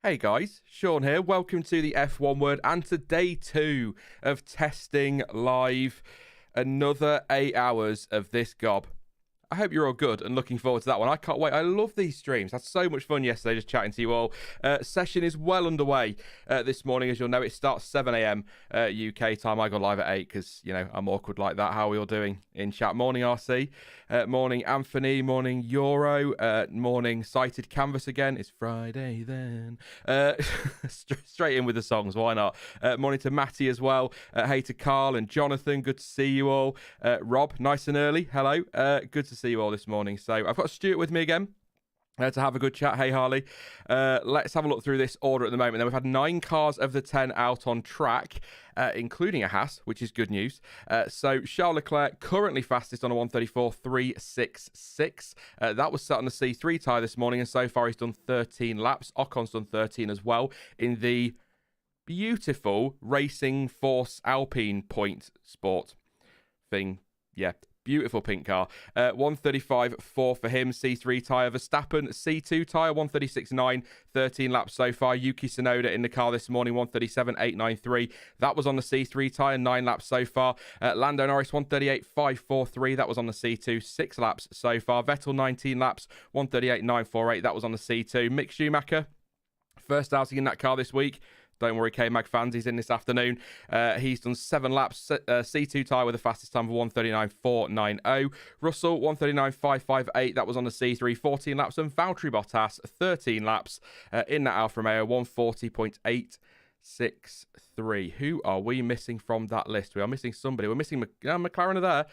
Hey guys, Sean here. Welcome to the F1 Word and to day 2 of testing live. Another 8 hours of this gob. I hope you're all good and looking forward to that one. I can't wait. I love these streams. Had so much fun yesterday just chatting to you all. Session is well underway this morning. As you'll know, it starts 7 a.m. UK time. I go live at 8 because, I'm awkward like that. How are we all doing in chat? Morning, RC. Morning, Anthony. Morning, Euro. Morning, Sighted Canvas again. It's Friday then. Straight in with the songs. Why not? Morning to Matty as well. Hey to Carl and Jonathan. Good to see you all. Rob, nice and early. Hello. Good to see you all this morning. So I've got Stuart with me again to have a good chat. Hey, Harley. Let's have a look through this order at the moment. Then we've had 9 cars of the 10 out on track, including a Haas, which is good news. So Charles Leclerc currently fastest on a 134.366. That was set on the C3 tyre this morning, and so far he's done 13 laps. Ocon's done 13 as well in the beautiful Racing Force Alpine point sport thing. Yeah. Beautiful pink car. 135.4 for him. C3 tyre. Verstappen, C2 tyre. 136.9. 13 laps so far. Yuki Tsunoda in the car this morning. 137.893. That was on the C3 tyre. 9 laps so far. Lando Norris, 138.543. That was on the C2. 6 laps so far. Vettel, 19 laps. 138.948. That was on the C2. Mick Schumacher, first outing in that car this week. Don't worry, K-Mag fans, he's in this afternoon. He's done 7 laps. C2 tyre with the fastest time of 139.490. Russell, 139.558. That was on the C3, 14 laps. And Valtteri Bottas, 13 laps in that Alfa Romeo, 140.863. Who are we missing from that list? We are missing somebody. We're missing McLaren are there.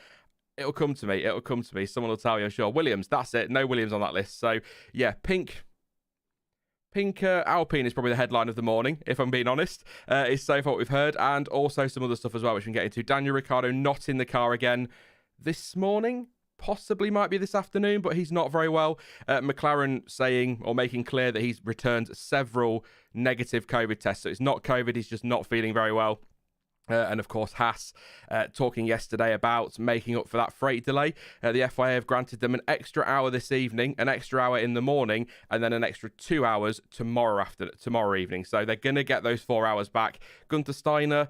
It'll come to me. Someone will tell you, I'm sure. Williams, that's it. No Williams on that list. So, yeah, Pink Alpine is probably the headline of the morning, if I'm being honest. Is so far what we've heard, and also some other stuff as well, which we can get into. Daniel Ricciardo not in the car again this morning. Possibly might be this afternoon, but he's not very well. McLaren saying or making clear that he's returned several negative COVID tests. So it's not COVID, he's just not feeling very well. And of course, Haas talking yesterday about making up for that freight delay. The FIA have granted them an extra hour this evening, an extra hour in the morning, and then an extra 2 hours tomorrow evening. So they're going to get those 4 hours back. Gunther Steiner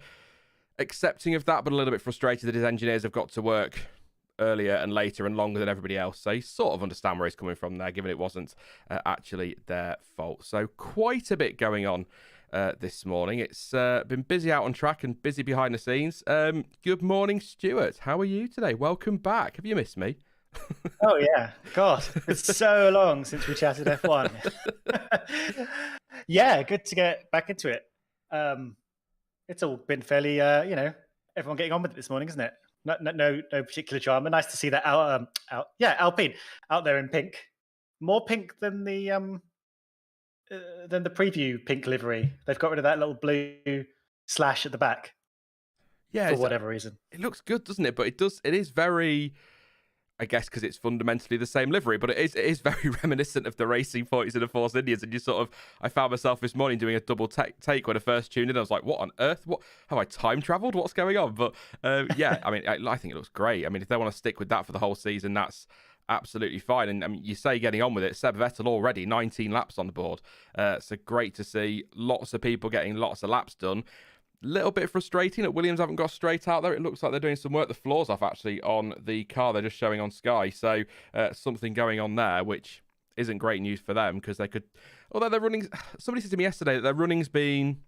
accepting of that, but a little bit frustrated that his engineers have got to work earlier and later and longer than everybody else. So you sort of understand where he's coming from there, given it wasn't actually their fault. So quite a bit going on this morning. It's been busy out on track and busy behind the scenes. Good morning, Stuart. How are you today? Welcome back. Have you missed me? Oh, yeah. God, it's so long since we chatted F1. Yeah, good to get back into it. It's all been fairly, everyone getting on with it this morning, isn't it? No particular drama. Nice to see that Alpine out there in pink. More pink than the preview pink livery. They've got rid of that little blue slash at the back. Yeah, for whatever reason. It looks good, doesn't it? But it is very, I guess, because it's fundamentally the same livery, but it is very reminiscent of the Racing 40s and the Force Indians. And I found myself this morning doing a double take when I first tuned in. I was like, what on earth? What have I time traveled? What's going on? But yeah, I mean, I think it looks great. I mean, if they want to stick with that for the whole season, that's absolutely fine. And I mean, you say getting on with it. Seb Vettel already 19 laps on the board. So great to see lots of people getting lots of laps done. Little bit frustrating that Williams haven't got straight out there. It looks like they're doing some work. The floor's off actually on the car they're just showing on Sky. So something going on there, which isn't great news for them because they could. Although they're running. Somebody said to me yesterday that their running's been.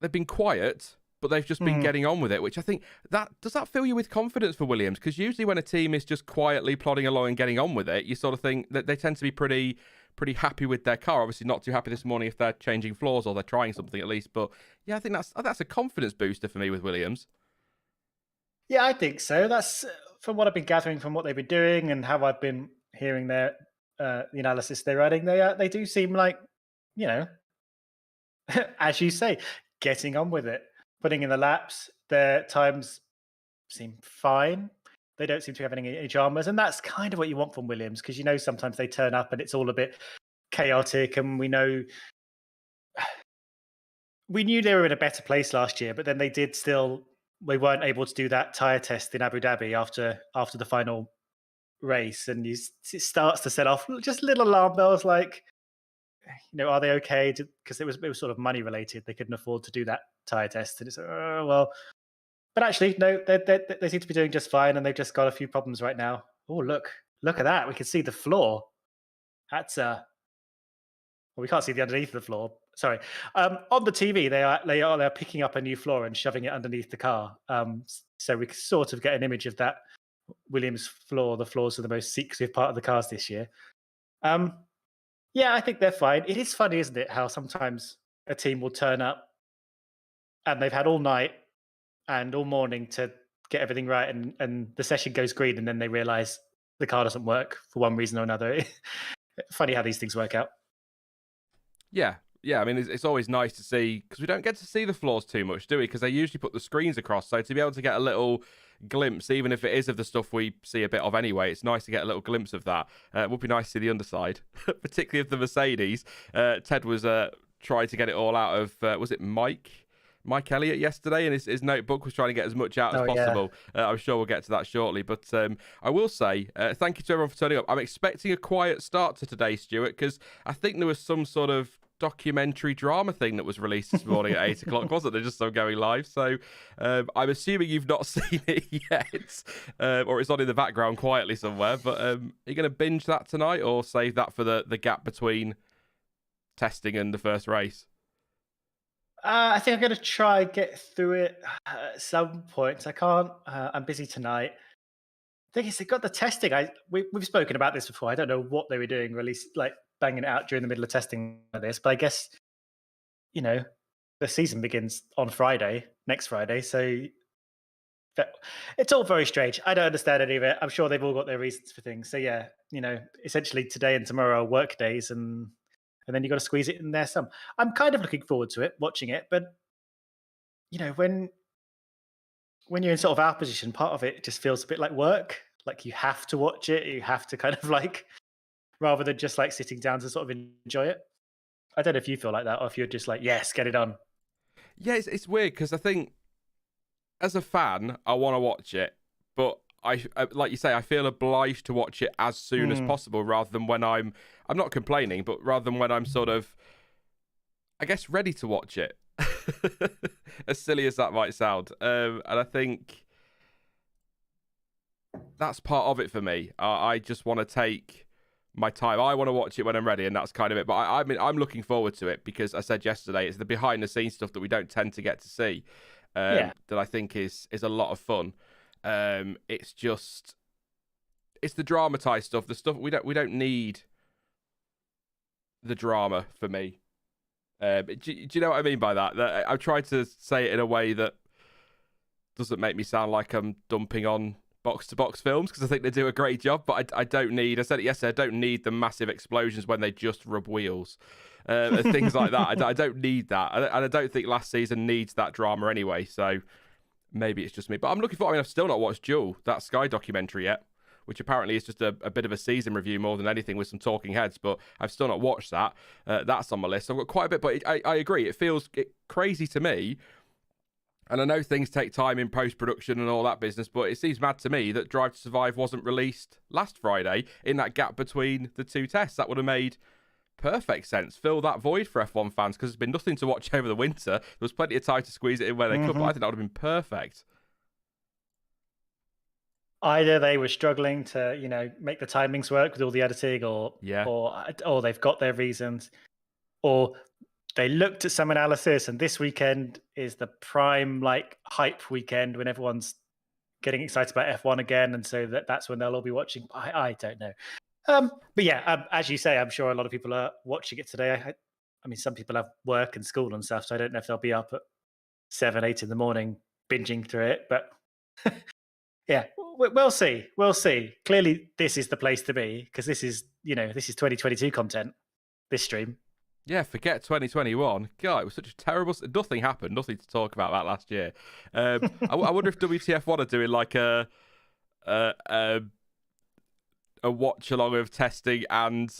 They've been quiet, but they've just been getting on with it, which I think does that fill you with confidence for Williams? Because usually when a team is just quietly plodding along and getting on with it, you sort of think that they tend to be pretty happy with their car. Obviously not too happy this morning if they're changing floors or they're trying something at least. But yeah, I think that's a confidence booster for me with Williams. Yeah, I think so. That's from what I've been gathering from what they've been doing and how I've been hearing their the analysis they're running. They do seem like, as you say, getting on with it. Putting in the laps, their times seem fine. They don't seem to be having any dramas, and that's kind of what you want from Williams because sometimes they turn up and it's all a bit chaotic, and we knew they were in a better place last year, but then they weren't able to do that tyre test in Abu Dhabi after the final race, and it starts to set off just little alarm bells like, are they okay? Because it was sort of money related. They couldn't afford to do that tire test, and it's well. But actually, no, they seem to be doing just fine, and they've just got a few problems right now. Oh, look at that! We can see the floor. That's well, we can't see the underneath of the floor. Sorry. On the TV, they're picking up a new floor and shoving it underneath the car. So we can sort of get an image of that Williams floor. The floors are the most secretive part of the cars this year. Yeah, I think they're fine. It is funny, isn't it, how sometimes a team will turn up and they've had all night and all morning to get everything right, and the session goes green, and then they realize the car doesn't work for one reason or another. Funny how these things work out. Yeah. I mean, it's always nice to see, because we don't get to see the floors too much, do we? Because they usually put the screens across. So to be able to get a little glimpse, even if it is of the stuff we see a bit of anyway, it's nice to get a little glimpse of that. It would be nice to see the underside, particularly of the Mercedes. Ted was trying to get it all out of, was it Mike Elliott yesterday, and his notebook was trying to get as much out as possible. Yeah. I'm sure we'll get to that shortly. But I will say, thank you to everyone for turning up. I'm expecting a quiet start to today, Stuart, because I think there was some sort of documentary drama thing that was released this morning at 8 o'clock, wasn't there? Just so going live. So I'm assuming you've not seen it yet, or it's on in the background quietly somewhere. But are you going to binge that tonight, or save that for the gap between testing and the first race? I think I'm going to try and get through it at some point. I can't. I'm busy tonight. The thing is, they got the testing. We've spoken about this before. I don't know what they were doing, banging it out during the middle of testing like this. But I guess, the season begins on next Friday. So it's all very strange. I don't understand any of it. I'm sure they've all got their reasons for things. So yeah, essentially today and tomorrow are work days, and then you've got to squeeze it in there some. I'm kind of looking forward to it, watching it. But, when you're in sort of our position, part of it just feels a bit like work. Like you have to watch it. You have to kind of rather than just sitting down to sort of enjoy it. I don't know if you feel like that, or if you're just yes, get it on. Yeah, it's weird, because I think as a fan, I want to watch it, but I like you say, I feel obliged to watch it as soon as possible, rather than when I'm not complaining, but rather than when I'm sort of, I guess, ready to watch it. As silly as that might sound. And I think that's part of it for me. I just want to take my time. I want to watch it when I'm ready, and that's kind of it. But I'm looking forward to it, because I said yesterday, it's the behind the scenes stuff that we don't tend to get to see, that I think is a lot of fun. It's the dramatized stuff, the stuff we don't need the drama for me. Do you know what I mean by that? That I've tried to say it in a way that doesn't make me sound like I'm dumping on box-to-box films, because I think they do a great job, but I don't need, I said it yesterday, I don't need the massive explosions when they just rub wheels, and things like that. I don't need that, and I don't think last season needs that drama anyway, so maybe it's just me. But I'm looking forward. I've still not watched Jewel, that Sky documentary yet, which apparently is just a bit of a season review more than anything, with some talking heads, but I've still not watched that. That's on my list. I've got quite a bit, but I agree. It feels crazy to me, and I know things take time in post-production and all that business, but it seems mad to me that Drive to Survive wasn't released last Friday in that gap between the two tests. That would have made perfect sense. Fill that void for F1 fans, because there's been nothing to watch over the winter. There was plenty of time to squeeze it in where they could, but I think that would have been perfect. Either they were struggling to, make the timings work with all the editing, or they've got their reasons, or they looked at some analysis, and this weekend is the prime hype weekend when everyone's getting excited about F1 again, and so that's when they'll all be watching. I don't know. But yeah, as you say, I'm sure a lot of people are watching it today. I mean, some people have work and school and stuff, so I don't know if they'll be up at 7, 8 in the morning binging through it. But yeah, we'll see. We'll see. Clearly, this is the place to be, because this is 2022 content. This stream. Yeah, forget 2021. God, it was such a terrible. Nothing happened. Nothing to talk about that last year. I wonder if WTF1 are doing a watch along of testing and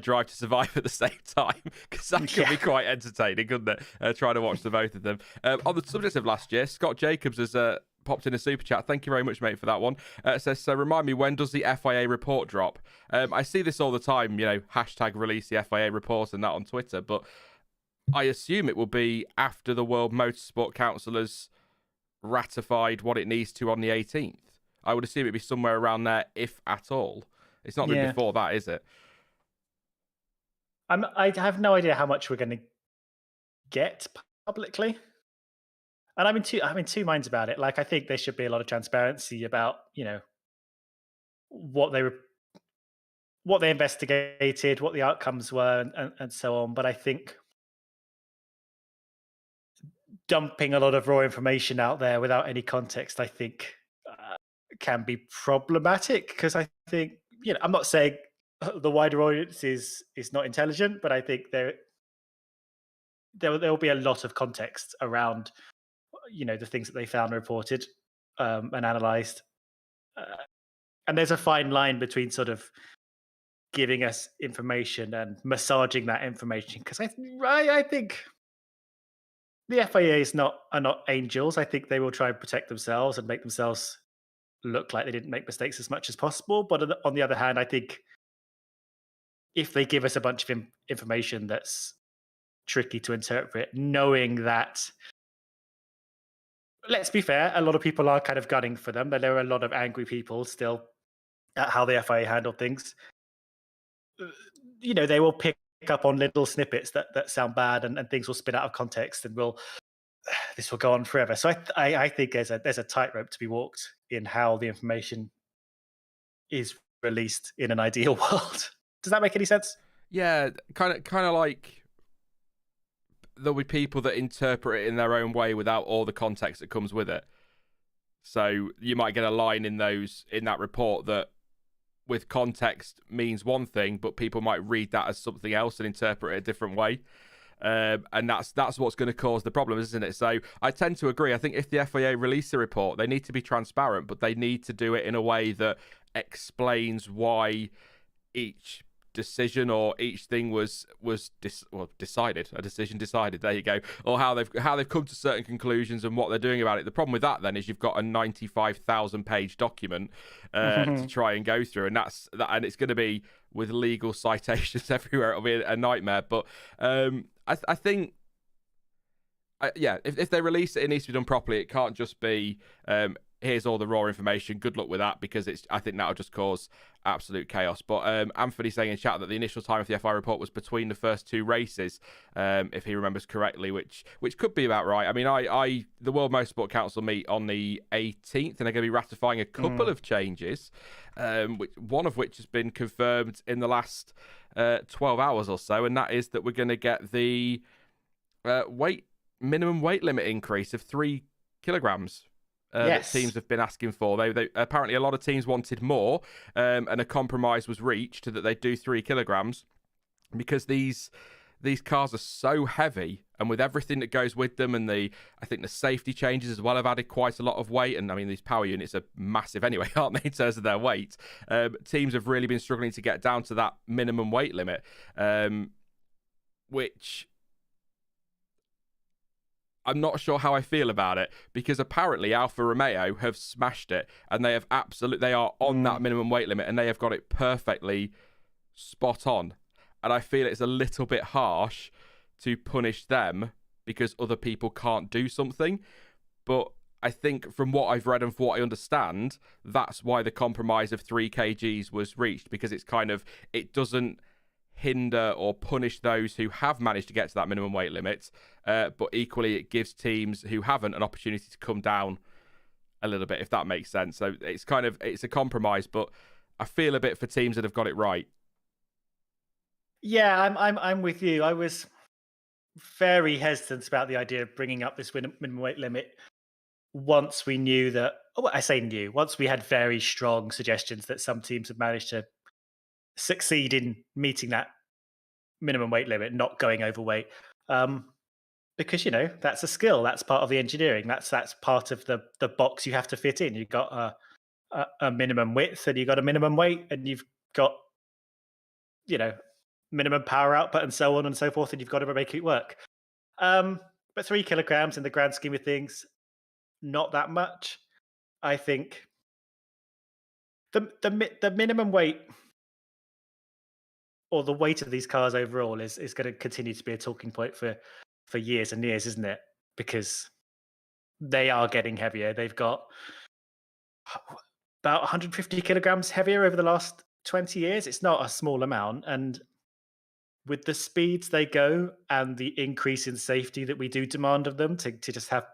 Drive to Survive at the same time, because that could be quite entertaining, couldn't it? Trying to watch the both of them. On the subject of last year, Scott Jacobs has popped in a super chat. Thank you very much, mate, for that one. It says, so remind me, when does the FIA report drop? I see this all the time, hashtag release the FIA report and that on Twitter, but I assume it will be after the World Motorsport Council has ratified what it needs to on the 18th. I would assume it'd be somewhere around there, if at all. It's not going to be before that, is it? I have no idea how much we're going to get publicly. And I'm in two minds about it. Like, I think there should be a lot of transparency about, what they investigated, what the outcomes were, and so on. But I think dumping a lot of raw information out there without any context, I think, can be problematic. Because I think, I'm not saying the wider audience is not intelligent, but I think there will be a lot of context around, the things that they found and reported and analysed. And there's a fine line between sort of giving us information and massaging that information, because I think the FIA are not angels. I think they will try and protect themselves and make themselves look like they didn't make mistakes as much as possible. But on the other hand, I think if they give us a bunch of information that's tricky to interpret, knowing that, let's be fair, a lot of people are kind of gunning for them, but there are a lot of angry people still at how the FIA handled things. They will pick up on little snippets that sound bad, and things will spin out of context, and this will go on forever. So I think there's a tightrope to be walked in how the information is released in an ideal world. Does that make any sense? Yeah, kind of like there'll be people that interpret it in their own way without all the context that comes with it. So you might get a line in that report that with context means one thing, but people might read that as something else and interpret it a different way. And that's what's going to cause the problem, isn't it? So I tend to agree. I think if the FIA release a report, they need to be transparent, but they need to do it in a way that explains why each decision or each thing was decided. A decision decided. There you go. Or how they've come to certain conclusions and what they're doing about it. The problem with that then is you've got a 95,000 page document to try and go through, and and it's going to be with legal citations everywhere. It'll be a nightmare. But I think, if they release it, it needs to be done properly. It can't just be here's all the raw information. Good luck with that, because I think that'll just cause absolute chaos. But Anthony saying in chat that the initial time of the FI report was between the first two races, if he remembers correctly, which could be about right. I mean, the World Motorsport Council meet on the 18th, and they're going to be ratifying a couple of changes, one of which has been confirmed in the last 12 hours or so, and that is that we're going to get the minimum weight limit increase of 3 kilograms. That teams have been asking for. They apparently, a lot of teams wanted more, and a compromise was reached that they do 3 kilograms, because these cars are so heavy, and with everything that goes with them, and I think the safety changes as well have added quite a lot of weight. And I mean, these power units are massive anyway, aren't they, in terms of their weight? Teams have really been struggling to get down to that minimum weight limit, which I'm not sure how I feel about it, because apparently Alfa Romeo have smashed it, and they are on that minimum weight limit, and they have got it perfectly spot on. And I feel it's a little bit harsh to punish them because other people can't do something. But I think from what I've read and from what I understand, that's why the compromise of 3 kgs was reached, because it doesn't hinder or punish those who have managed to get to that minimum weight limit, but equally it gives teams who haven't an opportunity to come down a little bit, if that makes sense. So it's a compromise, but I feel a bit for teams that have got it right. Yeah, I'm with you. I was very hesitant about the idea of bringing up this minimum weight limit once we knew that. Once we had very strong suggestions that some teams had managed to succeed in meeting that minimum weight limit, not going overweight, because that's a skill. That's part of the engineering. That's part of the box you have to fit in. You've got a minimum width, and you've got a minimum weight, and you've got minimum power output, and so on and so forth, and you've got to make it work. But 3 kilograms in the grand scheme of things, not that much. I think the minimum weight or the weight of these cars overall is going to continue to be a talking point for years and years, isn't it? Because they are getting heavier. They've got about 150 kilograms heavier over the last 20 years. It's not a small amount. And with the speeds they go and the increase in safety that we do demand of them to just have,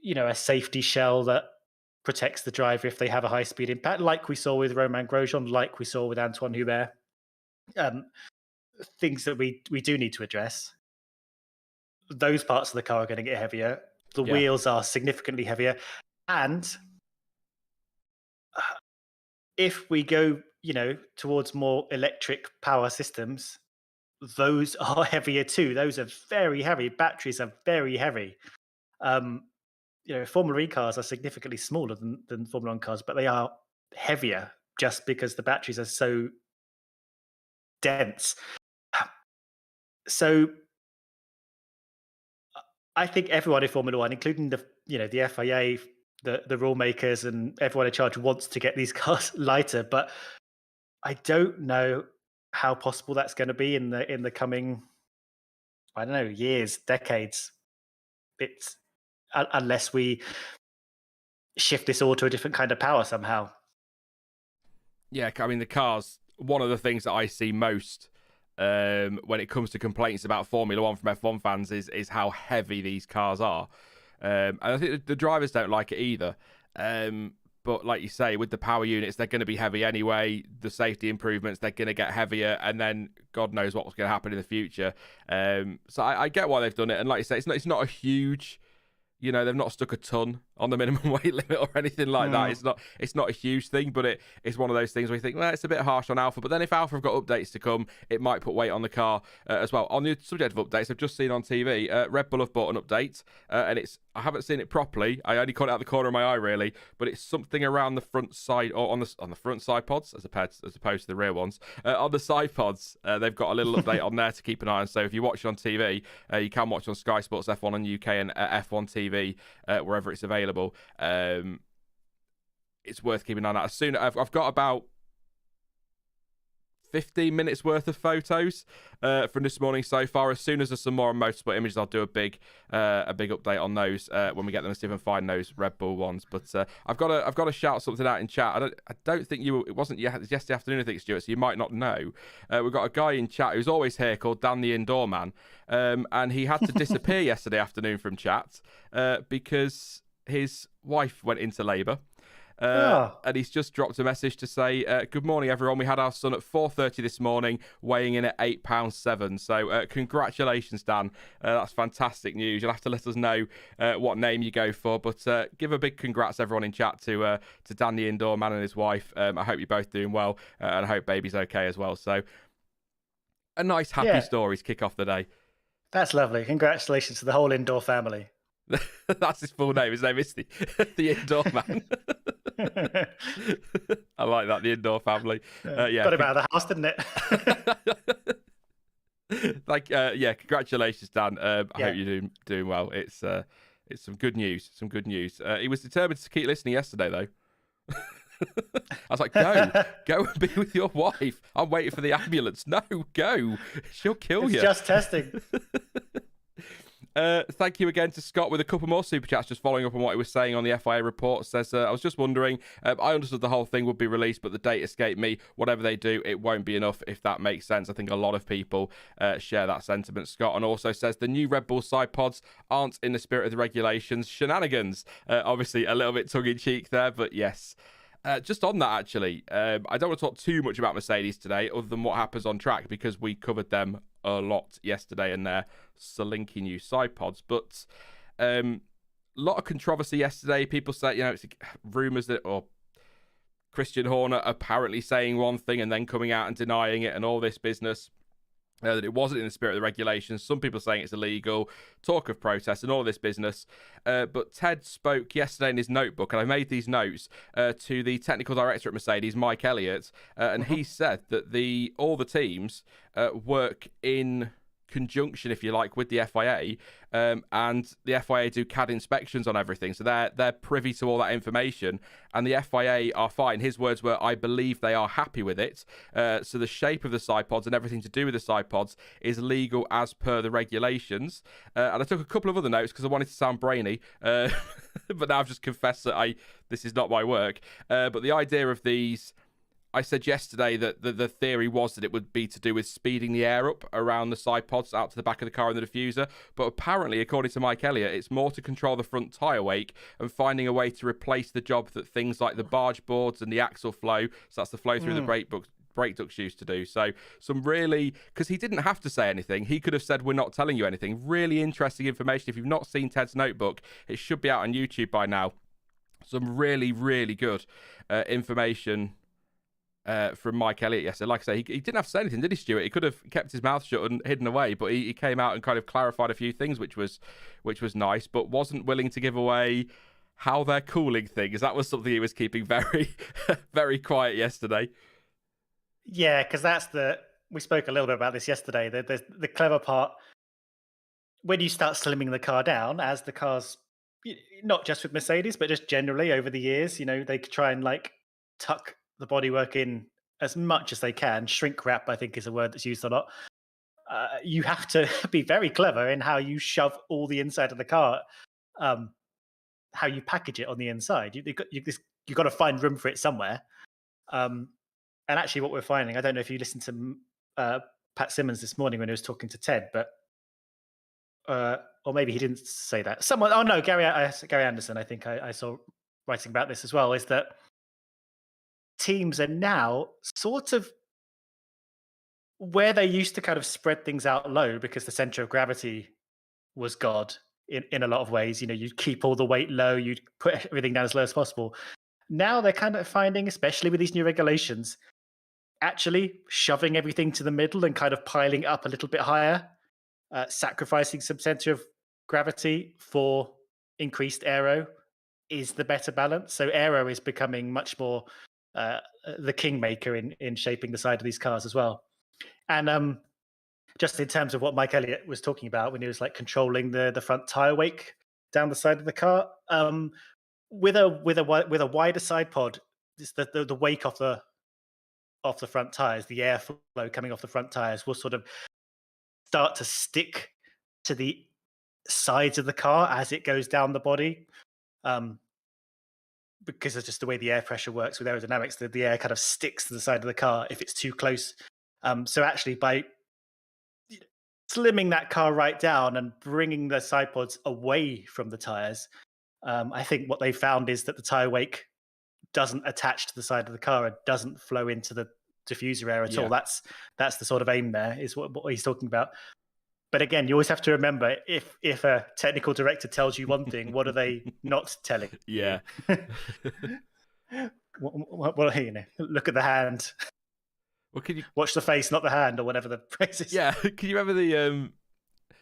a safety shell that protects the driver if they have a high speed impact, like we saw with Romain Grosjean, like we saw with Antoine Hubert, things that we do need to address. Those parts of the car are going to get heavier. The wheels are significantly heavier. And if we go, towards more electric power systems, those are heavier too. Those are very heavy. Batteries are very heavy. Formula E cars are significantly smaller than Formula One cars, but they are heavier just because the batteries are so dense. So I think everyone in Formula One, including the FIA, the rule makers, and everyone in charge, wants to get these cars lighter. But I don't know how possible that's going to be in the coming, I don't know, years, decades. It's unless we shift this all to a different kind of power somehow. Yeah, I mean, the cars, one of the things that I see most when it comes to complaints about Formula One from F1 fans is how heavy these cars are. And I think the drivers don't like it either. But like you say, with the power units, they're going to be heavy anyway. The safety improvements, they're going to get heavier, and then God knows what's going to happen in the future. So I get why they've done it. And like you say, it's not a huge... they've not stuck a ton on the minimum weight limit or anything like that. It's not a huge thing, but it's one of those things where you think, well, it's a bit harsh on Alpha. But then if Alpha have got updates to come, it might put weight on the car as well. On the subject of updates, I've just seen on TV, Red Bull have bought an update, and I haven't seen it properly. I only caught it out the corner of my eye, really, but it's something around the front side, or on the front side pods, as opposed to the rear ones. On the side pods, they've got a little update on there to keep an eye on. So if you watch it on TV, you can watch on Sky Sports F1 on UK and F1 TV, wherever it's available. It's worth keeping an eye on that. As soon I've got about 15 minutes worth of photos from this morning so far. As soon as there's some more on Motorsport Images, I'll do a big update on those when we get them, and see if I can find those Red Bull ones. But I've got to shout something out in chat. I don't think it wasn't yesterday afternoon, I think, Stuart, so you might not know. We've got a guy in chat who's always here called Dan the Indoor Man, and he had to disappear yesterday afternoon from chat because his wife went into labour. And he's just dropped a message to say, good morning, everyone. We had our son at 4:30 this morning, weighing in at £8.7. So congratulations, Dan. That's fantastic news. You'll have to let us know what name you go for. But give a big congrats, everyone in chat, to Dan the Indoor Man and his wife. I hope you're both doing well, and I hope baby's okay as well. So a nice, happy story to kick off the day. That's lovely. Congratulations to the whole Indoor family. That's his full name. His name is the Indoor Man. I like that, the Indoor family. Got him out of the house, didn't it? Congratulations, Dan. I hope you're doing well. It's some good news. He was determined to keep listening yesterday, though. I was like, go and be with your wife. I'm waiting for the ambulance. No, go. She'll kill you. It's just testing. Thank you again to Scott with a couple more super chats, just following up on what he was saying on the FIA report. Says, I was just wondering, I understood the whole thing would be released, but the date escaped me. Whatever they do, it won't be enough, if that makes sense. I think a lot of people share that sentiment, Scott. And also says, the new Red Bull side pods aren't in the spirit of the regulations. Shenanigans. Obviously, a little bit tongue-in-cheek there, but yes. Just on that, actually, I don't want to talk too much about Mercedes today, other than what happens on track, because we covered them a lot yesterday in their slinky new side pods. But a lot of controversy yesterday. People say, it's rumours that, or Christian Horner apparently saying one thing and then coming out and denying it, and all this business. That it wasn't in the spirit of the regulations. Some people saying it's illegal, talk of protests and all this business. But Ted spoke yesterday in his notebook, and I made these notes to the technical director at Mercedes, Mike Elliott, and he said that all the teams work in conjunction, if you like, with the FIA, and the FIA do CAD inspections on everything, so they're privy to all that information, and the FIA are fine. His words were, "I believe they are happy with it." So the shape of the side pods and everything to do with the side pods is legal as per the regulations. And I took a couple of other notes because I wanted to sound brainy, but now I've just confessed that this is not my work. But the idea of these, I said yesterday that the theory was that it would be to do with speeding the air up around the side pods out to the back of the car and the diffuser. But apparently, according to Mike Elliott, it's more to control the front tyre wake and finding a way to replace the job that things like the barge boards and the axle flow, so that's the flow through the brake ducts used to do. So some really, because he didn't have to say anything, he could have said, "We're not telling you anything." Really interesting information. If you've not seen Ted's notebook, it should be out on YouTube by now. Some really, really good information from Mike Elliott yesterday. Like I say, he didn't have to say anything, did he, Stuart? He could have kept his mouth shut and hidden away, but he came out and kind of clarified a few things, which was nice, but wasn't willing to give away how they're cooling things. That was something he was keeping very, very quiet yesterday. Yeah, because we spoke a little bit about this yesterday. The clever part, when you start slimming the car down, as the cars, not just with Mercedes, but just generally over the years, they try and like tuck the bodywork in as much as they can. Shrink wrap, I think, is a word that's used a lot. You have to be very clever in how you shove all the inside of the car, how you package it on the inside. You've got to find room for it somewhere. And actually, what we're finding, I don't know if you listened to Pat Simmons this morning when he was talking to Ted, but or maybe he didn't say that. Gary Anderson, I think I saw writing about this as well, is that teams are now sort of where they used to kind of spread things out low because the center of gravity was God in a lot of ways. You'd keep all the weight low, you'd put everything down as low as possible. Now they're kind of finding, especially with these new regulations, actually shoving everything to the middle and kind of piling up a little bit higher, sacrificing some center of gravity for increased aero is the better balance. So aero is becoming much more the kingmaker in shaping the side of these cars as well. And just in terms of what Mike Elliott was talking about when he was like controlling the front tire wake down the side of the car, with a wider side pod, the wake off the front tires, the airflow coming off the front tires will sort of start to stick to the sides of the car as it goes down the body. Because of just the way the air pressure works with aerodynamics, the air kind of sticks to the side of the car if it's too close. So actually, by slimming that car right down and bringing the side pods away from the tires, I think what they found is that the tire wake doesn't attach to the side of the car and doesn't flow into the diffuser air at all. That's the sort of aim there, is what he's talking about. But again, you always have to remember, if a technical director tells you one thing, what are they not telling? Yeah. Well, look at the hand. Well, can you watch the face, not the hand, or whatever the phrase is? Yeah. Can you remember the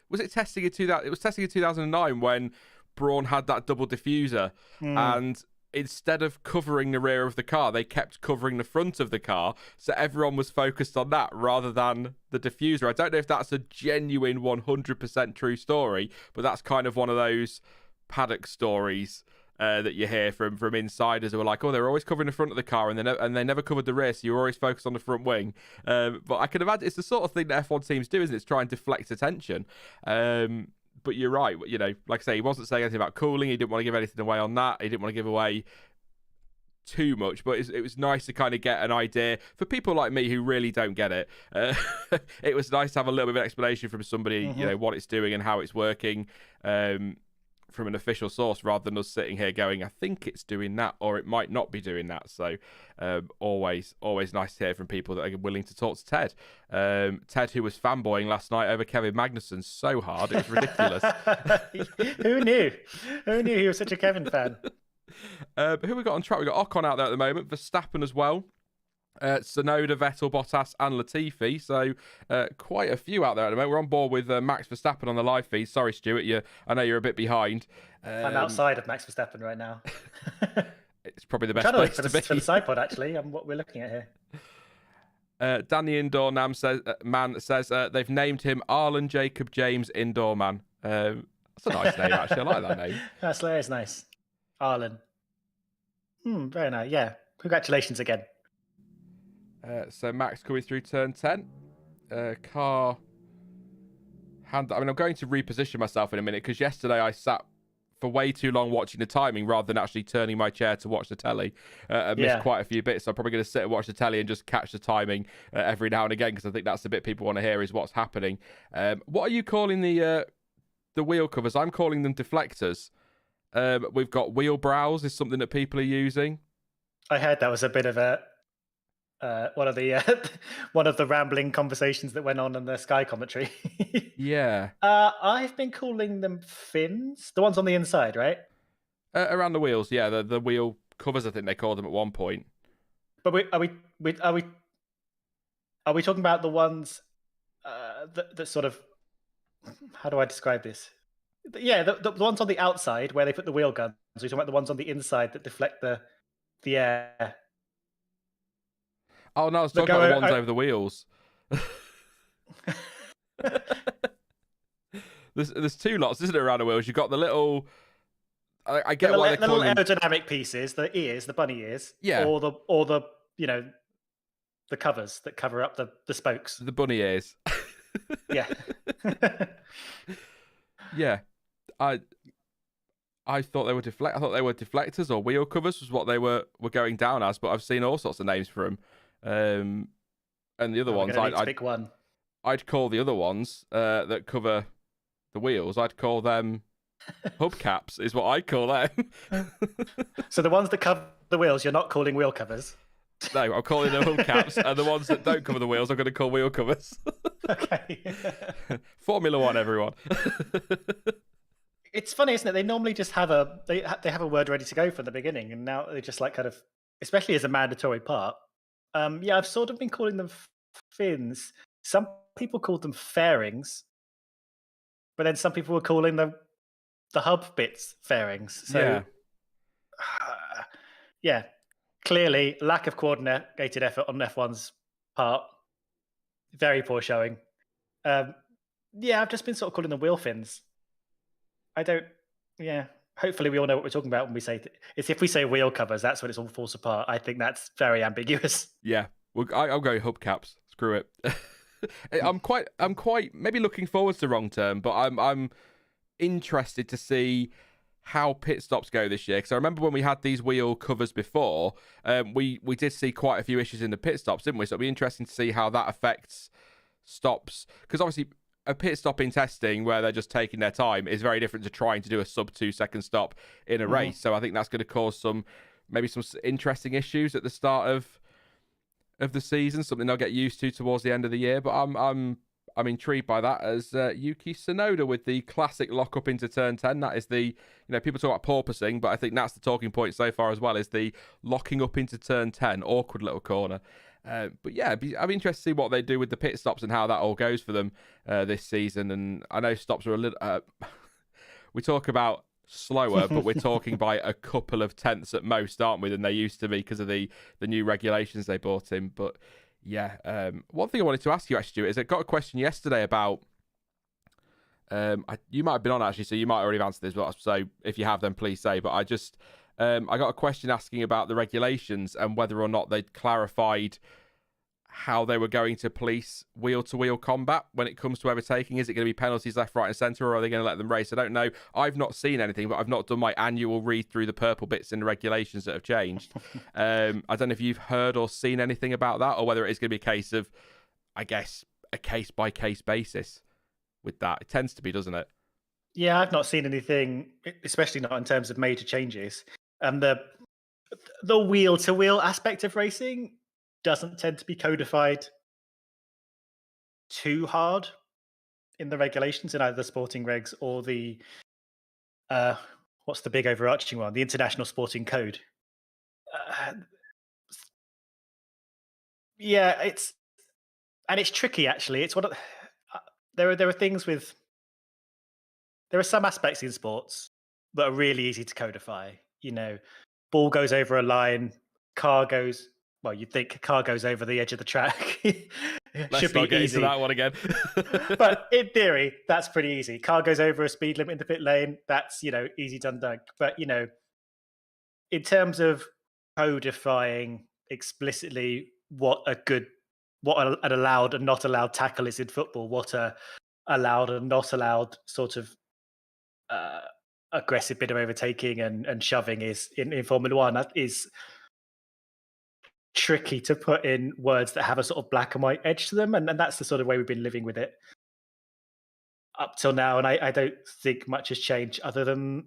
was it testing in 2000? It was testing in 2009 when Braun had that double diffuser, and instead of covering the rear of the car, they kept covering the front of the car, so everyone was focused on that rather than the diffuser. I don't know if that's a genuine 100% true story, but that's kind of one of those paddock stories that you hear from insiders who are like, "Oh, they're always covering the front of the car, and they never covered the rear, so you're always focused on the front wing." But I can imagine it's the sort of thing that F1 teams do, isn't it? It's try and deflect attention. But you're right. Like I say, he wasn't saying anything about cooling. He didn't want to give anything away on that. He didn't want to give away too much, but it was nice to kind of get an idea for people like me who really don't get it. It was nice to have a little bit of an explanation from somebody, what it's doing and how it's working. From an official source, rather than us sitting here going, "I think it's doing that," or "It might not be doing that." So always nice to hear from people that are willing to talk to Ted. Ted, who was fanboying last night over Kevin Magnussen so hard, it was ridiculous. Who knew he was such a Kevin fan? But who we got on track? We got Ocon out there at the moment, Verstappen as well, Tsunoda, Vettel, Bottas and Latifi. So quite a few out there at the moment. We're on board with Max Verstappen on the live feed. Sorry, Stuart, I know you're a bit behind. I'm outside of Max Verstappen right now. It's probably the best place to be. For the side pod, actually, what we're looking at here. Danny Indoor Man says they've named him Arlen Jacob James Indoor Man. That's a nice name, actually. I like that name. That's nice. Arlen. Very nice. Yeah. Congratulations again. So Max coming through turn 10. Car. I'm going to reposition myself in a minute because yesterday I sat for way too long watching the timing rather than actually turning my chair to watch the telly. I missed quite a few bits, so I'm probably going to sit and watch the telly and just catch the timing every now and again because I think that's the bit people want to hear is what's happening. What are you calling the wheel covers? I'm calling them deflectors. We've got wheel brows is something that people are using. I heard that was a bit of a one of the rambling conversations that went on in the Sky commentary. Yeah. I've been calling them fins, the ones on the inside, right? Around the wheels, yeah. The wheel covers, I think they called them at one point. But are we talking about the ones that sort of, how do I describe this? Yeah, the ones on the outside where they put the wheel guns. So you're talking about the ones on the inside that deflect the air. Oh no, I was talking about the ones over the wheels. There's two lots, isn't it, around the wheels? You've got the little. I get why they're calling little aerodynamic pieces, the ears, the bunny ears, yeah, or the the covers that cover up the spokes, the bunny ears. Yeah, yeah. I thought they were I thought they were deflectors or wheel covers was what they were going down as, but I've seen all sorts of names for them. And the other ones, I'd call the other ones that cover the wheels. I'd call them hubcaps. Is what I call them. So the ones that cover the wheels, you're not calling wheel covers. No, I'm calling them hubcaps, and the ones that don't cover the wheels, I'm going to call wheel covers. Okay. Formula One, everyone. It's funny, isn't it? They normally just have they have a word ready to go from the beginning, and now they just like kind of, especially as a mandatory part. Yeah, I've sort of been calling them fins. Some people called them fairings, but then some people were calling them the hub bits fairings. So, yeah, clearly lack of coordinated effort on F1's part. Very poor showing. Yeah, I've just been sort of calling them wheel fins. Hopefully we all know what we're talking about when we say it's if we say wheel covers, that's when it all falls apart. I think that's very ambiguous. Yeah, well, I'll go hubcaps. Screw it. I'm quite maybe looking forward to the wrong term, but I'm interested to see how pit stops go this year because I remember when we had these wheel covers before, we did see quite a few issues in the pit stops, didn't we? So it'll be interesting to see how that affects stops because obviously a pit stop in testing where they're just taking their time is very different to trying to do a sub 2 second stop in a race. So I think that's going to cause some interesting issues at the start of the season, something they'll get used to towards the end of the year. But I'm intrigued by that as Yuki Tsunoda with the classic lock up into turn 10. That is the, people talk about porpoising, but I think that's the talking point so far as well, is the locking up into turn 10, awkward little corner. But yeah, I'd be interested to see what they do with the pit stops and how that all goes for them this season. And I know stops are a little... we talk about slower, but we're talking by a couple of tenths at most, aren't we, than they used to be because of the new regulations they brought in. But yeah, one thing I wanted to ask you, actually, Stuart, is I got a question yesterday about... you might have been on, actually, so you might already have answered this, but so if you have, then please say. But I just... I got a question asking about the regulations and whether or not they'd clarified how they were going to police wheel-to-wheel combat when it comes to overtaking. Is it going to be penalties left, right, and centre, or are they going to let them race? I don't know. I've not seen anything, but I've not done my annual read through the purple bits in the regulations that have changed. I don't know if you've heard or seen anything about that, or whether it is going to be a case of, I guess, a case-by-case basis with that. It tends to be, doesn't it? Yeah, I've not seen anything, especially not in terms of major changes. And the wheel-to-wheel aspect of racing doesn't tend to be codified too hard in the regulations in either the sporting regs or the what's the big overarching one, the International Sporting Code. Yeah, it's tricky actually. It's there are things with there are some aspects in sports that are really easy to codify. Ball goes over a line, car goes well, you'd think a car goes over the edge of the track. Let's Should be not get easy. into that one again. But in theory, that's pretty easy. Car goes over a speed limit in the pit lane. That's, easy done done. But, in terms of codifying explicitly what an allowed and not allowed tackle is in football, what a allowed and not allowed sort of uh, aggressive bit of overtaking and shoving is in Formula One, that is tricky to put in words that have a sort of black and white edge to them. And that's the sort of way we've been living with it up till now. And I don't think much has changed other than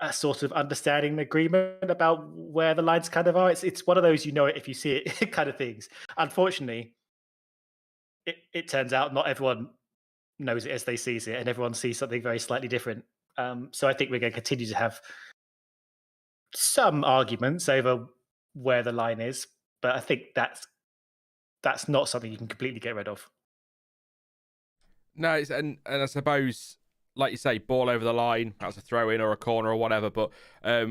a sort of understanding and agreement about where the lines kind of are. It's one of those it if you see it kind of things. Unfortunately, it turns out not everyone knows it as they sees it, and everyone sees something very slightly different. So I think we're going to continue to have some arguments over where the line is, but I think that's not something you can completely get rid of. No, and I suppose, like you say, ball over the line, that's a throw in or a corner or whatever. But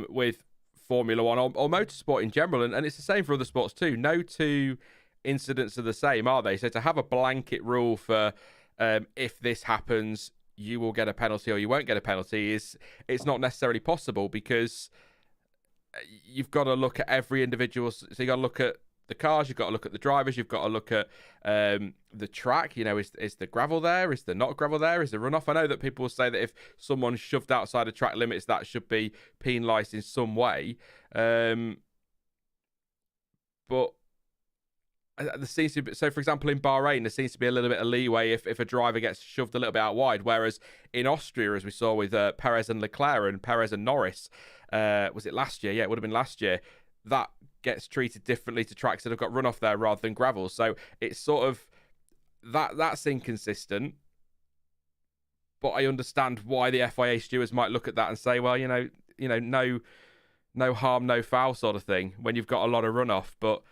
with Formula One or motorsport in general, and it's the same for other sports too. No two incidents are the same, are they? So to have a blanket rule for if this happens, you will get a penalty or you won't get a penalty it's not necessarily possible, because you've got to look at every individual. So you got to look at the cars, you've got to look at the drivers, you've got to look at the track. Is the gravel there? Is there not gravel there? Is there runoff? I know that people will say that if someone's shoved outside of track limits, that should be penalised in some way. But there seems to be, so for example in Bahrain there seems to be a little bit of leeway if a driver gets shoved a little bit out wide, whereas in Austria, as we saw with Perez and Leclerc and Perez and Norris, was it last year? Yeah, it would have been last year. That gets treated differently to tracks that have got runoff there rather than gravel. So it's sort of that's inconsistent. But I understand why the FIA stewards might look at that and say, well, no harm, no foul sort of thing when you've got a lot of runoff. But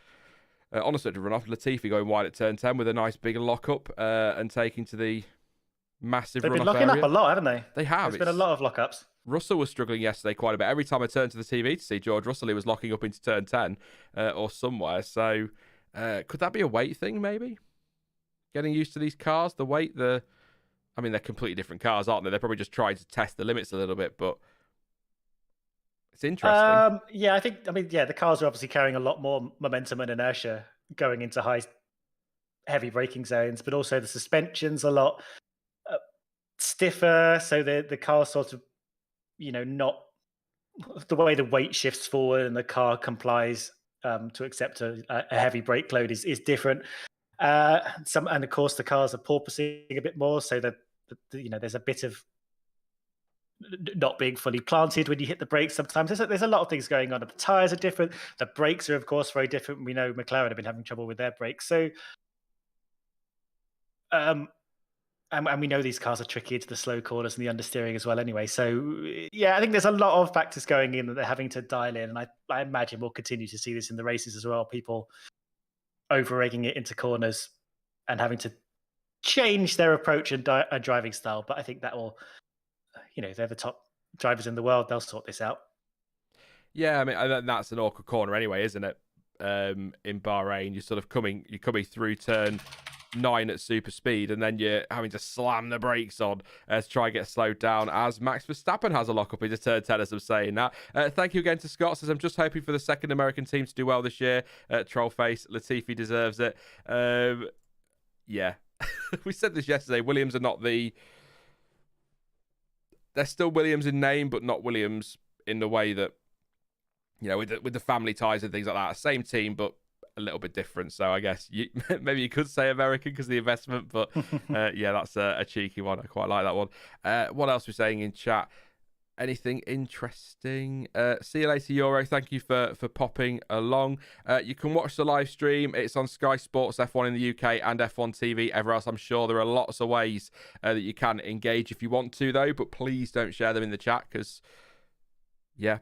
honestly, to run off, Latifi going wide at turn 10 with a nice big lock-up and taking to the massive runoff area. They've been locking up a lot, haven't they? They have. There's been a lot of lockups. Russell was struggling yesterday quite a bit. Every time I turned to the TV to see George Russell, he was locking up into turn 10 or somewhere. So could that be a weight thing, maybe? Getting used to these cars, the weight, they're completely different cars, aren't they? They're probably just trying to test the limits a little bit, but it's interesting. The cars are obviously carrying a lot more momentum and inertia going into heavy braking zones, but also the suspension's a lot stiffer, so the car sort of, not the way the weight shifts forward and the car complies to accept a heavy brake load is different. And of course the cars are porpoising a bit more, so that there's a bit of not being fully planted when you hit the brakes sometimes. There's a lot of things going on. The tyres are different. The brakes are, of course, very different. We know McLaren have been having trouble with their brakes. So, and we know these cars are tricky into the slow corners and the understeering as well anyway. So, yeah, I think there's a lot of factors going in that they're having to dial in. And I imagine we'll continue to see this in the races as well. People over-egging it into corners and having to change their approach and driving style. But I think that will... they're the top drivers in the world. They'll sort this out. Yeah, that's an awkward corner anyway, isn't it? In Bahrain, you're coming through turn 9 at super speed, and then you're having to slam the brakes on to try and get slowed down, as Max Verstappen has a lock-up into turn 10 as I'm saying that. Thank you again to Scott. Says, I'm just hoping for the second American team to do well this year. Trollface, Latifi deserves it. Yeah. We said this yesterday. Williams are not the... They're still Williams in name, but not Williams in the way that, with the family ties and things like that. Same team, but a little bit different. So I guess maybe you could say American because of the investment, but yeah, that's a cheeky one. I quite like that one. What else are we saying in chat? Anything interesting? See you later, Euro. Thank you for popping along. You can watch the live stream. It's on Sky Sports F1 in the UK and F1 TV. Everywhere else, I'm sure there are lots of ways that you can engage if you want to, though. But please don't share them in the chat because, yeah.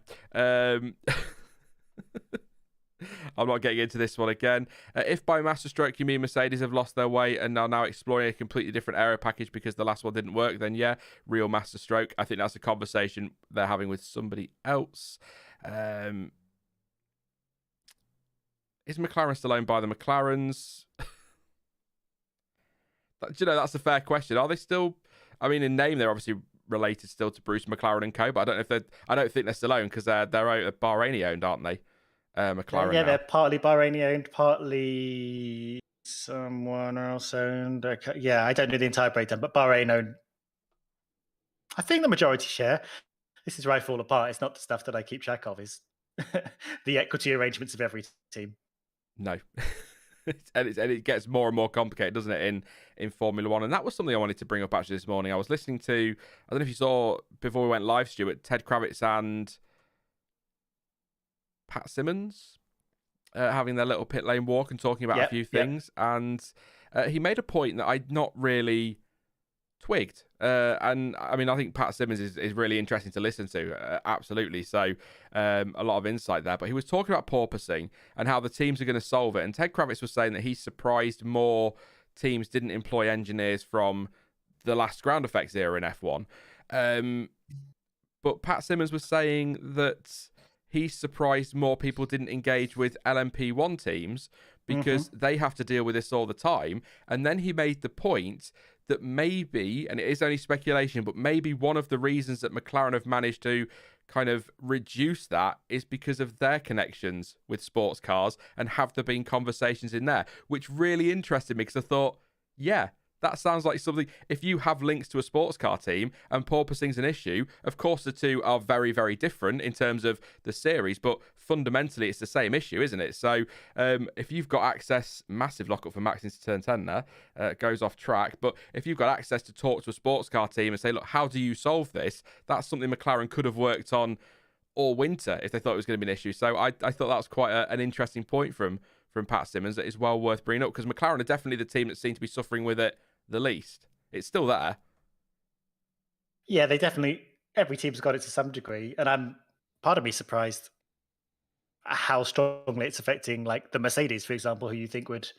I'm not getting into this one again. If by masterstroke you mean Mercedes have lost their way and are now exploring a completely different aero package because the last one didn't work, then yeah, real masterstroke. I think that's a conversation they're having with somebody else. Is McLaren still owned by the McLarens? Do you know, that's a fair question. Are they still? I mean, in name, they're obviously related still to Bruce McLaren and co. But I don't know if they're. I don't think they're still owned because they're Bahraini owned, aren't they? McLaren. Yeah, now. they're partly Bahraini owned, partly someone else owned. Okay. Yeah, I don't know the entire breakdown, but Bahrain owned, I think, the majority share. This is where I fall apart. It's not the stuff that I keep track of, is the equity arrangements of every team. No. and it gets more and more complicated, doesn't it, in Formula One? And that was something I wanted to bring up actually this morning. I was listening to, I don't know if you saw before we went live, Stuart, Ted Kravitz and Pat Simmons having their little pit lane walk and talking about a few things. And he made a point that I'd not really twigged. And I mean, I think Pat Simmons is really interesting to listen to. Absolutely. So a lot of insight there. But he was talking about porpoising and how the teams are going to solve it. And Ted Kravitz was saying that he's surprised more teams didn't employ engineers from the last ground effects era in F1. But Pat Simmons was saying that he's surprised more people didn't engage with LMP1 teams because they have to deal with this all the time. And then he made the point that maybe, and it is only speculation, but maybe one of the reasons that McLaren have managed to kind of reduce that is because of their connections with sports cars, and have there been conversations in there, which really interested me because I thought, yeah, that sounds like something. If you have links to a sports car team and porpoising's an issue, of course the two are very, very different in terms of the series, but fundamentally it's the same issue, isn't it? So if you've got access, massive lockup for Max into turn 10 there, goes off track, but if you've got access to talk to a sports car team and say, look, how do you solve this? That's something McLaren could have worked on all winter if they thought it was going to be an issue. So I thought that was quite an interesting point from Pat Simmons that is well worth bringing up, because McLaren are definitely the team that seem to be suffering with it the least. It's still there. Yeah, they definitely, every team's got it to some degree, and I'm part of me surprised how strongly it's affecting, like, the Mercedes, for example, who you think would,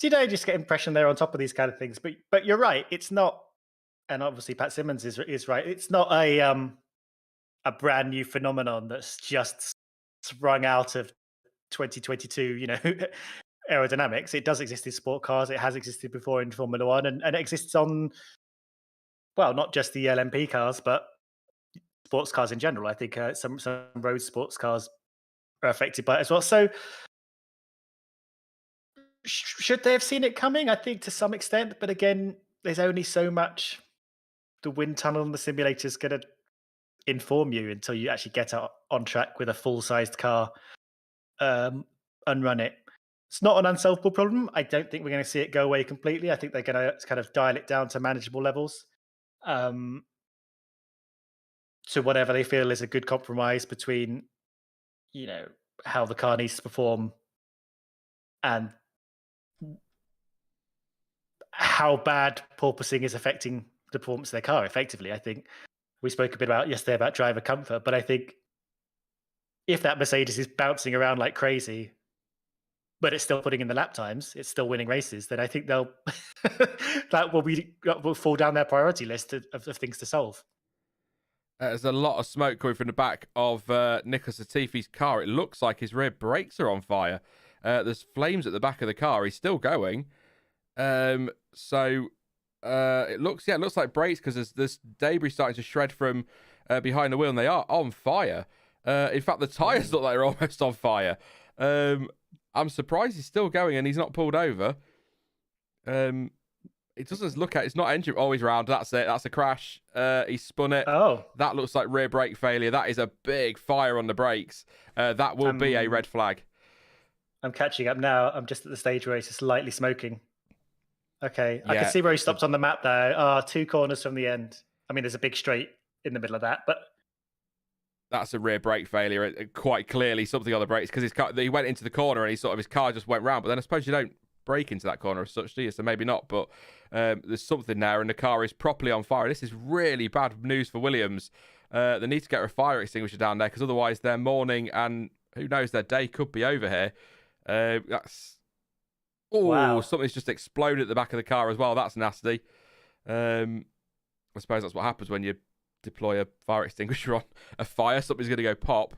just get impression they're on top of these kind of things. But you're right, it's not, and obviously Pat Simmons is right. It's not a brand new phenomenon that's just sprung out of 2022, aerodynamics. It does exist in sport cars. It has existed before in Formula One, and it exists on, well, not just the LMP cars, but sports cars in general. I think some road sports cars are affected by it as well. So should they have seen it coming? I think to some extent, but again, there's only so much the wind tunnel and the simulator is going to inform you until you actually get out on track with a full-sized car and run it. It's not an unsolvable problem. I don't think we're going to see it go away completely. I think they're going to kind of dial it down to manageable levels. So whatever they feel is a good compromise between, how the car needs to perform and how bad porpoising is affecting the performance of their car effectively. I think we spoke a bit about yesterday about driver comfort, but I think if that Mercedes is bouncing around like crazy, but it's still putting in the lap times, it's still winning races, then I think they'll that will fall down their priority list of things to solve. There's a lot of smoke coming from the back of Nicholas Latifi's car. It looks like his rear brakes are on fire. There's flames at the back of the car. He's still going. It looks like brakes, because there's debris starting to shred from behind the wheel, and they are on fire. In fact, the tyres look like they're almost on fire. I'm surprised he's still going and he's not pulled over. It doesn't look at, it's not engine. Oh, he's round. That's it. That's a crash. He spun it. Oh. That looks like rear brake failure. That is a big fire on the brakes. That will be a red flag. I'm catching up now. I'm just at the stage where it's just lightly smoking. Okay. Yeah, I can see where he stopped on the map there. 2 corners from the end. I mean, there's a big straight in the middle of that, but that's a rear brake failure. Quite clearly something on the brakes, because his car, he went into the corner and his car just went round. But then I suppose you don't brake into that corner as such, do you? So maybe not. But there's something there, and the car is properly on fire. This is really bad news for Williams. They need to get a fire extinguisher down there, because otherwise their morning and who knows, their day could be over here. Wow. Something's just exploded at the back of the car as well. That's nasty. I suppose that's what happens when you deploy a fire extinguisher on a fire. Something's going to go pop.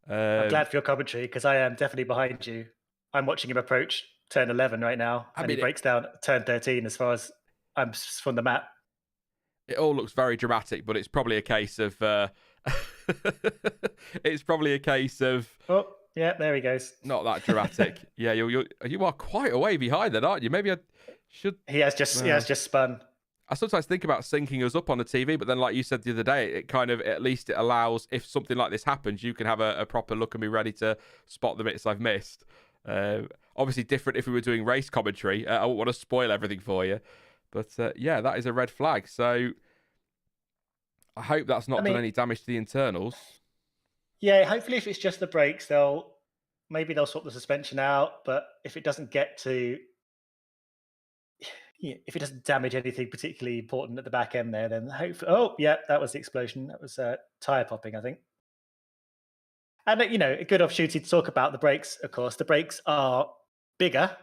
I'm glad for your commentary because I am definitely behind you. I'm watching him approach turn 11 right now, and he breaks down turn 13 as far as I'm from the map. It all looks very dramatic, but it's probably a case of it's probably a case of Oh, yeah, there he goes. Not that dramatic. Yeah, you are quite a way behind then, aren't you? Maybe I should. He has just spun. I sometimes think about syncing us up on the TV, but then, like you said the other day, it kind of at least it allows, if something like this happens, you can have a proper look and be ready to spot the bits I've missed. Obviously, different if we were doing race commentary. I wouldn't want to spoil everything for you, but yeah, that is a red flag. So I hope that's not done any damage to the internals. Yeah, hopefully, if it's just the brakes, they'll swap the suspension out. But if it doesn't get to, if it doesn't damage anything particularly important at the back end there, then hopefully. Oh, yeah, that was the explosion. That was tire popping, I think. And a good opportunity to talk about the brakes. Of course, the brakes are bigger,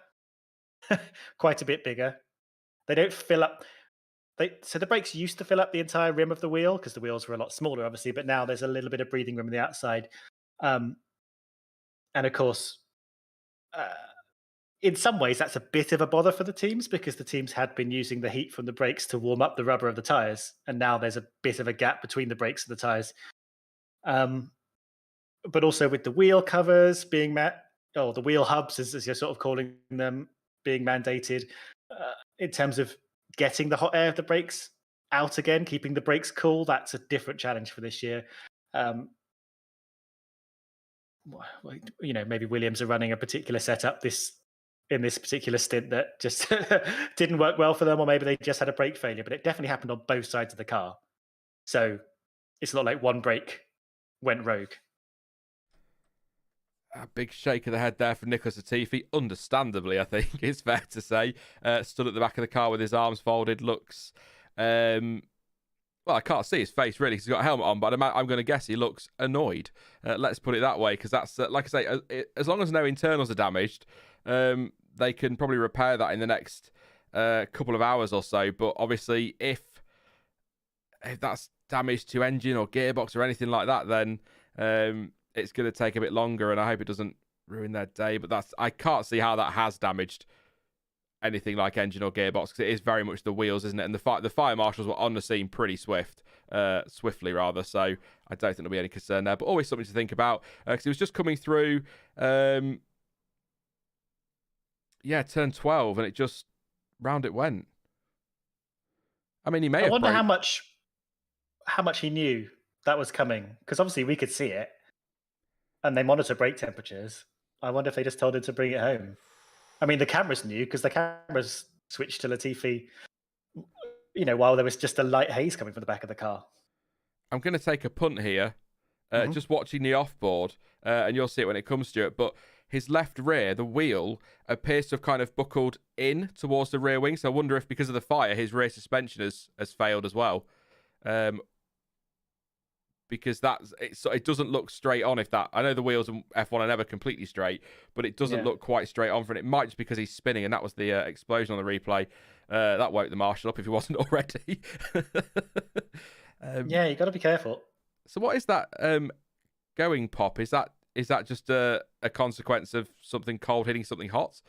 quite a bit bigger. They don't fill up. So the brakes used to fill up the entire rim of the wheel because the wheels were a lot smaller, obviously. But now there's a little bit of breathing room on the outside, and of course, in some ways, that's a bit of a bother for the teams because the teams had been using the heat from the brakes to warm up the rubber of the tires, and now there's a bit of a gap between the brakes and the tires. But also with the wheel covers being the wheel hubs, as you're sort of calling them, being mandated in terms of getting the hot air of the brakes out again, keeping the brakes cool. That's a different challenge for this year. Maybe Williams are running a particular setup in this particular stint that just didn't work well for them, or maybe they just had a brake failure. But it definitely happened on both sides of the car, so it's not like one brake went rogue. A big shake of the head there for Nicholas Latifi. Understandably, I think it's fair to say. Stood at the back of the car with his arms folded. Looks, well, I can't see his face really because he's got a helmet on, but I'm going to guess he looks annoyed. Let's put it that way, because that's, like I say, as long as no internals are damaged, they can probably repair that in the next couple of hours or so. But obviously, if that's damage to engine or gearbox or anything like that, then it's going to take a bit longer, and I hope it doesn't ruin their day. But I can't see how that has damaged anything like engine or gearbox, because it is very much the wheels, isn't it? And the fire marshals were on the scene pretty swiftly rather. So I don't think there'll be any concern there. But always something to think about, because it was just coming through, turn 12, and it just round it went. I mean, he may. I wonder how much he knew that was coming, because obviously we could see it. And they monitor brake temperatures. I wonder if they just told him to bring it home. I mean, the cameras knew because the cameras switched to Latifi, while there was just a light haze coming from the back of the car. I'm going to take a punt here, just watching the offboard, and you'll see it when it comes to it. But his left rear, the wheel, appears to have kind of buckled in towards the rear wing. So I wonder if, because of the fire, his rear suspension has failed as well. Because it doesn't look straight on. I know the wheels in F1 are never completely straight, but it doesn't look quite straight on for it. It might just because he's spinning, and that was the explosion on the replay. That woke the marshal up if he wasn't already. Yeah, you got to be careful. So what is that going pop? Is that just a consequence of something cold hitting something hot?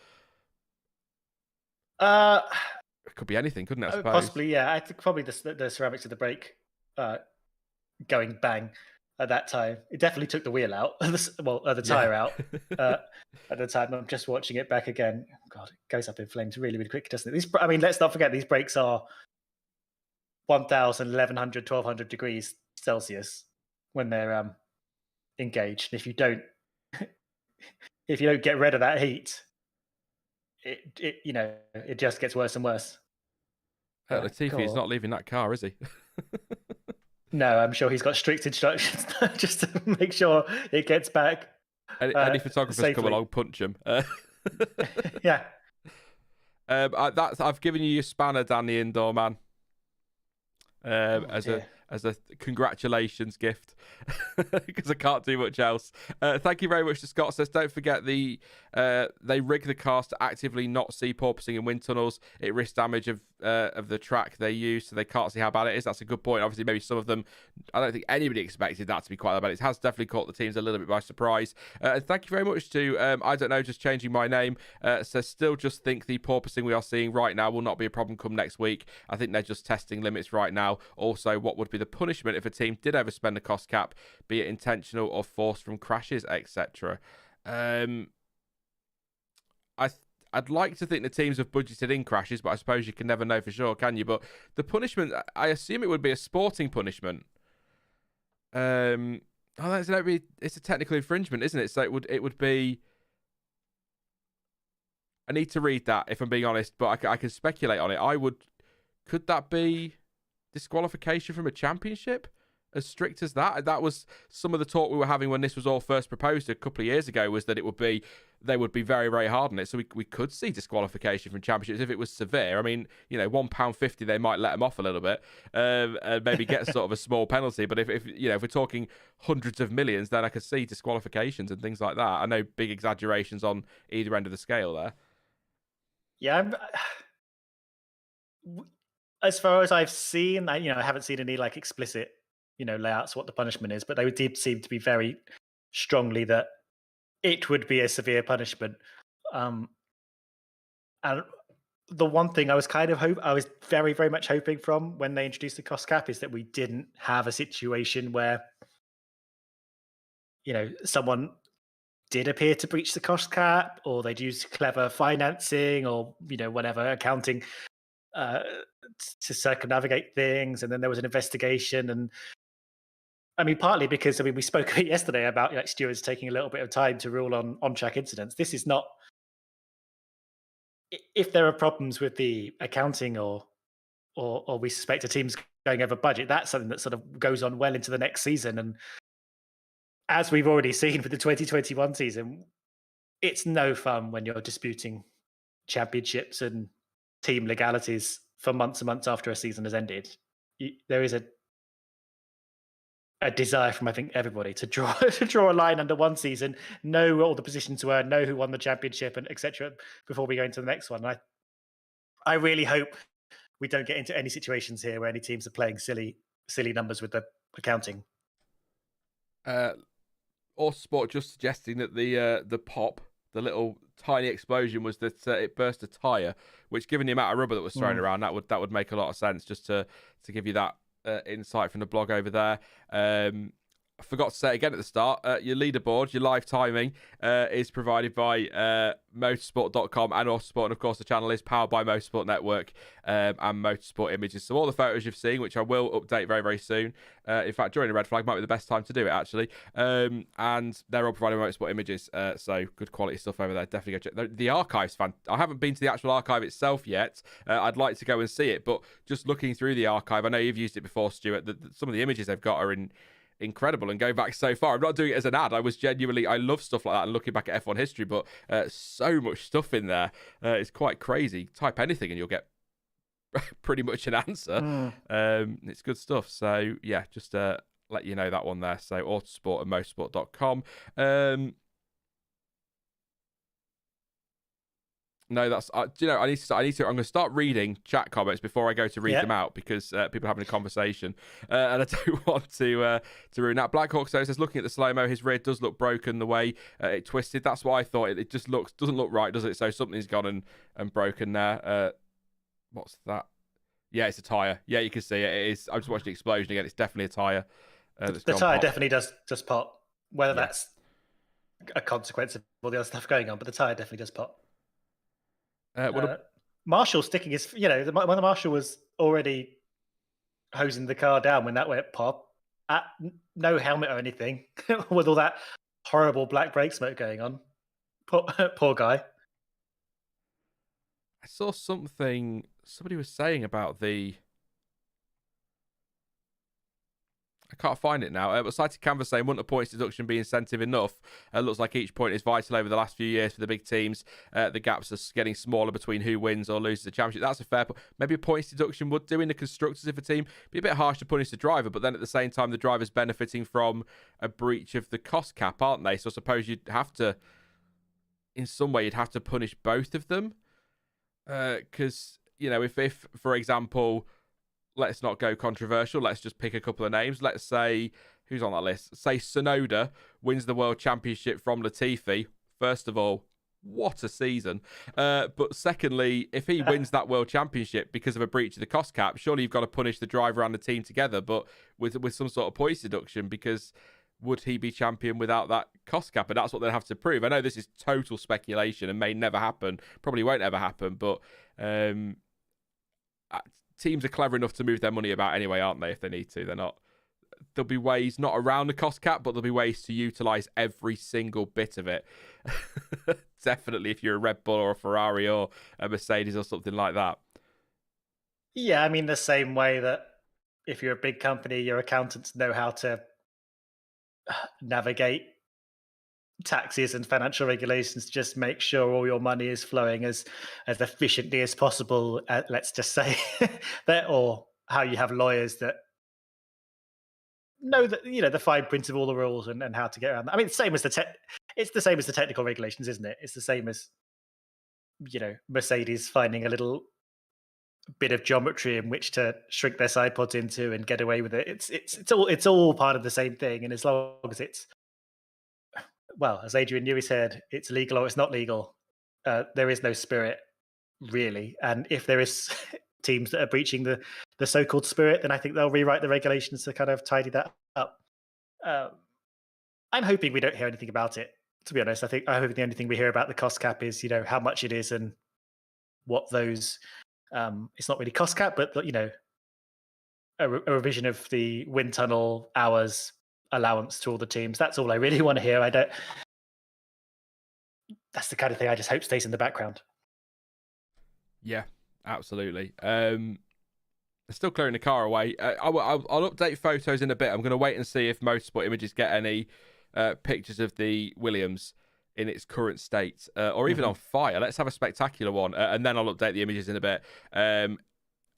It could be anything, couldn't it? I suppose. Possibly, yeah. I think probably the ceramics of the brake going bang at that time. It definitely took the wheel out, the tire out at the time. I'm just watching it back again. God, it goes up in flames really, really quick, doesn't it? Let's not forget these brakes are 1,000, 1,100, 1,200 degrees Celsius when they're engaged. And if you don't get rid of that heat, it just gets worse and worse. Latifi is not leaving that car, is he? No, I'm sure he's got strict instructions just to make sure it gets back. Any photographers safely come along, punch him. Yeah. I've given you your spanner, Dan, the indoor man. As as a congratulations gift because I can't do much else. Thank you very much to Scott. Says, don't forget they rig the cars to actively not see porpoising in wind tunnels. It risks damage of the track they use, so they can't see how bad it is. That's a good point. Obviously, maybe some of them, I don't think anybody expected that to be quite that bad. It has definitely caught the teams a little bit by surprise. Thank you very much to I don't know, just changing my name. Says, still just think the porpoising we are seeing right now will not be a problem come next week. I think they're just testing limits right now. Also, what would be the punishment if a team did overspend the cost cap, be it intentional or forced from crashes, etc.? I'd like to think the teams have budgeted in crashes, but I suppose you can never know for sure, can you? But the punishment, I assume it would be a sporting punishment. It's a technical infringement, isn't it? So it would be. I need to read that if I'm being honest, but I can speculate on it. Could that be disqualification from a championship? As strict as that? That was some of the talk we were having when this was all first proposed a couple of years ago, was that they would be very, very hard on it. So we could see disqualification from championships if it was severe. I mean, £1.50, they might let them off a little bit, and maybe get sort of a small penalty. But if we're talking hundreds of millions, then I could see disqualifications and things like that. I know big exaggerations on either end of the scale there. Yeah, as far as I've seen, I haven't seen any explicit, layouts what the punishment is, but they did seem to be very strongly that it would be a severe punishment. And the one thing I was I was very, very much hoping from when they introduced the cost cap is that we didn't have a situation where, someone did appear to breach the cost cap, or they'd use clever financing or whatever accounting to circumnavigate things, and then there was an investigation. And I mean, partly because we spoke a bit yesterday about stewards taking a little bit of time to rule on track incidents. This is not. If there are problems with the accounting or we suspect a team's going over budget, that's something that sort of goes on well into the next season. And as we've already seen with the 2021 season, it's no fun when you're disputing championships and team legalities for months and months after a season has ended. There is a desire from, I think, everybody to draw a line under one season, know all the positions were, know who won the championship, and etc. before we go into the next one. And I really hope we don't get into any situations here where any teams are playing silly numbers with the accounting. Autosport just suggesting that the pop, the little tiny explosion, was that it burst a tyre, which, given the amount of rubber that was thrown around, that would make a lot of sense. Just to give you that insight from the blog over there. I forgot to say it again at the start. Your leaderboard, your live timing is provided by motorsport.com and Autosport. And of course, the channel is powered by Motorsport Network and Motorsport Images. So all the photos you've seen, which I will update very, very soon. In fact, during the red flag might be the best time to do it, actually. And they're all provided by Motorsport Images. So good quality stuff over there. Definitely go check. The archive's fan. I haven't been to the actual archive itself yet. I'd like to go and see it. But just looking through the archive, I know you've used it before, Stuart. Some of the images they've got are incredible and going back so far. I'm not doing it as an ad. I love stuff like that and looking back at F1 history, but so much stuff in there. It's quite crazy. Type anything and you'll get pretty much an answer. It's good stuff. So yeah, just let you know that one there. So Autosport and motorsport.com. No, that's I need to. I'm going to start reading chat comments before I go to read them out, because people are having a conversation, and I don't want to ruin that. Blackhawk says, looking at the slow mo, his rear does look broken the way it twisted. That's what I thought. It just doesn't look right, does it? So something's gone and broken there. What's that? Yeah, it's a tire. Yeah, you can see it. It is. I just watched the explosion again. It's definitely a tire. The tire definitely does pop. Whether that's a consequence of all the other stuff going on, but the tire definitely does pop. Marshall sticking his, when the Marshall was already hosing the car down when that went pop, no helmet or anything, with all that horrible black brake smoke going on. Poor guy. I saw somebody was saying about the I can't find it now. But cited Canvas saying, wouldn't a points deduction be incentive enough? Looks like each point is vital over the last few years for the big teams. The gaps are getting smaller between who wins or loses the championship. That's a fair point. Maybe a points deduction would do in the constructors if a team. Be a bit harsh to punish the driver, but then at the same time, the driver's benefiting from a breach of the cost cap, aren't they? So I suppose you'd have to, in some way, you'd have to punish both of them. Because, if, for example, let's not go controversial. Let's just pick a couple of names. Let's say, who's on that list? Say Tsunoda wins the World Championship from Latifi. First of all, what a season. But secondly, if he wins that World Championship because of a breach of the cost cap, surely you've got to punish the driver and the team together, but with some sort of points deduction, because would he be champion without that cost cap? And that's what they'll have to prove. I know this is total speculation and may never happen. Probably won't ever happen, but teams are clever enough to move their money about anyway, aren't they, if they need to? There'll be ways, not around the cost cap, but there'll be ways to utilise every single bit of it. Definitely if you're a Red Bull or a Ferrari or a Mercedes or something like that. Yeah, I mean, the same way that if you're a big company, your accountants know how to navigate taxes and financial regulations to just make sure all your money is flowing as efficiently as possible, let's just say. That, or how you have lawyers that know that, the fine print of all the rules and how to get around that. I mean, it's the same as the technical regulations, isn't it? It's the same as, Mercedes finding a little bit of geometry in which to shrink their side pods into and get away with it. It's all part of the same thing, and as long as it's, well, as Adrian Newey said, it's legal or it's not legal. There is no spirit, really. And if there is teams that are breaching the so-called spirit, then I think they'll rewrite the regulations to kind of tidy that up. I'm hoping we don't hear anything about it, to be honest. I hope the only thing we hear about the cost cap is, how much it is and what those... it's not really cost cap, but, a revision of the wind tunnel hours allowance to all the teams. That's all I really want to hear. That's the kind of thing I just hope stays in the background. Yeah, absolutely. Still clearing the car away. I'll update photos in a bit. I'm going to wait and see if Motorsport Images get any pictures of the Williams in its current state, or even on fire. Let's have a spectacular one, and then I'll update the images in a bit.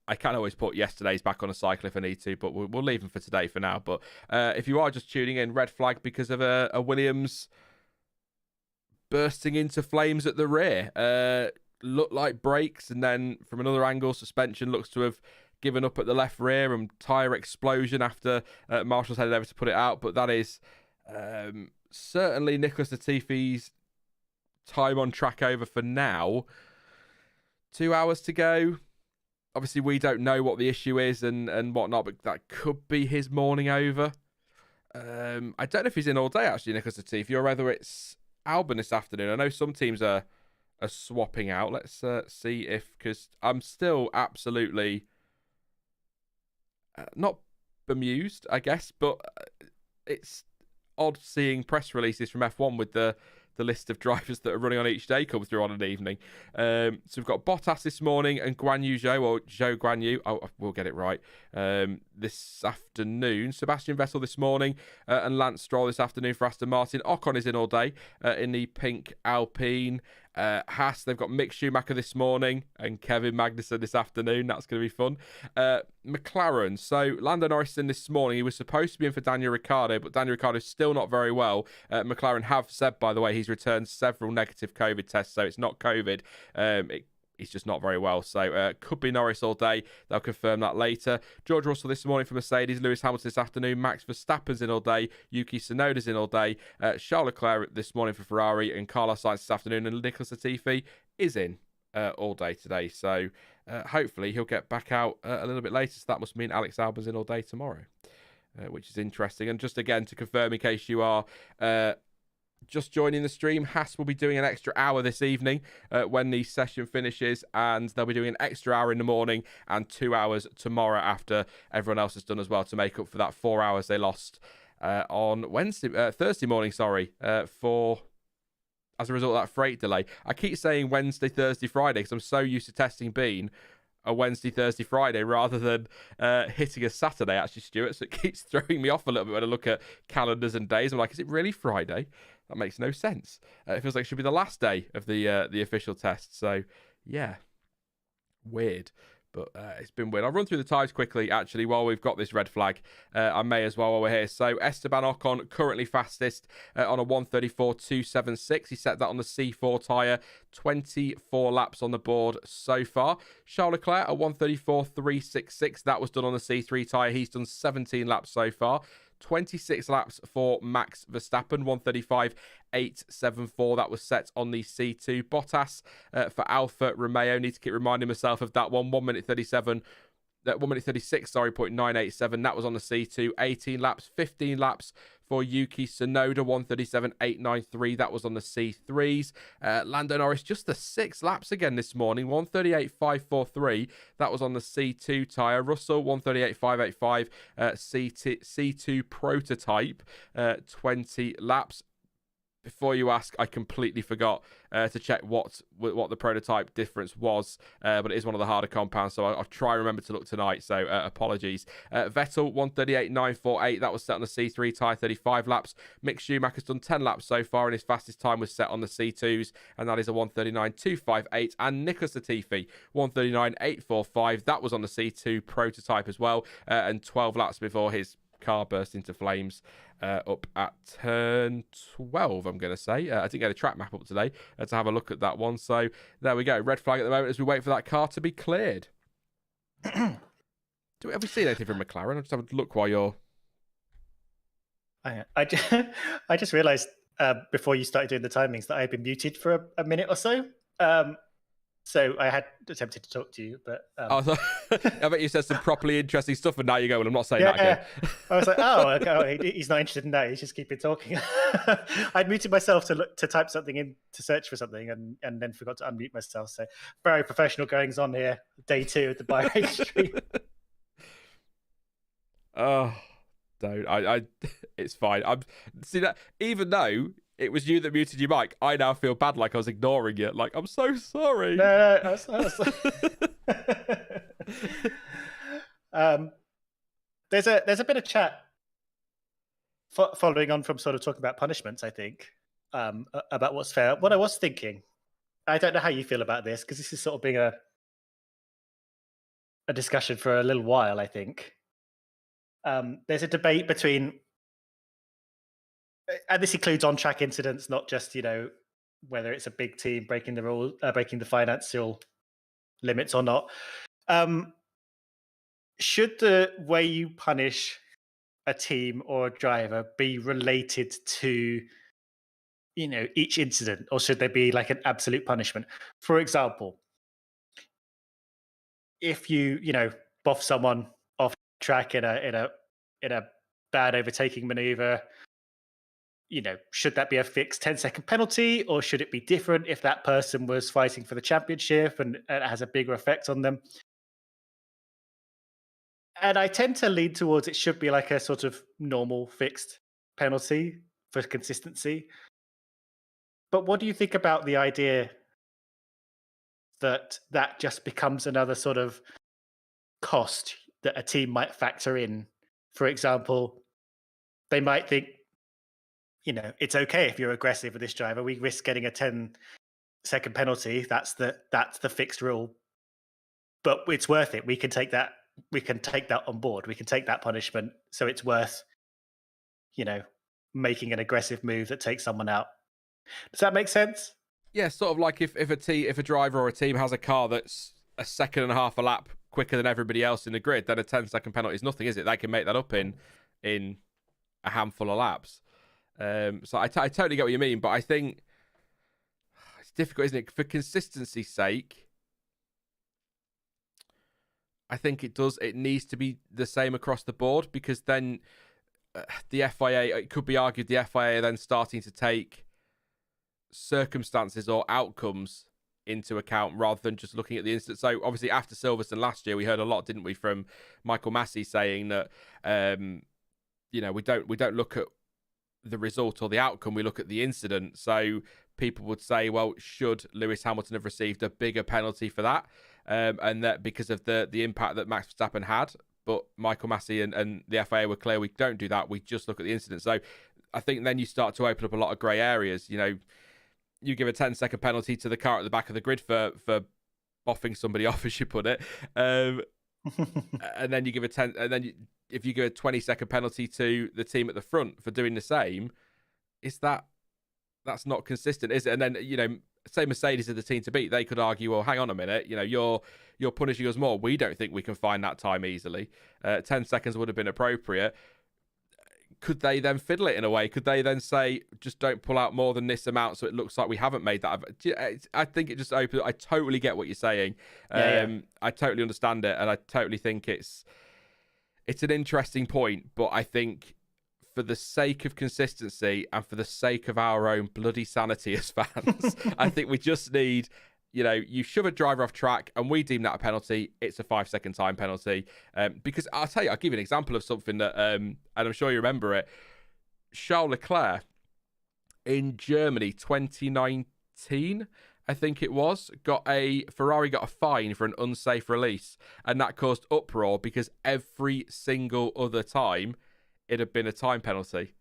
I can always put yesterday's back on a cycle if I need to, but we'll leave them for today for now. But if you are just tuning in, red flag because of a Williams bursting into flames at the rear. Looked like brakes, and then from another angle, suspension looks to have given up at the left rear, and tyre explosion after Marshall's headed over to put it out. But that is certainly Nicholas Latifi's time on track over for now. 2 hours to go. Obviously, we don't know what the issue is and whatnot, but that could be his morning over. I don't know if he's in all day, actually, Nicholas Latifi, or whether it's Albon this afternoon. I know some teams are swapping out. Let's see if... Because I'm still absolutely... not bemused, I guess, but it's odd seeing press releases from F1 with the list of drivers that are running on each day come through on an evening. So we've got Bottas this morning and Guan Yu Zhou, or Zhou Guan Yu. Oh, we'll get it right. This afternoon, Sebastian Vettel this morning, and Lance Stroll this afternoon for Aston Martin. Ocon is in all day in the pink Alpine. Haas, they've got Mick Schumacher this morning and Kevin Magnussen this afternoon. That's going to be fun. McLaren, so Lando Norris in this morning. He was supposed to be in for Daniel Ricciardo, but Daniel Ricciardo's still not very well. McLaren have said, by the way, he's returned several negative COVID tests, so it's not COVID. He's just not very well. So could be Norris all day. They'll confirm that later. George Russell this morning for Mercedes. Lewis Hamilton this afternoon. Max Verstappen's in all day. Yuki Tsunoda's in all day. Charles Leclerc this morning for Ferrari. And Carlos Sainz this afternoon. And Nicholas Latifi is in all day today. So hopefully he'll get back out a little bit later. So that must mean Alex Albon's in all day tomorrow, which is interesting. And just again to confirm, in case you are... just joining the stream, Haas will be doing an extra hour this evening when the session finishes, and they'll be doing an extra hour in the morning and 2 hours tomorrow after everyone else has done as well, to make up for that 4 hours they lost on Thursday morning, for as a result of that freight delay. I keep saying Wednesday, Thursday, Friday because I'm so used to testing Bean. a Wednesday, Thursday, Friday rather than hitting a Saturday, actually, Stuart. So it keeps throwing me off a little bit when I look at calendars and days. I'm like, is it really Friday? That makes no sense. It feels like it should be the last day of the official test. So, yeah, weird. But it's been weird. I'll run through the tyres quickly, actually, while we've got this red flag. I may as well while we're here. So, Esteban Ocon, currently fastest on a 134.276. He set that on the C4 tyre. 24 laps on the board so far. Charles Leclerc, a 134.366. That was done on the C3 tyre. He's done 17 laps so far. 26 laps for Max Verstappen, 135.874. That was set on the C2. Bottas for Alfa Romeo. Need to keep reminding myself of that one. 1 minute 37. 1 minute 36, sorry, 0.987. That was on the C2. 18 laps, 15 laps for Yuki Tsunoda, 137.893. That was on the C3s. Lando Norris, just the 6 laps again this morning, 138.543. That was on the C2 tyre. Russell, 138.585. C2 prototype, 20 laps. Before you ask, I completely forgot to check what the prototype difference was, but it is one of the harder compounds, so I'll try and remember to look tonight, so apologies. Vettel, 138.948, that was set on the C3 tyre, 35 laps. Mick Schumacher's done 10 laps so far, and his fastest time was set on the C2s, and that is a 139.258. And Nicholas Latifi, 139.845, that was on the C2 prototype as well, and 12 laps before his car burst into flames up at turn 12, I'm going to say. I didn't get a track map up today to have a look at that one. So there we go. Red flag at the moment as we wait for that car to be cleared. Have we seen anything from McLaren? I'll just have a look while you're... I just realised before you started doing the timings that I had been muted for a minute or so. So I had attempted to talk to you, but... I bet you said some properly interesting stuff, and now you go, well, I'm not saying that again. I was like, okay, he's not interested in that. He's just keeping talking. I'd muted myself to type something in to search for something and then forgot to unmute myself. So very professional goings on here. Day 2 of the Bahrain stream. Oh, don't. It's fine. See that, even though it was you that muted your mic, I now feel bad, like I was ignoring you. Like, I'm so sorry. No, there's a bit of chat following on from sort of talking about punishments, I think, about what's fair. What I was thinking, I don't know how you feel about this, because this is sort of being a discussion for a little while, I think. There's a debate between... And this includes on-track incidents, not just, whether it's a big team breaking the rule, breaking the financial limits or not. Should the way you punish a team or a driver be related to, each incident, or should there be like an absolute punishment? For example, if you, boff someone off track in a bad overtaking maneuver, should that be a fixed 10-second penalty, or should it be different if that person was fighting for the championship and it has a bigger effect on them? And I tend to lean towards it should be like a sort of normal fixed penalty for consistency. But what do you think about the idea that just becomes another sort of cost that a team might factor in? For example, they might think, it's okay if you're aggressive with this driver. We risk getting a 10-second penalty. That's the fixed rule. But it's worth it. We can take that. We can take that on board. We can take that punishment. So it's worth, making an aggressive move that takes someone out. Does that make sense? Yeah, sort of like if a driver or a team has a car that's a second and a half a lap quicker than everybody else in the grid, then a 10-second penalty is nothing, is it? They can make that up in a handful of laps. So I totally get what you mean, but I think it's difficult, isn't it? For consistency's sake, I think it needs to be the same across the board, because then the FIA, it could be argued the FIA are then starting to take circumstances or outcomes into account rather than just looking at the incident. So obviously after Silverstone last year, we heard a lot, didn't we, from Michael Massey saying that we don't look at the result or the outcome, we look at the incident. So people would say, well, should Lewis Hamilton have received a bigger penalty for that? and that because of the impact that Max Verstappen had. But Michael Massey and the FIA were clear, we don't do that. We just look at the incident. So I think then you start to open up a lot of grey areas. You know, you give a 10-second penalty to the car at the back of the grid for boffing somebody off, as you put it, and then you give if you give a 20-second penalty to the team at the front for doing the same, that's not consistent, is it? And then, you know, say Mercedes are the team to beat, they could argue, well, hang on a minute, you know, you're punishing us more. We don't think we can find that time easily. 10 seconds would have been appropriate. Could they then fiddle it in a way? Could they then say, just don't pull out more than this amount so it looks like we haven't made that? I think it just opens. I totally get what you're saying. I totally understand it, and I totally think it's an interesting point, but I think for the sake of consistency and for the sake of our own bloody sanity as fans, I think we just need, you know, you shove a driver off track and we deem that a penalty, it's a 5-second time penalty. Because I'll tell you, I'll give you an example of something that, and I'm sure you remember it. Charles Leclerc in Germany 2019, I think it was, Ferrari got a fine for an unsafe release, and that caused uproar because every single other time it had been a time penalty.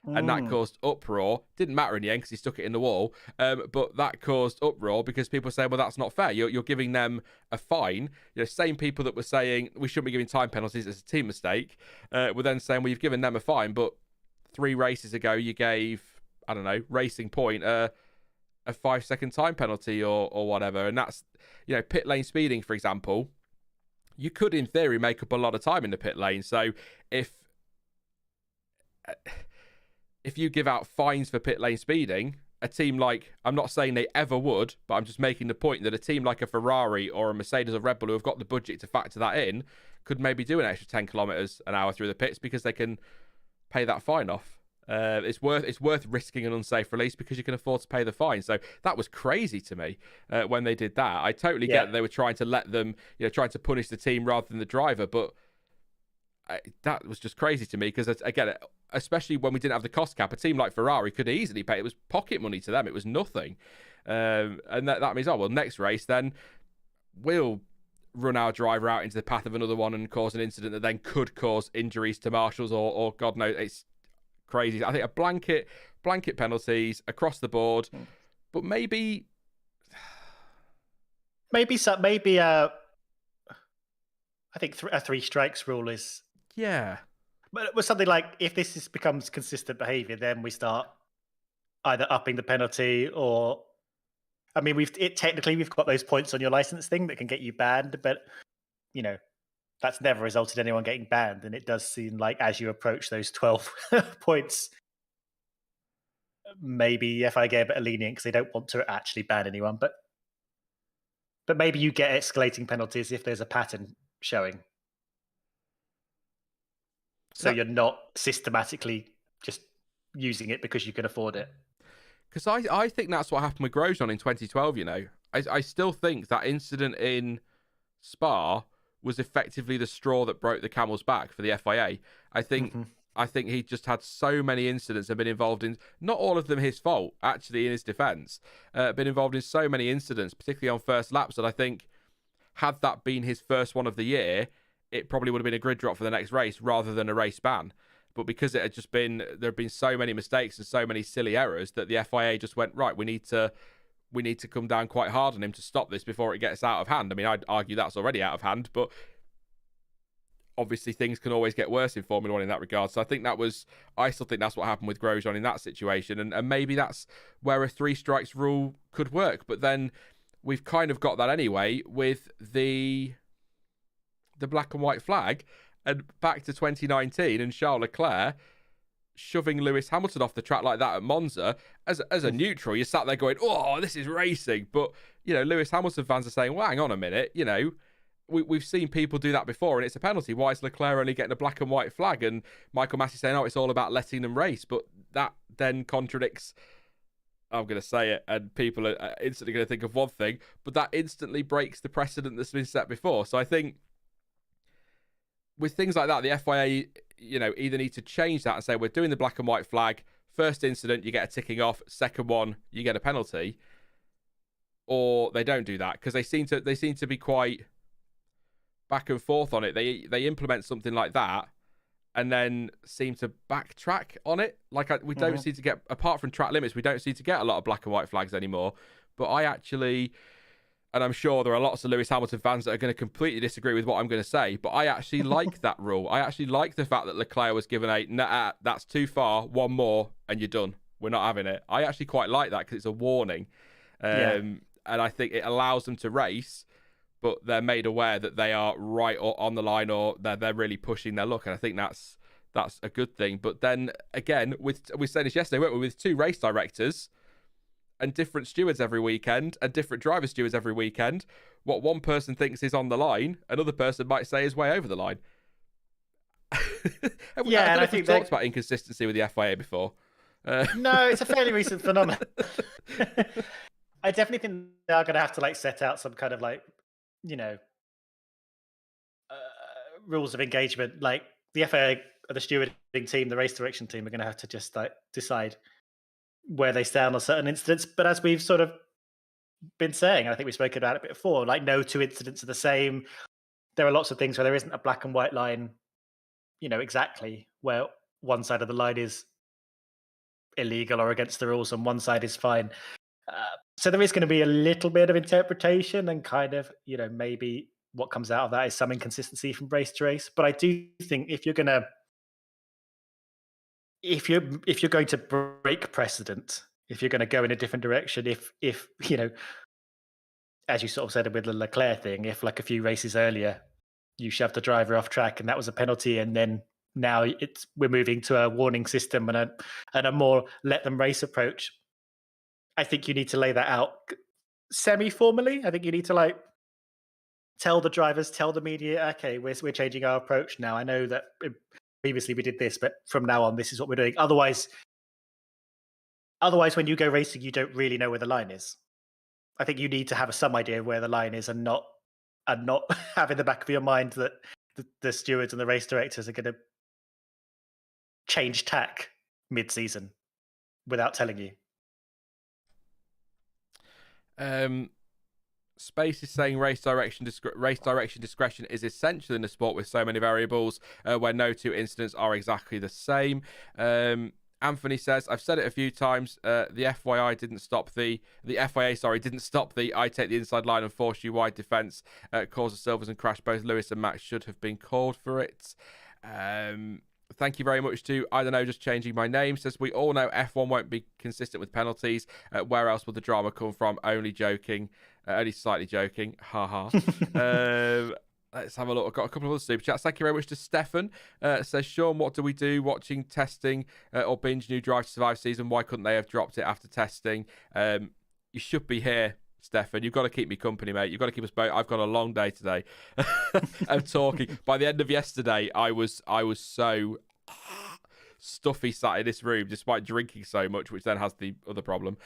And that caused uproar. Didn't matter in the end because he stuck it in the wall. But that caused uproar because people say, well, that's not fair. You're giving them a fine. You know, same people that were saying we shouldn't be giving time penalties, it's a team mistake, were then saying, well, you've given them a fine, but 3 races ago you gave, I don't know, Racing Point a 5-second time penalty or whatever. And that's, you know, pit lane speeding, for example. You could, in theory, make up a lot of time in the pit lane. So if you give out fines for pit lane speeding, a team like, I'm not saying they ever would, but I'm just making the point that a team like a Ferrari or a Mercedes or Red Bull who have got the budget to factor that in could maybe do an extra 10 kilometers an hour through the pits because they can pay that fine off. It's worth risking an unsafe release because you can afford to pay the fine. So that was crazy to me when they did that. I totally get that they were trying to let them, you know, trying to punish the team rather than the driver, but that was just crazy to me because, again, especially when we didn't have the cost cap, a team like Ferrari could easily pay. It was pocket money to them. It was nothing. And that means, next race, then we'll run our driver out into the path of another one and cause an incident that then could cause injuries to marshals or God knows. It's crazy. I think a blanket penalties across the board, but maybe I think a 3 strikes rule is... Yeah. But it was something like, if this becomes consistent behaviour, then we start either upping the penalty or... I mean, technically we've got those points on your licence thing that can get you banned, but, you know, that's never resulted in anyone getting banned. And it does seem like as you approach those 12 points, maybe FIA get a bit lenient because they don't want to actually ban anyone. But maybe you get escalating penalties if there's a pattern showing. So you're not systematically just using it because you can afford it. Because I think that's what happened with Grosjean in 2012, you know. I still think that incident in Spa was effectively the straw that broke the camel's back for the FIA. I think he just had so many incidents and been involved in, not all of them his fault, actually, in his defence, been involved in so many incidents, particularly on first laps, that I think had that been his first one of the year, it probably would have been a grid drop for the next race rather than a race ban. But because it had just been, there have been so many mistakes and so many silly errors that the FIA just went, right, we need to come down quite hard on him to stop this before it gets out of hand. I mean, I'd argue that's already out of hand, but obviously things can always get worse in Formula One in that regard. So I still think that's what happened with Grosjean in that situation. And maybe that's where a 3 strikes rule could work. But then we've kind of got that anyway with the black and white flag, and back to 2019 and Charles Leclerc shoving Lewis Hamilton off the track like that at Monza. As a neutral, you're sat there going, oh, this is racing. But, you know, Lewis Hamilton fans are saying, well, hang on a minute, you know, we've seen people do that before and it's a penalty. Why is Leclerc only getting a black and white flag? And Michael Massey saying, oh, it's all about letting them race. But that then contradicts, I'm going to say it, and people are instantly going to think of one thing, but that instantly breaks the precedent that's been set before. So I think with things like that, the FIA, you know, either need to change that and say, we're doing the black and white flag. First incident, you get a ticking off. Second one, you get a penalty. or they don't do that, because they seem to be quite back and forth on it. They implement something like that and then seem to backtrack on it. Like we don't seem to get, apart from track limits, we don't seem to get a lot of black and white flags anymore. But I actually, and I'm sure there are lots of Lewis Hamilton fans that are going to completely disagree with what I'm going to say, but I actually like that rule. I actually like the fact that Leclerc was given a, nah, that's too far, one more, and you're done. We're not having it. I actually quite like that because it's a warning. And I think it allows them to race, but they're made aware that they are right or on the line, or they're really pushing their luck. And I think that's a good thing. But then again, we said this yesterday, weren't we, with two race directors and different stewards every weekend and different driver stewards every weekend, what one person thinks is on the line, another person might say is way over the line. I don't know if we've talked about inconsistency with the FIA before. No, it's a fairly recent phenomenon. I definitely think they are going to have to set out some kind of rules of engagement. Like the FIA, the stewarding team, the race direction team are going to have to just decide where they stand on certain incidents. But as we've sort of been saying, and I think we spoke about it before, no two incidents are the same. There are lots of things where there isn't a black and white line, exactly where one side of the line is illegal or against the rules and one side is fine. So there is going to be a little bit of interpretation, and kind of, maybe what comes out of that is some inconsistency from race to race. But I do think if you're going to break precedent, if you're going to go in a different direction, if as you sort of said with the Leclerc thing, if a few races earlier you shoved the driver off track and that was a penalty, and then now we're moving to a warning system and a more let them race approach, I think you need to lay that out semi-formally. I think you need to tell the drivers, tell the media, okay, we're changing our approach now. I know that previously we did this, but from now on, this is what we're doing. Otherwise, when you go racing, you don't really know where the line is. I think you need to have some idea of where the line is, and not have in the back of your mind that the stewards and the race directors are going to change tack mid-season without telling you. Space is saying race direction discretion is essential in a sport with so many variables, where no two incidents are exactly the same. Anthony says, I've said it a few times, the FIA didn't stop the I take the inside line and force you wide defence, cause the Silvers and crash. Both Lewis and Max should have been called for it. Thank you very much to, I don't know, just changing my name. Says, we all know F1 won't be consistent with penalties. Where else will the drama come from? Only joking. Only slightly joking. Ha ha. Let's have a look. I've got a couple of other super chats. Thank you very much to Stefan. Says, Sean, what do we do watching testing or binge new Drive to Survive season? Why couldn't they have dropped it after testing? You should be here, Stefan. You've got to keep me company, mate. You've got to keep us both. I've got a long day today of talking. By the end of yesterday, I was so stuffy sat in this room despite drinking so much, which then has the other problem.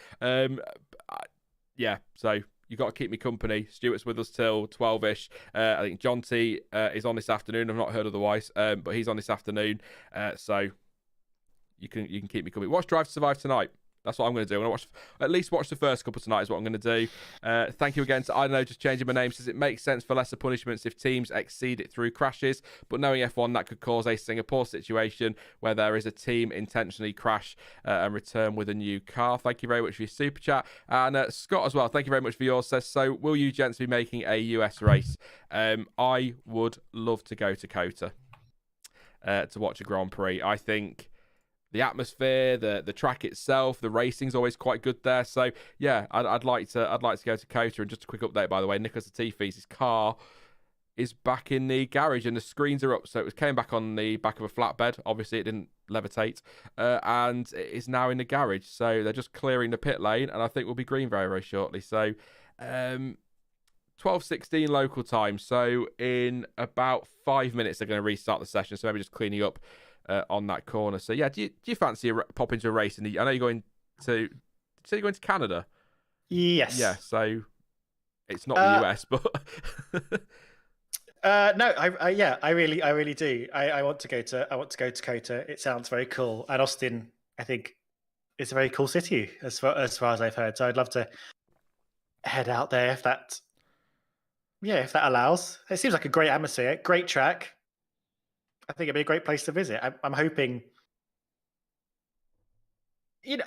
Yeah, so you've got to keep me company. Stuart's with us till 12ish. I think John T is on this afternoon. I've not heard otherwise, but he's on this afternoon. So you can keep me company. Watch Drive to Survive tonight. That's what I'm going to do. I'm going to at least watch the first couple tonight is what I'm going to do. Thank you again to, I don't know, just changing my name. Says it makes sense for lesser punishments if teams exceed it through crashes. But knowing F1, that could cause a Singapore situation where there is a team intentionally crash and return with a new car. Thank you very much for your super chat. And Scott as well, thank you very much for yours. Says, so will you gents be making a US race? I would love to go to COTA to watch a Grand Prix. I think the atmosphere, the track itself, the racing's always quite good there. So yeah, I'd like to go to COTA. And just a quick update, by the way, Nicholas Latifi's his car is back in the garage and the screens are up. So it came back on the back of a flatbed. Obviously, it didn't levitate, and it is now in the garage. So they're just clearing the pit lane, and I think we'll be green very, very shortly. So 12:16 local time. So in about 5 minutes, they're going to restart the session. So maybe just cleaning up on that corner. So yeah, do you fancy pop into a race? I know you're going to. Say you're going to Canada. Yes. Yeah. So it's not the US, but no, I really do. I want to go to COTA. It sounds very cool. And Austin, I think, it's a very cool city as far as I've heard. So I'd love to head out there if that allows. It seems like a great atmosphere, great track. I think it'd be a great place to visit. I'm hoping, you know,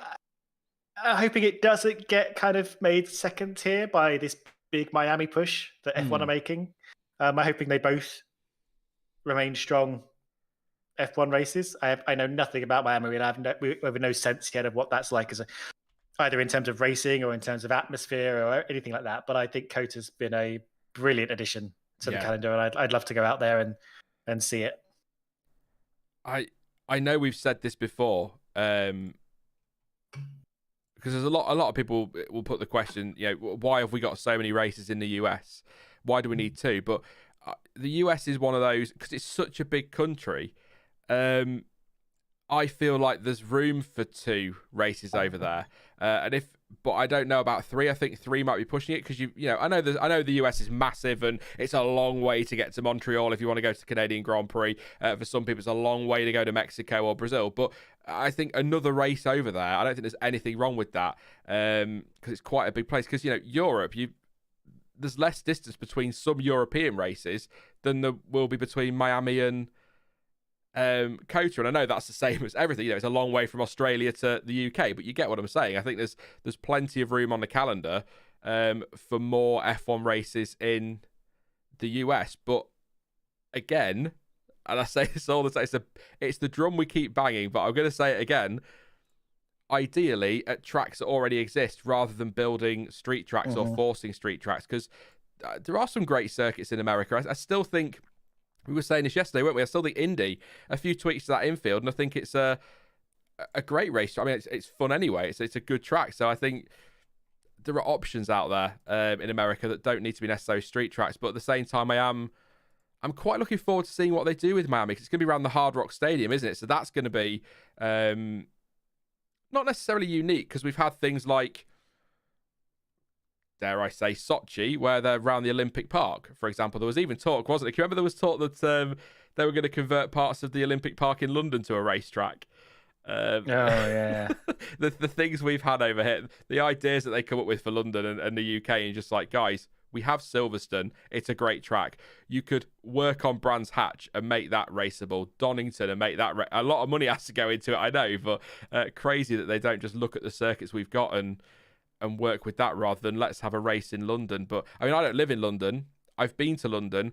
I'm hoping it doesn't get kind of made second tier by this big Miami push that F1 are making. I'm hoping they both remain strong F1 races. I know nothing about Miami, and we have no sense yet of what that's like either in terms of racing or in terms of atmosphere or anything like that. But I think COTA's been a brilliant addition to the calendar, and I'd love to go out there and see it. I know we've said this before, because there's a lot of people will put the question, why have we got so many races in the US? Why do we need two? But the US is one of those, because it's such a big country. I feel like there's room for two races over there, but I don't know about three. I think three might be pushing it, because I know the US is massive and it's a long way to get to Montreal if you want to go to the Canadian Grand Prix. For some people, it's a long way to go to Mexico or Brazil. But I think another race over there, I don't think there's anything wrong with that, because it's quite a big place. Because Europe, there's less distance between some European races than there will be between Miami and COTA, and I know that's the same as everything. It's a long way from Australia to the UK, but you get what I'm saying. I think there's plenty of room on the calendar for more F1 races in the US. But again, and I say this all the time, it's the drum we keep banging, but I'm going to say it again. Ideally, at tracks that already exist, rather than building street tracks or forcing street tracks, because there are some great circuits in America. I still think. We were saying this yesterday, weren't we? I still think Indy, a few tweaks to that infield, and I think it's a great race. I mean, it's fun anyway. It's a good track. So I think there are options out there in America that don't need to be necessarily street tracks. But at the same time, I'm quite looking forward to seeing what they do with Miami, because it's going to be around the Hard Rock Stadium, isn't it? So that's going to be not necessarily unique, because we've had things like, dare I say, Sochi, where they're around the Olympic Park, for example. There was even talk, wasn't it? Can you remember there was talk that they were going to convert parts of the Olympic Park in London to a racetrack? Yeah. the things we've had over here, the ideas that they come up with for London and the UK, and just like, guys, we have Silverstone. It's a great track. You could work on Brands Hatch and make that raceable. Donington and make that... a lot of money has to go into it, I know, but crazy that they don't just look at the circuits we've got and work with that, rather than let's have a race in London. But I mean, I don't live in London. I've been to London.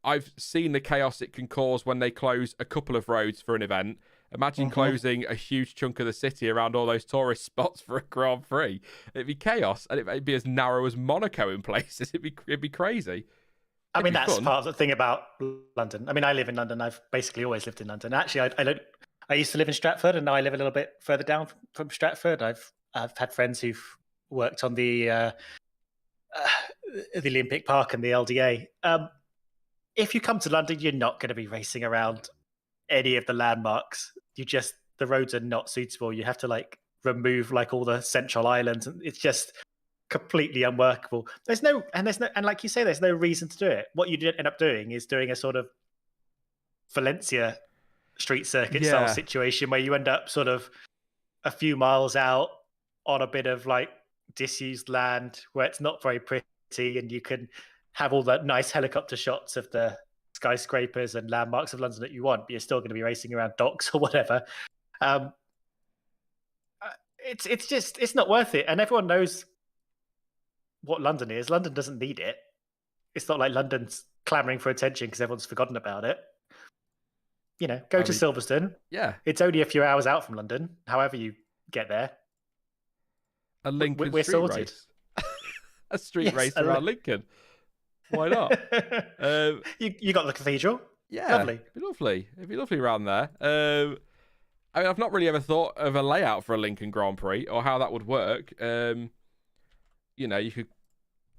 I've seen the chaos it can cause when they close a couple of roads for an event. Imagine closing a huge chunk of the city around all those tourist spots for a Grand Prix. It'd be chaos, and it'd be as narrow as Monaco in places. It'd be crazy. I mean, that's part of the thing about London. I mean, I live in London. I've basically always lived in London. Actually, I used to live in Stratford, and now I live a little bit further down from Stratford. I've had friends who've worked on the Olympic Park and the LDA. If you come to London, you're not going to be racing around any of the landmarks. The roads are not suitable. You have to remove all the central islands, and it's just completely unworkable. There's no, like you say, there's no reason to do it. What you end up doing is doing a sort of Valencia street circuit style situation, where you end up sort of a few miles out on a bit of disused land where it's not very pretty, and you can have all the nice helicopter shots of the skyscrapers and landmarks of London that you want, but you're still going to be racing around docks or whatever. It's not worth it, and everyone knows what London is. London doesn't need it. It's not like London's clamoring for attention because everyone's forgotten about it. Go to Silverstone. Yeah, it's only a few hours out from London. However you get there. A Lincoln we're street sorted. race. A street race around Lincoln. Why not? You got the cathedral. Yeah, lovely. It'd be lovely around there. I mean, I've not really ever thought of a layout for a Lincoln Grand Prix or how that would work. You could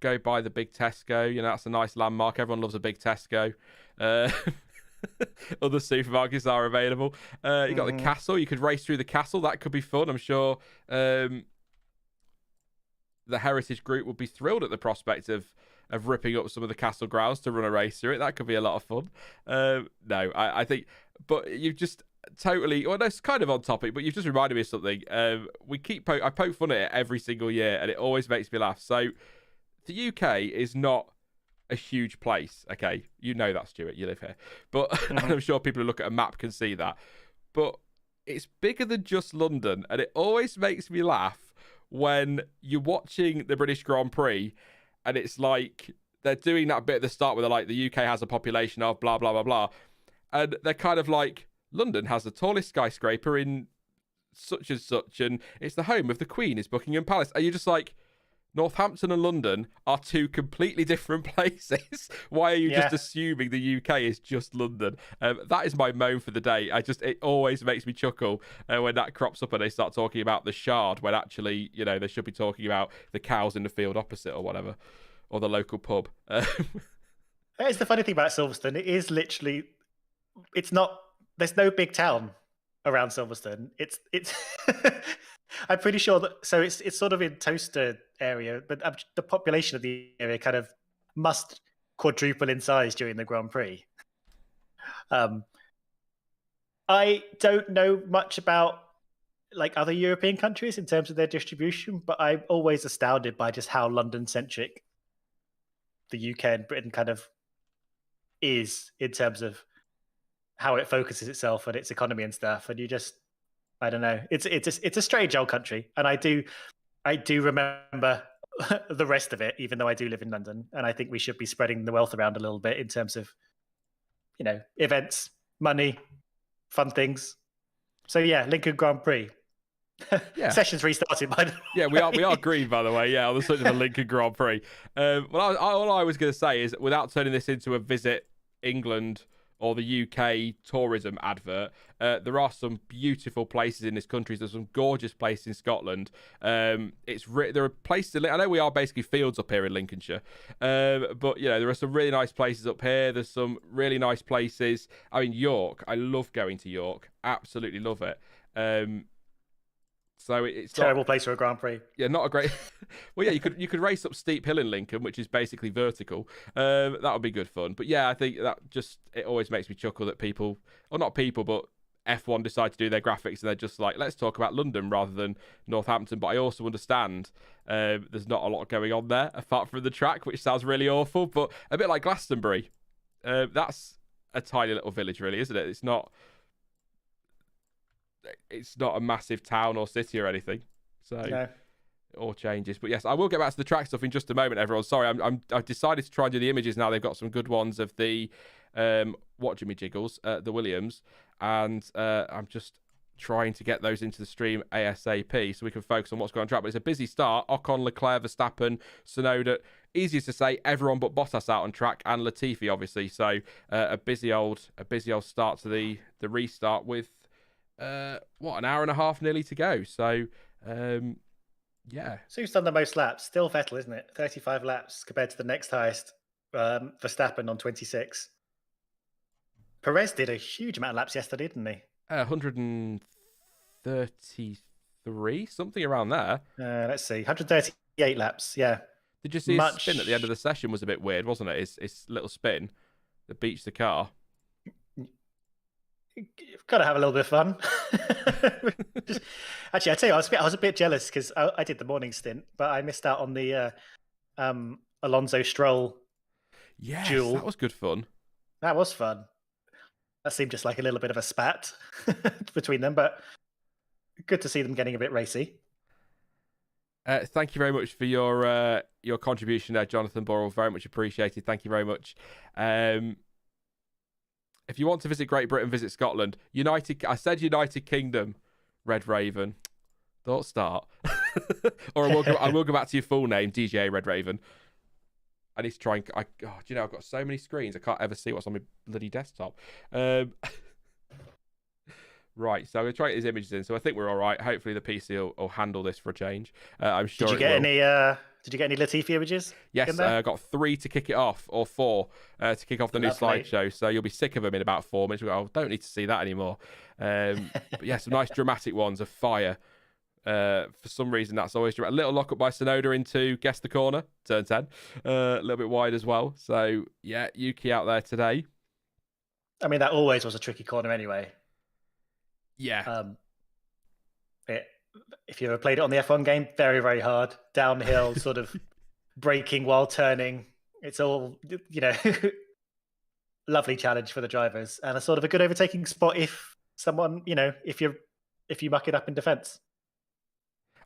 go by the big Tesco. That's a nice landmark. Everyone loves a big Tesco. Other supermarkets are available. You got the castle. You could race through the castle. That could be fun. I'm sure the Heritage Group would be thrilled at the prospect of ripping up some of the castle grounds to run a race through it. That could be a lot of fun. No, I think... But you've just totally... Well, that's kind of on topic, but you've just reminded me of something. I poke fun at it every single year, and it always makes me laugh. So the UK is not a huge place. Okay, you know that, Stuart. You live here, but I'm sure people who look at a map can see that. But it's bigger than just London, and it always makes me laugh when you're watching the British Grand Prix, and it's like they're doing that bit at the start where they're like, the UK has a population of blah blah blah blah, and they're kind of like, London has the tallest skyscraper in such and such, and it's the home of the Queen, is Buckingham Palace. And you're just like, Northampton and London are two completely different places. Why are you just assuming the UK is just London? That is my moan for the day. It always makes me chuckle when that crops up and they start talking about the Shard, when actually, they should be talking about the cows in the field opposite or whatever, or the local pub. It's the funny thing about Silverstone. It is literally, there's no big town around Silverstone. It's I'm pretty sure that, so it's sort of in Toaster area, but the population of the area kind of must quadruple in size during the Grand Prix. I don't know much about like other European countries in terms of their distribution, but I'm always astounded by just how London-centric the UK and Britain kind of is in terms of how it focuses itself on its economy and stuff. And I don't know. It's a strange old country, and I do remember the rest of it, even though I do live in London. And I think we should be spreading the wealth around a little bit in terms of, events, money, fun things. So yeah, Lincoln Grand Prix. Yeah. Session's restarted, by the way. Yeah, we are green, by the way. Yeah, on the subject of the Lincoln Grand Prix. All I was going to say is, without turning this into a Visit England or the UK tourism advert, there are some beautiful places in this country. There's some gorgeous places in Scotland. There are places. I know we are basically fields up here in Lincolnshire, but there are some really nice places up here. There's some really nice places. I mean, York. I love going to York. Absolutely love it. So it's terrible place for a Grand Prix. Yeah, not a great. Well, yeah, you could race up steep hill in Lincoln, which is basically vertical. That would be good fun. But yeah, I think that it always makes me chuckle that people, or not people, but F1 decide to do their graphics and they're just like, let's talk about London rather than Northampton. But I also understand there's not a lot going on there apart from the track, which sounds really awful. But a bit like Glastonbury, that's a tiny little village, really, isn't it? It's not a massive town or city or anything, so it all changes. But yes, I will get back to the track stuff in just a moment, everyone. Sorry, I've decided to try and do the images now. They've got some good ones of the watching me jiggles, the Williams, and I'm just trying to get those into the stream ASAP so we can focus on what's going on track. But it's a busy start. Ocon, Leclerc, Verstappen, Tsunoda. Easiest to say, everyone but Bottas out on track, and Latifi obviously. So a busy old start to the restart with an hour and a half nearly to go. So yeah. So who's done the most laps? Still Vettel, isn't it? 35 laps compared to the next highest, Verstappen on 26. Perez did a huge amount of laps yesterday, didn't he? 133, something around there. Let's see, 138 laps. Yeah. Did you see his spin at the end of the session? Was a bit weird, wasn't it? His little spin that beached the car. You've got to have a little bit of fun. Actually, I tell you, I was a bit jealous because I did the morning stint, but I missed out on the Alonso Stroll duel. That was good fun. That was fun. That seemed just like a little bit of a spat between them, but good to see them getting a bit racy. Thank you very much for your contribution there, Jonathan Borrell. Very much appreciated. Thank you very much. If you want to visit Great Britain, visit Scotland. I said United Kingdom, Red Raven. Don't start. Or I will go back to your full name, DJA Red Raven. I need to try and... I've got so many screens, I can't ever see what's on my bloody desktop. Right, so I'm going to try to get these images in. So I think we're all right. Hopefully the PC will handle this for a change. I'm sure Did you get any Latifi images? Yes, I got 3 to kick it off, or 4 to kick off the new slideshow. So you'll be sick of them in about 4 minutes. I don't need to see that anymore. But yeah, some nice dramatic ones of fire. For some reason, that's always a little lock up by Tsunoda into Guess the Corner, turn 10. A little bit wide as well. So yeah, Yuki out there today. I mean, that always was a tricky corner anyway. Yeah. If you ever played it on the F1 game, very, very hard. Downhill, sort of braking while turning. It's all, lovely challenge for the drivers, and a sort of a good overtaking spot if someone, if you muck it up in defence.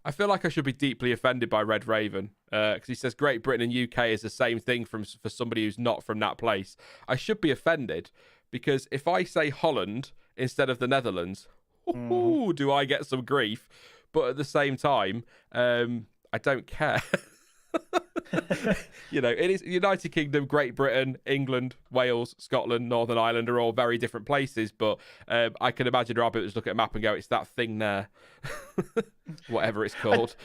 I feel like I should be deeply offended by Red Raven because he says Great Britain and UK is the same thing for somebody who's not from that place. I should be offended because if I say Holland instead of the Netherlands, do I get some grief? But at the same time, I don't care. It is United Kingdom, Great Britain, England, Wales, Scotland, Northern Ireland are all very different places, but I can imagine Robert just look at a map and go, it's that thing there. Whatever it's called.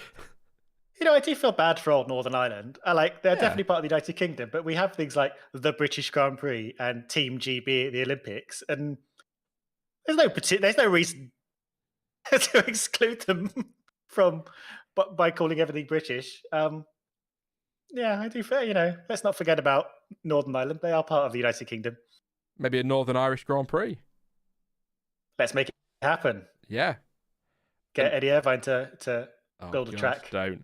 I do feel bad for old Northern Ireland. They're definitely part of the United Kingdom, but we have things like the British Grand Prix and Team GB at the Olympics, and there's no reason to exclude them by calling everything British. Yeah, I do fair. Let's not forget about Northern Ireland. They are part of the United Kingdom. Maybe a Northern Irish Grand Prix. Let's make it happen. Yeah. Get Eddie Irvine to build a track. Don't.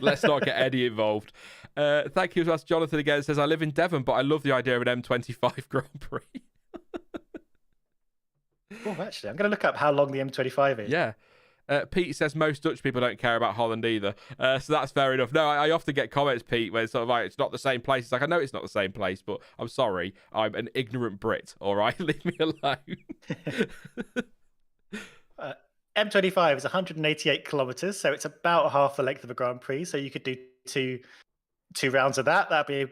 Let's not get Eddie involved. Thank you. That's Jonathan again. It says, I live in Devon, but I love the idea of an M25 Grand Prix. Oh, actually, I'm going to look up how long the M25 is. Yeah. Pete says most Dutch people don't care about Holland either. So that's fair enough. No, I often get comments, Pete, where it's sort of like, it's not the same place. It's like, I know it's not the same place, but I'm sorry. I'm an ignorant Brit, all right? Leave me alone. M25 is 188 kilometres, so it's about half the length of a Grand Prix. So you could do two rounds of that. That'd be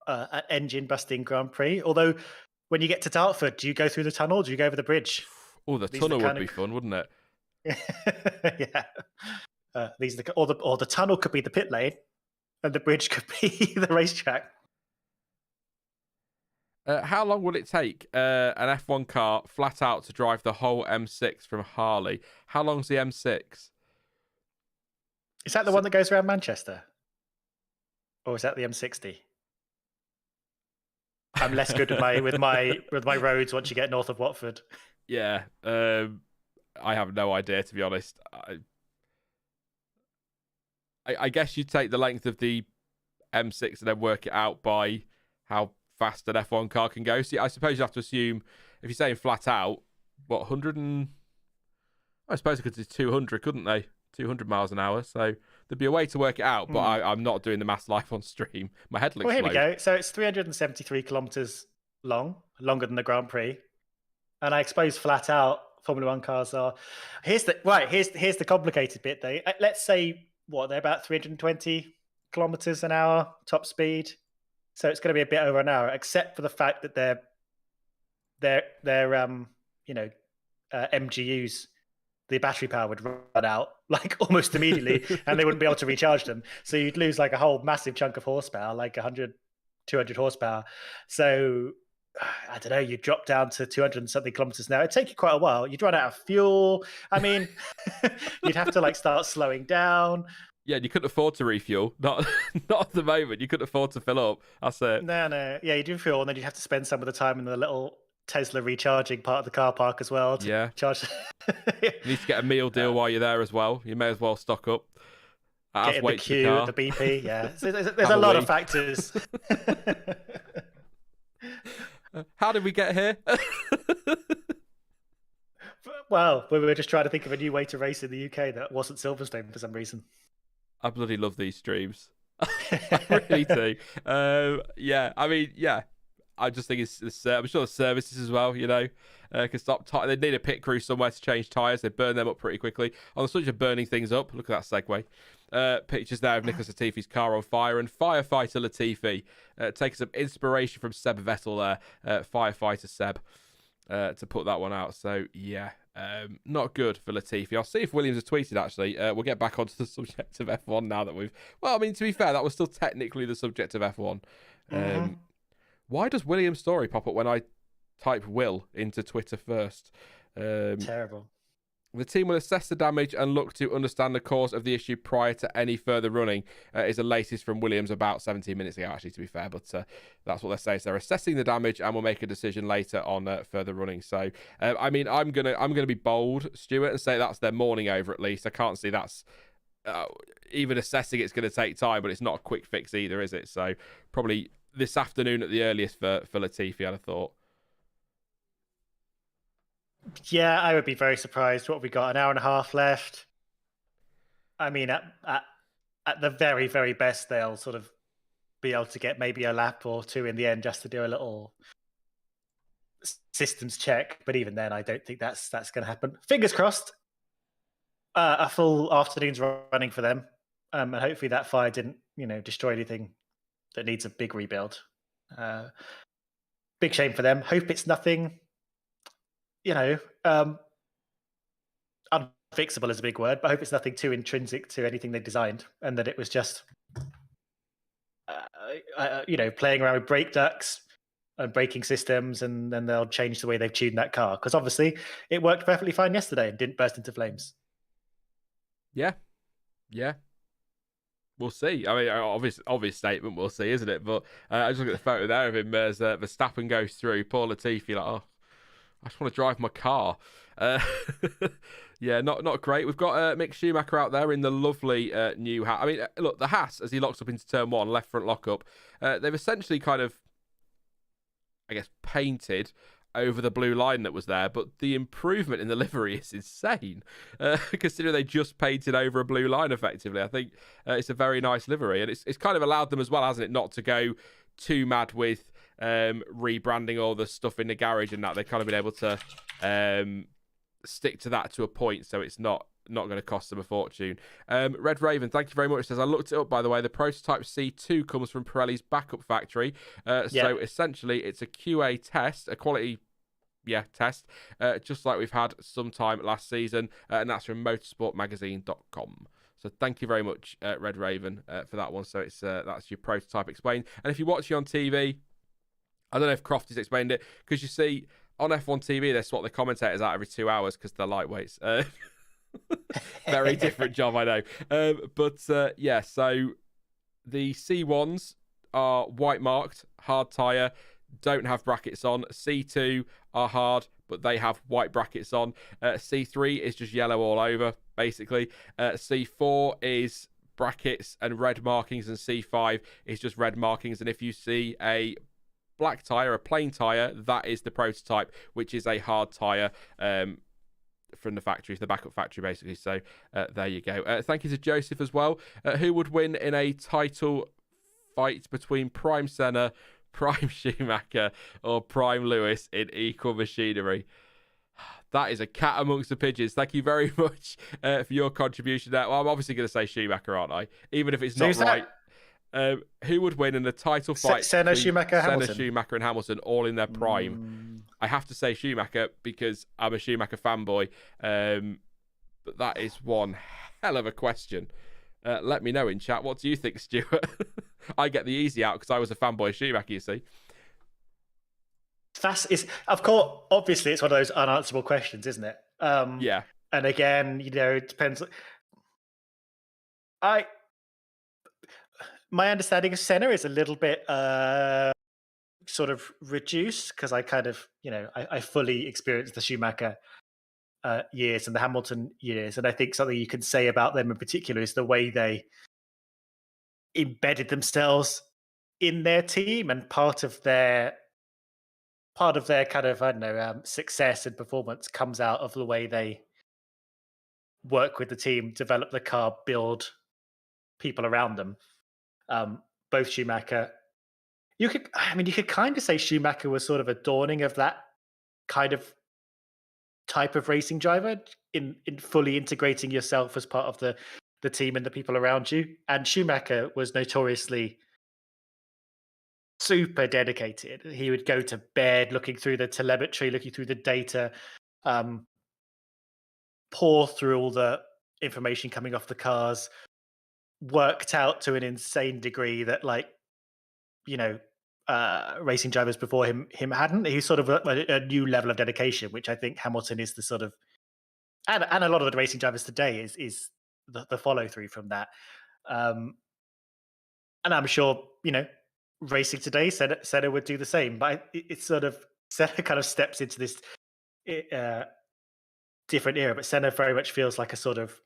an engine-busting Grand Prix. Although, when you get to Dartford, do you go through the tunnel or do you go over the bridge? Oh, the tunnel would be fun, wouldn't it? Yeah. Or the tunnel could be the pit lane, and the bridge could be the racetrack. How long will it take an F1 car flat out to drive the whole M6 from Harley? How long's the M6? Is that the one that goes around Manchester? Or is that the M60? I'm less good with my roads once you get north of Watford. Yeah, I have no idea, to be honest. I guess you take the length of the M6 and then work it out by how fast an F1 car can go. See, I suppose you have to assume, if you're saying flat out, what, 100 and... I suppose it could do 200, couldn't they? 200 miles an hour. So there'd be a way to work it out, but I'm not doing the maths live on stream. My head looks Well, here we go. So it's 373 kilometres long, longer than the Grand Prix. And I suppose flat out, Formula One cars are. Here's the complicated bit though. Let's say they're about 320 kilometers an hour top speed, so it's going to be a bit over an hour, except for the fact that their MGUs, the battery power would run out like almost immediately, and they wouldn't be able to recharge them. So you'd lose like a whole massive chunk of horsepower, like 100, 200 horsepower. So I don't know, you drop down to 200 and something kilometers an hour. It'd take you quite a while. You'd run out of fuel. I mean, you'd have to start slowing down. Yeah, you couldn't afford to refuel. Not at the moment. You couldn't afford to fill up. That's it. No. Yeah, you do fuel, and then you'd have to spend some of the time in the little Tesla recharging part of the car park as well to charge. You need to get a meal deal while you're there as well. You may as well stock up. Get in the queue at the BP. Yeah, so there's a lot of factors. How did we get here? Well, we were just trying to think of a new way to race in the UK that wasn't Silverstone for some reason. I bloody love these streams. I really do. I just think it's I'm sure the services as well, can stop. They need a pit crew somewhere to change tyres. They burn them up pretty quickly. On the subject of burning things up, look at that segue. Pictures there of Nicholas Latifi's car on fire, and firefighter Latifi taking some inspiration from Seb Vettel there, firefighter Seb, to put that one out. So yeah, not good for Latifi. I'll see if Williams has tweeted actually. We'll get back onto the subject of F1 now that to be fair, that was still technically the subject of F1. Why does Williams' story pop up when I type Will into Twitter first? Terrible. The team will assess the damage and look to understand the cause of the issue prior to any further running, is the latest from Williams about 17 minutes ago, actually, to be fair. But that's what they're saying. So they're assessing the damage and will make a decision later on further running. So, I'm gonna be bold, Stuart, and say that's their morning over at least. I can't see that's uh, even assessing it's going to take time, but it's not a quick fix either, is it? So probably this afternoon at the earliest for Latifi, I'd have thought. Yeah, I would be very surprised. What have we got? An hour and a half left. I mean, at the very, very best, they'll sort of be able to get maybe a lap or two in the end just to do a little systems check. But even then, I don't think that's going to happen. Fingers crossed. A full afternoon's running for them, and hopefully that fire didn't, destroy anything that needs a big rebuild. Big shame for them. Hope it's nothing, unfixable is a big word, but I hope it's nothing too intrinsic to anything they designed, and that it was just, playing around with brake ducts and braking systems, and then they'll change the way they've tuned that car, because obviously it worked perfectly fine yesterday and didn't burst into flames. Yeah. We'll see. I mean, obvious statement. We'll see, isn't it? But I just look at the photo there of him as Verstappen goes through. Poor Latifi, like, oh, I just want to drive my car. Yeah, not great. We've got Mick Schumacher out there in the lovely new hat. I mean, look, the Haas as he locks up into turn one, left front lockup. They've essentially kind of, I guess, painted over the blue line that was there, but the improvement in the livery is insane, considering they just painted over a blue line effectively. I think it's a very nice livery, and it's kind of allowed them as well, hasn't it, not to go too mad with rebranding all the stuff in the garage and that. They've kind of been able to stick to that to a point, so it's not going to cost them a fortune. Red Raven, thank you very much. Says, I looked it up, by the way. The prototype C2 comes from Pirelli's backup factory. So essentially, it's a QA test, a quality test, just like we've had sometime last season. And that's from motorsportmagazine.com. So thank you very much, Red Raven, for that one. So it's that's your prototype explained. And if you're watching on TV, I don't know if Croft has explained it, because you see on F1 TV, they swap the commentators out every 2 hours because they're lightweights. Very different job, I know. So the C1s are white marked, hard tyre, don't have brackets on. C2 are hard, but they have white brackets on. C3 is just yellow all over, basically. C4 is brackets and red markings, and C5 is just red markings. And if you see a black tyre, a plain tyre, that is the prototype, which is a hard tyre. From the factory, the backup factory, basically. So there you go. Thank you to Joseph as well. Who would win in a title fight between Prime Senna, Prime Schumacher, or Prime Lewis in equal machinery? That is a cat amongst the pigeons. Thank you very much for your contribution there. Well, I'm obviously going to say Schumacher, aren't I? Even if it's not right. Who would win in a title fight? Senna, Schumacher, Hamilton. Schumacher, and Hamilton, all in their prime. I have to say Schumacher because I'm a Schumacher fanboy. But that is one hell of a question. Let me know in chat. What do you think, Stuart? I get the easy out because I was a fanboy of Schumacher, you see. Of course, obviously, it's one of those unanswerable questions, isn't it? Yeah. And again, it depends. My understanding of Senna is a little bit sort of reduced, because I kind of, I fully experienced the Schumacher years and the Hamilton years. And I think something you can say about them in particular is the way they embedded themselves in their team, and part of their kind of, success and performance comes out of the way they work with the team, develop the car, build people around them. Both Schumacher, you could kind of say Schumacher was sort of a dawning of that kind of type of racing driver, in fully integrating yourself as part of the team and the people around you. And Schumacher was notoriously super dedicated. He would go to bed looking through the telemetry, looking through the data, pour through all the information coming off the cars, worked out to an insane degree that, racing drivers before him hadn't. He's sort of a new level of dedication, which I think Hamilton is the sort of, and a lot of the racing drivers today is the follow through from that. And I'm sure, racing today, Senna would do the same. But it's sort of, Senna kind of steps into this different era, but Senna very much feels like a sort of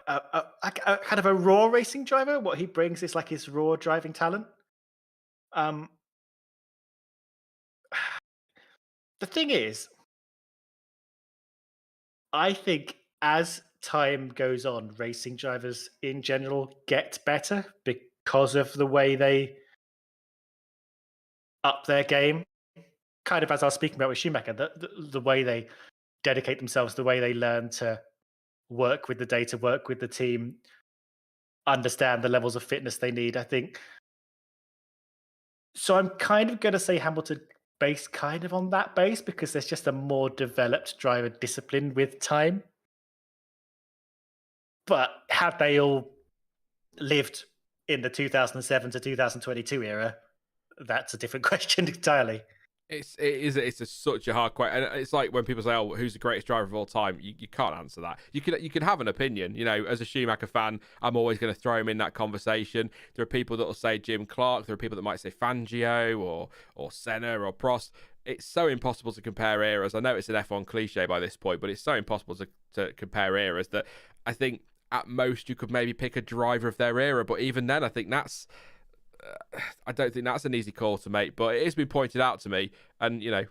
a kind of a raw racing driver. What he brings is like his raw driving talent. Um, the thing is, I think as time goes on, racing drivers in general get better because of the way they up their game. Kind of as I was speaking about with Schumacher, the way they dedicate themselves, the way they learn to work with the data, work with the team, understand the levels of fitness they need. I think so. I'm kind of going to say Hamilton based kind of on that base because there's just a more developed driver discipline with time. But have they all lived in the 2007 to 2022 era? That's a different question entirely. It's such a hard question, and it's like when people say, "Oh, who's the greatest driver of all time?" You can't answer that. You can have an opinion. You know, as a Schumacher fan, I'm always going to throw him in that conversation. There are people that will say Jim Clark. There are people that might say Fangio or Senna or Prost. It's so impossible to compare eras. I know it's an F1 cliche by this point, but it's so impossible to compare eras that I think at most you could maybe pick a driver of their era. But even then, I think that's. I don't think that's an easy call to make, but it has been pointed out to me, and you know,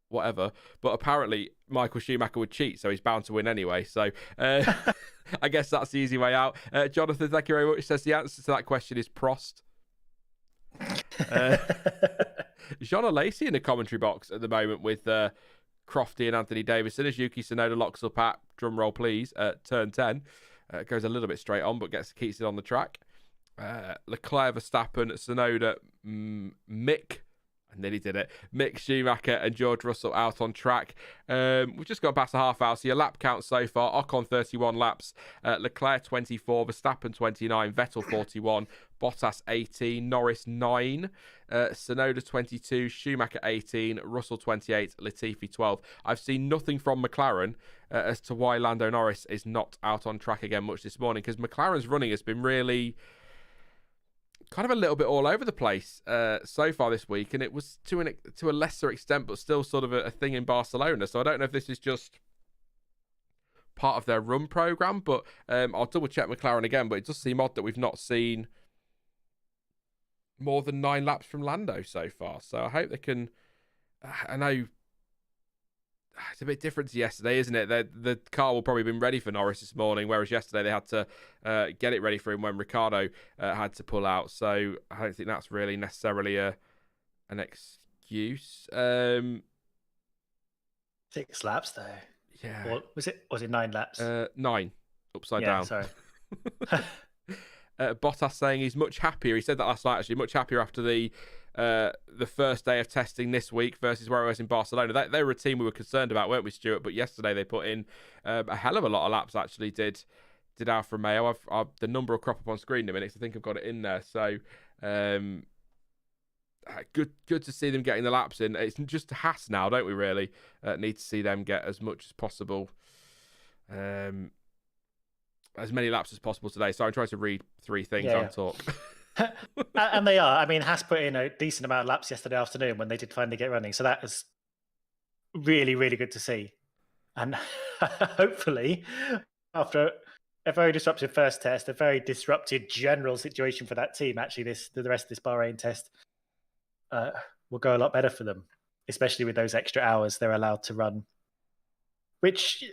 whatever. But apparently, Michael Schumacher would cheat, so he's bound to win anyway. So I guess that's the easy way out. Jonathan, thank you very much. Says the answer to that question is Prost. Jean Lacey in the commentary box at the moment with Crofty and Anthony Davison as Yuki Tsunoda locks up at, drum roll please, at turn 10. Goes a little bit straight on, but keeps it on the track. Leclerc, Verstappen, Tsunoda, Mick, I nearly did it. Mick Schumacher and George Russell out on track. We've just got past a half hour, so your lap count so far: Ocon 31 laps, Leclerc 24, Verstappen 29, Vettel 41, Bottas 18, Norris 9, Tsunoda 22, Schumacher 18, Russell 28, Latifi 12. I've seen nothing from McLaren as to why Lando Norris is not out on track again much this morning, because McLaren's running has been really kind of a little bit all over the place so far this week, and it was to a lesser extent, but still sort of a thing in Barcelona. So I don't know if this is just part of their run program, but I'll double check McLaren again. But it does seem odd that we've not seen more than 9 laps from Lando so far. So I hope they can. I know it's a bit different to yesterday, isn't it? The car will probably have been ready for Norris this morning, whereas yesterday they had to get it ready for him when Ricciardo had to pull out. So I don't think that's really necessarily an excuse. 6 laps though. Yeah. Or was it 9 laps? 9 upside down. Sorry. Bottas saying he's much happier. He said that last night actually. Much happier after the first day of testing this week versus where it was in Barcelona. They were a team we were concerned about, weren't we, Stuart? But yesterday they put in a hell of a lot of laps. Actually, did Alfa Romeo. The number will crop up on screen in a minute, so I think I've got it in there. So good to see them getting the laps in. It's just Haas now, don't we? Really need to see them get as much as possible. As many laps as possible today. So I'm trying to read 3 things on talk. And they are. I mean, Haas put in a decent amount of laps yesterday afternoon when they did finally get running. So that was really, really good to see. And hopefully, after a very disruptive first test, a very disrupted general situation for that team, actually the rest of this Bahrain test will go a lot better for them, especially with those extra hours they're allowed to run. Which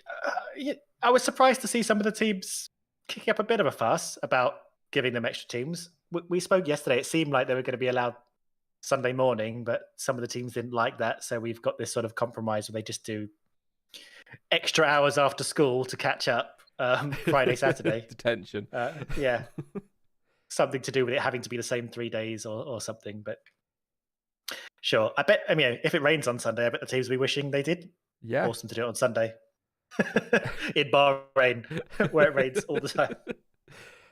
I was surprised to see some of the teams kicking up a bit of a fuss about giving them extra teams. We spoke yesterday. It seemed like they were going to be allowed Sunday morning, but some of the teams didn't like that. So we've got this sort of compromise where they just do extra hours after school to catch up Friday, Saturday. Detention. Yeah. Something to do with it having to be the same 3 days or something. But sure. I mean, if it rains on Sunday, I bet the teams will be wishing they did. Yeah. Awesome to do it on Sunday. In Bahrain, where it rains all the time.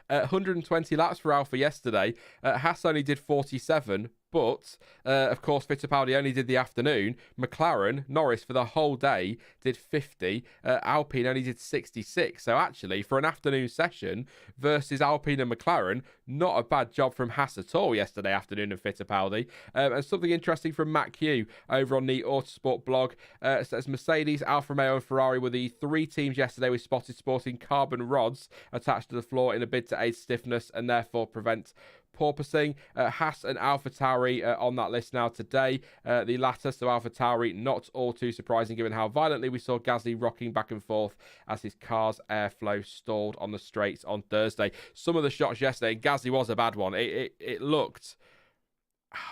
120 laps for Alfa yesterday. Haas only did 47, But, of course, Fittipaldi only did the afternoon. McLaren, Norris for the whole day did 50. Alpine only did 66. So actually, for an afternoon session versus Alpine and McLaren, not a bad job from Haas at all yesterday afternoon and Fittipaldi. And something interesting from Matt Q over on the Autosport blog says Mercedes, Alfa Romeo and Ferrari were the three teams yesterday we spotted sporting carbon rods attached to the floor in a bid to aid stiffness and therefore prevent porpoising. Haas and AlphaTauri on that list now today. The latter, so AlphaTauri, not all too surprising given how violently we saw Gasly rocking back and forth as his car's airflow stalled on the straights on Thursday. Some of the shots yesterday, and Gasly was a bad one. It looked...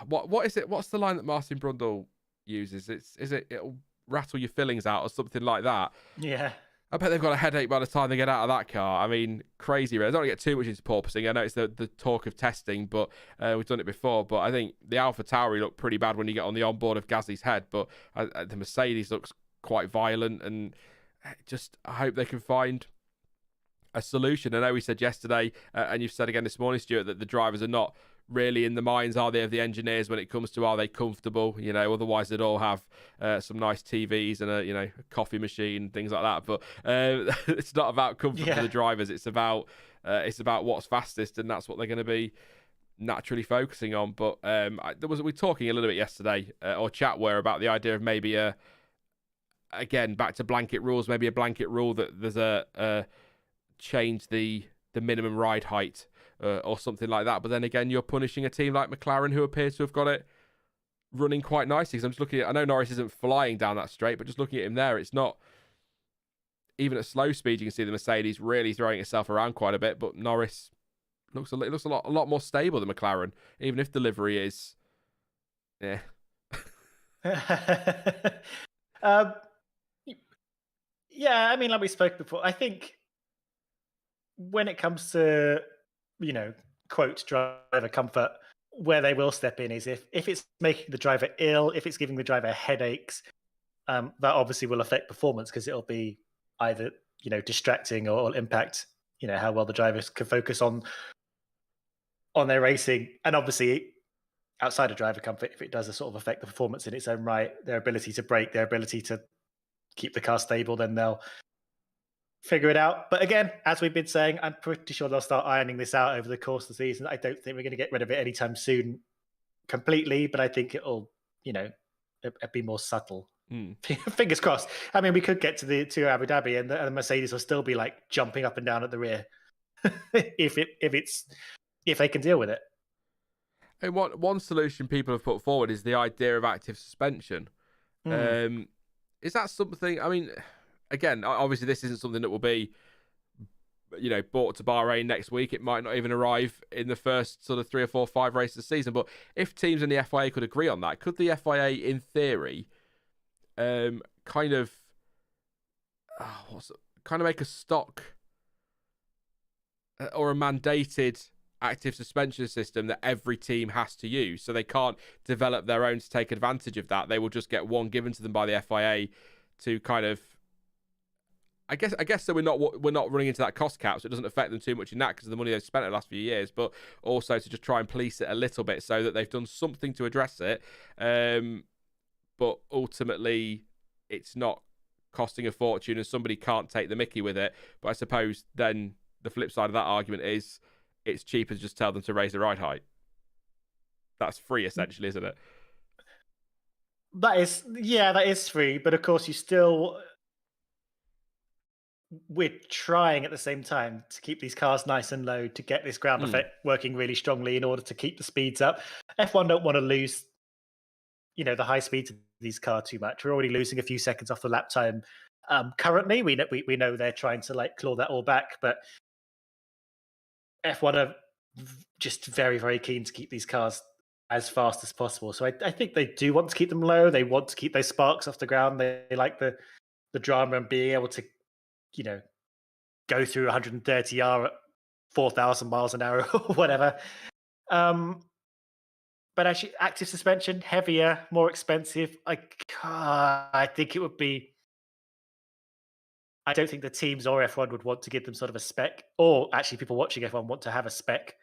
What is it? What's the line that Martin Brundle uses? It'll rattle your fillings out or something like that. Yeah. I bet they've got a headache by the time they get out of that car. I mean, crazy. I don't want to get too much into porpoising. I know it's the talk of testing, but we've done it before. But I think the AlphaTauri looked pretty bad when you get on the onboard of Gasly's head. But the Mercedes looks quite violent, and I hope they can find a solution. I know we said yesterday, and you've said again this morning, Stuart, that the drivers are not really in the minds, are they, of the engineers when it comes to are they comfortable? Otherwise they'd all have some nice TVs and a coffee machine, things like that. But it's not about comfort for the drivers. It's about what's fastest, and that's what they're going to be naturally focusing on. But we were talking a little bit yesterday, or chat were about the idea of maybe again back to blanket rules, maybe a blanket rule that there's a change the minimum ride height. Or something like that. But then again, you're punishing a team like McLaren who appears to have got it running quite nicely. Because I'm just looking at, I know Norris isn't flying down that straight, but just looking at him there, it's not, even at slow speed, you can see the Mercedes really throwing itself around quite a bit. But Norris looks a lot more stable than McLaren, even if delivery is, yeah. Yeah, I mean, like we spoke before, I think when it comes to quote driver comfort, where they will step in is if it's making the driver ill, if it's giving the driver headaches, that obviously will affect performance because it'll be either distracting or impact how well the drivers can focus on their racing. And obviously outside of driver comfort, if it does sort of affect the performance in its own right, their ability to brake, their ability to keep the car stable, then they'll figure it out. But again, as we've been saying, I'm pretty sure they'll start ironing this out over the course of the season. I don't think we're going to get rid of it anytime soon completely, but I think it'll, be more subtle. Fingers crossed. I mean, we could get to Abu Dhabi and the Mercedes will still be like jumping up and down at the rear if they can deal with it. And one solution people have put forward is the idea of active suspension. Is that something? I mean, again, obviously this isn't something that will be, brought to Bahrain next week. It might not even arrive in the first sort of 3 or 4 or 5 races of the season. But if teams in the FIA could agree on that, could the FIA, in theory, kind of make a stock or a mandated active suspension system that every team has to use, so they can't develop their own to take advantage of that? They will just get one given to them by the FIA to kind of. I guess so. We're not running into that cost cap, so it doesn't affect them too much in that because of the money they've spent in the last few years. But also to just try and police it a little bit so that they've done something to address it. But ultimately, it's not costing a fortune, and somebody can't take the mickey with it. But I suppose then the flip side of that argument is it's cheaper to just tell them to raise the ride height. That's free, essentially, isn't it? That is free. But of course, we're trying at the same time to keep these cars nice and low to get this ground effect working really strongly in order to keep the speeds up. F1 don't want to lose, the high speeds of these cars too much. We're already losing a few seconds off the lap time. Currently, we know they're trying to claw that all back, but F1 are just very, very keen to keep these cars as fast as possible. So I think they do want to keep them low. They want to keep those sparks off the ground. They like the drama and being able to go through 130 at 4,000 miles an hour or whatever. But actually, active suspension, heavier, more expensive. I think it would be. I don't think the teams or F1 would want to give them sort of a spec, or actually people watching F1 want to have a spec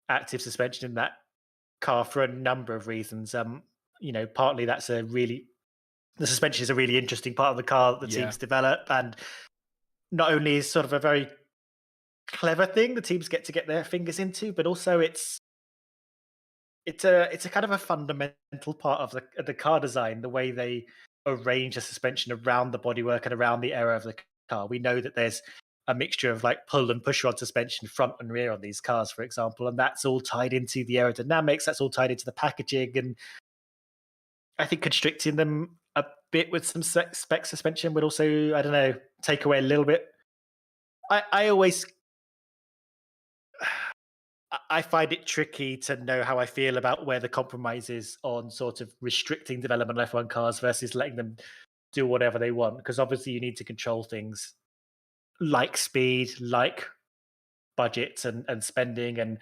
active suspension in that car for a number of reasons. Partly the suspension is a really interesting part of the car that the Yeah. teams develop, and not only is sort of a very clever thing the teams get to get their fingers into, but also it's a kind of a fundamental part of the car design, the way they arrange the suspension around the bodywork and around the area of the car. We know that there's a mixture of like pull and push rod suspension front and rear on these cars, for example, and that's all tied into the aerodynamics. That's all tied into the packaging, and I think constricting them a bit with some spec suspension would also, I don't know, take away a little bit. I always I find it tricky to know how I feel about where the compromise is on sort of restricting development of F1 cars versus letting them do whatever they want. Because obviously you need to control things like speed, like budgets and spending, and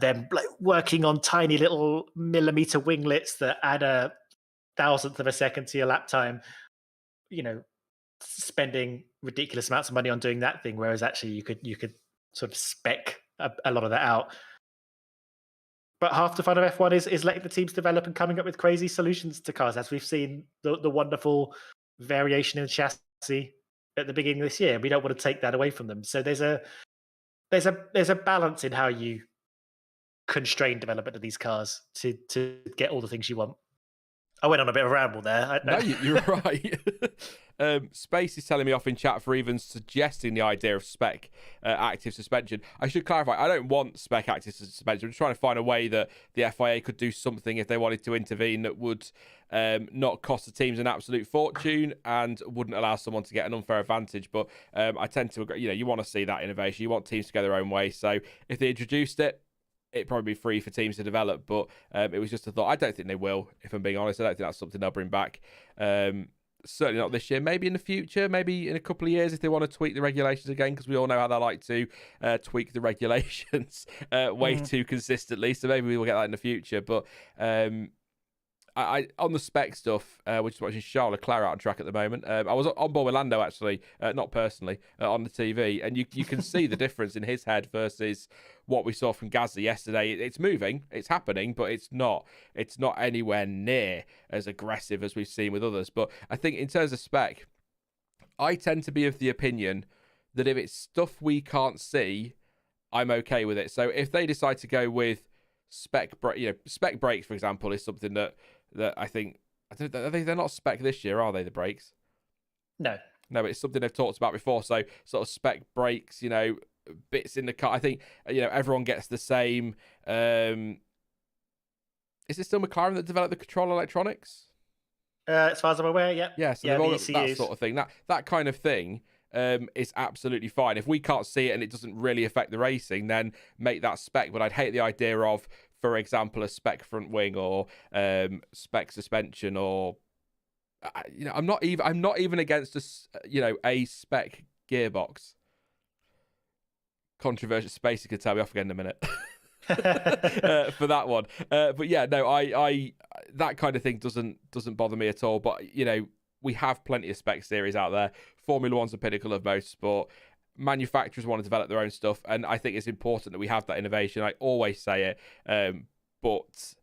then like working on tiny little millimeter winglets that add a thousandth of a second to your lap time. Spending ridiculous amounts of money on doing that thing, whereas actually you could sort of spec a lot of that out. But half the fun of F1 is letting the teams develop and coming up with crazy solutions to cars, as we've seen the wonderful variation in the chassis at the beginning of this year. We don't want to take that away from them. So there's a balance in how you constrain development of these cars to get all the things you want. I went on a bit of a ramble there. No, you're right. Space is telling me off in chat for even suggesting the idea of spec active suspension. I should clarify, I don't want spec active suspension. I'm just trying to find a way that the FIA could do something if they wanted to intervene that would not cost the teams an absolute fortune and wouldn't allow someone to get an unfair advantage. But I tend to agree, you want to see that innovation. You want teams to go their own way. So if they introduced it, it'd probably be free for teams to develop, but it was just a thought. I don't think they will, if I'm being honest. I don't think that's something they'll bring back. Certainly not this year. Maybe in the future, maybe in a couple of years if they want to tweak the regulations again, because we all know how they like to tweak the regulations way too consistently. So maybe we will get that in the future. But I on the spec stuff, which is watching Charles Leclerc out on track at the moment. I was on board with Lando, actually, not personally, on the TV, and you can see the difference in his head versus what we saw from Gasly yesterday. It's moving, it's happening, but it's not anywhere near as aggressive as we've seen with others. But I think in terms of spec, I tend to be of the opinion that if it's stuff we can't see, I'm okay with it. So if they decide to go with spec brakes, for example, is something that I think they're not spec this year, are they? The brakes? No, it's something they've talked about before. So sort of spec brakes, bits in the car. I think everyone gets the same. Is it still McLaren that developed the control electronics? As far as I'm aware, yep. Yeah, so they've all got that sort of thing. That kind of thing is absolutely fine. If we can't see it and it doesn't really affect the racing, then make that spec. But I'd hate the idea of, for example, a spec front wing or spec suspension, or I'm not even against a spec gearbox. Controversial. Space, you could tell me off again in a minute. For that one, but yeah, no, I that kind of thing doesn't bother me at all. But we have plenty of spec series out there. Formula One's the pinnacle of motorsport. Manufacturers want to develop their own stuff, and I think it's important that we have that innovation. I always say it, but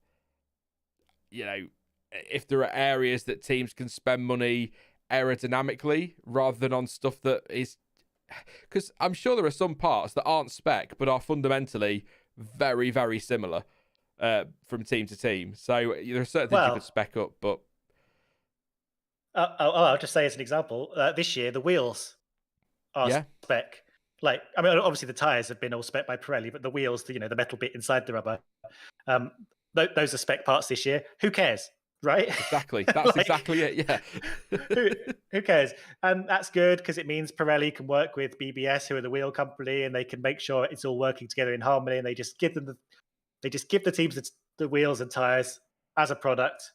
if there are areas that teams can spend money aerodynamically rather than on stuff that is, because I'm sure there are some parts that aren't spec but are fundamentally very, very similar from team to team. So there are certain things you could spec up, but I'll just say as an example, this year the wheels are spec. Like, I mean, obviously the tires have been all spec by Pirelli, but the wheels, the metal bit inside the rubber, those are spec parts this year. Who cares, right? Exactly. That's exactly it. Yeah. who cares? And that's good because it means Pirelli can work with BBS, who are the wheel company, and they can make sure it's all working together in harmony. And they just give the teams the wheels and tires as a product,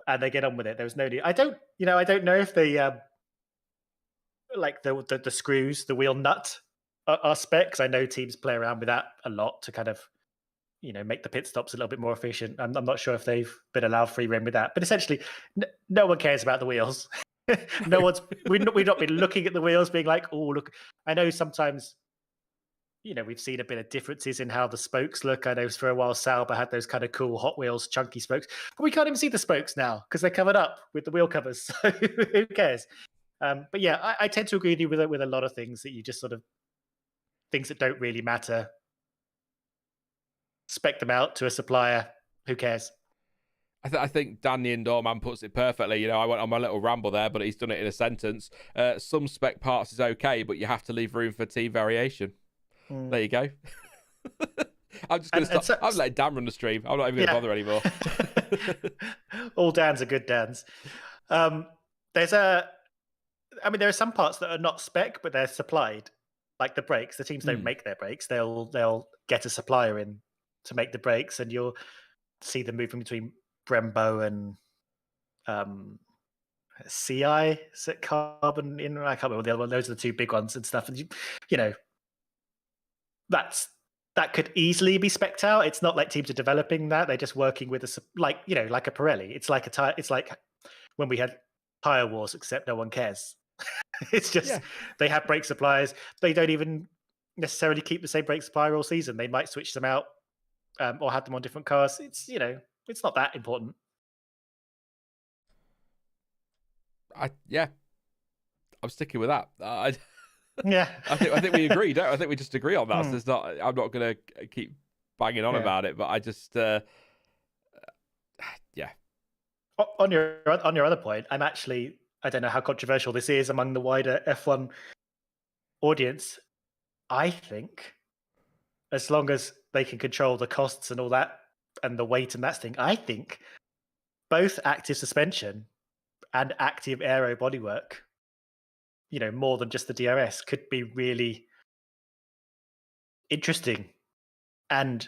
and they get on with it. There's no need. I don't know if the like the screws, the wheel nut are specs. I know teams play around with that a lot to kind of make the pit stops a little bit more efficient. I'm not sure if they've been allowed free rein with that, but essentially no one cares about the wheels. We've not been looking at the wheels being like, oh look. I know sometimes we've seen a bit of differences in how the spokes look. I know for a while Sauber had those kind of cool Hot Wheels chunky spokes, but we can't even see the spokes now because they're covered up with the wheel covers. So who cares? But yeah, I tend to agree with you with a lot of things that you just sort of things that don't really matter. Spec them out to a supplier. Who cares? I think Dan the Indoor Man puts it perfectly. I went on my little ramble there, but he's done it in a sentence. Some spec parts is okay, but you have to leave room for team variation. There you go. I'm just going to stop. I'm letting Dan run the stream. I'm not even going to bother anymore. All Dans are good Dans. There are some parts that are not spec, but they're supplied. Like the brakes, the teams don't make their brakes. They'll get a supplier in to make the brakes, and you'll see them moving between Brembo and CI. Is it Carbon in? I can't remember the other one. Those are the two big ones and stuff. And that could easily be spec'd out. It's not like teams are developing that; they're just working with like a Pirelli. It's like It's like when we had tire wars, except no one cares. It's just they have brake suppliers. They don't even necessarily keep the same brake supplier all season. They might switch them out or have them on different cars. It's it's not that important. I'm sticking with that. Yeah, I think we agree. Don't I think we just agree on that. So it's not. I'm not going to keep banging on about it, but I just On your other point, I don't know how controversial this is among the wider F1 audience. I think as long as they can control the costs and all that and the weight and that thing, I think both active suspension and active aero bodywork, more than just the DRS, could be really interesting and,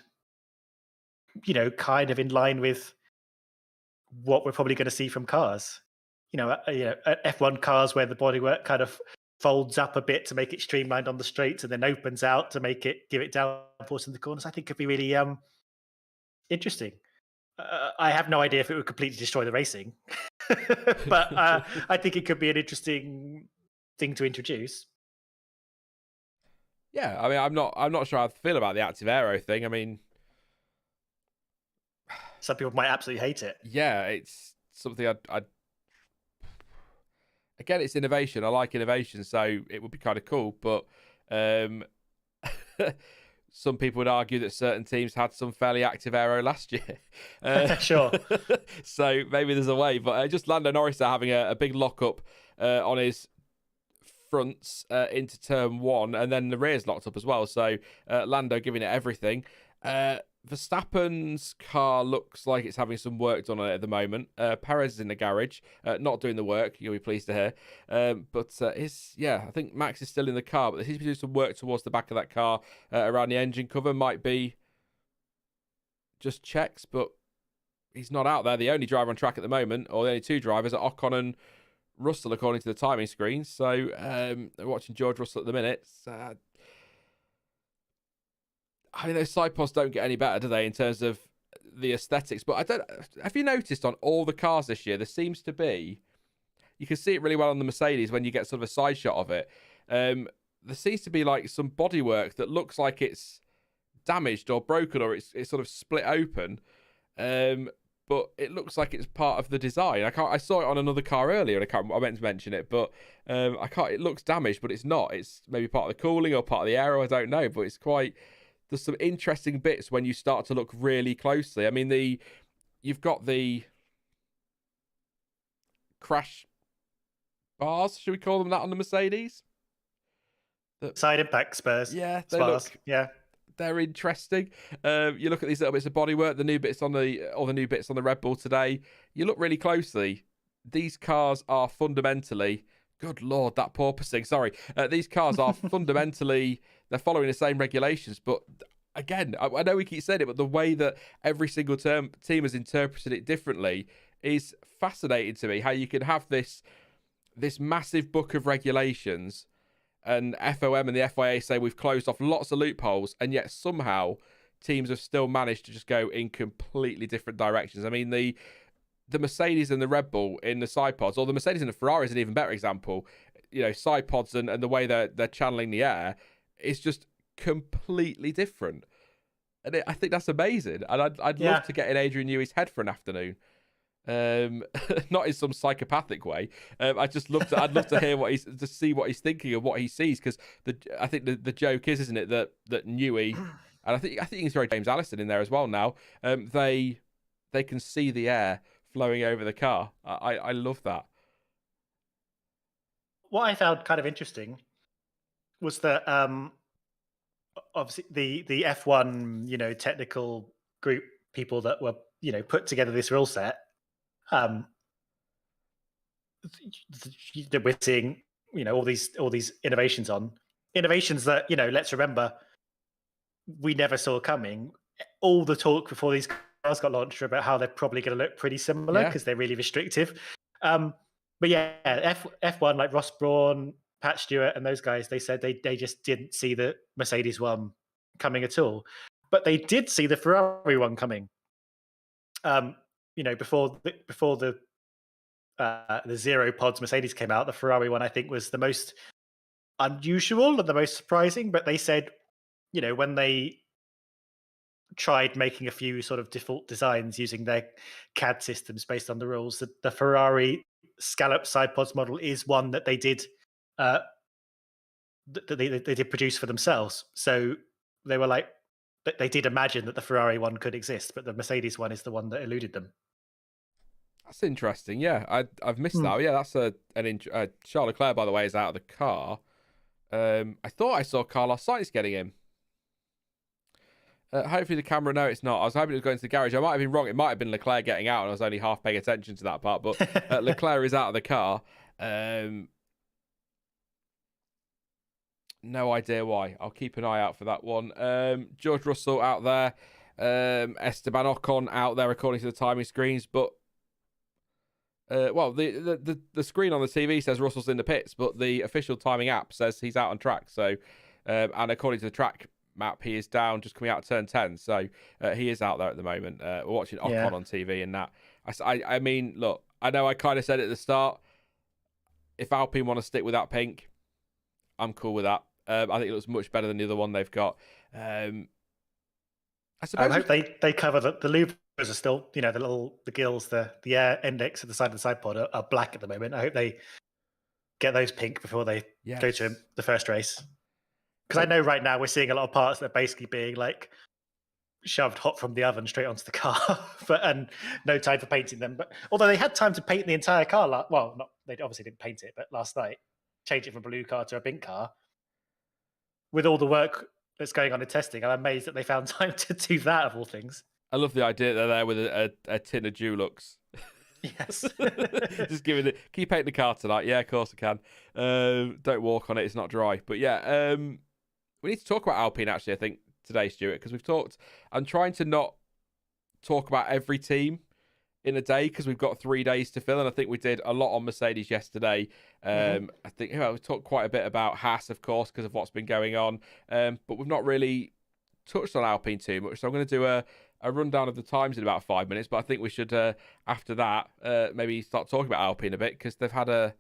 kind of in line with what we're probably going to see from cars. F1 cars where the bodywork kind of folds up a bit to make it streamlined on the straights and then opens out to give it downforce in the corners, I think could be really interesting. I have no idea if it would completely destroy the racing, but I think it could be an interesting thing to introduce. Yeah, I mean, I'm not sure how I feel about the active aero thing. I mean, some people might absolutely hate it. Yeah, it's something I'd again, it's innovation. I like innovation, so it would be kind of cool. But some people would argue that certain teams had some fairly active aero last year. Sure. So maybe there's a way. But just Lando Norris are having a big lockup on his fronts into turn one, and then the rear's locked up as well. So Lando giving it everything. Verstappen's car looks like it's having some work done on it at the moment. Perez is in the garage, not doing the work. You'll be pleased to hear. I think Max is still in the car, but there seems to be doing some work towards the back of that car around the engine cover. Might be just checks, but he's not out there. The only driver on track at the moment, or the only two drivers, are Ocon and Russell, according to the timing screen. So they're watching George Russell at the minute. I mean, those side pods don't get any better, do they, in terms of the aesthetics? But have you noticed on all the cars this year, there seems to be, you can see it really well on the Mercedes when you get sort of a side shot of it. There seems to be like some bodywork that looks like it's damaged or broken, or it's sort of split open. But it looks like it's part of the design. I saw it on another car earlier, and I meant to mention it, but it looks damaged, but it's not. It's maybe part of the cooling or part of the aero, I don't know, but it's quite. There's some interesting bits when you start to look really closely. I mean, you've got the crash bars, should we call them that, on the Mercedes? Side impact spurs. Yeah, they're interesting. You look at these little bits of bodywork, the new bits on the Red Bull today. You look really closely. These cars are fundamentally. Good Lord, that porpoising. Sorry. These cars are fundamentally, they're following the same regulations. But again, I know we keep saying it, but the way that every single team has interpreted it differently is fascinating to me. How you can have this massive book of regulations, and FOM and the FIA say we've closed off lots of loopholes, and yet somehow teams have still managed to just go in completely different directions. I mean, the Mercedes and the Red Bull in the side pods, or the Mercedes and the Ferrari is an even better example. Side pods and the way they're channeling the air is just completely different. And I think that's amazing. And I'd love to get in Adrian Newey's head for an afternoon. Not in some psychopathic way. I'd love to hear to see what he's thinking and what he sees, because I think the joke is, isn't it, that Newey, and I think he's very James Allison in there as well now. They can see the air flowing over the car. I love that. What I found kind of interesting was that obviously the F1 technical group people that were put together this rule set, that we're seeing all these innovations that let's remember we never saw coming. All the talk before these cars got launched were about how they're probably going to look pretty similar because they're really restrictive. But yeah, F1, like Ross Brawn, Pat Stewart, and those guys, they said they just didn't see the Mercedes one coming at all, but they did see the Ferrari one coming. Before the Zero Pods Mercedes came out, the Ferrari one I think was the most unusual and the most surprising. But they said, when they tried making a few sort of default designs using their CAD systems based on the rules, the Ferrari scallop side pods model is one that they did they did produce for themselves. So they were like, they did imagine that the Ferrari one could exist, but the Mercedes one is the one that eluded them. That's interesting. Yeah, I've missed that. Yeah, that's Charles Leclerc, by the way, is out of the car. I thought I saw Carlos Sainz getting in. Hopefully the camera, no, it's not. I was hoping it was going to the garage. I might have been wrong. It might have been Leclerc getting out, and I was only half paying attention to that part. But Leclerc is out of the car. No idea why. I'll keep an eye out for that one. George Russell out there. Esteban Ocon out there, according to the timing screens. But the screen on the TV says Russell's in the pits, but the official timing app says he's out on track. So, and according to the track map, he is down, just coming out of turn 10. So he is out there at the moment. We're watching Ocon on TV and that. I mean, look, I know I kind of said it at the start. If Alpine want to stick with that pink, I'm cool with that. I think it looks much better than the other one they've got. I suppose I hope they cover the louvers are still, the gills, the air index at the side of the side pod are black at the moment. I hope they get those pink before they go to the first race. Because I know right now we're seeing a lot of parts that are basically being like shoved hot from the oven straight onto the car, and no time for painting them. But although they had time to paint the entire car, they obviously didn't paint it, but last night change it from a blue car to a pink car. With all the work that's going on in testing, I'm amazed that they found time to do that, of all things. I love the idea that they're there with a tin of Dulux. Yes. Just giving it. Can you paint the car tonight? Yeah, of course I can. Don't walk on it, it's not dry. But yeah, we need to talk about Alpine actually, I think, today, Stuart, because we've talked. I'm trying to not talk about every team in a day because we've got 3 days to fill, and I think we did a lot on Mercedes yesterday. I think we talked quite a bit about Haas, of course, because of what's been going on, but we've not really touched on Alpine too much. So I'm going to do a rundown of the times in about 5 minutes, but I think we should, after that, maybe start talking about Alpine a bit, because they've had a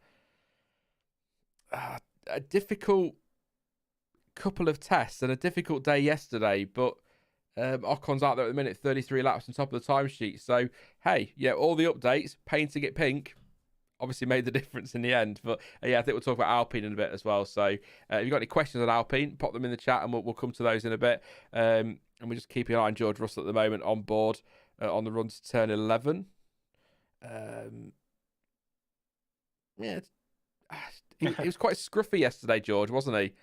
difficult couple of tests and a difficult day yesterday, but Ocon's out there at the minute, 33 laps on top of the timesheet. So, hey, yeah, all the updates, painting it pink, obviously made the difference in the end. But yeah, I think we'll talk about Alpine in a bit as well. So, if you've got any questions on Alpine, pop them in the chat and we'll come to those in a bit. And we're just keeping an eye on George Russell at the moment on board on the run to turn 11. Yeah, he was quite scruffy yesterday, George, wasn't he?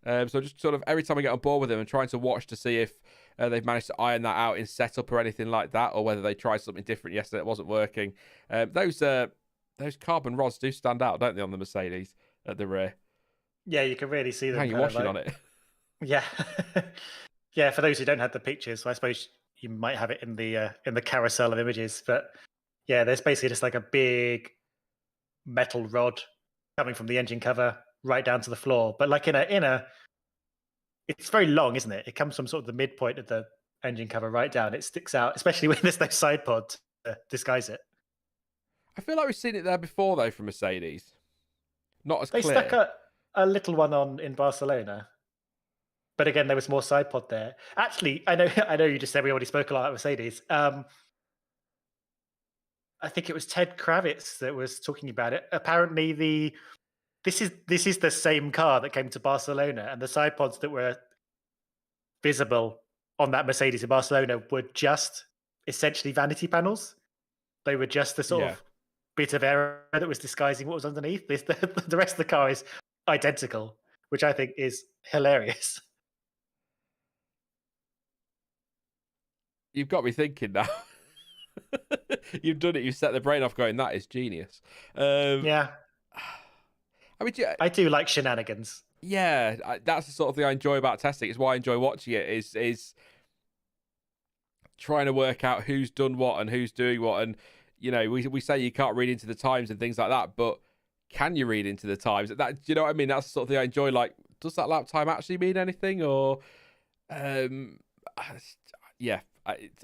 So just sort of every time I get on board with him and trying to watch to see if they've managed to iron that out in setup or anything like that, or whether they tried something different yesterday that wasn't working. Those carbon rods do stand out, don't they, on the Mercedes at the rear? Yeah, you can really see them. Hanging washing on it. Yeah, yeah. For those who don't have the pictures, I suppose you might have it in the carousel of images. But yeah, there's basically just like a big metal rod coming from the engine cover right down to the floor, but like in a it's very long, isn't it? It comes from sort of the midpoint of the engine cover right down. It sticks out, especially when there's no side pod to disguise it. I feel like we've seen it there before, though, from Mercedes. Not as they clear. Stuck a little one on in Barcelona. But again, there was more side pod there. Actually, I know I know you just said we already spoke a lot about Mercedes. I think it was Ted Kravitz that was talking about it. Apparently, this is the same car that came to Barcelona, and the side pods that were visible on that Mercedes in Barcelona were just essentially vanity panels. They were just the sort of bit of error that was disguising what was underneath. The rest of the car is identical, which I think is hilarious. You've got me thinking now. You've done it. You've set the brain off going, that is genius. Yeah. I mean, I do like shenanigans. Yeah, that's the sort of thing I enjoy about testing. It's why I enjoy watching it, is trying to work out who's done what and who's doing what. And, you know, we say you can't read into the times and things like that, but can you read into the times? That, do you know what I mean? That's the sort of thing I enjoy. Like, does that lap time actually mean anything? Or, yeah,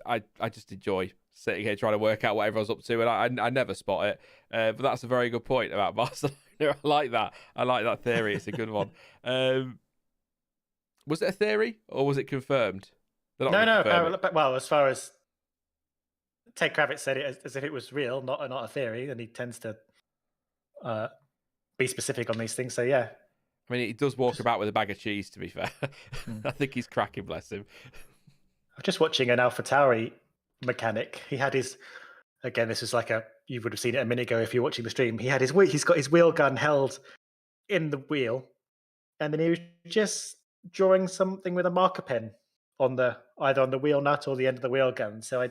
I just enjoy sitting here trying to work out what everyone's up to, and I never spot it. But that's a very good point about Barcelona. I like that. I like that theory. It's a good one. Was it a theory or was it confirmed? No. Well, as far as Ted Kravitz said it as if it was real, not a theory, and he tends to be specific on these things. So yeah. I mean, he does walk about with a bag of cheese, to be fair. I think he's cracking, bless him. I'm just watching an AlphaTauri mechanic. He had his, again, this is like you would have seen it a minute ago if you're watching the stream. He's got his wheel gun held in the wheel, and then he was just drawing something with a marker pen on either on the wheel nut or the end of the wheel gun. So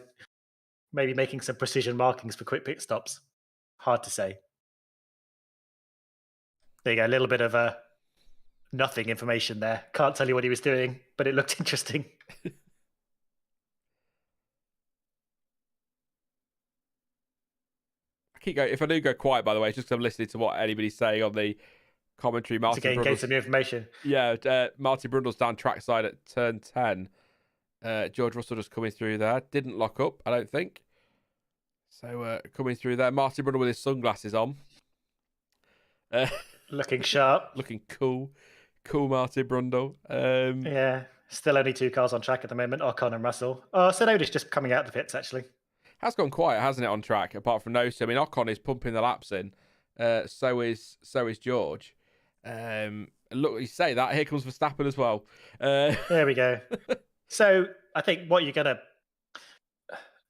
maybe making some precision markings for quick pit stops. Hard to say. There you go, a little bit of nothing information there. Can't tell you what he was doing, but it looked interesting. Keep going. If I do go quiet, by the way, it's just because I'm listening to what anybody's saying on the commentary. To gain some new information. Yeah, Martin Brundle's down trackside at turn 10. George Russell just coming through there. Didn't lock up, I don't think. So coming through there. Martin Brundle with his sunglasses on. Looking sharp. Looking cool. Cool Martin Brundle. Yeah, still only 2 cars on track at the moment, Ocon and Russell. Oh, Tsunoda's just coming out of the pits, actually. Has gone quiet, hasn't it, on track? Apart from those two, I mean, Ocon is pumping the laps in. So is George. Look, you say that. Here comes Verstappen as well. There we go. So I think what you're gonna,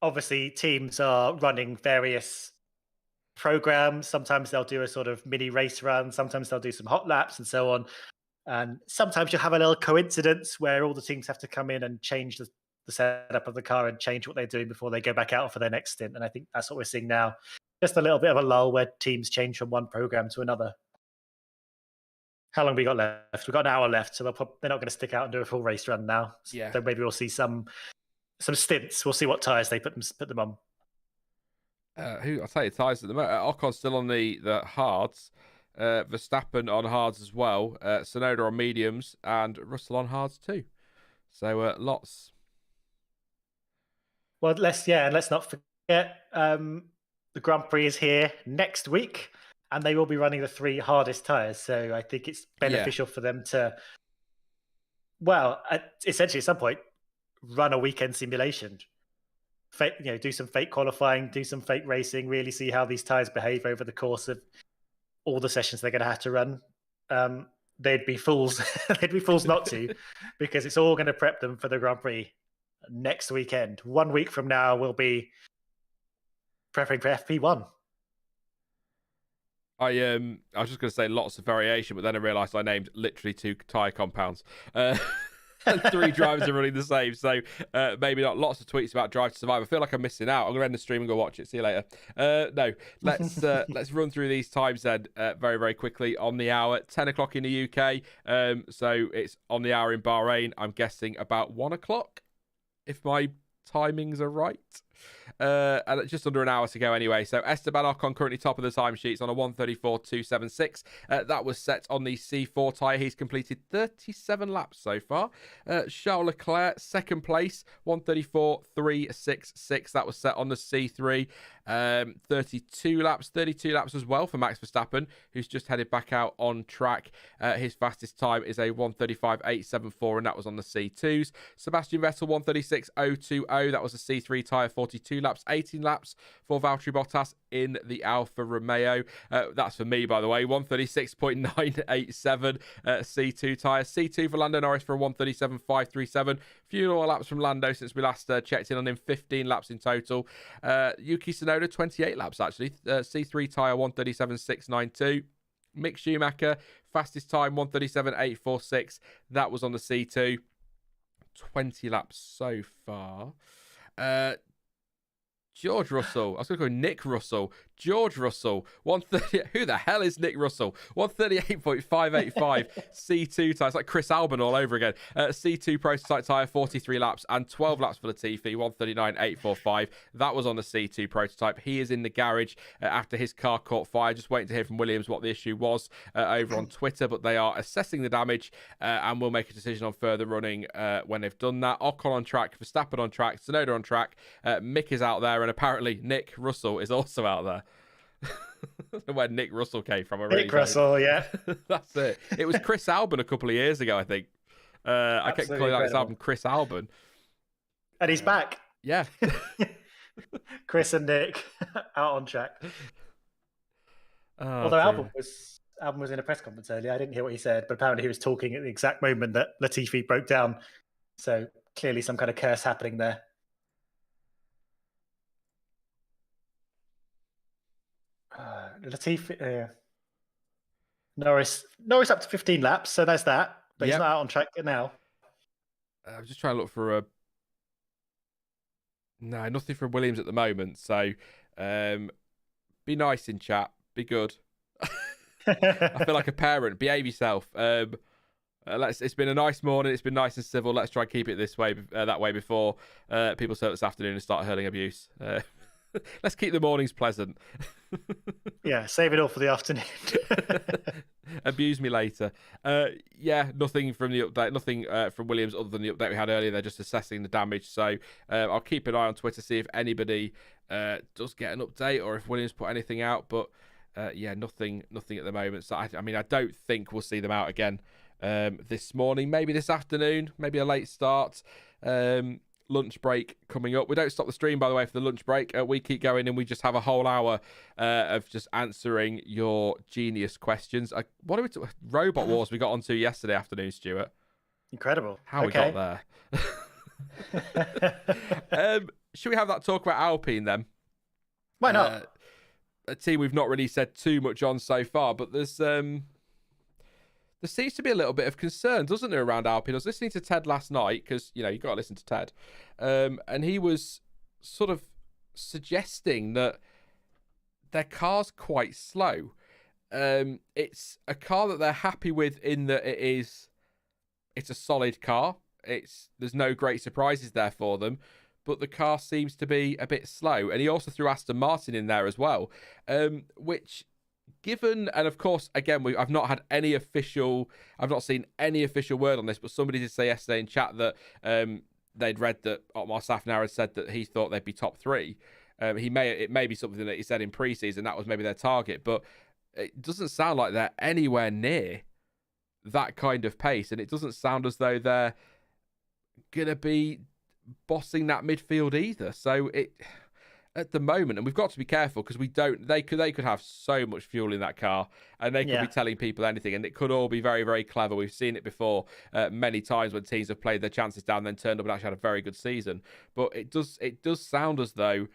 obviously, teams are running various programs. Sometimes they'll do a sort of mini race run. Sometimes they'll do some hot laps and so on. And sometimes you'll have a little coincidence where all the teams have to come in and change the setup of the car and change what they're doing before they go back out for their next stint. And I think that's what we're seeing now. Just a little bit of a lull where teams change from one program to another. How long have we got left? We've got an hour left, so they're not going to stick out and do a full race run now. Yeah. So maybe we'll see some stints. We'll see what tyres they put them on. I'll tell you, tyres at the moment. Ocon's still on the hards. Verstappen on hards as well. Tsunoda on mediums and Russell on hards too. So lots. Well, let's not forget the Grand Prix is here next week, and they will be running the 3 hardest tyres. So I think it's beneficial for them to, essentially at some point, run a weekend simulation. Do some fake qualifying, do some fake racing, really see how these tyres behave over the course of all the sessions they're going to have to run. They'd be fools. They'd be fools not to, because it's all going to prep them for the Grand Prix next weekend. 1 week from now, we'll be prepping for FP1. I was just going to say lots of variation, but then I realised I named literally 2 tyre compounds. And 3 drivers are running the same, so maybe not. Lots of tweets about Drive to Survive. I feel like I'm missing out. I'm going to end the stream and go watch it. See you later. No, let's run through these times then very, very quickly on the hour. 10 o'clock in the UK, so it's on the hour in Bahrain. I'm guessing about 1 o'clock, if my timings are right. And just under an hour to go anyway. So Esteban Ocon currently top of the timesheets on a 1:34.276. That was set on the C4 tyre. He's completed 37 laps so far. Charles Leclerc, second place, 1:34.366. That was set on the C3. 32 laps as well for Max Verstappen, who's just headed back out on track. His fastest time is a 1:35.874, and that was on the C2s. Sebastian Vettel 1:36.020, that was a C3 tyre, 42 laps. 18 laps for Valtteri Bottas in the Alfa Romeo. That's for me, by the way. 1:36.987 C2 tyre. C2 for Lando Norris for a 1:37.537. Few more laps from Lando since we last checked in on him. 15 laps in total. Yuki Tsunoda 28 laps actually. C3 tyre 1:37.692. Mick Schumacher fastest time 1:37.846. That was on the C2. 20 laps so far. George Russell. I was going to go Nick Russell. George Russell. 130. Who the hell is Nick Russell? 1:38.585 C2 tyre. It's like Chris Albon all over again. C2 prototype tyre, 43 laps and 12 laps for Latifi, 1:39.845. That was on the C2 prototype. He is in the garage after his car caught fire. Just waiting to hear from Williams what the issue was over on Twitter, but they are assessing the damage and will make a decision on further running when they've done that. Ocon on track, Verstappen on track, Tsunoda on track. Mick is out there, and apparently Nick Russell is also out there. I don't know where Nick Russell came from. Nick Russell, yeah. That's it. It was Chris Albon a couple of years ago, I think. I kept calling out his album Chris Albon. And he's back. Yeah. Chris and Nick out on track. Although Albon was in a press conference earlier. I didn't hear what he said, but apparently he was talking at the exact moment that Latifi broke down. So clearly some kind of curse happening there. Latifi, Norris up to 15 laps, so there's that. But he's not out on track now. I'm just trying to look for nothing from Williams at the moment. So be nice in chat. Be good. I feel like a parent. Behave yourself. It's been a nice morning. It's been nice and civil. Let's try and keep it that way before people start this afternoon and start hurling abuse. Let's keep the mornings pleasant. Yeah, save it all for the afternoon. Abuse me later. Nothing from the update. Nothing from Williams other than the update we had earlier. They're just assessing the damage. So I'll keep an eye on Twitter, see if anybody does get an update or if Williams put anything out. But nothing at the moment. So I don't think we'll see them out again this morning. Maybe this afternoon. Maybe a late start. Lunch break coming up. We don't stop the stream, by the way, for the lunch break. We keep going and we just have a whole hour of just answering your genius questions. What are Robot Wars we got onto yesterday afternoon, Stuart? Incredible. How we got there. Should we have that talk about Alpine then? Why not? A team we've not really said too much on so far, but there seems to be a little bit of concern, doesn't there, around Alpine? I was listening to Ted last night because, you've got to listen to Ted. And he was sort of suggesting that their car's quite slow. It's a car that they're happy with in that it's a solid car. There's no great surprises there for them, but the car seems to be a bit slow. And he also threw Aston Martin in there as well, which... Given, and of course, again, I've not seen any official word on this, but somebody did say yesterday in chat that they'd read that Otmar Safnauer had said that he thought they'd be top three. It may be something that he said in pre-season, that was maybe their target, but it doesn't sound like they're anywhere near that kind of pace, and it doesn't sound as though they're gonna be bossing that midfield either. So at the moment, and we've got to be careful because they could have so much fuel in that car and they could be telling people anything, and it could all be very, very clever. We've seen it before many times when teams have played their chances down, then turned up and actually had a very good season. But it does sound as though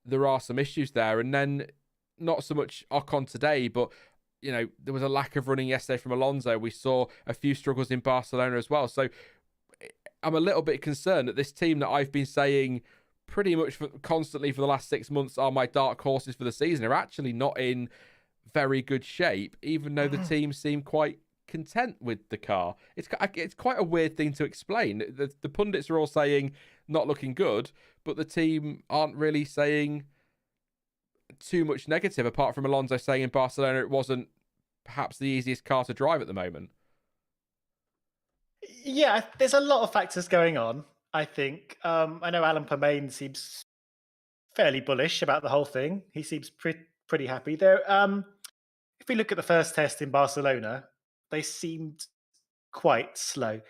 there are some issues there, and then not so much Ocon today, but there was a lack of running yesterday from Alonso. We saw a few struggles in Barcelona as well. So I'm a little bit concerned that this team that I've been saying pretty much constantly for the last 6 months are my dark horses for the season are actually not in very good shape, even though the team seem quite content with the car. It's quite a weird thing to explain. The pundits are all saying not looking good, but the team aren't really saying too much negative, apart from Alonso saying in Barcelona it wasn't perhaps the easiest car to drive at the moment. Yeah, there's a lot of factors going on. I think I know Alan Permain seems fairly bullish about the whole thing. He seems pretty happy there. If we look at the first test in Barcelona, they seemed quite slow,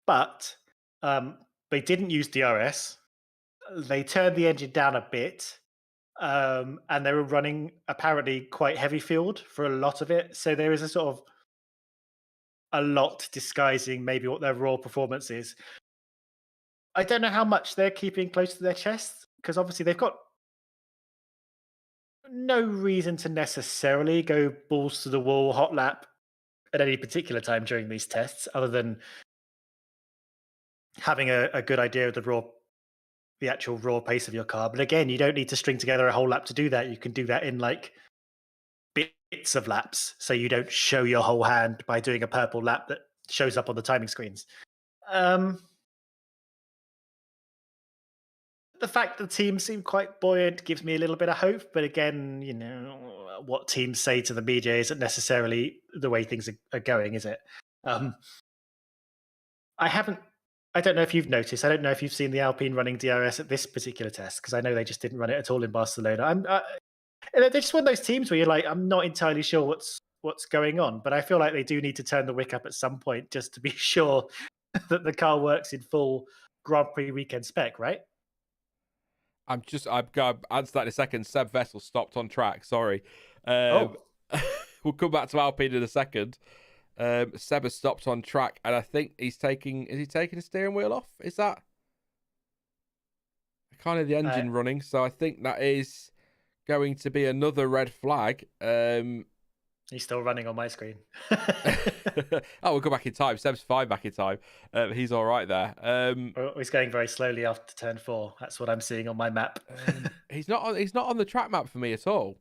but they didn't use DRS. They turned the engine down a bit, and they were running apparently quite heavy fueled for a lot of it. So there is a sort of a lot disguising maybe what their raw performance is. I don't know how much they're keeping close to their chest because obviously they've got no reason to necessarily go balls to the wall hot lap at any particular time during these tests, other than having a good idea of the actual raw pace of your car. But again, you don't need to string together a whole lap to do that. You can do that in like bits of laps, so you don't show your whole hand by doing a purple lap that shows up on the timing screens. The fact that the team seem quite buoyant gives me a little bit of hope. But again, you know, what teams say to the media isn't necessarily the way things are going, is it? I don't know if you've noticed. I don't know if you've seen the Alpine running DRS at this particular test, because I know they just didn't run it at all in Barcelona. They're just one of those teams where you're like, I'm not entirely sure what's going on, but I feel like they do need to turn the wick up at some point just to be sure that the car works in full Grand Prix weekend spec, right? I'm going to answer that in a second. Seb Vettel stopped on track. Sorry. Oh. We'll come back to Alpine in a second. Seb has stopped on track, and I think is he taking the steering wheel off? Is that? I can't hear the engine running, so I think that is going to be another red flag. He's still running on my screen. We'll go back in time. Seb's fine back in time. He's all right there. He's going very slowly after turn 4. That's what I'm seeing on my map. He's not on the track map for me at all.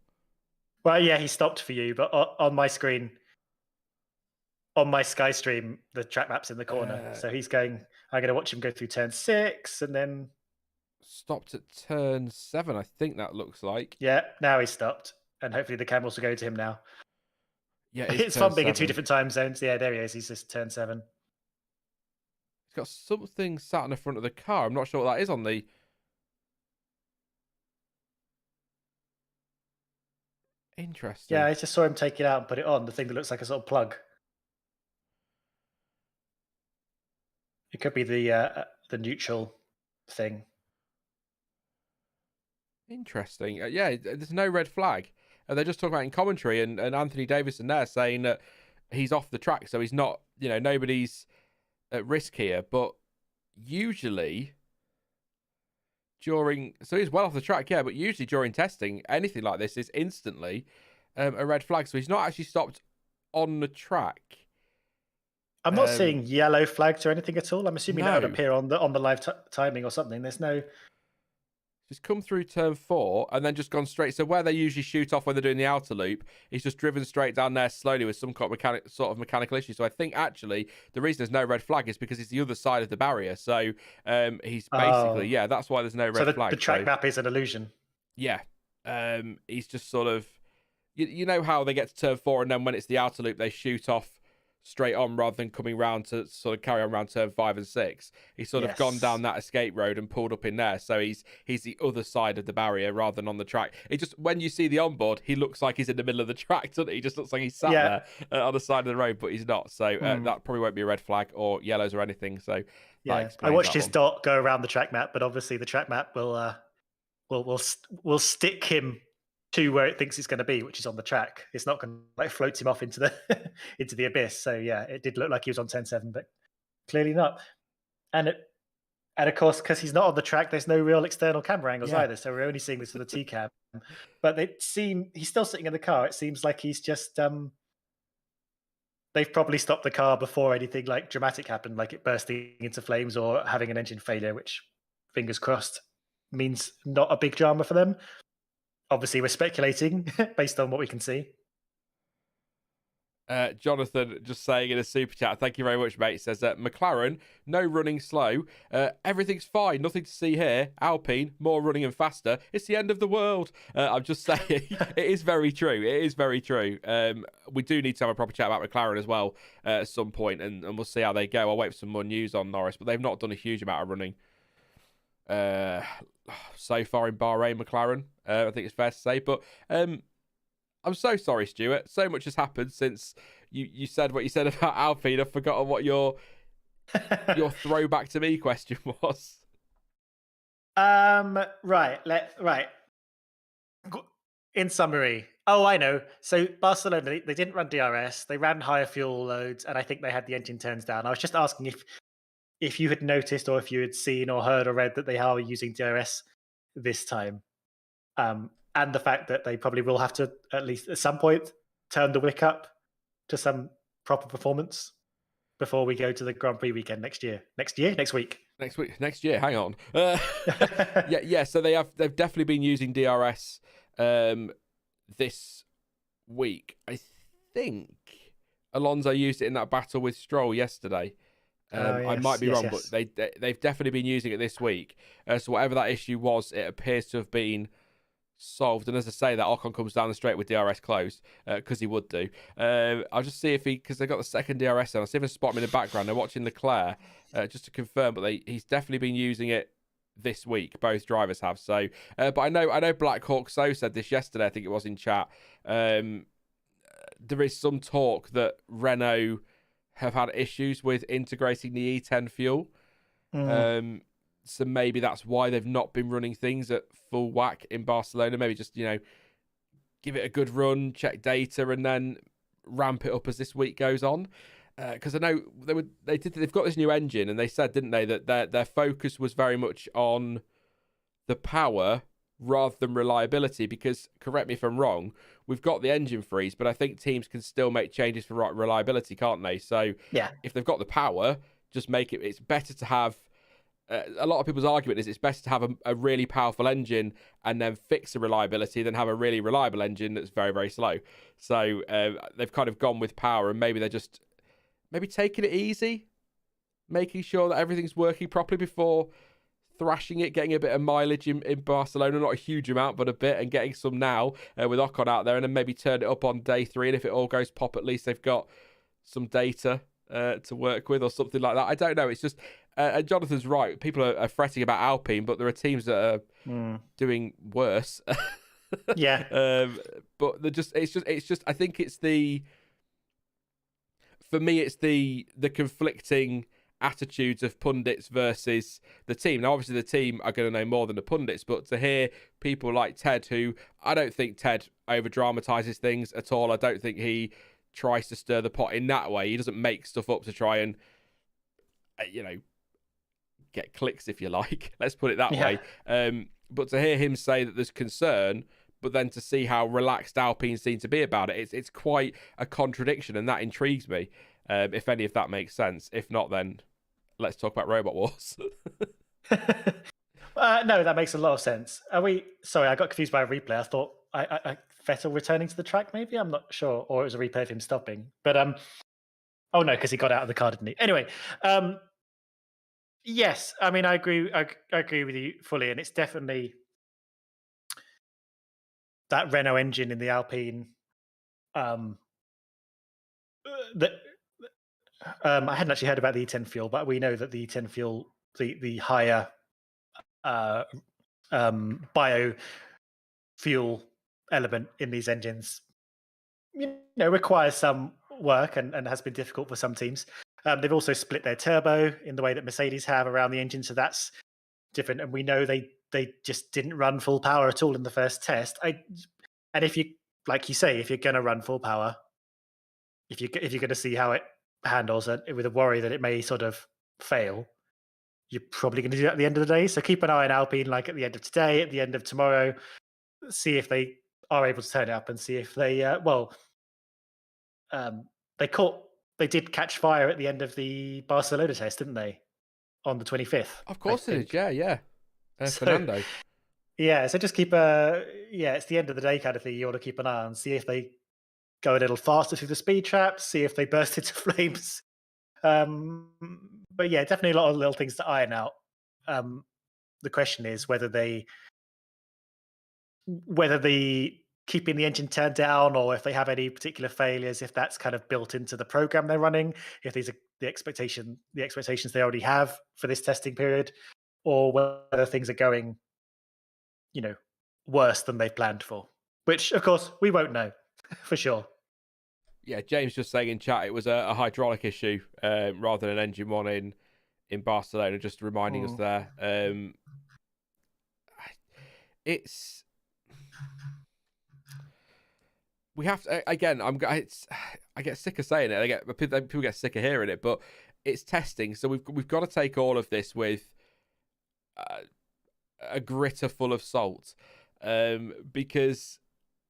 Well, yeah, he stopped for you, but on my screen, on my Sky stream, the track map's in the corner. So he's going. I'm going to watch him go through turn 6 and then stopped at turn 7. I think that looks like. Yeah, now he's stopped, and hopefully the cameras will go to him now. Yeah, it's fun being in 2 different time zones. Yeah, there he is. He's just turn 7. He's got something sat in the front of the car. I'm not sure what that is on the. Interesting. Yeah, I just saw him take it out and put it on. The thing that looks like a sort of plug. It could be the neutral thing. Interesting. Yeah, there's no red flag. They're just talking about in commentary, and Anthony Davison there saying that he's off the track, so he's not. Nobody's at risk here. But usually so he's well off the track, yeah. But usually during testing, anything like this is instantly a red flag. So he's not actually stopped on the track. I'm not seeing yellow flags or anything at all. I'm assuming that would appear on the live timing or something. There's no. Just come through turn 4 and then just gone straight. So where they usually shoot off when they're doing the outer loop, he's just driven straight down there slowly with some sort of mechanical issue. So I think actually the reason there's no red flag is because it's the other side of the barrier. So he's basically, that's why there's no red flag. The track map is an illusion. Yeah. He's just sort of, you know how they get to turn 4 and then when it's the outer loop, they shoot off straight on rather than coming round to sort of carry on around turn 5 and 6. He's sort of gone down that escape road and pulled up in there. So he's the other side of the barrier rather than on the track. It just, when you see the onboard, he looks like he's in the middle of the track, doesn't he? He just looks like he's sat there on the side of the road, but he's not. So that probably won't be a red flag or yellows or anything. So I watched his dot go around the track map, but obviously the track map will stick him to where it thinks it's going to be, which is on the track. It's not going to like float him off into the into the abyss. So yeah, it did look like he was on 10-7, but clearly not. And of course, because he's not on the track, there's no real external camera angles either. So we're only seeing this with the T-cam. But he's still sitting in the car. It seems like he's just they've probably stopped the car before anything like dramatic happened, like it bursting into flames or having an engine failure, which fingers crossed means not a big drama for them. Obviously, we're speculating based on what we can see. Jonathan just saying in a super chat, thank you very much, mate. He says that McLaren, no running slow. Everything's fine. Nothing to see here. Alpine, more running and faster. It's the end of the world. I'm just saying, it is very true. It is very true. We do need to have a proper chat about McLaren as well at some point, and we'll see how they go. I'll wait for some more news on Norris, but they've not done a huge amount of running. so far in Bahrain, McLaren. I think it's fair to say. But I'm so sorry, Stuart. So much has happened since you said what you said about Alpine. I've forgotten what your throwback to me question was. Right. In summary, I know. So Barcelona, they didn't run DRS. They ran higher fuel loads, and I think they had the engine turns down. I was just asking if you had noticed, or if you had seen or heard or read that they are using DRS this time, and the fact that they probably will have to, at least at some point, turn the wick up to some proper performance before we go to the Grand Prix weekend next year. Next week. Next year. Hang on. Yeah. So they've definitely been using DRS this week. I think Alonso used it in that battle with Stroll yesterday. I might be wrong, but they've definitely been using it this week. So whatever that issue was, it appears to have been solved. And as I say, that Ocon comes down the straight with DRS closed, because he would do. I'll just see if because they got the second DRS on. I'll see if I spot him in the background. They're watching Leclerc, just to confirm, but he's definitely been using it this week. Both drivers have. So, but I know Black Hawk So said this yesterday. I think it was in chat. There is some talk that Renault have had issues with integrating the E10 fuel. So maybe that's why they've not been running things at full whack in Barcelona. Maybe just, give it a good run, check data, and then ramp it up as this week goes on. Because I know they've got this new engine, and they said, didn't they, that their focus was very much on the power rather than reliability. Because, correct me if I'm wrong, we've got the engine freeze, but I think teams can still make changes for reliability, can't they? So yeah, if they've got the power, just make it. It's better to have. A lot of people's argument is it's better to have a really powerful engine and then fix the reliability than have a really reliable engine that's very, very slow. So they've kind of gone with power, and maybe they're just taking it easy, making sure that everything's working properly before thrashing it, getting a bit of mileage in Barcelona, not a huge amount, but a bit, and getting some now with Ocon out there, and then maybe turn it up on day 3. And if it all goes pop, at least they've got some data to work with or something like that. I don't know. It's just, and Jonathan's right. People are fretting about Alpine, but there are teams that are doing worse. Yeah. But it's just. I think it's for me, it's the conflicting attitudes of pundits versus the team. Now, obviously, the team are going to know more than the pundits, but to hear people like Ted, who I don't think Ted over dramatizes things at all. I don't think he tries to stir the pot in that way. He doesn't make stuff up to try and, get clicks, if you like. Let's put it that way. But to hear him say that there's concern, but then to see how relaxed Alpine seem to be about it, it's quite a contradiction, and that intrigues me. If any of that makes sense. If not, then let's talk about Robot Wars. No, that makes a lot of sense. Sorry, I got confused by a replay. I thought I Vettel returning to the track, maybe? I'm not sure. Or it was a replay of him stopping. But, oh no, because he got out of the car, didn't he? Anyway, yes, I mean, I agree with you fully, and it's definitely that Renault engine in the Alpine. I hadn't actually heard about the E10 fuel, but we know that the E10 fuel, the higher biofuel element in these engines, requires some work and has been difficult for some teams. They've also split their turbo in the way that Mercedes have around the engine, so that's different. And we know they just didn't run full power at all in the first test. And if you, like you say, if you're going to run full power, if you're going to see how it handles with a worry that it may sort of fail, you're probably going to do that at the end of the day. So keep an eye on Alpine, like at the end of today, at the end of tomorrow, see if they are able to turn it up, and see if they they did catch fire at the end of the Barcelona test, didn't they? On the 25th. Of course they did, yeah. Fernando. Yeah, so just keep it's the end of the day kind of thing. You want to keep an eye on, see if they go a little faster through the speed traps, see if they burst into flames. But yeah, definitely a lot of little things to iron out. The question is whether the keeping the engine turned down, or if they have any particular failures, if that's kind of built into the program they're running, if these are the expectations they already have for this testing period, or whether things are going, worse than they planned for. Which, of course, we won't know for sure. Yeah, James just saying in chat it was a hydraulic issue rather than an engine one in Barcelona. Just reminding us there. It's we have to, again. I get sick of saying it. People get sick of hearing it, but it's testing, so we've got to take all of this with a gritter full of salt, because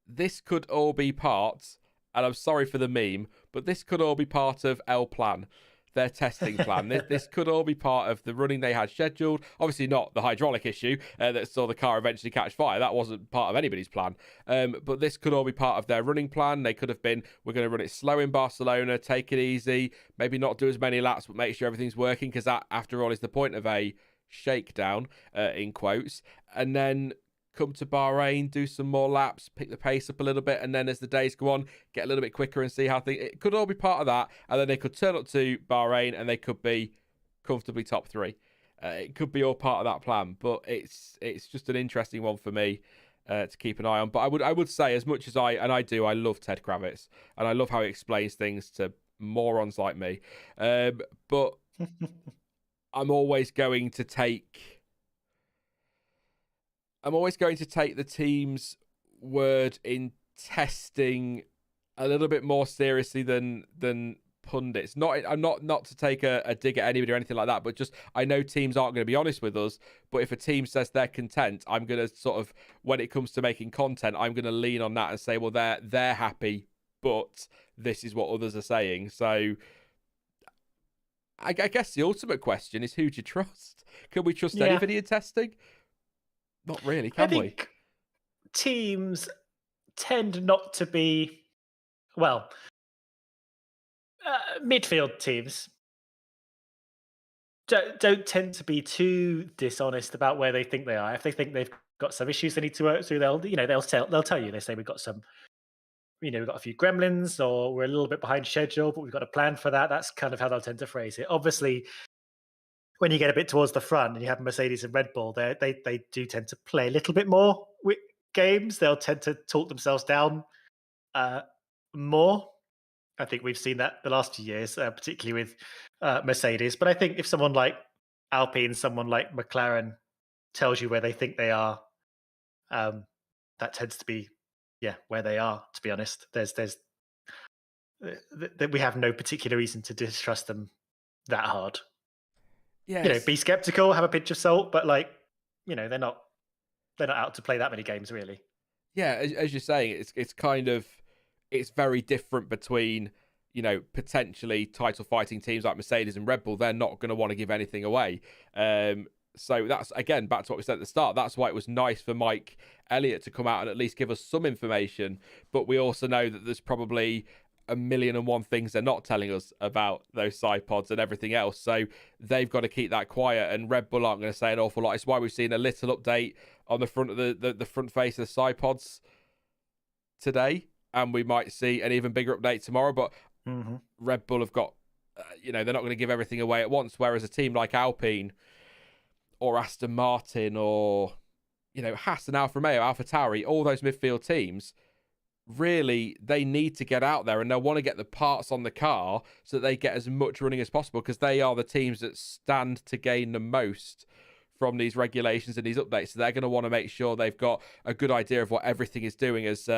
this could all be part. And I'm sorry for the meme, but this could all be part of El Plan, their testing plan. This could all be part of the running they had scheduled. Obviously not the hydraulic issue that saw the car eventually catch fire. That wasn't part of anybody's plan. But this could all be part of their running plan. They could have been, we're going to run it slow in Barcelona, take it easy, maybe not do as many laps, but make sure everything's working, because that, after all, is the point of a shakedown, in quotes. And then come to Bahrain, do some more laps, pick the pace up a little bit, and then as the days go on, get a little bit quicker and see how things. It could all be part of that, and then they could turn up to Bahrain and they could be comfortably top three. It could be all part of that plan, but it's just an interesting one for me to keep an eye on. But I would say, as much as I love Ted Kravitz, and I love how he explains things to morons like me, but I'm always going to take the team's word in testing a little bit more seriously than pundits. I'm not to take a dig at anybody or anything like that, but just, I know teams aren't going to be honest with us, but if a team says they're content, I'm going to sort of, when it comes to making content, I'm going to lean on that and say, well, they're happy, but this is what others are saying. So I guess the ultimate question is, who do you trust? Can we trust anybody in testing? Not really, can we? I think teams tend not to be, midfield teams don't tend to be too dishonest about where they think they are. If they think they've got some issues they need to work through, they'll tell you. They say we've got some, we've got a few gremlins, or we're a little bit behind schedule, but we've got a plan for that. That's kind of how they'll tend to phrase it. Obviously, when you get a bit towards the front and you have Mercedes and Red Bull, they do tend to play a little bit more with games. They'll tend to talk themselves down more. I think we've seen that the last few years, particularly with Mercedes. But I think if someone like Alpine, someone like McLaren tells you where they think they are, that tends to be, where they are, to be honest. We have no particular reason to distrust them that hard. Yes. Be skeptical, have a pinch of salt, but they're not out to play that many games, really. Yeah, as you're saying, it's kind of, it's very different between, potentially title fighting teams like Mercedes and Red Bull. They're not going to want to give anything away. So that's, again, back to what we said at the start. That's why it was nice for Mike Elliott to come out and at least give us some information. But we also know that there's probably 1,000,001 things they're not telling us about those side pods and everything else. So they've got to keep that quiet, and Red Bull aren't going to say an awful lot. It's why we've seen a little update on the front of the front face of the side pods today, and we might see an even bigger update tomorrow. But Red Bull have got, they're not going to give everything away at once. Whereas a team like Alpine or Aston Martin or, Haas and Alfa Romeo, AlphaTauri, all those midfield teams, really, they need to get out there and they'll want to get the parts on the car so that they get as much running as possible, because they are the teams that stand to gain the most from these regulations and these updates. So they're going to want to make sure they've got a good idea of what everything is doing. As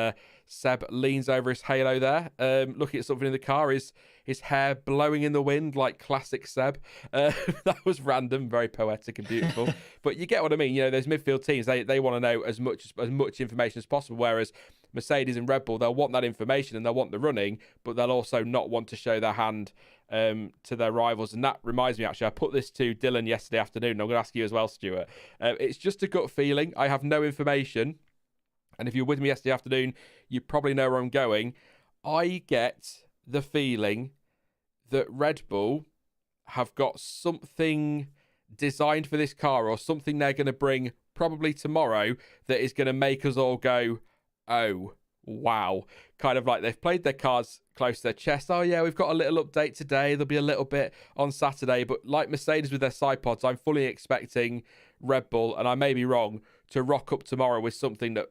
Seb leans over his halo there, looking at something in the car, his hair blowing in the wind like classic Seb. That was random, very poetic and beautiful. But you get what I mean. Those midfield teams, they want to know as much information as possible, whereas Mercedes and Red Bull, they'll want that information and they'll want the running, but they'll also not want to show their hand to their rivals. And that reminds me, actually, I put this to Dylan yesterday afternoon, and I'm going to ask you as well, Stuart. It's just a gut feeling. I have no information. And if you're with me yesterday afternoon, you probably know where I'm going. I get the feeling that Red Bull have got something designed for this car, or something they're going to bring probably tomorrow, that is going to make us all go, oh, wow. Kind of like they've played their cards close to their chest. Oh, yeah, we've got a little update today. There'll be a little bit on Saturday. But like Mercedes with their side pods, I'm fully expecting Red Bull, and I may be wrong, to rock up tomorrow with something that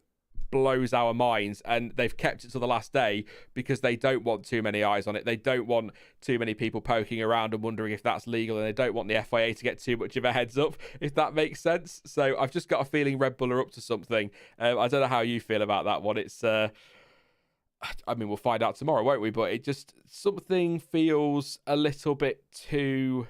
blows our minds. And they've kept it to the last day because they don't want too many eyes on it. They don't want too many people poking around and wondering if that's legal, and they don't want the FIA to get too much of a heads up, if that makes sense. So I've just got a feeling Red Bull are up to something. I don't know how you feel about that one. It's I mean, we'll find out tomorrow, won't we? But it just, something feels a little bit too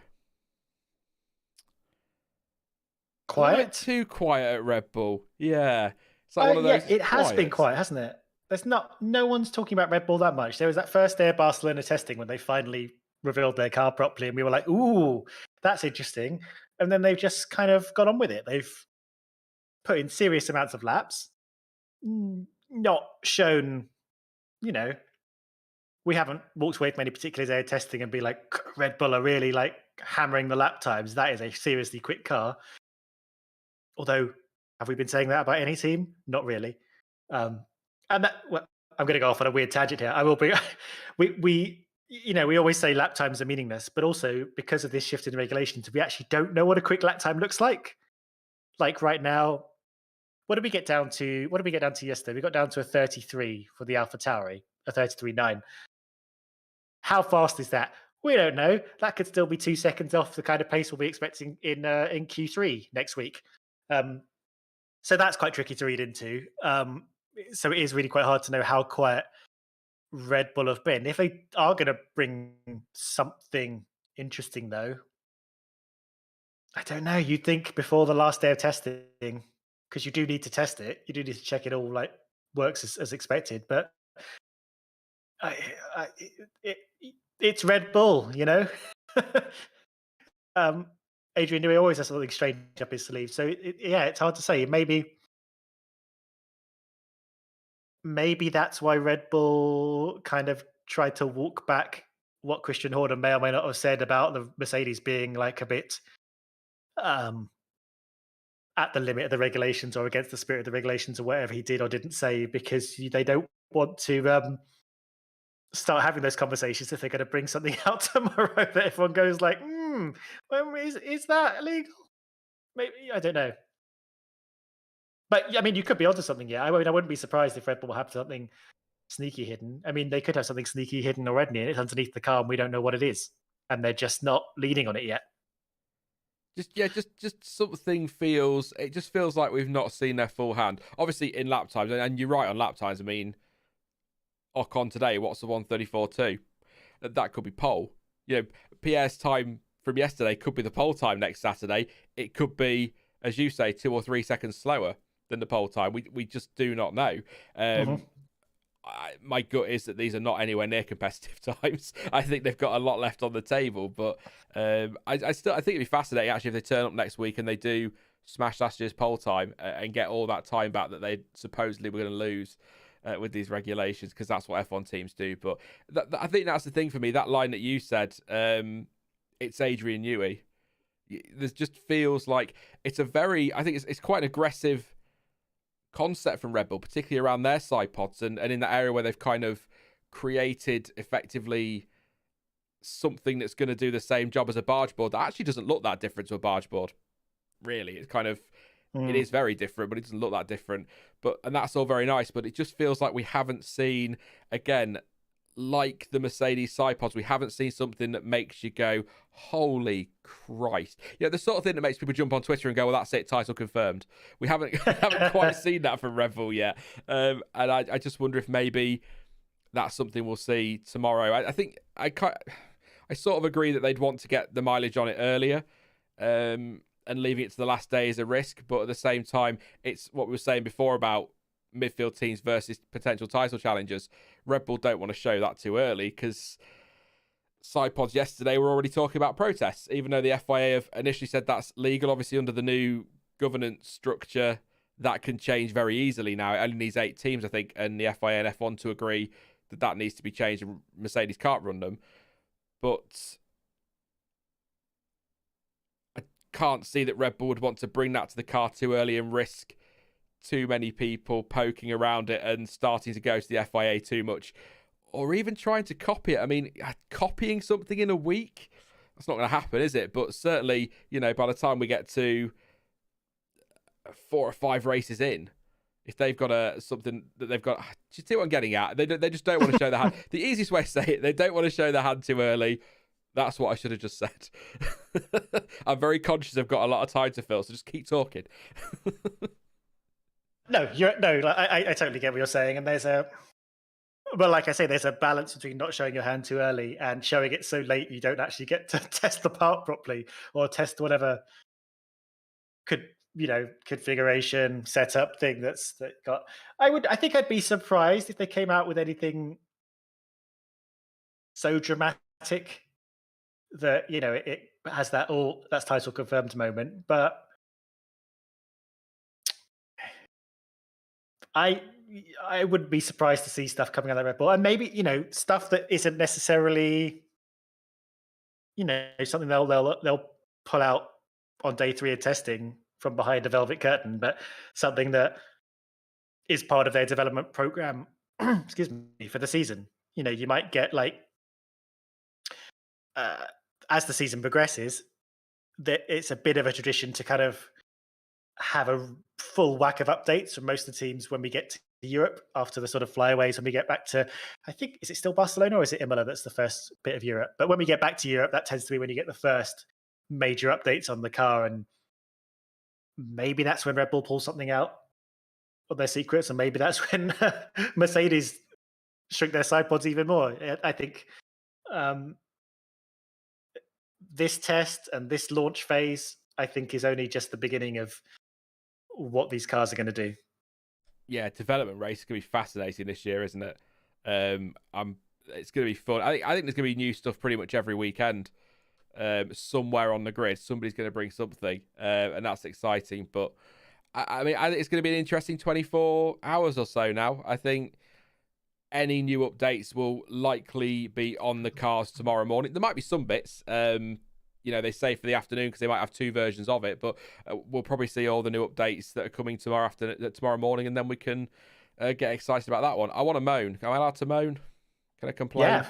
Quiet. too quiet at Red Bull. Yeah. It's like one of those. Yeah, it has been quiet, hasn't it? No one's talking about Red Bull that much. There was that first day of Barcelona testing when they finally revealed their car properly, and we were like, "Ooh, that's interesting." And then they've just kind of gone on with it. They've put in serious amounts of laps, not shown, you know, we haven't walked away from any particular day of testing and be like, Red Bull are really like hammering the lap times. That is a seriously quick car. Although, have we been saying that about any team? Not really. And that, well, I'm going to go off on a weird tangent here. I will bring. We we always say lap times are meaningless, but also because of this shift in regulations, we actually don't know what a quick lap time looks like. Like right now, what did we get down to? What did we get down to yesterday? We got down to a 33 for the AlphaTauri, a 33.9. How fast is that? We don't know. That could still be 2 seconds off the kind of pace we'll be expecting in Q3 next week. So that's quite tricky to read into. So it is really quite hard to know how quiet Red Bull have been. If they are going to bring something interesting, though, I don't know. You'd think before the last day of testing, because you do need to test it, you do need to check it all like works as expected. But it's Red Bull, you know. Adrian Newey always has something strange up his sleeve, so it's hard to say. Maybe that's why Red Bull kind of tried to walk back what Christian Horner may or may not have said about the Mercedes being like a bit at the limit of the regulations or against the spirit of the regulations or whatever he did or didn't say, because they don't want to start having those conversations if they're going to bring something out tomorrow that everyone goes like, is that illegal? Maybe, I don't know. But I mean, you could be onto something. Yeah, I mean, I wouldn't be surprised if Red Bull have something sneaky hidden. I mean, they could have something sneaky hidden already, and it's underneath the car, and we don't know what it is, and they're just not leading on it yet. Just something feels. It just feels like we've not seen their full hand. Obviously, in lap times, and you're right on lap times. I mean, Ocon today, what's the 1:34.2? That could be pole. Pierre's time from yesterday could be the pole time next Saturday. It could be, as you say, 2 or 3 seconds slower than the pole time. We just do not know. My gut is that these are not anywhere near competitive times. I think they've got a lot left on the table, but I think it'd be fascinating actually if they turn up next week and they do smash last year's pole time and get all that time back that they supposedly were going to lose with these regulations, because that's what F1 teams do. But I think that's the thing for me. That line that you said, it's Adrian Newey. There just feels like it's a very, I think it's quite an aggressive concept from Red Bull, particularly around their side pods and in that area where they've kind of created effectively something that's going to do the same job as a barge board that actually doesn't look that different to a barge board. Really, it's kind of, it is very different, but it doesn't look that different. And that's all very nice, but it just feels like we haven't seen, again, like the Mercedes side pods, we haven't seen something that makes you go, holy Christ. The sort of thing that makes people jump on Twitter and go, well, that's it, title confirmed. We haven't quite seen that from Red Bull yet. And I just wonder if maybe that's something we'll see tomorrow. I think I sort of agree that they'd want to get the mileage on it earlier. And leaving it to the last day is a risk. But at the same time, it's what we were saying before about midfield teams versus potential title challengers. Red Bull don't want to show that too early, because side pods yesterday were already talking about protests, even though the FIA have initially said that's legal. Obviously, under the new governance structure, that can change very easily now. It only needs 8 teams, I think, and the FIA and F1 to agree that needs to be changed and Mercedes can't run them. But can't see that Red Bull would want to bring that to the car too early and risk too many people poking around it and starting to go to the FIA too much, or even trying to copy it. I mean, copying something in a week, that's not going to happen, is it? But certainly, by the time we get to 4 or 5 races in, if they've got something that they've got, do you see what I'm getting at? They just don't want to show their hand. The easiest way to say it, they don't want to show their hand too early. That's what I should have just said. I'm very conscious I've got a lot of time to fill, so just keep talking. I totally get what you're saying, and like I say, there's a balance between not showing your hand too early and showing it so late you don't actually get to test the part properly or test whatever configuration setup thing that got. I think I'd be surprised if they came out with anything so dramatic that it has that's title confirmed moment, but I would be surprised to see stuff coming out of Red Bull, and maybe stuff that isn't necessarily something they'll pull out on day 3 of testing from behind the velvet curtain, but something that is part of their development program. Excuse me, for the season. You might get as the season progresses, that it's a bit of a tradition to kind of have a full whack of updates from most of the teams when we get to Europe after the sort of flyaways. When we get back to, I think, is it still Barcelona or is it Imola that's the first bit of Europe? But when we get back to Europe, that tends to be when you get the first major updates on the car, and maybe that's when Red Bull pulls something out of their secrets, and maybe that's when Mercedes shrink their side pods even more. I think this test and this launch phase, I think, is only just the beginning of what these cars are going to do. Yeah, development race is going to be fascinating this year, isn't it? It's going to be fun. I think there's going to be new stuff pretty much every weekend. Somewhere on the grid, somebody's going to bring something, and that's exciting. But I think it's going to be an interesting 24 hours or so now. I think any new updates will likely be on the cars tomorrow morning. There might be some bits, they say for the afternoon because they might have 2 versions of it, but we'll probably see all the new updates that are coming tomorrow morning, and then we can get excited about that one. I want to moan. Am I allowed to moan? Can I complain? Yeah.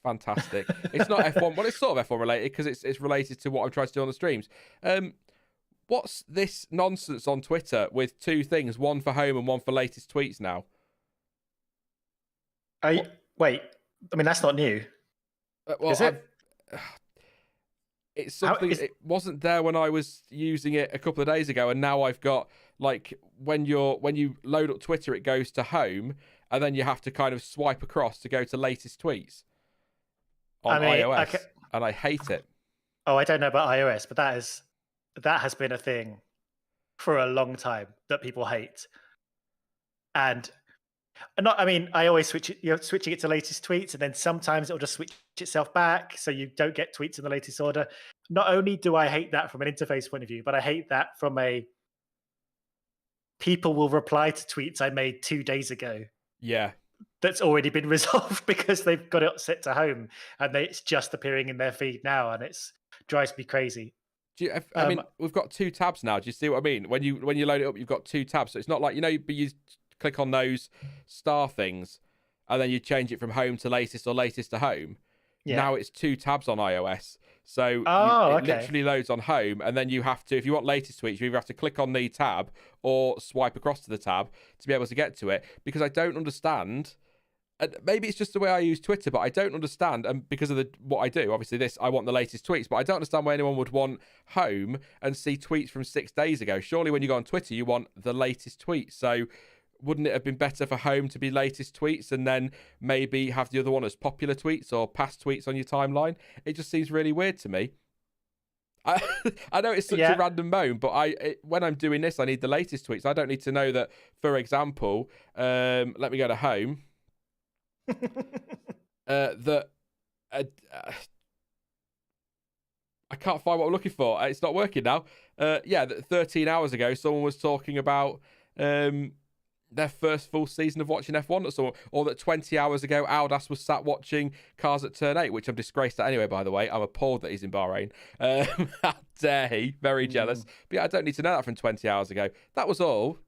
Fantastic. It's not F1. Well, it's sort of F1 related because it's related to what I'm trying to do on the streams. What's this nonsense on Twitter with 2 things, one for home and one for latest tweets now? Wait, I mean, that's not new. Is it? It's something. It wasn't there when I was using it a couple of days ago, and now I've got, when you load up Twitter, it goes to home, and then you have to kind of swipe across to go to latest tweets on iOS, and I hate it. Oh, I don't know about iOS, but that has been a thing for a long time that people hate. And I always switch it. You're switching it to latest tweets, and then sometimes it'll just switch itself back, so you don't get tweets in the latest order. Not only do I hate that from an interface point of view, but I hate that from people will reply to tweets I made 2 days ago. Yeah, that's already been resolved because they've got it set to home, and it's just appearing in their feed now, and it drives me crazy. I mean, we've got 2 tabs now. Do you see what I mean? When you load it up, you've got 2 tabs, so it's not like you click on those star things and then you change it from home to latest or latest to home. Yeah. Now it's 2 tabs on iOS. So it literally loads on home, and then you have to, if you want latest tweets, you either have to click on the tab or swipe across to the tab to be able to get to it, because I don't understand. And maybe it's just the way I use Twitter, but I don't understand. And because of what I do, obviously I want the latest tweets, but I don't understand why anyone would want home and see tweets from 6 days ago. Surely when you go on Twitter, you want the latest tweets. So wouldn't it have been better for home to be latest tweets and then maybe have the other one as popular tweets or past tweets on your timeline? It just seems really weird to me. I know it's such a random moan, but when I'm doing this, I need the latest tweets. I don't need to know that, for example, let me go to home. I can't find what I'm looking for. It's not working now. 13 hours ago, someone was talking about their first full season of watching F1, or that 20 hours ago, Aldas was sat watching Cars at Turn 8, which I'm disgraced at anyway, by the way. I'm appalled that he's in Bahrain. How dare he? Very jealous. But yeah, I don't need to know that from 20 hours ago. That was all.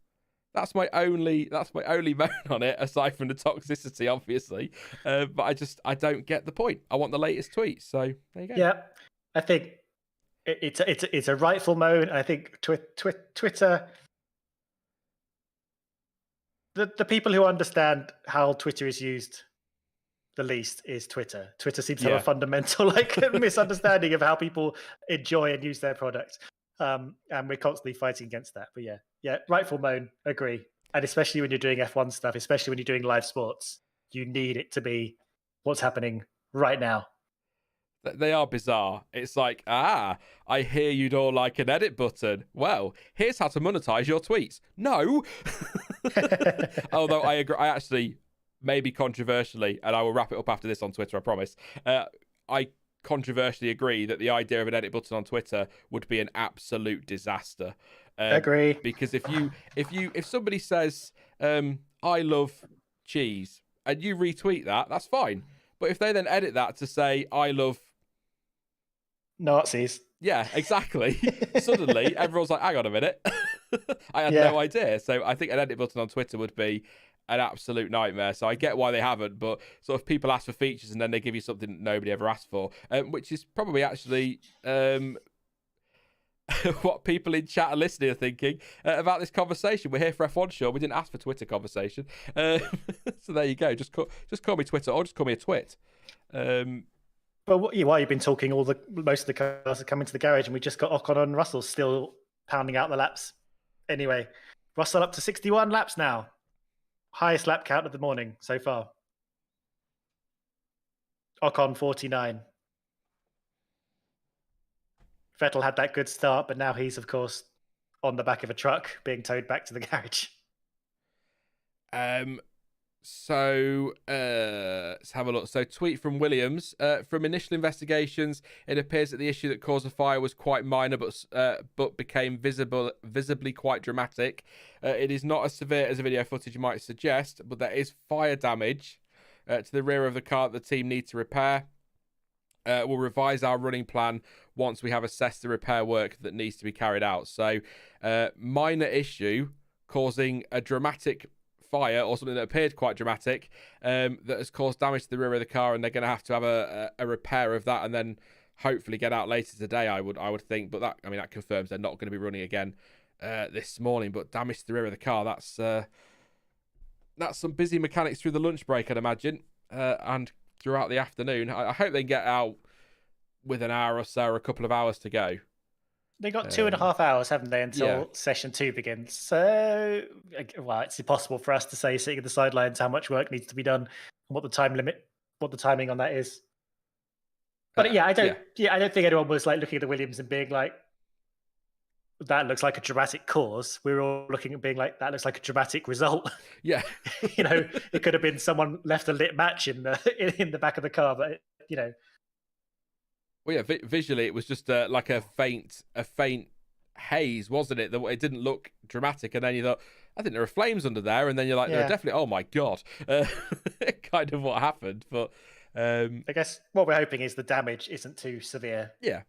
That's my only moan on it, aside from the toxicity, obviously. But I don't get the point. I want the latest tweets. So there you go. Yeah, I think it's a rightful moan. I think Twitter, the people who understand how Twitter is used the least is Twitter. Twitter seems to have a fundamental misunderstanding of how people enjoy and use their product. And we're constantly fighting against that. But yeah, rightful moan, agree. And especially when you're doing F1 stuff, especially when you're doing live sports, you need it to be what's happening right now. They are bizarre. It's like, I hear you'd all like an edit button. Well, here's how to monetize your tweets. No. Although I agree, I actually, maybe controversially, and I will wrap it up after this on Twitter, I promise. I controversially agree that the idea of an edit button on Twitter would be an absolute disaster. Agree. Because if somebody says, I love cheese, and you retweet that, that's fine. But if they then edit that to say, I love Nazis. Yeah, exactly. Suddenly, everyone's like, hang on a minute. I had no idea. So I think an edit button on Twitter would be an absolute nightmare. So I get why they haven't, but sort of people ask for features and then they give you something that nobody ever asked for, which is probably actually what people in chat are listening are thinking about this conversation. We're here for F1 Show. We didn't ask for Twitter conversation. So there you go. Just call me Twitter or just call me a twit. But while you've been talking, most of the cars are coming to the garage, and we just got Ocon and Russell still pounding out the laps. Anyway, Russell up to 61 laps now. Highest lap count of the morning so far. Ocon 49. Vettel had that good start, but now he's, of course, on the back of a truck being towed back to the garage. So let's have a look. So tweet from Williams. From initial investigations, it appears that the issue that caused the fire was quite minor, but became visibly quite dramatic. It is not as severe as the video footage might suggest, but there is fire damage to the rear of the car that the team need to repair. We'll revise our running plan once we have assessed the repair work that needs to be carried out. So minor issue causing a dramatic fire, or something that appeared quite dramatic, that has caused damage to the rear of the car, and they're going to have a repair of that, and then hopefully get out later today. I would think, but that confirms they're not going to be running again this morning. But damage to the rear of the car, that's some busy mechanics through the lunch break, I'd imagine, and throughout the afternoon. I hope they get out with an hour or so, or a couple of hours to go. They got 2.5 hours, haven't they, until session 2 begins. So, well, it's impossible for us to say, sitting at the sidelines, how much work needs to be done and what the timing on that is. But I don't think anyone was like looking at the Williams and being like, that looks like a dramatic cause. We were all looking at being like, that looks like a dramatic result. Yeah. It could have been someone left a lit match in the back of the car, but Well, yeah, visually it was just like a faint haze, wasn't it? It didn't look dramatic, and then you thought, I think there are flames under there, and then you're like, there are definitely. Oh my god, kind of what happened. But I guess what we're hoping is the damage isn't too severe. Yeah,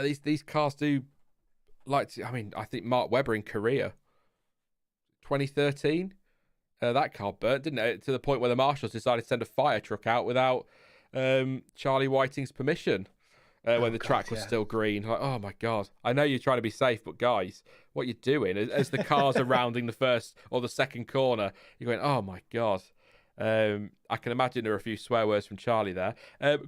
these cars do like to. I mean, I think Mark Webber in Korea, 2013, that car burnt, didn't it? To the point where the marshals decided to send a fire truck out without Charlie Whiting's permission, when the track was still green. Like, oh my god, I know you're trying to be safe, but guys, what you're doing as the cars are rounding the first or the second corner, you're going, oh my god. I can imagine there are a few swear words from Charlie there.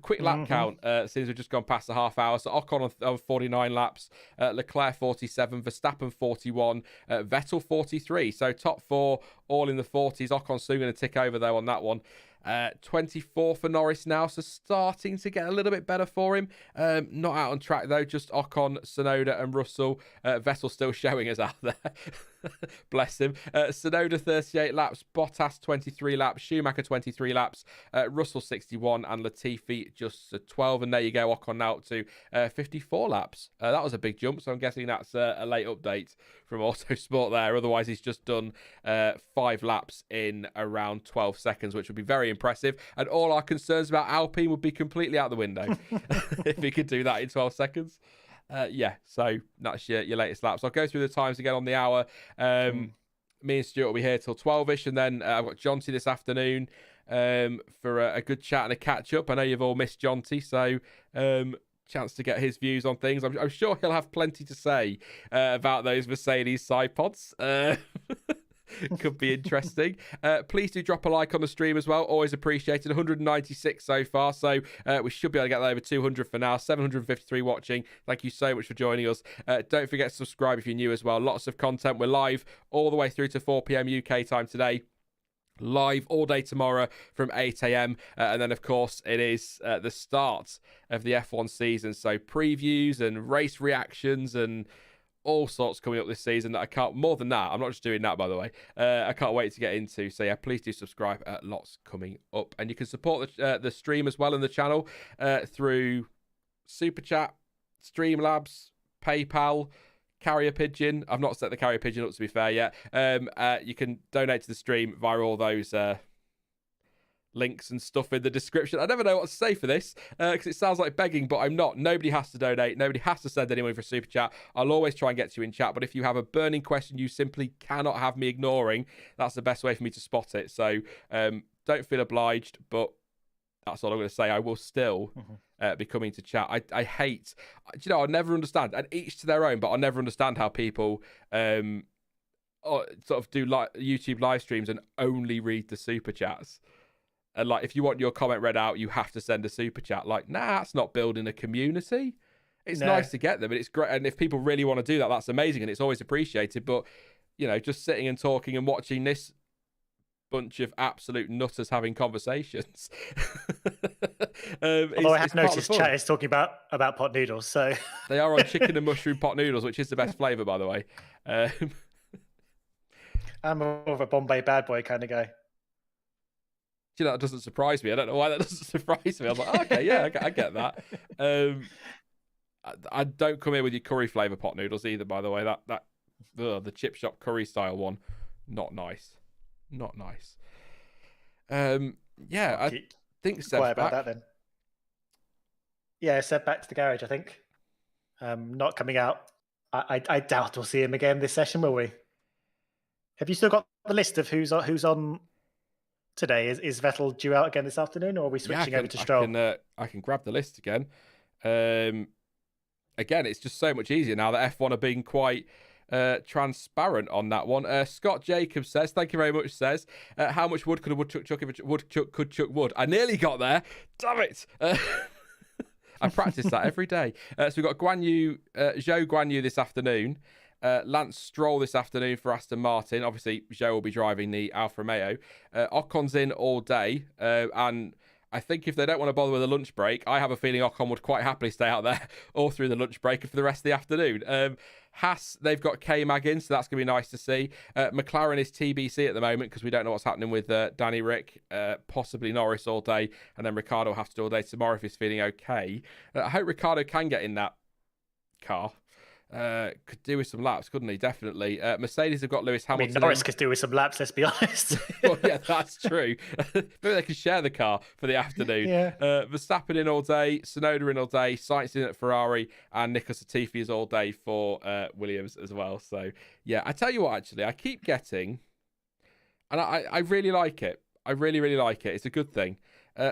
Quick lap count, since we've just gone past the half hour. So Ocon on 49 laps, Leclerc 47, Verstappen 41, Vettel 43. So top four all in the 40s. Ocon's soon going to tick over though on that one. 24 for Norris now, so starting to get a little bit better for him. Not out on track though, just Ocon, Tsunoda and Russell. Vettel still showing us out there. Bless him. Tsunoda 38 laps, Bottas 23 laps, Schumacher 23 laps, Russell 61 and Latifi just 12. And there you go, Ocon now up to 54 laps. That was a big jump, so I'm guessing that's a late update from Autosport there. Otherwise, he's just done 5 laps in around 12 seconds, which would be very impressive. And all our concerns about Alpine would be completely out the window if he could do that in 12 seconds. Yeah, so that's your latest laps. I'll go through the times again on the hour. Me and Stuart will be here till 12ish, and then I've got Jonty this afternoon for a good chat and a catch up. I know you've all missed Jonty, so chance to get his views on things. I'm sure he'll have plenty to say about those Mercedes side pods. Could be interesting. Please do drop a like on the stream as well. Always appreciated. 196 so far, so we should be able to get that over 200 for now. 753 watching. Thank you so much for joining us. Don't forget to subscribe if you're new as well. Lots of content. We're live all the way through to 4 p.m. UK time today. Live all day tomorrow from 8 a.m. And then, of course, it is the start of the F1 season. So previews and race reactions and all sorts coming up this season that I can't, more than that, I'm not just doing that, by the way, I can't wait to get into. So yeah, please do subscribe. Lots coming up. And you can support the stream as well in the channel through Super Chat, Streamlabs, PayPal, Carrier Pigeon. I've not set the Carrier Pigeon up, to be fair, yet. You can donate to the stream via all those links and stuff in the description. I never know what to say for this because it sounds like begging, but I'm not. Nobody has to donate. Nobody has to send anyone for super chat. I'll always try and get to you in chat, but if you have a burning question you simply cannot have me ignoring, that's the best way for me to spot it. So don't feel obliged, but that's all I'm going to say. I will still be coming to chat. I hate, I'll never understand, and each to their own, but I'll never understand how people sort of do YouTube live streams and only read the super chats. And like, if you want your comment read out, you have to send a super chat. Like, nah, that's not building a community. It's nice to get them, and it's great. And if people really want to do that, that's amazing, and it's always appreciated. But just sitting and talking and watching this bunch of absolute nutters having conversations. Although I have noticed chat is talking about pot noodles, so they are on chicken and mushroom pot noodles, which is the best flavour, by the way. I'm more of a Bombay bad boy kind of guy. That doesn't surprise me. I don't know why that doesn't surprise me. I was like, okay, yeah, I get that. I don't come here with your curry flavour pot noodles either, by the way. The chip shop curry style one, not nice. Not nice. Yeah, I think Seb's back. About that then. Yeah, Seb back to the garage, I think. Not coming out. I doubt we'll see him again this session, will we? Have you still got the list of who's on today? Is Vettel due out again this afternoon, or are we switching over to Stroll? I can grab the list again. Again, it's just so much easier now that F1 are being quite transparent on that one. Scott Jacobs says, thank you very much, says, how much wood could a woodchuck chuck if a woodchuck could chuck wood? I nearly got there. Damn it. I practice that every day. So we've got Zhou Guan Yu this afternoon. Lance Stroll this afternoon for Aston Martin. Obviously, Zhou will be driving the Alfa Romeo. Ocon's in all day, and I think if they don't want to bother with a lunch break, I have a feeling Ocon would quite happily stay out there all through the lunch break and for the rest of the afternoon. Haas, they've got K-Mag in, so that's going to be nice to see. McLaren is TBC at the moment because we don't know what's happening with Danny Rick, possibly Norris all day, and then Ricciardo will have to do all day tomorrow if he's feeling okay. I hope Ricciardo can get in that car. Could do with some laps, couldn't he? Definitely. Mercedes have got Lewis Hamilton. I mean, Norris could do with some laps, let's be honest. Well, yeah, that's true. Maybe they could share the car for the afternoon. Yeah. Verstappen in all day, Tsunoda in all day, Sainz in at Ferrari, and Nico Latifi is all day for Williams as well. So, yeah, I tell you what, actually, I keep getting, and I really like it. I really, really like it. It's a good thing.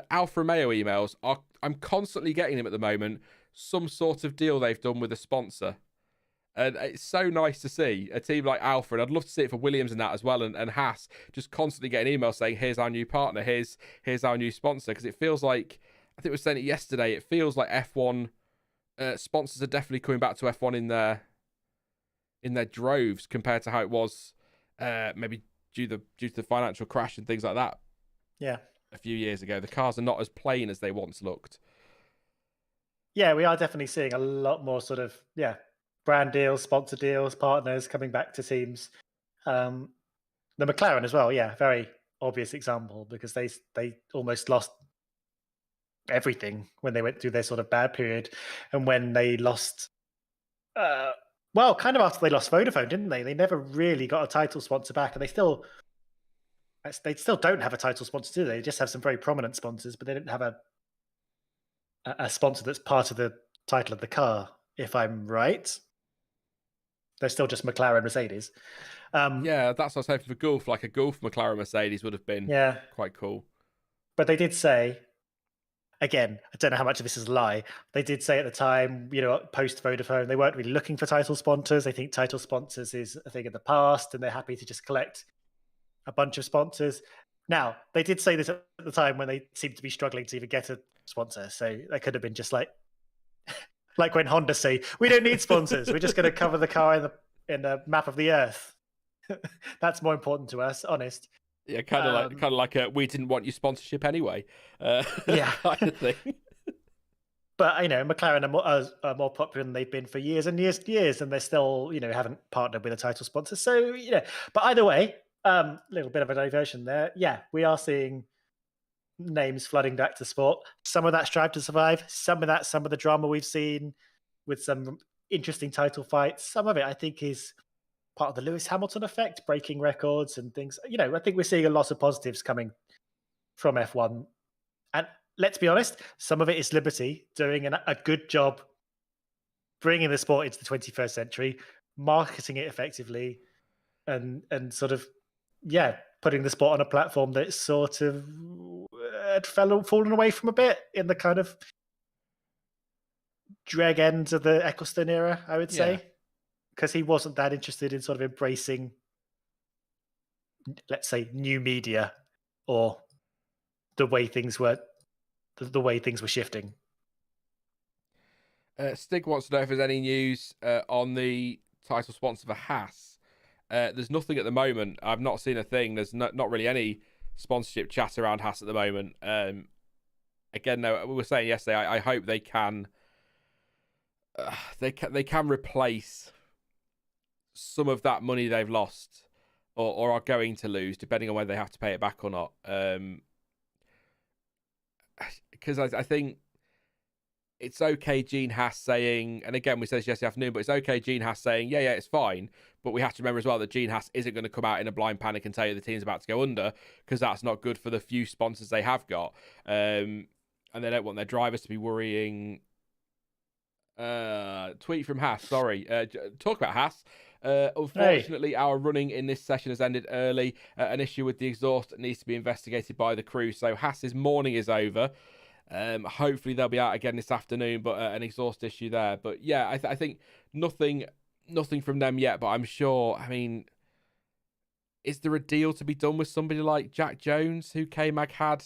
Alfa Romeo emails, I'm constantly getting them at the moment, some sort of deal they've done with a sponsor. And it's so nice to see a team like Alfa, and I'd love to see it for Williams and that as well, and Haas just constantly getting emails saying, here's our new partner, here's our new sponsor, because it feels like, I think we were saying it yesterday, it feels like F1 sponsors are definitely coming back to F1 in their droves compared to how it was maybe due to the financial crash and things like that. Yeah. A few years ago. The cars are not as plain as they once looked. Yeah, we are definitely seeing a lot more sort of, brand deals, sponsor deals, partners coming back to teams. The McLaren as well, very obvious example because they almost lost everything when they went through their sort of bad period, and when they lost, kind of after they lost Vodafone, didn't they? They never really got a title sponsor back, and they still don't have a title sponsor, do they? They just have some very prominent sponsors, but they didn't have a sponsor that's part of the title of the car. if I'm right. They're still just McLaren, Mercedes. Yeah, that's what I was hoping for Gulf. Like a Gulf McLaren Mercedes would have been quite cool. But they did say, again, I don't know how much of this is a lie. They did say at the time, post Vodafone, they weren't really looking for title sponsors. They think title sponsors is a thing of the past, and they're happy to just collect a bunch of sponsors. Now, they did say this at the time when they seemed to be struggling to even get a sponsor. So they could have been just like when Honda say, we don't need sponsors. We're just going to cover the car in the map of the earth. That's more important to us, honest. Yeah, kind of like we didn't want your sponsorship anyway. Yeah, kind of thing. But McLaren are more popular than they've been for years and years and years, and they still haven't partnered with a title sponsor. So but either way, a little bit of a diversion there. Yeah, we are seeing names flooding back to sport. Some of that strive to survive. Some of the drama we've seen with some interesting title fights. Some of it, I think, is part of the Lewis Hamilton effect, breaking records and things. I think we're seeing a lot of positives coming from F1. And let's be honest, some of it is Liberty doing a good job bringing the sport into the 21st century, marketing it effectively, and sort of, putting the sport on a platform that's sort of fallen away from a bit in the kind of drag end of the Eccleston era, I would say. Because he wasn't that interested in sort of embracing, let's say, new media or the way things were shifting. Stig wants to know if there's any news on the title sponsor for Haas. There's nothing at the moment. I've not seen a thing. There's not really any sponsorship chat around Haas at the moment. Again, though, we were saying yesterday, I hope they can replace some of that money they've lost or are going to lose, depending on whether they have to pay it back or not. Because I think it's okay Gene Haas saying, and again, we said this yesterday afternoon, but it's okay Gene Haas saying, yeah, it's fine. But we have to remember as well that Gene Haas isn't going to come out in a blind panic and tell you the team's about to go under, because that's not good for the few sponsors they have got. And they don't want their drivers to be worrying. Tweet from Haas, sorry. Talk about Haas. Unfortunately, our running in this session has ended early. An issue with the exhaust that needs to be investigated by the crew. So Haas's morning is over. Hopefully they'll be out again this afternoon, but an exhaust issue there. But yeah, I think nothing from them yet, but I'm sure, I mean, is there a deal to be done with somebody like Jack Jones, who K-Mag had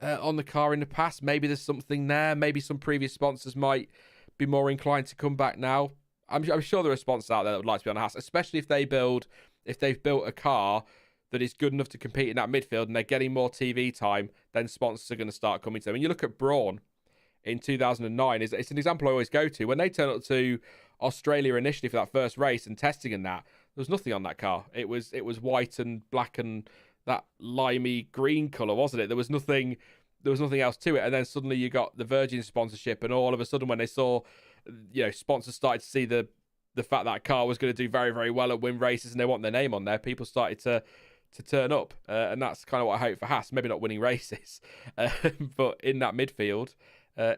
on the car in the past? Maybe there's something there. Maybe some previous sponsors might be more inclined to come back now. I'm sure there are sponsors out there that would like to be on a Haas, especially if they've built a car that is good enough to compete in that midfield and they're getting more TV time, then sponsors are going to start coming to them. And you look at Brawn in 2009, it's an example I always go to. When they turned up to Australia initially for that first race and testing and that, there was nothing on that car. It was white and black and that limey green colour, wasn't it? There was nothing else to it. And then suddenly you got the Virgin sponsorship, and all of a sudden when they saw, sponsors started to see the fact that car was going to do very, very well at win races and they want their name on there, people started to turn up. And that's kind of what I hope for Haas. Maybe not winning races, but in that midfield,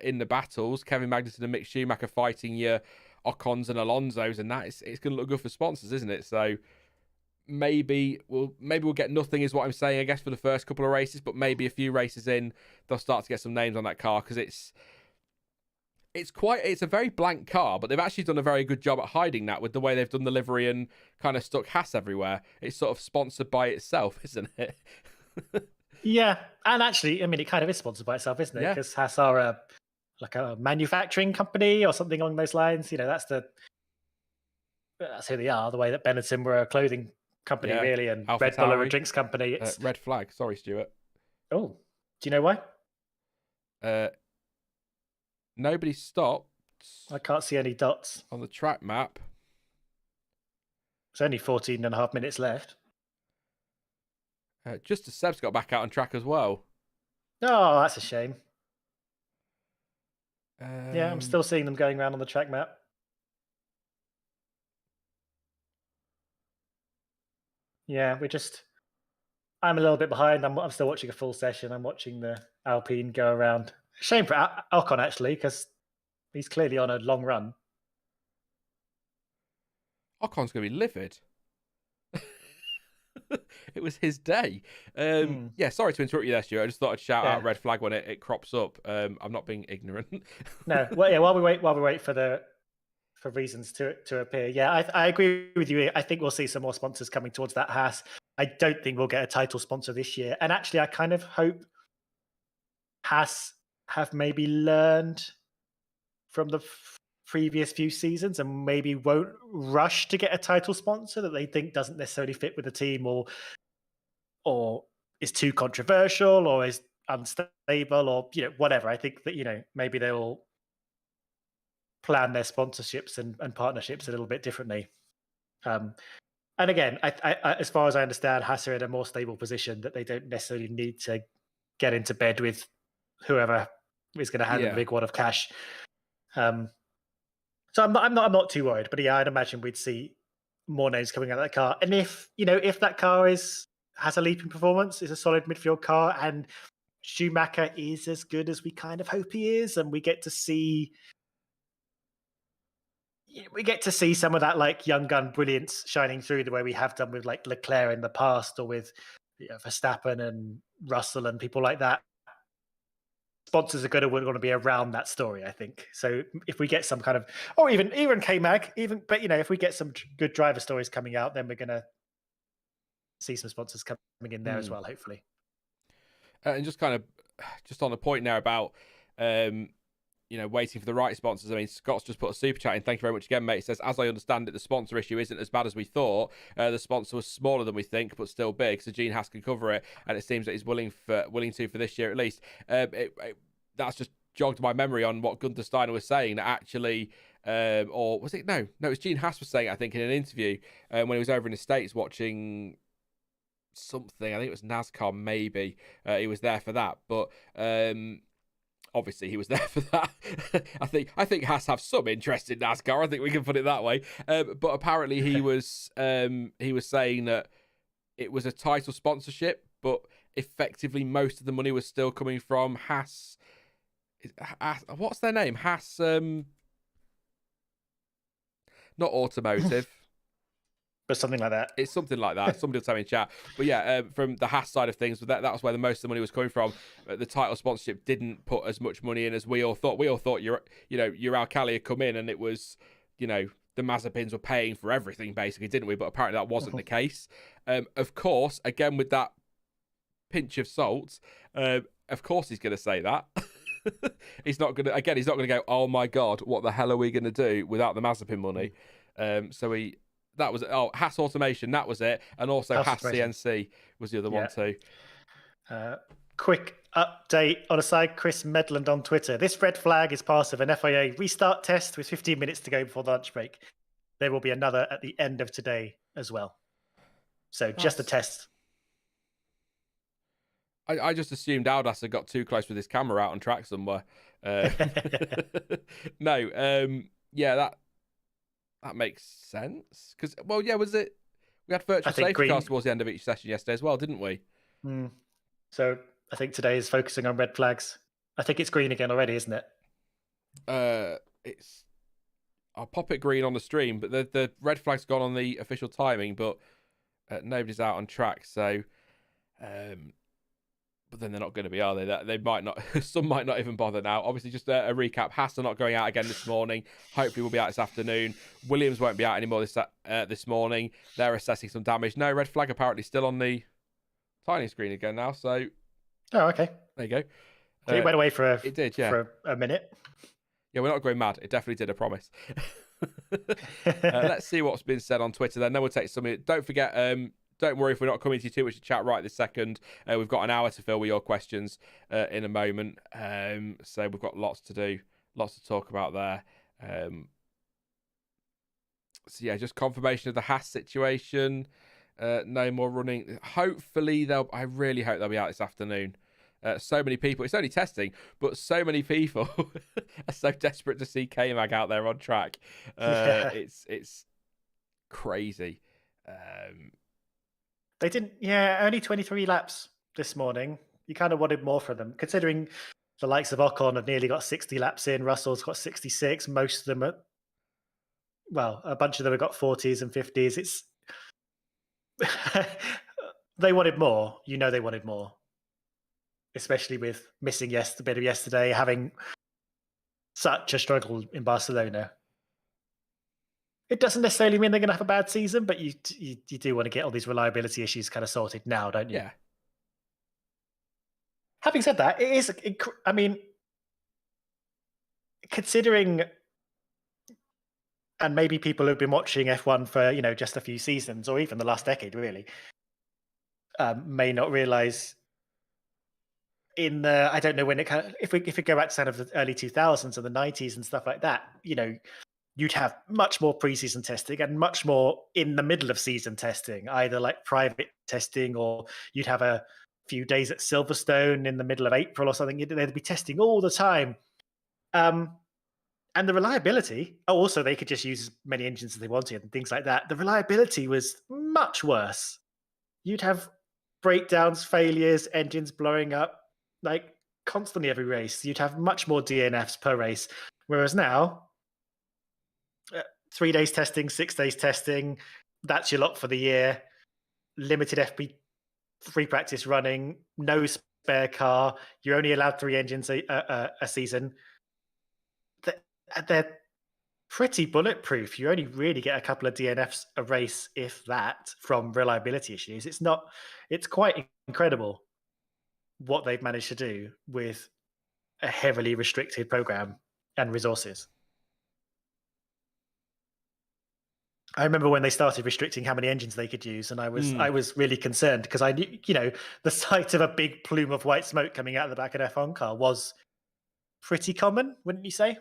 in the battles, Kevin Magnussen and Mick Schumacher fighting your Ocons and Alonsos, and that it's going to look good for sponsors, isn't it? So maybe we'll get nothing, is what I'm saying, I guess, for the first couple of races, but maybe a few races in, they'll start to get some names on that car, because it's a very blank car, but they've actually done a very good job at hiding that with the way they've done the livery and kind of stuck Haas everywhere. It's sort of sponsored by itself, isn't it? Yeah, and actually, I mean, it kind of is sponsored by itself, isn't it? Because Haas are a manufacturing company or something along those lines. That's who they are. The way that Benetton were a clothing company, really, and Alpha Red Bull are a drinks company. It's red flag. Sorry, Stuart. Oh, do you know why? Nobody stopped. I can't see any dots on the track map. There's only 14 and a half minutes left. Just as Seb's got back out on track as well. Oh, that's a shame. Yeah, I'm still seeing them going around on the track map. Yeah, I'm a little bit behind. I'm still watching a full session. I'm watching the Alpine go around. Shame for Ocon, actually, because He's clearly on a long run. Ocon's going to be livid. It was his day. Yeah, sorry to interrupt you there, Stuart. I just thought I'd shout out red flag when it crops up. I'm not being ignorant. No, well, yeah. While we wait for reasons to appear. Yeah, I agree with you. I think we'll see some more sponsors coming towards that Haas. I don't think we'll get a title sponsor this year. And actually, I kind of hope Haas have maybe learned from the previous few seasons and maybe won't rush to get a title sponsor that they think doesn't necessarily fit with the team or is too controversial or is unstable or whatever. I think that maybe they'll plan their sponsorships and partnerships a little bit differently. And again, I, as far as I understand, Haas are in a more stable position that they don't necessarily need to get into bed with whoever is going to hand them a big wad of cash. So I'm not too worried, but yeah, I'd imagine we'd see more names coming out of that car. And if that car has a leap in performance, is a solid midfield car, and Schumacher is as good as we kind of hope he is, and we get to see some of that like young gun brilliance shining through the way we have done with like Leclerc in the past, or with Verstappen and Russell and people like that. Sponsors are going to be around that story, I think. So if we get some kind of, or even K-Mag, but if we get some good driver stories coming out, then we're going to see some sponsors coming in there as well, hopefully. And just on the point now about waiting for the right sponsors. I mean, Scott's just put a super chat in. Thank you very much again, mate. He says, as I understand it, the sponsor issue isn't as bad as we thought. The sponsor was smaller than we think, but still big, so Gene Haas can cover it, and it seems that he's willing to for this year at least. That's just jogged my memory on what Gunther Steiner was saying, that actually, or was it? No, it was Gene Haas was saying, I think, in an interview when he was over in the States watching something. I think it was NASCAR, maybe. He was there for that, but obviously he was there for that. I think Haas have some interest in NASCAR. I think we can put it that way. But apparently he was saying that it was a title sponsorship, but effectively most of the money was still coming from Haas. What's their name? Haas, not automotive. But something like that. It's something like that. Somebody will tell me in chat. But yeah, from the Haas side of things, that was where the most of the money was coming from. The title sponsorship didn't put as much money in as we all thought. We all thought your Alcali had come in and it was, the Mazepins were paying for everything, basically, didn't we? But apparently that wasn't the case. Of course, again, with that pinch of salt, of course he's going to say that. He's not going to go, oh my God, what the hell are we going to do without the Mazepin money? That was Haas Automation, that was it. And also Haas CNC was the other one too. Quick update on a side, Chris Medland on Twitter. This red flag is part of an FIA restart test with 15 minutes to go before the lunch break. There will be another at the end of today as well. So just a test. I just assumed Aldas had got too close with his camera out on track somewhere. No, that makes sense. Because, was it? We had virtual safety cars towards the end of each session yesterday as well, didn't we? So I think today is focusing on red flags. I think it's green again already, isn't it? I'll pop it green on the stream, but the red flag's gone on the official timing, but nobody's out on track, so... But then they're not going to be, are they? They might not. Some might not even bother now. Obviously, just a recap. Haas are not going out again this morning. Hopefully, we'll be out this afternoon. Williams won't be out anymore this morning. They're assessing some damage. No, red flag apparently still on the tiny screen again now. So, okay. There you go. So it went away for a minute. Yeah, we're not going mad. It definitely did, I promise. Let's see what's been said on Twitter then. Then we'll take some. Don't forget. Don't worry if we're not coming to you too much to chat right this second. We've got an hour to fill with your questions in a moment. So we've got lots to do, lots to talk about there. So yeah, just confirmation of the Haas situation. No more running. Hopefully I really hope they'll be out this afternoon. So many people, it's only testing, but so many people are so desperate to see K-Mag out there on track. It's crazy. They didn't, only 23 laps this morning. You kind of wanted more from them, considering The likes of Ocon have nearly got 60 laps in. Russell's got 66. Most of them are, well, a bunch of them have got 40s and 50s. It's they wanted more. You know, they wanted more, especially with missing a bit of yesterday, having such a struggle in Barcelona. It doesn't necessarily mean they're going to have a bad season, but you do want to get all these reliability issues kind of sorted now, don't you? Yeah. Having said that, it is. I mean, considering, and maybe people who've been watching F1 for just a few seasons or even the last decade, really, may not realize. In the, I don't know when it kind of, if we go back to kind of the early 2000s or the 90s and stuff like that, you'd have much more preseason testing and much more in the middle of season testing, either like private testing, or you'd have a few days at Silverstone in the middle of April or something. They'd be testing all the time. And the reliability, also they could just use as many engines as they wanted and things like that. The reliability was much worse. You'd have breakdowns, failures, engines blowing up, like constantly every race. You'd have much more DNFs per race. Whereas now, 3 days testing, 6 days testing, that's your lot for the year. Limited FP free practice running, no spare car. You're only allowed 3 engines a season. They're pretty bulletproof. You only really get a couple of DNFs a race, if that, from reliability issues. It's quite incredible what they've managed to do with a heavily restricted program and resources. I remember when they started restricting how many engines they could use, and I was really concerned because I knew, the sight of a big plume of white smoke coming out of the back of an F1 car was pretty common, wouldn't you say?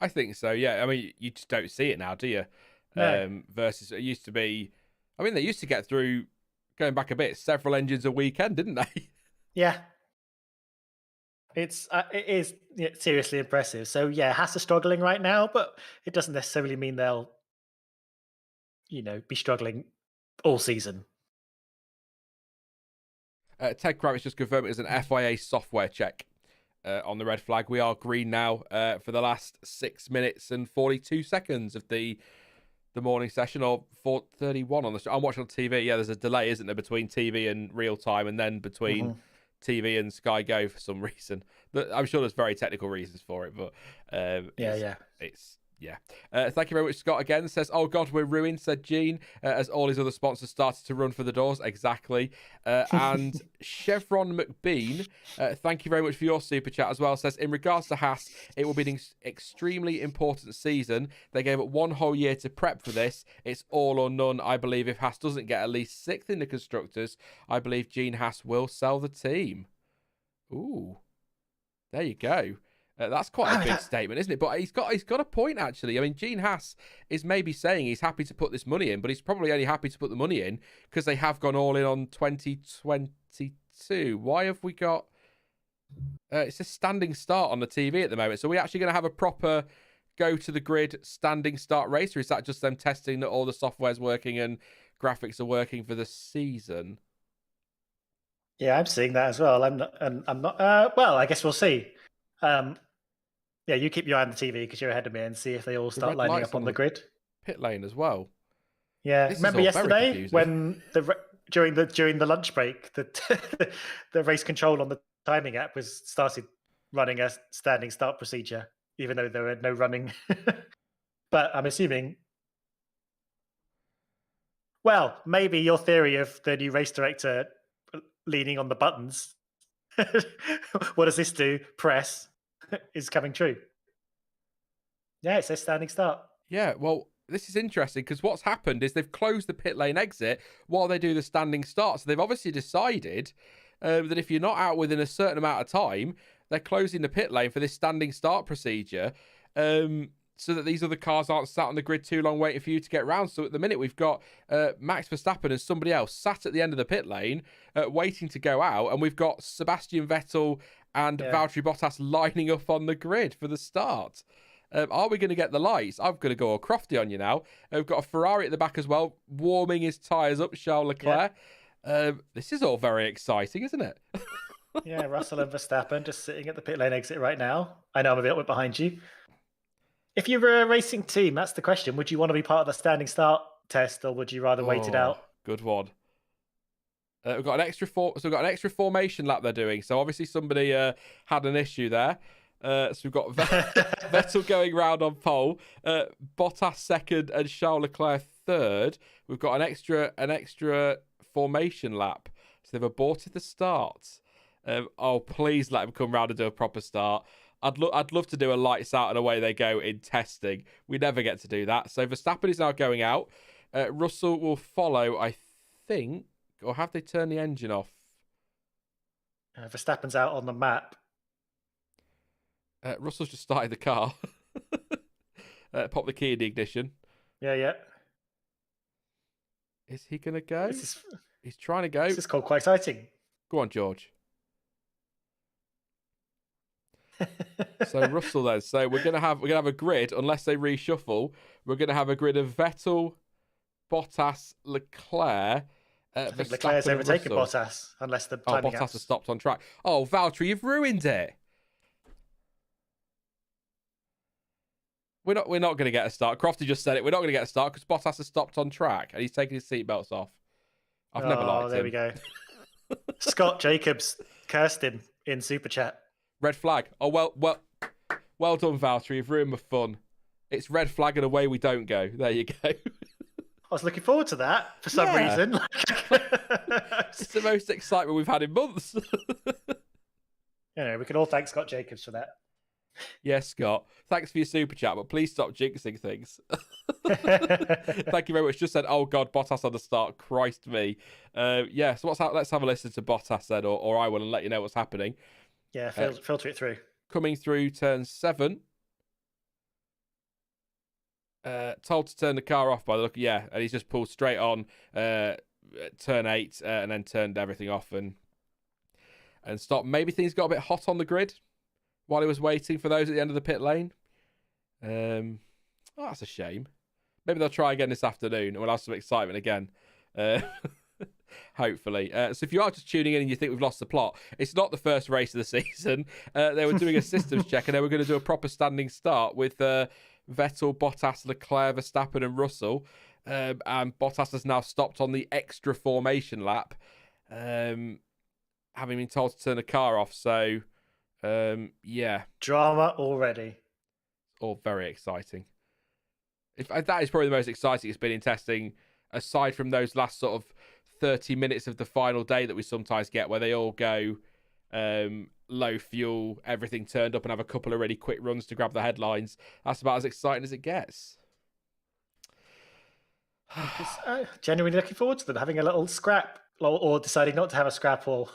I think so, yeah. I mean, you just don't see it now, do you? No. Versus it used to be, I mean, they used to get through, going back a bit, several engines a weekend, didn't they? Yeah. It is seriously impressive. So yeah, Haas are struggling right now, but it doesn't necessarily mean they'll, be struggling all season. Ted Kravitz just confirmed it was an FIA software check on the red flag. We are green now for the last 6 minutes and 42 seconds of the morning session, or 4:31 on the show. I'm watching on TV. Yeah, there's a delay, isn't there, between TV and real time, and then between TV and Sky Go for some reason. I'm sure there's very technical reasons for it, but thank you very much, Scott. Again says, "Oh God, we're ruined," said Gene, as all his other sponsors started to run for the doors. Exactly. And Chevron McBean, thank you very much for your super chat as well. Says, in regards to Haas, it will be an extremely important season. They gave it 1 whole year to prep for this. It's all or none. I believe if Haas doesn't get at least 6th in the constructors, I believe Gene Haas will sell the team. Ooh, there you go. That's quite a big statement, isn't it? But he's got a point, actually. I mean, Gene Haas is maybe saying he's happy to put this money in, but he's probably only happy to put the money in because they have gone all in on 2022. Why have we got... it's a standing start on the TV at the moment. So are we actually going to have a proper go-to-the-grid standing start race, or is that just them testing that all the software's working and graphics are working for the season? Yeah, I'm seeing that as well. I'm not. Well, I guess we'll see. Yeah, you keep your eye on the TV because you're ahead of me, and see if they all start lining up on the grid. Pit lane as well. Yeah, remember yesterday when during the lunch break, the race control on the timing app started running a standing start procedure, even though there were no running. But I'm assuming. Well, maybe your theory of the new race director leaning on the buttons. What does this do? Press is coming true. Yeah, it says standing start. Yeah, well, this is interesting because what's happened is they've closed the pit lane exit while they do the standing start. So they've obviously decided that if you're not out within a certain amount of time, they're closing the pit lane for this standing start procedure so that these other cars aren't sat on the grid too long waiting for you to get round. So at the minute, we've got Max Verstappen and somebody else sat at the end of the pit lane waiting to go out. And we've got Sebastian Vettel and Valtteri Bottas lining up on the grid for the start. Are we going to get the lights? I'm going to go all crofty on you now. We've got a Ferrari at the back as well, warming his tyres up, Charles Leclerc. This is all very exciting, isn't it? Yeah, Russell and Verstappen just sitting at the pit lane exit right now. I know I'm a bit behind you. If you were a racing team, that's the question. Would you want to be part of the standing start test, or would you rather wait it out? Good one. We've got an extra so we've got an extra formation lap they're doing. So obviously somebody had an issue there. So we've got Vettel going round on pole, Bottas second, and Charles Leclerc third. We've got an extra formation lap. So they've aborted the start. Please let them come round and do a proper start. I'd love to do a lights out and away they go in testing. We never get to do that. So Verstappen is now going out. Russell will follow, I think. Or have they turned the engine off? Verstappen's out on the map. Russell's just started the car. Pop the key in the ignition. Yeah. Is he going to go? He's trying to go. This is quite exciting. Go on, George. So Russell then. So we're gonna have a grid, unless they reshuffle. We're gonna have a grid of Vettel, Bottas, Leclerc. I think Leclerc's overtaken Bottas, unless the timing Bottas has stopped on track. Oh, Valtteri, you've ruined it. We're not going to get a start. Crofty just said it. We're not going to get a start because Bottas has stopped on track and he's taking his seatbelts off. I've never liked him. Oh, there we go. Scott Jacobs cursed him in Super Chat. Red flag. Oh, well done, Valtteri. You've ruined my fun. It's red flag and away we don't go. There you go. I was looking forward to that for some reason. It's the most excitement we've had in months. We can all thank Scott Jacobs for that. Yes, Scott. Thanks for your super chat, but please stop jinxing things. Thank you very much. Just said, oh God, Bottas on the start. Christ me. So let's have a listen to Bottas then, or I will, and let you know what's happening. Yeah, filter it through. Coming through turn 7. Told to turn the car off by the look. Yeah, and he's just pulled straight on turn 8 and then turned everything off and stopped. Maybe things got a bit hot on the grid while he was waiting for those at the end of the pit lane. That's a shame. Maybe they'll try again this afternoon and we'll have some excitement again. Hopefully. So if you are just tuning in and you think we've lost the plot, it's not the first race of the season. They were doing a systems check and they were going to do a proper standing start with Vettel, Bottas, Leclerc, Verstappen and Russell. And Bottas has now stopped on the extra formation lap, having been told to turn the car off. So, Drama already. All very exciting. That is probably the most exciting it's been in testing, aside from those last sort of 30 minutes of the final day that we sometimes get where they all go low fuel, everything turned up and have a couple of really quick runs to grab the headlines. That's about as exciting as it gets. Genuinely looking forward to them having a little scrap or deciding not to have a scrap or...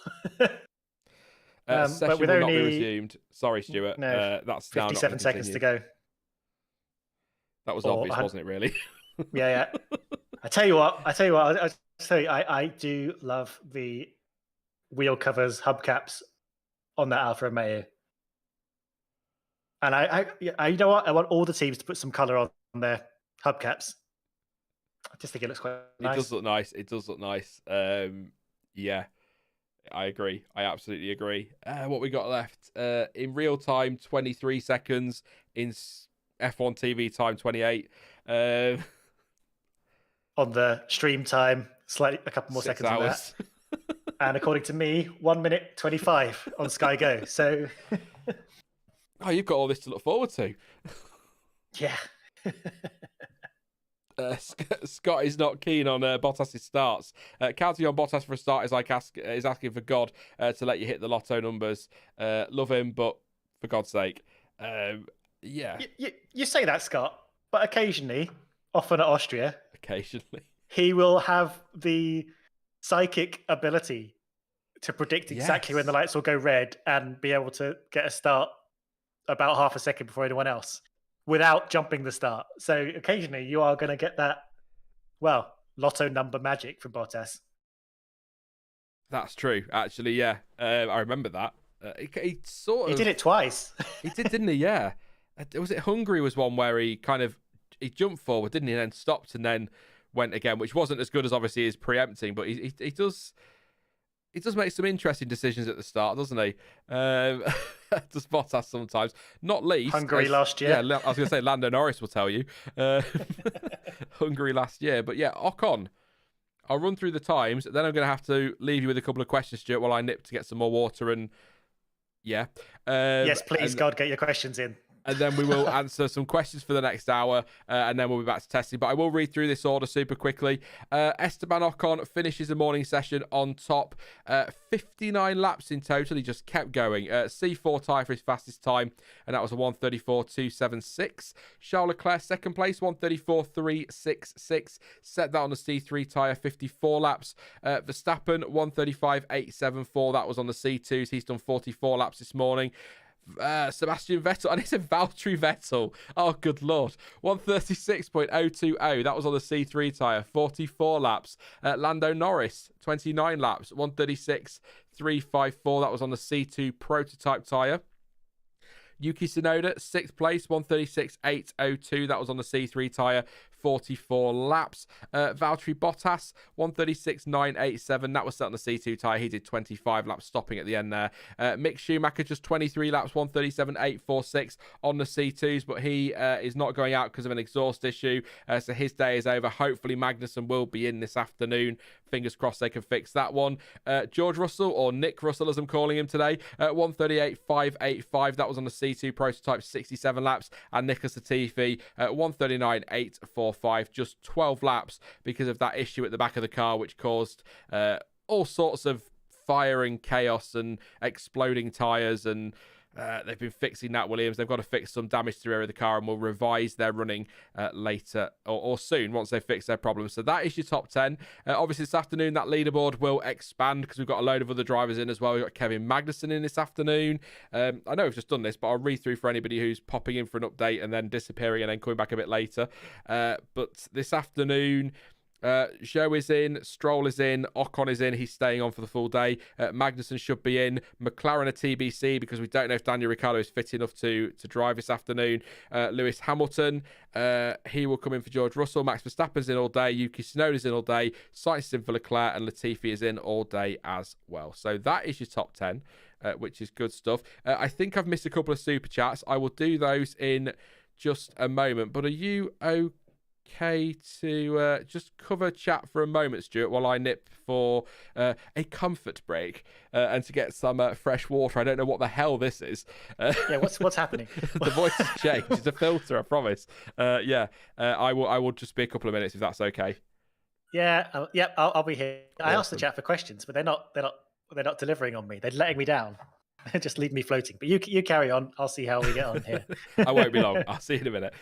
Session but with will only... not be resumed. Sorry, Stuart. No, that's 57 seconds to go. That was obvious, wasn't it, really? Yeah. I tell you what, I do love the wheel covers, hubcaps on that Alfa Romeo. And I you know what? I want all the teams to put some colour on their hubcaps. I just think it looks quite nice. It does look nice. Yeah, I agree. I absolutely agree. What we got left? In real time, 23 seconds. In F1 TV time, 28. On the stream time, slightly a couple more 6 seconds hours. on that. And according to me, 1 minute 25 on Sky Go. So, you've got all this to look forward to. Yeah. Scott is not keen on Bottas's starts. Counting on Bottas for a start is asking for God to let you hit the lotto numbers. Love him, but for God's sake, yeah. You say that, Scott, but occasionally, often at Austria, he will have the psychic ability to predict exactly when the lights will go red and be able to get a start about half a second before anyone else without jumping the start. So occasionally you are going to get that, lotto number magic from Bottas. That's true, actually, yeah. I remember that. He did it twice. He did, didn't he? Yeah. Was it Hungary was one where he jumped forward, didn't he, and then stopped and then went again, which wasn't as good as obviously his preempting, but he does he does make some interesting decisions at the start, doesn't he? Does Bottas sometimes? Not least Hungary last year. Yeah, I was going to say Lando Norris will tell you. Hungary last year, but yeah, Ocon. I'll run through the times. Then I'm going to have to leave you with a couple of questions, Stuart, while I nip to get some more water and yeah. Yes, please, God, get your questions in. And then we will answer some questions for the next hour, and then we'll be back to testing. But I will read through this order super quickly. Esteban Ocon finishes the morning session on top. 59 laps in total. He just kept going. C4 tyre for his fastest time, and that was a 1:34.276. Charles Leclerc, second place, 1:34.366. Set that on the C3 tyre, 54 laps. Verstappen, 1:35.874. That was on the C2s. He's done 44 laps this morning. Sebastian Vettel, and it's a Valtteri Vettel. Oh, good lord. 1:36.020. That was on the C3 tyre. 44 laps. Lando Norris, 29 laps. 1:36.354. That was on the C2 prototype tyre. Yuki Tsunoda, 6th place, 1:36.802. That was on the C3 tyre, 44 laps. Valtteri Bottas, 1:36.987. That was set on the C2 tyre. He did 25 laps, stopping at the end there. Mick Schumacher, just 23 laps, 1:37.846 on the C2s, but he is not going out because of an exhaust issue. So his day is over. Hopefully Magnussen will be in this afternoon. Fingers crossed they can fix that one. George Russell, or Nick Russell as I'm calling him today, 1:38.585. That was on the C2 prototype, 67 laps. And Nicholas Latifi, 1:39.845, just 12 laps because of that issue at the back of the car, which caused all sorts of fire and chaos and exploding tyres, and they've been fixing that, Williams. They've got to fix some damage to the rear of the car, and will revise their running later or soon once they fix their problems. So that is your top 10. Obviously, this afternoon, that leaderboard will expand because we've got a load of other drivers in as well. We've got Kevin Magnussen in this afternoon. I know we've just done this, but I'll read through for anybody who's popping in for an update and then disappearing and then coming back a bit later. But this afternoon, Zhou is in, Stroll is in, Ocon is in, he's staying on for the full day. Magnussen should be in, McLaren are TBC because we don't know if Daniel Ricciardo is fit enough to drive this afternoon. Lewis Hamilton, he will come in for George Russell. Max Verstappen's in all day, Yuki Tsunoda's in all day, Sainz is in for Leclerc, and Latifi is in all day as well. So that is your top 10, which is good stuff. I think I've missed a couple of super chats. I will do those in just a moment, but are you okay to just cover chat for a moment, Stuart, while I nip for a comfort break and to get some fresh water? I don't know what the hell this is. Yeah, what's happening? The voice has changed. It's a filter, I promise. I will just be a couple of minutes if that's okay. Yeah, I'll be here. Awesome. I asked the chat for questions, but they're not delivering on me. They're letting me down. Just leave me floating. But you carry on. I'll see how we get on here. I won't be long. I'll see you in a minute.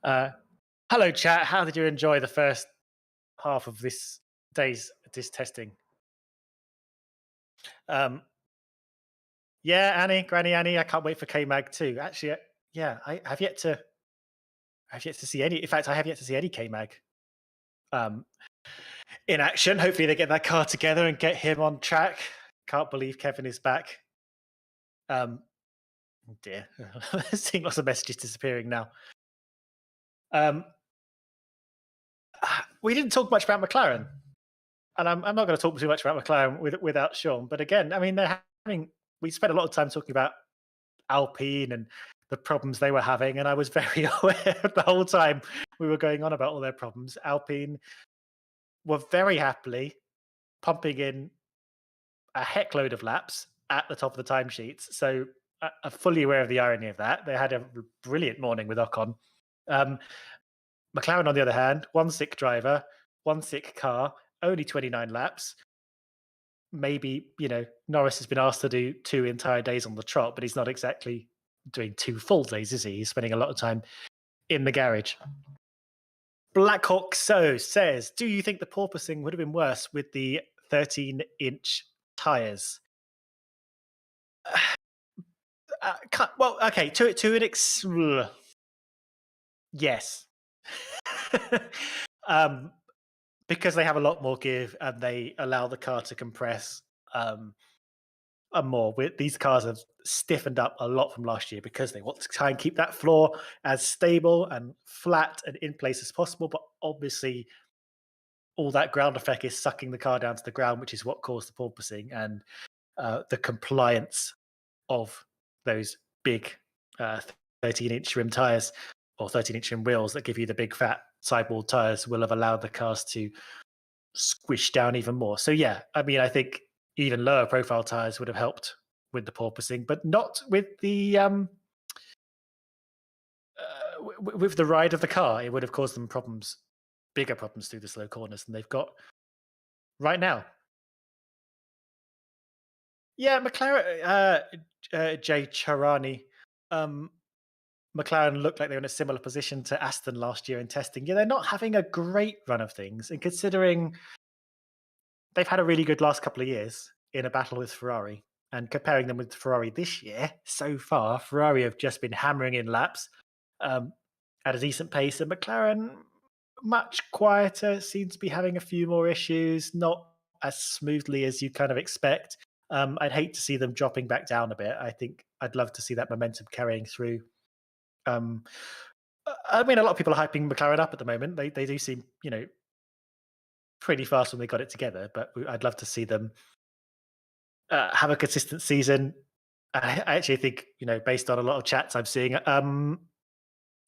Hello, chat. How did you enjoy the first half of this testing? Yeah, Granny Annie, I can't wait for K-Mag too. Actually, yeah, I have yet to see any. In fact, I have yet to see any K-Mag in action. Hopefully, they get that car together and get him on track. Can't believe Kevin is back. Oh dear, seeing lots of messages disappearing now. We didn't talk much about McLaren, and I'm not going to talk too much about McLaren without Sean. But again, I mean, we spent a lot of time talking about Alpine and the problems they were having, and I was very aware the whole time we were going on about all their problems. Alpine were very happily pumping in a heckload of laps at the top of the timesheets, so I'm fully aware of the irony of that. They had a brilliant morning with Ocon. McLaren, on the other hand, one sick driver, one sick car, only 29 laps. Maybe, Norris has been asked to do 2 entire days on the trot, but he's not exactly doing 2 full days, is he? He's spending a lot of time in the garage. Blackhawk says, do you think the porpoising would have been worse with the 13-inch tyres? Well, okay, yes. Because they have a lot more give and they allow the car to compress more. These cars have stiffened up a lot from last year because they want to try and keep that floor as stable and flat and in place as possible. But obviously, all that ground effect is sucking the car down to the ground, which is what caused the porpoising, and the compliance of those big 13-inch rim tires or 13-inch rim wheels that give you the big fat sidewall tires will have allowed the cars to squish down even more. So yeah, I mean, I think even lower profile tires would have helped with the porpoising, but not with the with the ride of the car. It would have caused them problems, bigger problems through the slow corners than they've got right now. Yeah, McLaren, Jay Charani. McLaren looked like they were in a similar position to Aston last year in testing. Yeah, they're not having a great run of things, and considering they've had a really good last couple of years in a battle with Ferrari, and comparing them with Ferrari this year, so far, Ferrari have just been hammering in laps at a decent pace, and McLaren much quieter, seems to be having a few more issues, not as smoothly as you kind of expect. I'd hate to see them dropping back down a bit. I think I'd love to see that momentum carrying through. I mean, a lot of people are hyping McLaren up at the moment. They do seem, pretty fast when they got it together. But I'd love to see them have a consistent season. I actually think, based on a lot of chats I'm seeing,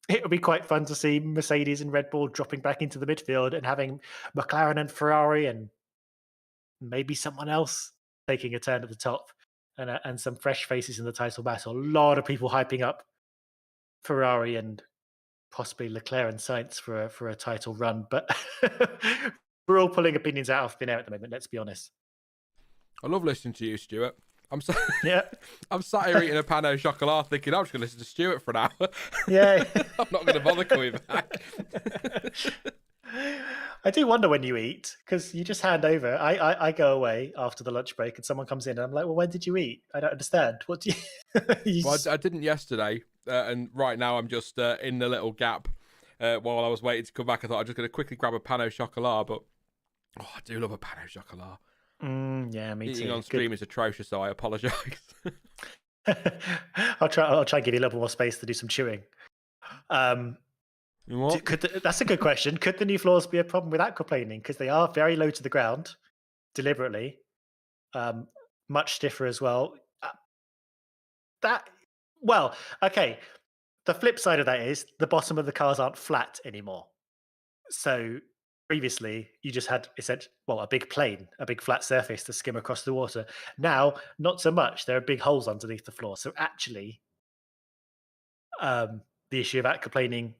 it would be quite fun to see Mercedes and Red Bull dropping back into the midfield and having McLaren and Ferrari and maybe someone else taking a turn at the top, and some fresh faces in the title battle. A lot of people hyping up Ferrari and possibly Leclerc and Sainz for a title run, but we're all pulling opinions out of thin air at the moment. Let's be honest. I love listening to you, Stuart. Yeah. I'm sat here eating a pan au chocolat thinking, I'm just going to listen to Stuart for an hour. Yeah. I'm not going to bother coming back. I do wonder when you eat, because you just hand over. I go away after the lunch break and someone comes in and I'm like, well, when did you eat? I don't understand. What do you... Well, I didn't yesterday, and right now I'm just in the little gap while I was waiting to come back. I thought I was just going to quickly grab a pan au chocolat, but I do love a pan au chocolat. Yeah, me too. Eating on stream is atrocious, so I apologise. I'll try and give you a little more space to do some chewing. What? That's a good question. Could the new floors be a problem without complaining? Because they are very low to the ground, deliberately, much stiffer as well. Okay. The flip side of that is the bottom of the cars aren't flat anymore. So previously, you just had a big plane, a big flat surface to skim across the water. Now, not so much. There are big holes underneath the floor. So actually, the issue of aquaplaning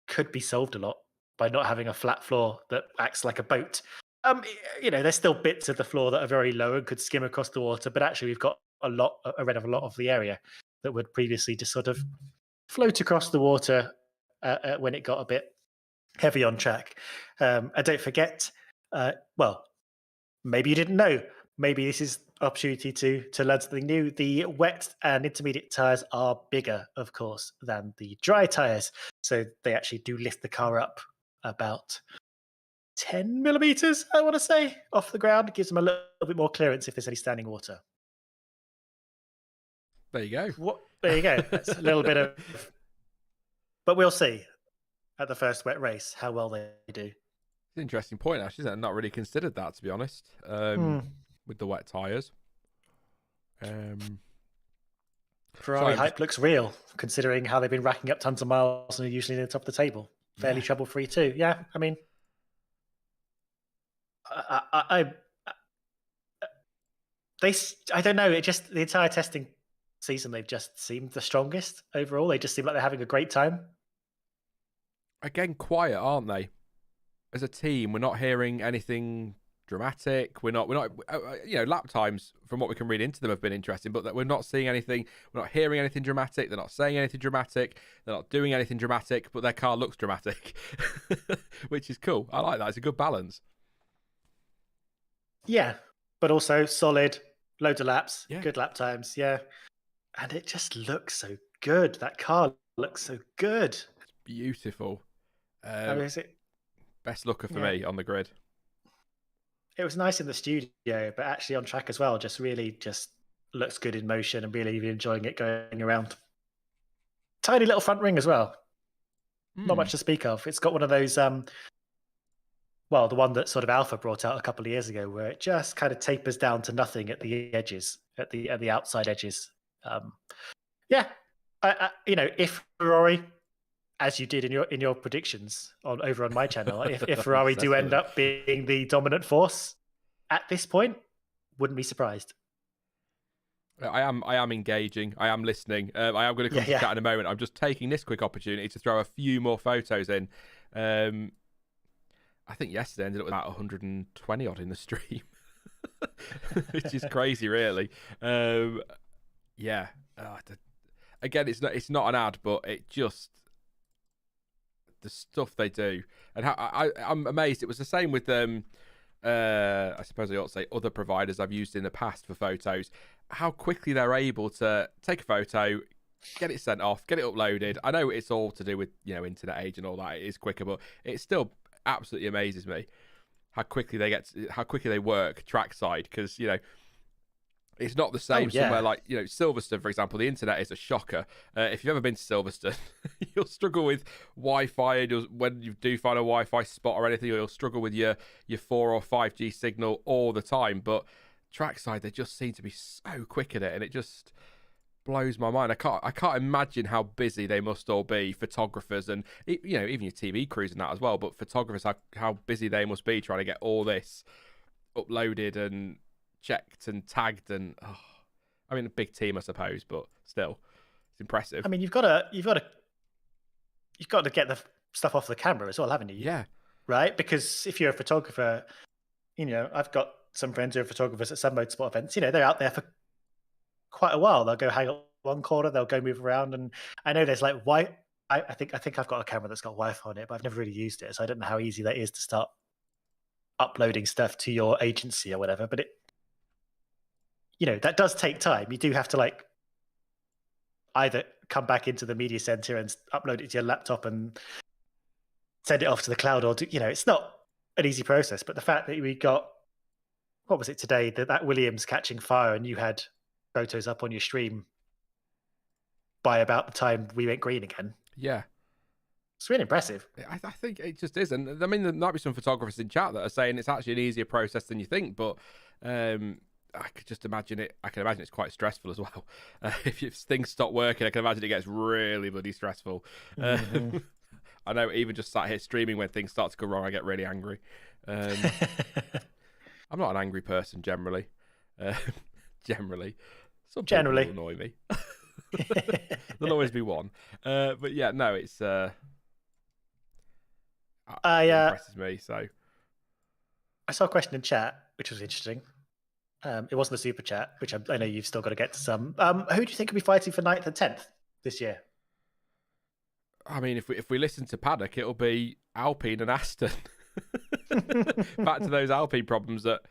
could be solved a lot by not having a flat floor that acts like a boat. There's still bits of the floor that are very low and could skim across the water, but actually we've got a lot of the area that would previously just sort of float across the water when it got a bit heavy on track. And don't forget, maybe you didn't know, maybe this is opportunity to learn something new. The wet and intermediate tires are bigger, of course, than the dry tires. So they actually do lift the car up about 10 millimeters, I want to say, off the ground. It gives them a little bit more clearance if there's any standing water. There you go. There you go. That's a little bit of... But we'll see at the first wet race how well they do. It's an interesting point, actually. I've not really considered that, to be honest, with the wet tyres. Ferrari hype looks real, considering how they've been racking up tons of miles and are usually near the top of the table. Fairly trouble-free too. Yeah, I mean... I don't know. The entire testing season, they've just seemed the strongest overall. They just seem like they're having a great time. Again, quiet, aren't they? As a team, we're not hearing anything dramatic. We're not. Lap times, from what we can read into them, have been interesting, but that we're not seeing anything. We're not hearing anything dramatic. They're not saying anything dramatic. They're not doing anything dramatic, but their car looks dramatic, which is cool. I like that. It's a good balance. Yeah, but also solid, loads of laps, good lap times, yeah. And it just looks so good. That car looks so good. It's beautiful. Best looker for me on the grid. It was nice in the studio, but actually on track as well, just looks good in motion and really enjoying it going around. Tiny little front ring as well. Not much to speak of. It's got one of those Well, the one that sort of Alpha brought out a couple of years ago, where it just kind of tapers down to nothing at the edges, at the outside edges. Um, yeah, if Ferrari, as you did in your predictions on over on my channel, if Ferrari do end up being the dominant force at this point, wouldn't be surprised. I am engaging. I am listening. I am going to come to chat in a moment. I'm just taking this quick opportunity to throw a few more photos in. I think yesterday ended up with about 120 odd in the stream, which is crazy, really. Yeah. Again, it's not an ad, but it just the stuff they do, and I'm amazed. It was the same with I suppose I ought to say other providers I've used in the past for photos. How quickly they're able to take a photo, get it sent off, get it uploaded. I know it's all to do with internet age and all that. It is quicker, but it still absolutely amazes me how quickly they work trackside, because it's not the same somewhere like Silverstone, for example. The internet is a shocker. If you've ever been to Silverstone, you'll struggle with Wi-Fi, and when you do find a Wi-Fi spot or anything, you'll struggle with your 4 or 5G signal all the time. But trackside, they just seem to be so quick at it, and it just blows my mind. I can't imagine how busy they must all be, photographers and even your TV crews and that as well. But photographers, how busy they must be trying to get all this uploaded and checked and tagged, and I mean, a big team, I suppose, but still, it's impressive. I mean, you've got to get the stuff off the camera as well, haven't you? Yeah. Right, because if you're a photographer, I've got some friends who are photographers at some motorsport events. They're out there for quite a while. They'll go hang out one corner, they'll go move around, and I know there's like I think I've got a camera that's got Wi-Fi on it, but I've never really used it, so I don't know how easy that is to start uploading stuff to your agency or whatever. But that does take time. You do have to either come back into the media center and upload it to your laptop and send it off to the cloud, or it's not an easy process. But the fact that we got, what was it today, that Williams catching fire, and you had photos up on your stream by about the time we went green again. Yeah. It's really impressive. I think it just is. And I mean, there might be some photographers in chat that are saying it's actually an easier process than you think, but I could just imagine it. I can imagine it's quite stressful as well. If things stop working, I can imagine it gets really bloody stressful. Mm-hmm. I know, even just sat here streaming, when things start to go wrong, I get really angry. I'm not an angry person generally. Generally. Some people will annoy me. There'll always be one. But yeah, no, it's it impresses me. So I saw a question in chat, which was interesting. It wasn't a super chat, which I know you've still got to get to some. Who do you think will be fighting for 9th and 10th this year? I mean, if we listen to Paddock, it'll be Alpine and Aston. Back to those Alpine problems that,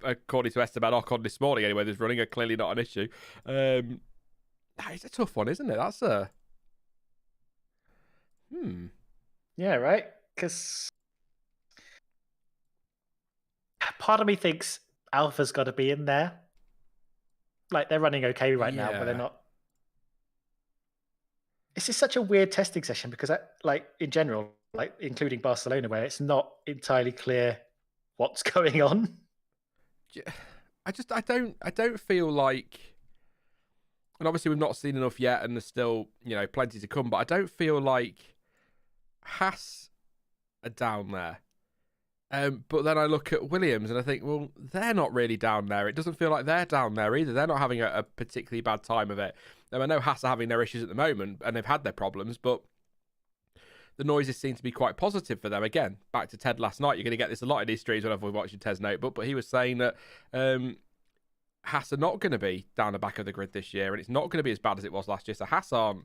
according to Esteban Ocon this morning anyway, there's running, are clearly not an issue. It's a tough one, isn't it? That's a... Yeah, right? Because part of me thinks Alpha's got to be in there. Like, they're running okay right now, but they're not. It's just such a weird testing session, because in general, including Barcelona, where it's not entirely clear what's going on. I don't feel like, and obviously we've not seen enough yet, and there's still plenty to come, but I don't feel like Haas are down there. But then I look at Williams and I think, well, they're not really down there. It doesn't feel like they're down there either. They're not having a particularly bad time of it. I know Haas are having their issues at the moment, and they've had their problems, but the noises seem to be quite positive for them. Again, back to Ted last night. You're going to get this a lot in these streams whenever we're watching Ted's notebook, but he was saying that Haas are not going to be down the back of the grid this year, and it's not going to be as bad as it was last year. So Haas aren't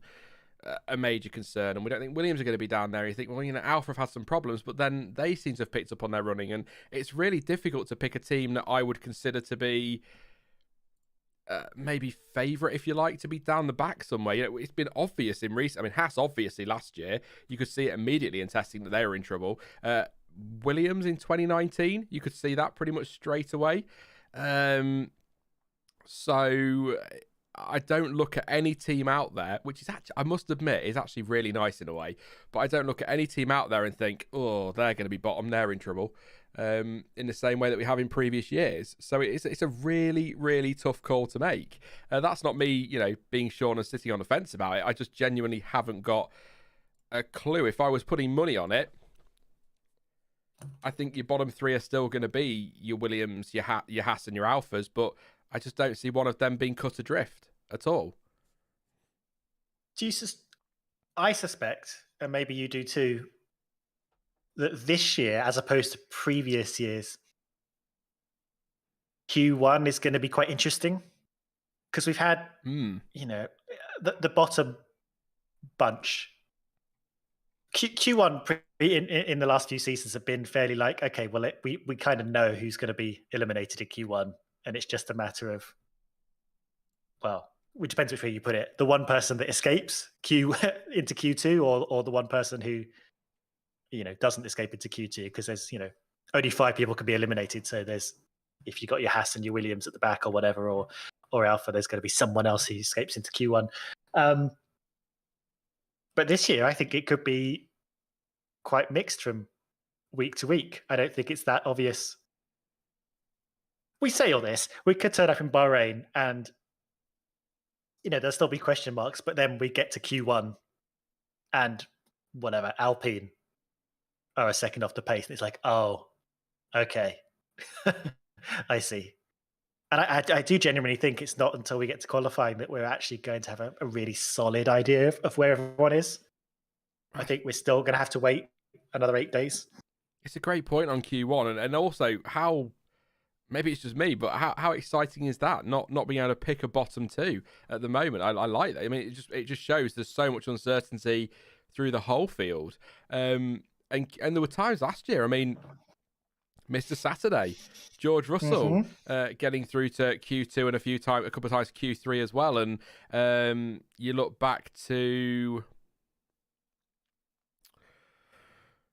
a major concern, and we don't think Williams are going to be down there. You think, well, Alfa have had some problems, but then they seem to have picked up on their running, and it's really difficult to pick a team that I would consider to be maybe favourite, if you like, to be down the back somewhere. It's been obvious in recent. I mean, Haas obviously last year, you could see it immediately in testing that they were in trouble. Williams in 2019, you could see that pretty much straight away. So I don't look at any team out there, which is actually, I must admit, is actually really nice in a way. But I don't look at any team out there and think, oh, they're going to be bottom, they're in trouble. in the same way that we have in previous years. So it's a really, really tough call to make. That's not me, being Sean and sitting on the fence about it. I just genuinely haven't got a clue. If I was putting money on it, I think your bottom three are still going to be your Williams, your Haas, and your Alphas, but I just don't see one of them being cut adrift at all. I suspect, and maybe you do too, that this year, as opposed to previous years, Q1 is going to be quite interesting because we've had, the bottom bunch. Q1 in the last few seasons have been fairly like, okay, well, we kind of know who's going to be eliminated in Q1, and it's just a matter of, well, it depends which way you put it. The one person that escapes into Q2, or the one person who, doesn't escape into Q2, because there's, only 5 people can be eliminated. So if you got your Haas and your Williams at the back or whatever, or Alpha, there's going to be someone else who escapes into Q1. But this year, I think it could be quite mixed from week to week. I don't think it's that obvious. We say all this, we could turn up in Bahrain and, there'll still be question marks, but then we get to Q1 and whatever, Alpine are a second off the pace. And it's like, oh, okay. I see. And I do genuinely think it's not until we get to qualifying that we're actually going to have a really solid idea of where everyone is. I think we're still going to have to wait another 8 days. It's a great point on Q1, and also how, maybe it's just me, but how exciting is that? Not being able to pick a bottom 2 at the moment. I like that. I mean, it just shows there's so much uncertainty through the whole field. And there were times last year, I mean, Mr. Saturday, George Russell, getting through to Q2 and a couple of times Q3 as well. And you look back to,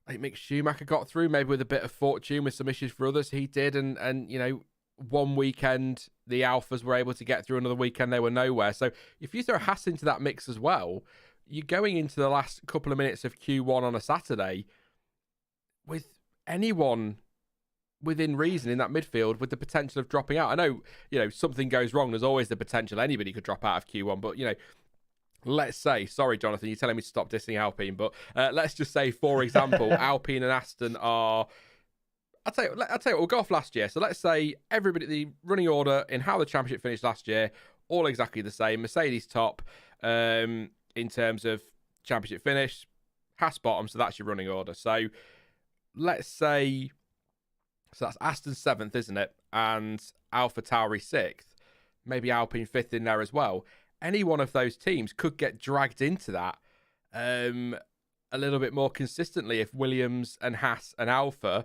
I think Mick Schumacher got through, maybe with a bit of fortune, with some issues for others. He did, and one weekend the Alphas were able to get through, another weekend they were nowhere. So if you throw Haas into that mix as well, you're going into the last couple of minutes of Q1 on a Saturday with anyone within reason in that midfield with the potential of dropping out. I know, something goes wrong. There's always the potential anybody could drop out of Q1, but, let's say, sorry, Jonathan, you're telling me to stop dissing Alpine, but let's just say, for example, Alpine and Aston are, I'll tell you what, we'll go off last year. So let's say everybody, the running order in how the championship finished last year, all exactly the same. Mercedes top in terms of championship finish, Haas bottom, so that's your running order. So let's say, so that's Aston 7th, isn't it? And AlphaTauri 6th, maybe Alpine 5th in there as well. Any one of those teams could get dragged into that a little bit more consistently if Williams and Haas and Alpha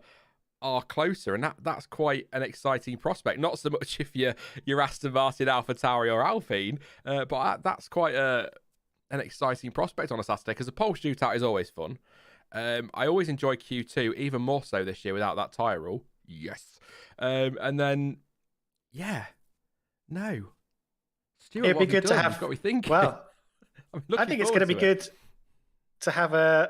are closer, and that's quite an exciting prospect. Not so much if you're Aston Martin, AlphaTauri or Alpine, but that's quite an exciting prospect on a Saturday, because the pole shootout is always fun. I always enjoy Q2, even more so this year without that tyre rule. Yes. And then, Stuart, it'd be good to have. Got me thinking. Well, I think it's going to be good to have for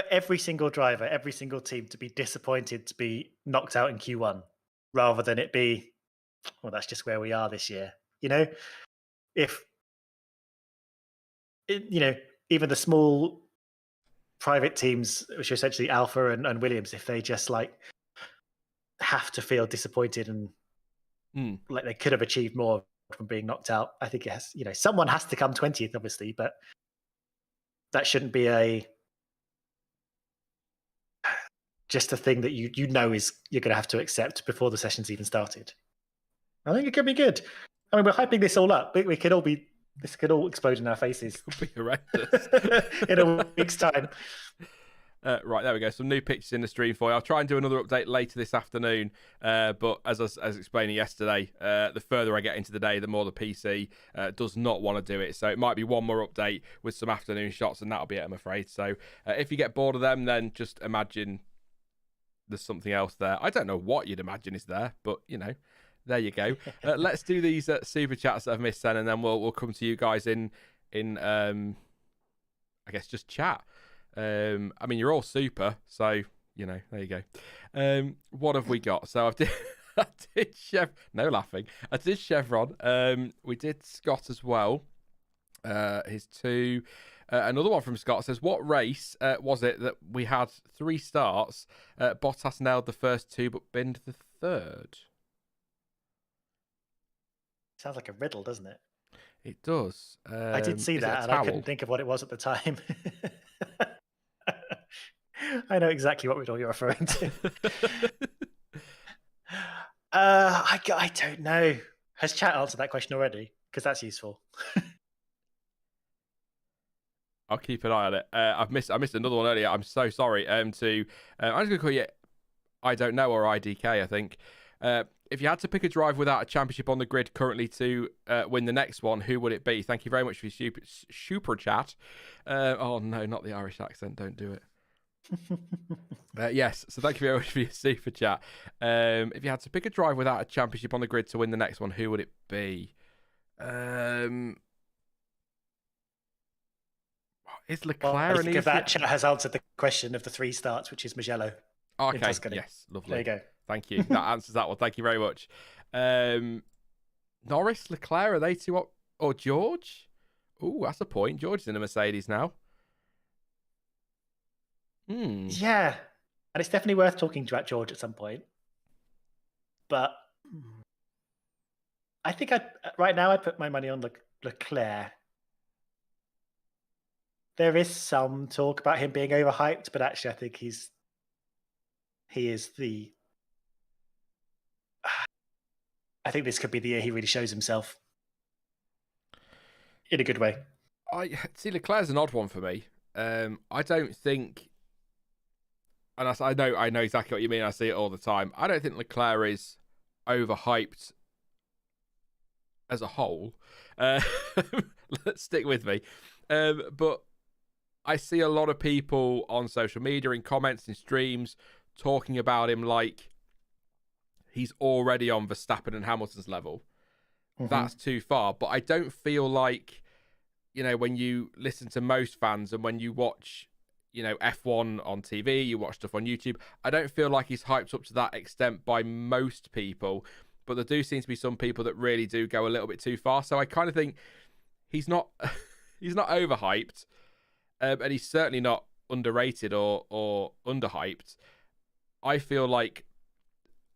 every single driver, every single team to be disappointed to be knocked out in Q1, rather than it be, well, that's just where we are this year. If even the small private teams, which are essentially Alpha and Williams, if they just have to feel disappointed and like they could have achieved more from being knocked out, I think it has, someone has to come 20th, obviously, but that shouldn't be just a thing that you know is you're going to have to accept before the session's even started. I think it could be good. I mean, we're hyping this all up. This could all explode in our faces. It could be horrendous. In a week's time. Right, there we go. Some new pictures in the stream for you. I'll try and do another update later this afternoon. But as I was explaining yesterday, the further I get into the day, the more the PC does not want to do it. So it might be one more update with some afternoon shots, and that'll be it, I'm afraid. So if you get bored of them, then just imagine there's something else there. I don't know what you'd imagine is there, but, there you go. Let's do these super chats that I've missed then, and then we'll come to you guys in I guess just chat. I mean, you're all super, so there you go. What have we got? So I did no laughing. I did Chevron. We did Scott as well. His two. Another one from Scott says, what race was it that we had 3 starts? Bottas nailed the first 2 but binned the third. Sounds like a riddle, doesn't it? It does. I did see that, and I couldn't think of what it was at the time. I know exactly what riddle you're referring to. I don't know. Has chat answered that question already? Because that's useful. I'll keep an eye on it. I missed another one earlier. I'm so sorry. I'm just gonna call you I don't know or IDK. I think. If you had to pick a drive without a championship on the grid currently to win the next one, who would it be? Thank you very much for your super chat. Oh no, not the Irish accent. Don't do it. Yes, so thank you very much for your super chat. If you had to pick a drive without a championship on the grid to win the next one, who would it be? Is Leclerc I think if that chat has answered the question of the 3 starts, which is Mugello. Okay, yes, lovely. There you go. Thank you. That answers that one. Thank you very much. Norris, Leclerc, are they 2 up? Or George? Oh, that's a point. George is in a Mercedes now. Yeah, and it's definitely worth talking to George at some point. But I think right now I'd put my money on Leclerc. There is some talk about him being overhyped, but actually I think he is the... I think this could be the year he really shows himself in a good way. I see Leclerc's an odd one for me. I don't think... And I know exactly what you mean. I see it all the time. I don't think Leclerc is overhyped as a whole. Let's stick with me. But I see a lot of people on social media, in comments, in streams, talking about him like he's already on Verstappen and Hamilton's level. Mm-hmm. That's too far. But I don't feel like, when you listen to most fans and when you watch... F1 on TV, you watch stuff on YouTube, I don't feel like he's hyped up to that extent by most people, but there do seem to be some people that really do go a little bit too far. So I kind of think he's not overhyped, and he's certainly not underrated or underhyped. I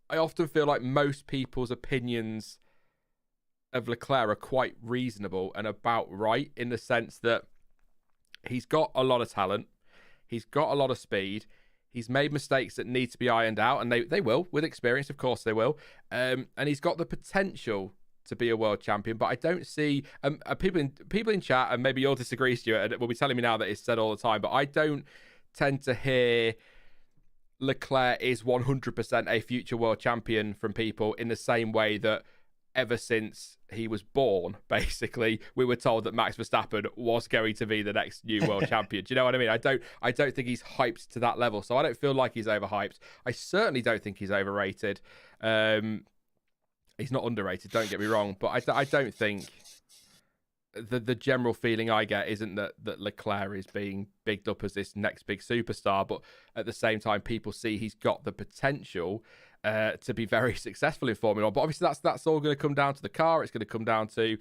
often feel like most people's opinions of Leclerc are quite reasonable and about right, in the sense that he's got a lot of talent. He's got a lot of speed. He's made mistakes that need to be ironed out, and they will, with experience, of course they will. And he's got the potential to be a world champion, but I don't see... people in chat, and maybe you'll disagree, Stuart, will be telling me now that it's said all the time, but I don't tend to hear Leclerc is 100% a future world champion from people in the same way that ever since he was born, basically, we were told that Max Verstappen was going to be the next new world champion. Do you know what I mean? I don't think he's hyped to that level, so I don't feel like he's overhyped. I certainly don't think he's overrated. He's not underrated, don't get me wrong, but I don't think the general feeling I get isn't that Leclerc is being bigged up as this next big superstar, but at the same time, people see he's got the potential to be very successful in Formula One. But obviously that's all going to come down to the car. It's going to come down to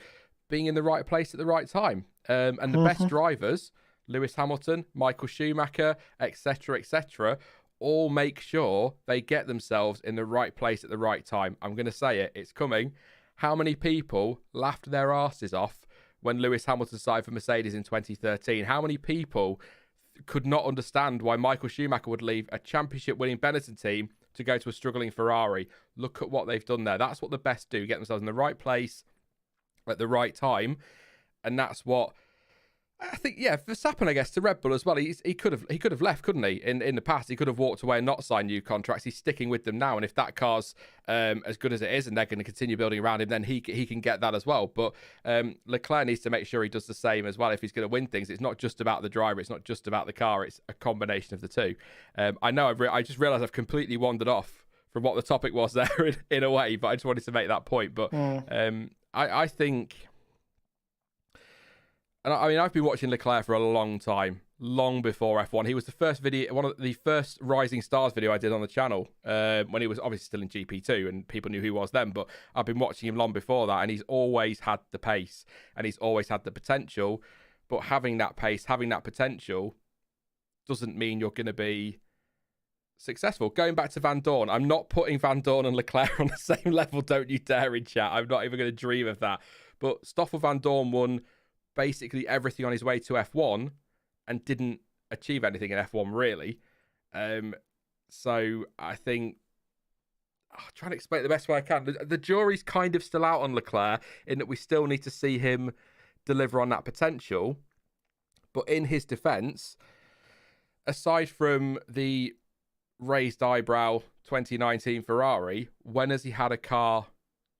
being in the right place at the right time. And the best drivers, Lewis Hamilton, Michael Schumacher, etc., all make sure they get themselves in the right place at the right time. I'm going to say it. It's coming. How many people laughed their asses off when Lewis Hamilton signed for Mercedes in 2013? How many people could not understand why Michael Schumacher would leave a championship-winning Benetton team to go to a struggling Ferrari? Look at what they've done there. That's what the best do, get themselves in the right place at the right time. And that's what I think, Verstappen, I guess, to Red Bull as well. He could have left, couldn't he? In the past, he could have walked away and not signed new contracts. He's sticking with them now, and if that car's as good as it is, and they're going to continue building around him, then he can get that as well. But Leclerc needs to make sure he does the same as well if he's going to win things. It's not just about the driver, it's not just about the car. It's a combination of the two. I know I just realised I've completely wandered off from what the topic was there in a way, but I just wanted to make that point. But I think. And I mean, I've been watching Leclerc for a long time, long before F1. He was the first video, one of the first Rising Stars video I did on the channel when he was obviously still in GP2 and people knew who he was then. But I've been watching him long before that, and he's always had the pace and he's always had the potential. But having that pace, having that potential doesn't mean you're going to be successful. Going back to Van Dorn, I'm not putting Van Dorn and Leclerc on the same level, don't you dare, in chat. I'm not even going to dream of that. But Stoffel Van Dorn won basically everything on his way to F1 and didn't achieve anything in F1 really. So I think I'm trying to explain it the best way I can. The jury's kind of still out on Leclerc in that we still need to see him deliver on that potential. But in his defense, aside from the raised eyebrow 2019 Ferrari, when has he had a car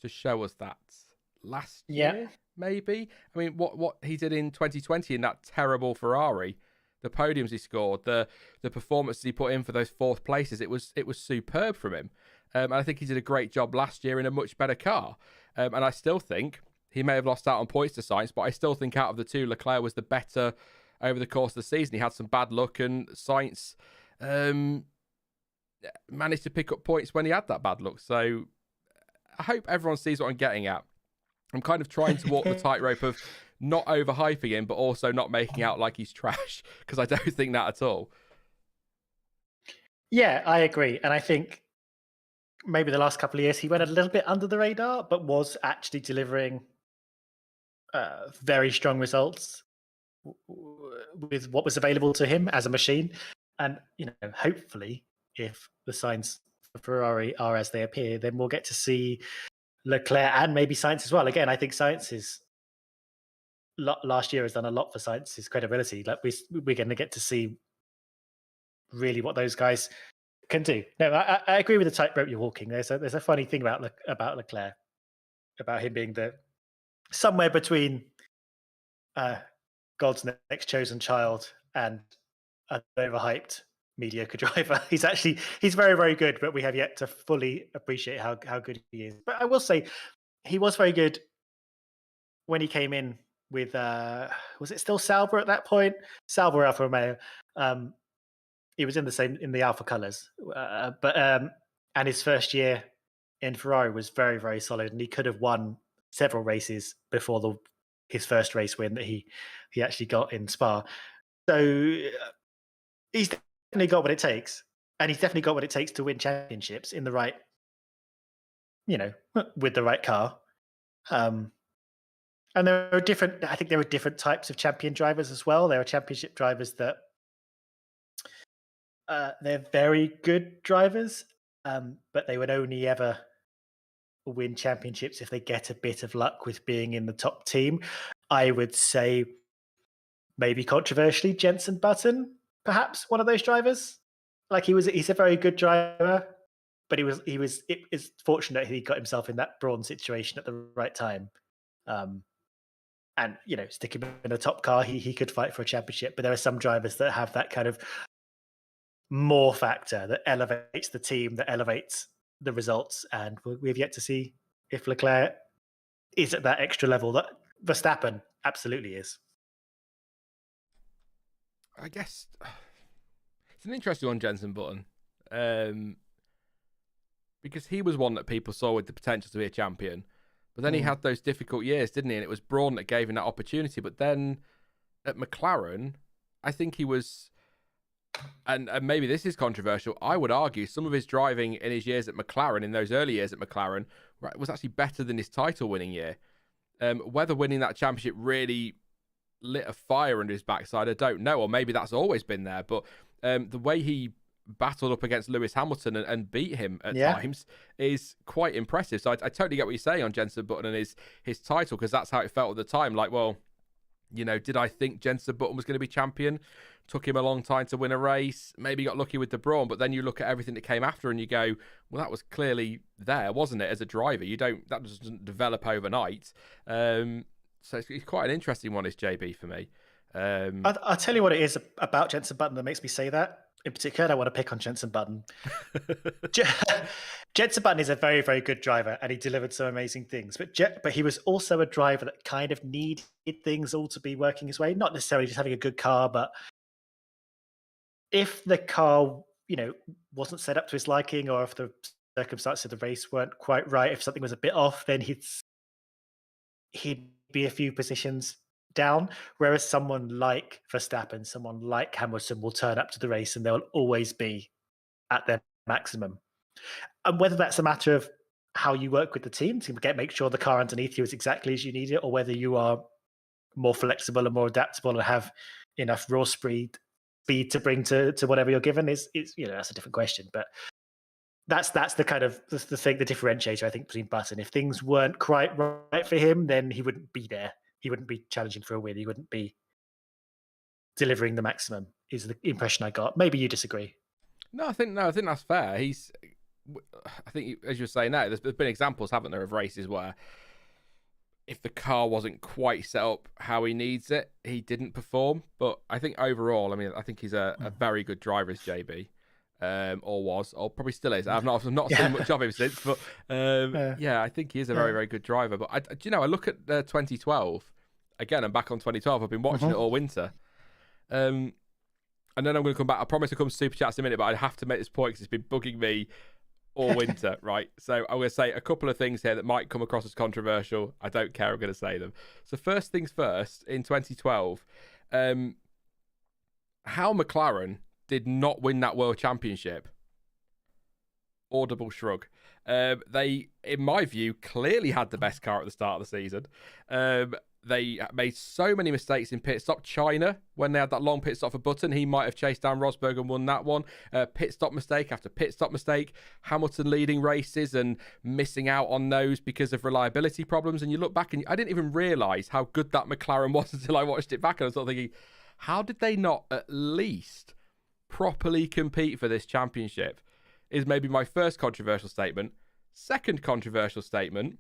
to show us that? Last year, maybe? I mean, what he did in 2020 in that terrible Ferrari, the podiums he scored, the performances he put in for those fourth places, it was superb from him. And I think he did a great job last year in a much better car. And I still think he may have lost out on points to Sainz, but I still think out of the two, Leclerc was the better over the course of the season. He had some bad luck, and Sainz managed to pick up points when he had that bad luck. So I hope everyone sees what I'm getting at. I'm kind of trying to walk the tightrope of not overhyping him, but also not making out like he's trash, because I don't think that at all. Yeah, I agree. And I think maybe the last couple of years he went a little bit under the radar, but was actually delivering very strong results with what was available to him as a machine. And, hopefully if the signs for Ferrari are as they appear, then we'll get to see Leclerc and maybe Sainz as well. Again, I think Sainz is last year has done a lot for Sainz's credibility. Like we're going to get to see really what those guys can do. No, I agree with the tightrope you're walking. There's a funny thing about Leclerc, about him being somewhere between God's next chosen child and an overhyped mediocre driver. He's very, very good, but we have yet to fully appreciate how good he is. But I will say he was very good when he came in with was it still Sauber at that point? Sauber, Alfa Romeo. He was in the Alpha colours, but and his first year in Ferrari was very, very solid, and he could have won several races before his first race win that he actually got in Spa. So he's definitely got what it takes, and he's definitely got what it takes to win championships in the right, with the right car. And there are different types of champion drivers as well. There are championship drivers that they're very good drivers, but they would only ever win championships if they get a bit of luck with being in the top team. I would say maybe controversially Jenson Button, perhaps one of those drivers. Like he's a very good driver, but it was fortunate he got himself in that Brawn situation at the right time. And stick him in a top car, he could fight for a championship. But there are some drivers that have that kind of more factor that elevates the team, that elevates the results, and we've yet to see if Leclerc is at that extra level that Verstappen absolutely is. I guess it's an interesting one, Jenson Button, because he was one that people saw with the potential to be a champion, but then he had those difficult years, didn't he? And it was Brawn that gave him that opportunity. But then at McLaren, I think he was, and maybe this is controversial, I would argue some of his driving in his years at McLaren, in those early years at McLaren, was actually better than his title-winning year. Whether winning that championship really lit a fire under his backside, I don't know, or maybe that's always been there. But the way he battled up against Lewis Hamilton and beat him at times is quite impressive. So I totally get what you're saying on Jenson Button and his title, because that's how it felt at the time. Like, well, did I think Jenson Button was going to be champion? Took him a long time to win a race. Maybe got lucky with the Brawn, but then you look at everything that came after and you go, well, that was clearly there, wasn't it? As a driver, that doesn't develop overnight. So it's quite an interesting one, is JB for me. I'll tell you what it is about Jenson Button that makes me say that. In particular, I don't want to pick on Jenson Button. Je- Jenson Button is a very, very good driver, and he delivered some amazing things. But he was also a driver that kind of needed things all to be working his way. Not necessarily just having a good car, but if the car, wasn't set up to his liking, or if the circumstances of the race weren't quite right, if something was a bit off, then he'd be a few positions down. Whereas someone like Verstappen, someone like Hamilton will turn up to the race and they'll always be at their maximum. And whether that's a matter of how you work with the team to make sure the car underneath you is exactly as you need it, or whether you are more flexible and more adaptable and have enough raw speed to bring to whatever you're given, is that's a different question. But that's the kind of the thing, the differentiator, I think, between Button. If things weren't quite right for him, then he wouldn't be there. He wouldn't be challenging for a win. He wouldn't be delivering the maximum, is the impression I got. Maybe you disagree. No, I think that's fair. I think, as you were saying now, there's been examples, haven't there, of races where if the car wasn't quite set up how he needs it, he didn't perform. But I think overall, I think he's a very good driver, as JB. Or was, or probably still is. I've not seen much of him since, but I think he is a very, very good driver. But I look at 2012 again. I'm back on 2012. I've been watching it all winter, and then I'm going to come back. I promise to come to Super Chats in a minute, but I have to make this point because it's been bugging me all winter, right? So I'm going to say a couple of things here that might come across as controversial. I don't care. I'm going to say them. So first things first. In 2012, how McLaren did not win that world championship. Audible shrug. They, in my view, clearly had the best car at the start of the season. They made so many mistakes in pit stop. China, when they had that long pit stop for Button, he might have chased down Rosberg and won that one. Pit stop mistake after pit stop mistake. Hamilton leading races and missing out on those because of reliability problems. And you look back and I didn't even realise how good that McLaren was until I watched it back. And I was sort of thinking, how did they not at least properly compete for this championship? Is maybe my first controversial statement. Second controversial statement.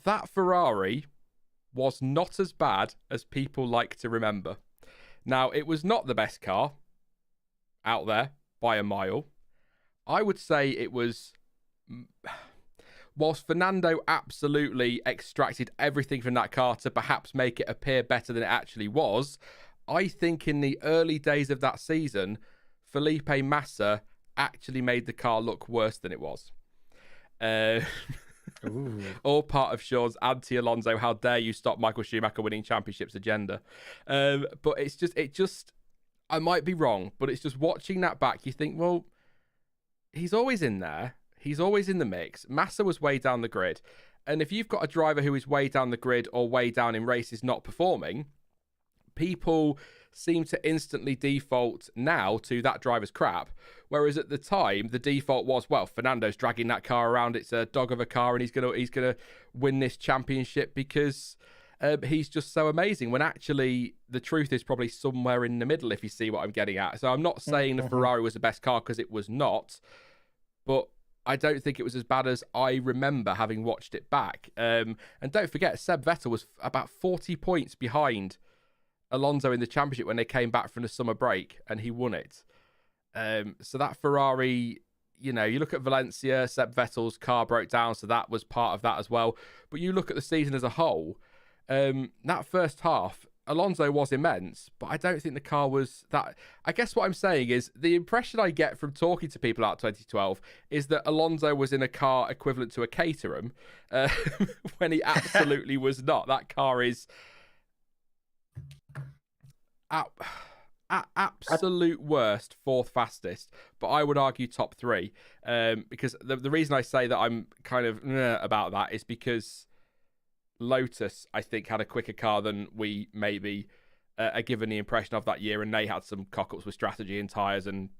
That Ferrari was not as bad as people like to remember. Now, it was not the best car out there by a mile. I would say it was... Whilst Fernando absolutely extracted everything from that car to perhaps make it appear better than it actually was, I think in the early days of that season, Felipe Massa actually made the car look worse than it was. All part of Sean's anti-Alonso, how dare you stop Michael Schumacher winning championships agenda. But it just, I might be wrong, but it's just watching that back, you think, well, he's always in there. He's always in the mix. Massa was way down the grid. And if you've got a driver who is way down the grid or way down in races not performing, people seem to instantly default now to that driver's crap. Whereas at the time, the default was, well, Fernando's dragging that car around. It's a dog of a car and he's gonna win this championship because he's just so amazing. When actually the truth is probably somewhere in the middle, if you see what I'm getting at. So I'm not saying the Ferrari was the best car, because it was not. But I don't think it was as bad as I remember having watched it back. And don't forget, Seb Vettel was about 40 points behind Alonso in the championship when they came back from the summer break, and he won it. So that Ferrari, you look at Valencia, Seb Vettel's car broke down, so that was part of that as well. But you look at the season as a whole, that first half, Alonso was immense, but I don't think the car was that. I guess what I'm saying is the impression I get from talking to people out 2012 is that Alonso was in a car equivalent to a Caterham when he absolutely was not. That car is at absolute worst, fourth fastest, but I would argue top three, because the reason I say that I'm kind of about that is because Lotus, I think, had a quicker car than we maybe are given the impression of that year, and they had some cock-ups with strategy and tyres and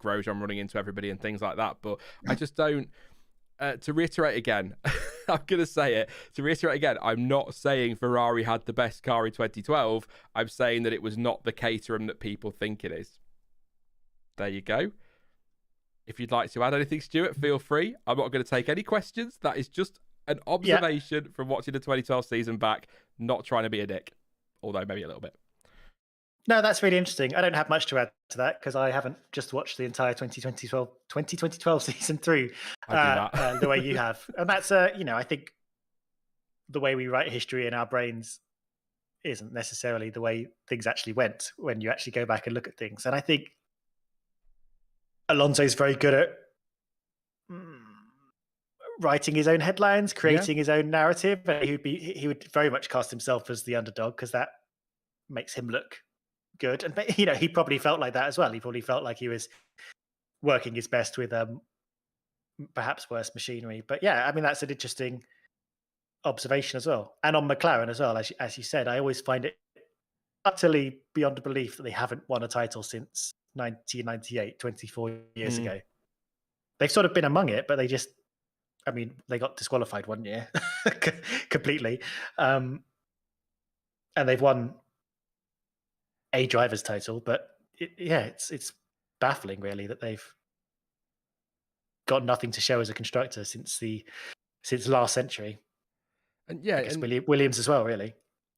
Grosjean running into everybody and things like that. But I just don't... to reiterate again, I'm going to say it. To reiterate again, I'm not saying Ferrari had the best car in 2012. I'm saying that it was not the Caterham that people think it is. There you go. If you'd like to add anything, Stuart, feel free. I'm not going to take any questions. That is just an observation from watching the 2012 season back, not trying to be a dick, although maybe a little bit. No, that's really interesting. I don't have much to add to that because I haven't just watched the entire 2012 season through I do that. the way you have. And that's, I think the way we write history in our brains isn't necessarily the way things actually went when you actually go back and look at things. And I think Alonso's very good at writing his own headlines, creating his own narrative. He would very much cast himself as the underdog because that makes him look good. And he probably felt like that as well. He probably felt like he was working his best with perhaps worse machinery. But yeah, I mean that's an interesting observation as well. And on McLaren as well, as you said, I always find it utterly beyond belief that they haven't won a title since 1998, 24 years ago. They've sort of been among it, but they got disqualified one year completely. And they've won a driver's title, but it's baffling really that they've got nothing to show as a constructor since last century. And I guess Williams as well, really.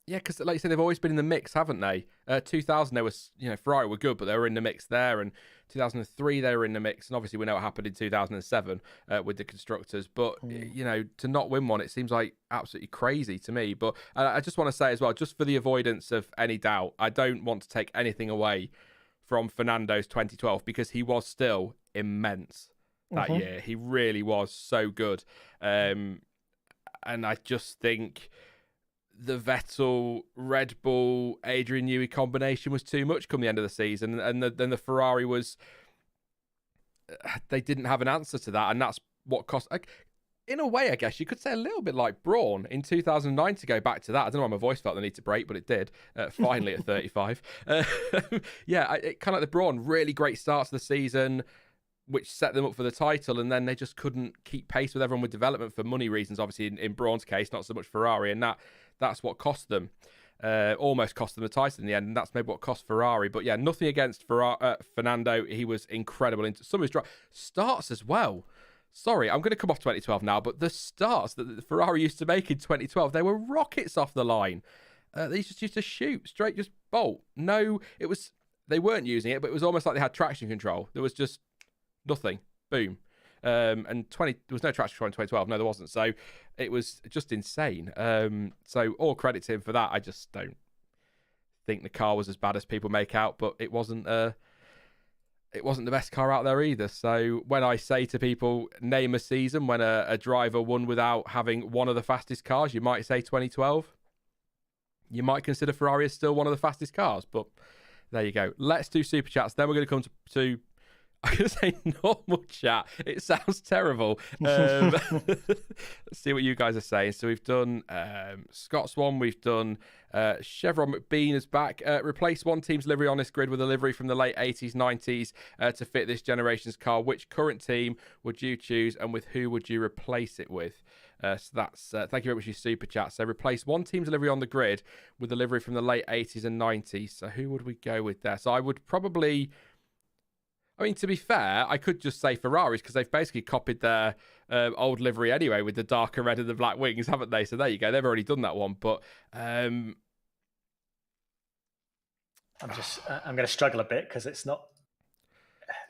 Yeah, because like you said, they've always been in the mix, haven't they? 2000, they was Ferrari were good, but they were in the mix there, and 2003 they were in the mix, and obviously we know what happened in 2007 with the constructors. But to not win one, it seems like absolutely crazy to me. But I just want to say as well, just for the avoidance of any doubt, I don't want to take anything away from Fernando's 2012 because he was still immense that year. He really was so good, and I just think the Vettel, Red Bull, Adrian Newey combination was too much come the end of the season. And then the Ferrari they didn't have an answer to that. And that's what cost. In a way, I guess you could say a little bit like Brawn in 2009 to go back to that. I don't know why my voice felt the need to break, but it did. Finally at 35. It kind of like the Brawn, really great start to the season, which set them up for the title, and then they just couldn't keep pace with everyone with development for money reasons, obviously in Brawn's case, not so much Ferrari, and that's what cost them, almost cost them the title in the end, and that's maybe what cost Ferrari. But yeah, nothing against Fernando. He was incredible into some of his starts as well. Sorry, I'm going to come off 2012 now, but the starts that the Ferrari used to make in 2012, they were rockets off the line. They just used to shoot straight, just bolt. No, they weren't using it, but it was almost like they had traction control. There was just nothing. Boom. And there was no traction control in 2012. No, there wasn't. So it was just insane. So all credit to him for that. I just don't think the car was as bad as people make out, but it wasn't the best car out there either. So when I say to people, name a season when a driver won without having one of the fastest cars, you might say 2012. You might consider Ferrari as still one of the fastest cars, but there you go. Let's do super chats. Then we're going to come to I'm going to say normal chat. It sounds terrible. Let's see what you guys are saying. So we've done Scott's one. We've done Chevron McBean is back. Replace one team's livery on this grid with a livery from the late 80s, 90s to fit this generation's car. Which current team would you choose and with who would you replace it with? So that's thank you very much for your super chat. So replace one team's livery on the grid with a livery from the late 80s and 90s. So who would we go with there? So I would probably... I mean, to be fair, I could just say Ferraris because they've basically copied their old livery anyway with the darker red and the black wings, haven't they? So there you go. They've already done that one. But I'm going to struggle a bit because it's not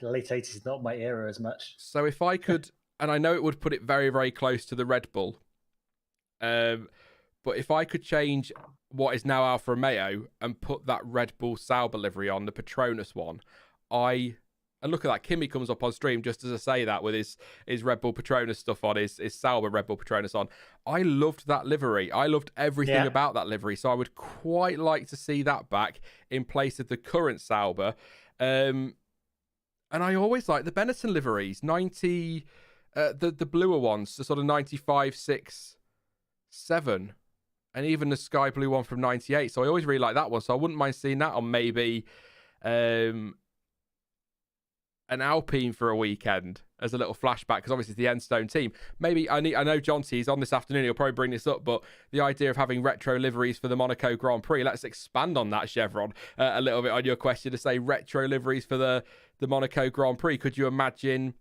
the late 80s is not my era as much. So if I could, and I know it would put it very, very close to the Red Bull, but if I could change what is now Alfa Romeo and put that Red Bull Sauber livery on, the Petronas one, and look at that, Kimmy comes up on stream just as I say that with his Red Bull Petronas stuff on, his Sauber Red Bull Petronas on. I loved that livery. I loved everything about that livery. So I would quite like to see that back in place of the current Sauber. And I always like the Benetton liveries, 90, the bluer ones, the sort of 95, 6, 7, and even the sky blue one from 98. So I always really like that one. So I wouldn't mind seeing that on maybe... an Alpine for a weekend as a little flashback, because obviously it's the Enstone team. Maybe I know John T is on this afternoon. He'll probably bring this up, but the idea of having retro liveries for the Monaco Grand Prix. Let's expand on that, Chevron, a little bit on your question to say retro liveries for the Monaco Grand Prix. Could you imagine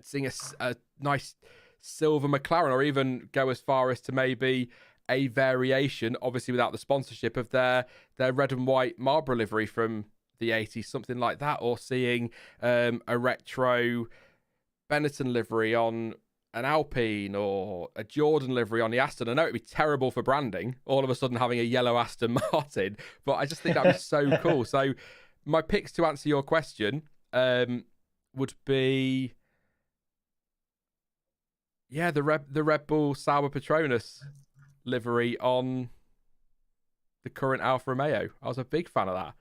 seeing a nice silver McLaren, or even go as far as to maybe a variation, obviously without the sponsorship, of their red and white Marlboro livery from the 80s, something like that, or seeing a retro Benetton livery on an Alpine or a Jordan livery on the Aston. I know it'd be terrible for branding, all of a sudden having a yellow Aston Martin, but I just think that'd be so cool. So my picks to answer your question would be, yeah, the Red Bull Sauber Petronas livery on the current Alfa Romeo. I was a big fan of that.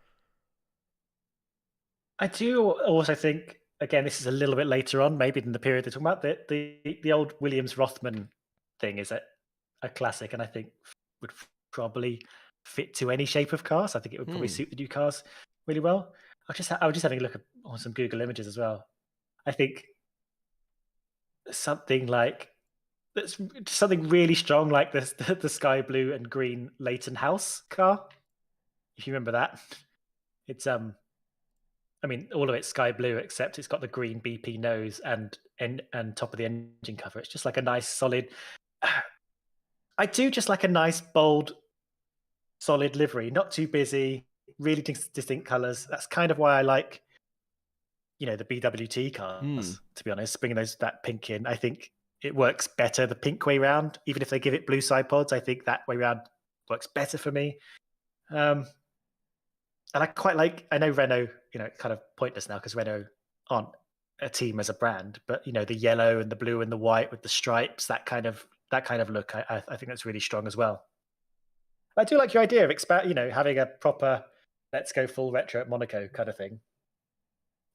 I do also think, again, this is a little bit later on, maybe than the period they're talking about. The old Williams Rothman thing is a classic, and I think would probably fit to any shape of cars. I think it would probably suit the new cars really well. I was just having a look on some Google images as well. I think something like that's something really strong, like the sky blue and green Leighton House car. If you remember that, it's I mean, all of it's sky blue except it's got the green BP nose and top of the engine cover. It's just like a nice solid. I do just like a nice bold, solid livery, not too busy, really distinct colors. That's kind of why I like, the BWT cars. To be honest, bringing that pink in, I think it works better the pink way round. Even if they give it blue side pods, I think that way round works better for me. And I quite like. I know Renault, kind of pointless now because Renault aren't a team as a brand, but the yellow and the blue and the white with the stripes, that kind of look, I think that's really strong as well. I do like your idea of having a proper let's go full retro at Monaco kind of thing.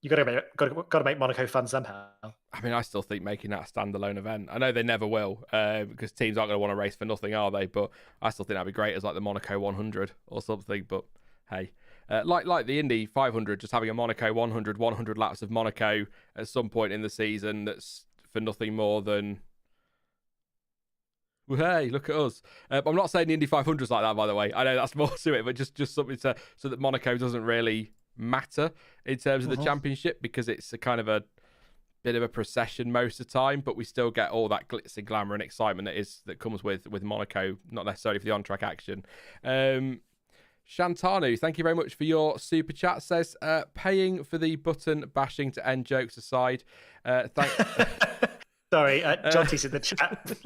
You got to make Monaco fun somehow. I mean, I still think making that a standalone event. I know they never will because teams aren't going to want to race for nothing, are they? But I still think that'd be great as like the Monaco 100 or something. But hey, like the Indy 500, just having a Monaco 100 laps of Monaco at some point in the season that's for nothing more than, well, hey, look at us. I'm not saying the Indy 500's like that, by the way. I know that's more to it, but just something so that Monaco doesn't really matter in terms of the championship, because it's a kind of a bit of a procession most of the time, but we still get all that glitz and glamour and excitement that comes with Monaco, not necessarily for the on-track action. Shantanu, thank you very much for your super chat. Says, paying for the button bashing to end, jokes aside. Sorry, Jonty's in the chat.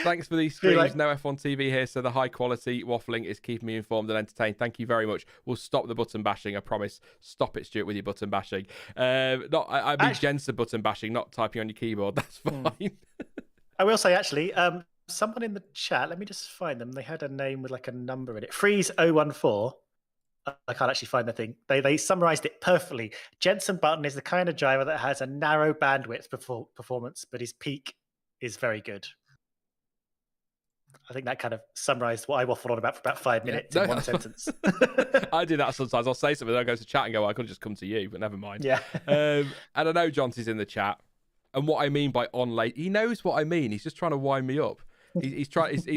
Thanks for these streams. No F1 TV here, so the high quality waffling is keeping me informed and entertained. Thank you very much. We'll stop the button bashing, I promise. Stop it, Stuart, with your button bashing. I mean Jensen button bashing, not typing on your keyboard. That's fine. I will say, actually, someone in the chat, let me just find them. They had a name with like a number in it. Freeze 014. I can't actually find the thing. They summarized it perfectly. Jensen Button is the kind of driver that has a narrow bandwidth performance, but his peak is very good. I think that kind of summarized what I waffled on about for about 5 minutes in one sentence. I do that sometimes. I'll say something, then I go to chat and go, I could just come to you, but never mind. Yeah. And I know Jonty's in the chat. And what I mean by on late, he knows what I mean. He's just trying to wind me up. He's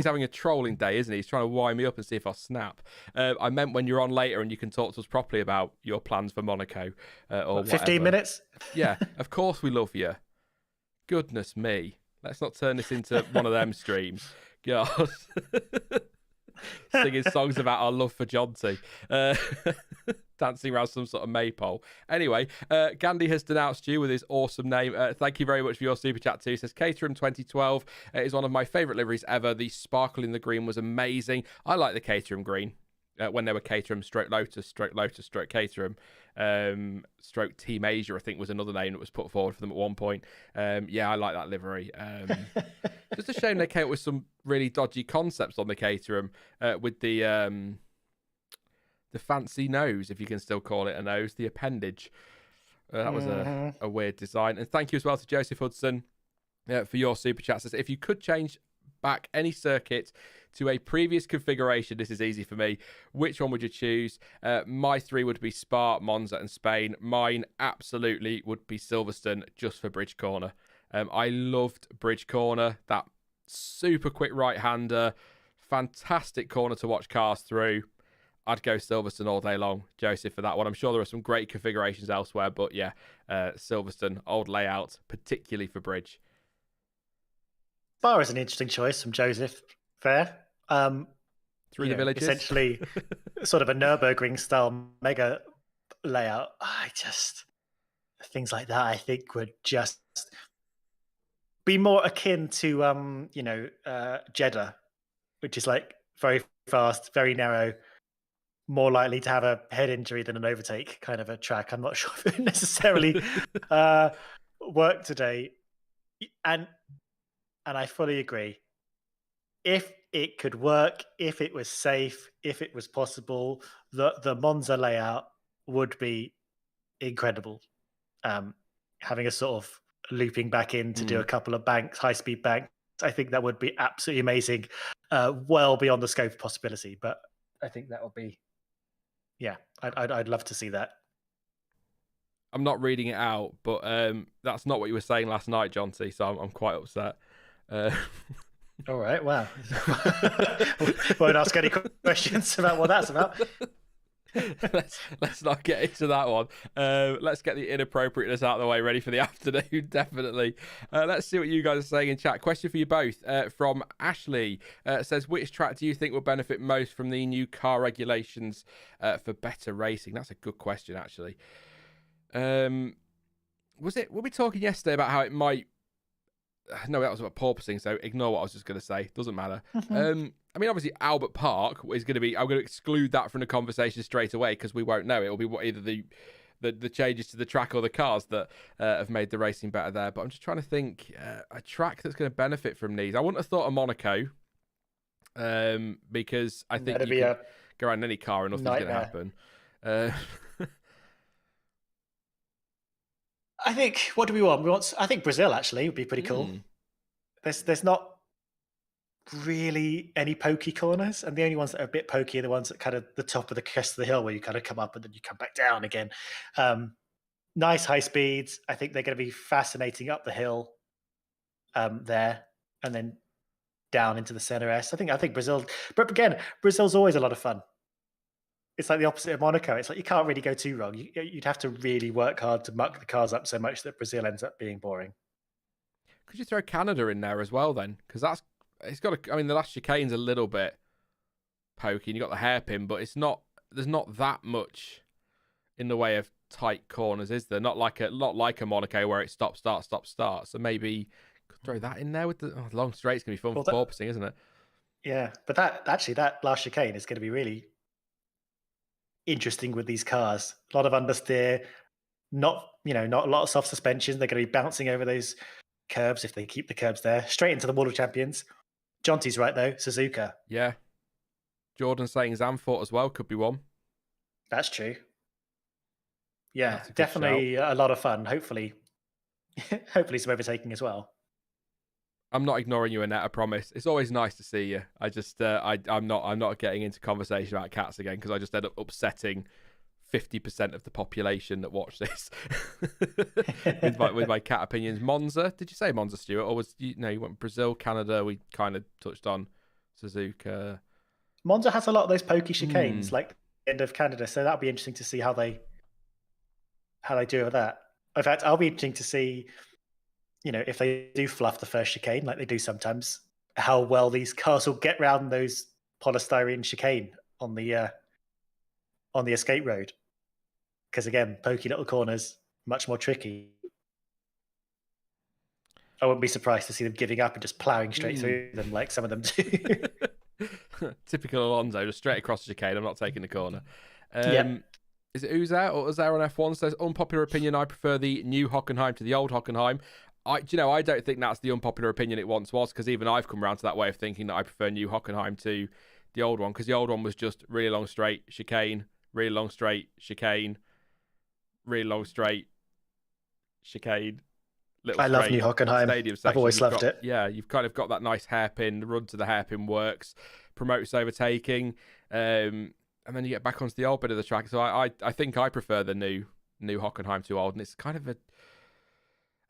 having a trolling day, isn't he? He's trying to wind me up and see if I'll snap. I meant when you're on later and you can talk to us properly about your plans for Monaco. Or 15 minutes? Yeah, of course we love you. Goodness me. Let's not turn this into one of them streams. God. Singing songs about our love for Jonty. Dancing around some sort of maypole. Anyway, Gandhi has denounced you with his awesome name. Thank you very much for your super chat too. He says, Caterham 2012 is one of my favourite liveries ever. The sparkle in the green was amazing. I like the Caterham green. When they were Caterham Lotus Caterham, Team Asia, I think was another name that was put forward for them at one point. Yeah, I like that livery. Just a shame they came up with some really dodgy concepts on the Caterham with the fancy nose, if you can still call it a nose, the appendage. That was a weird design. And thank you as well to Joseph Hudson for your super chat. Says, if you could change back any circuit to a previous configuration, this is easy for me, which one would you choose? My three would be Spa, Monza and Spain. Mine absolutely would be Silverstone, just for Bridge Corner. I loved Bridge Corner, that super quick right-hander, fantastic corner to watch cars through. I'd go Silverstone all day long, Joseph, for that one. I'm sure there are some great configurations elsewhere, but yeah, Silverstone, old layout, particularly for Bridge. Spa is an interesting choice from Joseph. Fair. Through the villages, essentially sort of a Nürburgring style mega layout. Things like that, I think, would just be more akin to Jeddah, which is like very fast, very narrow, more likely to have a head injury than an overtake kind of a track. I'm not sure if it necessarily work today. And I fully agree. If it could work, if it was safe, if it was possible, the Monza layout would be incredible. Having a sort of looping back in to do a couple of banks, high speed banks, I think that would be absolutely amazing. Well beyond the scope of possibility, but I think that would be, I'd love to see that. I'm not reading it out, but that's not what you were saying last night, John T. So I'm quite upset. All right, wow. Won't ask any questions about what that's about. let's not get into that one. Let's get the inappropriateness out of the way, ready for the afternoon, definitely. Let's see what you guys are saying in chat. Question for you both from Ashley. Says, which track do you think will benefit most from the new car regulations for better racing? That's a good question, actually. Were we talking yesterday about how it might... No, that was about porpoising, so ignore what I was just going to say. Doesn't matter. I mean, obviously, Albert Park is going to be... I'm going to exclude that from the conversation straight away because we won't know. It'll be either the changes to the track or the cars that have made the racing better there. But I'm just trying to think a track that's going to benefit from these. I wouldn't have thought of Monaco because I think you can go around any car and nothing's going to happen. I think, what do we want? I think Brazil, actually, would be pretty cool. There's not really any pokey corners, and the only ones that are a bit pokey are the ones at kind of the top of the crest of the hill where you kind of come up and then you come back down again. Nice high speeds. I think they're going to be fascinating up the hill there and then down into the center S. I think Brazil, but again, Brazil's always a lot of fun. It's like the opposite of Monaco. It's like you can't really go too wrong. You'd have to really work hard to muck the cars up so much that Brazil ends up being boring. Could you throw Canada in there as well then? Because the last chicane's a little bit pokey and you got the hairpin, but there's not that much in the way of tight corners, is there? Not like a Monaco where it's stop, start, stop, start. So maybe could throw that in there with the long straight's going to be fun for porpoising, isn't it? Yeah, but that last chicane is going to be really interesting with these cars. A lot of understeer, not a lot of soft suspension. They're going to be bouncing over those curbs if they keep the curbs there. Straight into the World of Champions. Jonty's right though, Suzuka. Yeah. Jordan saying Zandvoort as well could be one. That's true. Yeah, definitely a lot of fun. Hopefully some overtaking as well. I'm not ignoring you, Annette, I promise. It's always nice to see you. I just, I'm not getting into conversation about cats again because I just end up upsetting 50% of the population that watch this with my cat opinions. Monza, did you say Monza, Stuart? Or you went Brazil, Canada, we kind of touched on Suzuka. Monza has a lot of those pokey chicanes, like the end of Canada, so that'll be interesting to see how they do with that. In fact, I'll be interesting to see, if they do fluff the first chicane, like they do sometimes, how well these cars will get around those polystyrene chicane on the escape road. Because again, pokey little corners, much more tricky. I wouldn't be surprised to see them giving up and just ploughing straight through them like some of them do. Typical Alonso, just straight across the chicane. I'm not taking the corner. Is it Uzair or Uzair on F1 says, unpopular opinion, I prefer the new Hockenheim to the old Hockenheim. I don't think that's the unpopular opinion it once was, because even I've come around to that way of thinking that I prefer new Hockenheim to the old one, because the old one was just really long straight, chicane, really long straight, chicane, really long straight, chicane. I love new Hockenheim. I've always loved it. Yeah, you've kind of got that nice hairpin, the run to the hairpin works, promotes overtaking, and then you get back onto the old bit of the track. So I think I prefer the new Hockenheim to old, and it's kind of a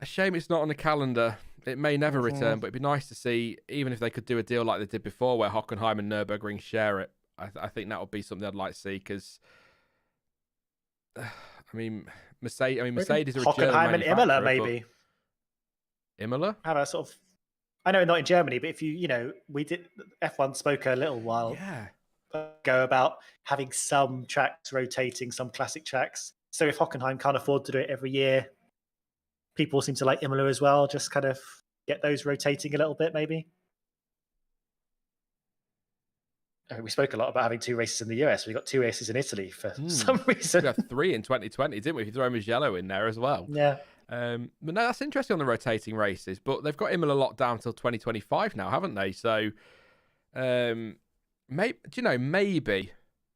shame it's not on the calendar. It may never return, but it'd be nice to see, even if they could do a deal like they did before, where Hockenheim and Nürburgring share it. I think that would be something I'd like to see, because Mercedes are a German Hockenheim and Imola, maybe. Imola? Have a sort of I know not in Germany, but if we did F1 spoke a little while Yeah. ago about having some tracks rotating, some classic tracks. So if Hockenheim can't afford to do it every year, people seem to like Imola as well. Just kind of get those rotating a little bit, maybe. We spoke a lot about having 2 races in the US. We got 2 races in Italy for some reason. We had 3 in 2020, didn't we? If you throw Mugello in there as well. Yeah. But no, that's interesting on the rotating races. But they've got Imola locked down till 2025 now, haven't they? So, maybe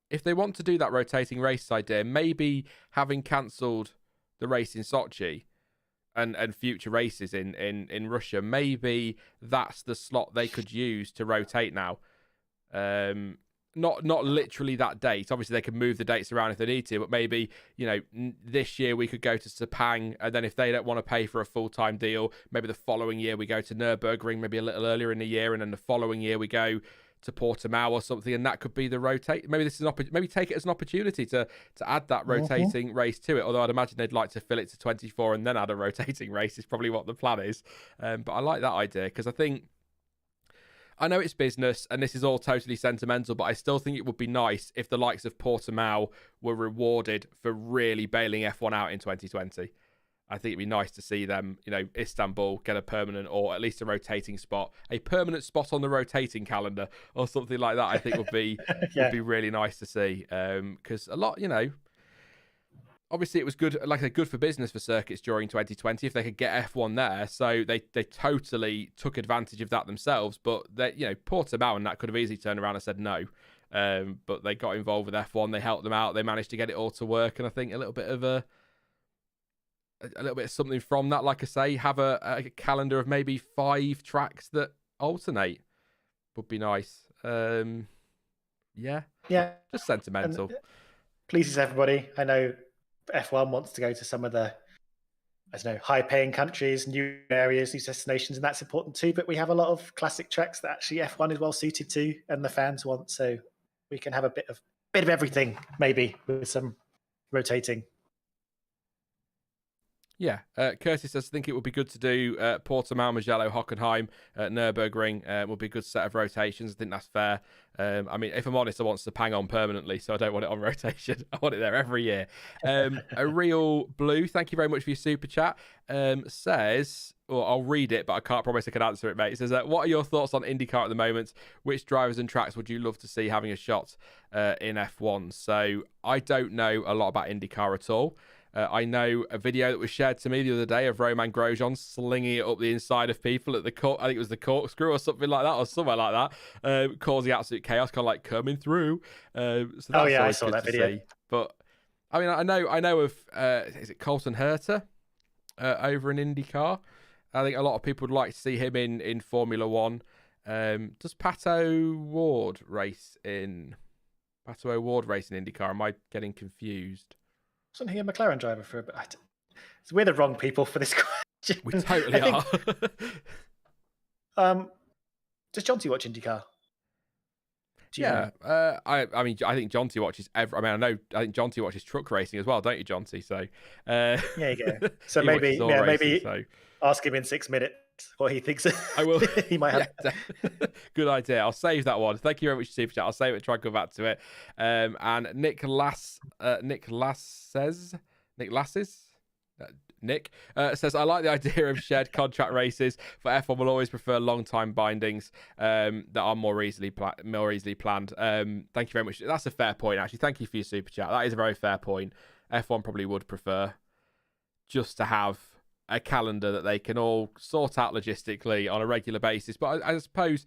if they want to do that rotating race idea, maybe having cancelled the race in Sochi and future races in Russia, maybe that's the slot they could use to rotate now. Not literally that date. Obviously, they can move the dates around if they need to, but maybe, this year we could go to Sepang, and then if they don't want to pay for a full-time deal, maybe the following year we go to Nürburgring, maybe a little earlier in the year, and then the following year we go to Portimao or something, and that could be the rotate. Maybe this is maybe take it as an opportunity to add that rotating race to it. Although I'd imagine they'd like to fill it to 24 and then add a rotating race is probably what the plan is. But I like that idea because I know it's business and this is all totally sentimental, but I still think it would be nice if the likes of Portimao were rewarded for really bailing F1 out in 2020. I think it'd be nice to see them, Istanbul get a permanent or at least a rotating spot, a permanent spot on the rotating calendar or something like that. I think would be would be really nice to see because a lot, obviously it was good, like they're good for business for circuits during 2020 if they could get F1 there. So they totally took advantage of that themselves. But they, Portimao and that could have easily turned around and said no. But they got involved with F1. They helped them out. They managed to get it all to work. And I think a little bit of something from that. Like I say, have a calendar of maybe 5 tracks that alternate would be nice. Yeah, just sentimental. And pleases everybody. I know F1 wants to go to some of the, high-paying countries, new areas, new destinations, and that's important too. But we have a lot of classic tracks that actually F1 is well suited to, and the fans want. So we can have a bit of everything, maybe with some rotating. Yeah, Curtis says, I think it would be good to do Portimao, Mugello, Hockenheim, Nürburgring. Would be a good set of rotations. I think that's fair. If I'm honest, I want Sepang on permanently, so I don't want it on rotation. I want it there every year. A Real Blue, thank you very much for your super chat, says, or I'll read it, but I can't promise I can answer it, mate. It says, what are your thoughts on IndyCar at the moment? Which drivers and tracks would you love to see having a shot in F1? So I don't know a lot about IndyCar at all. I know a video that was shared to me the other day of Roman Grosjean slinging it up the inside of people at the I think it was the corkscrew or something like that, or somewhere like that, causing absolute chaos, kind of like coming through. So that's I saw that video. See. But I know of is it Colton Herta over in IndyCar? I think a lot of people would like to see him in Formula One. Does Pato O'Ward race in IndyCar? Am I getting confused? Wasn't he a McLaren driver for a bit? We're the wrong people for this question. We totally are. Does Jonty watch IndyCar? I think Jonty watches I think Jonty watches truck racing as well, don't you, Jonty? So there you go. So maybe ask him in 6 minutes what he thinks. I will. He might have. Good idea. I'll save that one. Thank you very much, Super Chat. I'll save it and try and go back to it. And Nick says, I like the idea of shared contract races. For F1, will always prefer long-time bindings that are more easily planned. Thank you very much. That's a fair point, actually. Thank you for your Super Chat. That is a very fair point. F1 probably would prefer just to have a calendar that they can all sort out logistically on a regular basis. But I suppose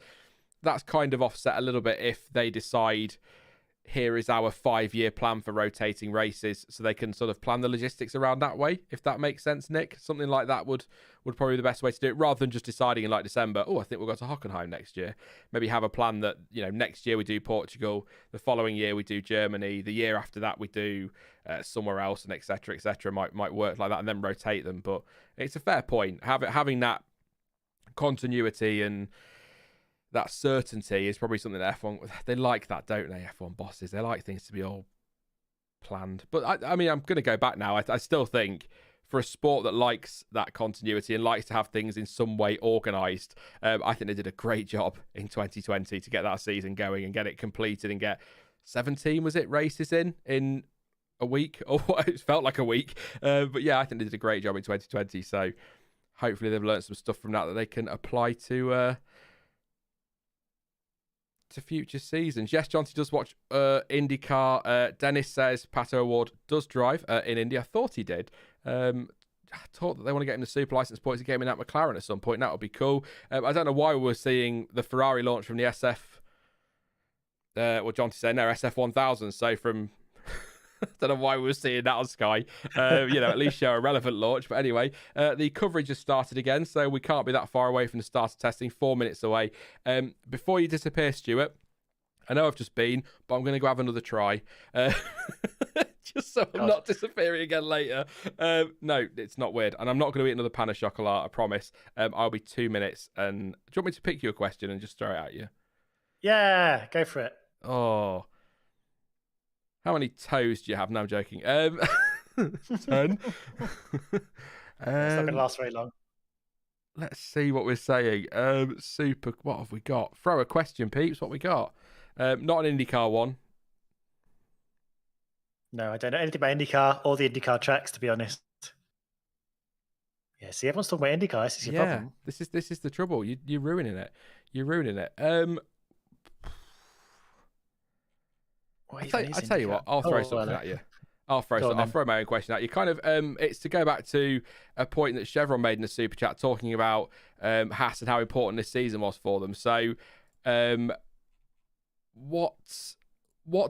that's kind of offset a little bit if they decide, here is our 5-year plan for rotating races, so they can sort of plan the logistics around that way, if that makes sense, Nick. Something like that would probably be the best way to do it, rather than just deciding in like December, I think we'll go to Hockenheim next year. Maybe have a plan that, next year we do Portugal, the following year we do Germany, the year after that we do somewhere else, and etc. might work like that, and then rotate them. But it's a fair point. Having that continuity and that certainty is probably something that F1, they like that, don't they? F1 bosses, they like things to be all planned. But I'm going to go back now. I still think for a sport that likes that continuity and likes to have things in some way organised, I think they did a great job in 2020 to get that season going and get it completed and get 17, was it, races in a week? Or it felt like a week. But yeah, I think they did a great job in 2020. So hopefully they've learned some stuff from that they can apply to future seasons. Yes, Jonty does watch IndyCar. Dennis says Pato O'Ward does drive in Indy. I thought he did. I thought that they want to get him the super license points to get him in that McLaren at some point. That would be cool. I don't know why we're seeing the Ferrari launch from the SF. What Jonty said, no, SF 1000. So from I don't know why we were seeing that on Sky. At least show a relevant launch. But anyway, the coverage has started again, so we can't be that far away from the start of testing, 4 minutes away. Before you disappear, Stuart, I know I've just been, but I'm going to go have another try. Just so I'm not disappearing again later. No, it's not weird. And I'm not going to eat another pan of chocolat, I promise. I'll be 2 minutes. And do you want me to pick you a question and just throw it at you? Yeah, go for it. Oh. How many toes do you have? No, I'm joking. 10. It's not going to last very long. Let's see what we're saying. Super. What have we got? Throw a question, peeps. What we got? Not an IndyCar one. No, I don't know anything about IndyCar or the IndyCar tracks, to be honest. Yeah, see, everyone's talking about IndyCar. This is your problem. This is the trouble. You're ruining it. You're ruining it. I tell you what, I'll throw something at you. I'll throw my own question at you. Kind of, it's to go back to a point that Chevron made in the super chat, talking about Haas and how important this season was for them. So, what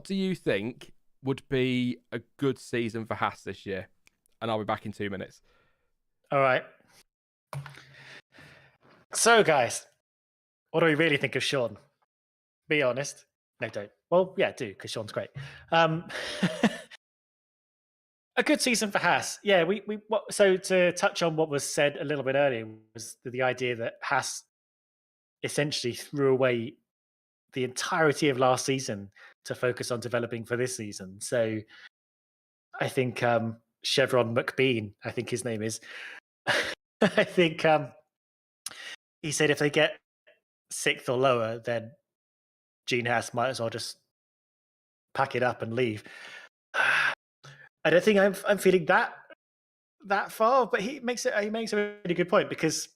do you think would be a good season for Haas this year? And I'll be back in 2 minutes. All right. So, guys, what do we really think of Sean? Be honest. No, don't. Well, yeah, do, because Sean's great. A good season for Haas. Yeah, so to touch on what was said a little bit earlier was the idea that Haas essentially threw away the entirety of last season to focus on developing for this season. So I think Chevron McBean, I think his name is, I think he said if they get 6th or lower, then Gene Haas might as well just pack it up and leave. I don't think I'm feeling that far, but he makes a really good point, because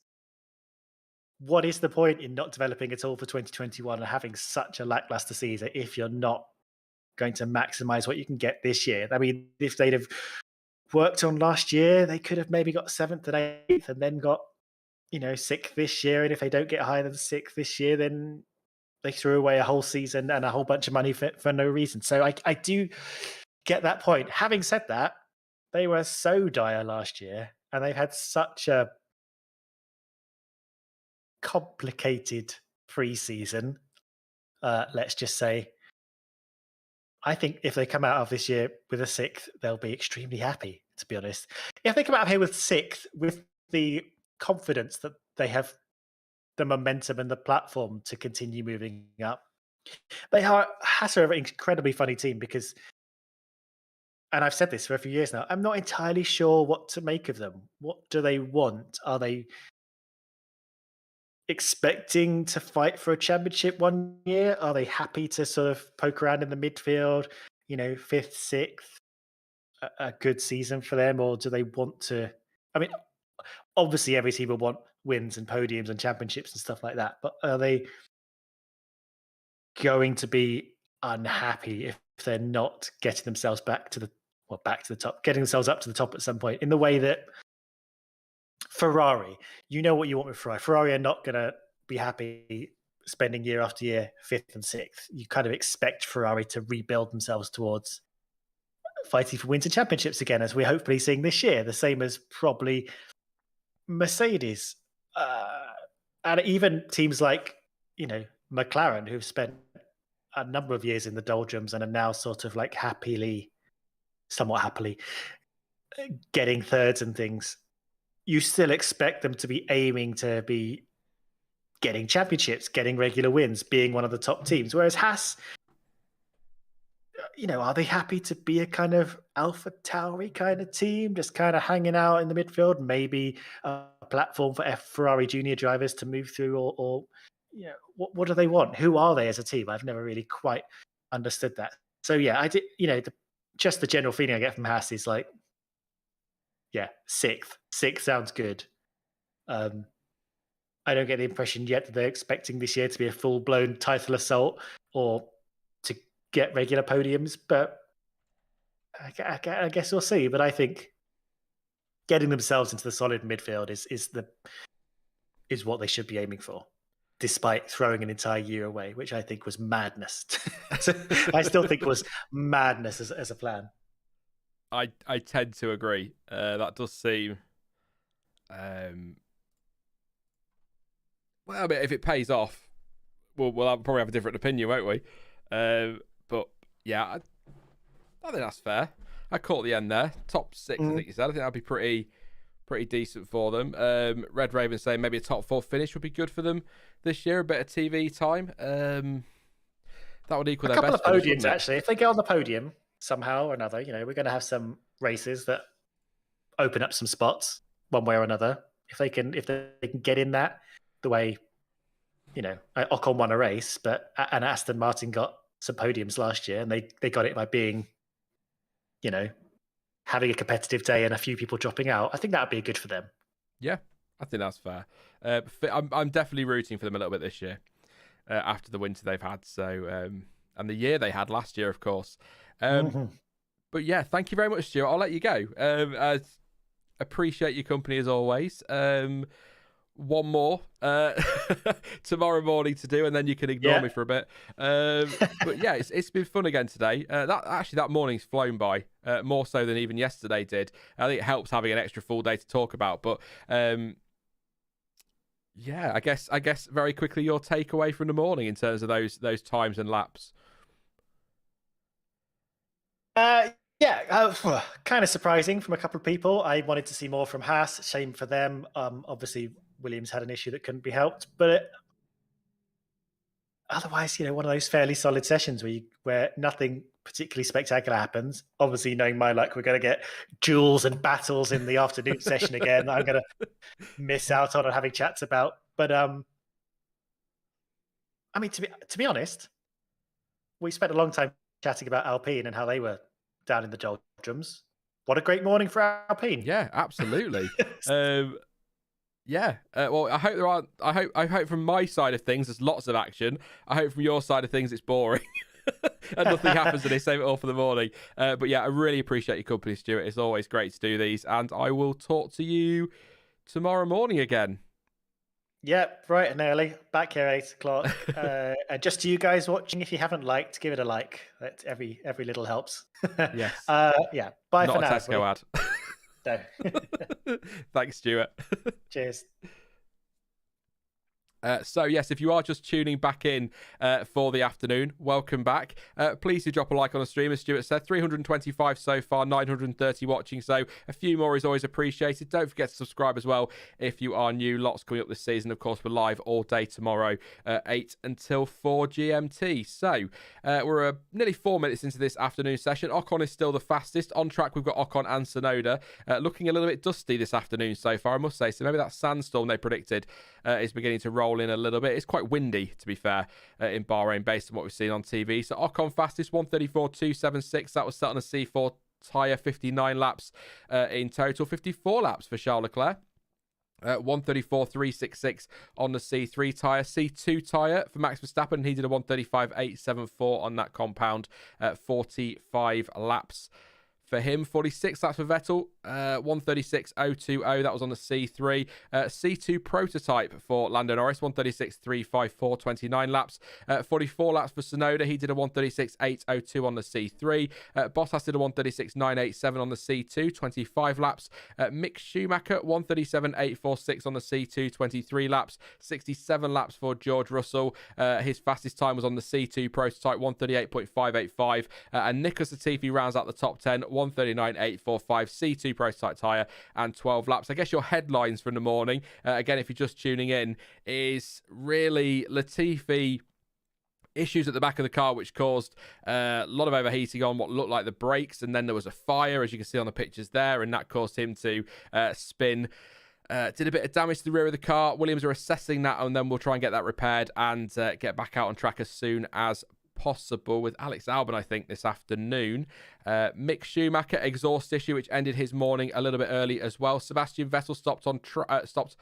what is the point in not developing at all for 2021 and having such a lackluster season if you're not going to maximize what you can get this year? I mean, if they'd have worked on last year, they could have maybe got 7th and 8th and then got 6th this year. And if they don't get higher than 6th this year, then they threw away a whole season and a whole bunch of money for no reason. So I do get that point. Having said that, they were so dire last year, and they've had such a complicated pre-season. Let's just say, I think if they come out of this year with a 6th, they'll be extremely happy, to be honest. If they come out of here with 6th, with the confidence that they have the momentum and the platform to continue moving up, Haas are an incredibly funny team, because, and I've said this for a few years now, I'm not entirely sure what to make of them. What do they want? Are they expecting to fight for a championship one year? Are they happy to sort of poke around in the midfield, 5th, 6th, a good season for them? Or do they want to, I mean, obviously every team will want wins and podiums and championships and stuff like that, but are they going to be unhappy if they're not getting themselves back to the top, getting themselves up to the top at some point, in the way that Ferrari, what you want with Ferrari. Ferrari are not going to be happy spending year after year 5th and 6th. You kind of expect Ferrari to rebuild themselves towards fighting for wins and championships again, as we're hopefully seeing this year, the same as probably Mercedes. And even teams like, McLaren, who've spent a number of years in the doldrums and are now sort of like somewhat happily getting thirds and things. You still expect them to be aiming to be getting championships, getting regular wins, being one of the top teams. Whereas Haas, are they happy to be a kind of Alpha Tauri kind of team, just kind of hanging out in the midfield? Maybe a platform for Ferrari junior drivers to move through, or what do they want? Who are they as a team? I've never really quite understood that. So yeah, I did. Just the general feeling I get from Haas is like, yeah, sixth. Sixth sounds good. I don't get the impression yet that they're expecting this year to be a full-blown title assault or to get regular podiums, but I guess we'll see. But I think getting themselves into the solid midfield is what they should be aiming for, despite throwing an entire year away, which I think was madness. I still think it was madness as a plan. I tend to agree. That does seem... well, I mean, if it pays off, we'll probably have a different opinion, won't we? But yeah, I think that's fair. I caught the end there. Top 6, I think you said. I think that'd be pretty decent for them. Red Raven saying maybe a top 4 finish would be good for them this year. A bit of TV time. That would equal their best. A couple of podiums, actually. If they get on the podium somehow or another, we're going to have some races that open up some spots one way or another. If they can get in that, the way, Ocon won a race, and Aston Martin got some podiums last year, and they got it by being, having a competitive day and a few people dropping out. I think that would be good for them. Yeah, I think that's fair. I'm definitely rooting for them a little bit this year after the winter they've had. So, and the year they had last year, of course. But yeah, thank you very much, Stuart. I'll let you go. I appreciate your company as always. One more tomorrow morning to do, and then you can ignore me for a bit. But yeah, it's been fun again today. That morning's flown by more so than even yesterday did. I think it helps having an extra full day to talk about. But yeah, I guess very quickly your takeaway from the morning in terms of those times and laps. Kind of surprising from a couple of people. I wanted to see more from Haas. Shame for them. Obviously, Williams had an issue that couldn't be helped, but otherwise, one of those fairly solid sessions where nothing particularly spectacular happens. Obviously, knowing my luck, we're going to get duels and battles in the afternoon session again. I'm going to miss out on having chats about. But I mean, to be honest, we spent a long time chatting about Alpine and how they were down in the doldrums. What a great morning for Alpine! Yeah, absolutely. Yeah. Well, I hope I hope from my side of things there's lots of action. I hope from your side of things it's boring and nothing happens and they save it all for the morning. But yeah, I really appreciate your company, Stuart. It's always great to do these, and I will talk to you tomorrow morning again. Yep, bright and early. Back here 8 o'clock. And just to you guys watching, if you haven't liked, give it a like. That every little helps. Yes. Yeah. Bye Not for a now. Tesco ad. No. Thanks, Stuart. Cheers. So yes, if you are just tuning back in for the afternoon, welcome back. Please do drop a like on the stream, as Stuart said. 325 so far, 930 watching, so a few more is always appreciated. Don't forget to subscribe as well if you are new. Lots coming up this season. Of course, we're live all day tomorrow, 8 until 4 GMT. So we're nearly 4 minutes into this afternoon session. Ocon is still the fastest. On track, we've got Ocon and Tsunoda. Looking a little bit dusty this afternoon so far, I must say. So maybe that sandstorm they predicted is beginning to roll in a little bit. It's quite windy, to be fair, in Bahrain, based on what we've seen on TV. So Ocon fastest, 134.276. That was set on a C4 tyre, 59 laps in total, 54 laps for Charles Leclerc. 134.366 on the C3 tyre. C2 tyre for Max Verstappen. He did a 135.874 on that compound, 45 laps. For him, 46 laps for Vettel, 136.020. That was on the C3. C2 prototype for Lando Norris, 136.354, 29 laps. 44 laps for Tsunoda. He did a 136.802 on the C3. Bottas did a 136.987 on the C2, 25 laps. Mick Schumacher, 137.846 on the C2, 23 laps. 67 laps for George Russell. His fastest time was on the C2 prototype, 138.585. And Nicholas Latifi rounds out the top 10, 139.845 C2 prototype tyre and 12 laps. I guess your headlines from the morning, again, if you're just tuning in, is really Latifi issues at the back of the car, which caused a lot of overheating on what looked like the brakes, and then there was a fire, as you can see on the pictures there, and that caused him to spin. Did a bit of damage to the rear of the car. Williams are assessing that, and then we'll try and get that repaired and get back out on track as soon as possible with Alex Albon, I think, this afternoon. Mick Schumacher, exhaust issue, which ended his morning a little bit early as well. Sebastian Vettel stopped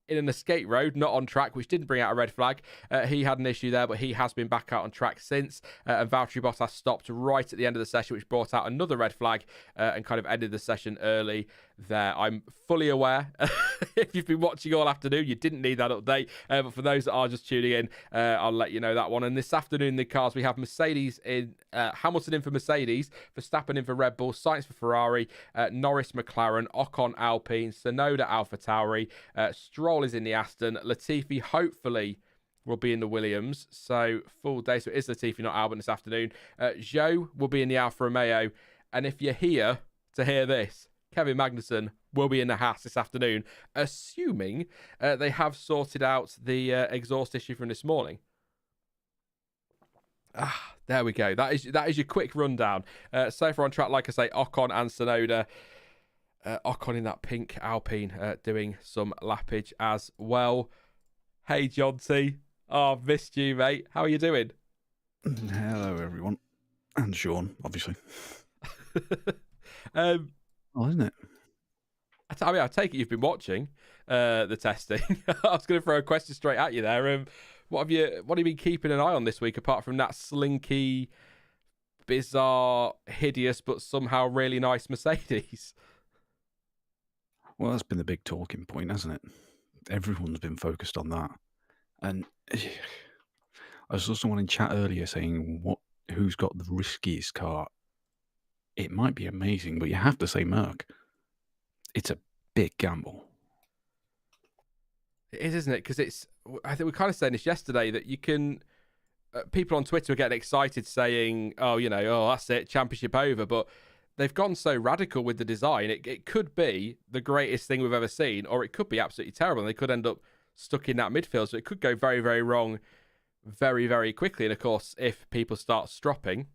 in an escape road, not on track, which didn't bring out a red flag. He had an issue there, but he has been back out on track since. And Valtteri Bottas stopped right at the end of the session, which brought out another red flag and kind of ended the session early there. I'm fully aware, if you've been watching all afternoon, you didn't need that update. But for those that are just tuning in, I'll let you know that one. And this afternoon in the cars, we have Mercedes in, Hamilton in for Mercedes, Verstappen in for Red Bull, Sainz for Ferrari, Norris McLaren, Ocon Alpine, Tsunoda AlphaTauri, Stroll is in the Aston, Latifi hopefully will be in the Williams, so full day. So it is Latifi, not Albon this afternoon. Zhou will be in the Alfa Romeo, and if you're here to hear this, Kevin Magnussen will be in the Haas this afternoon, assuming they have sorted out the exhaust issue from this morning. There we go. That is your quick rundown. So far on track, like I say, Ocon and Tsunoda. Ocon in that pink Alpine doing some lappage as well. Hey, John T. Oh, I've missed you, mate. How are you doing? Hello, everyone. And Sean, obviously. Isn't it? I take it you've been watching the testing. I was going to throw a question straight at you there. What have you been keeping an eye on this week, apart from that slinky, bizarre, hideous, but somehow really nice Mercedes? Well, that's been the big talking point, hasn't it? Everyone's been focused on that. And I was also in chat earlier saying who's got the riskiest car. It might be amazing, but you have to say Merc. It's a big gamble. It is, isn't it? Because I think we were kind of saying this yesterday, that you can... people on Twitter are getting excited saying, oh, that's it, championship over. But they've gone so radical with the design. It could be the greatest thing we've ever seen, or it could be absolutely terrible. And they could end up stuck in that midfield. So it could go very, very wrong very, very quickly. And of course, if people start stropping,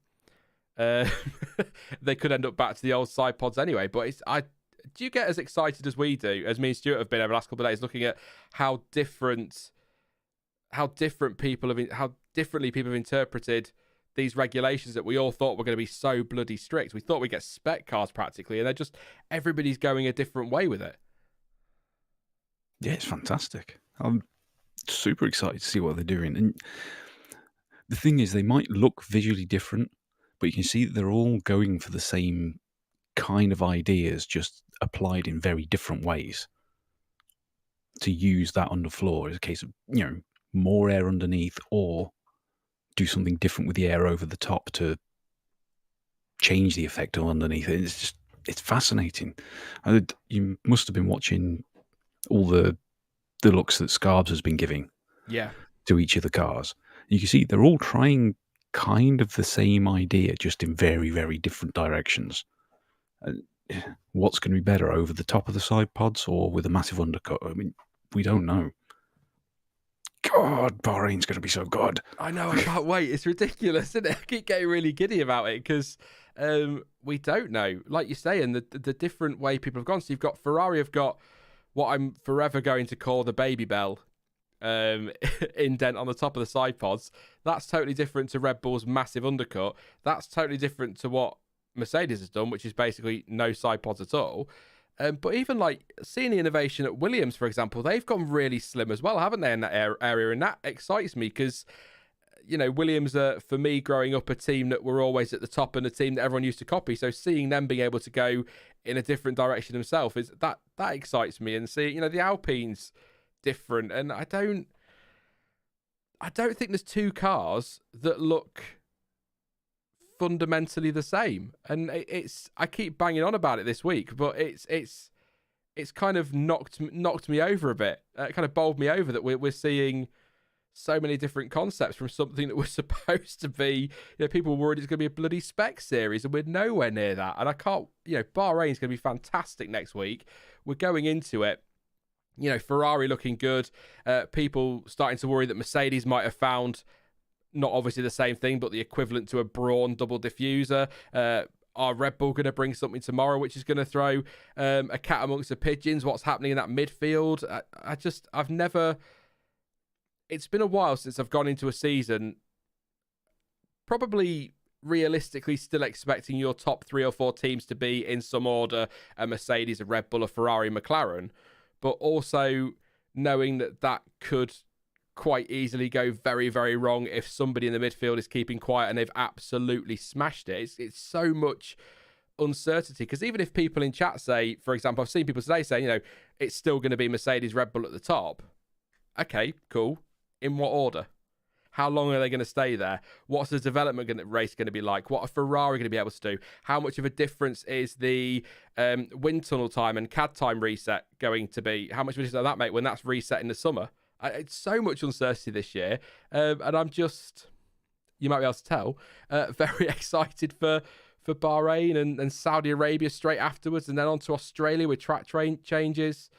they could end up back to the old side pods anyway. But do you get as excited as we do, as me and Stuart have been over the last couple of days, looking at how differently people have interpreted these regulations that we all thought were going to be so bloody strict? We thought we'd get spec cars practically, and everybody's going a different way with it. Yeah, it's fantastic. I'm super excited to see what they're doing. And the thing is, they might look visually different, but you can see that they're all going for the same kind of ideas, just applied in very different ways. To use that underfloor is a case of, more air underneath, or do something different with the air over the top to change the effect underneath. It's fascinating. You must have been watching all the looks that Scarbs has been giving to each of the cars. You can see they're all trying kind of the same idea, just in very, very different directions. What's going to be better, over the top of the side pods or with a massive undercut? I mean, we don't know. God, Bahrain's going to be so good. I know, I can't wait. It's ridiculous, isn't it? I keep getting really giddy about it because we don't know. Like you're saying, the different way people have gone. So you've got Ferrari have got what I'm forever going to call the baby bell indent on the top of the side pods. That's totally different to Red Bull's massive undercut. That's totally different to what Mercedes has done, which is basically no side pods at all. But even like seeing the innovation at Williams, for example, they've gone really slim as well, haven't they, in that area? And that excites me because, Williams are, for me, growing up, a team that were always at the top and a team that everyone used to copy. So seeing them being able to go in a different direction themselves, is that excites me. And see, the Alpine's different. And I don't think there's two cars that look fundamentally the same, and I keep banging on about it this week, but it's kind of knocked me over a bit. It kind of bowled me over that we're seeing so many different concepts from something that was supposed to be, people were worried it's going to be a bloody spec series, and we're nowhere near that. And I can't, Bahrain's going to be fantastic next week. We're going into it, Ferrari looking good. People starting to worry that Mercedes might have found not obviously the same thing, but the equivalent to a Brawn double diffuser. Are Red Bull going to bring something tomorrow which is going to throw a cat amongst the pigeons? What's happening in that midfield? I've never... It's been a while since I've gone into a season probably realistically still expecting your top 3 or 4 teams to be in some order, a Mercedes, a Red Bull, a Ferrari, McLaren, but also knowing that could quite easily go very, very wrong if somebody in the midfield is keeping quiet and they've absolutely smashed it. It's so much uncertainty, because even if people in chat say, for example, I've seen people today saying, it's still going to be Mercedes, Red Bull at the top. Okay, cool. In what order? How long are they going to stay there? What's the development race going to be like? What are Ferrari going to be able to do? How much of a difference is the wind tunnel time and CAD time reset going to be? How much of a difference does that make when that's reset in the summer? It's so much uncertainty this year. And I'm just, you might be able to tell, very excited for Bahrain and Saudi Arabia straight afterwards, and then on to Australia with track changes.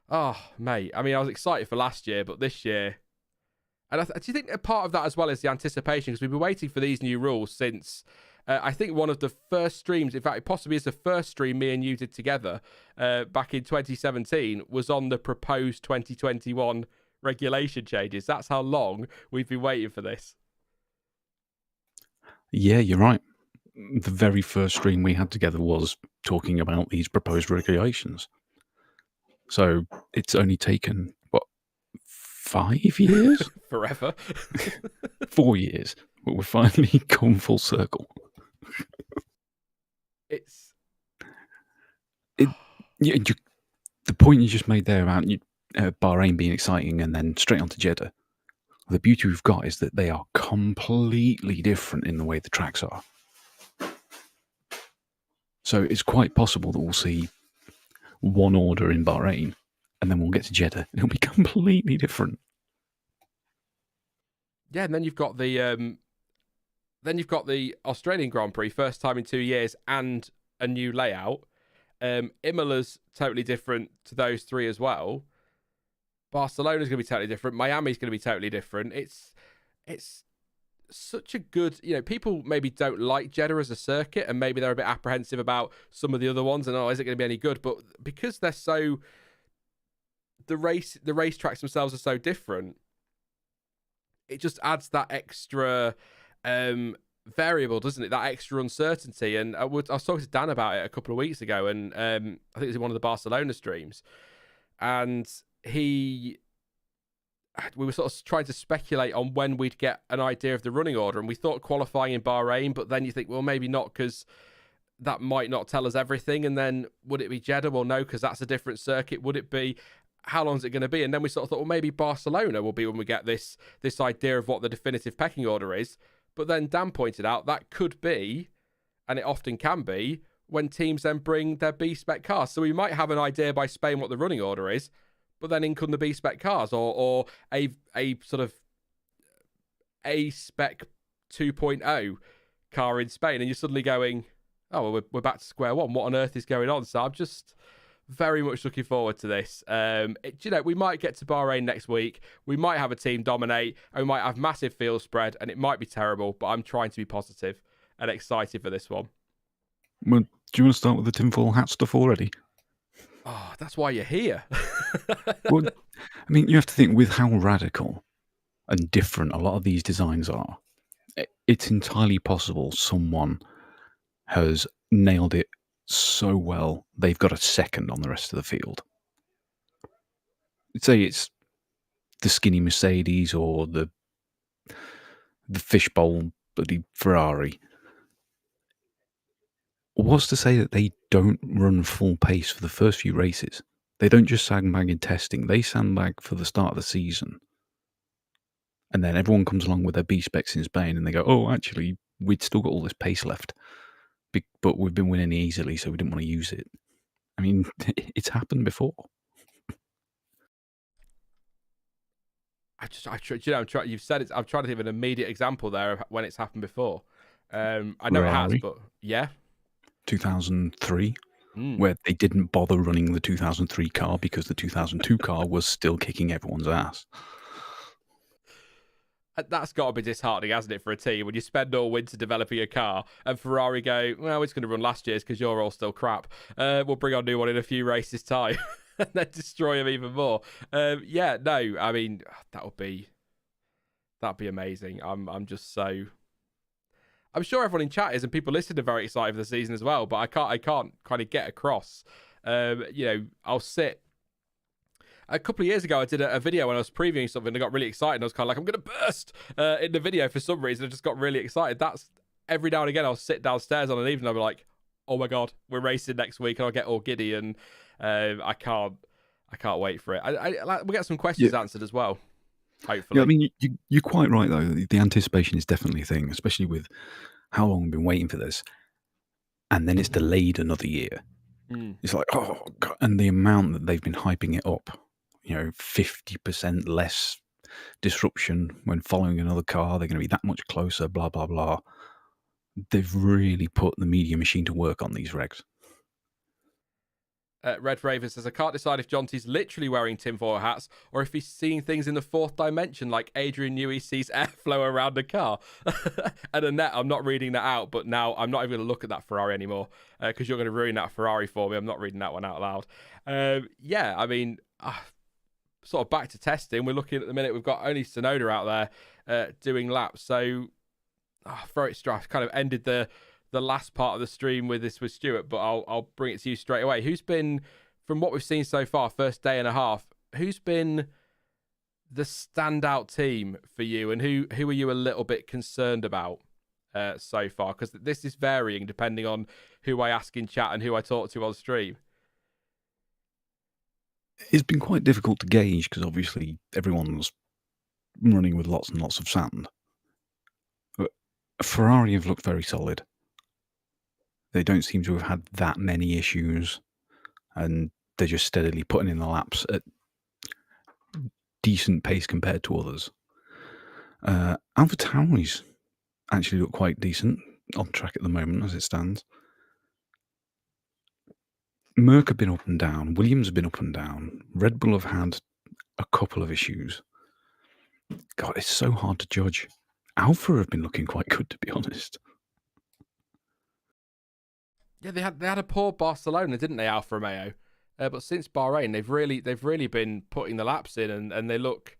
Oh, mate. I mean, I was excited for last year, but this year... And do you think a part of that as well is the anticipation? Because we've been waiting for these new rules since, I think one of the first streams, in fact, it possibly is the first stream me and you did together back in 2017, was on the proposed 2021 regulation changes. That's how long we've been waiting for this. Yeah, you're right. The very first stream we had together was talking about these proposed regulations. So it's only taken, 5 years? Forever. 4 years. But we're finally come full circle. The point you just made there about Bahrain being exciting and then straight on to Jeddah. The beauty we've got is that they are completely different in the way the tracks are. So it's quite possible that we'll see one order in Bahrain, and then we'll get to Jeddah, and it'll be completely different. Yeah, and then you've got the Australian Grand Prix, first time in 2 years, and a new layout. Imola's totally different to those 3 as well. Barcelona's going to be totally different. Miami's going to be totally different. It's such a good, people maybe don't like Jeddah as a circuit, and maybe they're a bit apprehensive about some of the other ones, and is it going to be any good? But because they're so... The racetracks themselves are so different, it just adds that extra variable, doesn't it? That extra uncertainty. And I was talking to Dan about it a couple of weeks ago, and I think it was in one of the Barcelona streams, and we were sort of trying to speculate on when we'd get an idea of the running order, and we thought qualifying in Bahrain, but then you think, well, maybe not, because that might not tell us everything. And then would it be Jeddah? Well, no, because that's a different circuit. Would it be... How long is it going to be? And then we sort of thought, well, maybe Barcelona will be when we get this idea of what the definitive pecking order is. But then Dan pointed out that could be, and it often can be, when teams then bring their B-spec cars. So we might have an idea by Spain what the running order is, but then in come the B-spec cars or a sort of A-spec 2.0 car in Spain, and you're suddenly going, oh, well, we're back to square one. What on earth is going on? So I'm just... very much looking forward to this. We might get to Bahrain next week. We might have a team dominate, and we might have massive field spread, and it might be terrible, but I'm trying to be positive and excited for this one. Well, do you want to start with the tinfoil hat stuff already? Oh, that's why you're here. Well, I mean, you have to think with how radical and different a lot of these designs are, it's entirely possible someone has nailed it so well they've got a second on the rest of the field. Say it's the skinny Mercedes or the fishbowl bloody Ferrari. What's to say that they don't run full pace for the first few races? They don't just sandbag in testing, they sandbag for the start of the season. And then everyone comes along with their B-specs in Spain and they go, oh, actually, we'd still got all this pace left. But we've been winning easily, so we didn't want to use it. I mean, it's happened before. You've said it. I'm trying to think of an immediate example there of when it's happened before. I know Ferrari. it has, but yeah. 2003, where they didn't bother running the 2003 car because the 2002 car was still kicking everyone's ass. That's got to be disheartening, hasn't it, for a team when you spend all winter developing a car and Ferrari go, well, it's going to run last year's because you're all still crap. We'll bring on a new one in a few races' time and then destroy them even more. Yeah, no, I mean that'd be amazing. I'm just so. I'm sure everyone in chat is, and people listening are very excited for the season as well. But I can't kind of get across. I'll sit. A couple of years ago, I did a video when I was previewing something and I got really excited. I was kind of like, I'm going to burst in the video for some reason. I just got really excited. That's every now and again, I'll sit downstairs on an evening and I'll be like, oh my God, we're racing next week. And I'll get all giddy and I can't wait for it. We'll get some questions answered as well, hopefully. Yeah, I mean, you're quite right, though. The anticipation is definitely a thing, especially with how long we've been waiting for this. And then it's delayed another year. It's like, oh, God. And the amount that they've been hyping it up. 50% less disruption when following another car. They're going to be that much closer, blah, blah, blah. They've really put the media machine to work on these regs. Red Raven says, I can't decide if Jonty's literally wearing tinfoil hats or if he's seeing things in the fourth dimension like Adrian Newey sees airflow around a car. And Annette, I'm not reading that out, but now I'm not even going to look at that Ferrari anymore because you're going to ruin that Ferrari for me. I'm not reading that one out loud. Yeah, I mean... sort of back to testing. We're looking at the minute. We've got only Sonoda out there doing laps. So, throw it straight. Kind of ended the last part of the stream with this with Stuart, but I'll bring it to you straight away. Who's been, from what we've seen so far, first day and a half, who's been the standout team for you, and who are you a little bit concerned about so far? Because this is varying depending on who I ask in chat and who I talk to on stream. It's been quite difficult to gauge because obviously everyone's running with lots and lots of sand. But Ferrari have looked very solid. They don't seem to have had that many issues, and they're just steadily putting in the laps at decent pace compared to others. AlphaTauri's actually look quite decent on track at the moment as it stands. Merc have been up and down. Williams have been up and down. Red Bull have had a couple of issues. God, it's so hard to judge. Alpha have been looking quite good, to be honest. Yeah, they had a poor Barcelona, didn't they, Alfa Romeo? But since Bahrain, they've really been putting the laps in, and they look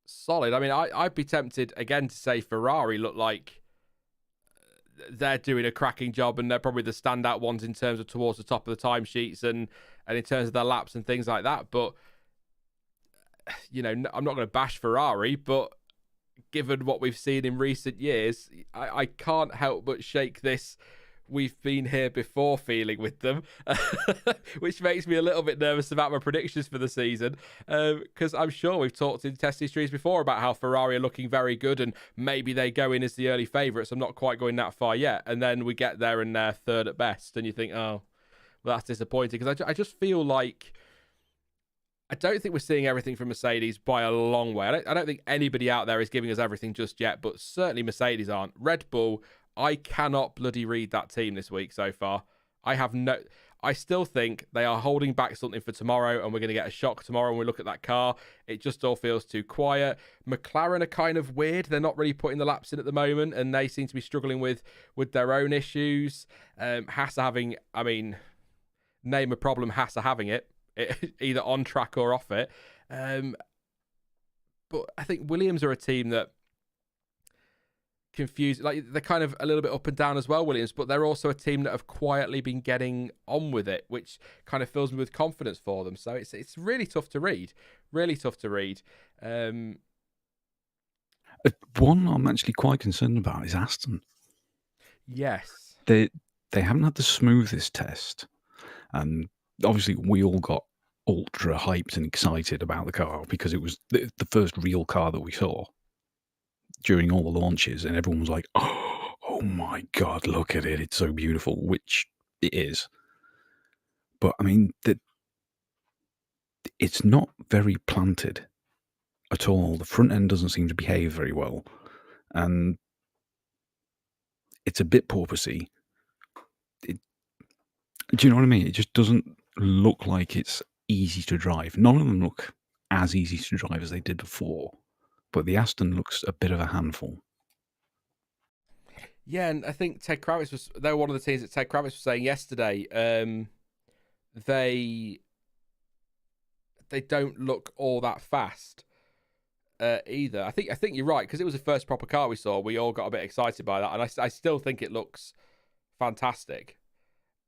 solid. I mean, I'd be tempted again to say Ferrari look like they're doing a cracking job, and they're probably the standout ones in terms of towards the top of the timesheets and in terms of their laps and things like that. But I'm not going to bash Ferrari, but given what we've seen in recent years, I can't help but shake this we've been here before feeling with them, which makes me a little bit nervous about my predictions for the season, because I'm sure we've talked in test histories before about how Ferrari are looking very good and maybe they go in as the early favourites. I'm not quite going that far yet, and then we get there and they're third at best, and you think, oh, well, that's disappointing, because I just feel like I don't think we're seeing everything from Mercedes by a long way. I don't think anybody out there is giving us everything just yet, but certainly Mercedes aren't. Red Bull, I cannot bloody read that team this week so far. I still think they are holding back something for tomorrow, and we're going to get a shock tomorrow when we look at that car. It just all feels too quiet. McLaren are kind of weird. They're not really putting the laps in at the moment, and they seem to be struggling with their own issues. Haas are having, I mean, name a problem, Haas are having it, either on track or off it. But I think Williams are a team that confused, like they're kind of a little bit up and down as well, Williams, but they're also a team that have quietly been getting on with it, which kind of fills me with confidence for them. So it's really tough to read. One I'm actually quite concerned about is Aston. Yes. They haven't had the smoothest test, and obviously we all got ultra hyped and excited about the car because it was the first real car that we saw during all the launches, and everyone was like, oh my God, look at it, it's so beautiful, which it is. But I mean, it's not very planted at all. The front end doesn't seem to behave very well, and it's a bit porpoisey. Do you know what I mean? It just doesn't look like it's easy to drive. None of them look as easy to drive as they did before. but the Aston looks a bit of a handful. Yeah, and I think Ted Kravitz they were one of the teams that Ted Kravitz was saying yesterday. They don't look all that fast either. I think you're right, because it was the first proper car we saw. We all got a bit excited by that, and I still think it looks fantastic.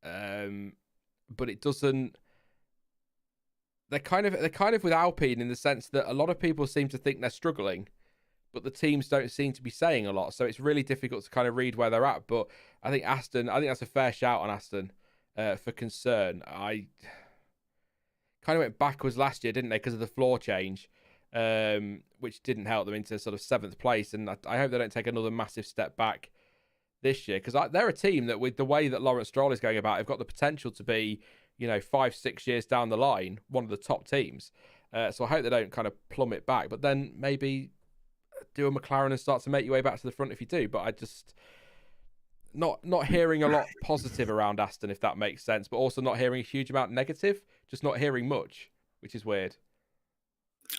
But it doesn't. They're kind of with Alpine in the sense that a lot of people seem to think they're struggling, but the teams don't seem to be saying a lot. So it's really difficult to kind of read where they're at. But I think that's a fair shout on Aston for concern. I kind of went backwards last year, didn't they, because of the floor change, which didn't help them into sort of 7th place. And I hope they don't take another massive step back this year, because they're a team that, with the way that Lawrence Stroll is going about, have got the potential to be, 5-6 years down the line, one of the top teams. So I hope they don't kind of plummet back, but then maybe do a McLaren and start to make your way back to the front if you do. But I just not hearing a lot positive around Aston, if that makes sense, but also not hearing a huge amount negative, just not hearing much, which is weird.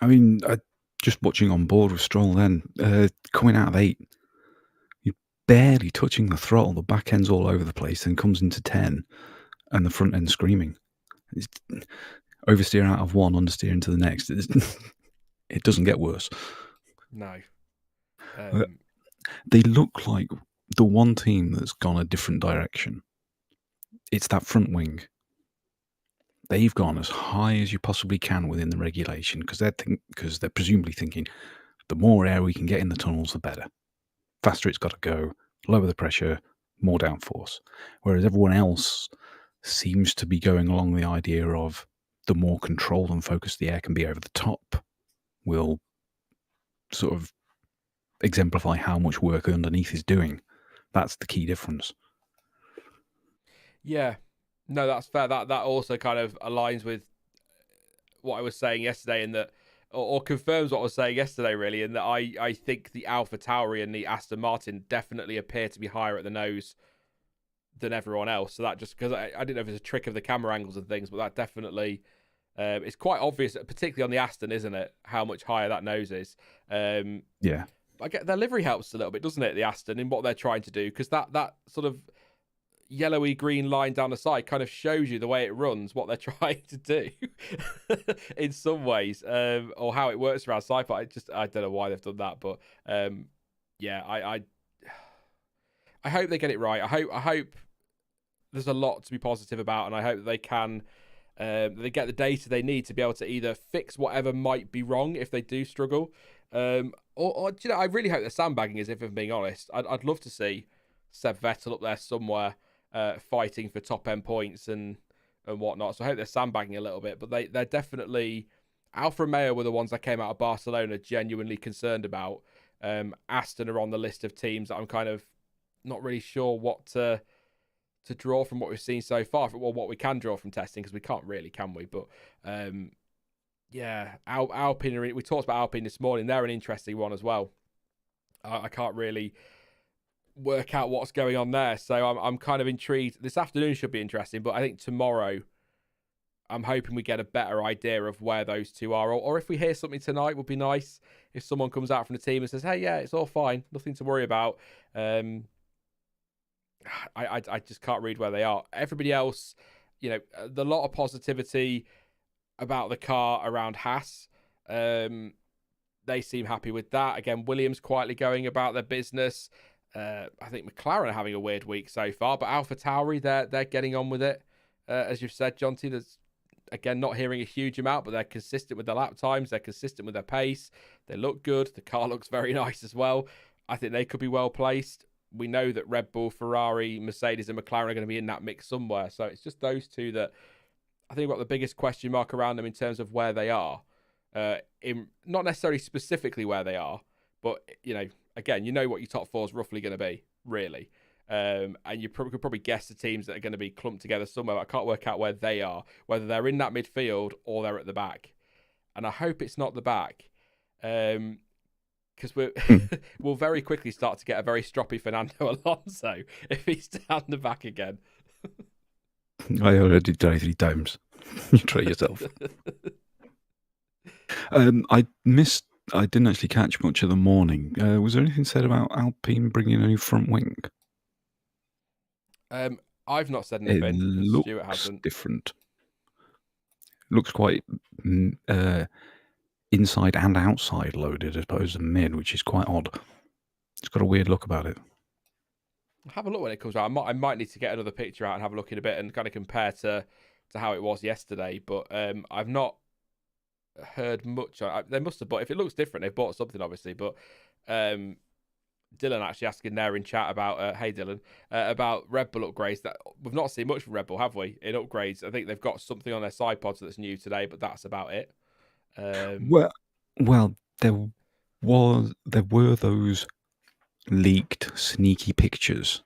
I mean, just watching on board with Stroll then, coming out of 8, you're barely touching the throttle, the back end's all over the place, then comes into 10, and the front end screaming. It's oversteer out of 1, understeer into the next. It doesn't get worse. No. They look like the one team that's gone a different direction. It's that front wing. They've gone as high as you possibly can within the regulation, because they're presumably thinking the more air we can get in the tunnels, the better. Faster it's got to go, lower the pressure, more downforce. Whereas everyone else seems to be going along the idea of the more controlled and focused the air can be over the top will sort of exemplify how much work underneath is doing. That's the key difference. Yeah. No, that's fair. That also kind of aligns with what I was saying yesterday, in that, or confirms what I was saying yesterday, really, in that I think the AlphaTauri and the Aston Martin definitely appear to be higher at the nose than everyone else. So that, just because I didn't know if it's a trick of the camera angles and things, but that definitely it's quite obvious, particularly on the Aston, isn't it, how much higher that nose is. Yeah. I get their livery helps a little bit, doesn't it, the Aston, in what they're trying to do, because that sort of yellowy green line down the side kind of shows you the way it runs, what they're trying to do in some ways, or how it works around Sci-Fi. I don't know why they've done that, but yeah, I hope they get it right. I hope there's a lot to be positive about, and I hope that they can they get the data they need to be able to either fix whatever might be wrong if they do struggle, or I really hope they're sandbagging, as if I'm being honest. I'd love to see Seb Vettel up there somewhere, fighting for top end points and whatnot. So I hope they're sandbagging a little bit, but they're definitely, Alfa Romeo were the ones that came out of Barcelona genuinely concerned about. Aston are on the list of teams that I'm kind of not really sure what to draw from what we've seen so far, or what we can draw from testing, because we can't really, can we? But yeah, Alpine, we talked about Alpine this morning. They're an interesting one as well. I can't really work out what's going on there, so I'm kind of intrigued. This afternoon should be interesting, but I think tomorrow I'm hoping we get a better idea of where those two are, or if we hear something tonight, would be nice if someone comes out from the team and says, hey, yeah, it's all fine, nothing to worry about. I just can't read where they are. Everybody else, the lot of positivity about the car around Haas. They seem happy with that. Again, Williams quietly going about their business. I think McLaren are having a weird week so far, but AlphaTauri, they're getting on with it. As you've said, Jonty, there's, again, not hearing a huge amount, but they're consistent with their lap times. They're consistent with their pace. They look good. The car looks very nice as well. I think they could be well placed. We know that Red Bull, Ferrari, Mercedes and McLaren are going to be in that mix somewhere. So it's just those two that I think got the biggest question mark around them in terms of where they are. In not necessarily specifically where they are, but, again, what your top four is roughly going to be, really. And you could probably guess the teams that are going to be clumped together somewhere. I can't work out where they are, whether they're in that midfield or they're at the back. And I hope it's not the back. Because we'll very quickly start to get a very stroppy Fernando Alonso if he's down the back again. I already tried 3 times. You try yourself. I missed I didn't actually catch much of the morning. Was there anything said about Alpine bringing a new front wing? I've not said It anything, and Stuart looks hasn't. different. Looks quite inside and outside loaded as opposed to mid, which is quite odd. It's got a weird look about it. Have a look when it comes out. I might need to get another picture out and have a look in a bit and kind of compare to how it was yesterday. But I've not heard much. They must have bought. If it looks different, they've bought something obviously. But Dylan actually asking there in chat about hey Dylan about Red Bull upgrades. That we've not seen much from Red Bull, have we? In upgrades, I think they've got something on their side pods that's new today, but that's about it. Well, there were those leaked sneaky pictures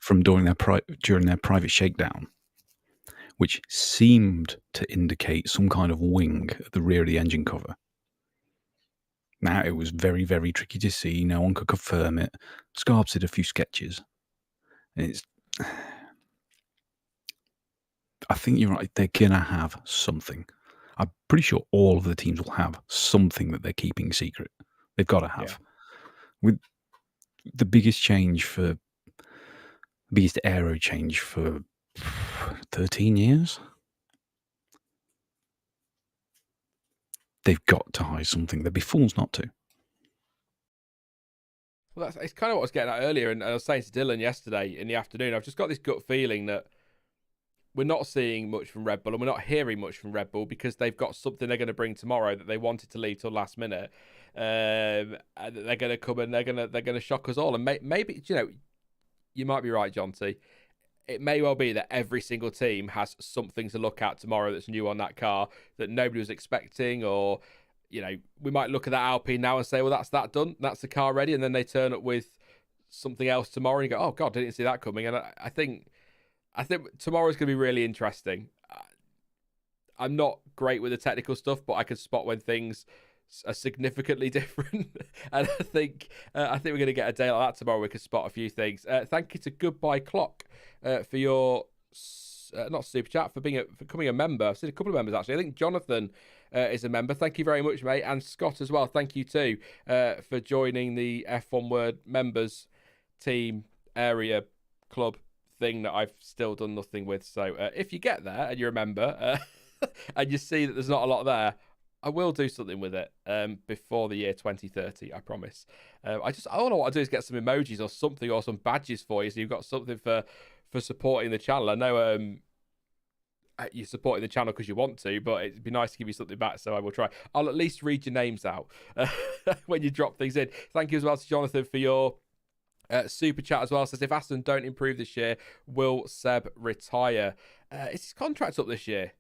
from during their private shakedown, which seemed to indicate some kind of wing at the rear of the engine cover. Now, it was very, very tricky to see. No one could confirm it. Scarbs did a few sketches. And I think you're right. They're going to have something. I'm pretty sure all of the teams will have something that they're keeping secret. They've got to have. With the biggest aero change for 13 years, they've got to hide something. They'd be fools not to. Well, it's kind of what I was getting at earlier, and I was saying to Dylan yesterday in the afternoon, I've just got this gut feeling that we're not seeing much from Red Bull and we're not hearing much from Red Bull because they've got something they're going to bring tomorrow that they wanted to leave till last minute. And they're going to come and they're going to shock us all. And maybe, you might be right, John T. It may well be that every single team has something to look at tomorrow that's new on that car that nobody was expecting, or we might look at that Alpine now and say, well, that's that done, that's the car ready, and then they turn up with something else tomorrow and you go, oh god, didn't see that coming. And I think tomorrow's going to be really interesting. I'm not great with the technical stuff, but I can spot when things are significantly different. And I think we're going to get a day like that tomorrow. We can spot a few things. Thank you to Goodbye Clock for your not super chat, for becoming a member. I've seen a couple of members actually. I think Jonathan is a member. Thank you very much, mate. And Scott as well. Thank you too for joining the F1 Word members team area club thing that I've still done nothing with. So if you get there and you're a member and you see that there's not a lot there, I will do something with it before the year 2030, I promise. All I want to do is get some emojis or something, or some badges for you, so you've got something for supporting the channel. I know you're supporting the channel because you want to, but it'd be nice to give you something back, so I will try. I'll at least read your names out when you drop things in. Thank you as well to Jonathan for your super chat as well. Says, if Aston don't improve this year, will Seb retire? Is his contract up this year,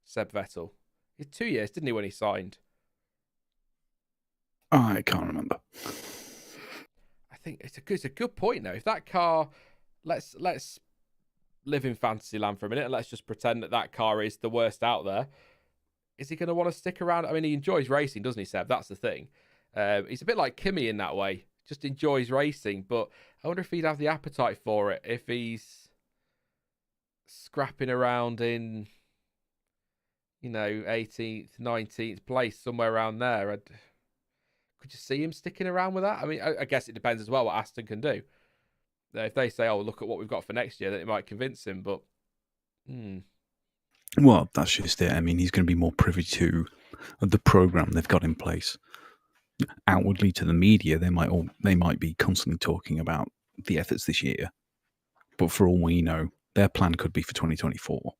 Seb Vettel? He had 2 years, didn't he, when he signed? I can't remember. I think it's a good point, though. If that car, let's live in fantasy land for a minute and let's just pretend that car is the worst out there. Is he going to want to stick around? I mean, he enjoys racing, doesn't he, Seb? That's the thing. He's a bit like Kimi in that way. Just enjoys racing, but I wonder if he'd have the appetite for it if he's scrapping around in, 18th, 19th place, somewhere around there. Could you see him sticking around with that? I mean, I guess it depends as well what Aston can do. If they say, oh, look at what we've got for next year, then it might convince him, but... Well, that's just it. I mean, he's going to be more privy to the program they've got in place. Outwardly to the media, they might be constantly talking about the efforts this year, but for all we know, their plan could be for 2024.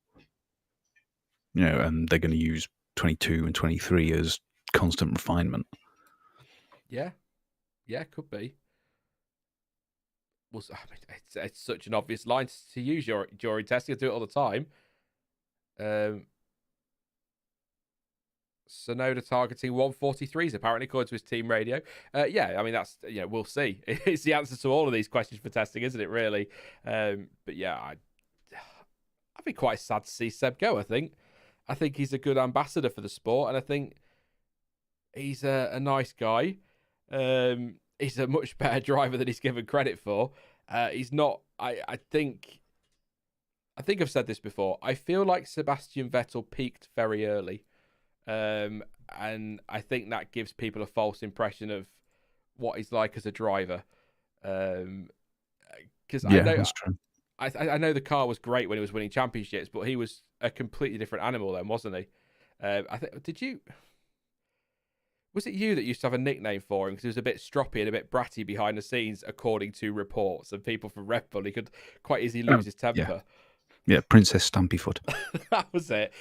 And they're going to use 22 and 23 as constant refinement. Yeah, could be. Well, I mean, it's such an obvious line to use during testing. I do it all the time. Sonoda targeting 143s apparently, according to his team radio. Yeah, I mean, that's, we'll see. It's the answer to all of these questions for testing, isn't it, really? But yeah, I'd be quite sad to see Seb go, I think. I think he's a good ambassador for the sport, and I think he's a nice guy. He's a much better driver than he's given credit for. He's not... I think I've said this before. I feel like Sebastian Vettel peaked very early. and I think that gives people a false impression of what he's like as a driver. Because I know that's true. I know the car was great when he was winning championships, but he was a completely different animal then, wasn't he? I think was it you that used to have a nickname for him because he was a bit stroppy and a bit bratty behind the scenes, according to reports and people from Red Bull? He could quite easily lose his temper. Yeah, Princess Stampyfoot. That was it.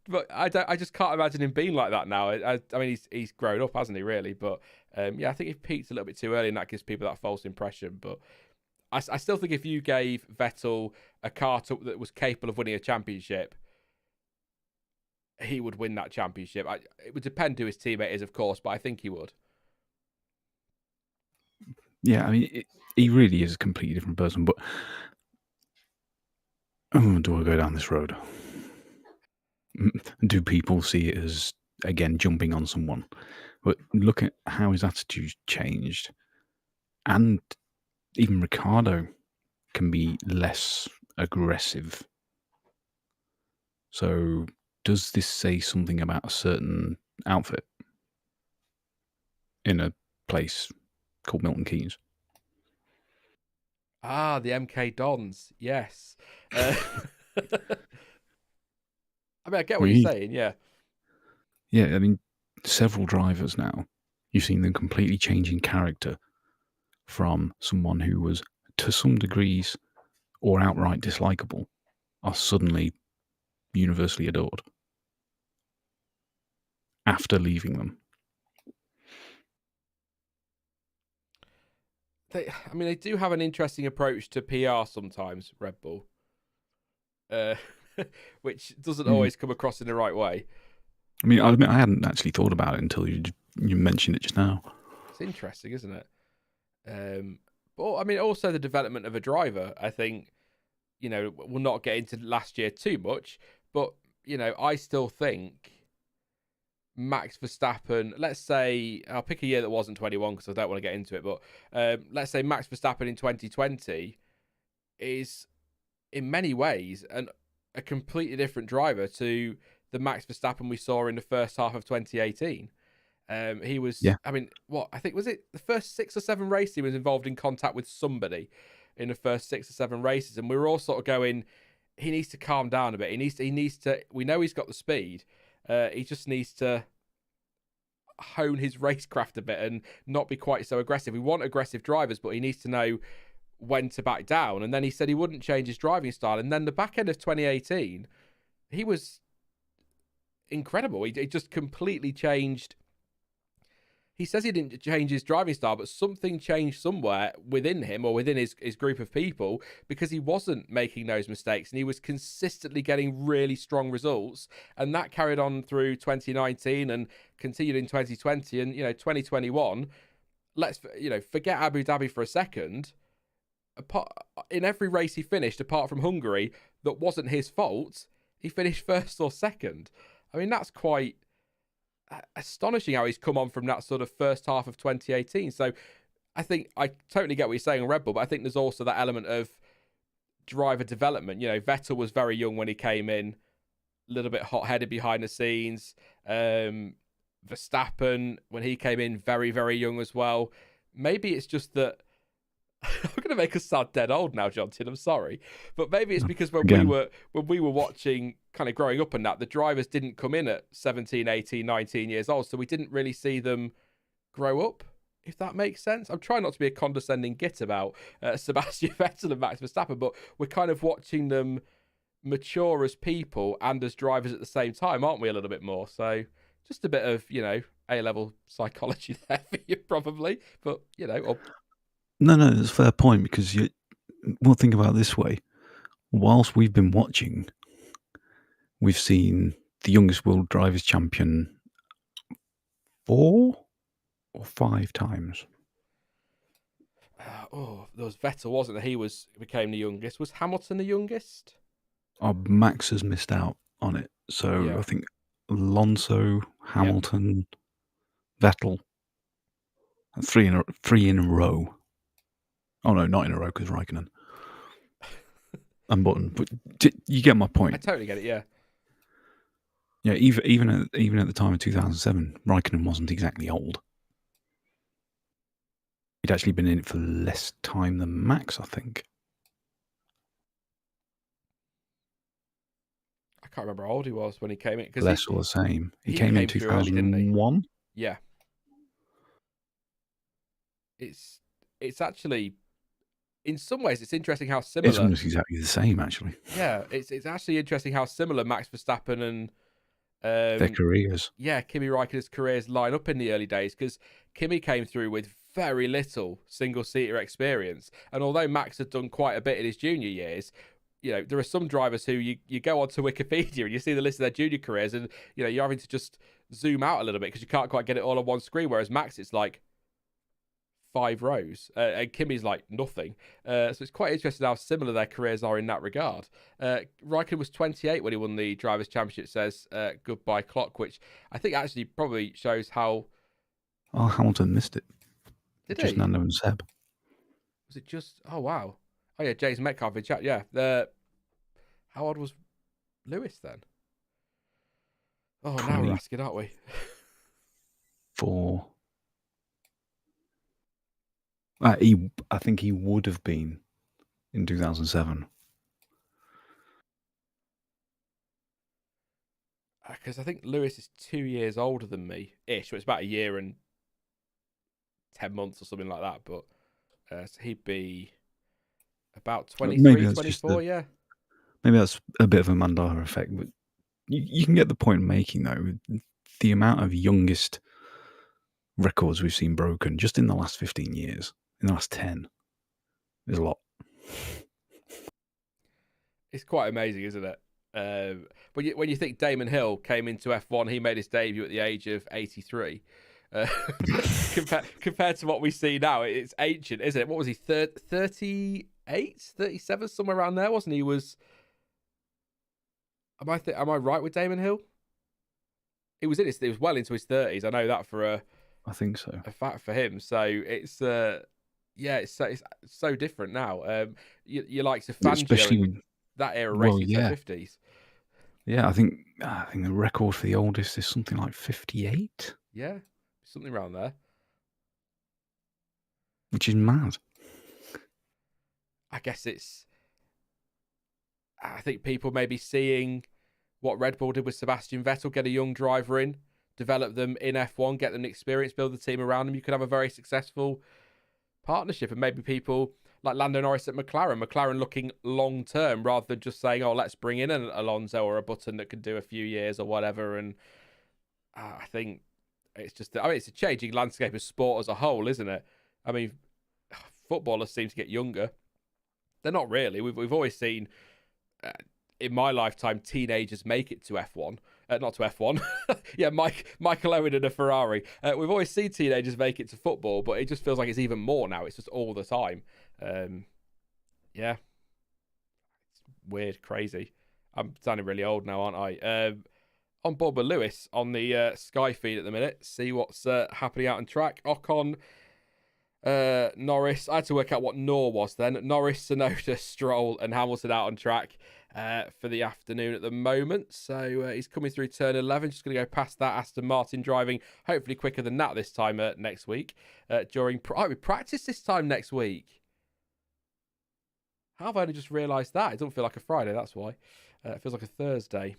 But I just can't imagine him being like that now. I mean, he's grown up, hasn't he? Really, but yeah, I think he peaked a little bit too early, and that gives people that false impression. But I still think if you gave Vettel a car that was capable of winning a championship, he would win that championship. It would depend who his teammate is, of course, but I think he would. Yeah, I mean, he really is a completely different person. But do I go down this road? Do people see it as, again, jumping on someone? But look at how his attitude's changed. And even Ricardo can be less aggressive. So does this say something about a certain outfit in a place called Milton Keynes? Ah, the MK Dons. Yes. I mean, I get what you're saying, yeah. Yeah, I mean, several drivers now, you've seen them completely changing character from someone who was, to some degrees, or outright dislikable, are suddenly universally adored after leaving them. They do have an interesting approach to PR sometimes, Red Bull, which doesn't always come across in the right way. I mean, I hadn't actually thought about it until you mentioned it just now. It's interesting, isn't it? But I mean, also the development of a driver. I think, we'll not get into last year too much, but I still think Max Verstappen, let's say, I'll pick a year that wasn't 21 because I don't want to get into it, but let's say Max Verstappen in 2020 is in many ways a completely different driver to the Max Verstappen we saw in the first half of 2018. He was, I mean, I think, was it the first 6 or 7 races he was involved in contact with somebody in the first 6 or 7 races, and we were all sort of going, he needs to calm down a bit. He needs to. We know he's got the speed. He just needs to hone his racecraft a bit and not be quite so aggressive. We want aggressive drivers, but he needs to know when to back down. And then he said he wouldn't change his driving style. And then the back end of 2018, he was incredible. He just completely changed. He says he didn't change his driving style, but something changed somewhere within him or within his group of people, because he wasn't making those mistakes and he was consistently getting really strong results. And that carried on through 2019 and continued in 2020 and, 2021. Let's, forget Abu Dhabi for a second. In every race he finished, apart from Hungary, that wasn't his fault, he finished first or second. I mean, that's quite astonishing how he's come on from that sort of first half of 2018. So I think I totally get what you're saying on Red Bull, but I think there's also that element of driver development. Vettel was very young when he came in, a little bit hot-headed behind the scenes. Verstappen, when he came in, very, very young as well. Maybe it's just that I'm going to make us sound dead old now, Johnson. I'm sorry, but maybe it's because when we were watching, kind of growing up and that, the drivers didn't come in at 17, 18, 19 years old, so we didn't really see them grow up. If that makes sense. I'm trying not to be a condescending git about Sebastian Vettel and Max Verstappen, but we're kind of watching them mature as people and as drivers at the same time, aren't we? A little bit more. So just a bit of A-level psychology there for you, probably, but No, that's a fair point, because we'll think about it this way. Whilst we've been watching, we've seen the youngest world drivers champion 4 or 5 times. There was Vettel, wasn't there? He became the youngest. Was Hamilton the youngest? Max has missed out on it. So I think Alonso, Hamilton, Vettel, 3 in a row. Oh, no, not in a row, because Raikkonen and Button. But you get my point. I totally get it, yeah. Yeah, even at the time of 2007, Raikkonen wasn't exactly old. He'd actually been in it for less time than Max, I think. I can't remember how old he was when he came in. Because Less or the same. He he came in through early, didn't he? 2001. Yeah. It's actually, in some ways, it's interesting how similar. It's almost exactly the same, actually. Yeah, it's actually interesting how similar Max Verstappen and their careers. Yeah, Kimi Raikkonen's careers line up in the early days, because Kimi came through with very little single-seater experience. And although Max had done quite a bit in his junior years, you know, there are some drivers who you go onto Wikipedia and you see the list of their junior careers, and, you know, you're having to just zoom out a little bit because you can't quite get it all on one screen. Whereas Max, it's like 5 rows, and Kimi's like nothing. So it's quite interesting how similar their careers are in that regard. Raikkonen was 28 when he won the Drivers' Championship, says Goodbye Clock, which I think actually probably shows how... Oh, Hamilton missed it. Did just he? Nando and Seb. Was it just... Oh, wow. Oh, yeah, James Metcalf in chat, yeah. How old was Lewis then? Oh, 20... now we're asking, aren't we? 4. I think he would have been in 2007. Because I think Lewis is 2 years older than me, ish. So it's about a year and 10 months or something like that. But so he'd be about 23, 24, yeah. Maybe that's a bit of a Mandela effect. But you can get the point I'm making, though. The amount of youngest records we've seen broken just in the last 15 years, in the last 10, is a lot. It's quite amazing, isn't it? But when you think Damon Hill came into F1, he made his debut at the age of 83. Compared to what we see now, it's ancient, isn't it? What was he, 38, 37, somewhere around there, wasn't he? Am I right with Damon Hill? It was well into his 30s. I know that for I think so. a fact for him. So it's it's so different now. You like to Fangio, that era racing in the 50s. Yeah, I think the record for the oldest is something like 58. Yeah, something around there. Which is mad. I guess I think people may be seeing what Red Bull did with Sebastian Vettel, get a young driver in, develop them in F1, get them experience, build the team around them. You could have a very successful partnership, and maybe people like Lando Norris at McLaren looking long term rather than just saying, oh, let's bring in an Alonso or a Button that can do a few years or whatever. And I think it's it's a changing landscape of sport as a whole, isn't it? I mean, footballers seem to get younger. They're not really. We've always seen in my lifetime teenagers make it to F1. Not to F1. Yeah, Michael Owen in a Ferrari. We've always seen teenagers make it to football, but it just feels like it's even more now. It's just all the time. Yeah. It's weird, crazy. I'm sounding really old now, aren't I? On board with Lewis on the Sky feed at the minute. See what's happening out on track. Ocon, Norris. I had to work out what Nor was then. Norris, Tsunoda, Stroll, and Hamilton out on track for the afternoon at the moment. So he's coming through turn 11. Just going to go past that. Aston Martin driving hopefully quicker than that this time next week. We practice this time next week. How have I only just realised that? It doesn't feel like a Friday, that's why. It feels like a Thursday.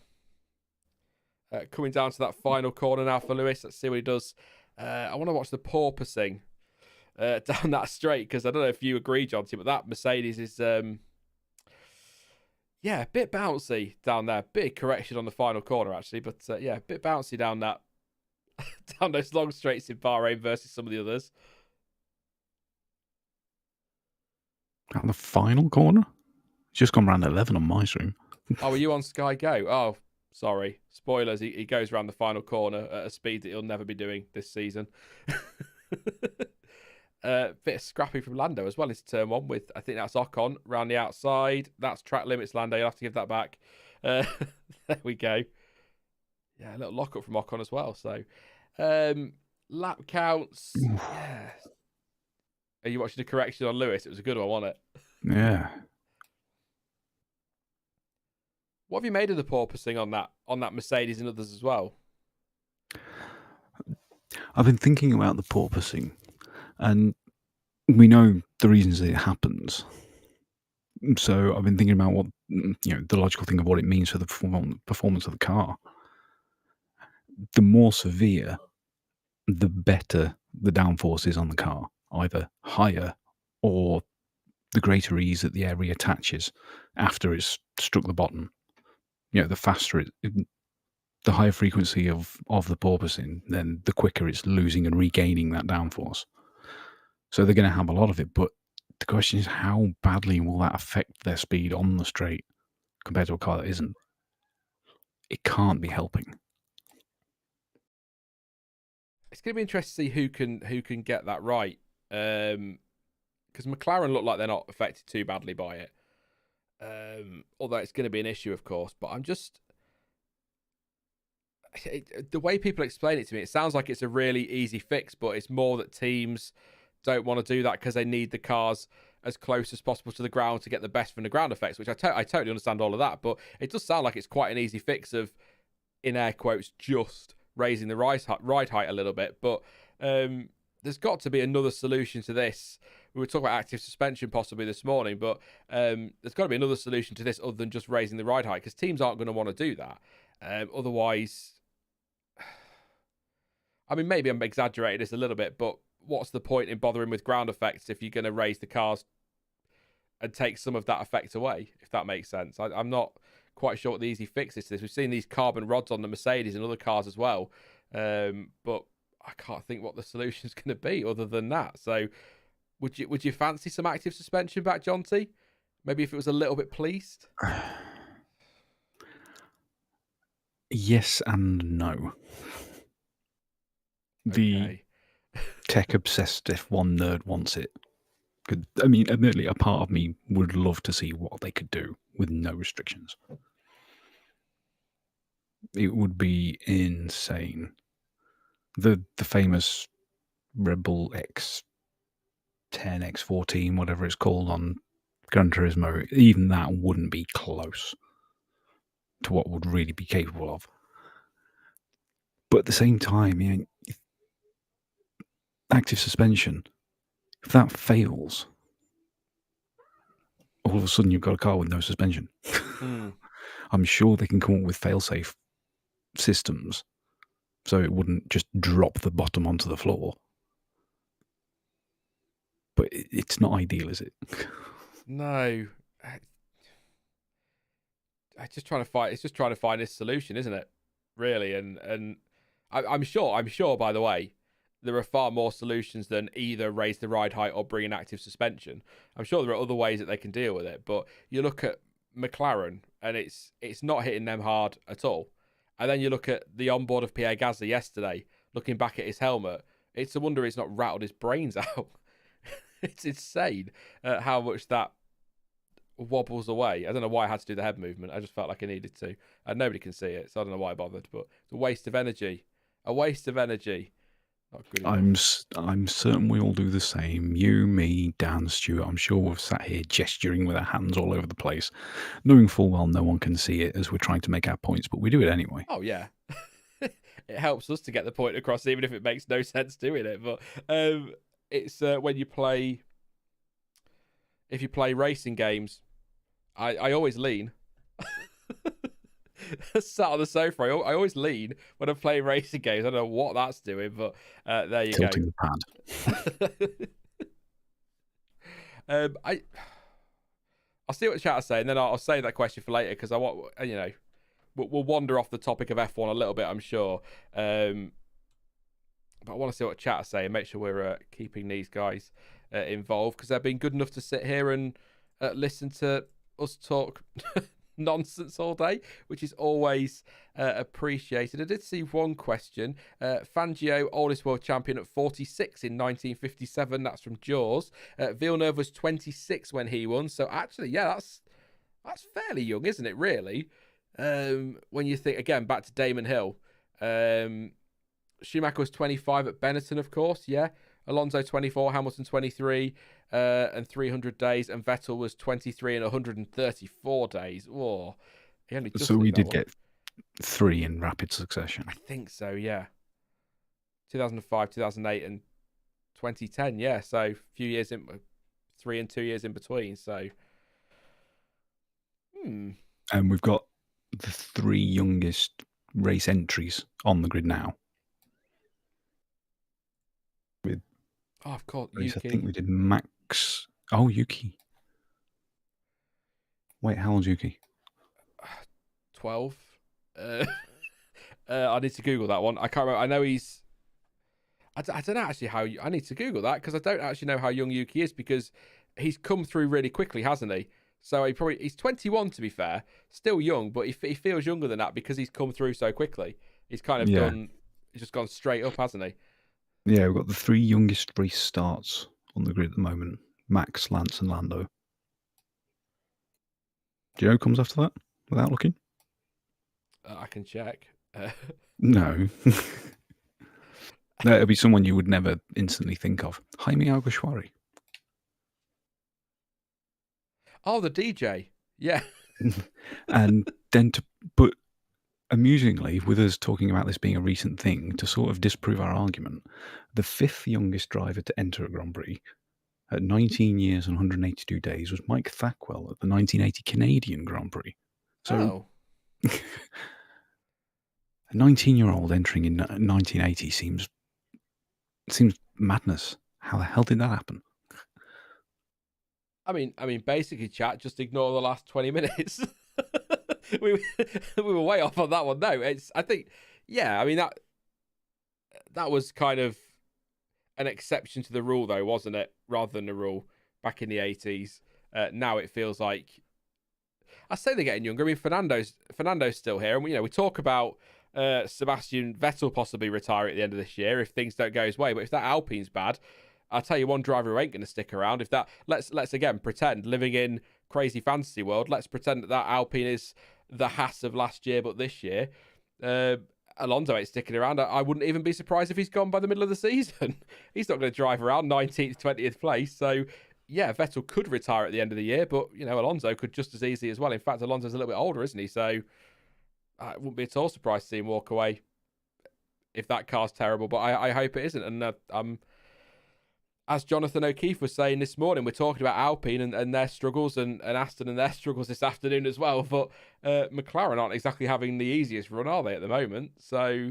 Coming down to that final corner now for Lewis. Let's see what he does. I want to watch the porpoising down that straight, because I don't know if you agree, Jonty, but that Mercedes is a bit bouncy down there. Big correction on the final corner, actually, but a bit bouncy down that down those long straights in Bahrain versus some of the others. At the final corner? It's just gone round 11 on my stream. Oh, are you on Sky Go? Oh, sorry. Spoilers, he goes around the final corner at a speed that he'll never be doing this season. Bit of scrappy from Lando as well into turn 1 with, I think that's Ocon round the outside. That's track limits, Lando. You'll have to give that back. There we go. Yeah, a little lock-up from Ocon as well. So, lap counts. Yeah. Are you watching the correction on Lewis? It was a good one, wasn't it? Yeah. What have you made of the porpoising on that Mercedes and others as well? I've been thinking about the porpoising, and we know the reasons that it happens. So I've been thinking about what the logical thing of what it means for the performance of the car. The more severe, the better the downforce is on the car, either higher or the greater ease that the air reattaches after it's struck the bottom. The faster the higher frequency of the porpoising, then the quicker it's losing and regaining that downforce. So they're going to have a lot of it, but the question is, how badly will that affect their speed on the straight compared to a car that isn't? It can't be helping. It's going to be interesting to see who can get that right, because McLaren look like they're not affected too badly by it. Although it's going to be an issue, of course. But I'm just the way people explain it to me, it sounds like it's a really easy fix, but it's more that teams don't want to do that because they need the cars as close as possible to the ground to get the best from the ground effects, which I totally understand all of that. But it does sound like it's quite an easy fix of, in air quotes, just raising the ride height a little bit. But there's got to be another solution to this. We were talking about active suspension possibly this morning, but there's got to be another solution to this other than just raising the ride height, because teams aren't going to want to do that. Otherwise, I mean, maybe I'm exaggerating this a little bit, but what's the point in bothering with ground effects if you're going to raise the cars and take some of that effect away, if that makes sense? I'm not quite sure what the easy fix is to this. We've seen these carbon rods on the Mercedes and other cars as well, but I can't think what the solution is going to be other than that. So would you fancy some active suspension back, John T? Maybe if it was a little bit pleased? Yes and no. The tech-obsessed F1 nerd wants it. I mean, admittedly, a part of me would love to see what they could do with no restrictions. It would be insane. The famous Red Bull X10, X14, whatever it's called on Gran Turismo, even that wouldn't be close to what would really be capable of. But at the same time, active suspension, if that fails, all of a sudden you've got a car with no suspension. I'm sure they can come up with fail-safe systems so it wouldn't just drop the bottom onto the floor. But it's not ideal, is it? No. It's just trying to find this solution, isn't it? Really, and I'm sure. By the way, there are far more solutions than either raise the ride height or bring in active suspension. I'm sure there are other ways that they can deal with it. But you look at McLaren, and it's not hitting them hard at all. And then you look at the onboard of Pierre Gasly yesterday, looking back at his helmet. It's a wonder it's not rattled his brains out. It's insane how much that wobbles away. I don't know why I had to do the head movement. I just felt like I needed to. And nobody can see it, so I don't know why I bothered. But it's a waste of energy. A waste of energy. Not good enough. I'm certain we all do the same. You, me, Dan, Stuart. I'm sure we've sat here gesturing with our hands all over the place, knowing full well no one can see it as we're trying to make our points, but we do it anyway. Oh, yeah. It helps us to get the point across, even if it makes no sense doing it. But it's when you play... If you play racing games, I always lean. Sat on the sofa, I always lean when I'm playing racing games. I don't know what that's doing, but there you Tilting go. the pad. I'll see what the chat is saying, and then I'll save that question for later, because I want, we'll wander off the topic of F1 a little bit, I'm sure. But I want to see what chat is saying. Make sure we're keeping these guys involved, because they've been good enough to sit here and listen to us talk nonsense all day, which is always appreciated. I did see one question. Fangio, oldest world champion at 46 in 1957. That's from Jaws. Villeneuve was 26 when he won. So actually, yeah, that's fairly young, isn't it, really? When you think, again, back to Damon Hill. Schumacher was 25 at Benetton, of course, yeah. Alonso 24, Hamilton 23 and 300 days, and Vettel was 23 and 134 days. Oh, He only just So we did that did one. get 3 in rapid succession. I think so, yeah. 2005, 2008, and 2010, yeah. So a few years in, 3 and 2 years in between. So, And we've got the 3 youngest race entries on the grid now. With, oh, of course, I Yuki. think we did Max. Oh, Yuki. Wait, how old's Yuki? 12. I need to Google that one. I can't remember. I know he's. I don't know actually how. I need to Google that because I don't actually know how young Yuki is because he's come through really quickly, hasn't he? So he's 21 to be fair, still young, but he feels younger than that because he's come through so quickly. He's kind of he's just gone straight up, hasn't he? Yeah, we've got the 3 youngest race starts on the grid at the moment: Max, Lance, and Lando. Do you know who comes after that? Without looking. I can check. No. No, it'll be someone you would never instantly think of. Jaime Alguersuari. Oh, the DJ. Yeah. And then but amusingly, with us talking about this being a recent thing, to sort of disprove our argument, the 5th youngest driver to enter a Grand Prix at 19 years and 182 days was Mike Thackwell at the 1980 Canadian Grand Prix. So, a 19-year-old entering in 1980 seems madness. How the hell did that happen? I mean, basically, chat. Just ignore the last 20 minutes. we were way off on that one. No, I think, yeah. I mean that was kind of an exception to the rule, though, wasn't it? Rather than the rule back in the 80s. Now it feels like I say they're getting younger. I mean, Fernando's still here, and we talk about Sebastian Vettel possibly retiring at the end of this year if things don't go his way. But if that Alpine's bad, I'll tell you one driver who ain't going to stick around. If that let's again pretend, living in crazy fantasy world, let's pretend that Alpine is the Haas of last year, but this year, Alonso ain't sticking around. I wouldn't even be surprised if he's gone by the middle of the season. He's not going to drive around 19th, 20th place. So, yeah, Vettel could retire at the end of the year, but, Alonso could just as easily as well. In fact, Alonso's a little bit older, isn't he? So, I wouldn't be at all surprised to see him walk away if that car's terrible, but I hope it isn't. And as Jonathan O'Keefe was saying this morning, we're talking about Alpine and their struggles and Aston and their struggles this afternoon as well. But McLaren aren't exactly having the easiest run, are they, at the moment? So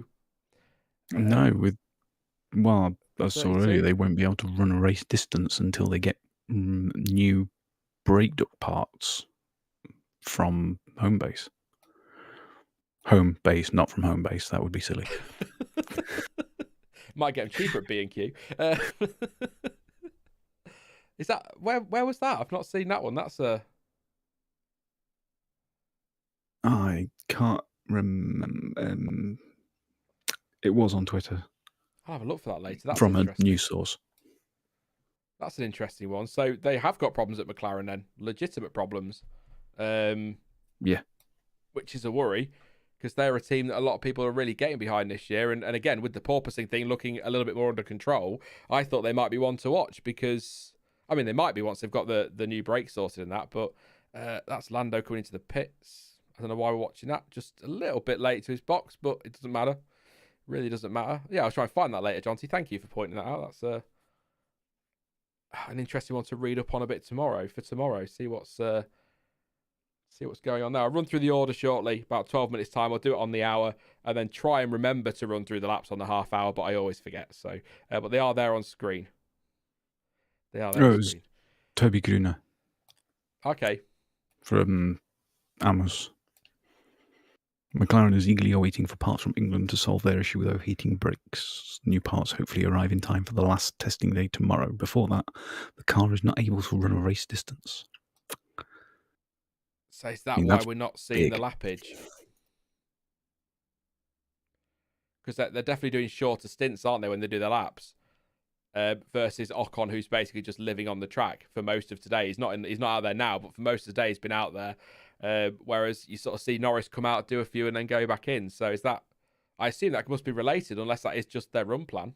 No, I saw 32. earlier they won't be able to run a race distance until they get new brake duct parts from home base. Home base, not from home base. That would be silly. Might get them cheaper at B&Q. Is that where was that? I've not seen that one. That's a. I can't remember. It was on Twitter. I'll have a look for that later. That's from a interesting. news source. That's an interesting one. So they have got problems at McLaren then, legitimate problems. Yeah, which is a worry. Because they're a team that a lot of people are really getting behind this year. And again, with the porpoising thing looking a little bit more under control, I thought they might be one to watch because, I mean, they might be once they've got the new brake sorted in that. But that's Lando coming into the pits. I don't know why we're watching that. Just a little bit late to his box, but it doesn't matter. Really doesn't matter. Yeah, I'll try and find that later, Jonty. Thank you for pointing that out. That's an interesting one to read up on a bit tomorrow. See what's going on now. I'll run through the order shortly, about 12 minutes time. I'll do it on the hour and then try and remember to run through the laps on the half hour, but I always forget. So, but they are there on screen. They are there on screen. Toby Gruner. Okay. From Amos. McLaren is eagerly awaiting for parts from England to solve their issue with overheating brakes. New parts hopefully arrive in time for the last testing day tomorrow. Before that, the car is not able to run a race distance. So is that why we're not seeing the lappage? Because they're definitely doing shorter stints, aren't they, when they do their laps? Versus Ocon, who's basically just living on the track for most of today. He's not out there now, but for most of the day he's been out there. Whereas you sort of see Norris come out, do a few, and then go back in. So is that? I assume that must be related, unless that is just their run plan.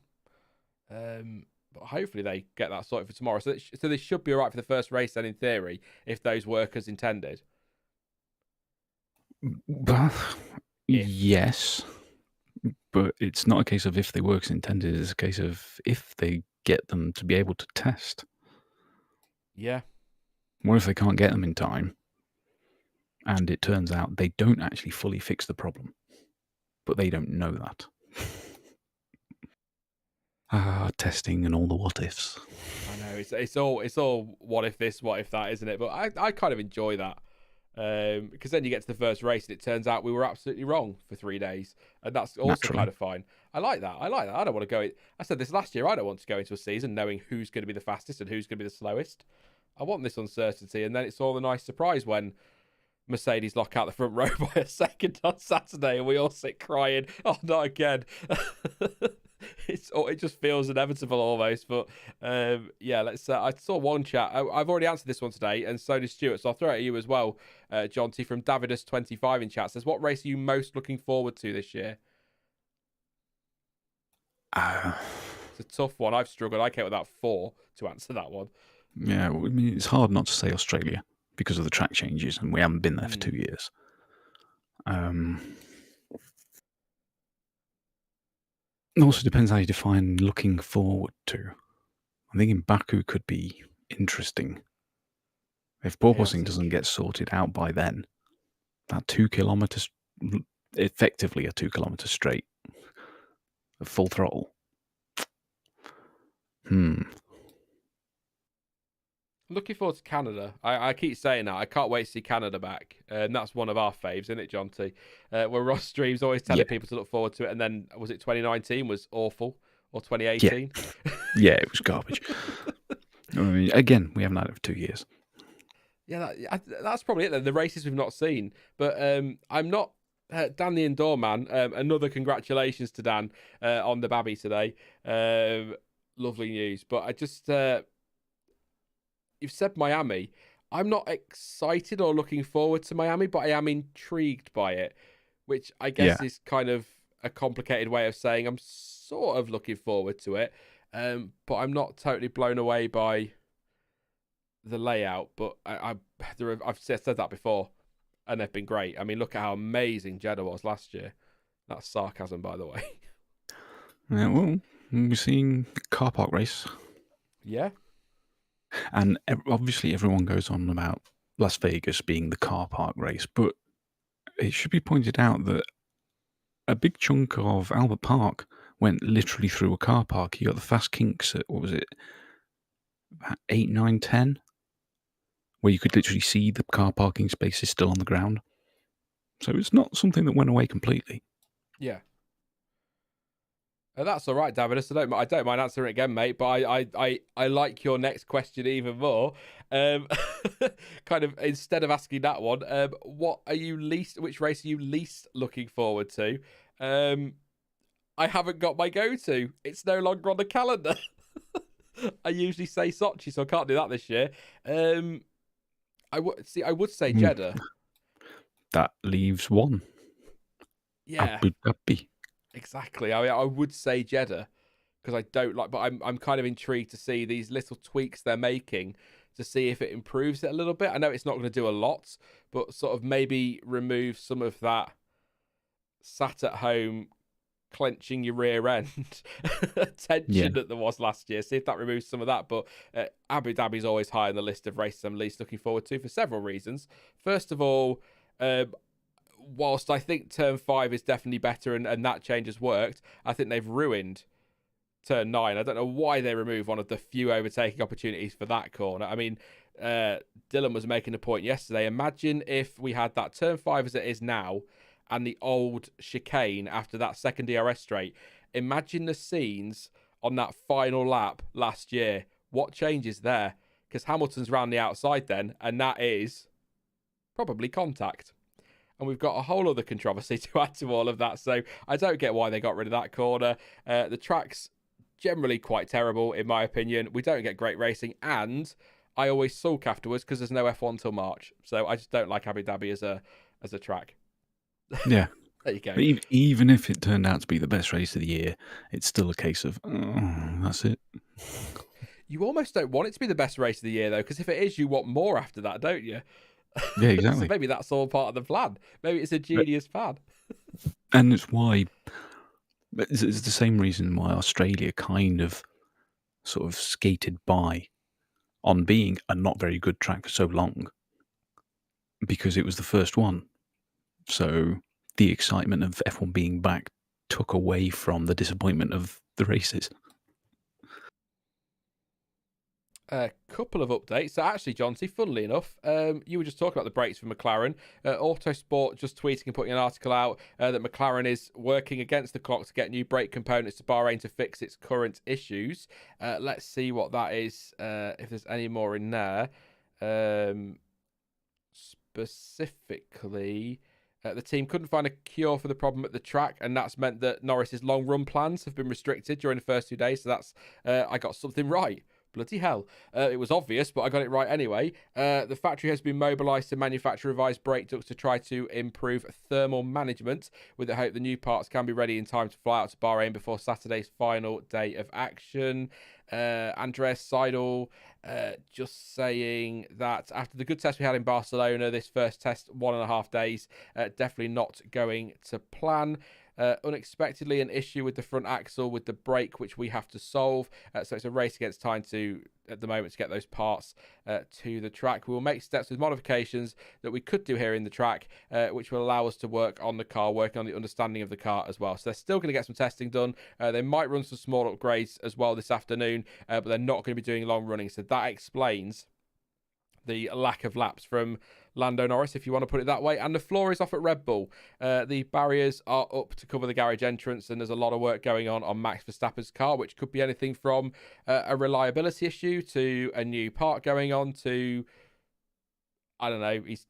But hopefully they get that sorted for tomorrow. So they should be all right for the first race then, in theory, if those work as intended. Yes, but it's not a case of if they work as intended. It's a case of if they get them to be able to test. Yeah. What if they can't get them in time, and it turns out they don't actually fully fix the problem, but they don't know that? Testing and all the what ifs. I know it's all what if this, what if that, isn't it? But I kind of enjoy that because then you get to the first race and it turns out we were absolutely wrong for 3 days, and that's also Naturally. kind of fine. I like that. I don't want to go. I said this last year. I don't want to go into a season knowing who's going to be the fastest and who's going to be the slowest. I want this uncertainty, and then it's all a nice surprise when Mercedes lock out the front row by a second on Saturday, and we all sit crying. Oh, not again! It just feels inevitable almost. But yeah, let's. I saw one chat. I've already answered this one today, and so did Stuart. So I'll throw it at you as well, John T. From Davidus25 in chat says, "What race are you most looking forward to this year?" It's a tough one. I've struggled. I came with that 4 to answer that one. Yeah, I mean, it's hard not to say Australia because of the track changes, and we haven't been there for 2 years. It also depends how you define looking forward to. I'm thinking Baku could be interesting. If porpoising doesn't get sorted out by then, that 2 kilometers, effectively a 2 kilometer straight, at full throttle. Looking forward to Canada. I keep saying that. I can't wait to see Canada back. And that's one of our faves, isn't it, John T? Where Ross Stream's always telling people to look forward to it. And then, was it 2019 was awful? Or 2018? Yeah, it was garbage. I mean, again, we haven't had it for 2 years. Yeah, that's probably it then. The races we've not seen. But I'm not... Dan the Indoor Man, another congratulations to Dan on the Babby today. Lovely news. But I just... you've said Miami. I'm not excited or looking forward to Miami, but I am intrigued by it, which I guess is kind of a complicated way of saying I'm sort of looking forward to it, but I'm not totally blown away by the layout. But I've said that before, and they've been great. I mean, look at how amazing Jeddah was last year. That's sarcasm, by the way. Yeah, well, we're seeing car park race. Yeah. And obviously everyone goes on about Las Vegas being the car park race, but it should be pointed out that a big chunk of Albert Park went literally through a car park. You got the fast kinks at, what was it, 8, 9, 10, where you could literally see the car parking spaces still on the ground. So it's not something that went away completely. Yeah. That's all right, David. I don't mind answering it again, mate. But I like your next question even more. Kind of instead of asking that one, which race are you least looking forward to? I haven't got my go-to. It's no longer on the calendar. I usually say Sochi, so I can't do that this year. I would say Jeddah. That leaves one. Yeah. Abu Dhabi. Exactly. I would say Jeddah because I don't like, but I'm kind of intrigued to see these little tweaks they're making to see if it improves it a little bit. I know it's not going to do a lot, but sort of maybe remove some of that sat at home clenching your rear end tension that there was last year. See if that removes some of that. But Abu Dhabi's always high on the list of races I'm least looking forward to for several reasons. First of all, whilst I think Turn 5 is definitely better and that change has worked, I think they've ruined Turn 9. I don't know why they removed one of the few overtaking opportunities for that corner. I mean, Dylan was making a point yesterday. Imagine if we had that Turn 5 as it is now and the old chicane after that second DRS straight. Imagine the scenes on that final lap last year. What changes there? Because Hamilton's round the outside then, and that is probably contact. And we've got a whole other controversy to add to all of that. So I don't get why they got rid of that corner. The track's generally quite terrible, in my opinion. We don't get great racing. And I always sulk afterwards because there's no F1 till March. So I just don't like Abu Dhabi as a track. Yeah. There you go. But even if it turned out to be the best race of the year, it's still a case of, that's it. You almost don't want it to be the best race of the year, though, because if it is, you want more after that, don't you? Yeah, So exactly. maybe that's all part of the plan. Maybe it's a genius plan. And it's why it's the same reason why Australia kind of sort of skated by on being a not very good track for so long, because it was the first one. So the excitement of F1 being back took away from the disappointment of the races. A couple of updates. So actually, Jonty, funnily enough, you were just talking about the brakes for McLaren. Autosport just tweeting and putting an article out that McLaren is working against the clock to get new brake components to Bahrain to fix its current issues. Let's see what that is, if there's any more in there. Specifically, the team couldn't find a cure for the problem at the track, and that's meant that Norris's long run plans have been restricted during the first 2 days. So that's, I got something right. Bloody hell. It was obvious, but I got it right anyway. The factory has been mobilised to manufacture revised brake ducts to try to improve thermal management, with the hope the new parts can be ready in time to fly out to Bahrain before Saturday's final day of action. Andreas Seidel just saying that after the good test we had in Barcelona, this first test, 1.5 days, definitely not going to plan. Unexpectedly, an issue with the front axle with the brake, which we have to solve. So it's a race against time at the moment to get those parts to the track. We will make steps with modifications that we could do here in the track, which will allow us to work on the car, working on the understanding of the car as well. So they're still going to get some testing done. They might run some small upgrades as well this afternoon, but they're not going to be doing long running. So that explains the lack of laps from Lando Norris, if you want to put it that way. And the floor is off at Red Bull. The barriers are up to cover the garage entrance, and there's a lot of work going on Max Verstappen's car, which could be anything from a reliability issue to a new part going on to, I don't know, he's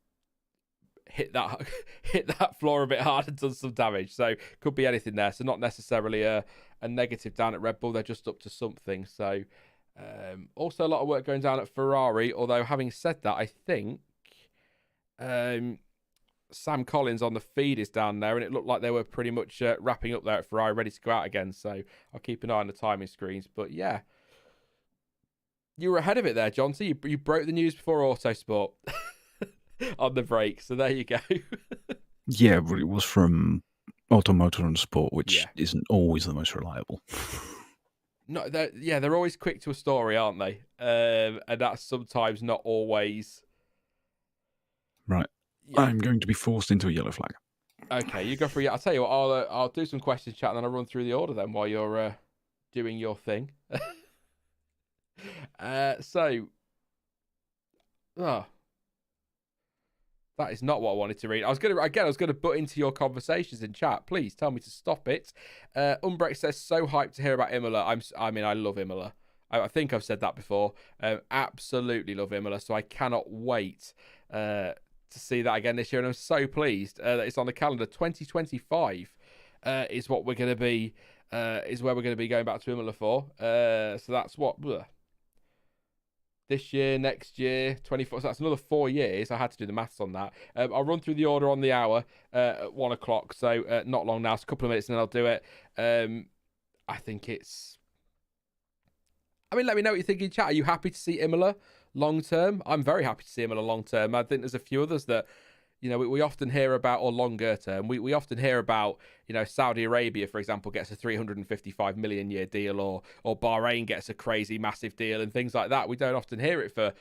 hit that floor a bit hard and done some damage. So could be anything there. So not necessarily a negative down at Red Bull. They're just up to something. So also a lot of work going down at Ferrari, although having said that, I think Sam Collins on the feed is down there, and it looked like they were pretty much wrapping up there at Ferrari, ready to go out again. So I'll keep an eye on the timing screens. But yeah, you were ahead of it there, John. So you broke the news before Autosport on the break. So there you go. Yeah, but it was from Automotor and Sport, which Yeah. isn't always the most reliable. No, they're always quick to a story, aren't they? And that's sometimes not always Right. Yeah. I'm going to be forced into a yellow flag. Okay, you go for it. I'll tell you what. I'll do some questions chat, and then I'll run through the order then while you're doing your thing. That is not what I wanted to read. I was gonna butt into your conversations in chat. Please tell me to stop it. Umbrex says, so hyped to hear about Imola. I love Imola. I think I've said that before. Absolutely love Imola. So I cannot wait to see that again this year, and I'm so pleased that it's on the calendar. 2025 is what we're going to be. Is where we're going to be going back to Imola for. So that's what. This year, next year, 24. So that's another 4 years. I had to do the maths on that. I'll run through the order on the hour at 1 o'clock. So not long now. It's a couple of minutes and then I'll do it. I think it's. Let me know what you think in chat. Are you happy to see Imola long term? I'm very happy to see Imola long term. I think there's a few others that, we often hear about, or longer term. We often hear about, Saudi Arabia, for example, gets a 355 million year deal, or Bahrain gets a crazy massive deal, and things like that. We don't often hear it for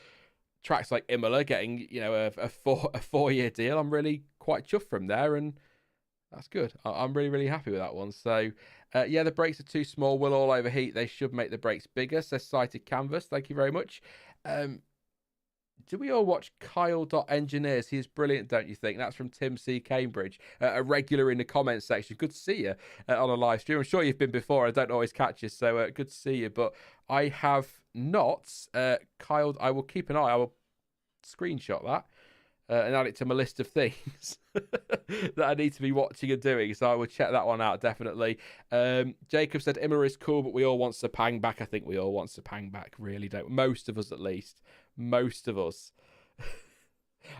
tracks like Imola getting, a 4 year deal. I'm really quite chuffed from there, and that's good. I'm really, really happy with that one. So, the brakes are too small, will all overheat. They should make the brakes bigger, says Cited Canvas. Thank you very much. Do we all watch Kyle.Engineers? He is brilliant, don't you think? That's from Tim C. Cambridge, a regular in the comments section. Good to see you on a live stream. I'm sure you've been before. I don't always catch you, so good to see you. But I have not. Kyle, I will keep an eye. I will screenshot that and add it to my list of things that I need to be watching and doing. So I will check that one out, definitely. Jacob said, Imola is cool, but we all want Sepang back. I think we all want Sepang back, really don't. Most of us, at least. Most of us.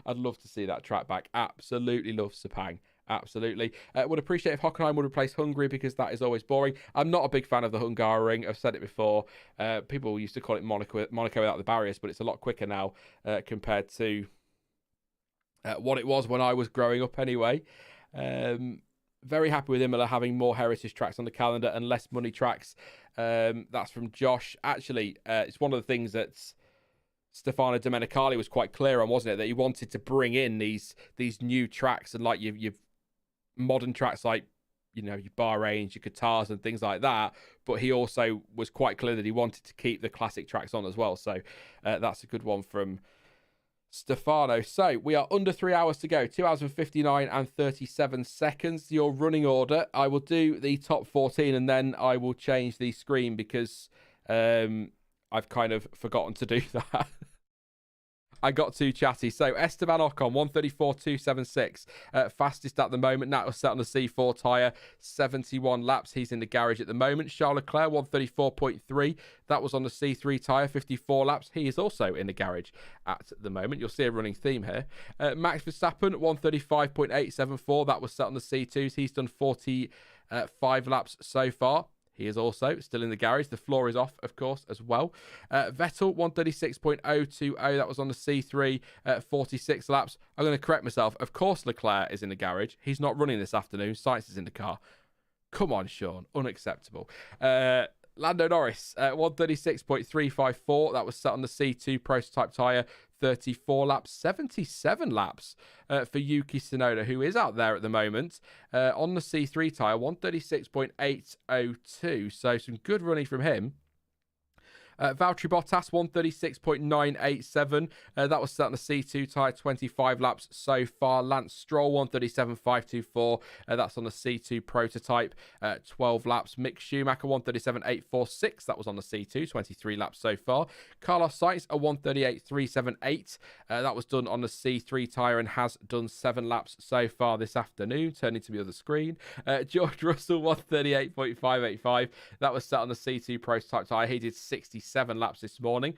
I'd love to see that track back. Absolutely love Sepang. Absolutely. Would appreciate if Hockenheim would replace Hungary, because that is always boring. I'm not a big fan of the Hungaroring. I've said it before. People used to call it Monaco without the barriers, but it's a lot quicker now compared to what it was when I was growing up anyway. Very happy with Imola having more heritage tracks on the calendar and less money tracks. That's from Josh. Actually, it's one of the things that Stefano Domenicali was quite clear on, wasn't it? That he wanted to bring in these new tracks and like your modern tracks like, you know, your Bahrains, your Qatars and things like that. But he also was quite clear that he wanted to keep the classic tracks on as well. So that's a good one from Stefano. So we are under 3 hours to go, 2 hours and 59 and 37 seconds. Your running order, I will do the top 14 and then I will change the screen because I've kind of forgotten to do that. I got too chatty. So Esteban Ocon, 134.276. Fastest at the moment. That was set on the C4 tyre. 71 laps. He's in the garage at the moment. Charles Leclerc, 134.3. That was on the C3 tyre. 54 laps. He is also in the garage at the moment. You'll see a running theme here. Max Verstappen, 135.874. That was set on the C2s. He's done 45 laps so far. He is also still in the garage. The floor is off, of course, as well. Vettel, 136.020. That was on the C3, 46 laps. I'm going to correct myself. Of course, Leclerc is in the garage. He's not running this afternoon. Sainz is in the car. Come on, Sean. Unacceptable. Lando Norris, 136.354. That was set on the C2 prototype tyre. 34 laps, 77 laps for Yuki Tsunoda, who is out there at the moment on the C3 tyre, 136.802. So some good running from him. Valtteri Bottas, 136.987. That was set on the C2 tyre, 25 laps so far. Lance Stroll, 137.524. That's on the C2 prototype, 12 laps. Mick Schumacher, 137.846. That was on the C2, 23 laps so far. Carlos Sainz, a 138.378. That was done on the C3 tyre and has done 7 laps so far this afternoon. Turning to the other screen. George Russell, 138.585. That was set on the C2 prototype tyre. He did 67 laps this morning.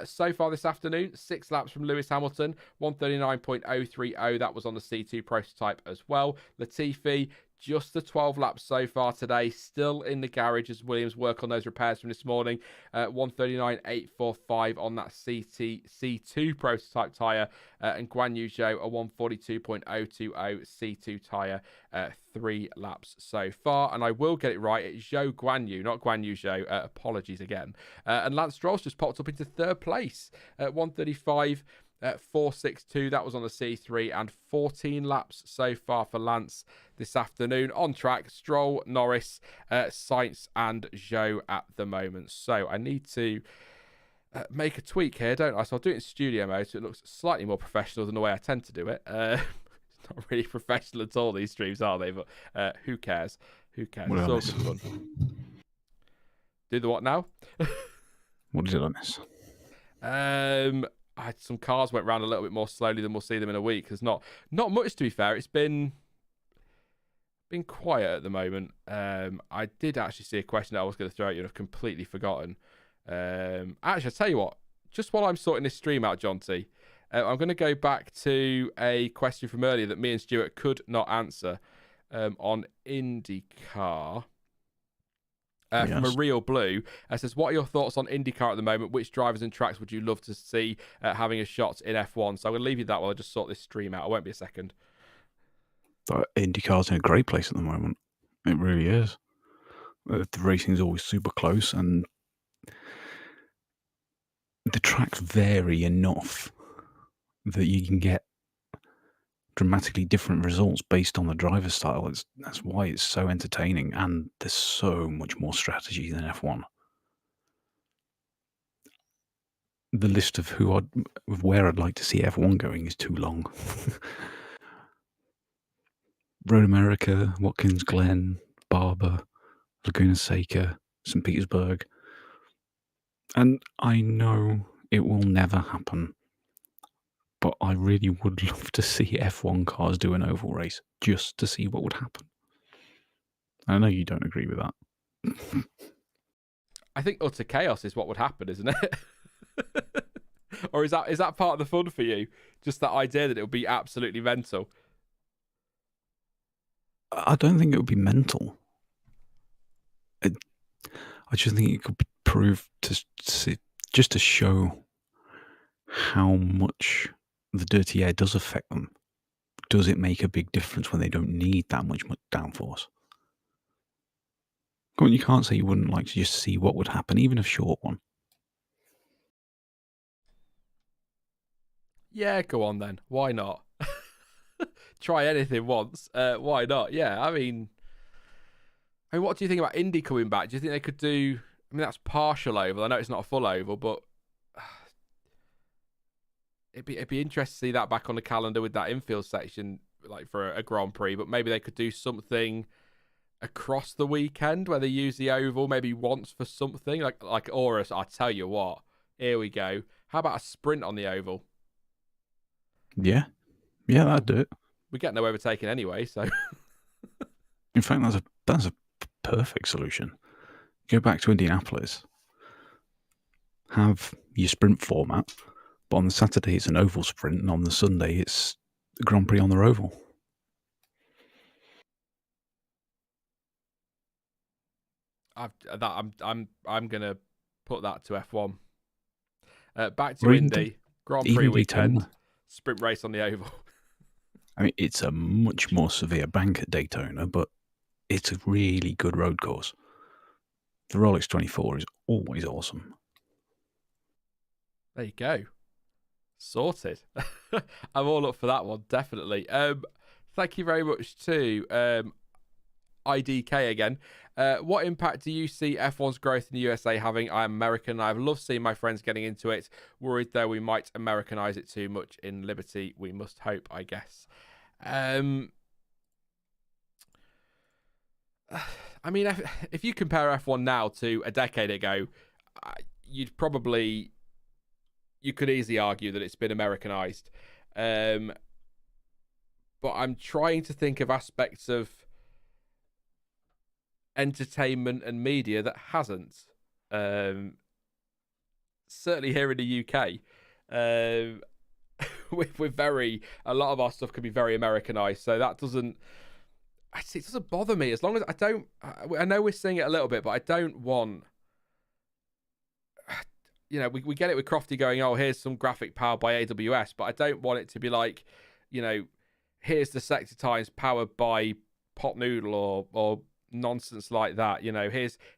So far this afternoon, 6 laps from Lewis Hamilton, 139.030. That was on the C2 prototype as well. Latifi, just the 12 laps so far today, still in the garage as Williams work on those repairs from this morning. 139.845 on that C2 prototype tyre. And Guan Yu Zhou, a 142.020 C2 tyre, 3 laps so far. And I will get it right, it's Zhou Guan Yu, not Guan Yu Zhou. Apologies again. And Lance Stroll's just popped up into 3rd place at 135.462. That was on the C3 and 14 laps so far for Lance this afternoon. On track, Stroll, Norris, Sainz and Zhou at the moment. So I need to make a tweak here, don't I? So I'll do it in studio mode so it looks slightly more professional than the way I tend to do it. It's not really professional at all, these streams, are they? But who cares? Who cares? It's all good fun. Do the what now? What did I miss? Some cars went round a little bit more slowly than we'll see them in a week. There's not much, to be fair. It's been quiet at the moment. I did actually see a question that I was going to throw at you and I've completely forgotten. Actually, I'll tell you what. Just while I'm sorting this stream out, John T, I'm going to go back to a question from earlier that me and Stuart could not answer on IndyCar. From a Real Blue, says, what are your thoughts on IndyCar at the moment? Which drivers and tracks would you love to see having a shot in F1? So I'm going to leave you that while I just sort this stream out. I won't be a second. IndyCar's in a great place at the moment. It really is. The racing's always super close and the tracks vary enough that you can get dramatically different results based on the driver style. That's why it's so entertaining, and there's so much more strategy than F1. The list of where I'd like to see F1 going is too long. Road America, Watkins Glen, Barber, Laguna Seca, St. Petersburg. And I know it will never happen, but I really would love to see F1 cars do an oval race just to see what would happen. I know you don't agree with that. I think utter chaos is what would happen, isn't it? Or is that part of the fun for you? Just that idea that it would be absolutely mental? I don't think it would be mental. I just think it could prove just to show how much the dirty air does affect them does it make a big difference when they don't need that much downforce? Come on, you can't say you wouldn't like to just see what would happen, even a short one. Yeah, go on then. Why not? Try anything once. Why not? Yeah, I mean, what do you think about Indy coming back? Do you think they could do? I mean, that's partial oval. I know it's not a full oval, but it'd be interesting to see that back on the calendar with that infield section, like for a Grand Prix. But maybe they could do something across the weekend where they use the oval maybe once for something like Horus. I tell you what, here we go. How about a sprint on the oval? Yeah, that'd do it. We get no overtaking anyway, so. In fact, that's a perfect solution. Go back to Indianapolis. Have your sprint format, but on the Saturday it's an oval sprint, and on the Sunday it's the Grand Prix on the oval. I'm gonna put that to F1. Back to Indy Grand Prix weekend, Daytona. sprint race on the oval. I mean, it's a much more severe bank at Daytona, but it's a really good road course. The Rolex 24 is always awesome. There you go. Sorted. I'm all up for that one, definitely. Thank you very much to IDK again. What impact do you see F1's growth in the USA having? I'm American. I've loved seeing my friends getting into it. Worried though we might Americanize it too much in Liberty. We must hope, I guess. I mean, if you compare F1 now to a decade ago, you could easily argue that it's been Americanized. But I'm trying to think of aspects of entertainment and media that hasn't. Certainly here in the UK, a lot of our stuff can be very Americanized, so that doesn't bother me as long as I know we're seeing it a little bit, but I don't want, we get it with Crofty going, oh, here's some graphic powered by AWS, but I don't want it to be like, here's the sector times powered by Pot Noodle or nonsense like that.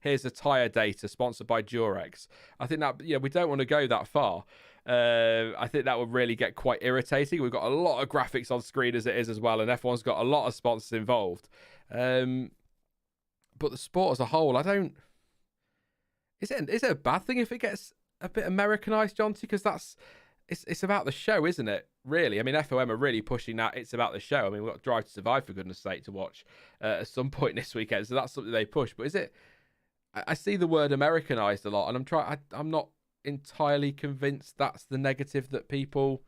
Here's the tire data sponsored by Durex. I think that, we don't want to go that far. I think that would really get quite irritating. We've got a lot of graphics on screen as it is as well, and F1's got a lot of sponsors involved. But the sport as a whole, is it a bad thing if it gets a bit Americanized, Jonty? Because it's about the show, isn't it? Really, I mean, FOM are really pushing that. It's about the show. I mean, we've got Drive to Survive, for goodness sake, to watch at some point this weekend, so that's something they push. But is it? I see the word Americanized a lot, and I'm not entirely convinced that's the negative that people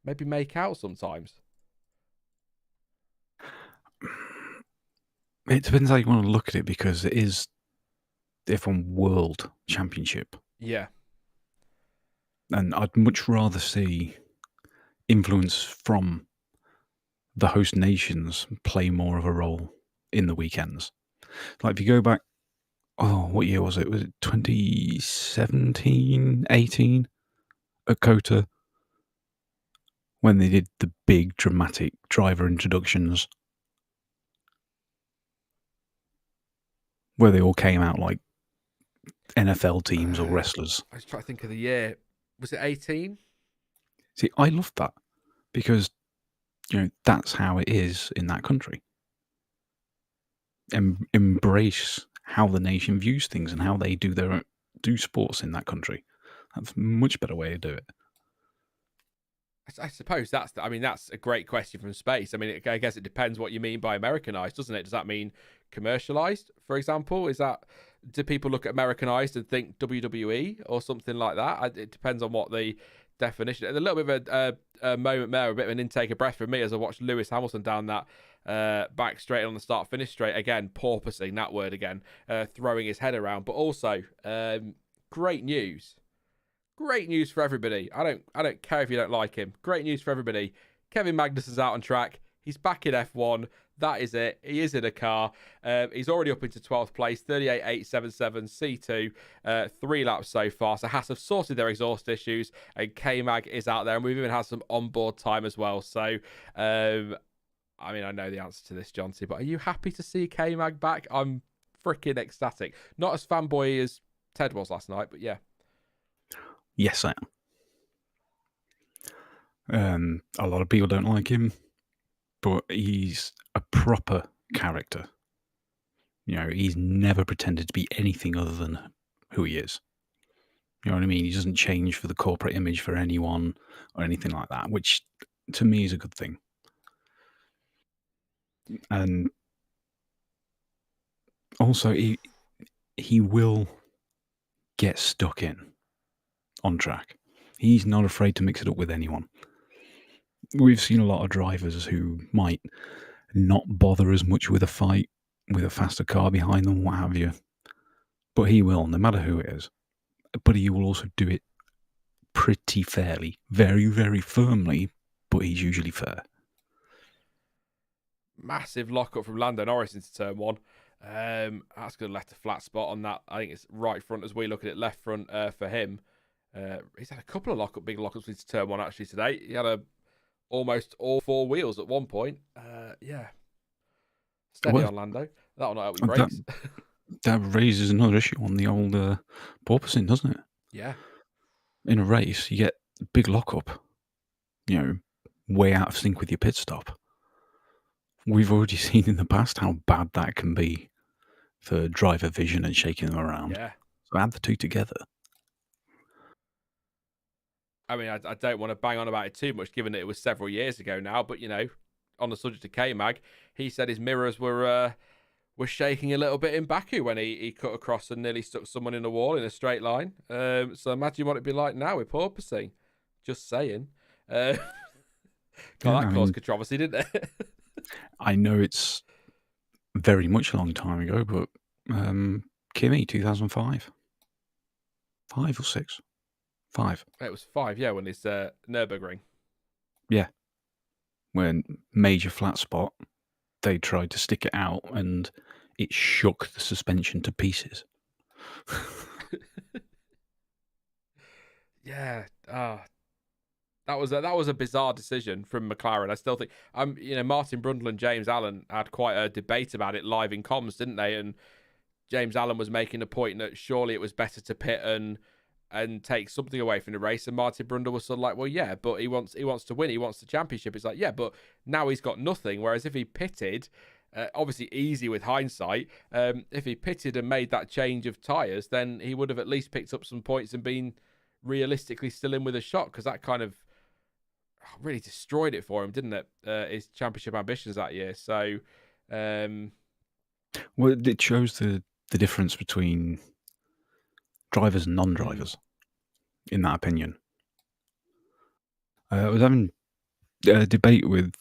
maybe make out sometimes. It depends how you want to look at it, because it is the F1 World Championship. Yeah. And I'd much rather see influence from the host nations play more of a role in the weekends. Like if you go back, what year was it? Was it 2017, 18 at COTA, when they did the big dramatic driver introductions, where they all came out like NFL teams or wrestlers? I was trying to think of the year. Was it 18? See, I love that, because that's how it is in that country. Embrace how the nation views things and how they do sports in that country. That's a much better way to do it. I suppose that's a great question from space. I mean, I guess it depends what you mean by Americanized, doesn't it? Does that mean commercialized, for example? Do people look at Americanized and think WWE or something like that? It depends on what the definition. A little bit of a moment there, a bit of an intake of breath for me as I watched Lewis Hamilton down that back straight on the start-finish straight again, porpoising, that word again, throwing his head around. But also, great news. Great news for everybody. I don't care if you don't like him. Great news for everybody. Kevin Magnussen's out on track. He's back in F1. That is it. He is in a car. He's already up into 12th place, 38.877 C2. 3 laps so far. So Haas have sorted their exhaust issues, and K-Mag is out there. And we've even had some onboard time as well. So I mean, I know the answer to this, Jonty, but are you happy to see K-Mag back? I'm freaking ecstatic. Not as fanboy as Ted was last night, but yeah. Yes, I am. A lot of people don't like him, but he's a proper character. You know, he's never pretended to be anything other than who he is. You know what I mean? He doesn't change for the corporate image for anyone or anything like that, which to me is a good thing. And also, he will get stuck in on track. He's not afraid to mix it up with anyone. We've seen a lot of drivers who might not bother as much with a fight with a faster car behind them, what have you. But he will, no matter who it is. But he will also do it pretty fairly, very, very firmly, but he's usually fair. Massive lockup from Lando Norris into turn one. That's going to left a flat spot on that. I think it's right front as we look at it, left front for him. He's had a couple of big lockups into turn one actually today. He had almost all four wheels at one point. Yeah. Steady on Lando. That'll not help with brakes. That raises another issue on the old porpoising, doesn't it? Yeah. In a race, you get a big lockup, way out of sync with your pit stop. We've already seen in the past how bad that can be for driver vision and shaking them around. Yeah. So add the two together. I mean, I don't want to bang on about it too much, given that it was several years ago now. But on the subject of K-Mag, he said his mirrors were shaking a little bit in Baku when he cut across and nearly stuck someone in a wall in a straight line. So imagine what it'd be like now with porpoising. Just saying. That caused controversy, didn't it? I know it's very much a long time ago, but Kimi, 2005. 5 or 6? 5. It was 5, yeah, when it's Nürburgring. Yeah. When major flat spot, they tried to stick it out and it shook the suspension to pieces. Yeah. That was a bizarre decision from McLaren. I still think Martin Brundle and James Allen had quite a debate about it live in comms, didn't they? And James Allen was making a point that surely it was better to pit and take something away from the race. And Martin Brundle was sort of like, well, yeah, but he wants to win. He wants the championship. It's like, yeah, but now he's got nothing. Whereas if he pitted, obviously easy with hindsight, if he pitted and made that change of tyres, then he would have at least picked up some points and been realistically still in with a shot, because that kind of really destroyed it for him, didn't it? His championship ambitions that year. So, well, it shows the difference between drivers and non-drivers, in that opinion. I was having a debate with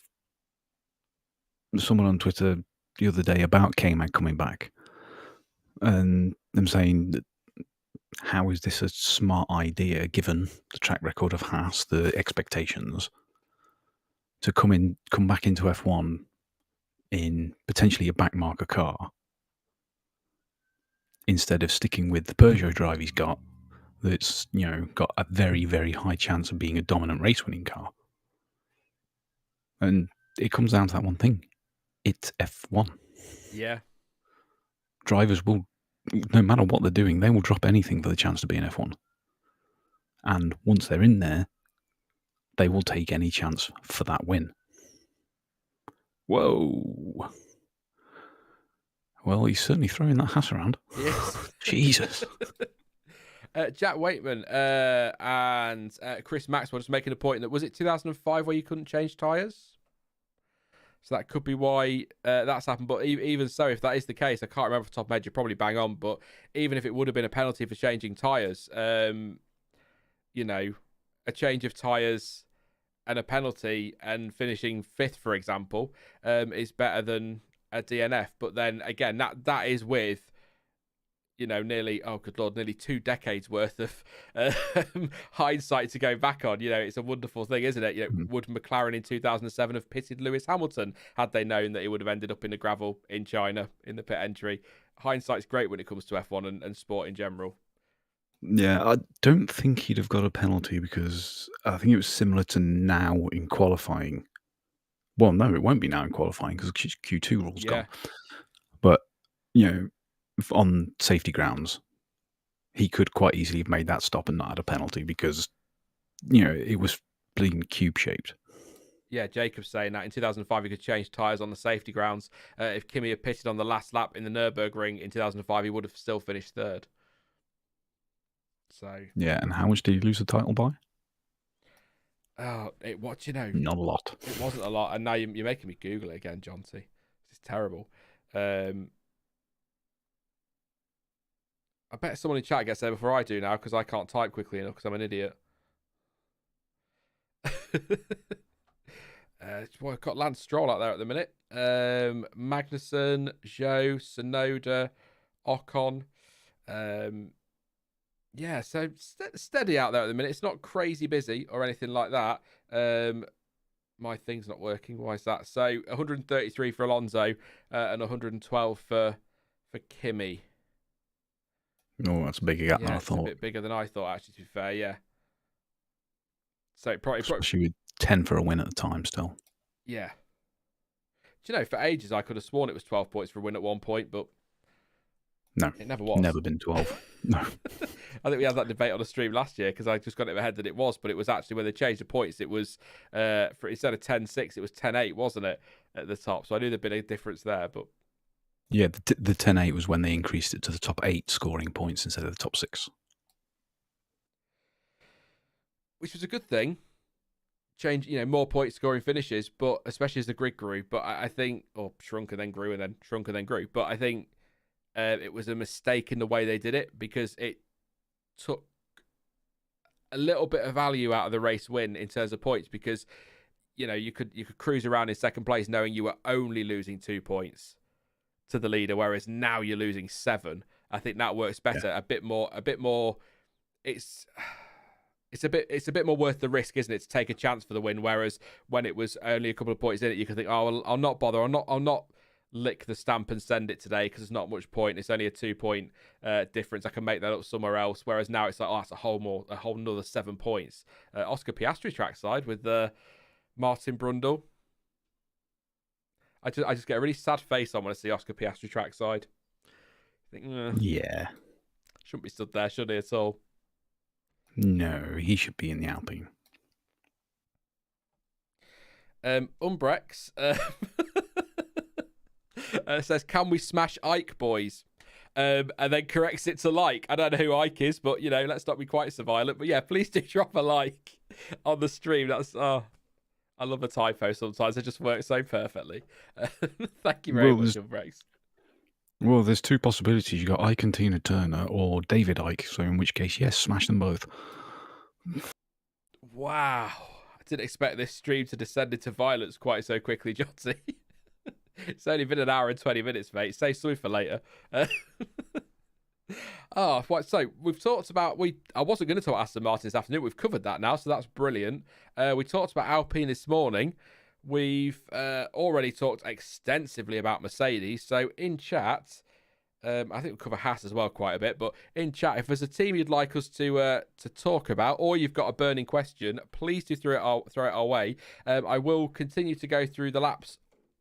someone on Twitter the other day about K-Mag coming back, and them saying that how is this a smart idea given the track record of Haas, the expectations, to come back into F1 in potentially a backmarker car instead of sticking with the Peugeot drive he's got, that's got a very, very high chance of being a dominant race winning car. And it comes down to that one thing. It's F1. Yeah. Drivers will, no matter what they're doing, they will drop anything for the chance to be in F1. And once they're in there, they will take any chance for that win. Whoa. Well, he's certainly throwing that hat around. Yes. Jesus. Jack Waitman and Chris Maxwell just making a point that, was it 2005 where you couldn't change tyres? So that could be why that's happened. But even so, if that is the case, I can't remember off the top of my head, you're probably bang on. But even if it would have been a penalty for changing tyres, a change of tyres and a penalty and finishing 5th, for example, is better than a DNF. But then again, that is with nearly 2 decades worth of hindsight to go back on. It's a wonderful thing, isn't it? Would McLaren in 2007 have pitted Lewis Hamilton had they known that he would have ended up in the gravel in China in the pit entry? Hindsight's great when it comes to F1 and sport in general. Yeah, I don't think he'd have got a penalty because I think it was similar to now in qualifying. Well, no, it won't be now in qualifying because Q2 rule's Yeah. gone. But, you know, on safety grounds, he could quite easily have made that stop and not had a penalty because, you know, it was bleeding cube-shaped. Yeah, Jacob's saying that in 2005 he could change tyres on the safety grounds. If Kimi had pitted on the last lap in the Nürburgring in 2005, he would have still finished third. So yeah, and how much did he lose the title by? What you know? Not a lot. It wasn't a lot, and now you're making me Google it again, Jonty. This is terrible. I bet someone in chat gets there before I do now because I can't type quickly enough because I'm an idiot. I've got Lance Stroll out there at the minute. Magnussen, Zhou, Tsunoda, Ocon. Yeah, so steady out there at the minute. It's not crazy busy or anything like that. My thing's not working. Why is that? So 133 for Alonso and 112 for Kimi. Oh, that's a bigger gap than I It's thought. a bit bigger than I thought, actually, to be fair, yeah. So probably Especially with 10 for a win at the time still. Yeah. Do you know, for ages I could have sworn it was 12 points for a win at one point, but no, it never was. Never been 12. No. I think we had that debate on the stream last year because I just got it in my head that it was, but it was actually when they changed the points, it was for instead of 10-6, it was 10-8, wasn't it, at the top? So I knew there'd been a difference there, but Yeah, the 10-8 was when they increased it to the top 8 scoring points instead of the top 6. Which was a good thing. Change, more point scoring finishes, but especially as the grid grew. But I think, shrunk and then grew and then shrunk and then grew. But I think it was a mistake in the way they did it because it took a little bit of value out of the race win in terms of points because, you could cruise around in second place knowing you were only losing 2 points to the leader, whereas now you're losing 7. I think that works better. Yeah. A bit more. It's a bit more worth the risk, isn't it, to take a chance for the win? Whereas when it was only a couple of points in it, you could think, oh, well, I'll not bother. I'll not lick the stamp and send it today because there's not much point. It's only a 2-point difference. I can make that up somewhere else. Whereas now it's like, oh, it's a whole another 7 points. Oscar Piastri trackside with Martin Brundle. I just get a really sad face on when I see Oscar Piastri trackside. I think, yeah, shouldn't be stood there, should he, at all? No, he should be in the Alpine. Umbrex says, can we smash Ike, boys? And then corrects it to like. I don't know who Ike is, but, let's not be quite so violent. But, yeah, please do drop a like on the stream. That's, I love a typo sometimes. It just works so perfectly. Thank you very much, Umbrex. Well, there's 2 possibilities. You got Ike and Tina Turner or David Ike. So in which case, yes, smash them both. Wow. I didn't expect this stream to descend into violence quite so quickly, Jotty. It's only been an hour and 20 minutes, mate. Save something for later. So we've talked about... I wasn't going to talk about Aston Martin this afternoon. We've covered that now, so that's brilliant. We talked about Alpine this morning. We've already talked extensively about Mercedes. So in chat, I think we'll cover Haas as well quite a bit. But in chat, if there's a team you'd like us to talk about, or you've got a burning question, please do throw it our way. I will continue to go through the laps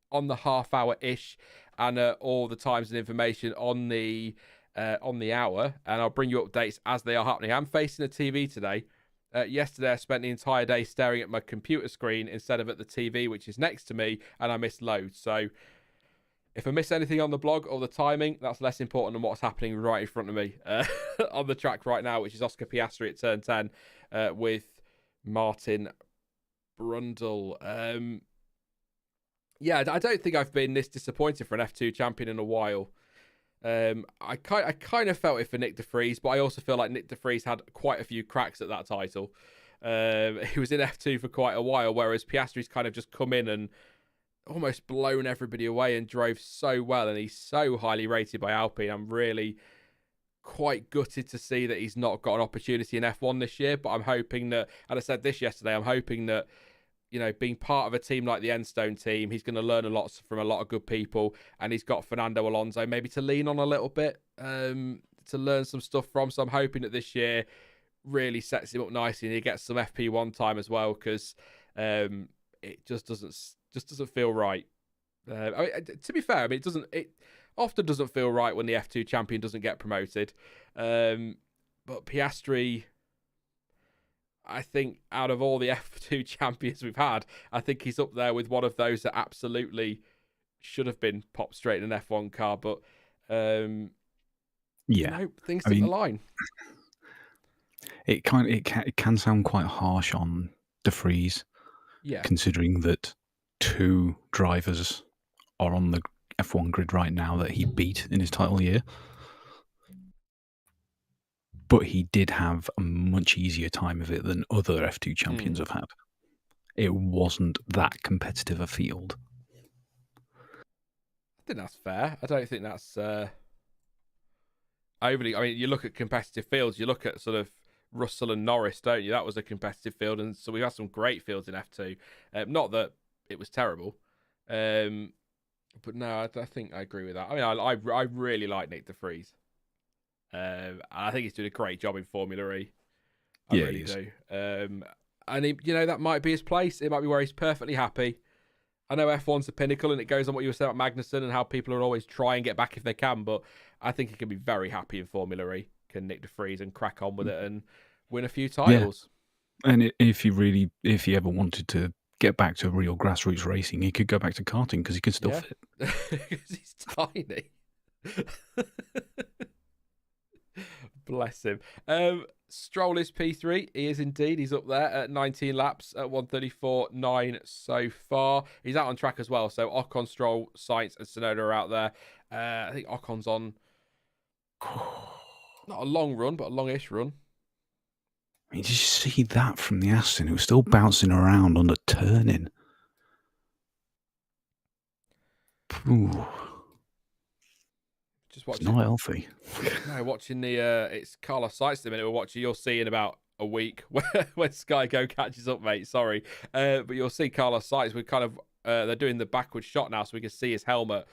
on the half hour ish, and all the times and information on the hour, and I'll bring you updates as they are happening. I'm facing a TV today. Yesterday, I spent the entire day staring at my computer screen instead of at the TV, which is next to me, and I missed loads. So if I miss anything on the blog or the timing, that's less important than what's happening right in front of me on the track right now, which is Oscar Piastri at turn 10 with Martin Brundle. I don't think I've been this disappointed for an F2 champion in a while. I kind of felt it for Nick de Vries, but I also feel like Nick de Vries had quite a few cracks at that title. He was in F2 for quite a while, whereas Piastri's kind of just come in and almost blown everybody away and drove so well, and he's so highly rated by Alpine. I'm really quite gutted to see that he's not got an opportunity in F1 this year, but I'm hoping that, and I said this yesterday, I'm hoping that being part of a team like the Enstone team, he's going to learn a lot from a lot of good people, and he's got Fernando Alonso maybe to lean on a little bit, to learn some stuff from. So I'm hoping that this year really sets him up nicely and he gets some FP1 time as well, because it just doesn't feel right. To be fair, I mean, it often doesn't feel right when the F2 champion doesn't get promoted. But Piastri, I think out of all the F2 champions we've had, I think he's up there with one of those that absolutely should have been popped straight in an F1 car. But things didn't align. It can sound quite harsh on De Vries, considering that 2 drivers are on the F1 grid right now that he beat in his title year. But he did have a much easier time of it than other F2 champions have had. It wasn't that competitive a field. I think that's fair. I don't think that's overly... I mean, you look at competitive fields, you look at sort of Russell and Norris, don't you? That was a competitive field, and so we had some great fields in F2. Not that it was terrible. But no, I think I agree with that. I mean, I really like Nick De Vries. I think he's doing a great job in Formula E. I really do. And he, that might be his place. It might be where he's perfectly happy. I know F1's the pinnacle, and it goes on what you were saying about Magnussen and how people are always trying to get back if they can. But I think he can be very happy in Formula E. Can Nick De Vries and crack on with it and win a few titles. Yeah. And if he ever wanted to get back to real grassroots racing, he could go back to karting because he could still fit. Because he's tiny. Bless him. Stroll is P3. He is indeed. He's up there at 19 laps at 134.9 so far. He's out on track as well. So Ocon, Stroll, Sainz, and Tsunoda are out there. I think Ocon's on not a long run, but a longish run. I mean, did you see that from the Aston? It was still bouncing around on the turning. Ooh. Just watching. It's not healthy. No, watching the it's Carlos Sainz the minute we're watching. You'll see in about a week when Sky Go catches up, mate. Sorry, but you'll see Carlos Sainz. We kind of they're doing the backward shot now, so we can see his helmet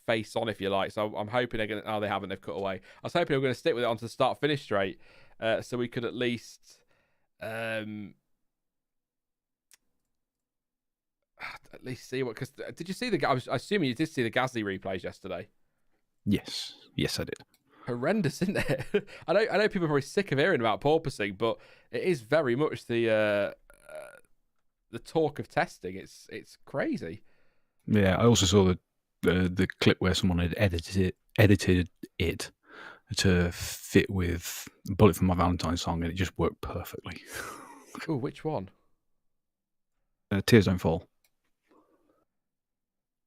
face on, if you like. So I'm hoping they're gonna. Oh, they haven't. They've cut away. I was hoping they were going to stick with it onto the start finish straight, so we could at least see what. Because did you see the? I was assuming you did see the Gasly replays yesterday. Yes, I did. Horrendous, isn't it? I know people are probably sick of hearing about porpoising, but it is very much the talk of testing. It's crazy. Yeah, I also saw the clip where someone had edited it to fit with Bullet for My Valentine song, and it just worked perfectly. Oh, which one? Tears Don't Fall.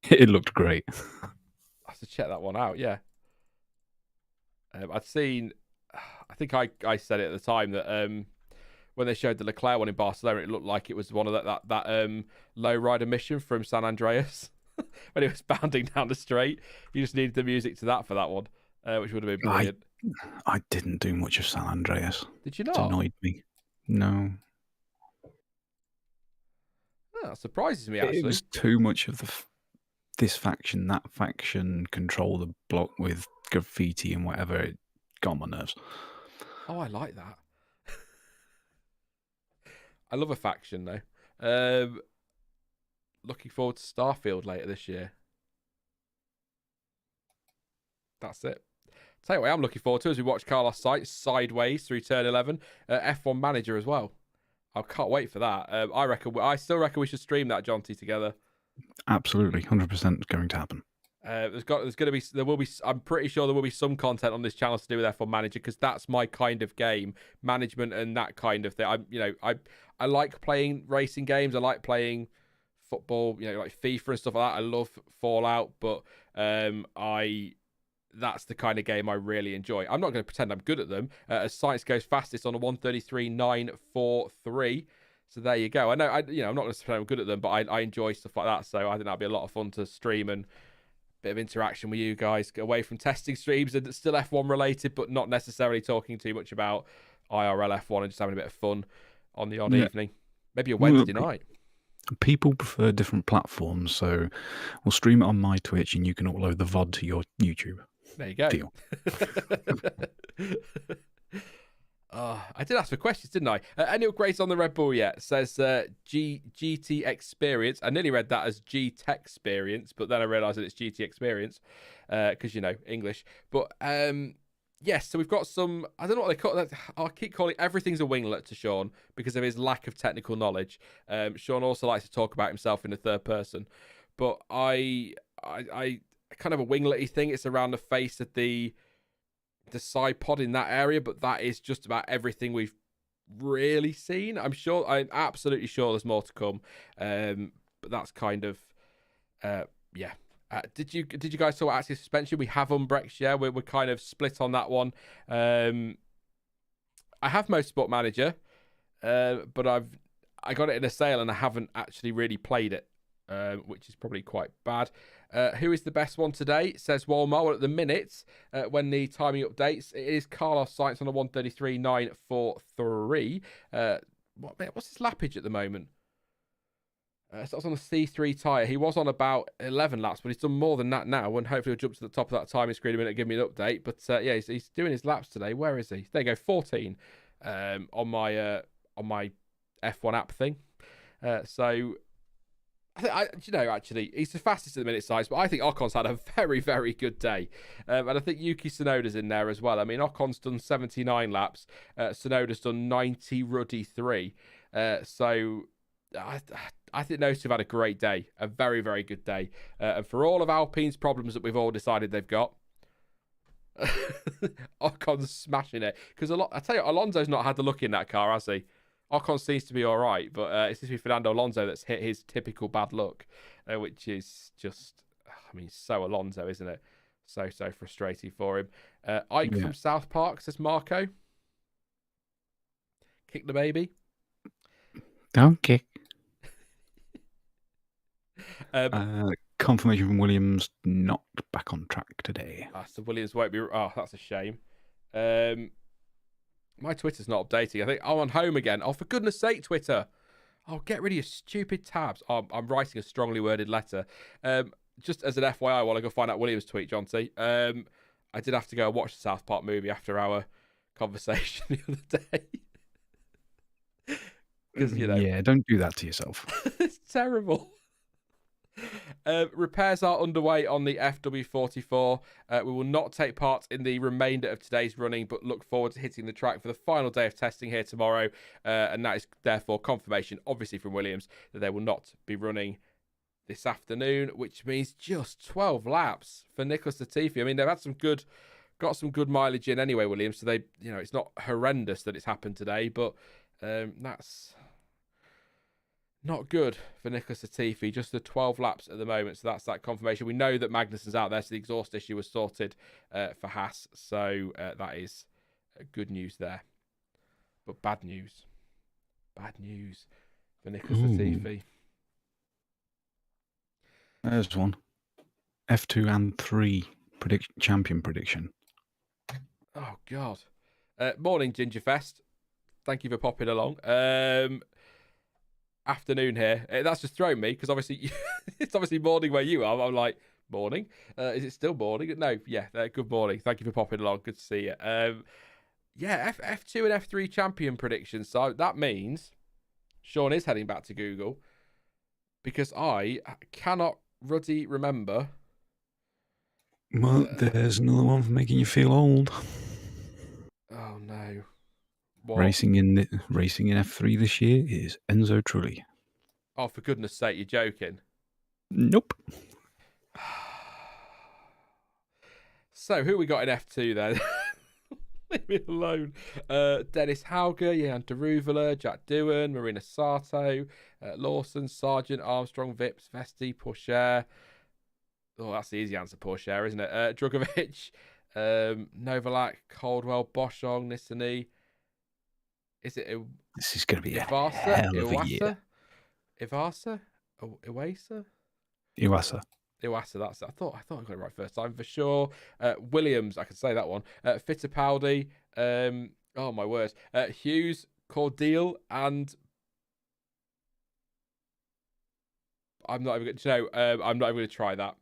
It looked great. I have to check that one out. Yeah, I'd seen. I think I said it at the time that when they showed the Leclerc one in Barcelona, it looked like it was one of that low rider mission from San Andreas when it was bounding down the straight. You just needed the music to that for that one, which would have been brilliant. I didn't do much of San Andreas. Did you not? It annoyed me. No. Oh, that surprises me, actually. It was too much of this faction, that faction, control the block with graffiti and whatever. It got on my nerves. Oh, I like that. I love a faction, though. Looking forward to Starfield later this year. That's it. Tell you what I'm looking forward to as we watch Carlos Sainz sideways through turn 11. F1 Manager as well. I can't wait for that. I still reckon we should stream that, Jonty, together. Absolutely, 100% going to happen. There will be. I'm pretty sure there will be some content on this channel to do with F1 Manager because that's my kind of game, management and that kind of thing. I like playing racing games. I like playing football. Like FIFA and stuff like that. I love Fallout, but that's the kind of game I really enjoy. I'm not going to pretend I'm good at them. As Sainz goes fastest on a 1:33.943. So there you go. I know, I'm not going to say I'm good at them, but I enjoy stuff like that. So I think that'd be a lot of fun to stream and a bit of interaction with you guys. Get away from testing streams and still F1 related, but not necessarily talking too much about IRL F1 and just having a bit of fun on the odd evening. Maybe a Wednesday night. People prefer different platforms, so we'll stream it on my Twitch and you can upload the VOD to your YouTube. There you go. Deal. I did ask for questions, didn't I? Any upgrades on the Red Bull yet? Says GT Experience. I nearly read that as G-Tech Experience, but then I realised that it's GT Experience because, English. But yes, so we've got some, I don't know what they call it. I'll keep calling everything's a winglet to Sean because of his lack of technical knowledge. Sean also likes to talk about himself in the third person. But I kind of a winglet-y thing. It's around the face of the side pod in that area, but that is just about everything we've really seen. I'm absolutely sure there's more to come. But that's kind of yeah. Did you guys talk about active suspension? We have Umbrex, yeah. We're kind of split on that one. I have Motorsport Manager, but I got it in a sale and I haven't actually really played it, which is probably quite bad. Who is the best one today? Says Walmart. Well, at the minute, when the timing updates, it is Carlos Sainz on a 1:33.943. What's his lappage at the moment? So it's on a C3 tyre. He was on about 11 laps, but he's done more than that now. And hopefully he'll jump to the top of that timing screen in a minute and give me an update. But yeah, he's doing his laps today. Where is he? There you go, 14 on my F1 app thing. So actually, he's the fastest at the minute size, but I think Ocon's had a very, very good day. And I think Yuki Tsunoda's in there as well. I mean, Ocon's done 79 laps. Tsunoda's done 90 ruddy 3. So I think those two have had a great day. A very, very good day. And for all of Alpine's problems that we've all decided they've got, Ocon's smashing it. Because I tell you, Alonso's not had the look in that car, has he? Ocon seems to be all right, but it seems to be Fernando Alonso that's hit his typical bad luck, which is just, so Alonso, isn't it? So frustrating for him. Ike from South Park says Marco. Kick the baby. Don't kick. Confirmation from Williams, not back on track today. So Williams won't be. Oh, that's a shame. My Twitter's not updating. I think I'm on home again. Oh, for goodness sake, Twitter. Oh, get rid of your stupid tabs. Oh, I'm writing a strongly worded letter. Just as an FYI, while I go find out Williams' tweet, Jonty, I did have to go watch the South Park movie after our conversation the other day. Because, Yeah, don't do that to yourself. It's terrible. Repairs are underway on the FW44. We will not take part in the remainder of today's running, but look forward to hitting the track for the final day of testing here tomorrow. And that is therefore confirmation, obviously from Williams, that they will not be running this afternoon, which means just 12 laps for Nicholas Latifi. I mean, they've had got some good mileage in anyway, Williams. So they, it's not horrendous that it's happened today, but that's not good for Nicholas Latifi. Just the 12 laps at the moment. So that's that confirmation. We know that Magnussen's out there, so the exhaust issue was sorted for Haas. So that is good news there. But bad news. Bad news for Nicholas Latifi. There's one. F2 and 3 champion prediction. Oh, God. Morning, Gingerfest. Thank you for popping along. Afternoon here. That's just thrown me because obviously it's obviously morning where you are. I'm like, morning? Is it still morning? No, yeah. Good morning. Thank you for popping along. Good to see you. Yeah, F2 and F3 champion predictions. So that means Sean is heading back to Google because I cannot remember. Well, there's another one for making you feel old. Oh no. What? Racing in F3 this year is Enzo Trulli. Oh, for goodness sake, you're joking. Nope. So, who we got in F2 then? Leave me alone. Dennis Hauger, Jan Deruvala, Jack Doohan, Marina Sato, Lawson, Sargent, Armstrong, Vips, Vesti, Pourchaire. Oh, that's the easy answer, Pourchaire, isn't it? Drugovic, Novalak, Caldwell, Boschong, Nissany. Is it this is going to be Ivasa? a hell of a year. Ivasa? Iwasa? Iwasa. That's it. I thought I got it right first time for sure. Williams, I can say that one. Fittipaldi. Oh my word. Hughes, Cordeal, and I'm not even going to try that.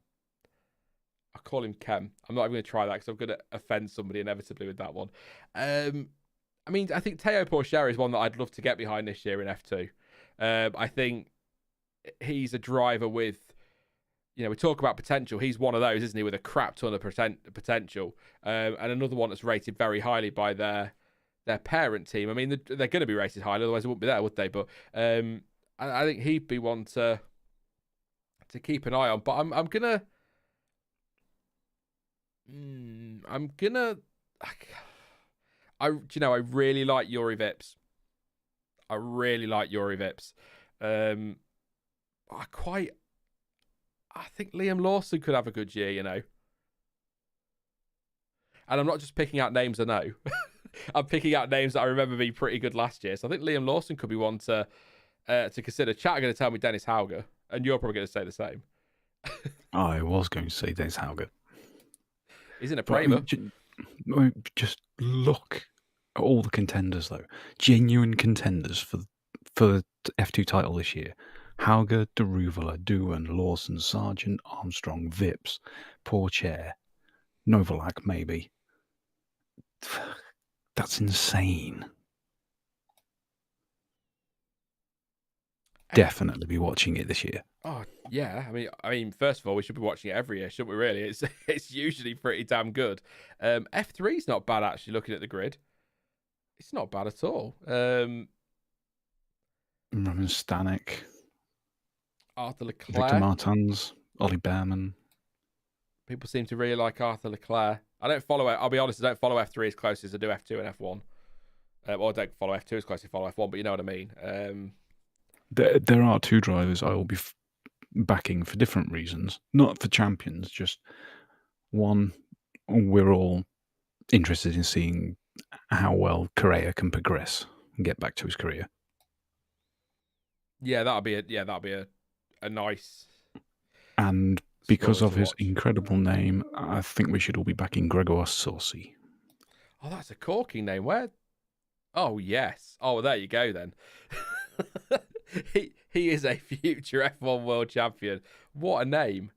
I call him Kem. I'm not even going to try that because I'm going to offend somebody inevitably with that one. I mean, I think Teo Porcher is one that I'd love to get behind this year in F2. I think he's a driver with, we talk about potential. He's one of those, isn't he, with a crap ton of potential. And another one that's rated very highly by their parent team. I mean, they're going to be rated highly, otherwise they wouldn't be there, would they? But I think he'd be one to keep an eye on. But I'm gonna. I really like Yuri Vips. I think Liam Lawson could have a good year, And I'm not just picking out names I know. I'm picking out names that I remember being pretty good last year. So I think Liam Lawson could be one to consider. Chat are going to tell me Dennis Hauger, and you're probably going to say the same. I was going to say Dennis Hauger. He's in a Prima. Just look at all the contenders, though. Genuine contenders for the F2 title this year. Hauger, Daruvala, Doohan, Lawson, Sargent, Armstrong, Vips, Porcher, Novalak, maybe. That's insane. Definitely be watching it this year. Oh yeah, I mean, first of all, we should be watching it every year, shouldn't we? Really, it's usually pretty damn good. F3's not bad actually. Looking at the grid, it's not bad at all. Roman Stanek, Arthur Leclerc, Victor Martins, Ollie Behrman. People seem to really like Arthur Leclerc. I don't follow it. I'll be honest, I don't follow F3 as close as I do F2 and F1. Well, I don't follow F2 as close as I follow F1, but you know what I mean. There are two drivers I will be backing for different reasons, not for champions. Just one, we're all interested in seeing how well Correa can progress and get back to his career. Yeah, that'll be a nice. And because of his incredible name, I think we should all be backing Gregor Saucy. Oh, that's a corking name. Where? Oh yes. Oh, well, there you go then. He is a future F1 world champion. What a name.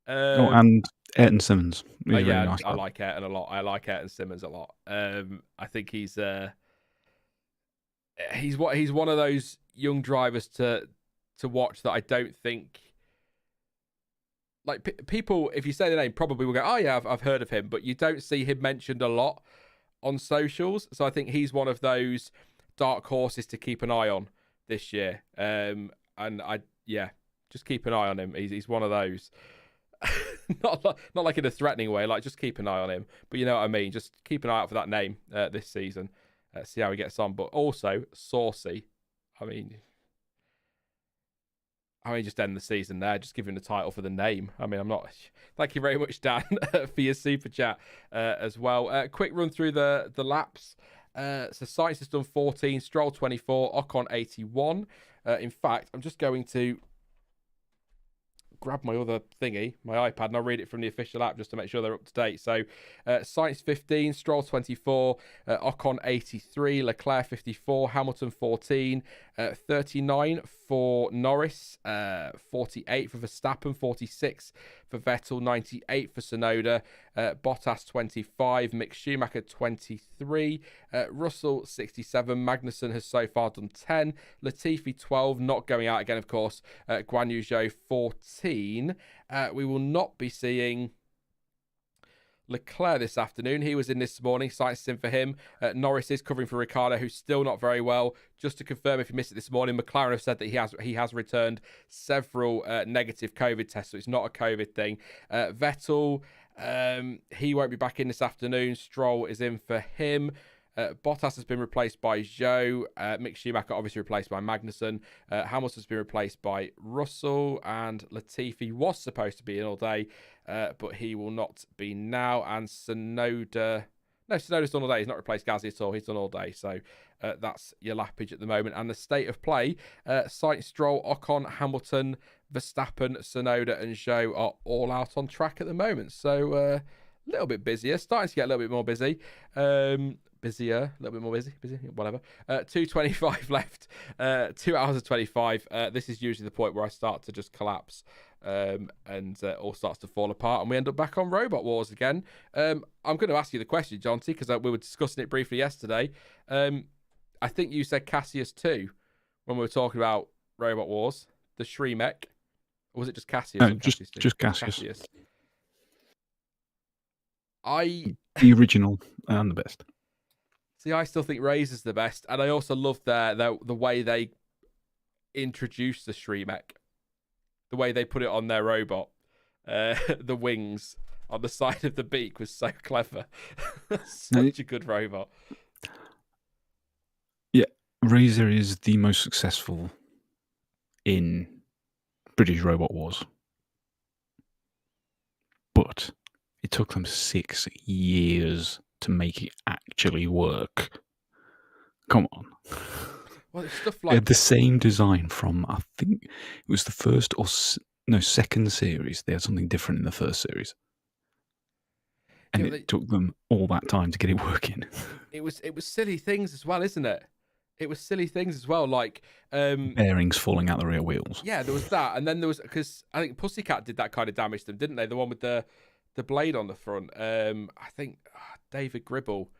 And Ayrton Simmons. Yeah, really nice I like Ayrton a lot. I like Ayrton Simmons a lot. I think he's one of those young drivers to watch that I don't think, like, people, if you say the name, probably will go, oh yeah, I've heard of him, but you don't see him mentioned a lot on socials. So I think he's one of those dark horses to keep an eye on this year. And just keep an eye on him. He's one of those. not like in a threatening way, like just keep an eye on him. But you know what I mean. Just keep an eye out for that name this season. See how he gets on. But also Saucy. I mean, just end the season there. Just give him the title for the name. I mean, I'm not. Thank you very much, Dan, for your super chat as well. Quick run through the laps. So Sainz has done 14, Stroll 24, Ocon 81. In fact, I'm just going to grab my other thingy, my iPad, and I'll read it from the official app just to make sure they're up to date. So Sainz 15, Stroll 24, Ocon 83, Leclerc 54, Hamilton 14, 39 for Norris, 48 for Verstappen, 46 for Vettel, 98 for Tsunoda, Bottas 25, Mick Schumacher 23, Russell 67, Magnussen has so far done 10, Latifi 12, not going out again of course, Guan Yu Zhou 14. We will not be seeing Leclerc this afternoon. He was in this morning. Sainz is in for him. Norris is covering for Ricciardo, who's still not very well. Just to confirm, if you missed it this morning, McLaren have said that he has returned several negative COVID tests, so it's not a COVID thing. Vettel, he won't be back in this afternoon. Stroll is in for him. Bottas has been replaced by Zhou. Mick Schumacher obviously replaced by Magnussen. Hamilton's been replaced by Russell, and Latifi was supposed to be in all day, but he will not be now. And Tsunoda's done all day. He's not replaced Gasly at all. He's done all day. So that's your lappage at the moment. And the state of play, Sainz, Stroll, Ocon, Hamilton, Verstappen, Tsunoda and Zhou are all out on track at the moment. So a little bit busier. Starting to get a little bit more busy. Busier, a little bit more busy, whatever. 2:25 left, 2 hours and 25. This is usually the point where I start to just collapse and all starts to fall apart, and we end up back on Robot Wars again. I'm going to ask you the question, Jonty, because we were discussing it briefly yesterday. I think you said Cassius 2 when we were talking about Robot Wars, the Shremek. Or was it just Cassius? No, or Cassius 2? just Cassius. The original and the best. See, I still think Razor's the best, and I also love the way they introduced the Shremek, the way they put it on their robot, the wings on the side of the beak was so clever. Such a good robot. Yeah, Razor is the most successful in British Robot Wars, but it took them 6 years to make it actually work. Come on. Well, it's stuff They like had the same design from, I think it was the first or second series. They had something different in the first series, and it took them all that time to get it working. It was silly things as well, isn't it? It was silly things as well, like bearings falling out the rear wheels. Yeah, there was that, and then there was, because I think Pussycat did that kind of damage to them, didn't they? The one with the blade on the front. I think David Gribble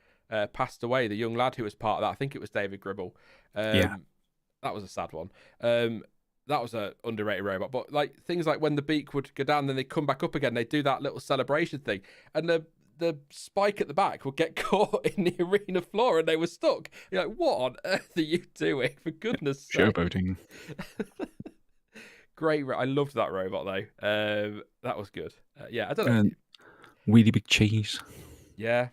passed away. The young lad who was part of that. I think it was David Gribble. Yeah, that was a sad one. That was a underrated robot. But like things like when the beak would go down, then they come back up again. They do that little celebration thing, and the spike at the back would get caught in the arena floor, and they were stuck. You're like, what on earth are you doing? For goodness' sake! Showboating. Great. I loved that robot though. That was good. Yeah, I don't know. Wheelie Big Cheese. Yeah.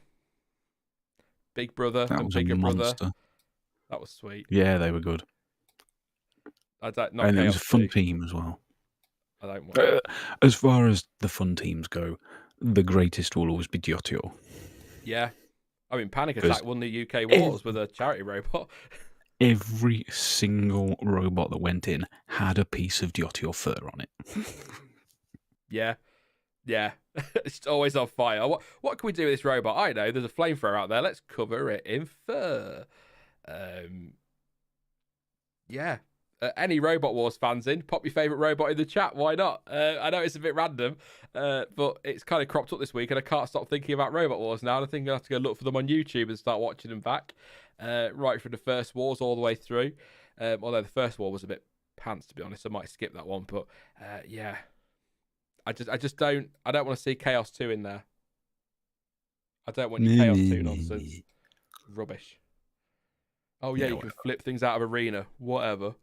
Big Brother That and was Bigger a Brother. monster. That was sweet. Yeah, they were good. And it was a fun team as well. I don't want as far as the fun teams go, the greatest will always be Giotto. Yeah. I mean, Panic Attack won the UK Wars with a charity robot. Every single robot that went in had a piece of Giotto fur on it. Yeah. Yeah. It's always on fire. What can we do with this robot? I know, there's a flamethrower out there. Let's cover it in fur. Yeah. Any Robot Wars fans in, pop your favourite robot in the chat. Why not? I know it's a bit random, but it's kind of cropped up this week, and I can't stop thinking about Robot Wars now. And I think I'll have to go look for them on YouTube and start watching them back, right from the first wars all the way through. Although the first war was a bit pants, to be honest. I might skip that one, but yeah, I don't want to see Chaos 2 in there. I don't want your Chaos 2 nonsense. Rubbish. Oh yeah, you can flip things out of arena. Whatever.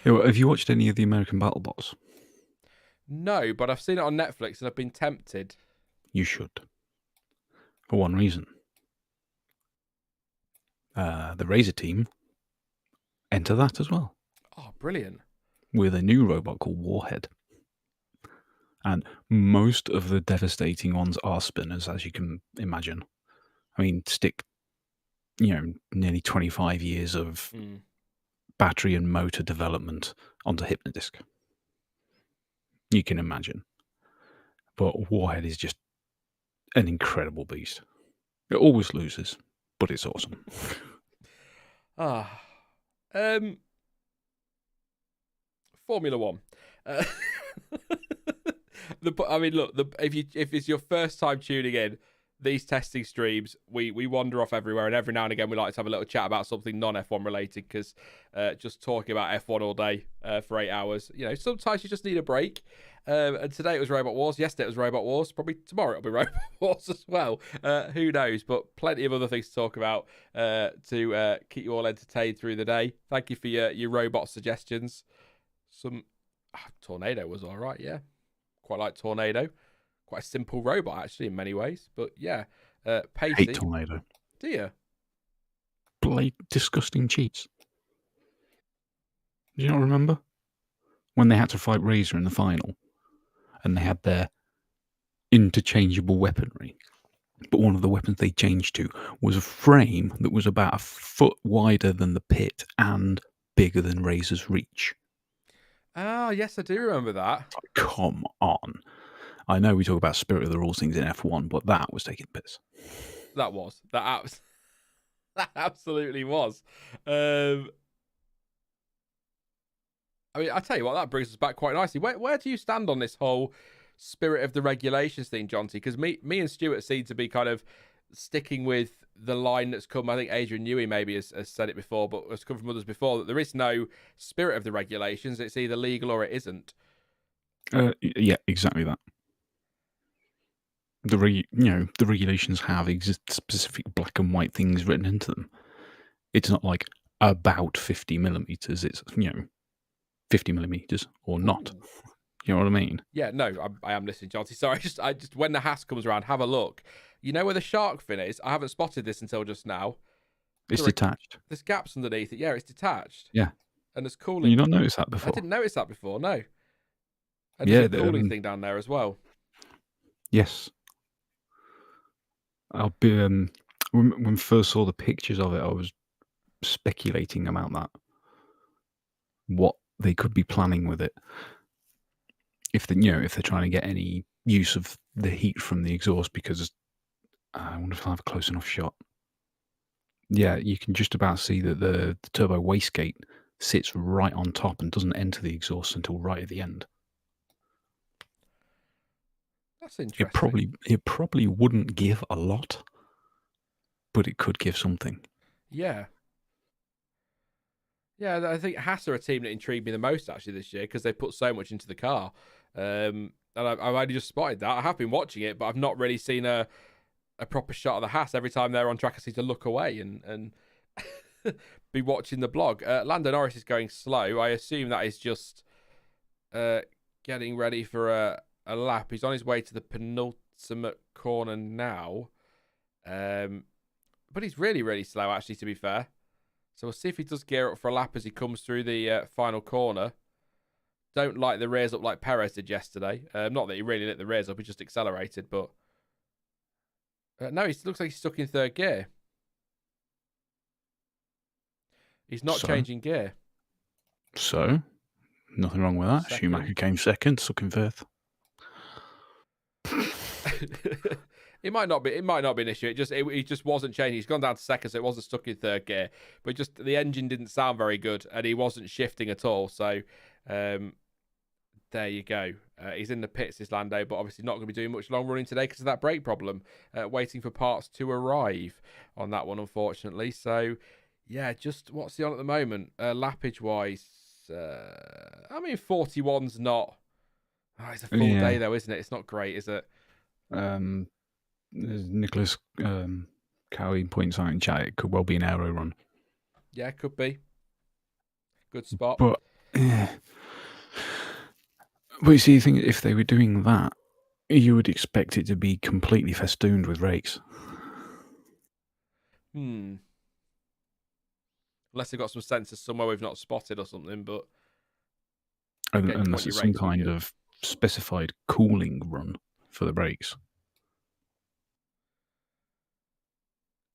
Have you watched any of the American BattleBots? No, but I've seen it on Netflix and I've been tempted. You should. For one reason. The Razor team enter that as well. Oh, brilliant. With a new robot called Warhead. And most of the devastating ones are spinners, as you can imagine. I mean, stick, nearly 25 years of battery and motor development onto Hypnodisc. You can imagine. But Warhead is just an incredible beast. It always loses, but it's awesome. Formula One. I mean, look, if it's your first time tuning in, these testing streams, we wander off everywhere, and every now and again we like to have a little chat about something non-F1 related, because just talking about F1 all day for 8 hours, sometimes you just need a break. And today it was Robot Wars. Yesterday it was Robot Wars. Probably tomorrow it'll be Robot Wars as well. Who knows? But plenty of other things to talk about to keep you all entertained through the day. Thank you for your robot suggestions. Some Tornado was all right, yeah. Quite like Tornado. Quite a simple robot, actually, in many ways. But yeah, Pacey. Hate Tornado. Do you? Disgusting cheats. Do you not remember? When they had to fight Razor in the final, and they had their interchangeable weaponry. But one of the weapons they changed to was a frame that was about a foot wider than the pit and bigger than Razor's reach. Oh, yes, I do remember that. Come on. I know we talk about spirit of the rules things in F1, but that was taking piss. That was. That absolutely was. I mean, I tell you what, that brings us back quite nicely. Where do you stand on this whole spirit of the regulations thing, Jonty? Because me and Stuart seem to be kind of sticking with the line that's come. I think Adrian Newey maybe has said it before, but has come from others before, that there is no spirit of the regulations. It's either legal or it isn't. Yeah, exactly that. The regulations have specific black and white things written into them. It's not like about 50 millimeters. It's 50 millimeters or not. You know what I mean? Yeah, no, I am listening, Jonty. Sorry, I just when the Haas comes around, have a look. You know where the shark fin is? I haven't spotted this until just now. It's detached. There's gaps underneath it. Yeah, it's detached. Yeah. And there's cooling. You not noticed that before? I didn't notice that before, no. And there's a cooling thing down there as well. Yes. I'll be when I first saw the pictures of it, I was speculating about that. What they could be planning with it. If they're trying to get any use of the heat from the exhaust, because I wonder if I'll have a close enough shot. Yeah, you can just about see that the turbo wastegate sits right on top and doesn't enter the exhaust until right at the end. That's interesting. It probably wouldn't give a lot, but it could give something. Yeah. Yeah, I think Haas are a team that intrigued me the most actually this year because they put so much into the car. And I've only just spotted that. I have been watching it, but I've not really seen a proper shot of the Haas. Every time they're on track, I seem to look away and be watching the blog. Lando Norris is going slow. I assume that is just getting ready for a lap. He's on his way to the penultimate corner now. But he's really, really slow, actually, to be fair. So we'll see if he does gear up for a lap as he comes through the final corner. Don't light the rears up like Perez did yesterday. Not that he really lit the rears up, he just accelerated, but... no, he looks like he's stuck in third gear. He's not changing gear. So, nothing wrong with that. Second. Schumacher came second, stuck in fifth. It might not be an issue. It just wasn't changing. He's gone down to second, so it wasn't stuck in third gear. But just the engine didn't sound very good, and he wasn't shifting at all. So there you go. He's in the pits, this Lando, but obviously not going to be doing much long running today because of that brake problem. Waiting for parts to arrive on that one, unfortunately. So yeah, just what's he on at the moment? Lappage wise, 41's not. Oh, it's a full day though, isn't it? It's not great, is it? Nicholas Cowie points out in chat, it could well be an aero run. Yeah, could be. Good spot. But you see, if they were doing that, you would expect it to be completely festooned with rakes. Unless they've got some sensors somewhere we've not spotted or something, but... Unless it's some kind of specified cooling run for the brakes.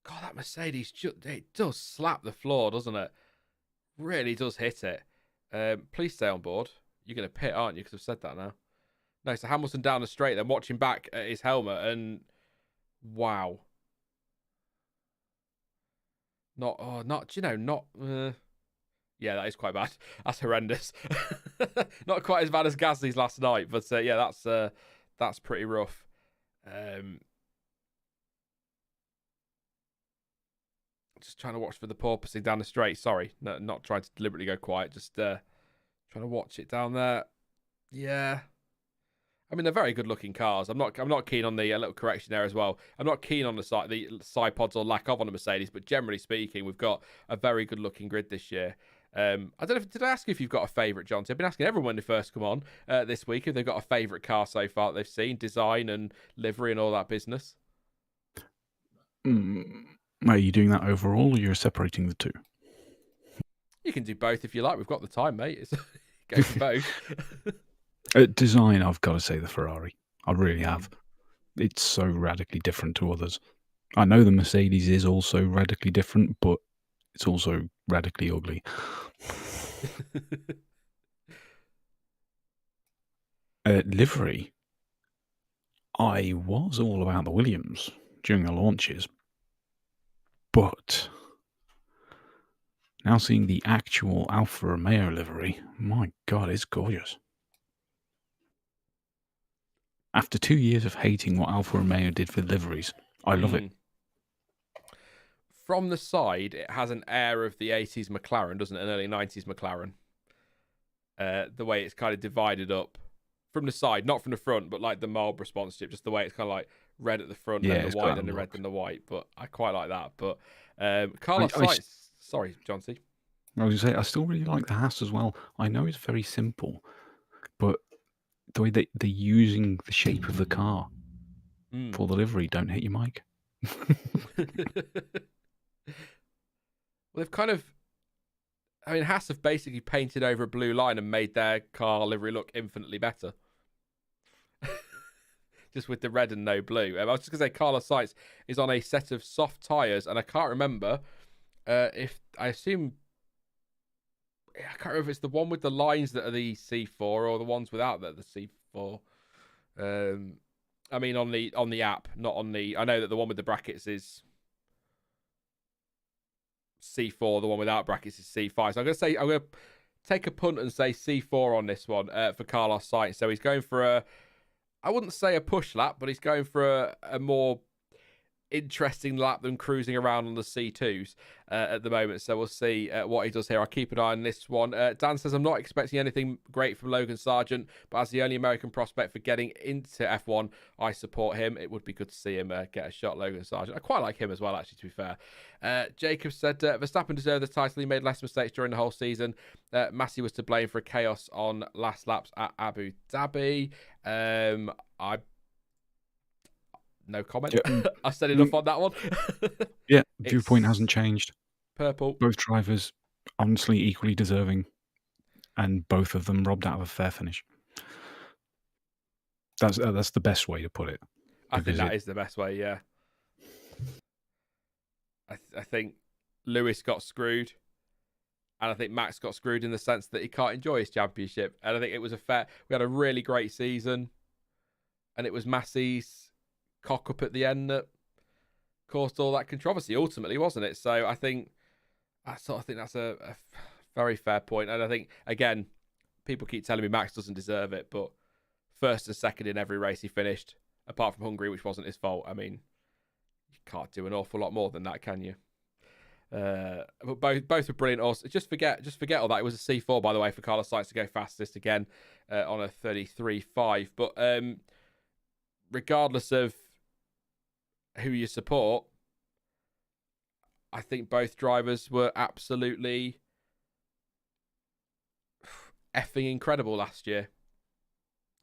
God, that Mercedes, it does slap the floor, doesn't it? Really does hit it. Please stay on board. You're going to pit, aren't you? Because I've said that now. No, so Hamilton down the straight, then watching back at his helmet, and wow. Yeah, that is quite bad. That's horrendous. Not quite as bad as Gasly's last night, but yeah, that's pretty rough. Just trying to watch for the porpoising down the straight. Sorry, no, not trying to deliberately go quiet. Just trying to watch it down there. Yeah, I mean they're very good-looking cars. I'm not keen on the little correction there as well. I'm not keen on the side pods or lack of on the Mercedes, but generally speaking, we've got a very good-looking grid this year. I don't know. Did I ask you if you've got a favourite, John? I've been asking everyone when they first come on this week if they've got a favourite car so far that they've seen, design and livery and all that business. Are you doing that overall, or you're separating the two? You can do both if you like. We've got the time, mate. Go for both. Design, I've got to say the Ferrari. I really have. It's so radically different to others. I know the Mercedes is also radically different, but it's also radically ugly. Livery, I was all about the Williams during the launches, but Now seeing the actual Alfa Romeo livery, my God, it's gorgeous. After 2 years of hating what Alfa Romeo did for liveries, I love it. From the side, it has an air of the 80s McLaren, doesn't it? An early 90s McLaren. The way it's kind of divided up from the side, not from the front, but like the Marlboro sponsorship, just the way it's kind of like red at the front, Yeah, then the it's white, got then the that red, look. then the white. But I quite like that. But Carlos I Sainz, sorry, John C. I was going to say, I still really like the Haas as well. I know it's very simple, but the way they're using the shape of the car for the livery, don't hit your mic. Well, they've kind of, I mean, Haas have basically painted over a blue line and made their car livery look infinitely better. Just with the red and no blue. I was just going to say Carlos Sainz is on a set of soft tyres, and I can't remember if, I assume, I can't remember if it's the one with the lines that are the C4 or the ones without that are the C4. I mean, on the app, not on the, I know that the one with the brackets is C4, the one without brackets is C5. So I'm going to take a punt and say C4 on this one for Carlos Sainz. So he's going for I wouldn't say a push lap, but he's going for a more interesting lap than cruising around on the C2s at the moment. So we'll see what he does here. I'll keep an eye on this one. Dan says, I'm not expecting anything great from Logan Sargent, but as the only American prospect for getting into F1, I support him. It would be good to see him get a shot, Logan Sargent. I quite like him as well, actually, to be fair. Jacob said, Verstappen deserved the title. He made less mistakes during the whole season. Massey was to blame for chaos on last laps at Abu Dhabi. No comment. Yeah. I said enough on that one. Yeah, viewpoint hasn't changed. Purple. Both drivers, honestly, equally deserving, and both of them robbed out of a fair finish. That's the best way to put it. I think that is the best way, yeah. I think Lewis got screwed, and I think Max got screwed in the sense that he can't enjoy his championship. And I think it was we had a really great season, and it was Massey's cock up at the end that caused all that controversy ultimately, wasn't it? So I think that's a very fair point. And I think, again, people keep telling me Max doesn't deserve it, but first and second in every race he finished, apart from Hungary, which wasn't his fault. I mean, you can't do an awful lot more than that, can you? But both were brilliant. Also, just forget all that. It was a C4, by the way, for Carlos Sainz to go fastest again on a 33.5. But regardless of who you support, I think both drivers were absolutely effing incredible last year.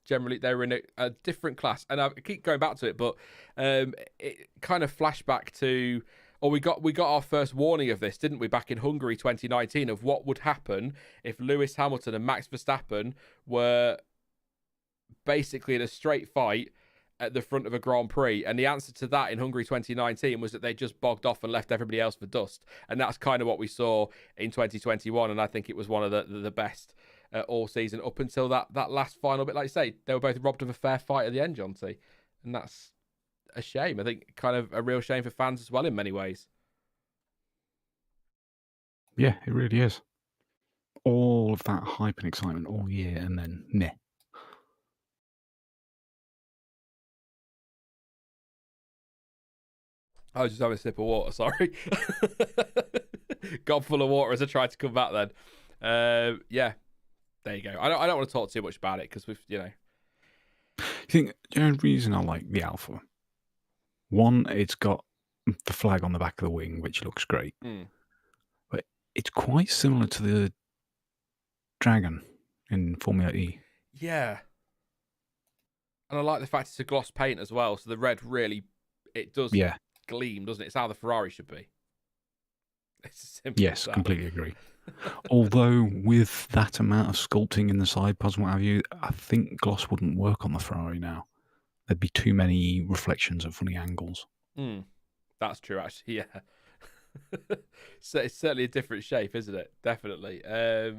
Generally, they were in a different class, and I keep going back to it, but it kind of flashed back to, or we got our first warning of this, didn't we, back in Hungary 2019, of what would happen if Lewis Hamilton and Max Verstappen were basically in a straight fight at the front of a Grand Prix. And the answer to that in Hungary 2019 was that they just bogged off and left everybody else for dust. And that's kind of what we saw in 2021. And I think it was one of the best all season up until that last final bit. Like you say, they were both robbed of a fair fight at the end, John T. And that's a shame. I think kind of a real shame for fans as well in many ways. Yeah, it really is. All of that hype and excitement all year, and then meh. I was just having a sip of water, sorry. Got full of water as I tried to come back then. Yeah, there you go. I don't want to talk too much about it because we've, You think, the reason I like the Alpha? One, it's got the flag on the back of the wing, which looks great. But it's quite similar to the Dragon in Formula E. Yeah. And I like the fact it's a gloss paint as well, so the red really, it does gleam, doesn't it? It's how the Ferrari should be. It's as simple as that. Completely agree. Although with that amount of sculpting in the side pods and what have you, I think gloss wouldn't work on the Ferrari now. There'd be too many reflections at funny angles. That's true, actually, yeah. So it's certainly a different shape, isn't it? Definitely. Where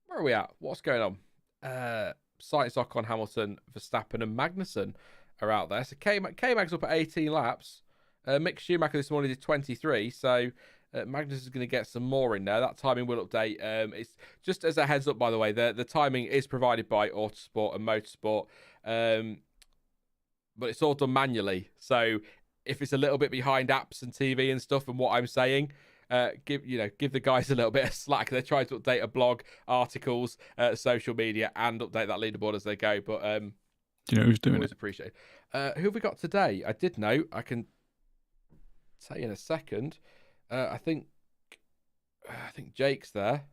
are we at? What's going on? Sainz, Ocon, Hamilton, Verstappen and Magnussen are out there. So K-Mag's up at 18 laps. Mick Schumacher this morning did 23, so Magnus is going to get some more in there. That timing will update. It's just as a heads up, by the way, the timing is provided by Autosport and Motorsport, but it's all done manually. So if it's a little bit behind apps and TV and stuff and what I'm saying, give the guys a little bit of slack. They're trying to update a blog, articles, social media, and update that leaderboard as they go. But do you know who's doing always it? Appreciate. Who have we got today? I did know. I can tell you in a second. I think Jake's there.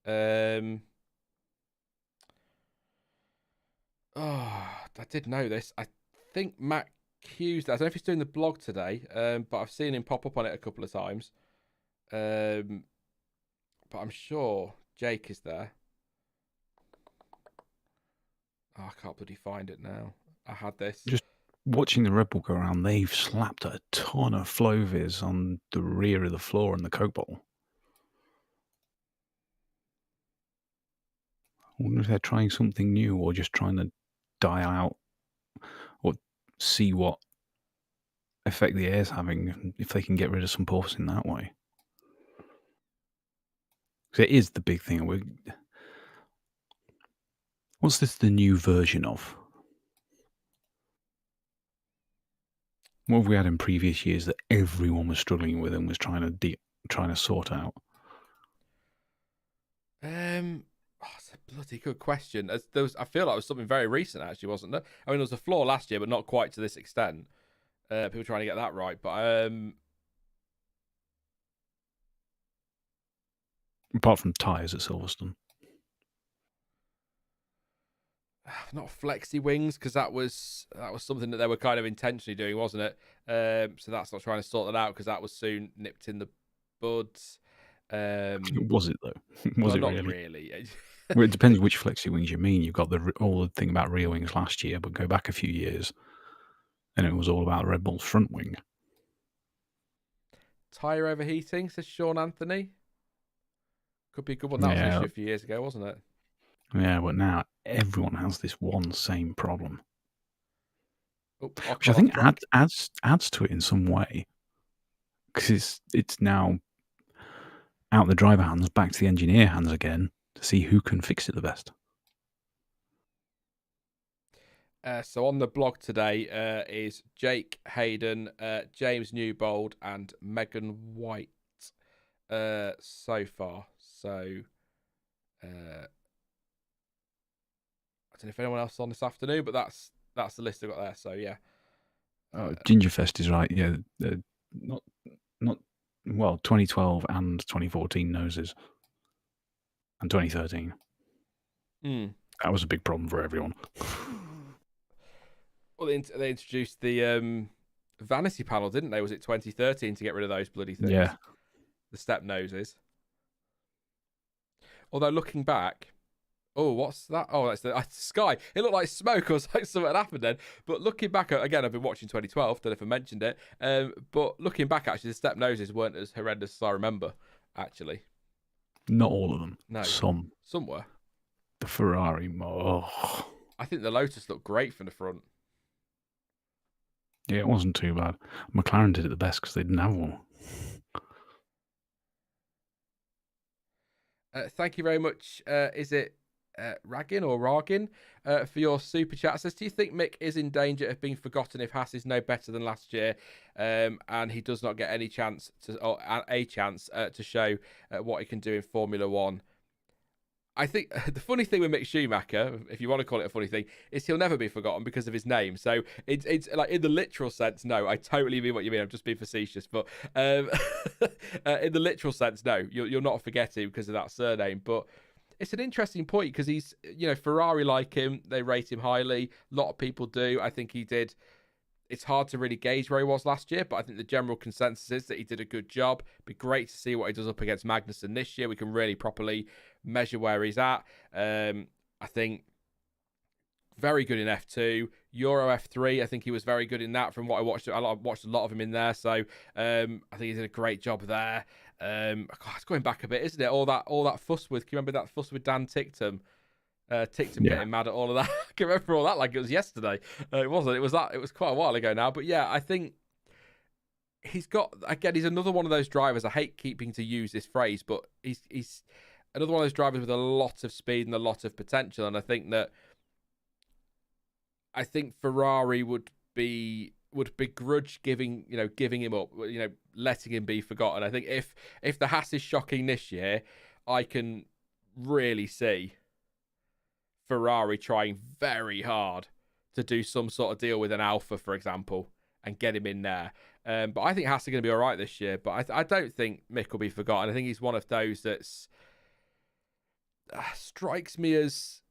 I did know this. I think Matt Hughes. I don't know if he's doing the blog today, but I've seen him pop up on it a couple of times. But I'm sure Jake is there. Oh, I can't bloody find it now. I had this. Just watching the Red Bull go around, they've slapped a ton of Flovis on the rear of the floor and the Coke bottle. I wonder if they're trying something new or just trying to die out or see what effect the air's having, if they can get rid of some porcelain that way. Because it is the big thing. What's this the new version of? What have we had in previous years that everyone was struggling with and was trying to sort out? It's a bloody good question. I feel like it was something very recent, actually, wasn't there? I mean, there was a flaw last year, but not quite to this extent. People trying to get that right, but apart from tyres at Silverstone. Not flexi wings, because that was something that they were kind of intentionally doing, wasn't it? So that's not trying to sort that out because that was soon nipped in the buds. Was it though? Was it not really? Really. Well, it depends which flexi wings you mean. You've got all the thing about rear wings last year, but go back a few years, and it was all about Red Bull's front wing. Tyre overheating, says Sean Anthony. Could be a good one. That was an issue a few years ago, wasn't it? Yeah, but now everyone has this one same problem, which I Ocon think off track. adds to it in some way, because it's now out the driver hands, back to the engineer hands again to see who can fix it the best. So on the blog today is Jake Hayden, James Newbold, and Megan White so far. So I don't know if anyone else is on this afternoon, but that's the list I've got there. So yeah. Gingerfest is right. Yeah, not 2012 and 2014 noses, and 2013. That was a big problem for everyone. Well, they introduced the vanity panel, didn't they? Was it 2013 to get rid of those bloody things? Yeah. The step noses. Although looking back, what's that? Oh, that's the sky. It looked like smoke. I was like, something had happened then. But looking back, again, I've been watching 2012. Don't know if I mentioned it. But looking back, actually, the step noses weren't as horrendous as I remember, actually. Not all of them. No. Some were. The Ferrari, I think the Lotus looked great from the front. Yeah, it wasn't too bad. McLaren did it the best because they didn't have one. Thank you very much. Is it Ragin or Ragin for your super chat? It says, do you think Mick is in danger of being forgotten if Haas is no better than last year, and he does not get any chance to show what he can do in Formula One? I think the funny thing with Mick Schumacher, if you want to call it a funny thing, is he'll never be forgotten because of his name. So it's like, in the literal sense, no, I totally mean what you mean. I'm just being facetious, but in the literal sense, no, you'll not forget him because of that surname. But it's an interesting point because he's, Ferrari like him, they rate him highly. A lot of people do. I think he did. It's hard to really gauge where he was last year, but I think the general consensus is that he did a good job. It'd be great to see what he does up against Magnussen this year. We can really properly measure where he's at. I think very good in F2. Euro F3, I think he was very good in that from what I watched. I watched a lot of him in there, so I think he did a great job there. It's going back a bit, isn't it? All that fuss with, can you remember that fuss with Dan Ticktum? Getting mad at all of that. I can remember all that like it was yesterday. It wasn't. It was quite a while ago now. But yeah, I think he's got, again, he's another one of those drivers. I hate keeping to use this phrase, but he's another one of those drivers with a lot of speed and a lot of potential. And I think Ferrari would begrudge giving him up, letting him be forgotten. I think if the Haas is shocking this year, I can really see Ferrari trying very hard to do some sort of deal with an Alpha, for example, and get him in there. But I think Haas are going to be all right this year. But I don't think Mick will be forgotten. I think he's one of those that's strikes me as,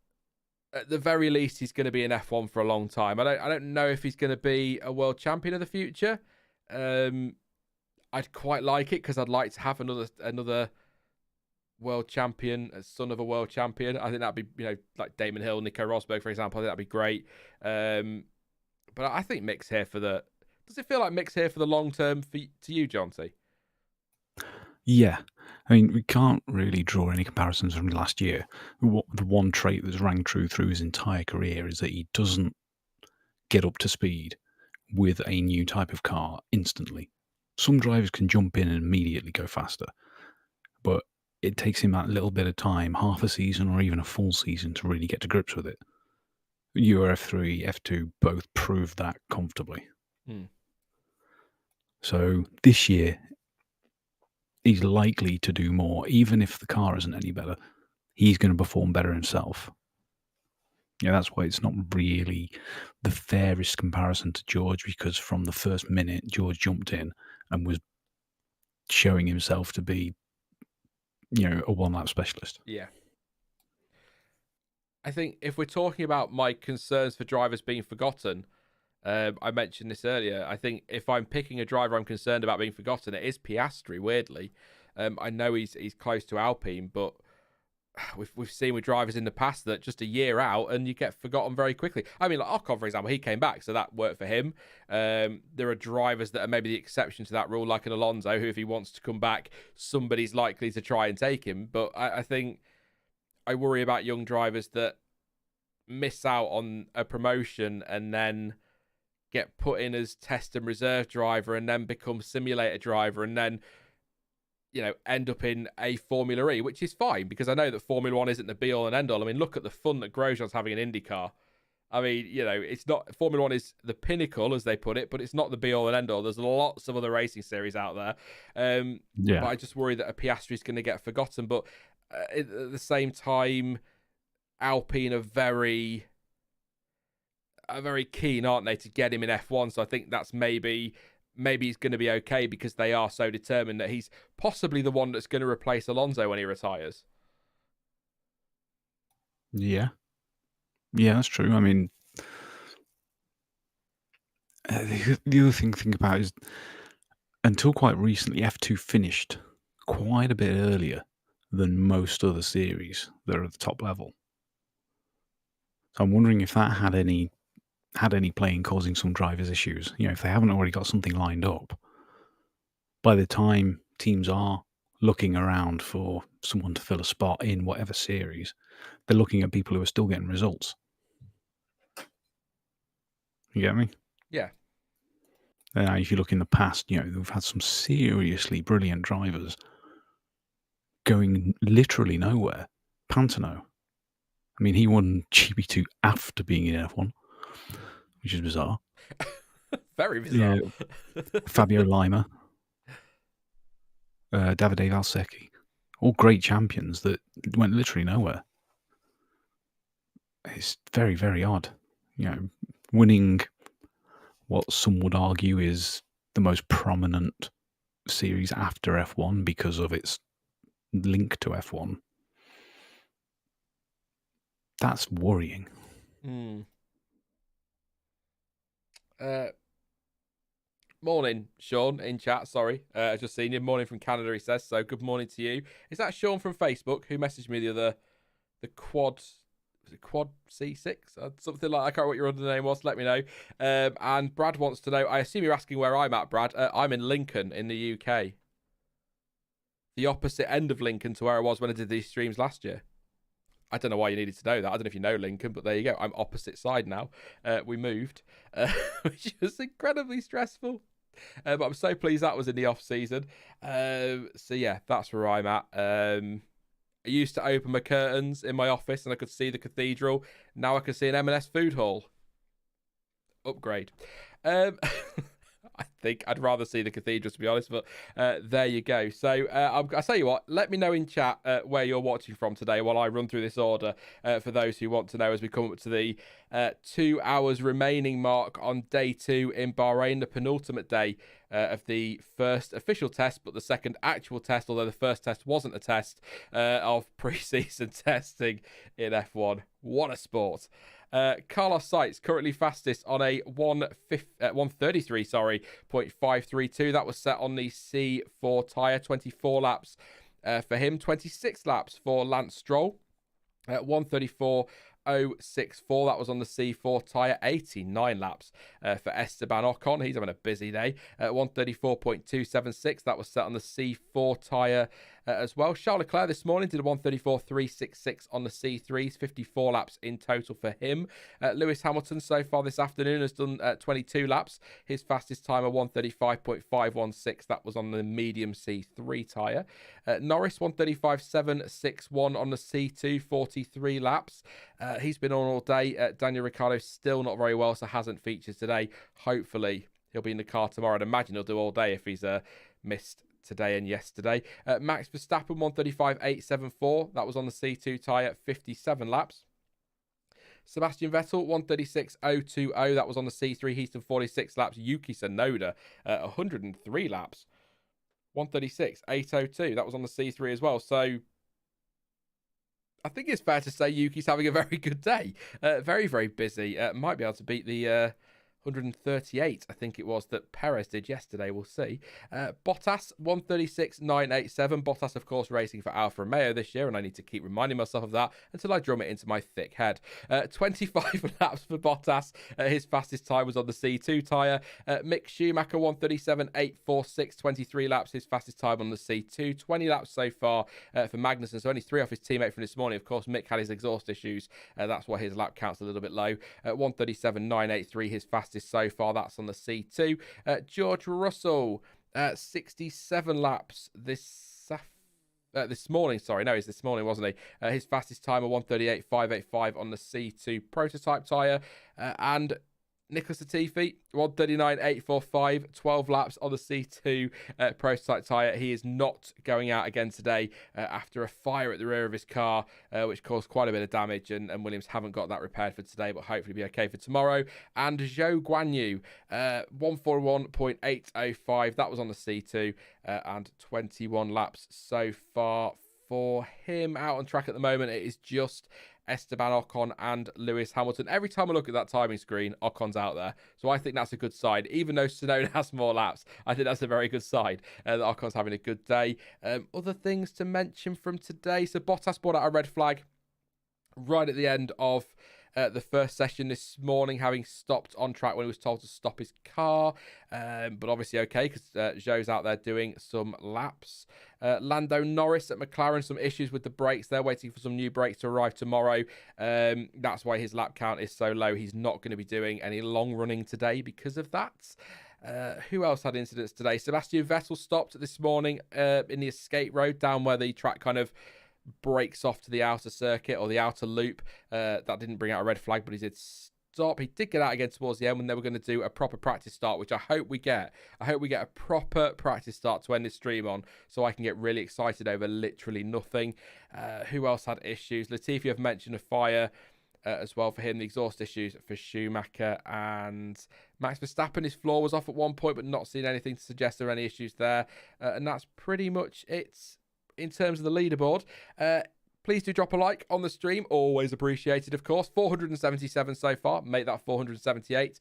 at the very least, he's going to be in F1 for a long time. I don't know if he's going to be a world champion of the future. I'd quite like it because I'd like to have another world champion, a son of a world champion. I think that'd be, like Damon Hill, Nico Rosberg, for example. I think that'd be great. But I think Mick's here for the. Does it feel like Mick's here for the long term to you, John T? Yeah. I mean, we can't really draw any comparisons from last year. The one trait that's rang true through his entire career is that he doesn't get up to speed with a new type of car instantly. Some drivers can jump in and immediately go faster, but it takes him that little bit of time, half a season or even a full season, to really get to grips with it. Euro F3, F2 both proved that comfortably. So this year, he's likely to do more. Even if the car isn't any better, he's going to perform better himself. Yeah, that's why it's not really the fairest comparison to George, because from the first minute, George jumped in and was showing himself to be, a one-lap specialist. Yeah. I think if we're talking about my concerns for drivers being forgotten, I mentioned this earlier. I think if I'm picking a driver I'm concerned about being forgotten, it is Piastri, weirdly. I know he's close to Alpine, but we've seen with drivers in the past that just a year out and you get forgotten very quickly. I mean, like Ocon, for example, he came back, so that worked for him. There are drivers that are maybe the exception to that rule, like an Alonso, who if he wants to come back, somebody's likely to try and take him. But I think I worry about young drivers that miss out on a promotion and then get put in as test and reserve driver and then become simulator driver and then, end up in a Formula E, which is fine because I know that Formula One isn't the be all and end all. I mean, look at the fun that Grosjean's having in IndyCar. I mean, it's not, Formula One is the pinnacle, as they put it, but it's not the be all and end all. There's lots of other racing series out there. But I just worry that a Piastri is going to get forgotten. But at the same time, Alpine are very keen, aren't they, to get him in F1? So I think that's maybe he's going to be okay because they are so determined that he's possibly the one that's going to replace Alonso when he retires. Yeah, that's true. I mean, the other thing to think about is, until quite recently, F2 finished quite a bit earlier than most other series that are at the top level. So I'm wondering if that had any play in causing some drivers issues. If they haven't already got something lined up, by the time teams are looking around for someone to fill a spot in whatever series, they're looking at people who are still getting results. You get me? Yeah. If you look in the past, we've had some seriously brilliant drivers going literally nowhere. Pantano. I mean, he won GP2 after being in F1, which is bizarre. Very bizarre. Yeah. Fabio Lima, Davide Valsecchi, all great champions that went literally nowhere. It's very, very odd. Winning what some would argue is the most prominent series after F1 because of its link to F1. That's worrying. Morning, Sean, in chat, sorry. I just seen you. Morning from Canada, he says. So good morning to you. Is that Sean from Facebook who messaged me the quad, was it quad C6? Something like, I can't remember what your other name was, let me know. And Brad wants to know, I assume you're asking where I'm at, Brad. I'm in Lincoln in the UK. The opposite end of Lincoln to where I was when I did these streams last year. I don't know why you needed to know that. I don't know if you know Lincoln, but there you go. I'm opposite side now. We moved, which was incredibly stressful. But I'm so pleased that was in the off season. So yeah, that's where I'm at. I used to open my curtains in my office and I could see the cathedral. Now I can see an M&S food hall. Upgrade. I think I'd rather see the cathedral, to be honest, but there you go. So I'll tell you what, let me know in chat where you're watching from today while I run through this order for those who want to know as we come up to the 2 hours remaining mark on day 2 in Bahrain, the penultimate day of the first official test, but the second actual test, although the first test wasn't a test, of pre-season testing in F1. What a sport. Carlos Sainz currently fastest on a 133, 0.532. That was set on the C4 tyre. 24 laps for him, 26 laps for Lance Stroll. 134.064. That was on the C4 tyre. 89 laps for Esteban Ocon. He's having a busy day. 134.276. That was set on the C4 tyre as well. Charles Leclerc this morning did a 134.366 on the C3s. 54 laps in total for him. Lewis Hamilton so far this afternoon has done 22 laps. His fastest time of 135.516. That was on the medium C3 tyre. Norris 135.761 on the C2. 43 laps. He's been on all day. Daniel Ricciardo still not very well, so hasn't featured today. Hopefully he'll be in the car tomorrow. I'd imagine he'll do all day if he's missed today and yesterday. Max Verstappen 135.874. That was on the C2 tyre. 57 laps. Sebastian Vettel 136.020. That was on the C3. He's done 46 laps. Yuki Tsunoda 103 laps. 136.802. That was on the C3 as well. So I think it's fair to say Yuki's having a very good day. Very, very busy. Might be able to beat the 138, I think it was, that Perez did yesterday. We'll see. Bottas 136.987. Bottas, of course, racing for Alfa Romeo this year, and I need to keep reminding myself of that until I drum it into my thick head. 25 laps for Bottas. His fastest time was on the C2 tyre. Mick Schumacher 137.846. 23 laps. His fastest time on the C2. 20 laps so far for Magnussen. So only 3 off his teammate from this morning. Of course, Mick had his exhaust issues. That's why his lap count's a little bit low. 137.983. His fastest so far. That's on the C2. George Russell 67 laps this morning. Sorry, no, it's this morning, wasn't he? His fastest time of 138.585 on the C2 prototype tyre. And Nicholas Latifi 139.845. 12 laps on the C2 prototype tyre. He is not going out again today after a fire at the rear of his car, which caused quite a bit of damage, and Williams haven't got that repaired for today, but hopefully be okay for tomorrow. And Zhou Guanyu 141.805. That was on the C2, and 21 laps so far for him. Out on track at the moment, it is just Esteban Ocon and Lewis Hamilton. Every time I look at that timing screen, Ocon's out there. So I think that's a good sign. Even though Tsunoda has more laps, I think that's a very good sign that Ocon's having a good day. Other things to mention from today. So Bottas brought out a red flag right at the end of the first session this morning, having stopped on track when he was told to stop his car. But obviously okay, because Zhou's out there doing some laps. Lando Norris at McLaren, some issues with the brakes. They're waiting for some new brakes to arrive tomorrow. That's why his lap count is so low. He's not going to be doing any long running today because of that. Who else had incidents today? Sebastian Vettel stopped this morning in the escape road down where the track kind of breaks off to the outer circuit or the outer loop. That didn't bring out a red flag, but he did stop. He did get out again towards the end when they were going to do a proper practice start, which I hope we get. I hope we get a proper practice start to end this stream on, so I can get really excited over literally nothing. Who else had issues? Latifi, I've mentioned a fire as well for him. The exhaust issues for Schumacher, and Max Verstappen, his floor was off at one point, but not seeing anything to suggest there are any issues there. And that's pretty much it in terms of the leaderboard. Please do drop a like on the stream. Always appreciated, of course. 477 so far. Make that 478.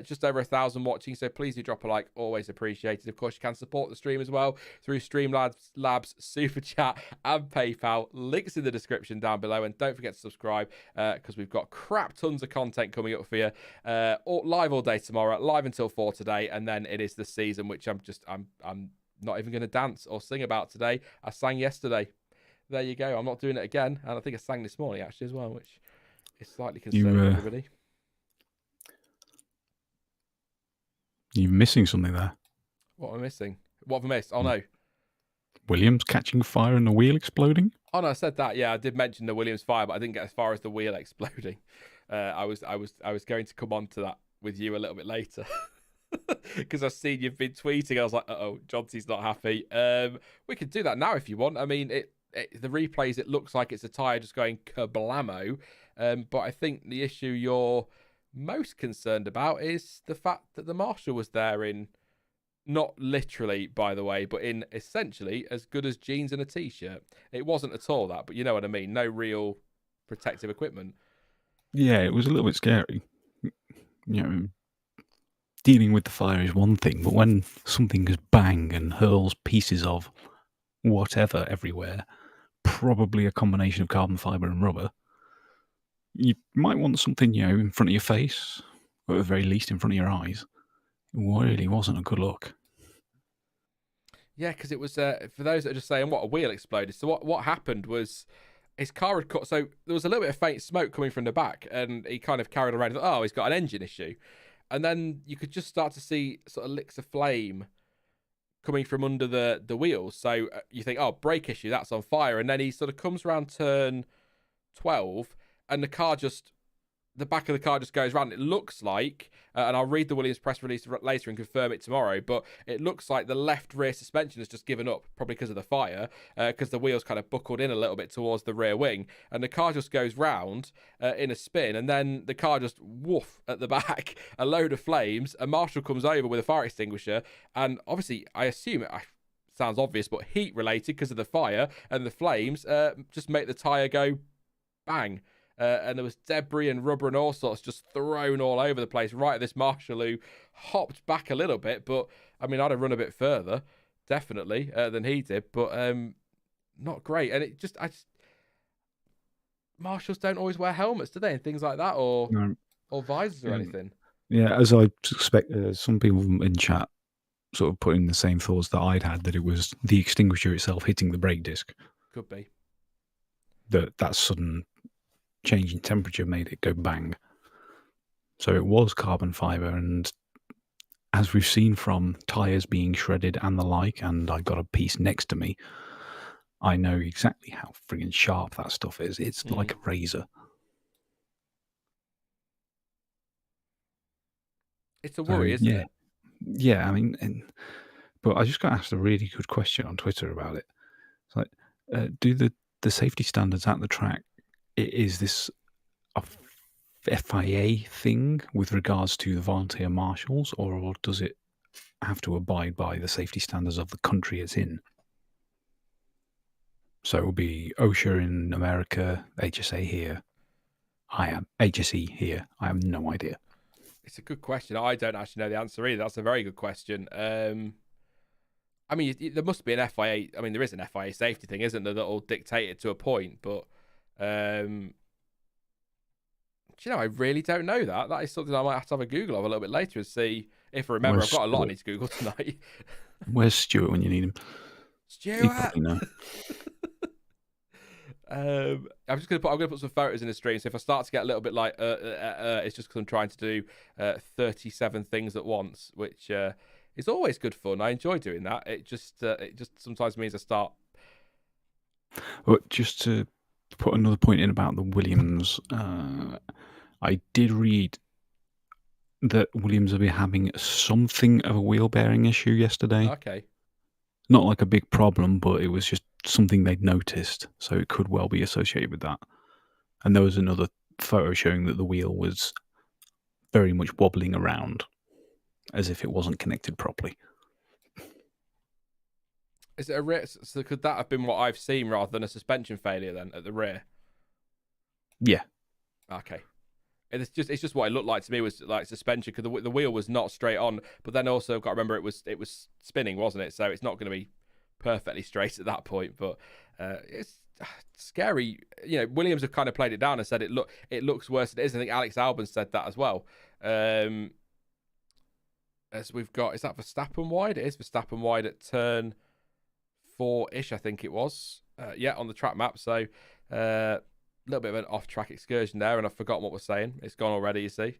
Just over 1,000 watching, so please do drop a like. Always appreciated. Of course, you can support the stream as well through Streamlabs, Super Chat, and PayPal. Links in the description down below. And don't forget to subscribe, because we've got crap tons of content coming up for you. Live all day tomorrow, live until 4 today, and then it is the season, which I'm not even going to dance or sing about today. I sang yesterday. There you go. I'm not doing it again. And I think I sang this morning, actually, as well, which is slightly concerning for everybody. You're missing something there. What am I missing? What have I missed? Oh no. Williams catching fire and the wheel exploding? Oh no, I said that. Yeah, I did mention the Williams fire, but I didn't get as far as the wheel exploding. I was going to come on to that with you a little bit later. Because I've seen you've been tweeting. I was like, oh, Johnson's not happy. We could do that now if you want. I mean, the replays, it looks like it's a tyre just going kablamo. But I think the issue you're most concerned about is the fact that the marshal was there in, not literally, by the way, but in essentially as good as jeans and a t-shirt. It wasn't at all that, but you know what I mean. No real protective equipment. Yeah, it was a little bit scary. You know, dealing with the fire is one thing, but when something goes bang and hurls pieces of whatever everywhere, probably a combination of carbon fibre and rubber, you might want something, in front of your face, or at the very least in front of your eyes. It really wasn't a good look. Yeah, because it was, for those that are just saying, what, a wheel exploded. So what happened was his car had caught, so there was a little bit of faint smoke coming from the back, and he kind of carried around, oh, he's got an engine issue. And then you could just start to see sort of licks of flame coming from under the wheels. So you think, oh, brake issue, that's on fire. And then he sort of comes around turn 12, and the back of the car just goes round. It looks like, and I'll read the Williams press release later and confirm it tomorrow, but it looks like the left rear suspension has just given up, probably because of the fire, because the wheels kind of buckled in a little bit towards the rear wing, and the car just goes round in a spin, and then the car just woof at the back, a load of flames. A marshal comes over with a fire extinguisher, and obviously, I assume it sounds obvious, but heat related because of the fire and the flames just make the tyre go bang. And there was debris and rubber and all sorts just thrown all over the place right at this marshal, who hopped back a little bit. But, I mean, I'd have run a bit further, definitely, than he did. But not great. And marshals don't always wear helmets, do they? And things like that, or visors or anything. Yeah, as I suspect, some people in chat sort of putting the same thoughts that I'd had, that it was the extinguisher itself hitting the brake disc. Could be. That sudden change in temperature made it go bang. So it was carbon fibre, and as we've seen from tyres being shredded and the like, and I got a piece next to me, I know exactly how friggin' sharp that stuff is. It's like a razor. It's a worry, isn't it? Yeah, I mean, but I just got asked a really good question on Twitter about it. It's like, do the safety standards at the track, is this a FIA thing with regards to the volunteer marshals, or does it have to abide by the safety standards of the country it's in? So it will be OSHA in America, HSA here. HSE here. I have no idea. It's a good question. I don't actually know the answer either. That's a very good question. I mean, there must be an FIA. I mean, there is an FIA safety thing, isn't there, that'll dictate it to a point. But, do you know, I really don't know that. That is something I might have to have a Google of a little bit later and see if I remember. I've got a lot I need to Google tonight. Where's Stuart when you need him? Stuart! He probably know. I'm gonna put some photos in the stream. So if I start to get a little bit like it's just because I'm trying to do 37 things at once, which is always good fun. I enjoy doing that. It just sometimes means I start. But just to put another point in about the Williams, I did read that Williams will be having something of a wheel bearing issue yesterday. Okay. Not like a big problem, but it was just something they'd noticed, so it could well be associated with that. And there was another photo showing that the wheel was very much wobbling around, as if it wasn't connected properly. Is it a rear? So could that have been what I've seen rather than a suspension failure then at the rear? Yeah. Okay. It's just what it looked like to me, was like suspension, because the wheel was not straight on, but then also got to remember it was spinning, wasn't it? So it's not going to be perfectly straight at that point. But it's scary. You know, Williams have kind of played it down and said it looks worse than it is. I think Alex Albon said that as well. As we've got, is that Verstappen wide? It is Verstappen wide at turn 4-ish, I think it was. Yeah, on the track map. So. A little bit of an off-track excursion there, and I've forgotten what we're saying. It's gone already, you see.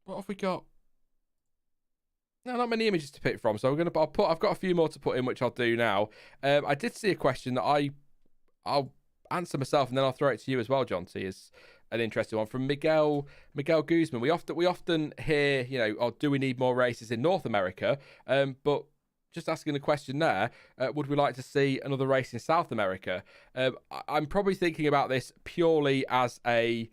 What have we got? No, not many images to pick from, so I've got a few more to put in, which I'll do now. I did see a question that I'll answer myself, and then I'll throw it to you as well, John T. Is an interesting one from Miguel Guzman. We often hear, oh, do we need more races in North America? But just asking the question there, would we like to see another race in South America? I'm probably thinking about this purely as a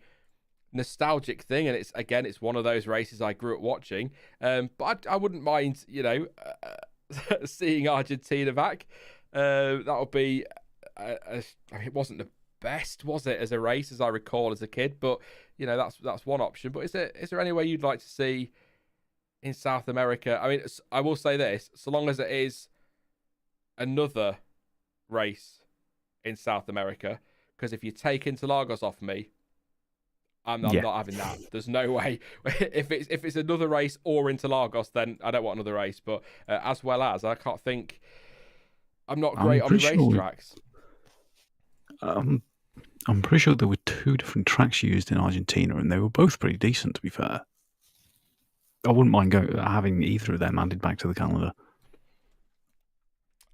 nostalgic thing, and it's one of those races I grew up watching. But I wouldn't mind, seeing Argentina back. That would be. It wasn't the best, was it, as a race, as I recall as a kid? But that's one option. But is there any way you'd like to see in South America? I mean, I will say this: so long as it is another race in South America, because if you take Interlagos off me, I'm not having that. There's no way. If it's another race or Interlagos, then I don't want another race. But as well as, I can't think. I'm not great on the racetracks. I'm pretty sure there were 2 different tracks used in Argentina, and they were both pretty decent, to be fair. I wouldn't mind having either of them added back to the calendar.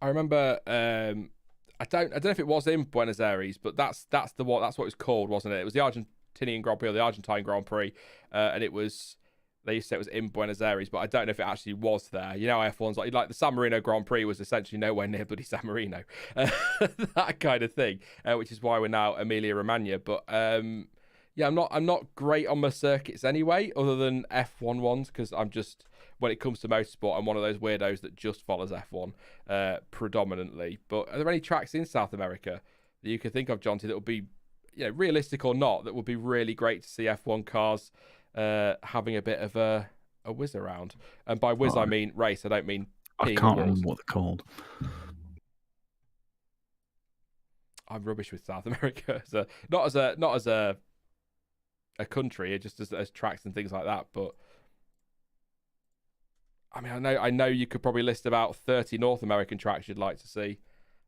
I remember. I don't know if it was in Buenos Aires, but that's what it was called, wasn't it? It was the Argentinian Grand Prix or the Argentine Grand Prix, and it was. They used to say it was in Buenos Aires, but I don't know if it actually was there. F1's like the San Marino Grand Prix was essentially nowhere near bloody San Marino, that kind of thing, which is why we're now Emilia Romagna. But I'm not great on my circuits anyway, other than F1 ones, because I'm just, when it comes to motorsport, I'm one of those weirdos that just follows F1 predominantly. But are there any tracks in South America that you could think of, John T, that would be, realistic or not, that would be really great to see F1 cars having a bit of a whiz around? And by whiz I mean race, I don't mean I can't remember what they're called. I'm rubbish with South America, not as a country, just as tracks and things like that. But I mean, I know you could probably list about 30 North American tracks you'd like to see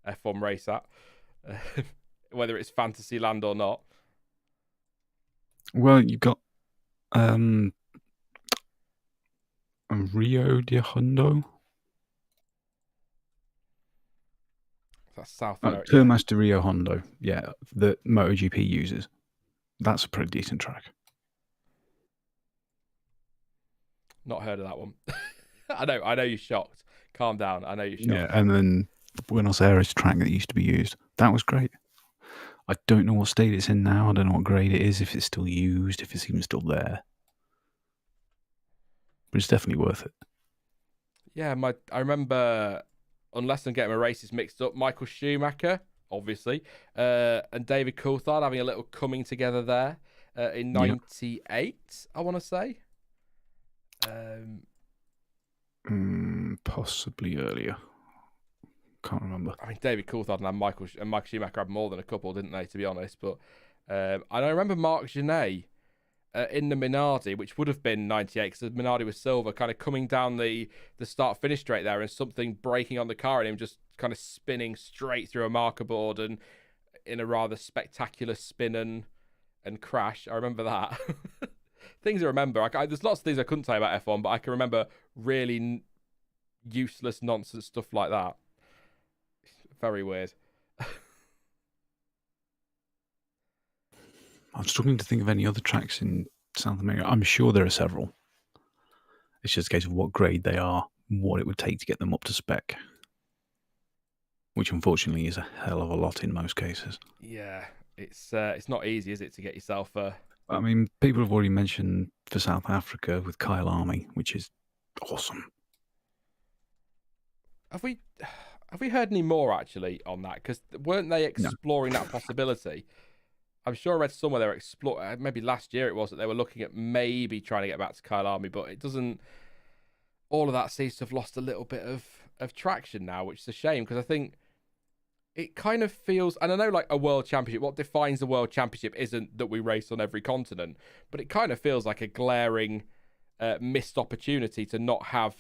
F1 race at, whether it's Fantasyland or not. Well, you've got Rio de Hondo. That's South America. Termas de Rio Hondo, that MotoGP uses. That's a pretty decent track. Not heard of that one. I know you're shocked. Calm down. I know you're shocked. Yeah, and then the Buenos Aires track that used to be used. That was great. I don't know what state it's in now. I don't know what grade it is, if it's still used, if it's even still there. But it's definitely worth it. Yeah, I remember, unless I'm getting my races mixed up, Michael Schumacher, obviously, and David Coulthard having a little coming together there in 98, I want to say. Possibly earlier. Can't remember. I mean, David Coulthard and Michael Schumacher had more than a couple, didn't they, to be honest? But and I remember Marc Genet in the Minardi, which would have been 98, because the Minardi was silver, kind of coming down the start-finish straight there, and something breaking on the car and him just kind of spinning straight through a marker board and in a rather spectacular spin and crash. I remember that. Things I remember. There's lots of things I couldn't tell you about F1, but I can remember really useless nonsense stuff like that. Very weird. I'm struggling to think of any other tracks in South America. I'm sure there are several. It's just a case of what grade they are, what it would take to get them up to spec. Which unfortunately is a hell of a lot in most cases. Yeah, it's not easy, is it, to get yourself I mean, people have already mentioned for South Africa with Kyle Army, which is awesome. Have we heard any more actually on that? Because weren't they exploring that possibility? I'm sure I read somewhere they were exploring. Maybe last year it was that they were looking at maybe trying to get back to Kyle Army, but it doesn't. All of that seems to have lost a little bit of traction now, which is a shame, because I think it kind of feels, and I know like a world championship, what defines the world championship isn't that we race on every continent, but it kind of feels like a glaring missed opportunity to not have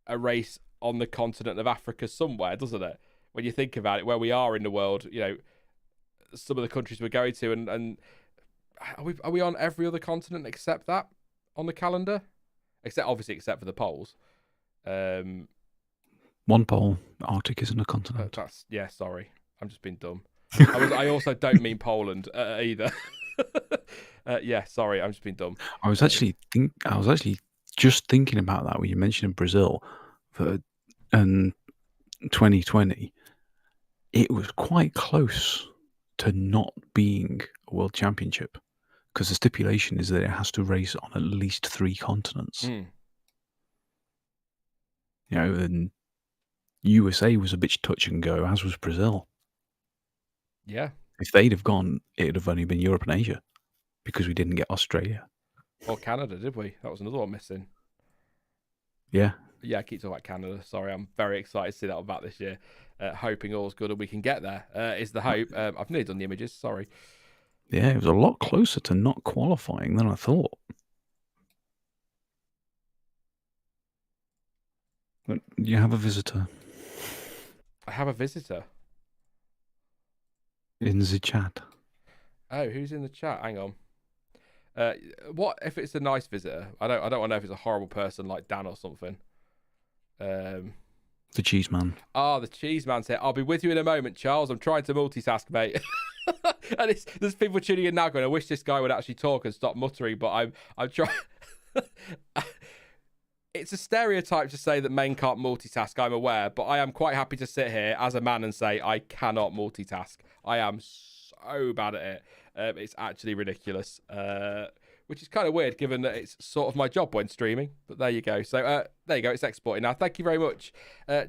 a race on the continent of Africa somewhere, doesn't it? When you think about it, where we are in the world, some of the countries we're going to, and are we on every other continent except that? on the calendar, except for the poles. One pole. Arctic isn't a continent. Sorry, I'm just being dumb. I also don't mean Poland either. Sorry, I'm just being dumb. I was actually just thinking about that when you mentioned Brazil for 2020. It was quite close to not being a world championship because the stipulation is that it has to race on at least 3 continents. And USA was a bit touch and go, as was Brazil. Yeah. If they'd have gone, it'd have only been Europe and Asia because we didn't get Australia. Or Canada, did we? That was another one missing. Yeah. Yeah, I keep talking about Canada. Sorry, I'm very excited to see that one back this year. Hoping all's good and we can get there is the hope. I've nearly done the images, sorry. Yeah, it was a lot closer to not qualifying than I thought. But you have a visitor. I have a visitor. In the chat. Oh, who's in the chat? Hang on. What if it's a nice visitor? I don't want to know if it's a horrible person like Dan or something. The cheese man. The cheese man said, "I'll be with you in a moment, Charles. I'm trying to multitask, mate." And there's people tuning in now going, "I wish this guy would actually talk and stop muttering," but I'm trying. It's a stereotype to say that men can't multitask, I'm aware, but I am quite happy to sit here as a man and say I cannot multitask. I am so bad at it. It's actually ridiculous, which is kind of weird given that it's sort of my job when streaming, but there you go. So there you go, it's exporting now. Thank you very much.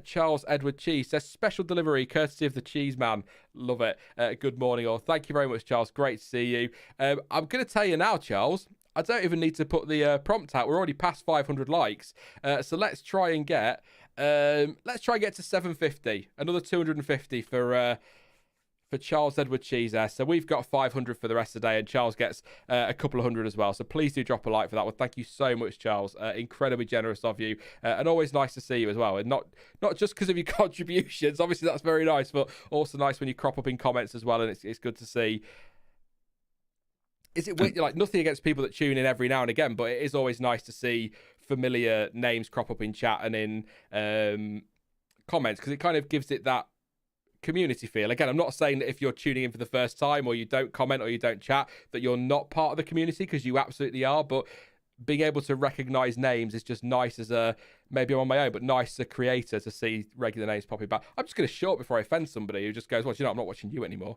Charles Edward Cheese says, special delivery courtesy of the cheese man. Love it. Good morning all. Thank you very much, Charles. Great to see you. I'm going to tell you now, Charles, I don't even need to put the prompt out. We're already past 500 likes. So let's try and get to 750. Another 250 for Charles Edward Cheese there. So we've got 500 for the rest of the day, and Charles gets a couple of hundred as well. So please do drop a like for that one. Thank you so much, Charles. Incredibly generous of you, and always nice to see you as well. And not just because of your contributions. Obviously, that's very nice, but also nice when you crop up in comments as well, and it's good to see. Is it weird? Like, nothing against people that tune in every now and again, but it is always nice to see familiar names crop up in chat and in comments, because it kind of gives it that community feel. Again, I'm not saying that if you're tuning in for the first time or you don't comment or you don't chat that you're not part of the community, because you absolutely are, but being able to recognize names is just nice as maybe I'm on my own, but nice as a creator to see regular names popping back. I'm just going to shut before I offend somebody who just goes, well, I'm not watching you anymore.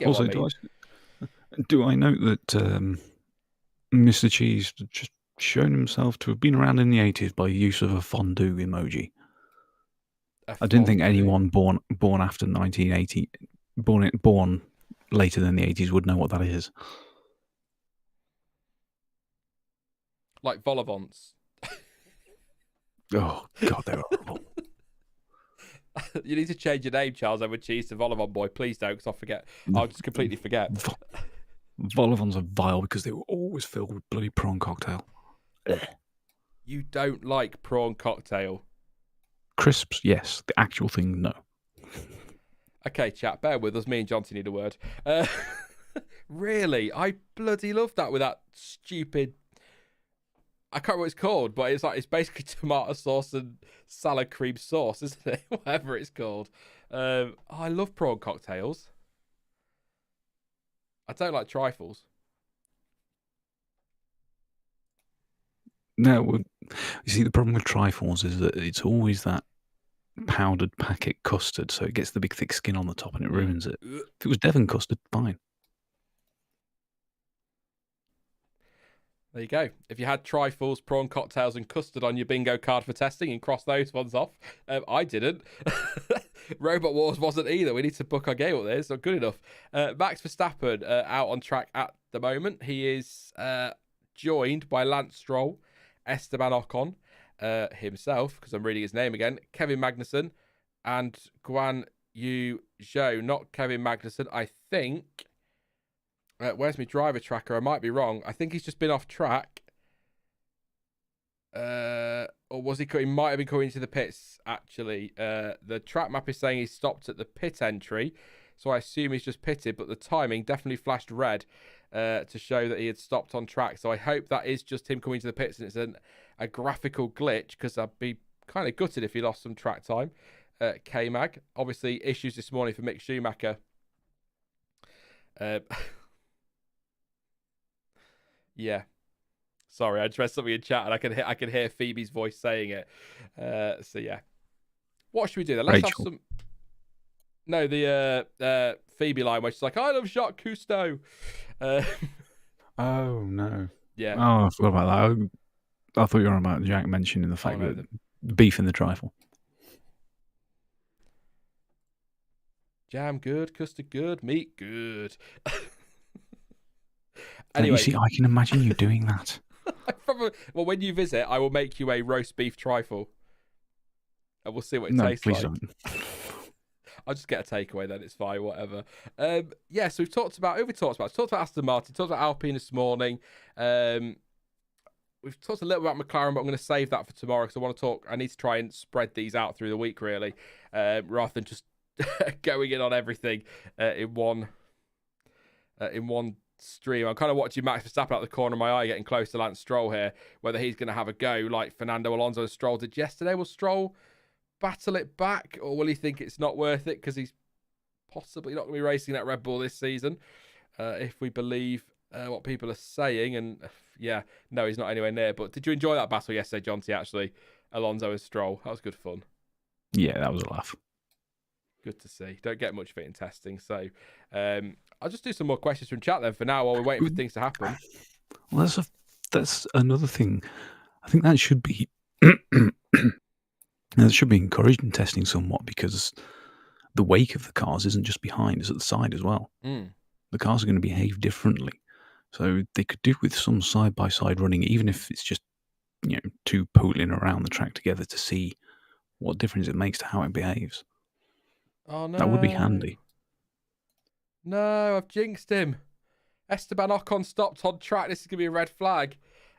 Also, do I note that Mr. Cheese just shown himself to have been around in the 80s by use of a fondue emoji? I didn't think anyone born after 1980, born later than the 80s would know what that is. Like vol-au-vents. Oh, God, they're horrible. You need to change your name, Charles Edward Cheese, to vol-au-vent boy. Please don't, because I'll forget. I'll just completely forget. Vol-au-vents are vile because they were always filled with bloody prawn cocktail. You don't like prawn cocktail? Crisps, yes. The actual thing, no. Okay, chat, bear with us. Me and Jonty need a word. Really? I bloody love that with that stupid... I can't remember what it's called, but it's basically tomato sauce and salad cream sauce, isn't it? Whatever it's called. I love prawn cocktails. I don't like trifles. No, well, you see, the problem with trifles is that it's always that powdered packet custard, so it gets the big thick skin on the top and it ruins it. If it was Devon custard, fine. There you go. If you had trifles, prawn cocktails, and custard on your bingo card for testing and cross those ones off, I didn't. Robot Wars wasn't either. We need to book our game up there. It's not good enough. Max Verstappen out on track at the moment. He is joined by Lance Stroll, Esteban Ocon himself, because I'm reading his name again, Kevin Magnussen, and Guan Yu Zhou. Not Kevin Magnussen, I think. Where's my driver tracker? I might be wrong. I think he's just been off track. Or was he? He might have been coming into the pits, actually. The track map is saying he stopped at the pit entry. so I assume he's just pitted, but the timing definitely flashed red to show that he had stopped on track. So I hope that is just him coming to the pits and it's a graphical glitch, because I'd be kind of gutted if he lost some track time. K-Mag, obviously issues this morning for Mick Schumacher. Yeah. Sorry, I just read something in chat and I can hear Phoebe's voice saying it. So yeah. What should we do then? Let's Rachel. have some. No, the Phoebe line where she's like, "I love Jacques Cousteau." Oh no. Yeah. Oh, I forgot about that. I thought you were on about Jack mentioning the fact no, that beef in the trifle. Jam good, custard good, meat good. Anyway, Anyway, you see, I can imagine you doing that. well, when you visit, I will make you a roast beef trifle, and we'll see what it No, tastes please like. don't. I'll just get a takeaway then. It's fine, whatever. Yeah, so we've talked about Aston Martin, talked about Alpine this morning. We've talked a little about McLaren, but I'm going to save that for tomorrow because I need to try and spread these out through the week, really, rather than just going in on everything in one stream. I'm kind of watching Max Verstappen out the corner of my eye, getting close to Lance Stroll here, whether he's going to have a go like Fernando Alonso and Stroll did yesterday. Will Stroll battle it back, or will he think it's not worth it because he's possibly not going to be racing that Red Bull this season, if we believe what people are saying? And yeah, no, he's not anywhere near. But did you enjoy that battle yesterday, John T, actually? Alonso and Stroll. That was good fun. Yeah, that was a laugh. Good to see. Don't get much of it in testing. So I'll just do some more questions from chat then for now while we're waiting for things to happen. Well, that's another thing. I think that should be that should be encouraged in testing somewhat, because the wake of the cars isn't just behind; it's at the side as well. The cars are going to behave differently, so they could do with some side-by-side running, even if it's just two pootling around the track together to see what difference it makes to how it behaves. Oh no, that would be handy. No, I've jinxed him. Esteban Ocon stopped on track. This is going to be a red flag.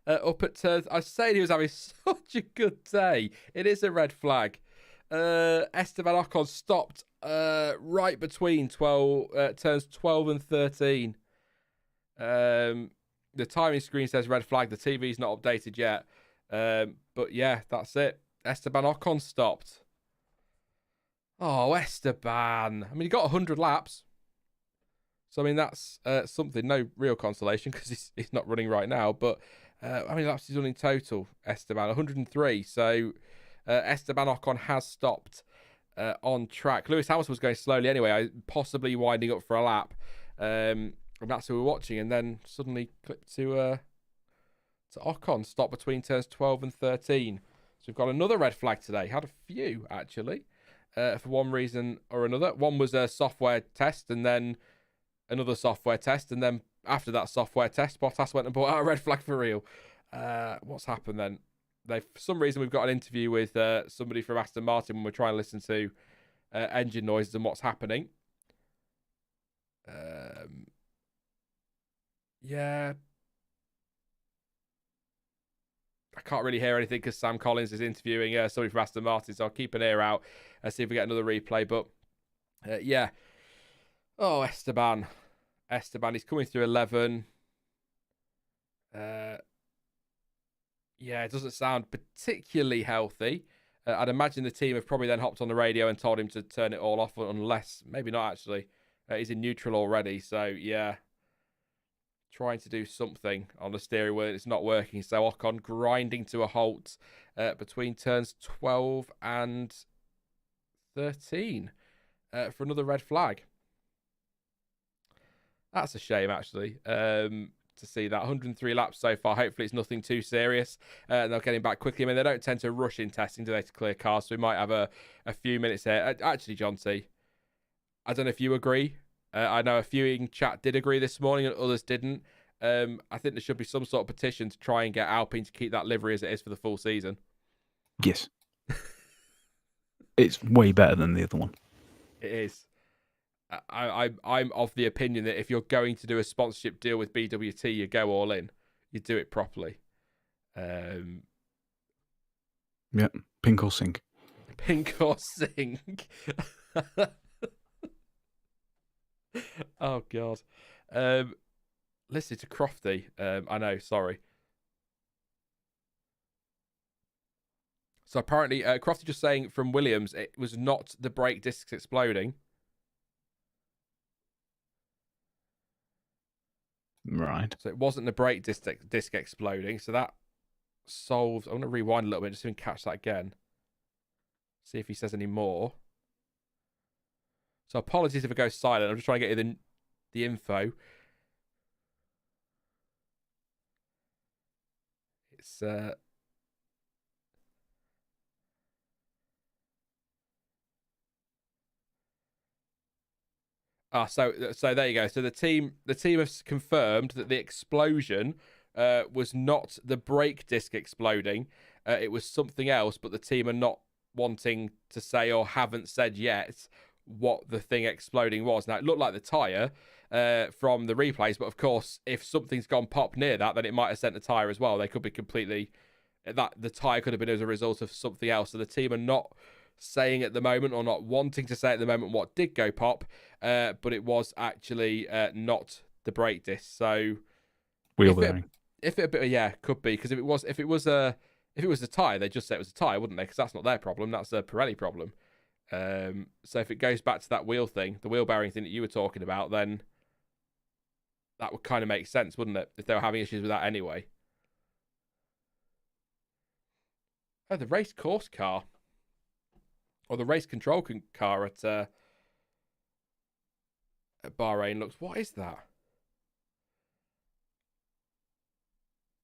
Up at turns. I was saying he was having such a good day. It is a red flag. Esteban Ocon stopped right between turns 12 and 13. The timing screen says red flag. The TV's not updated yet. But yeah, that's it. Esteban Ocon stopped. Oh, Esteban. I mean, he got 100 laps. So, I mean, that's something. No real consolation because he's not running right now. But how many laps he's done in total, Esteban? 103. So, Esteban Ocon has stopped on track. Lewis Hamilton was going slowly anyway, possibly winding up for a lap. And that's who we're watching. And then suddenly clipped to Ocon, stop between turns 12 and 13. So, we've got another red flag today. Had a few, actually, for one reason or another. One was a software test, and then another software test, and then after that software test, Bottas went and bought out a red flag for real. What's happened then? For some reason, we've got an interview with somebody from Aston Martin when we're trying to listen to engine noises and what's happening. Yeah. I can't really hear anything because Sam Collins is interviewing somebody from Aston Martin, so I'll keep an ear out and see if we get another replay. But yeah. Oh, Esteban, he's coming through 11. Yeah, it doesn't sound particularly healthy. I'd imagine the team have probably then hopped on the radio and told him to turn it all off, unless, maybe not actually. He's in neutral already, so yeah. Trying to do something on the steering wheel, it's not working. So Ocon grinding to a halt between turns 12 and 13 for another red flag. That's a shame, actually, to see that. 103 laps so far. Hopefully it's nothing too serious. And they're getting back quickly. I mean, they don't tend to rush in testing, do they, to clear cars? So we might have a few minutes here. Actually, John T, I don't know if you agree. I know a few in chat did agree this morning and others didn't. I think there should be some sort of petition to try and get Alpine to keep that livery as it is for the full season. Yes. It's way better than the other one. It is. I'm of the opinion that if you're going to do a sponsorship deal with BWT, you go all in. You do it properly. Yeah, pink or sink. Pink or sink. Oh God. Listen to Crofty. I know. Sorry. So apparently, Crofty just saying from Williams, it was not the brake discs exploding. Right. So it wasn't the brake disc exploding. So that solves. I'm going to rewind a little bit just so we can catch that again. See if he says any more. So apologies if it goes silent. I'm just trying to get you the info. It's so there you go. So the team has confirmed that the explosion was not the brake disc exploding. It was something else, but the team are not wanting to say or haven't said yet what the thing exploding was. Now it looked like the tyre from the replays, but of course, if something's gone pop near that, then it might have sent the tyre as well. They could be completely that the tyre could have been as a result of something else. So the team are not saying at the moment, or not wanting to say at the moment, what did go pop, but it was actually not the brake disc. So wheel bearing. Could be, because if it was a tyre, they'd just say it was a tyre, wouldn't they? Because that's not their problem, that's a Pirelli problem. So if it goes back to that wheel thing, the wheel bearing thing that you were talking about, then that would kind of make sense, wouldn't it? If they were having issues with that anyway. Oh, the race course car. Or the race control car at Bahrain looks. What is that?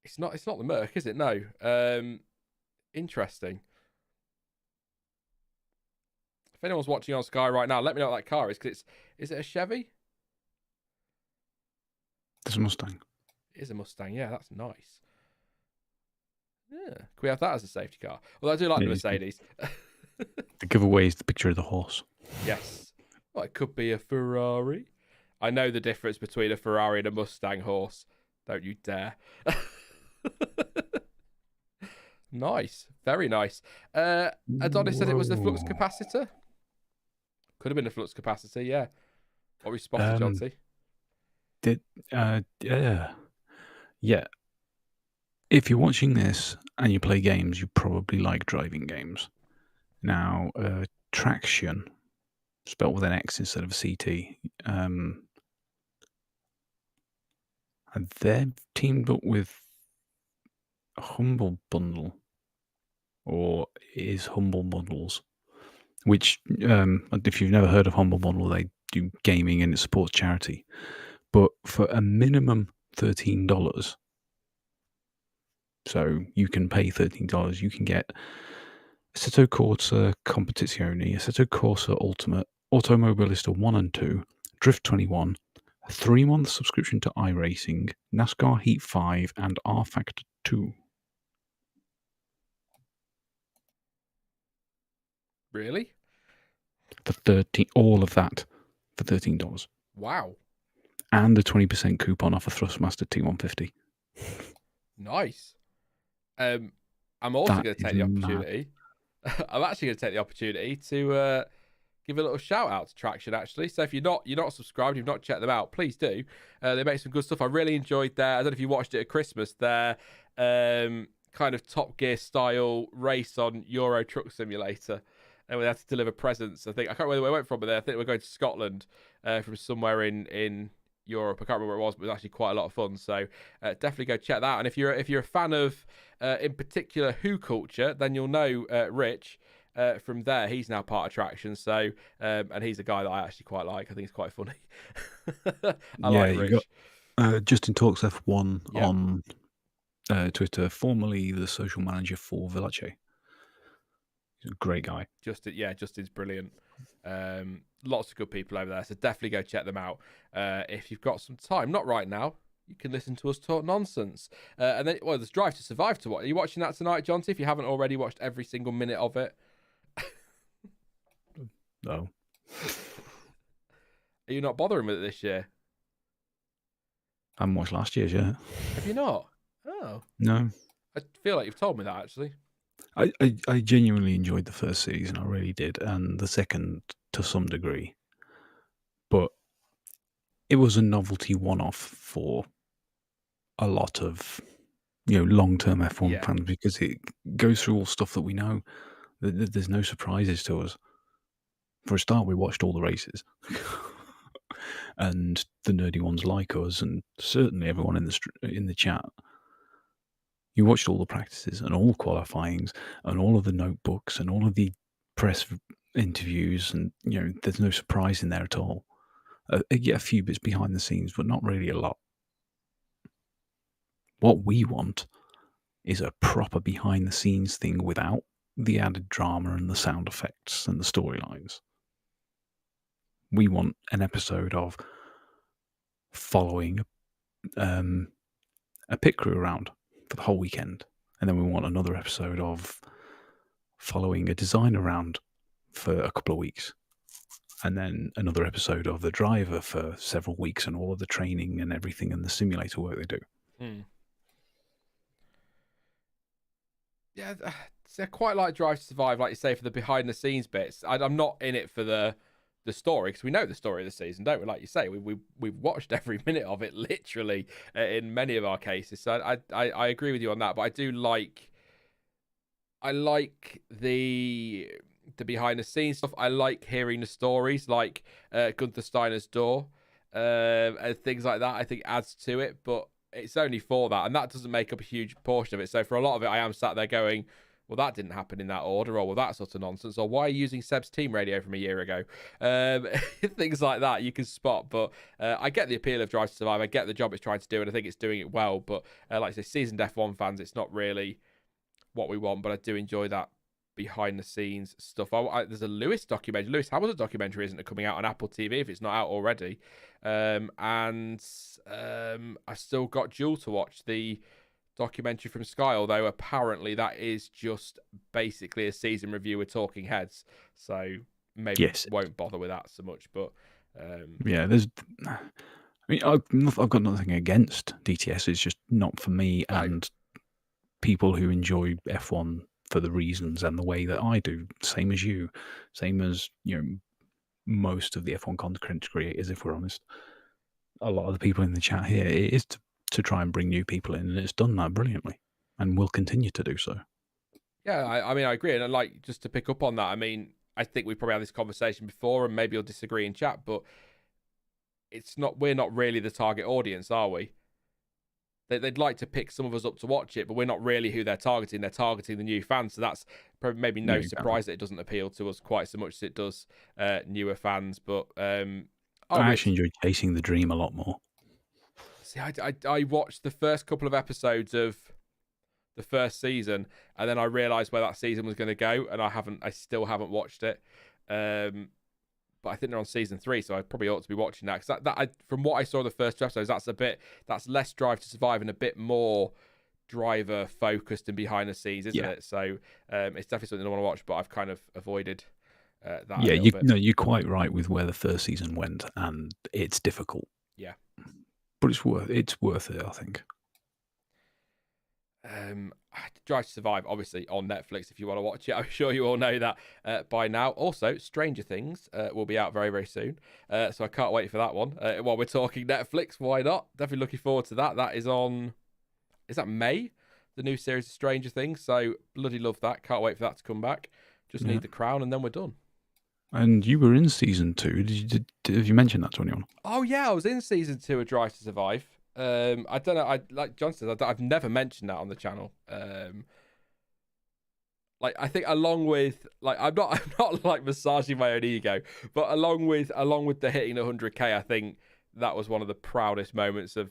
It's not the Merc, is it? No. Interesting. If anyone's watching on Sky right now, let me know what that car is, because is it a Chevy? It's a Mustang. It is a Mustang. Yeah, that's nice. Yeah, can we have that as a safety car? Well, I do like the Mercedes. The giveaway is the picture of the horse. Yes. Well, it could be a Ferrari. I know the difference between a Ferrari and a Mustang horse. Don't you dare. Nice. Very nice. Adonis said it was the flux capacitor. Could have been the flux capacitor, yeah. What we spotted, John C. Yeah. If you're watching this and you play games, you probably like driving games. Now, Traction, spelled with an X instead of a CT, they're teamed up with Humble Bundle, or is Humble Bundles, which, if you've never heard of Humble Bundle, they do gaming and it supports charity. But for a minimum $13, so you can pay $13, you can get Assetto Corsa Competizione, Assetto Corsa Ultimate, Automobilista 1 and 2, Drift 21, a 3-month subscription to iRacing, NASCAR Heat 5, and R Factor 2. Really? For 13, all of that for $13. Wow. And a 20% coupon off a Thrustmaster T150. Nice. I'm also going to take the opportunity. I'm actually going to take the opportunity to give a little shout out to Traction, actually. So if you're not subscribed, you've not checked them out, please do. They make some good stuff. I really enjoyed their, I don't know if you watched it at Christmas, their kind of Top Gear style race on Euro Truck Simulator. And we had to deliver presents. I can't remember where we went from, but I think we're going to Scotland from somewhere in Europe. I can't remember where it was, but it was actually quite a lot of fun. So definitely go check that out. And if you're a fan of, in particular, Who Culture, then you'll know Rich from there. He's now part of Traction. So and he's a guy that I actually quite like. I think he's quite funny. I like Rich. You got Justin Talks F1 on Twitter, formerly the social manager for Villace. He's a great guy. Justin's brilliant. Lots of good people over there, so definitely go check them out if you've got some time. Not right now. You can listen to us talk nonsense. And then, there's Drive to Survive to watch. Are you watching that tonight, John? If you haven't already watched every single minute of it. No. Are you not bothering with it this year? I haven't watched last year's yet. Have you not? Oh. No. I feel like you've told me that, actually. I genuinely enjoyed the first season, I really did, and the second to some degree. But it was a novelty one-off for a lot of long-term F1 Yeah. fans because it goes through all stuff that we know. There's no surprises to us. For a start, we watched all the races, and the nerdy ones like us, and certainly everyone in the chat. You watched all the practices and all the qualifyings and all of the notebooks and all of the press interviews, and there's no surprise in there at all. You get a few bits behind the scenes, but not really a lot. What we want is a proper behind the scenes thing without the added drama and the sound effects and the storylines. We want an episode of following a pit crew around for the whole weekend, and then we want another episode of following a design around for a couple of weeks, and then another episode of the driver for several weeks and all of the training and everything and the simulator work they do. Yeah, I quite like Drive to Survive, like you say, for the behind the scenes bits. I'm not in it for the story, because we know the story of the season, don't we? Like you say, we've watched every minute of it, literally, in many of our cases. So I agree with you on that, but I like the behind the scenes stuff. I like hearing the stories, like Gunther Steiner's door, and things like that. I think adds to it, but it's only for that, and that doesn't make up a huge portion of it. So for a lot of it, I am sat there going, well, that didn't happen in that order, or well, that's sort of nonsense, or why are you using Seb's team radio from a year ago? Things like that you can spot, but I get the appeal of Drive to Survive. I get the job it's trying to do, and I think it's doing it well, but like I say, seasoned F1 fans, it's not really what we want, but I do enjoy that behind the scenes stuff. There's a Lewis documentary. Lewis Hamilton documentary isn't coming out on Apple TV if it's not out already. And I've still got Jewel to watch, the documentary from Sky, although apparently that is just basically a season review with talking heads. So maybe won't bother with that so much. But I've got nothing against DTS. It's just not for me and people who enjoy F1 for the reasons and the way that I do, same as you, same as most of the F1 content creators, if we're honest. A lot of the people in the chat here, it is to try and bring new people in, and it's done that brilliantly, and will continue to do so. Yeah, I mean, I agree, and like, just to pick up on that, I mean, I think we've probably had this conversation before, and maybe you'll disagree in chat, but we're not really the target audience, are we? They'd like to pick some of us up to watch it, but we're not really who they're targeting. They're targeting the new fans, so that's probably maybe no surprise that it doesn't appeal to us quite so much as it does newer fans. But I actually enjoy Chasing the Dream a lot more. See, I watched the first couple of episodes of the first season, and then I realised where that season was going to go, and I still haven't watched it. But I think they're on season 3, so I probably ought to be watching that. Because from what I saw in the first 2 episodes, that's less Drive to Survive and a bit more driver focused and behind the scenes, isn't it? So it's definitely something I want to watch, but I've kind of avoided that. Yeah, you're quite right with where the first season went, and it's difficult. Yeah, but it's worth it, I think. Drive to Survive, obviously on Netflix if you want to watch it. I'm sure you all know that by now. Also, Stranger Things will be out very, very soon, so I can't wait for that one. While we're talking Netflix, why not? Definitely looking forward to that. That is that May, the new series of Stranger Things, so bloody love that. Can't wait for that to come back. Just need the crown and then we're done. And you were in season 2. Have you mentioned that to anyone? Oh yeah, I was in season 2 of Drive to Survive. I don't know. Like John says, I've never mentioned that on the channel. Like, I think along with, like, I'm not like massaging my own ego, but along with the hitting 100K, I think that was one of the proudest moments of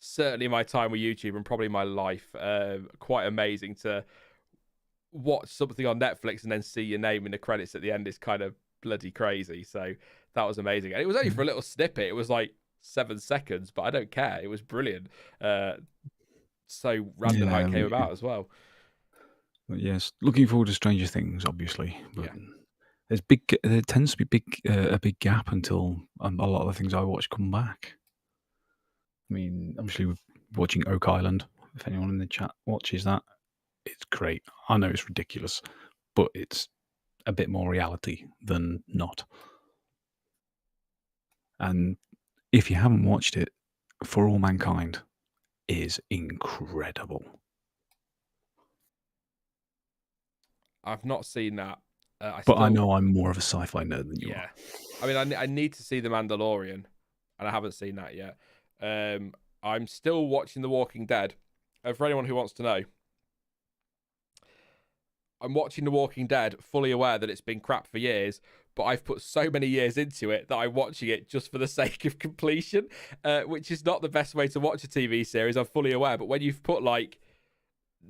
certainly my time with YouTube and probably my life. Quite amazing to watch something on Netflix and then see your name in the credits at the end is kind of bloody crazy. So that was amazing, and it was only for a little snippet. It was like 7 seconds, but I don't care. It was brilliant. So random how it came about as well. But yes, looking forward to Stranger Things, obviously. But there tends to be a big gap until a lot of the things I watch come back. I mean, obviously, we're watching Oak Island. If anyone in the chat watches that, it's great. I know it's ridiculous, but it's a bit more reality than not. And If you haven't watched it, For All Mankind is incredible. I've not seen that. I know I'm more of a sci-fi nerd than you Yeah. are. I mean, I need to see The Mandalorian, and I haven't seen that yet. I'm still watching The Walking Dead. For anyone who wants to know, I'm watching The Walking Dead fully aware that it's been crap for years, but I've put so many years into it that I'm watching it just for the sake of completion, which is not the best way to watch a TV series, I'm fully aware. But when you've put like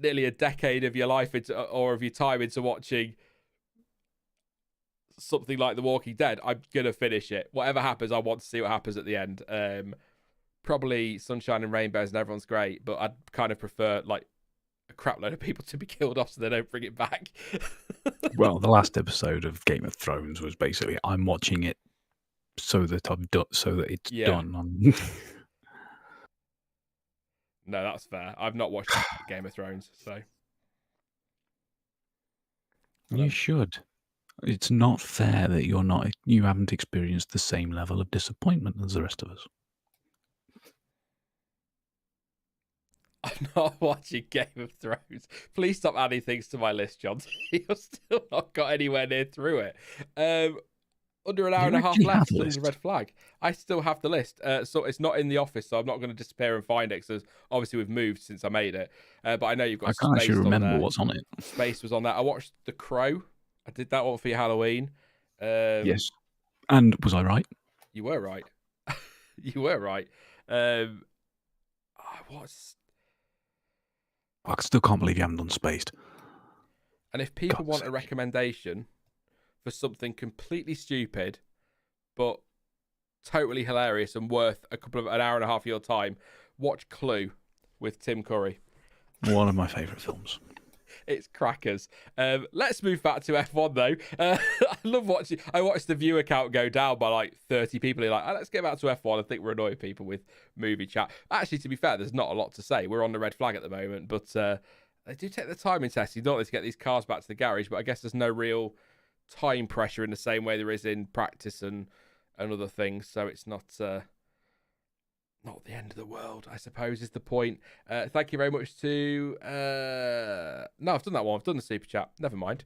nearly a decade of your life into, or of your time into watching something like The Walking Dead, I'm going to finish it. Whatever happens, I want to see what happens at the end. Probably sunshine and rainbows and everyone's great, but I'd kind of prefer like a crap load of people to be killed off so they don't bring it back. Well, the last episode of Game of Thrones was basically I'm watching it so that it's done. No, that's fair. I've not watched Game of Thrones, so You should. It's not fair that you haven't experienced the same level of disappointment as the rest of us. I'm not watching Game of Thrones. Please stop adding things to my list, John. You've still not got anywhere near through it. Under an hour and a half left under the red flag. I still have the list. So it's not in the office, so I'm not going to disappear and find it, because obviously we've moved since I made it. But I know you've got I can't actually remember what's on it. Space was on that. I watched The Crow. I did that one for your Halloween. Yes. And was I right? You were right. You were right. I still can't believe you haven't done Spaced. And if people want a recommendation for something completely stupid but totally hilarious and worth an hour and a half of your time, watch Clue with Tim Curry. One of my favourite films. It's crackers. Let's move back to F1 though. I love watching. I watched the viewer count go down by like 30 people. You're like, let's get back to F1. I think we're annoying people with movie chat. Actually, to be fair, there's not a lot to say. We're on the red flag at the moment, but they do take the time in testing, don't they, to get these cars back to the garage. But I guess there's no real time pressure in the same way there is in practice and other things. So it's not the end of the world, I suppose, is the point. Thank you very much to... No, I've done that one. I've done the super chat. Never mind.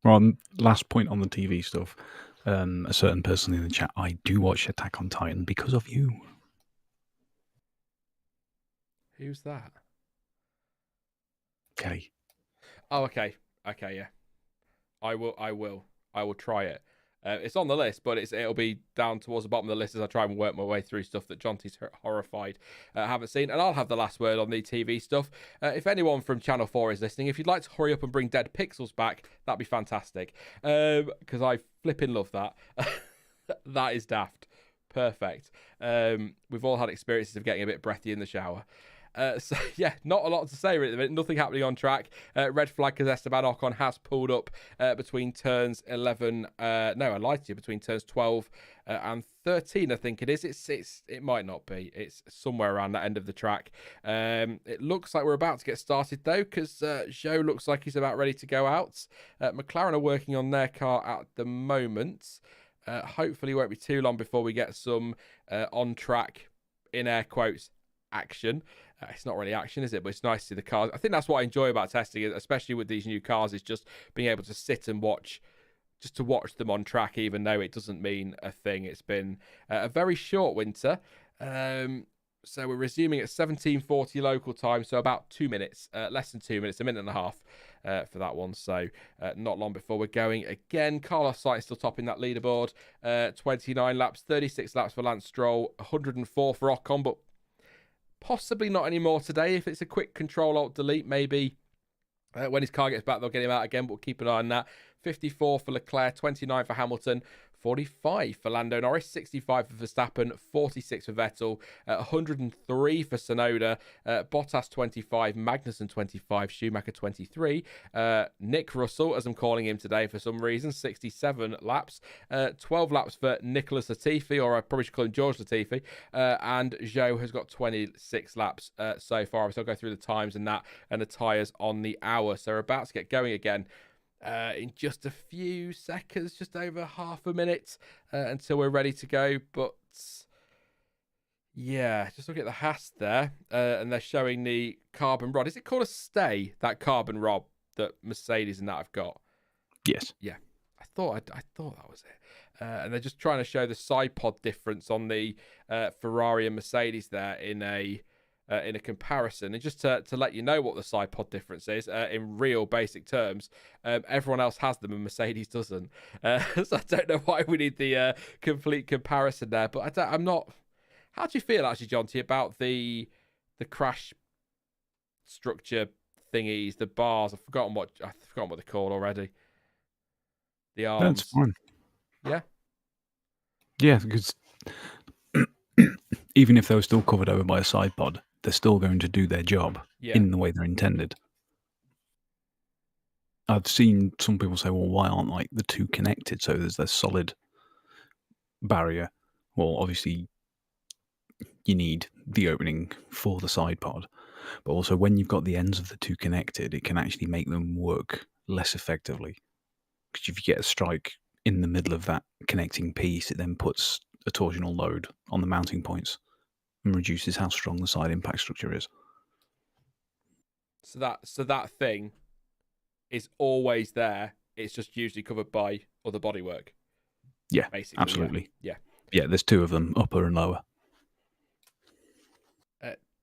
Well, last point on the TV stuff. A certain person in the chat, I do watch Attack on Titan because of you. Who's that? Kelly. Oh, okay. Okay, yeah. I will try it. It's on the list, but it'll be down towards the bottom of the list as I try and work my way through stuff that Jonty's horrified haven't seen. And I'll have the last word on the TV stuff. If anyone from Channel 4 is listening, if you'd like to hurry up and bring Dead Pixels back, that'd be fantastic. Because I flipping love that. That is daft. Perfect. We've all had experiences of getting a bit breathy in the shower. So, yeah, not a lot to say really at the minute. Nothing happening on track. Red flag because Esteban Ocon has pulled up between turns 11. No, I lied to you. Between turns 12 and 13, I think it is. It might not be. It's somewhere around that end of the track. It looks like we're about to get started, though, because Zhou looks like he's about ready to go out. McLaren are working on their car at the moment. Hopefully it won't be too long before we get some on-track, in air quotes, action. It's not really action, is it? But it's nice to see the cars. I think that's what I enjoy about testing, especially with these new cars, is just being able to sit and watch, just to watch them on track, even though it doesn't mean a thing. It's been a very short winter. So we're resuming at 17:40 local time, so about 2 minutes, less than 2 minutes, a minute and a half for that one. So not long before we're going again. Carlos Sainz still topping that leaderboard. 29 laps, 36 laps for Lance Stroll, 104 for Ocon, but possibly not anymore today. If it's a quick Control-Alt-Delete, maybe when his car gets back, they'll get him out again, but we'll keep an eye on that. 54 for Leclerc, 29 for Hamilton, 45 for Lando Norris, 65 for Verstappen, 46 for Vettel, 103 for Tsunoda, Bottas 25, Magnussen 25, Schumacher 23, Nick Russell, as I'm calling him today for some reason, 67 laps, 12 laps for Nicholas Latifi, or I probably should call him George Latifi, and Zhou has got 26 laps so far. So I'll go through the times and that, and the tyres on the hour. So we're about to get going again. In just a few seconds, just over half a minute until we're ready to go. But Yeah, just look at the Haas there, and they're showing the carbon rod. Is it called a stay, that carbon rod that Mercedes and that have got? Yes. Yeah, I thought that was it. And they're just trying to show the side pod difference on the Ferrari and Mercedes there in a comparison. And just to let you know what the side pod difference is in real basic terms, everyone else has them and Mercedes doesn't. So I don't know why we need the complete comparison there. But I'm not. How do you feel actually, Jonty, about the crash structure thingies, the bars? I've forgotten what they're called already. The arms. That's fine. Yeah. Yeah, because even if they were still covered over by a side pod, they're still going to do their job in the way they're intended. I've seen some people say, well, why aren't like the two connected? So there's this solid barrier. Well, obviously you need the opening for the side pod, but also when you've got the ends of the two connected, it can actually make them work less effectively. Because if you get a strike in the middle of that connecting piece, it then puts a torsional load on the mounting points and reduces how strong the side impact structure is. So that thing is always there. It's just usually covered by other bodywork. Yeah, basically. absolutely. Yeah. There's two of them, upper and lower.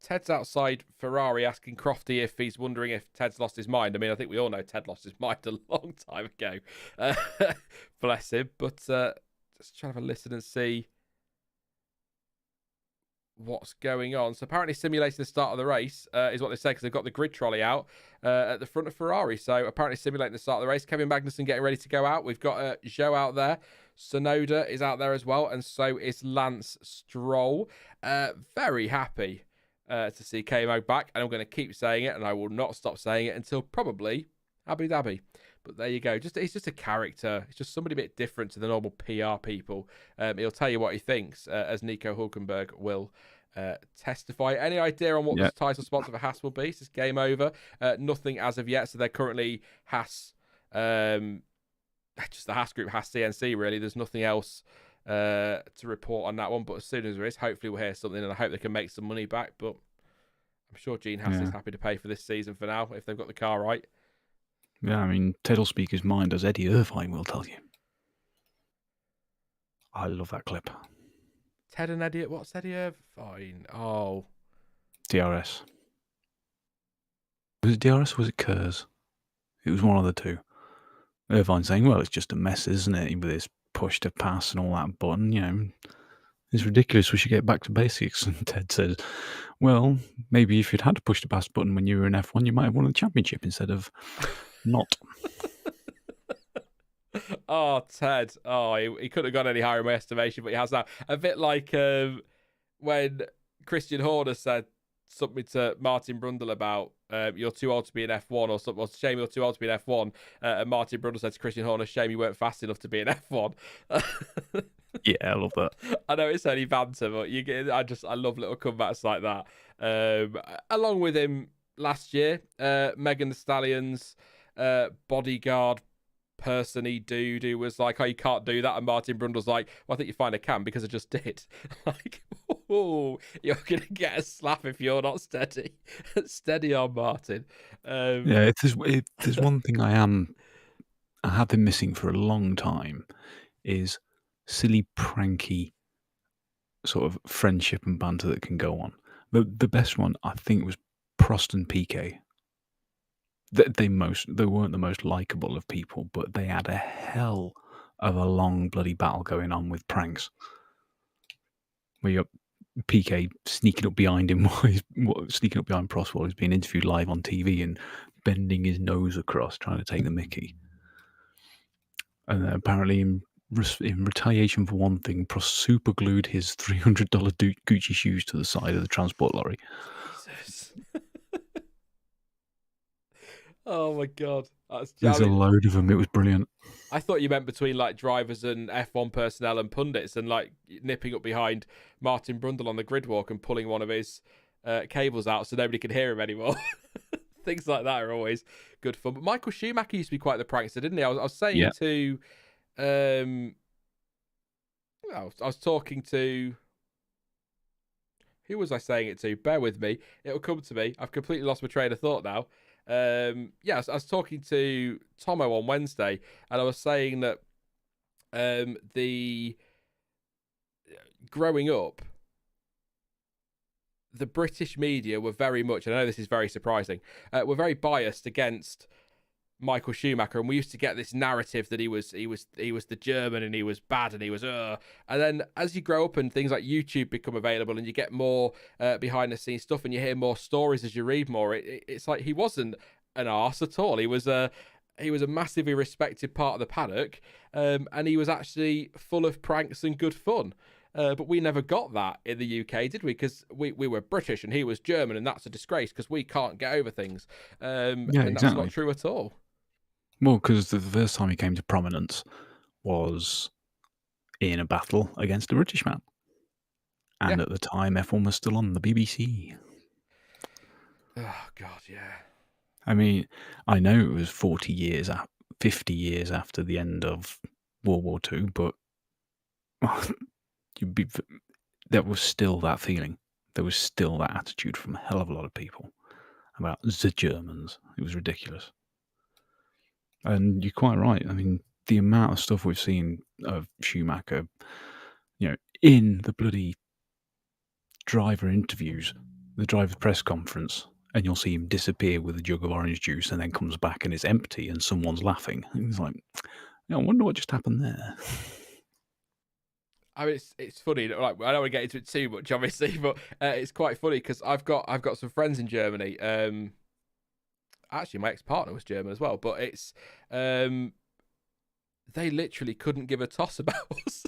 Ted's outside Ferrari asking Crofty if he's wondering if Ted's lost his mind. I mean, I think we all know Ted lost his mind a long time ago. Bless him. But just trying to have a listen and see what's going on. So apparently simulating the start of the race is what they say, because they've got the grid trolley out at the front of Ferrari. So apparently simulating the start of the race. Kevin Magnussen getting ready to go out. We've got Zhou out there. Sonoda is out there as well. And so is Lance Stroll. Very happy to see KMO back, and I'm going to keep saying it, and I will not stop saying it until probably Abu Dhabi. But there you go. He's just a character. He's just somebody a bit different to the normal PR people. He'll tell you what he thinks, as Nico Hulkenberg will testify. Any idea on what the title sponsor for Haas will be? This is game over. Nothing as of yet. So they're currently Haas, just the Haas group, Haas CNC. Really, there's nothing else to report on that one, but as soon as there is, hopefully we'll hear something, and I hope they can make some money back. But I'm sure Gene Haas is happy to pay for this season for now if they've got the car right. Yeah, I mean, Ted will speak his mind, as Eddie Irvine will tell you. I love that clip. Ted and Eddie, what's Eddie Irvine? Oh, DRS. Was it DRS or was it Kurz? It was one of the two. Irvine saying, well, it's just a mess, isn't it? With this push to pass and all that button, it's ridiculous. We should get back to basics. And Ted says, well, maybe if you'd had to push the pass button when you were in F1, you might have won the championship instead of not. Oh, Ted. Oh, he couldn't have gone any higher in my estimation, but he has now. A bit like when Christian Horner said something to Martin Brundle about you're too old to be in F1 or something. Or shame you're too old to be in F1. And Martin Brundle said to Christian Horner, shame you weren't fast enough to be in F1. Yeah, I love that. I know it's only banter, but I love little comebacks like that. Along with him last year, Megan Thee Stallion's bodyguard person-y dude who was like, oh, you can't do that, and Martin Brundle's like, well, I think you find I can because I just did. Like, oh, you're gonna get a slap if you're not steady. Steady on, Martin. If there's one thing I have been missing for a long time, is silly pranky sort of friendship and banter that can go on. The best one I think was Prost and Piquet. They weren't the most likable of people, but they had a hell of a long bloody battle going on with pranks. Where you're Piquet sneaking up behind him, sneaking up behind Prost while he's being interviewed live on TV and bending his nose across, trying to take the mickey. And apparently, in retaliation for one thing, Prost super glued his $300 Gucci shoes to the side of the transport lorry. Jesus. Oh my God. There's a load of them. It was brilliant. I thought you meant between like drivers and F1 personnel and pundits, and like nipping up behind Martin Brundle on the grid walk and pulling one of his cables out so nobody could hear him anymore. Things like that are always good fun. But Michael Schumacher used to be quite the prankster, didn't he? I was saying to I was talking to Who was I saying it to? Bear with me. It'll come to me. I've completely lost my train of thought now. Yes, I was talking to Tomo on Wednesday, and I was saying that the growing up, the British media were very much, and I know this is very surprising, were very biased against Michael Schumacher, and we used to get this narrative that he was the German and he was bad and he was and then as you grow up and things like YouTube become available and you get more behind the scenes stuff and you hear more stories as you read more, it's like he wasn't an arse at all. He was a massively respected part of the paddock, and he was actually full of pranks and good fun. But we never got that in the UK, did we? Because we were British and he was German, and that's a disgrace because we can't get over things. And exactly. that's not true at all. Well, because the first time he came to prominence was in a battle against a British man. And at the time, F1 was still on the BBC. Oh, God, yeah. I mean, I know it was 50 years after the end of World War II, but there was still that feeling. There was still that attitude from a hell of a lot of people about the Germans. It was ridiculous. And you're quite right. I mean, the amount of stuff we've seen of Schumacher, in the bloody driver interviews, the driver press conference, and you'll see him disappear with a jug of orange juice and then comes back and it's empty and someone's laughing. And he's like, I wonder what just happened there. I mean, it's funny. Like, I don't want to get into it too much, obviously, but it's quite funny because I've got some friends in Germany. Actually, my ex-partner was German as well, but it's they literally couldn't give a toss about us.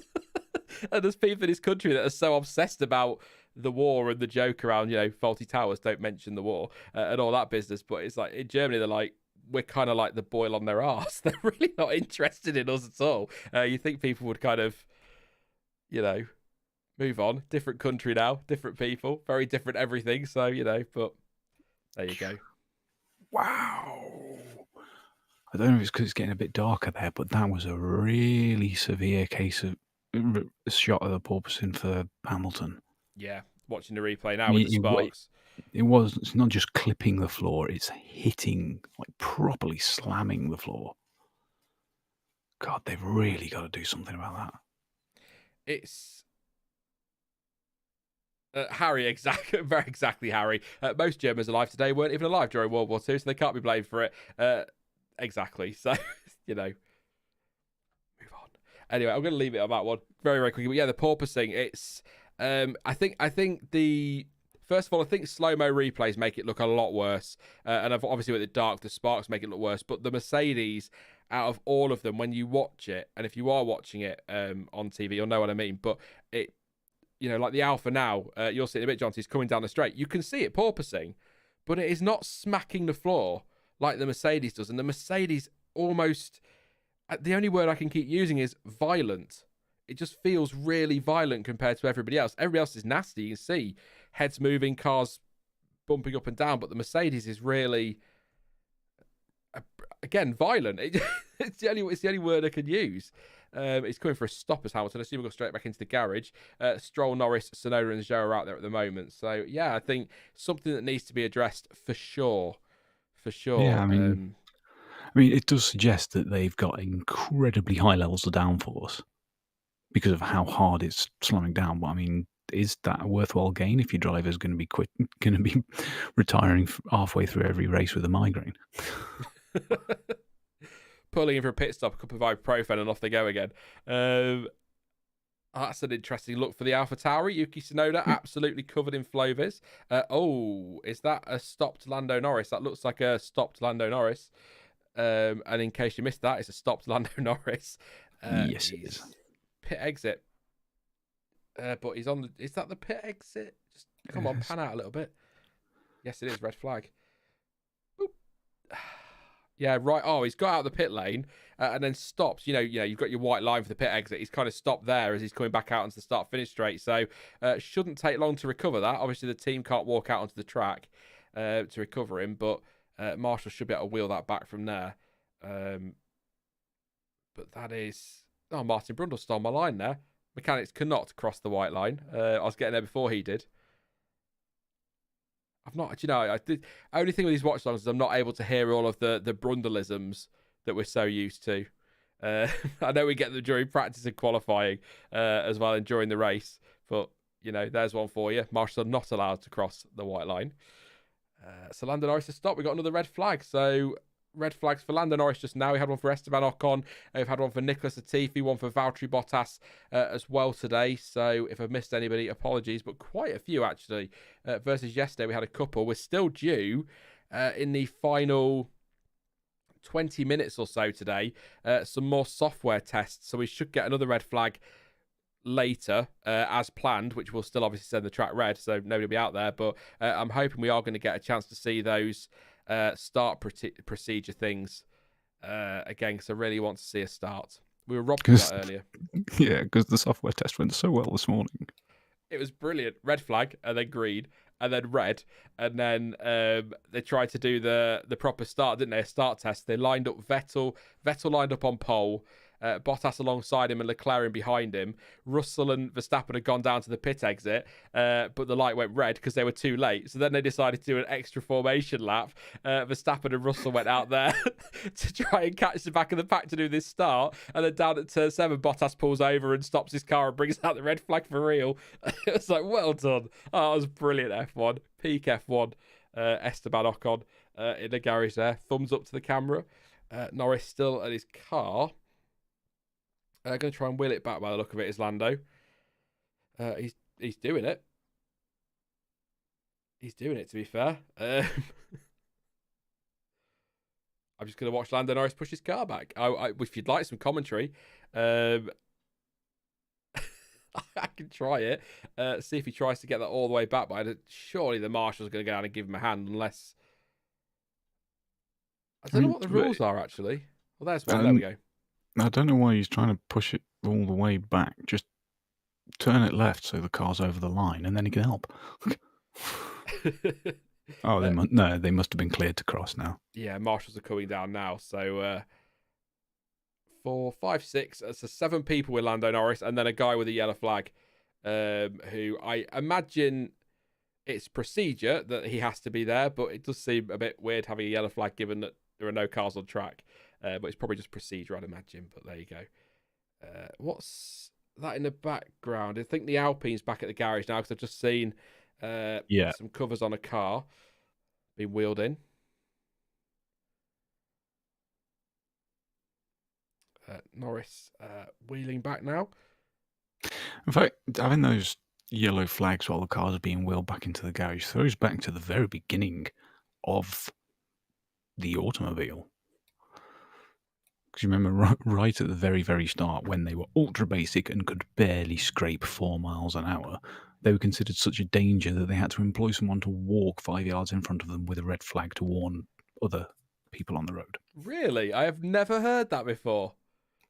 And there's people in this country that are so obsessed about the war and the joke around, faulty towers, don't mention the war, and all that business. But it's like in Germany, they're like, we're kind of like the boil on their arse. They're really not interested in us at all. You think people would kind of, move on. Different country now, different people, very different everything. So, but there you go. Wow. I don't know if it's because it's getting a bit darker there, but that was a really severe case of a shot of the porpoising for Hamilton. Yeah, watching the replay now with the sparks. It's not just clipping the floor, it's hitting, like properly slamming the floor. God, they've really got to do something about that. It's Harry, very exactly Harry. Most Germans alive today weren't even alive during World War II, so they can't be blamed for it. Exactly. So, move on. Anyway, I'm going to leave it on that one very, very quickly. But yeah, the porpoising, it's... I think first of all, I think slow-mo replays make it look a lot worse. And obviously with it dark, the sparks make it look worse. But the Mercedes, out of all of them, when you watch it, and if you are watching it on TV, you'll know what I mean. But it... like the Alpha now, you'll see in a bit, Jonty, is coming down the straight. You can see it porpoising, but it is not smacking the floor like the Mercedes does. And the Mercedes almost... The only word I can keep using is violent. It just feels really violent compared to everybody else. Everybody else is nasty. You can see heads moving, cars bumping up and down, but the Mercedes is really, again, violent. It's the only word I can use. It's coming for a stop as Hamilton. I assume we'll go straight back into the garage. Stroll, Norris, Tsunoda and Zhou are out there at the moment. So, yeah, I think something that needs to be addressed for sure. For sure. Yeah, I mean, it does suggest that they've got incredibly high levels of downforce because of how hard it's slowing down. But, I mean, is that a worthwhile gain if your driver's going to be retiring halfway through every race with a migraine? Pulling in for a pit stop, a cup of ibuprofen, and off they go again. That's an interesting look for the AlphaTauri. Yuki Tsunoda absolutely covered in Flovis. Is that a stopped Lando Norris? That looks like a stopped Lando Norris. And in case you missed that, it's a stopped Lando Norris. Yes, it is. Pit exit. But he's on the... Is that the pit exit? Just come on, pan out a little bit. Yes, it is. Red flag. Boop. Yeah, right. Oh, he's got out of the pit lane and then stops. You've got your white line for the pit exit. He's kind of stopped there as he's coming back out onto the start-finish straight. So shouldn't take long to recover that. Obviously, the team can't walk out onto the track to recover him, but Marshall should be able to wheel that back from there. But that is... Oh, Martin Brundle stole my line there. Mechanics cannot cross the white line. I was getting there before he did. I've not, you know, only thing with these watch songs is I'm not able to hear all of the Brundleisms that we're so used to. I know we get them during practice and qualifying as well and during the race, but you know, there's one for you. Marshall are not allowed to cross the white line. So Lando Norris has stopped. We got another red flag. So red flags for Lando Norris just now. We had one for Esteban Ocon. We've had one for Nicholas Latifi, one for Valtteri Bottas as well today. So if I've missed anybody, apologies, but quite a few actually. Versus yesterday, we had a couple. We're still due in the final 20 minutes or so today, some more software tests. So we should get another red flag later as planned, which will still obviously send the track red, so nobody will be out there. But I'm hoping we are going to get a chance to see those start procedure things again, because I really want to see a start. We were robbed of that earlier. Yeah, because the software test went so well this morning. It was brilliant. Red flag, and then green, and then red, and then they tried to do the proper start, didn't they? A start test. They lined up Vettel lined up on pole, Bottas alongside him and Leclerc behind him. Russell and Verstappen had gone down to the pit exit, but the light went red because they were too late. So then they decided to do an extra formation lap. Verstappen and Russell went out there to try and catch the back of the pack to do this start. And then down at turn 7, Bottas pulls over and stops his car and brings out the red flag for real. It was like, well done. Oh, that was brilliant F1. Peak F1. Esteban Ocon in the garage there. Thumbs up to the camera. Norris still at his car. Going to try and wheel it back by the look of it is Lando. He's doing it. He's doing it, to be fair. I'm just going to watch Lando Norris push his car back. If you'd like some commentary, I can try it. See if he tries to get that all the way back. But surely the marshal's going to go down and give him a hand unless... I don't know what the rules are, actually. Well, there's one. There we go. I don't know why he's trying to push it all the way back. Just turn it left so the car's over the line, and then he can help. Oh, they must have been cleared to cross now. Yeah, marshals are coming down now. So 4, 5, 6. So 7 people with Lando Norris, and then a guy with a yellow flag, who I imagine it's procedure that he has to be there, but it does seem a bit weird having a yellow flag given that there are no cars on track. But it's probably just procedure, I'd imagine. But there you go. What's that in the background? I think the Alpine's back at the garage now because I've just seen some covers on a car being wheeled in. Norris wheeling back now. In fact, having those yellow flags while the cars are being wheeled back into the garage throws back to the very beginning of the automobile. Because you remember right at the very, very start when they were ultra basic and could barely scrape 4 miles an hour, they were considered such a danger that they had to employ someone to walk 5 yards in front of them with a red flag to warn other people on the road. Really? I have never heard that before.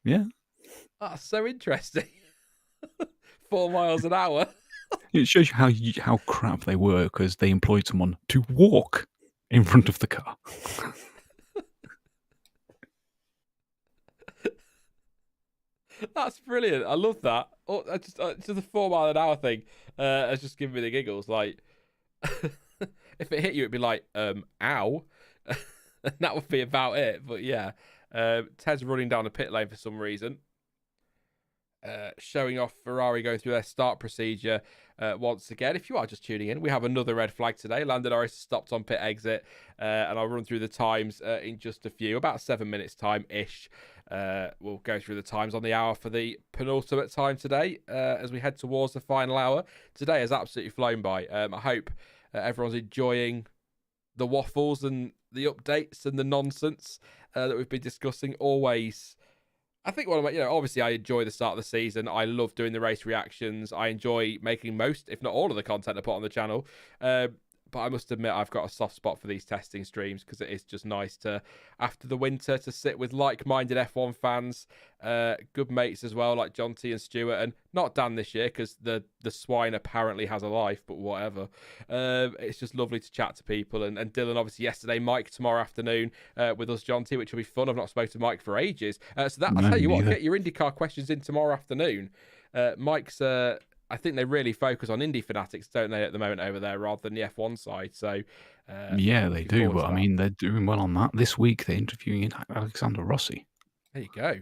Yeah. That's so interesting. 4 miles an hour. It shows you how crap they were because they employed someone to walk in front of the car. That's brilliant. I love that. Oh, just the 4 mile an hour thing. It's just giving me the giggles. Like, if it hit you, it'd be like, ow. And that would be about it. But yeah, Ted's running down the pit lane for some reason. Showing off Ferrari going through their start procedure once again. If you are just tuning in, we have another red flag today. Lando Norris stopped on pit exit, and I'll run through the times in just a few, about 7 minutes time-ish. We'll go through the times on the hour for the penultimate time today as we head towards the final hour. Today has absolutely flown by. I hope everyone's enjoying the waffles and the updates and the nonsense that we've been discussing. Always, I think obviously I enjoy the start of the season. I love doing the race reactions. I enjoy making most, if not all, of the content I put on the channel. But I must admit, I've got a soft spot for these testing streams because it is just nice to, after the winter, to sit with like-minded F1 fans, good mates as well, like John T and Stuart, and not Dan this year because the swine apparently has a life, but whatever. It's just lovely to chat to people. And Dylan, obviously, yesterday, Mike tomorrow afternoon with us, John T, which will be fun. I've not spoken to Mike for ages. I'll tell you what, get your IndyCar questions in tomorrow afternoon. Mike's I think they really focus on indie fanatics, don't they, at the moment over there, rather than the F1 side. So Yeah, they looking do. forward But to I that. mean, they're doing well on that. This week, they're interviewing Alexander Rossi. There you go.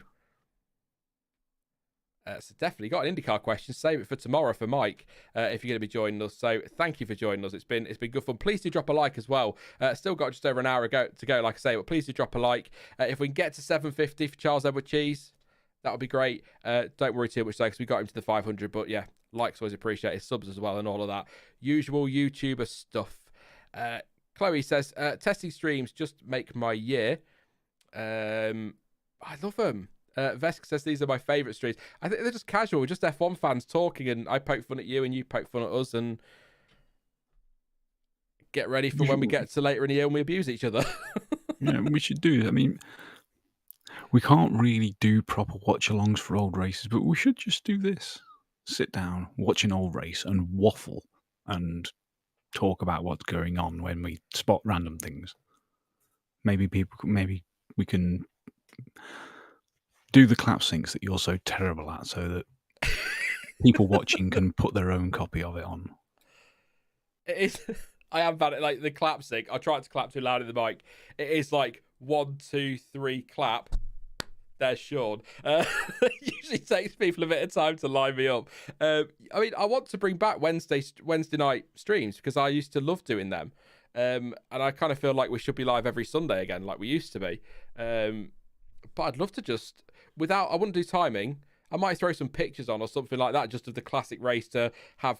So definitely got an IndyCar question. Save it for tomorrow for Mike if you're going to be joining us. So thank you for joining us. It's been good fun. Please do drop a like as well. Still got just over an hour to go, like I say, but please do drop a like. If we can get to 750 for Charles Edward Cheese, that would be great. Don't worry too much though, because we got him to the 500. But yeah, likes always appreciated, subs as well, and all of that usual YouTuber stuff. Chloe says testing streams just make my year. I love them. Vesk says these are my favourite streams. I think they're just casual, just F1 fans talking, and I poke fun at you and you poke fun at us, and get ready for when we get to later in the year and we abuse each other. Yeah, we should do. I mean, we can't really do proper watch-alongs for old races, but we should just do this. Sit down, watch an old race, and waffle, and talk about what's going on when we spot random things. Maybe we can do the clap syncs that you're so terrible at, so that people watching can put their own copy of it on. It is. I am bad at like the clap sync. I tried to clap too loud in the mic. It is like 1, 2, 3, clap. There's Sean. It usually takes people a bit of time to line me up. I mean, I want to bring back Wednesday night streams because I used to love doing them. And I kind of feel like we should be live every Sunday again, like we used to be. But I'd love to just, I wouldn't do timing. I might throw some pictures on or something like that, just of the classic race to have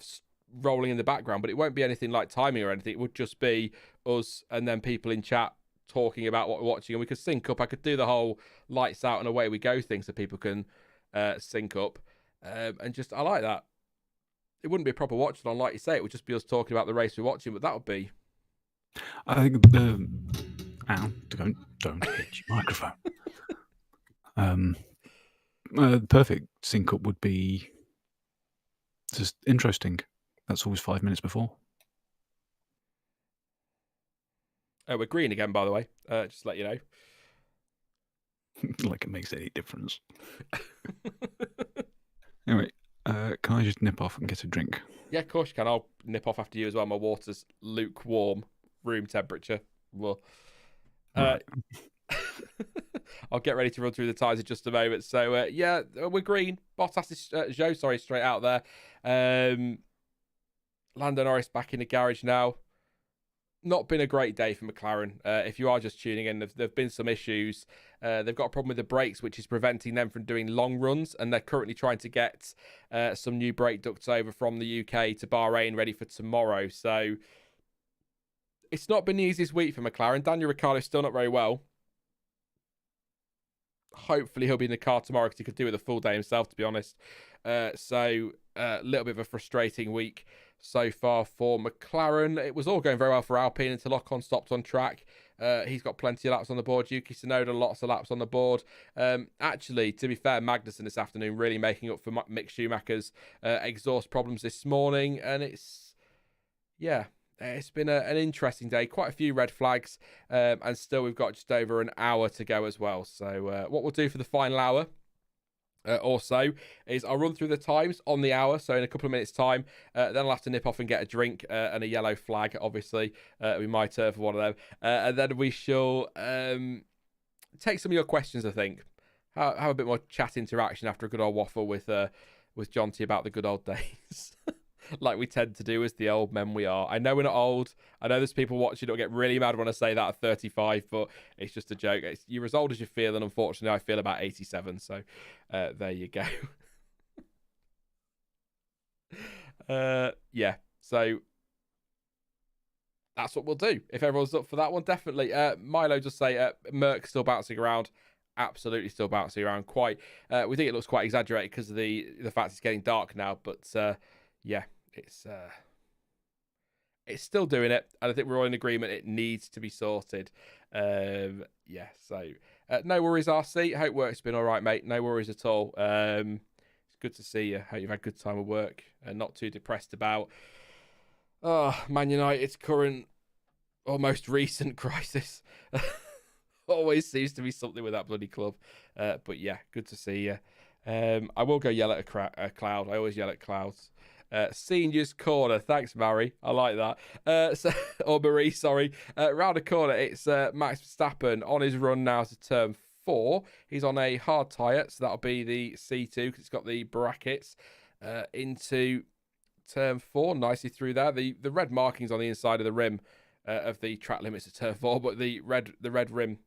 rolling in the background. But it won't be anything like timing or anything. It would just be us and then people in chat talking about what we're watching, and we could sync up. I could do the whole lights out and away we go thing so people can sync up. And just, I like that. It wouldn't be a proper watch along, like you say. It would just be us talking about the race we're watching, but that would be. I think don't hit your microphone. Perfect sync up would be just interesting. That's always 5 minutes before. We're green again, by the way. Just to let you know. Like it makes any difference. Anyway, can I just nip off and get a drink? Yeah, of course you can. I'll nip off after you as well. My water's lukewarm, room temperature. Well, Right. I'll get ready to run through the tyres in just a moment. So, yeah, we're green. Bottas is, Joe, sorry, straight out there. Lando Norris back in the garage now. Not been a great day for McLaren. If you are just tuning in, there've been some issues. They've got a problem with the brakes, which is preventing them from doing long runs, and they're currently trying to get some new brake ducts over from the UK to Bahrain ready for tomorrow. So it's not been the easiest week for McLaren. Daniel Ricciardo's still not very well. Hopefully he'll be in the car tomorrow because he could do it a full day himself, to be honest. So a little bit of a frustrating week so far for McLaren. It was all going very well for Alpine until Ocon stopped on track. He's got plenty of laps on the board. Yuki Tsunoda, lots of laps on the board. Actually, to be fair, Magnussen this afternoon really making up for Mick Schumacher's exhaust problems this morning. And it's been an interesting day. Quite a few red flags. And still we've got just over an hour to go as well. So what we'll do for the final hour also is I'll run through the times on the hour, so in a couple of minutes time, then I'll have to nip off and get a drink and a yellow flag, obviously. It'll be my turn for one of them, and then we shall take some of your questions. I think have a bit more chat interaction after a good old waffle with Jonty about the good old days. Like we tend to do as the old men we are. I know we're not old. I know there's people watching that'll get really mad when I say that at 35, but it's just a joke. You're as old as you feel, and unfortunately I feel about 87, so there you go. Yeah, so that's what we'll do. If everyone's up for that one, definitely. Milo just say Merc still bouncing around. Absolutely still bouncing around quite. We think it looks quite exaggerated because of the fact it's getting dark now, but yeah, it's still doing it, and I think we're all in agreement it needs to be sorted. Yeah, so no worries, RC. Hope work's been all right, mate. No worries at all. It's good to see you. Hope you've had a good time of work and not too depressed about Man United's current, almost recent crisis. Always seems to be something with that bloody club. But yeah, good to see you. I will go yell at a cloud. I always yell at clouds. Seniors corner. Thanks, Mary. I like that. Or Marie, sorry. Round the corner, it's Max Verstappen on his run now to turn 4. He's on a hard tyre, so that'll be the C2 because it's got the brackets into turn 4. Nicely through there. The red markings on the inside of the rim of the track limits at turn 4, but the red rim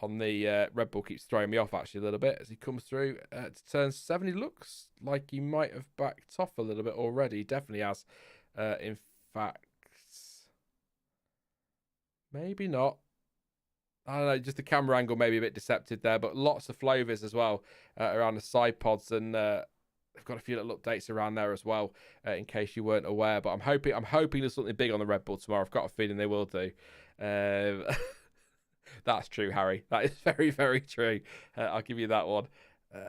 on the Red Bull keeps throwing me off actually a little bit as he comes through to turn 7. He looks like he might have backed off a little bit already. He definitely has. In fact, maybe not. I don't know, just the camera angle maybe a bit deceptive there, but lots of Flovis as well around the side pods, and they've got a few little updates around there as well, in case you weren't aware. But I'm hoping there's something big on the Red Bull tomorrow. I've got a feeling they will do. That's true, Harry. That is very, very true. I'll give you that one.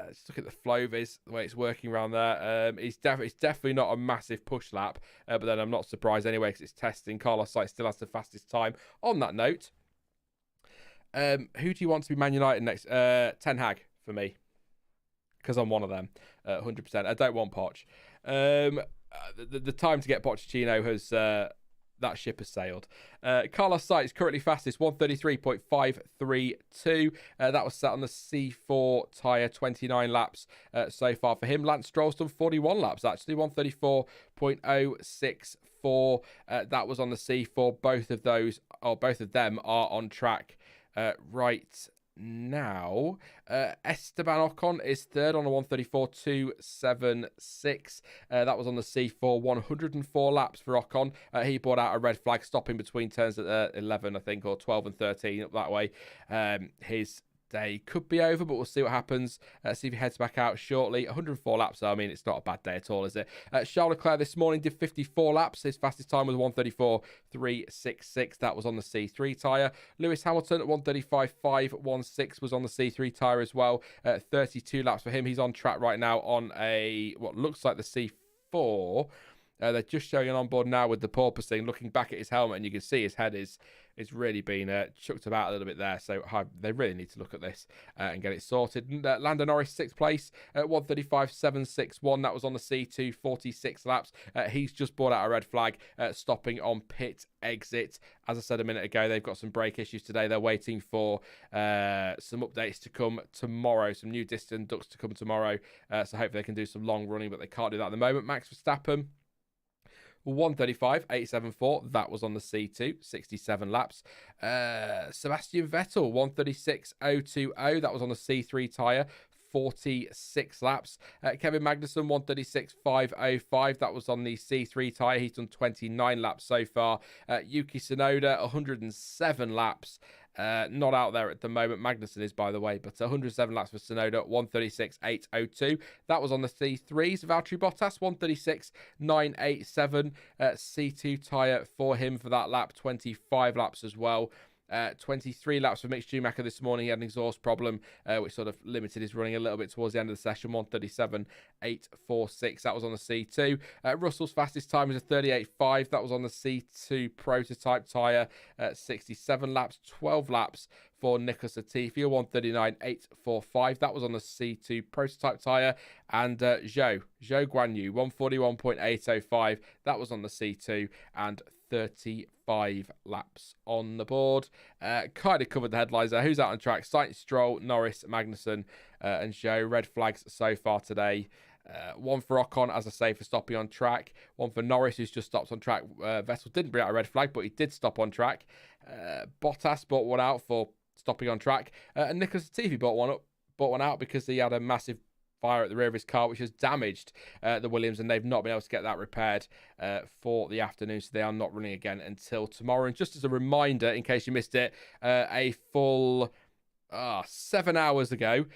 Just look at the Flovis, the way it's working around there. It's definitely not a massive push lap, but then I'm not surprised anyway because it's testing. Carlos Sainz still has the fastest time. On that note, who do you want to be Man United next? Ten Hag for me, because I'm one of them, 100%. I don't want Poch. The time to get Pochettino has... that ship has sailed. Carlos Sainz currently fastest, 133.532. That was set on the C4 tyre, 29 laps so far for him. Lance Stroll's done 41 laps, actually, 134.064. That was on the C4. Both of them are on track right now. Esteban Ocon is third on a 134.276. That was on the C4, 104 laps for Ocon. He brought out a red flag stopping between turns at 11, I think, or 12 and 13 up that way. His day could be over, but we'll see what happens. See if he heads back out shortly. 104 laps, so I mean, it's not a bad day at all, is it? Charles Leclerc this morning did 54 laps. His fastest time was 134.366. That was on the C3 tyre. Lewis Hamilton at 135.516 was on the C3 tyre as well. 32 laps for him. He's on track right now on what looks like the C4. They're just showing an onboard now with the porpoising, looking back at his helmet, and you can see his head is really been chucked about a little bit there. So they really need to look at this and get it sorted. Lando Norris, 6th place at 135.761. That was on the C2, 46 laps. He's just brought out a red flag, stopping on pit exit. As I said a minute ago, they've got some brake issues today. They're waiting for some updates to come tomorrow, some new distance ducts to come tomorrow. So hopefully they can do some long running, but they can't do that at the moment. Max Verstappen, 135.874. That was on the C2, 67 laps. Sebastian Vettel, 136.020. That was on the C3 tyre, 46 laps. Kevin Magnussen, 136.505. That was on the C3 tyre. He's done 29 laps so far. Yuki Tsunoda, 107 laps. Not out there at the moment. Magnussen is, by the way, but 107 laps for Tsunoda, 136.802. That was on the C3s. Valtteri Bottas, 136.987. C2 tyre for him for that lap, 25 laps as well. 23 laps for Mick Schumacher this morning. He had an exhaust problem, which sort of limited his running a little bit towards the end of the session. 137.846. That was on the C2. Russell's fastest time was a 38.5. That was on the C2 prototype tyre. 67 laps, 12 laps for Nicholas Latifi, 139.845. That was on the C2 prototype tyre. And Zhou Guan Yu, 141.805. That was on the C2 and 35 laps on the board. Kind of covered the headlines there. Who's out on track? Sainz, Stroll, Norris, Magnussen, and Zhou. Red flags so far today. One for Ocon, as I say, for stopping on track. One for Norris, who's just stopped on track. Vettel didn't bring out a red flag, but he did stop on track. Bottas brought one out for stopping on track. And Nicholas Latifi brought one out because he had a massive fire at the rear of his car, which has damaged the Williams, and they've not been able to get that repaired for the afternoon, so they are not running again until tomorrow. And just as a reminder, in case you missed it, a full 7 hours ago,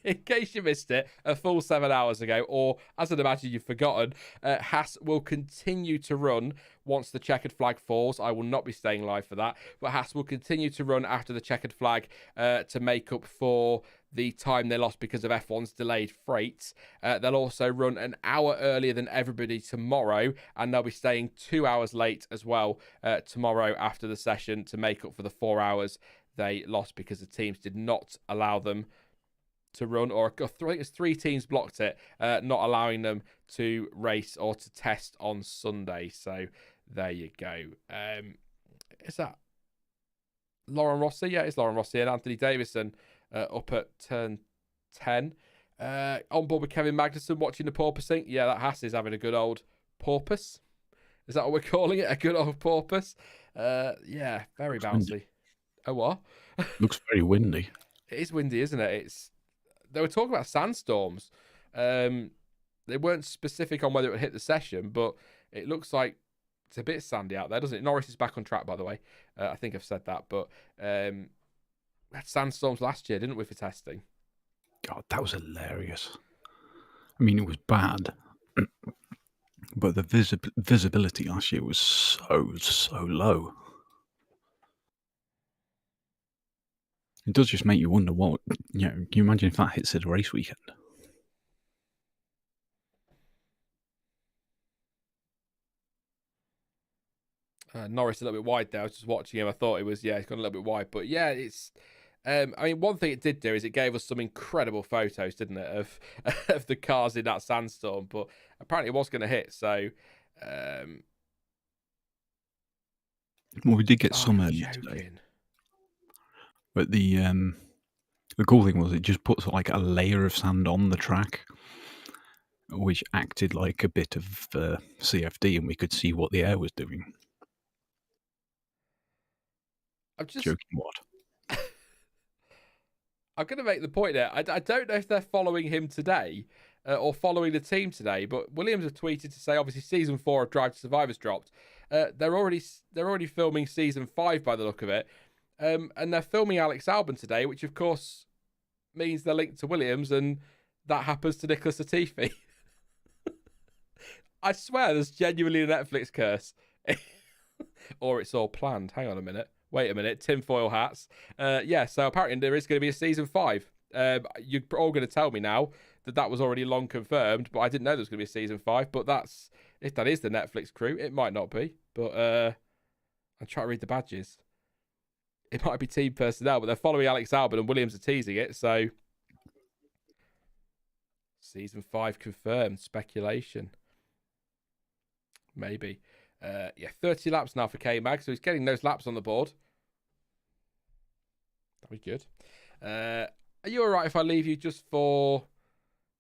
in case you missed it, a full 7 hours ago, or as I'd imagine you've forgotten, Haas will continue to run once the checkered flag falls. I will not be staying live for that, but Haas will continue to run after the checkered flag to make up for the time they lost because of F1's delayed freight. They'll also run an hour earlier than everybody tomorrow, and they'll be staying 2 hours late as well tomorrow after the session to make up for the 4 hours they lost because the teams did not allow them to run, or I think it's 3 teams blocked it, not allowing them to race or to test on Sunday. So there you go. Is that Lauren Rossi? Yeah, it's Lauren Rossi and Anthony Davison up at turn 10. On board with Kevin Magnussen watching the porpoising. Yeah, that Haas is having a good old porpoise. Is that what we're calling it? A good old porpoise? Yeah, very bouncy. Windy. Oh, what? Looks very windy. It is windy, isn't it? They were talking about sandstorms. They weren't specific on whether it would hit the session, but it looks like it's a bit sandy out there, doesn't it? Norris is back on track, by the way. I think I've said that, but we had sandstorms last year, didn't we, for testing? God, that was hilarious. I mean, it was bad, but the visibility last year was so low. It does just make you wonder what, can you imagine if that hits at a race weekend? Norris a little bit wide there. I was just watching him. I thought he's gone a little bit wide. But yeah, it's... I mean, one thing it did do is it gave us some incredible photos, didn't it, of the cars in that sandstorm. But apparently it was going to hit, so... Well, we did get some early today. But the cool thing was it just puts like a layer of sand on the track, which acted like a bit of CFD, and we could see what the air was doing. I'm just joking. What? I'm going to make the point there. I don't know if they're following him today or following the team today, but Williams have tweeted to say obviously season 4 of Drive to Survive has dropped. They're already filming season 5 by the look of it, and they're filming Alex Albon today, which of course means they're linked to Williams, and that happens to Nicholas Latifi. I swear there's genuinely a Netflix curse. Or it's all planned. Hang on a minute. Wait a minute. Tinfoil hats. So apparently there is going to be a season 5. You're all going to tell me now that was already long confirmed, but I didn't know there was going to be a season 5. But if that is the Netflix crew, it might not be. But I'm trying to read the badges. It might be team personnel, but they're following Alex Albon and Williams are teasing it. So season 5 confirmed. Speculation. Maybe. 30 laps now for K-Mag, so he's getting those laps on the board. That'll be good. Are you all right if I leave you just for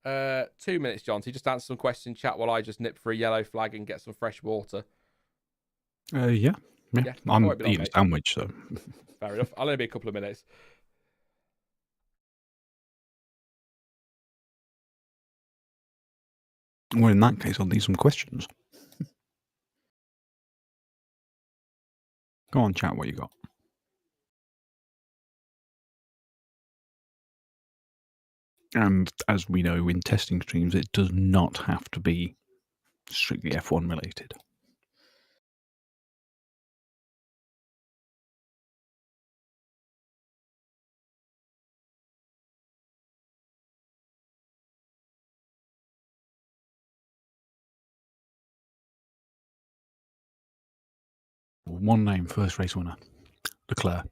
2 minutes, John? So you just answer some questions, chat while I just nip for a yellow flag and get some fresh water. Yeah. I'm eating a sandwich, so... Fair enough. I'll only be a couple of minutes. Well, in that case, I'll leave some questions. Go on, chat, what you got? And as we know in testing streams, it does not have to be strictly F1 related. One name, first race winner. Leclerc.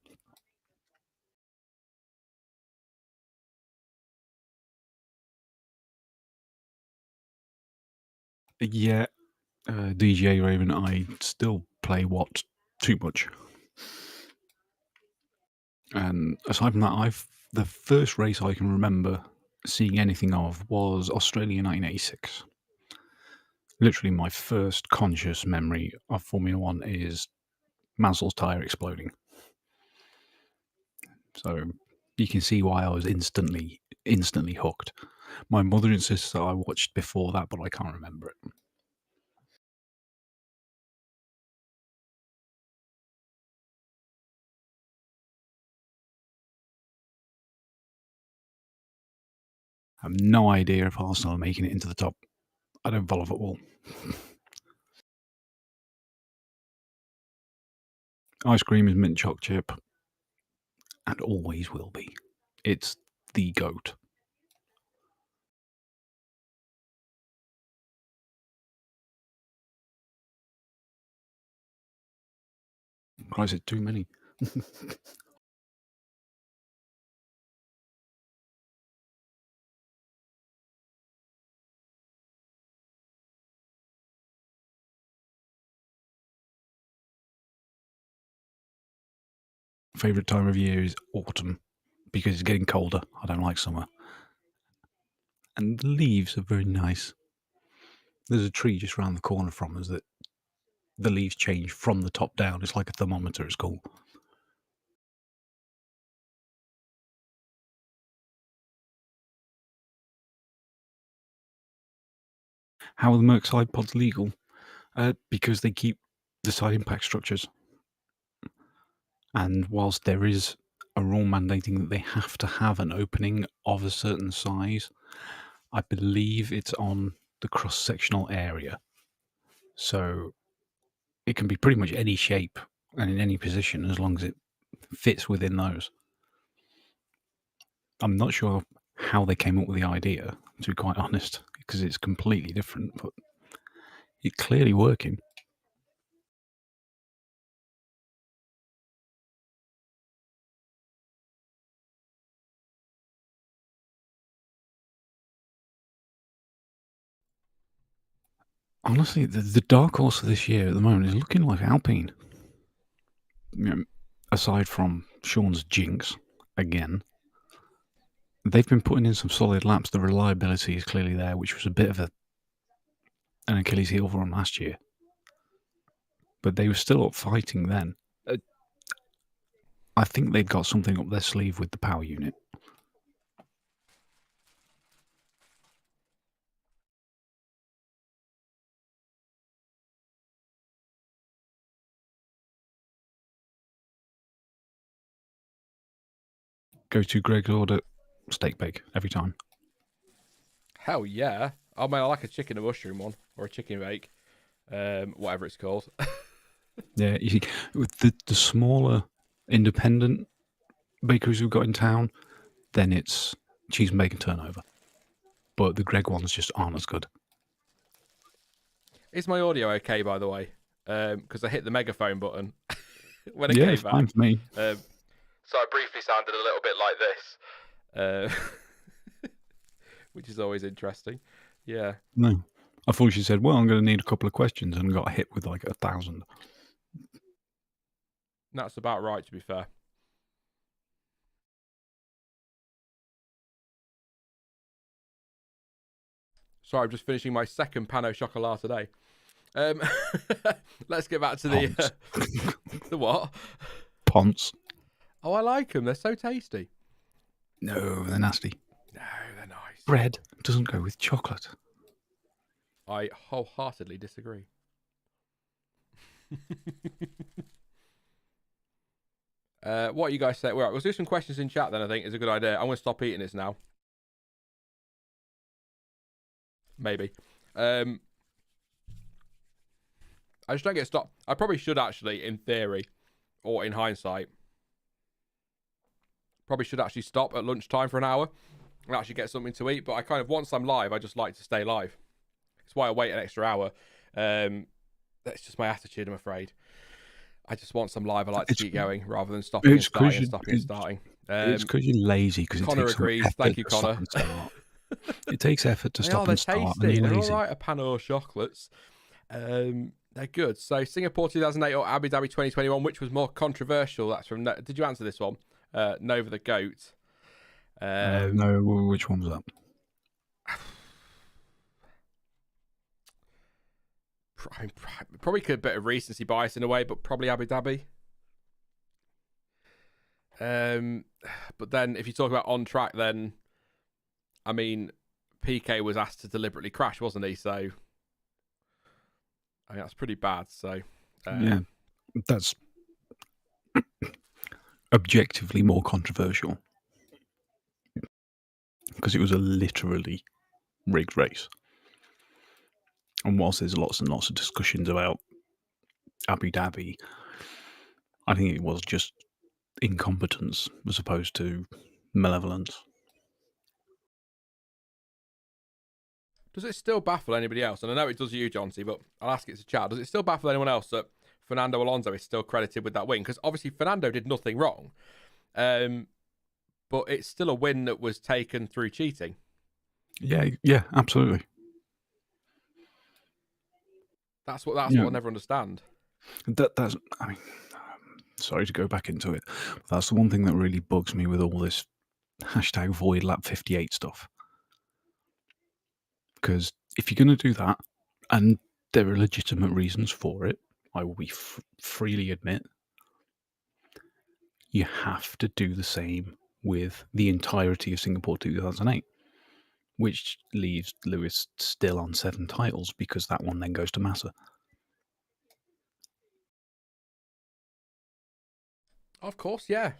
Yeah, DJ Raven, I still play Watt too much. And aside from that, the first race I can remember seeing anything of was Australia 1986. Literally my first conscious memory of Formula One is Mansell's tyre exploding. So you can see why I was instantly hooked. My mother and sister I watched before that, but I can't remember it. I have no idea if Arsenal are making it into the top. I don't follow football. Ice cream is mint choc chip. And always will be. It's the GOAT. I said too many. favourite time of year is autumn because it's getting colder. I don't like summer. And the leaves are very nice. There's a tree just round the corner from us that the leaves change from the top down. It's like a thermometer. It's cool. How are the Merc side pods legal? Because they keep the side impact structures. And whilst there is a rule mandating that they have to have an opening of a certain size, I believe it's on the cross-sectional area. So it can be pretty much any shape and in any position as long as it fits within those. I'm not sure how they came up with the idea, to be quite honest, because it's completely different, but it's clearly working. Honestly, the dark horse of this year at the moment is looking like Alpine. Aside from Sean's jinx, again, they've been putting in some solid laps. The reliability is clearly there, which was a bit of an Achilles heel for them last year. But they were still up fighting then. I think they've got something up their sleeve with the power unit. Go to Greg's order, steak bake every time. Hell yeah. I mean, I like a chicken and mushroom one, or a chicken bake, whatever it's called. Yeah, you see, with the smaller independent bakeries we've got in town, then it's cheese and bacon turnover. But the Greg ones just aren't as good. Is my audio okay, by the way? Because I hit the megaphone button when it Yeah, came it's back. fine for me. So I briefly sounded a little bit like this, which is always interesting. Yeah. No. I thought she said, well, I'm going to need a couple of questions, and got hit with like 1,000. That's about right, to be fair. Sorry, I'm just finishing my second pan au chocolat today. Let's get back to the the what? Ponce. Oh, I like them. They're so tasty. No, they're nasty. No, they're nice. Bread doesn't go with chocolate. I wholeheartedly disagree. What you guys say? Well, we'll do some questions in chat then. I think is a good idea. I'm going to stop eating this now. Maybe. I just don't get stopped. I probably should actually, in theory, or in hindsight, probably should actually stop at lunchtime for an hour and actually get something to eat. But I kind of, once I'm live, I just like to stay live. That's why I wait an extra hour. That's just my attitude, I'm afraid. I just want some live. I like to keep going rather than stopping and starting and stopping and starting. It's because you're lazy. Because Connor agrees. Thank you, Connor. It takes effort to stop and start. Tasty. They're all right. A pan au chocolates. They're good. So Singapore 2008 or Abu Dhabi 2021, which was more controversial? That's from. Did you answer this one? Nova the Goat. No, which one was that? Probably a bit of recency bias in a way, but probably Abu Dhabi. But then if you talk about on track, then I mean, PK was asked to deliberately crash, wasn't he? So I mean, that's pretty bad. So yeah, that's objectively more controversial because it was a literally rigged race. And whilst there's lots and lots of discussions about Abu Dhabi, I think it was just incompetence as opposed to malevolence. Does it still baffle anybody else? And I know it does you, John C, but I'll ask it to chat. Does it still baffle anyone else that Fernando Alonso is still credited with that win? Because obviously Fernando did nothing wrong, but it's still a win that was taken through cheating. Yeah, absolutely. That's what I never understand. That's. I mean, sorry to go back into it. But that's the one thing that really bugs me with all this hashtag void lap 58 stuff. Because if you're going to do that, and there are legitimate reasons for it, I will be freely admit, you have to do the same with the entirety of Singapore 2008, which leaves Lewis still on 7 titles because that one then goes to Massa. Of course, yeah.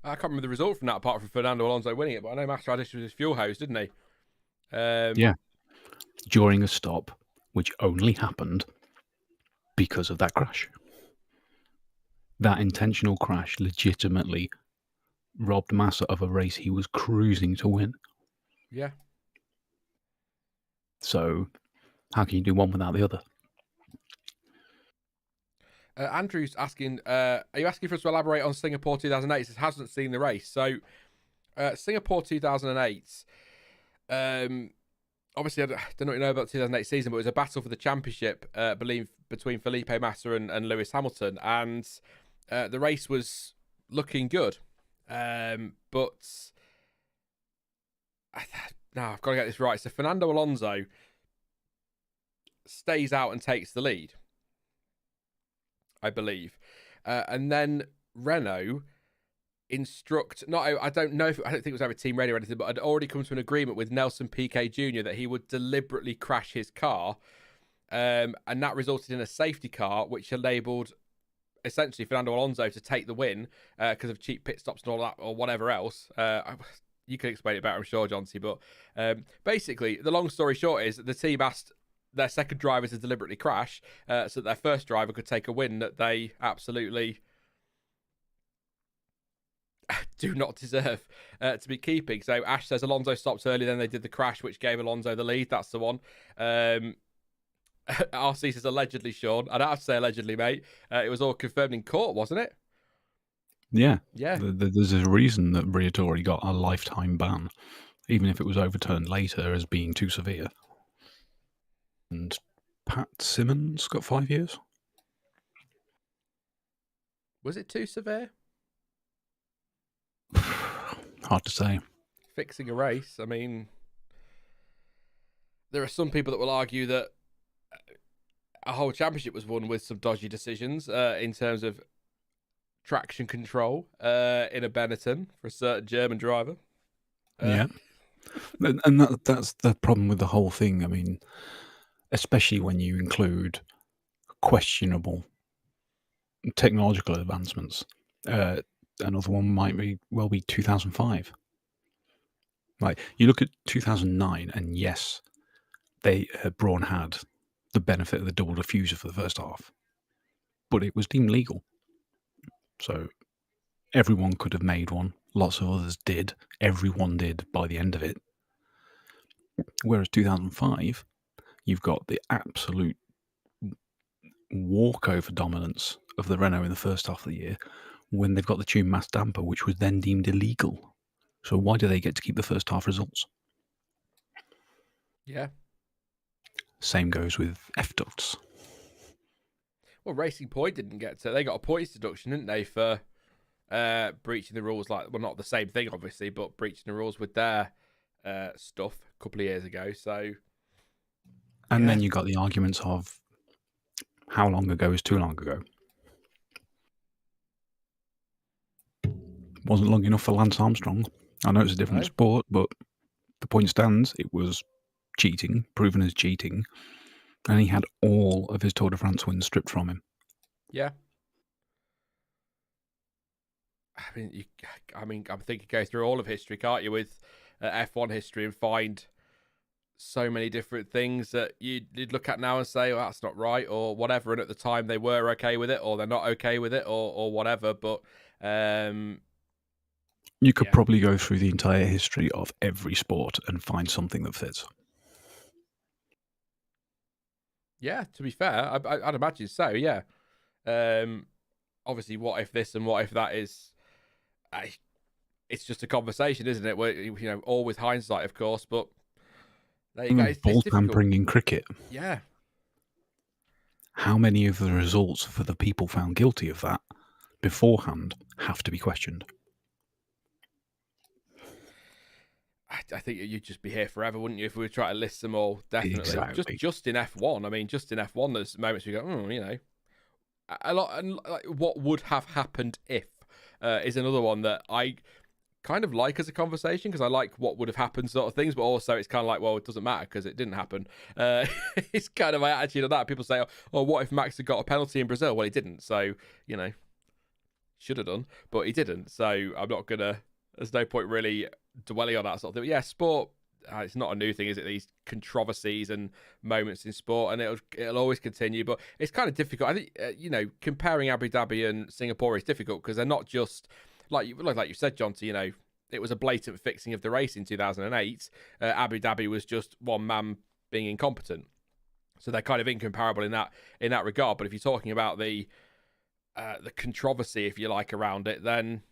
I can't remember the result from that apart from Fernando Alonso winning it, but I know Massa had issues with his fuel hose, didn't he? Yeah. During a stop, which only happened because of that crash. That intentional crash legitimately robbed Massa of a race he was cruising to win. Yeah. So, how can you do one without the other? Andrew's asking, are you asking for us to elaborate on Singapore 2008? He says, hasn't seen the race. So, Singapore 2008, obviously, I don't know what you know about the 2008 season, but it was a battle for the championship, I believe, between Felipe Massa and Lewis Hamilton. And the race was looking good. But now I've got to get this right. So, Fernando Alonso stays out and takes the lead, I believe. And then Renault instruct, I don't think it was over team radio or anything, but I'd already come to an agreement with Nelson Piquet Jr. that he would deliberately crash his car. And that resulted in a safety car, which enabled essentially Fernando Alonso to take the win because of cheap pit stops and all that, or whatever else. You can explain it better, I'm sure, John C. But basically, the long story short is the team asked their second driver to deliberately crash so that their first driver could take a win that they absolutely do not deserve to be keeping. So Ash says Alonso stopped early, then they did the crash, which gave Alonso the lead. That's the one. RC says allegedly, Sean. I'd have to say allegedly, mate. It was all confirmed in court, wasn't it? Yeah. Yeah. There's a reason that Briatore got a lifetime ban, even if it was overturned later as being too severe. And Pat Simmons got 5 years. Was it too severe? Hard to say. Fixing a race. I mean, there are some people that will argue that a whole championship was won with some dodgy decisions in terms of traction control in a Benetton for a certain German driver. Yeah. And that's the problem with the whole thing. I mean, especially when you include questionable technological advancements. Another one might be 2005. Like, you look at 2009, and yes, Braun had the benefit of the double diffuser for the first half, but it was deemed legal. So everyone could have made one. Lots of others did. Everyone did by the end of it. Whereas 2005, you've got the absolute walkover dominance of the Renault in the first half of the year when they've got the tune mass damper, which was then deemed illegal. So why do they get to keep the first half results? Yeah. Same goes with F-ducts. Well, Racing Point didn't get to. They got a points deduction, didn't they, for breaching the rules? Well, not the same thing, obviously, but breaching the rules with their stuff a couple of years ago. So, and then you got the arguments of how long ago is too long ago. Wasn't long enough for Lance Armstrong. I know it's a different sport, but the point stands, it was cheating, proven as cheating, and he had all of his Tour de France wins stripped from him. Yeah. I mean, I'm thinking go through all of history, can't you, with F1 history and find so many different things that you'd look at now and say, well, that's not right, or whatever. And at the time they were okay with it, or they're not okay with it, or whatever. But you could probably go through the entire history of every sport and find something that fits. Yeah, to be fair, I'd imagine so, yeah. Obviously, what if this and what if that is... it's just a conversation, isn't it? Where, all with hindsight, of course, but there you go. Ball tampering in cricket. Yeah. how many of the results for the people found guilty of that beforehand have to be questioned? I think you'd just be here forever, wouldn't you, if we were trying to list them all? Definitely. Exactly. Just in F1. I mean, just in F1, there's moments where you go, you know, a lot. And like, what would have happened if is another one that I kind of like as a conversation, because I like what would have happened sort of things, but also it's kind of like, well, it doesn't matter because it didn't happen. It's kind of my attitude on that. People say, oh, what if Max had got a penalty in Brazil? Well, he didn't. So, you know, should have done, but he didn't. So I'm not going to, there's no point really dwelling on that sort of thing. But yeah, sport, it's not a new thing, is it? These controversies and moments in sport, and it'll always continue. But it's kind of difficult. I think you know, comparing Abu Dhabi and Singapore is difficult because they're not just like you said, Jonty. You know, it was a blatant fixing of the race in 2008. Abu Dhabi was just one man being incompetent, so they're kind of incomparable in that regard. But if you're talking about the controversy, if you like, around it, then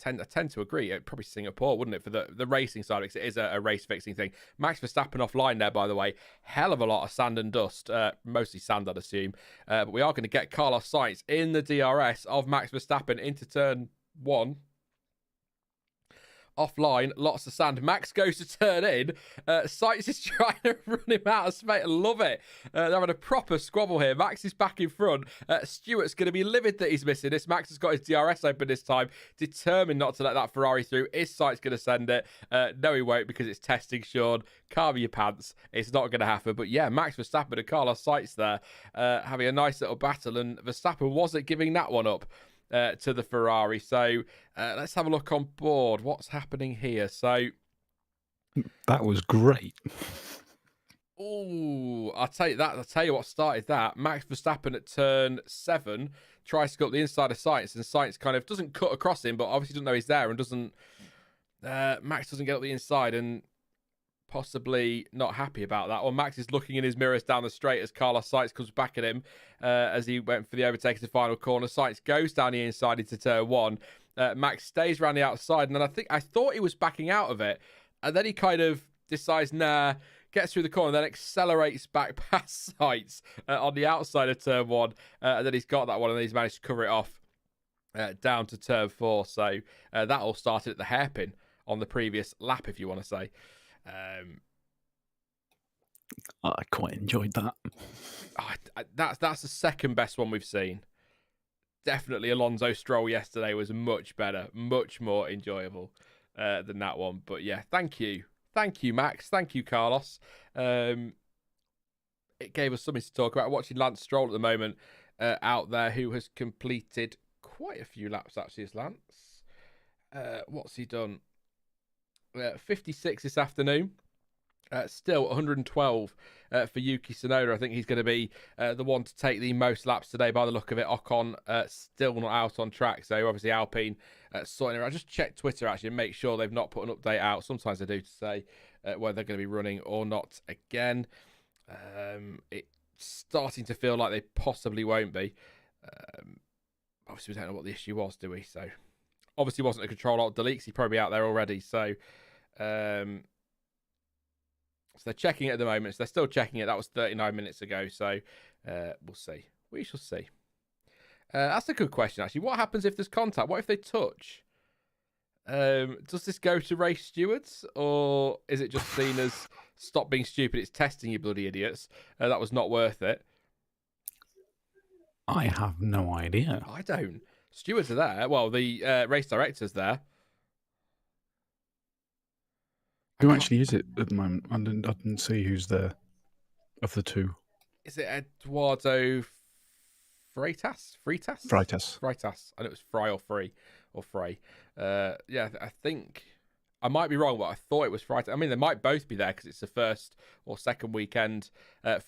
I tend to agree. Probably Singapore, wouldn't it, for the racing side? Because it is a race fixing thing. Max Verstappen offline there, by the way. Hell of a lot of sand and dust, mostly sand, I'd assume. But we are going to get Carlos Sainz in the DRS of Max Verstappen into turn 1. Offline, lots of sand. Max goes to turn in. Sainz is trying to run him out of space. I love it. They're having a proper squabble here. Max is back in front. Stewart's going to be livid that he's missing this. Max has got his DRS open this time, determined not to let that Ferrari through. Is Sainz going to send it? No, he won't, because it's testing, Sean. Calm your pants. It's not going to happen. But yeah, Max Verstappen and Carlos Sainz there having a nice little battle, and Verstappen wasn't giving that one up to the Ferrari. So let's have a look on board. What's happening here? So that was great. Oh, I'll tell you what started that. Max Verstappen at turn 7 tries to go up the inside of Sainz, and Sainz kind of doesn't cut across him, but obviously doesn't know he's there, and doesn't Max doesn't get up the inside, and possibly not happy about that. Or Max is looking in his mirrors down the straight as Carlos Sainz comes back at him as he went for the overtake at the final corner. Sainz goes down the inside into turn 1. Max stays around the outside, and then I thought he was backing out of it, and then he kind of decides, gets through the corner, then accelerates back past Sainz on the outside of turn 1, and then he's got that one, and then he's managed to cover it off down to turn 4. So that all started at the hairpin on the previous lap, if you want to say. I quite enjoyed that. That's the second best one we've seen. Definitely Alonso Stroll yesterday was much better, much more enjoyable than that one. But yeah, thank you, Max, thank you, Carlos. It gave us something to talk about. Watching Lance Stroll at the moment out there, who has completed quite a few laps actually. Is Lance? What's he done? 56 this afternoon. Still 112 for Yuki Tsunoda. I think he's going to be the one to take the most laps today by the look of it. Ocon still not out on track. So obviously Alpine sorting it out. I just checked Twitter actually and make sure they've not put an update out. Sometimes they do, to say whether they're going to be running or not again. It's starting to feel like they possibly won't be. Obviously we don't know what the issue was, do we? So obviously wasn't a control alt delete. He's probably out there already. So they're checking it at the moment. So they're still checking it. That was 39 minutes ago. So we'll see. We shall see. That's a good question, actually. What happens if there's contact? What if they touch? Does this go to race stewards, or is it just seen as stop being stupid? It's testing, you bloody idiots. That was not worth it. I have no idea. I don't. Stewards are there. Well, the race director's there. Who actually is it at the moment? I didn't see who's there of the two. Is it Eduardo Freitas? Freitas. And it was Fry or Free or Frey. Yeah, I think I might be wrong, but I thought it was Freitas. I mean, they might both be there because it's the first or second weekend,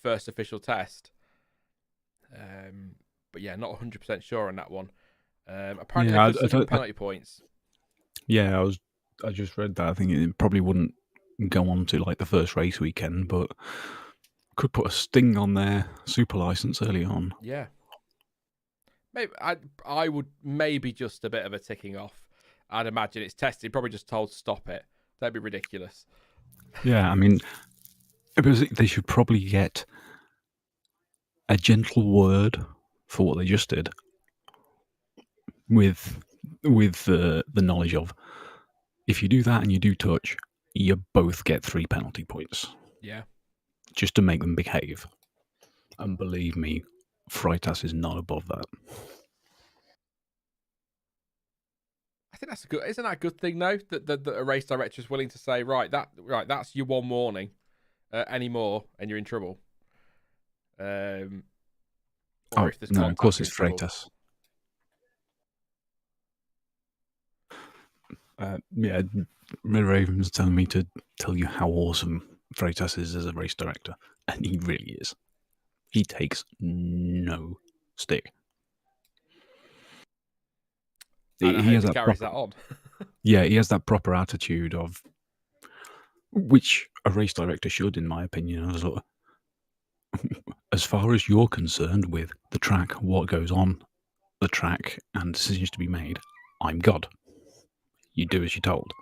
first official test. But yeah, not 100% sure on that one. Apparently, yeah, penalty points. Yeah, I just read that. I think it probably wouldn't go on to like the first race weekend, but could put a sting on their super license early on. Yeah. Maybe I would maybe just a bit of a ticking off. I'd imagine it's tested, probably just told stop it. That'd be ridiculous. Yeah, I mean, because they should probably get a gentle word for what they just did, with the knowledge of, if you do that and you do touch, you both get 3 penalty points. Yeah. Just to make them behave. And believe me, Freitas is not above that. I think that's isn't that a good thing though, that a race director is willing to say, right, that's your one warning. Any more and you're in trouble. Or if there's no, of course it's trouble. Freitas. Yeah, Red Raven's telling me to tell you how awesome Freitas is as a race director, and he really is. He takes no stick. And I hope he carries that on. Yeah, he has that proper attitude of, which a race director should, in my opinion. As far as you're concerned with the track, what goes on the track, and decisions to be made, I'm God. You do as you're told.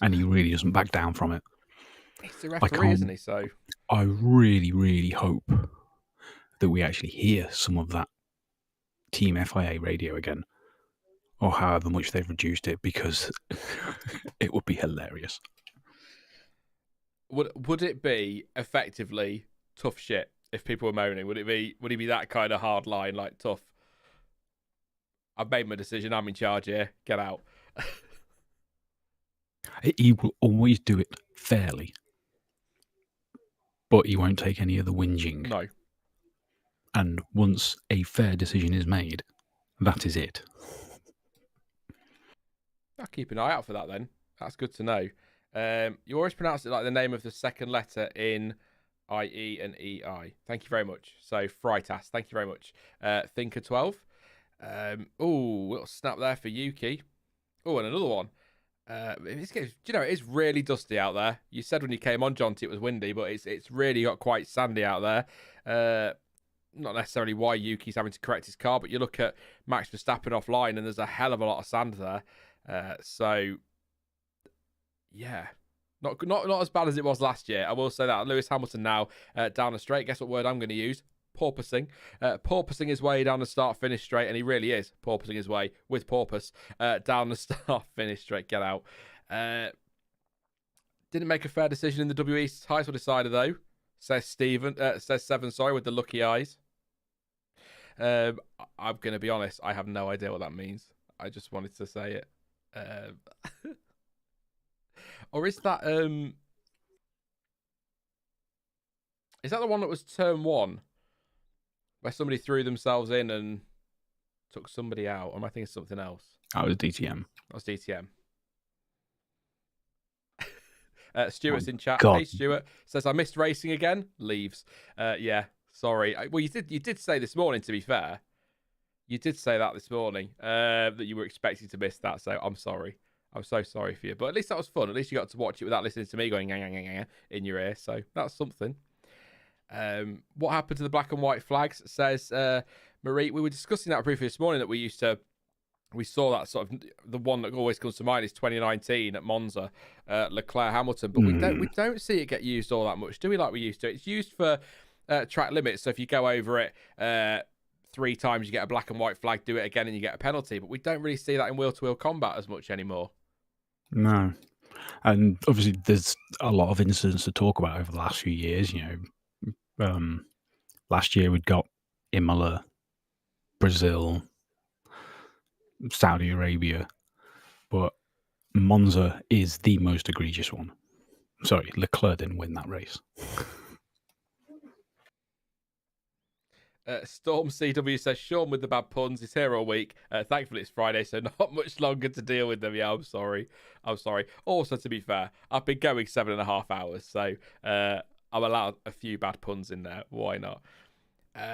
And he really doesn't back down from it. He's the referee, isn't he? So I really, really hope that we actually hear some of that Team FIA radio again, or however much they've reduced it, because it would be hilarious. Would it be effectively tough shit if people were moaning? Would he be that kind of hard line, like tough? I've made my decision. I'm in charge here. Get out. He will always do it fairly, but he won't take any of the whinging. No. And once a fair decision is made, that is it. I'll keep an eye out for that then. That's good to know. You always pronounce it like the name of the second letter in IE and EI. Thank you very much. So Freitas, thank you very much. Thinker12. Little snap there for Yuki. Oh, and another one. It is really dusty out there. You said when you came on, Jonty, it was windy, but it's really got quite sandy out there. Not necessarily why Yuki's having to correct his car, but you look at Max Verstappen offline and there's a hell of a lot of sand there. So yeah, not as bad as it was last year. I will say that. Lewis Hamilton now down the straight. Guess what word I'm going to use? Porpoising. Porpoising his way down the start-finish straight, and he really is porpoising his way with porpoise down the start-finish straight. Get out. Didn't make a fair decision in the W East. Highest decided though. Says Seven. Sorry, with the lucky eyes. I'm going to be honest. I have no idea what that means. I just wanted to say it. Or is that the one that was turn one? Where somebody threw themselves in and took somebody out. Or am I thinking something else? That was DTM. That was DTM. Stuart's in chat. God. Hey, Stuart. Says, I missed racing again. Leaves. Yeah, sorry. Well, you did say this morning, to be fair. You did say that this morning, that you were expecting to miss that. So I'm sorry. I'm so sorry for you. But at least that was fun. At least you got to watch it without listening to me going in your ear. So that's something. What happened to the black and white flags? Says Marie. We were discussing that briefly this morning, that we saw that sort of, the one that always comes to mind is 2019 at Monza, Leclerc Hamilton, but we don't see it get used all that much, do we? Like we used to. It's used for track limits. So if you go over it 3 times, you get a black and white flag. Do it again, and you get a penalty. But we don't really see that in wheel-to-wheel combat as much anymore. No, and obviously there's a lot of incidents to talk about over the last few years. Last year we'd got Imola, Brazil, Saudi Arabia, but Monza is the most egregious one. Sorry, Leclerc didn't win that race. Storm CW says, Sean with the bad puns is here all week. Thankfully it's Friday, so not much longer to deal with them. Yeah, I'm sorry. Also, to be fair, I've been going 7.5 hours, so I'm allowed a few bad puns in there. Why not?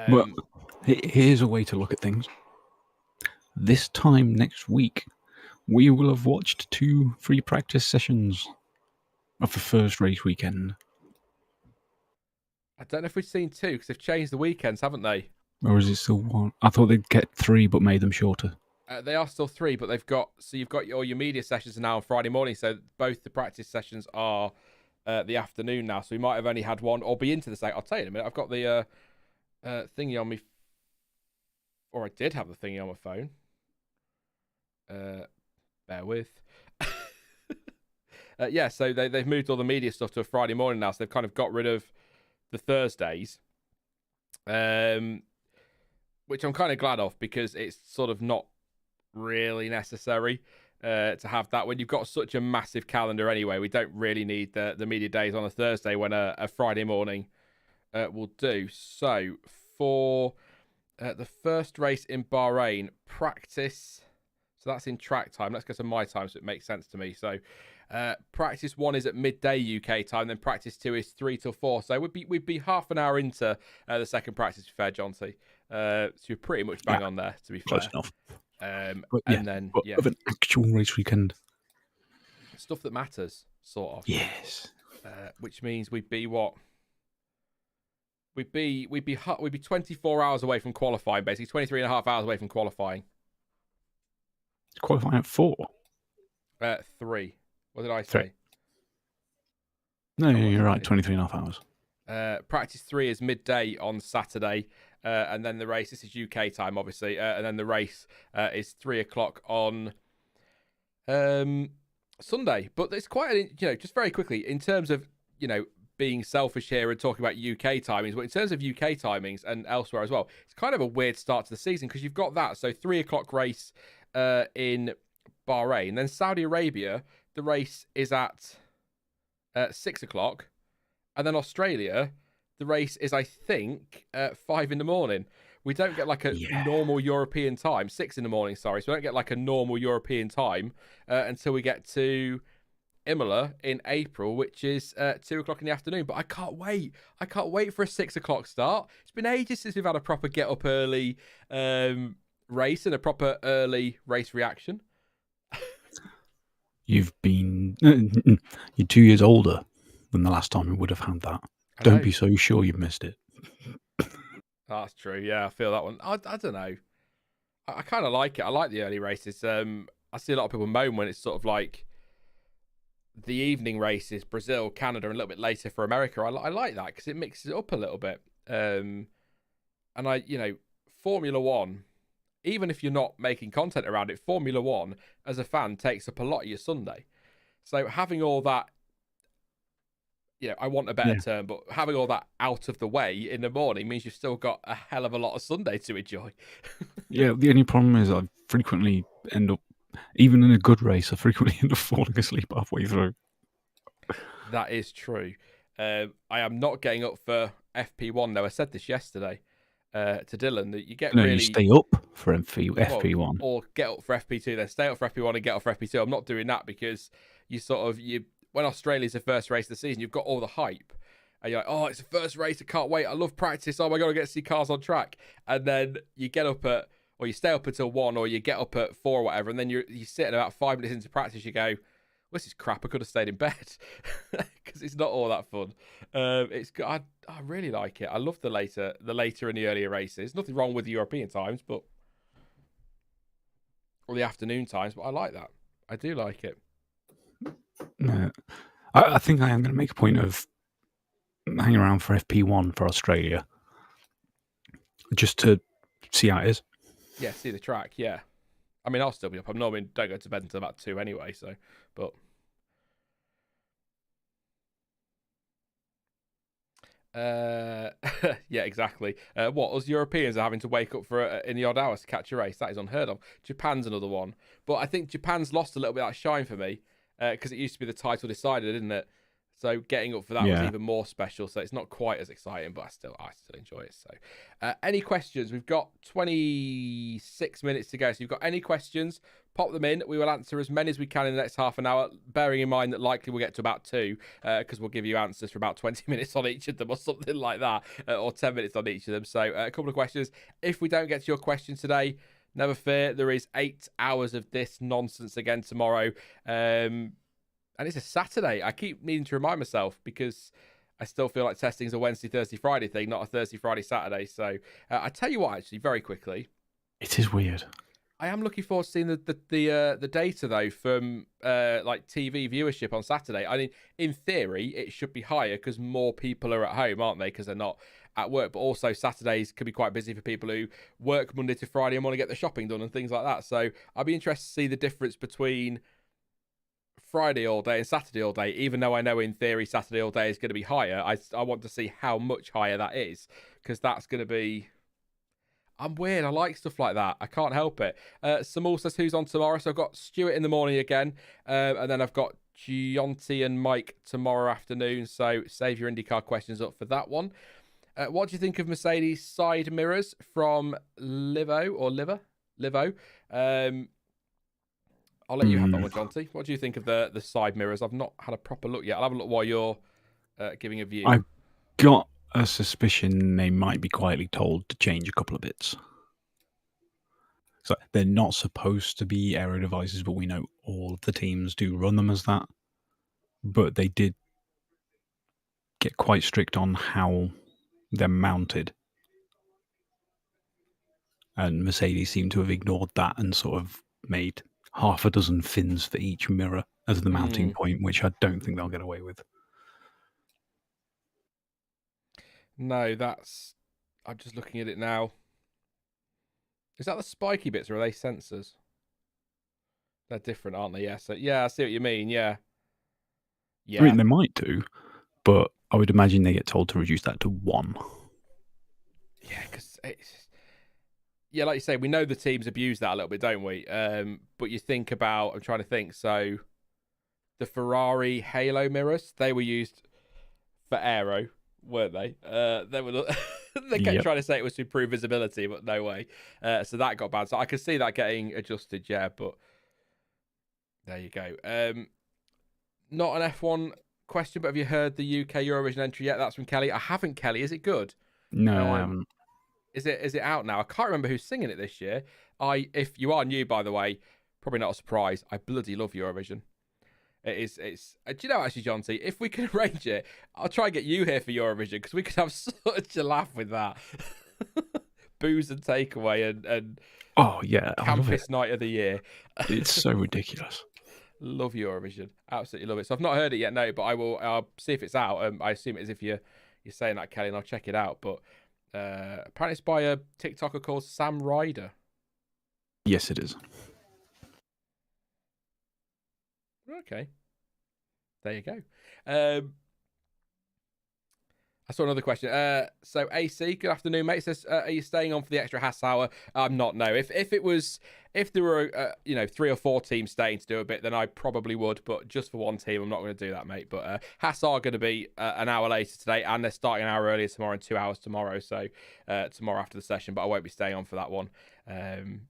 Well, here's a way to look at things. This time next week, we will have watched 2 free practice sessions of the first race weekend. I don't know if we've seen 2, because they've changed the weekends, haven't they? Or is it still 1? I thought they'd get 3, but made them shorter. They are still 3, but you've got your media sessions now on Friday morning, so both the practice sessions are the afternoon now, so we might have only had 1, or be into the same. I'll tell you in a minute. I've got the thingy on me, or I did have the thingy on my phone. Bear with. Yeah, so they've moved all the media stuff to a Friday morning now, so they've kind of got rid of the Thursdays, which I'm kind of glad of, because it's sort of not really necessary to have that when you've got such a massive calendar anyway. We don't really need the media days on a Thursday when a Friday morning will do. So for the first race in Bahrain, practice, so that's in track time. Let's go to my time so it makes sense to me. So practice 1 is at midday UK time, then practice 2 is 3 till 4. So we'd be half an hour into the second practice, to be fair, John T. So you're pretty much bang on there, to be fair. Close enough. And then of an actual race weekend, stuff that matters, sort of. Yes. Which means we'd be what? We'd be 24 hours away from qualifying, basically 23 and a half hours away from qualifying. Qualifying at 4. 3. What did I say? 3. No, you're right. 23 and a half hours. Practice 3 is midday on Saturday, and then the race. This is UK time, obviously, and then the race is 3 o'clock on Sunday. But it's quite, just very quickly in terms of being selfish here and talking about UK timings. But in terms of UK timings and elsewhere as well, it's kind of a weird start to the season because you've got that. So 3 o'clock race in Bahrain, then Saudi Arabia. The race is at 6 o'clock. And then Australia, the race is, I think, 5 in the morning. We don't get like a normal European time, 6 in the morning, sorry. So we don't get like a normal European time until we get to Imola in April, which is 2 o'clock in the afternoon. But I can't wait. I can't wait for a 6 o'clock start. It's been ages since we've had a proper get up early race and a proper early race reaction. You're 2 years older than the last time we would have had that. Don't be so sure you've missed it. That's true. Yeah, I feel that one. I don't know. I kind of like it. I like the early races. I see a lot of people moan when it's sort of like the evening races, Brazil, Canada, and a little bit later for America. I like that because it mixes it up a little bit. And Formula One, even if you're not making content around it, Formula One as a fan takes up a lot of your Sunday. So having all that, I want a better term, but having all that out of the way in the morning means you've still got a hell of a lot of Sunday to enjoy. Yeah, the only problem is I frequently end up, even in a good race, I frequently end up falling asleep halfway through. That is true. I am not getting up for FP1 though. I said this yesterday to Dylan that you get you stay up for FP1. Or get up for FP2, then stay up for FP1 and get up for FP2. I'm not doing that because when Australia's the first race of the season, you've got all the hype. And you're like, oh, it's the first race. I can't wait. I love practice. Oh my God, I get to see cars on track. And then you get up or you stay up until 1 or you get up at 4 or whatever. And then you sit at about 5 minutes into practice. You go, well, this is crap. I could have stayed in bed because it's not all that fun. It's good. I really like it. I love the later and the earlier races. Nothing wrong with the European times, or the afternoon times, but I like that. I do like it. No, I think I am going to make a point of hanging around for FP1 for Australia, just to see how it is. Yeah, see the track. Yeah, I mean, I'll still be up. I'm normally don't go to bed until about 2 anyway. So, but yeah, exactly. What us Europeans are having to wake up for in the odd hours to catch a race? That is unheard of. Japan's another one, but I think Japan's lost a little bit of that shine for me. Because it used to be the title decider, didn't it? So getting up for that was even more special. So it's not quite as exciting, but I still enjoy it. So any questions? We've got 26 minutes to go. So you've got any questions, pop them in. We will answer as many as we can in the next half an hour, bearing in mind that likely we'll get to about 2 because we'll give you answers for about 20 minutes on each of them or something like that, or 10 minutes on each of them. So a couple of questions. If we don't get to your question today, never fear, there is 8 hours of this nonsense again tomorrow. And it's a Saturday. I keep needing to remind myself because I still feel like testing is a Wednesday, Thursday, Friday thing, not a Thursday, Friday, Saturday. So I tell you what, actually, very quickly. It is weird. I am looking forward to seeing the data though from like TV viewership on Saturday. I mean, in theory, it should be higher because more people are at home, aren't they? Because they're not at work. But also Saturdays can be quite busy for people who work Monday to Friday and want to get the shopping done and things like that. So I'd be interested to see the difference between Friday all day and Saturday all day. Even though I know in theory Saturday all day is going to be higher, I want to see how much higher that is, because that's going to be. I'm weird. I like stuff like that. I can't help it. Samuel says who's on tomorrow. So I've got Stuart in the morning again. And then I've got Gionti and Mike tomorrow afternoon. So save your IndyCar questions up for that one. What do you think of Mercedes side mirrors from Livo? I'll let you have that one, Jonty. What do you think of the side mirrors? I've not had a proper look yet. I'll have a look while you're giving a view. I've got a suspicion they might be quietly told to change a couple of bits. So they're not supposed to be aero devices, but we know all of the teams do run them as that. But they did get quite strict on how they're mounted. And Mercedes seemed to have ignored that and sort of made half a dozen fins for each mirror as the mounting point, which I don't think they'll get away with. No, I'm just looking at it now. Is that the spiky bits or are they sensors? They're different, aren't they? Yeah, so yeah, I see what you mean, yeah. I mean, they might do, but I would imagine they get told to reduce that to 1. Yeah, because yeah, like you say, we know the teams abuse that a little bit, don't we? But you think about, I'm trying to think, so the Ferrari Halo mirrors, they were used for aero, weren't they? They kept trying to say it was to improve visibility, but no way. So that got bad. So I could see that getting adjusted, yeah, but there you go. Not an F1 question, but have you heard the UK Eurovision entry yet? That's from Kelly. I haven't, Kelly. Is it good? No, I haven't. Is it out now? I can't remember who's singing it this year. If you are new, by the way, probably not a surprise. I bloody love Eurovision. It's. Do you know, actually, John T, if we can arrange it, I'll try and get you here for Eurovision because we could have such a laugh with that. Booze and takeaway and oh yeah, campus night of the year. It's so ridiculous. Love Eurovision, absolutely love it. So I've not heard it yet, no, but I'll see if it's out. I assume it is if you're saying that, Kelly, and I'll check it out. But apparently it's by a TikToker called Sam Ryder. Yes, it is. Okay, there you go. I saw another question. So AC, good afternoon, mate. It says, are you staying on for the extra Haas hour? I'm not. No. If there were 3 or 4 teams staying to do a bit, then I probably would. But just for one team, I'm not going to do that, mate. But Haas are going to be an hour later today, and they're starting an hour earlier tomorrow and 2 hours tomorrow. So tomorrow after the session, but I won't be staying on for that one. I'm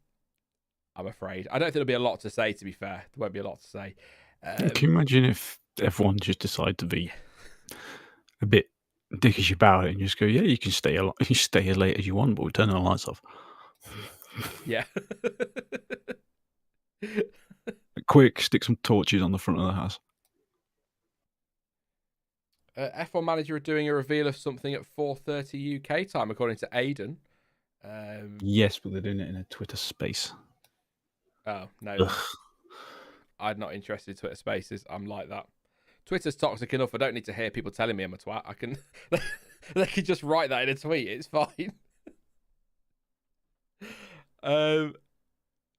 afraid. I don't think there'll be a lot to say. To be fair, there won't be a lot to say. Can you imagine if everyone just decided to be a bit dickish about it and just go, yeah, you can stay as late as you want, but we'll turn the lights off. Yeah. Quick, stick some torches on the front of the house. F1 Manager are doing a reveal of something at 4:30 UK time, according to Aiden. Yes, but they're doing it in a Twitter space. Oh, no. I'm not interested in Twitter spaces. I'm like that. Twitter's toxic enough. I don't need to hear people telling me I'm a twat. I can. They can just write that in a tweet. It's fine.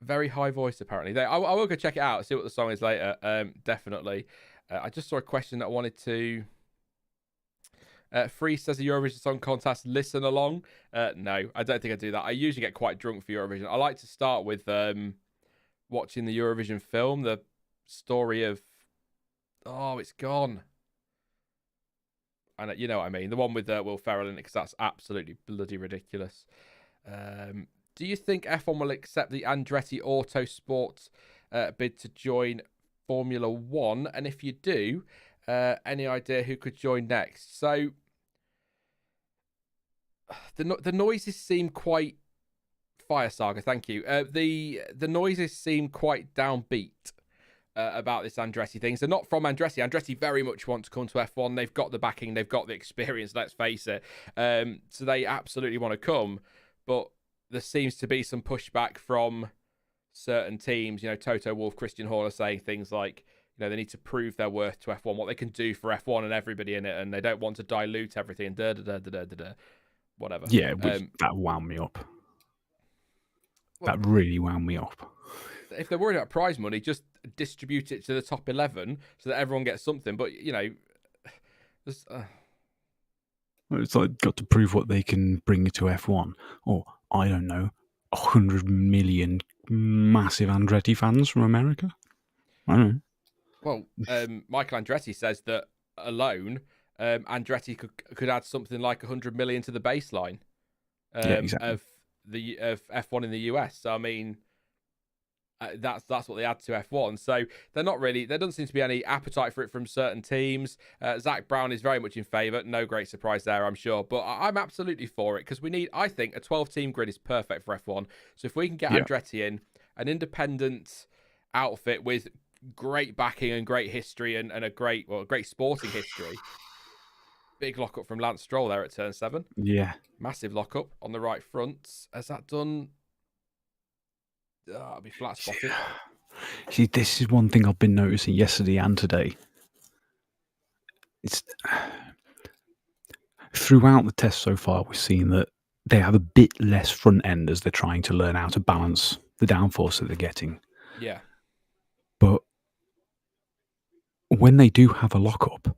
Very high voice, apparently. I will go check it out. See what the song is later. Definitely. I just saw a question that I wanted to. Free says a Eurovision Song Contest listen along. No, I don't think I do that. I usually get quite drunk for Eurovision. I like to start with watching the Eurovision film, the story of. Oh, it's gone. And you know what I mean. The one with Will Ferrell in it, because that's absolutely bloody ridiculous. Do you think F1 will accept the Andretti Autosport bid to join Formula One? And if you do, any idea who could join next? So the noises seem quite Fire Saga. Thank you. The noises seem quite downbeat. About this Andretti thing. So not from Andretti. Andretti very much want to come to F1. They've got the backing. They've got the experience, let's face it. So they absolutely want to come. But there seems to be some pushback from certain teams, Toto Wolff, Christian Horner saying things like, they need to prove their worth to F1, what they can do for F1 and everybody in it, and they don't want to dilute everything and whatever. Yeah, that wound me up. Well, that really wound me up. If they're worried about prize money, just distribute it to the top 11 so that everyone gets something. But, there's... It's like got to prove what they can bring to F1. Or, I don't know, 100 million massive Andretti fans from America? I don't know. Well, Michael Andretti says that alone, Andretti could add something like 100 million to the baseline exactly. of F1 in the US. So, I mean, that's what they add to F1. So there doesn't seem to be any appetite for it from certain teams. Zach Brown is very much in favour. No great surprise there, I'm sure. But I'm absolutely for it because I think a 12-team grid is perfect for F1. So if we can get Andretti in, an independent outfit with great backing and great history and a great sporting history. Big lockup from Lance Stroll there at turn 7. Yeah. Massive lockup on the right front. Has that done? I'll be flat spotted. See, this is one thing I've been noticing yesterday and today. It's throughout the test so far, we've seen that they have a bit less front end as they're trying to learn how to balance the downforce that they're getting. Yeah. But when they do have a lockup,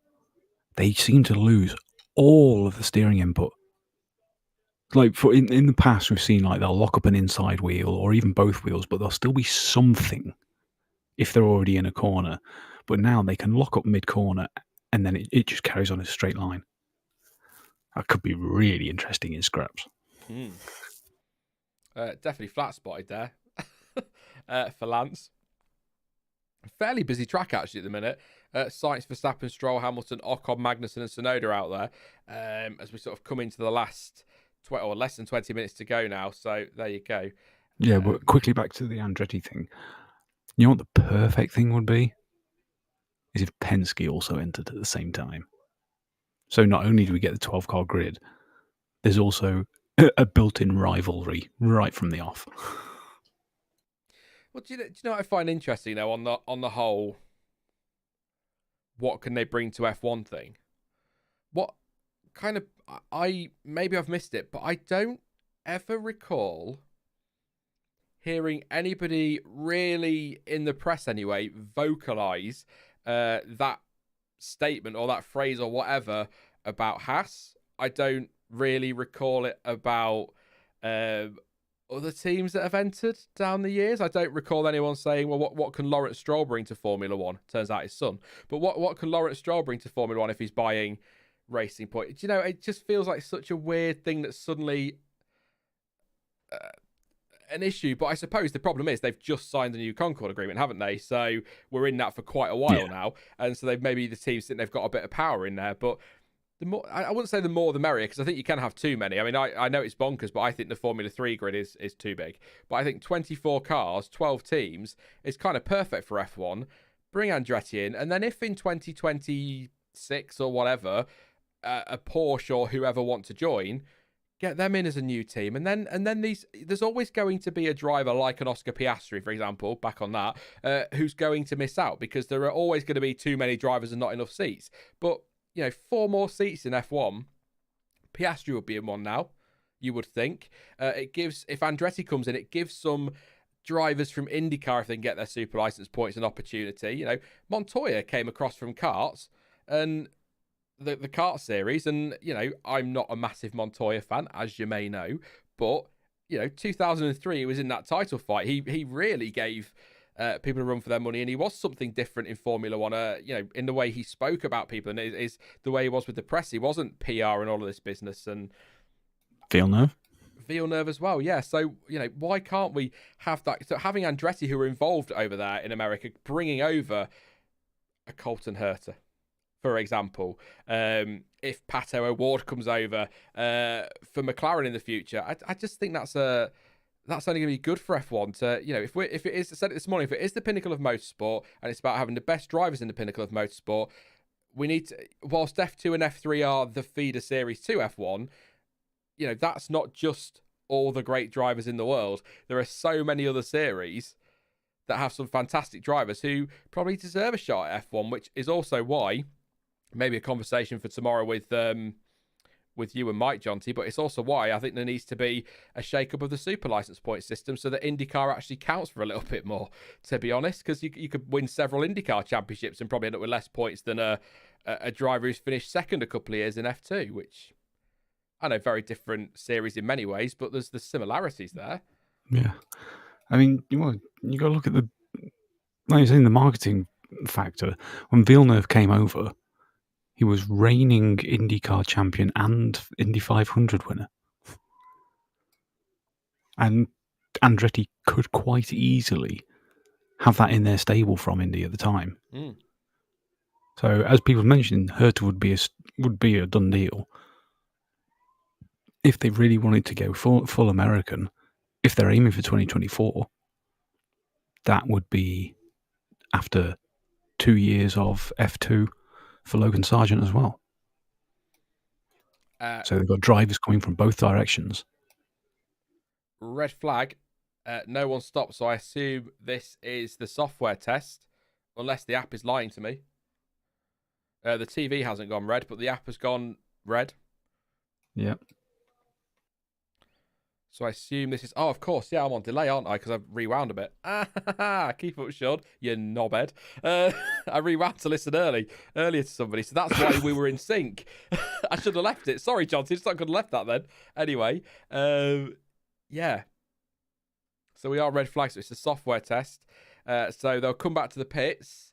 they seem to lose all of the steering input. Like in the past, we've seen like they'll lock up an inside wheel or even both wheels, but there'll still be something if they're already in a corner. But now they can lock up mid-corner and then it just carries on a straight line. That could be really interesting in scraps. Definitely flat spotted there for Lance. Fairly busy track actually at the minute. Sainz, Verstappen, Stroll, Hamilton, Ocon, Magnussen and Tsunoda out there as we sort of come into the last less than 20 minutes to go now. So there you go. Yeah, but quickly back to the Andretti thing. You know what the perfect thing would be? Is if Penske also entered at the same time. So not only do we get the 12-car grid, there's also a built-in rivalry right from the off. Well, do you know what I find interesting though on the whole? What can they bring to F1 thing? What kind of maybe I've missed it, but I don't ever recall hearing anybody really in the press anyway vocalize that statement or that phrase or whatever about Haas. I don't really recall it about other teams that have entered down the years. I don't recall anyone saying, well, what can Lawrence Stroll bring to Formula One? Turns out his son. But what can Lawrence Stroll bring to Formula One if he's buying Racing Point? It just feels like such a weird thing that's suddenly an issue. But I suppose the problem is they've just signed a new Concord agreement, haven't they? So we're in that for quite a while now. And so maybe the teams think they've got a bit of power in there. But the more, I wouldn't say the more the merrier, because I think you can have too many. I mean, I know it's bonkers, but I think the Formula 3 grid is too big. But I think 24 cars, 12 teams is kind of perfect for F1. Bring Andretti in, and then if in 2026 or whatever, a Porsche or whoever want to join, get them in as a new team. And then there's always going to be a driver like an Oscar Piastri, for example, back on that, who's going to miss out because there are always going to be too many drivers and not enough seats. But 4 more seats in F1. Piastri would be in one now, you would think. It gives, if Andretti comes in, it gives some drivers from IndyCar, if they can get their super license points, an opportunity. Montoya came across from karts and the kart series, and I'm not a massive Montoya fan, as you may know, but 2003 he was in that title fight. He really gave people a run for their money, and he was something different in Formula One. In the way he spoke about people, and is the way he was with the press. He wasn't PR and all of this business. And Villeneuve as well, yeah. So why can't we have that? So having Andretti, who are involved over there in America, bringing over a Colton Herta, for example, if Pato O'Ward comes over for McLaren in the future, I just think that's only going to be good for F1 to, if it is, I said it this morning, if it is the pinnacle of motorsport and it's about having the best drivers in the pinnacle of motorsport, we need to, whilst F2 and F3 are the feeder series to F1, that's not just all the great drivers in the world. There are so many other series that have some fantastic drivers who probably deserve a shot at F1, which is also why, maybe a conversation for tomorrow with you and Mike, Jonty, but it's also why I think there needs to be a shake-up of the super license point system so that IndyCar actually counts for a little bit more, to be honest, because you could win several IndyCar championships and probably end up with less points than a driver who's finished second a couple of years in F2, which I know very different series in many ways, but there's the similarities there. Yeah. I mean, you got to look at like you're saying, the marketing factor. When Villeneuve came over, he was reigning IndyCar champion and Indy 500 winner. And Andretti could quite easily have that in their stable from Indy at the time. Mm. So, as people mentioned, Herta would be a done deal. If they really wanted to go full American, if they're aiming for 2024, that would be after 2 years of F2 for Logan Sargent as well. So they've got drivers coming from both directions. Red flag. No one stopped, so I assume this is the software test, unless the app is lying to me. The TV hasn't gone red, but the app has gone red. Yep. So I assume this is... Oh, of course. Yeah, I'm on delay, aren't I? Because I've rewound a bit. Keep up, Sean. You knobhead. I rewound to listen earlier to somebody. So that's why we were in sync. I should have left it. Sorry, Johnson. It's not good to have left that then. Anyway. Yeah. So we are red flags. So it's a software test. So they'll come back to the pits.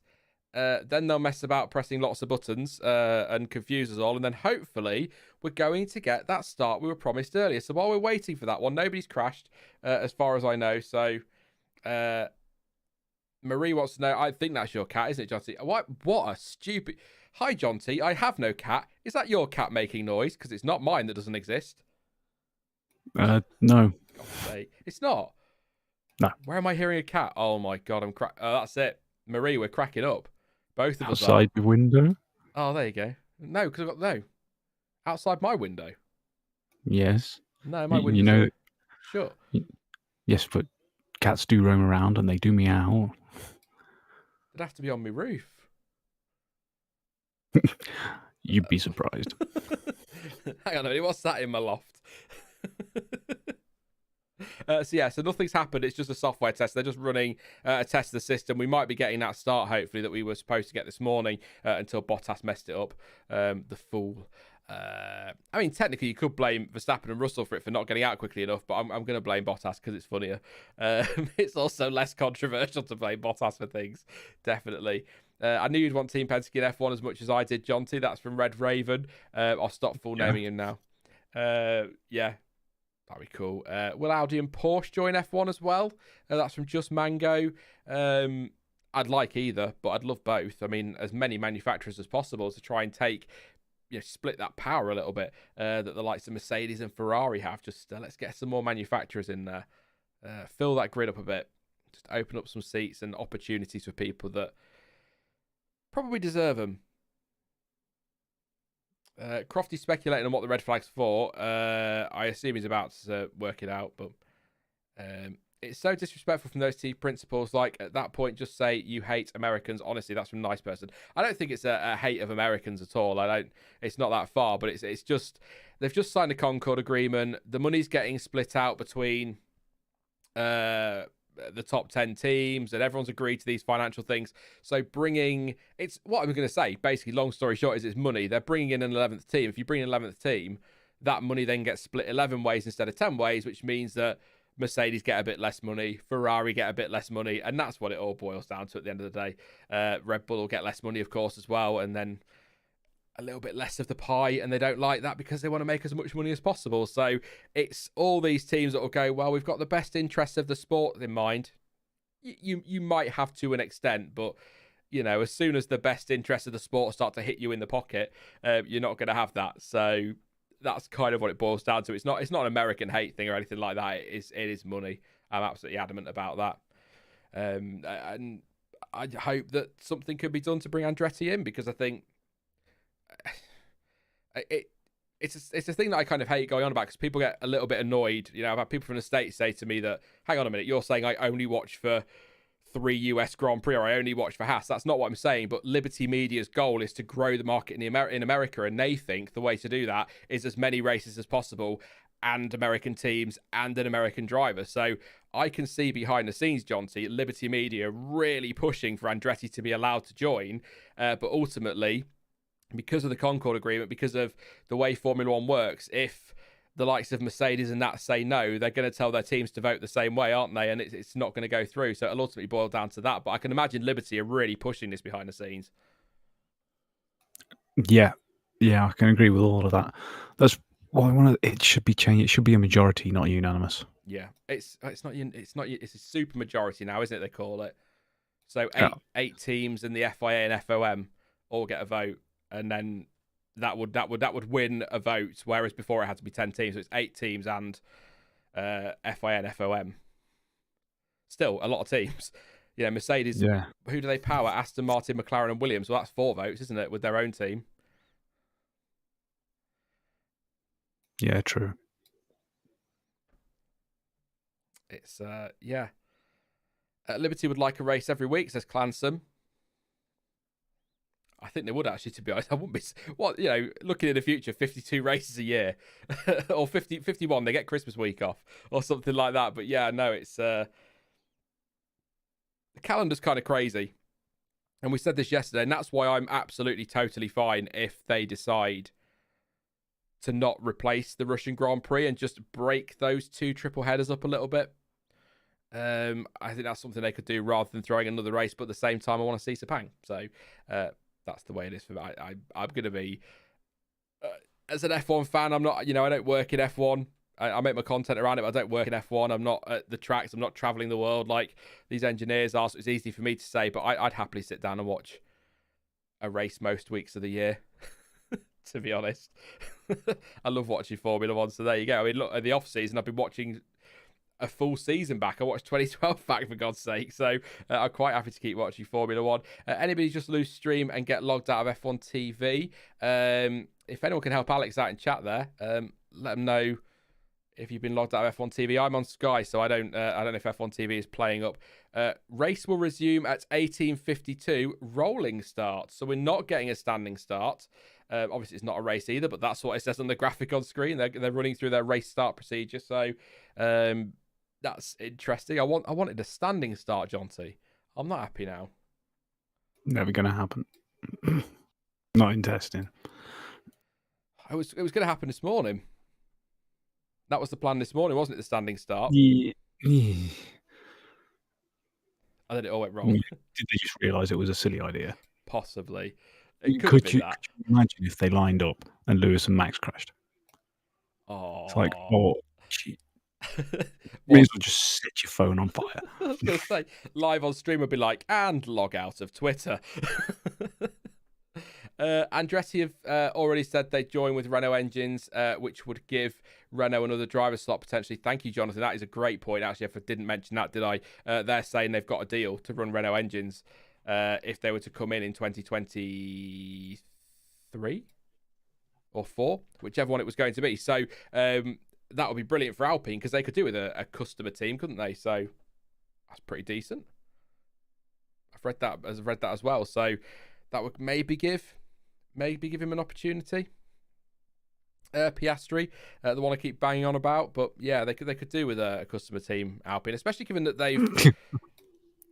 Then they'll mess about pressing lots of buttons and confuse us all. And then hopefully we're going to get that start we were promised earlier. So while we're waiting for that one, nobody's crashed as far as I know. So Marie wants to know, I think that's your cat, isn't it, John T? What a stupid... Hi, John T. I have no cat. Is that your cat making noise? Because it's not mine that doesn't exist. No. God's sake. It's not? No. Where am I hearing a cat? Oh, my God. That's it. Marie, we're cracking up. Both of us outside the window? Oh, there you go. No, because I've got... No. Outside my window. Yes. No, my window. You know... Sure. Yes, but cats do roam around and they do meow. It'd have to be on my roof. You'd be surprised. Hang on a minute, what's that in my loft? So nothing's happened. It's just a software test. They're just running a test of the system. We might be getting that start, hopefully, that we were supposed to get this morning until Bottas messed it up. The fool. I mean, technically, you could blame Verstappen and Russell for it for not getting out quickly enough, but I'm going to blame Bottas because it's funnier. It's also less controversial to blame Bottas for things, definitely. I knew you'd want Team Penske in F1 as much as I did, John T. That's from Red Raven. I'll stop full naming him now. Yeah, that'd be cool. Will Audi and Porsche join F1 as well? That's from Just Mango. I'd like either, but I'd love both. I mean, as many manufacturers as possible to try and take... split that power a little bit that the likes of Mercedes and Ferrari have. Just let's get some more manufacturers in there. Fill that grid up a bit. Just open up some seats and opportunities for people that probably deserve them. Crofty's speculating on what the red flag's for. I assume he's about to work it out, but it's so disrespectful from those team principals. Like, at that point, just say you hate Americans. Honestly, that's from a nice person. I don't think it's a hate of Americans at all. It's not that far, but it's just they've just signed a Concord agreement. The money's getting split out between the top 10 teams, and everyone's agreed to these financial things. So it's what I'm going to say. Basically, long story short, is it's money. They're bringing in an 11th team. If you bring an 11th team, that money then gets split 11 ways instead of 10 ways, which means that Mercedes get a bit less money, Ferrari get a bit less money, and that's what it all boils down to at the end of the day. Red Bull will get less money, of course, as well, and then a little bit less of the pie, and they don't like that because they want to make as much money as possible. So it's all these teams that will go, well, we've got the best interests of the sport in mind. You might have to an extent, but as soon as the best interests of the sport start to hit you in the pocket, you're not going to have that. So that's kind of what it boils down to. It's not an American hate thing or anything like that. It is money. I'm absolutely adamant about that. And I hope that something could be done to bring Andretti in, because I think it's a thing that I kind of hate going on about, because people get a little bit annoyed. I've had people from the States say to me that, hang on a minute, you're saying I only watch for 3 US Grand Prix, or I only watch for Haas. That's not what I'm saying. But Liberty Media's goal is to grow the market in America, and they think the way to do that is as many races as possible, and American teams and an American driver. So I can see behind the scenes, John T, Liberty Media really pushing for Andretti to be allowed to join. But ultimately, because of the Concord Agreement, because of the way Formula One works, if the likes of Mercedes and that say no, they're going to tell their teams to vote the same way, aren't they? And it's not going to go through. So it'll ultimately boil down to that. But I can imagine Liberty are really pushing this behind the scenes. Yeah, I can agree with all of that. That's why it should be changed. It should be a majority, not unanimous. Yeah, it's a super majority now, isn't it? They call it. So eight teams in the FIA and FOM all get a vote, and then that would win a vote. Whereas before it had to be 10 teams, so it's 8 teams and FIA and FOM. Still a lot of teams. You know, Mercedes. Yeah. Who do they power? Aston Martin, McLaren, and Williams. Well, that's 4 votes, isn't it, with their own team? Yeah, true. It's Liberty would like a race every week, says Clansom. I think they would actually, to be honest. I wouldn't be looking in the future, 52 races a year or 51, they get Christmas week off or something like that. But yeah, no, it's the calendar's kind of crazy. And we said this yesterday, and that's why I'm absolutely totally fine if they decide to not replace the Russian Grand Prix and just break those 2 triple headers up a little bit. I think that's something they could do rather than throwing another race, but at the same time I want to see Sepang. So that's the way it is for me. I'm going to be as an F1 fan, I'm not, I don't work in F1. I make my content around it, but I don't work in F1. I'm not at the tracks. I'm not traveling the world like these engineers are. So it's easy for me to say, but I'd happily sit down and watch a race most weeks of the year, to be honest. I love watching Formula One. So there you go. I mean, look, at the off season, I've been watching a full season back. I watched 2012 back, for God's sake. So I'm quite happy to keep watching Formula One. Anybody just lose stream and get logged out of F1 TV? If anyone can help Alex out in chat there, let them know if you've been logged out of F1 TV. I'm on Sky, so I don't know if F1 TV is playing up. Race will resume at 18:52, rolling start. So we're not getting a standing start. Obviously, it's not a race either, but that's what it says on the graphic on screen. They're running through their race start procedure. So that's interesting. I wanted a standing start, John T. I'm not happy now. Never going to happen. Not in testing. It was going to happen this morning. That was the plan this morning, wasn't it? The standing start. Yeah. And then it all went wrong. Did they just realise it was a silly idea? Possibly. It Could you that. imagine if they lined up and Lewis and Max crashed? Oh. It's like, gee. May as well just set your phone on fire. I was going to say, live on stream would be like, and log out of Twitter. Andretti have already said they'd join with Renault engines, which would give Renault another driver slot potentially. Thank you, Jonathan. That is a great point. Actually, if I didn't mention that, did I? They're saying they've got a deal to run Renault engines if they were to come in 2023 or 4, whichever one it was going to be. So that would be brilliant for Alpine because they could do with a customer team, couldn't they? So that's pretty decent. I've read that as well. So that would maybe give him an opportunity. Piastri, the one I keep banging on about, but yeah, they could do with a customer team, Alpine, especially given that they've.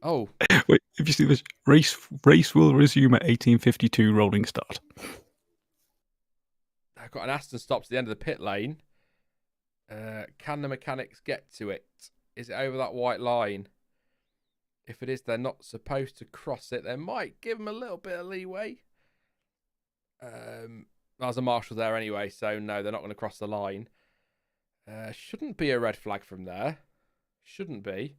Oh, wait! If you see this race will resume at 18:52, rolling start. I've got an Aston stop to the end of the pit lane. Can the mechanics get to it? Is it over that white line? If it is, they're not supposed to cross it. They might give them a little bit of leeway. There's a marshal there anyway, so no, they're not going to cross the line. Shouldn't be a red flag from there. Shouldn't be.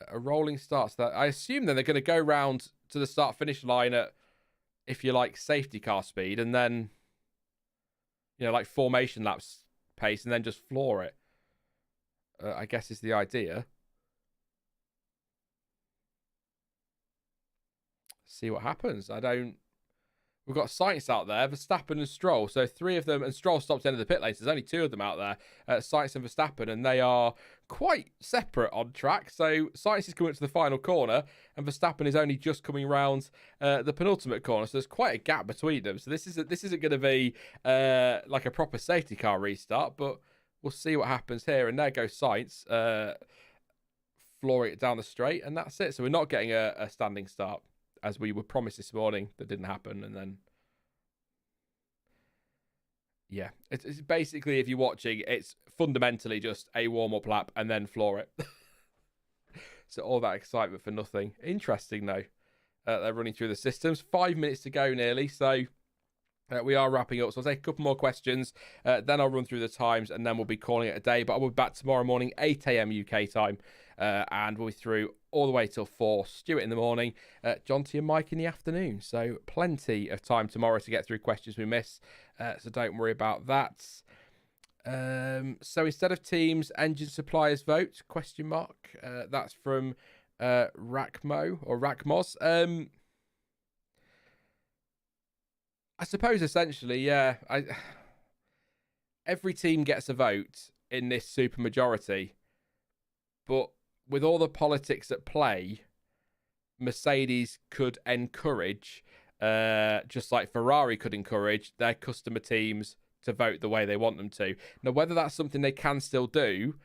A rolling start. So I assume then they're going to go round to the start-finish line at, if you like, safety car speed, and then, like formation laps pace, and then just floor it. I guess is the idea. See what happens. We're we've got Sainz out there, Verstappen and Stroll. So 3 of them, and Stroll stops the end of the pit lane. So there's only 2 of them out there, Sainz and Verstappen, and they are quite separate on track. So Sainz is coming up to the final corner, and Verstappen is only just coming round the penultimate corner. So there's quite a gap between them. So this isn't going to be like a proper safety car restart, but we'll see what happens here. And there goes Sainz, flooring it down the straight, and that's it. So we're not getting a standing start, as we were promised this morning. That didn't happen. And then, yeah, it's basically, if you're watching, it's fundamentally just a warm-up lap and then floor it. So all that excitement for nothing. Interesting, though. They're running through the systems. 5 minutes to go nearly, so we are wrapping up. So I'll take a couple more questions, then I'll run through the times, and then we'll be calling it a day. But I will be back tomorrow morning, 8 a.m. UK time, and we'll be through all the way till 4. Stuart in the morning, Jonty and Mike in the afternoon. So plenty of time tomorrow to get through questions we miss. So don't worry about that. So instead of teams, engine suppliers vote? ? That's from Rakmo or Rakmos. I suppose essentially, yeah. Every team gets a vote in this supermajority, but with all the politics at play, Mercedes could encourage, just like Ferrari could encourage, their customer teams to vote the way they want them to. Now, whether that's something they can still do,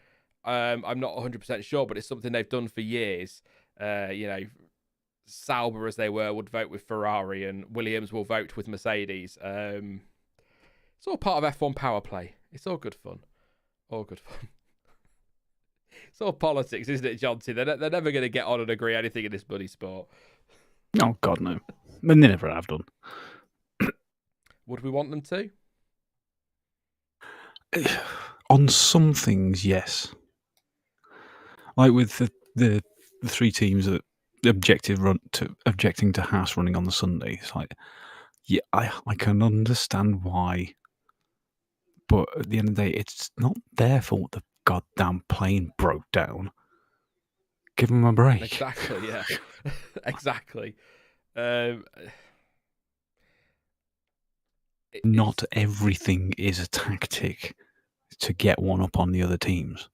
I'm not 100% sure, but it's something they've done for years. Sauber, as they were, would vote with Ferrari, and Williams will vote with Mercedes. It's all part of F1 power play. It's all good fun. All good fun. It's all politics, isn't it, Jonty? They're never going to get on and agree anything in this bloody sport. Oh, God, no. But they never have done. Would we want them to? On some things, yes. Like with the 3 teams that objecting to Haas running on the Sunday. It's like, yeah, I can understand why, but at the end of the day, it's not their fault the goddamn plane broke down. Give them a break. Exactly, yeah. Exactly. Not everything is a tactic to get one up on the other teams.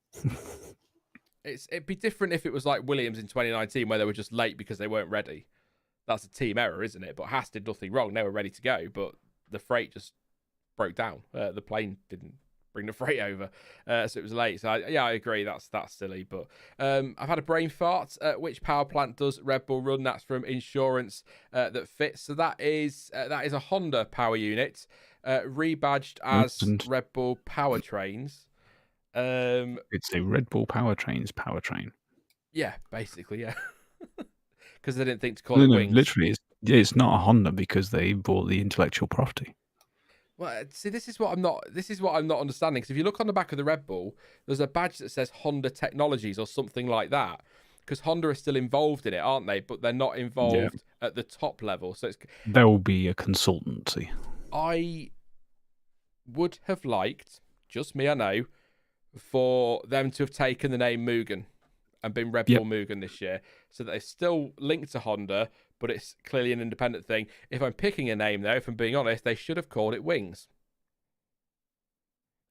It'd be different if it was like Williams in 2019, where they were just late because they weren't ready. That's a team error, isn't it? But Haas did nothing wrong. They were ready to go, but the freight just broke down. The plane didn't bring the freight over, so it was late. So I agree. That's silly. But I've had a brain fart. Which power plant does Red Bull run? That's from Insurance That Fits. So that is a Honda power unit, rebadged as Red Bull powertrains. It's a Red Bull powertrain. Yeah, basically, yeah. Because they didn't think to call it wings. Literally, it's not a Honda because they bought the intellectual property. Well, see, this is what I'm not understanding. Because if you look on the back of the Red Bull, there's a badge that says Honda Technologies or something like that. Because Honda are still involved in it, aren't they? But they're not involved at the top level. So there will be a consultancy. I would have liked, just me, I know, for them to have taken the name Mugen and been Red Bull Mugen this year, so that they're still linked to Honda, but it's clearly an independent thing. If I'm picking a name, though, if I'm being honest, they should have called it Wings.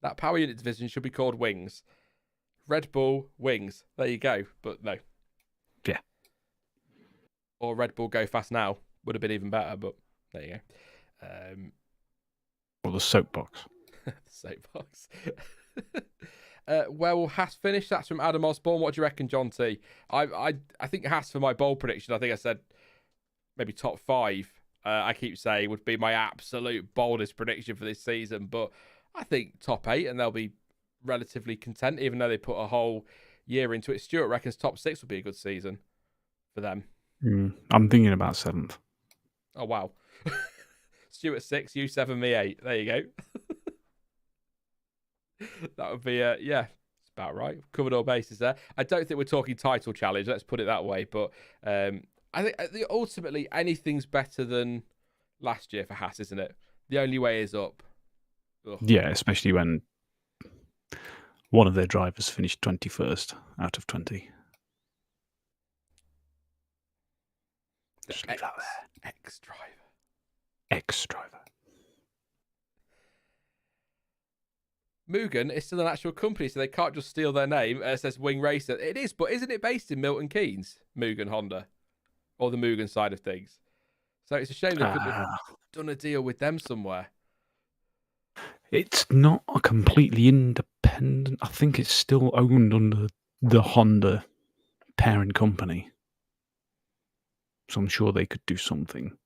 That power unit division should be called Wings. Red Bull Wings. There you go. But no. Yeah. Or Red Bull Go Fast Now would have been even better, but there you go. Or the soapbox. The soapbox. Where will Haas finish? That's from Adam Osborne. What do you reckon, John T? I think Haas, for my bold prediction, I think I said maybe top 5. I keep saying would be my absolute boldest prediction for this season, but I think top 8, and they'll be relatively content, even though they put a whole year into it. Stuart reckons top 6 would be a good season for them. I'm thinking about 7th. Oh, wow. Stuart 6, you 7, me 8. There you go. That would be, it's about right. Covered all bases there. I don't think we're talking title challenge, let's put it that way. But I think ultimately anything's better than last year for Haas, isn't it? The only way is up. Ugh. Yeah, especially when one of their drivers finished 21st out of 20. The ex-driver. Ex-driver. Mugen is still an actual company, so they can't just steal their name. It says Wing Racer. It is, but isn't it based in Milton Keynes, Mugen Honda? Or the Mugen side of things? So it's a shame they couldn't have done a deal with them somewhere. It's not a completely independent. I think it's still owned under the Honda parent company. So I'm sure they could do something.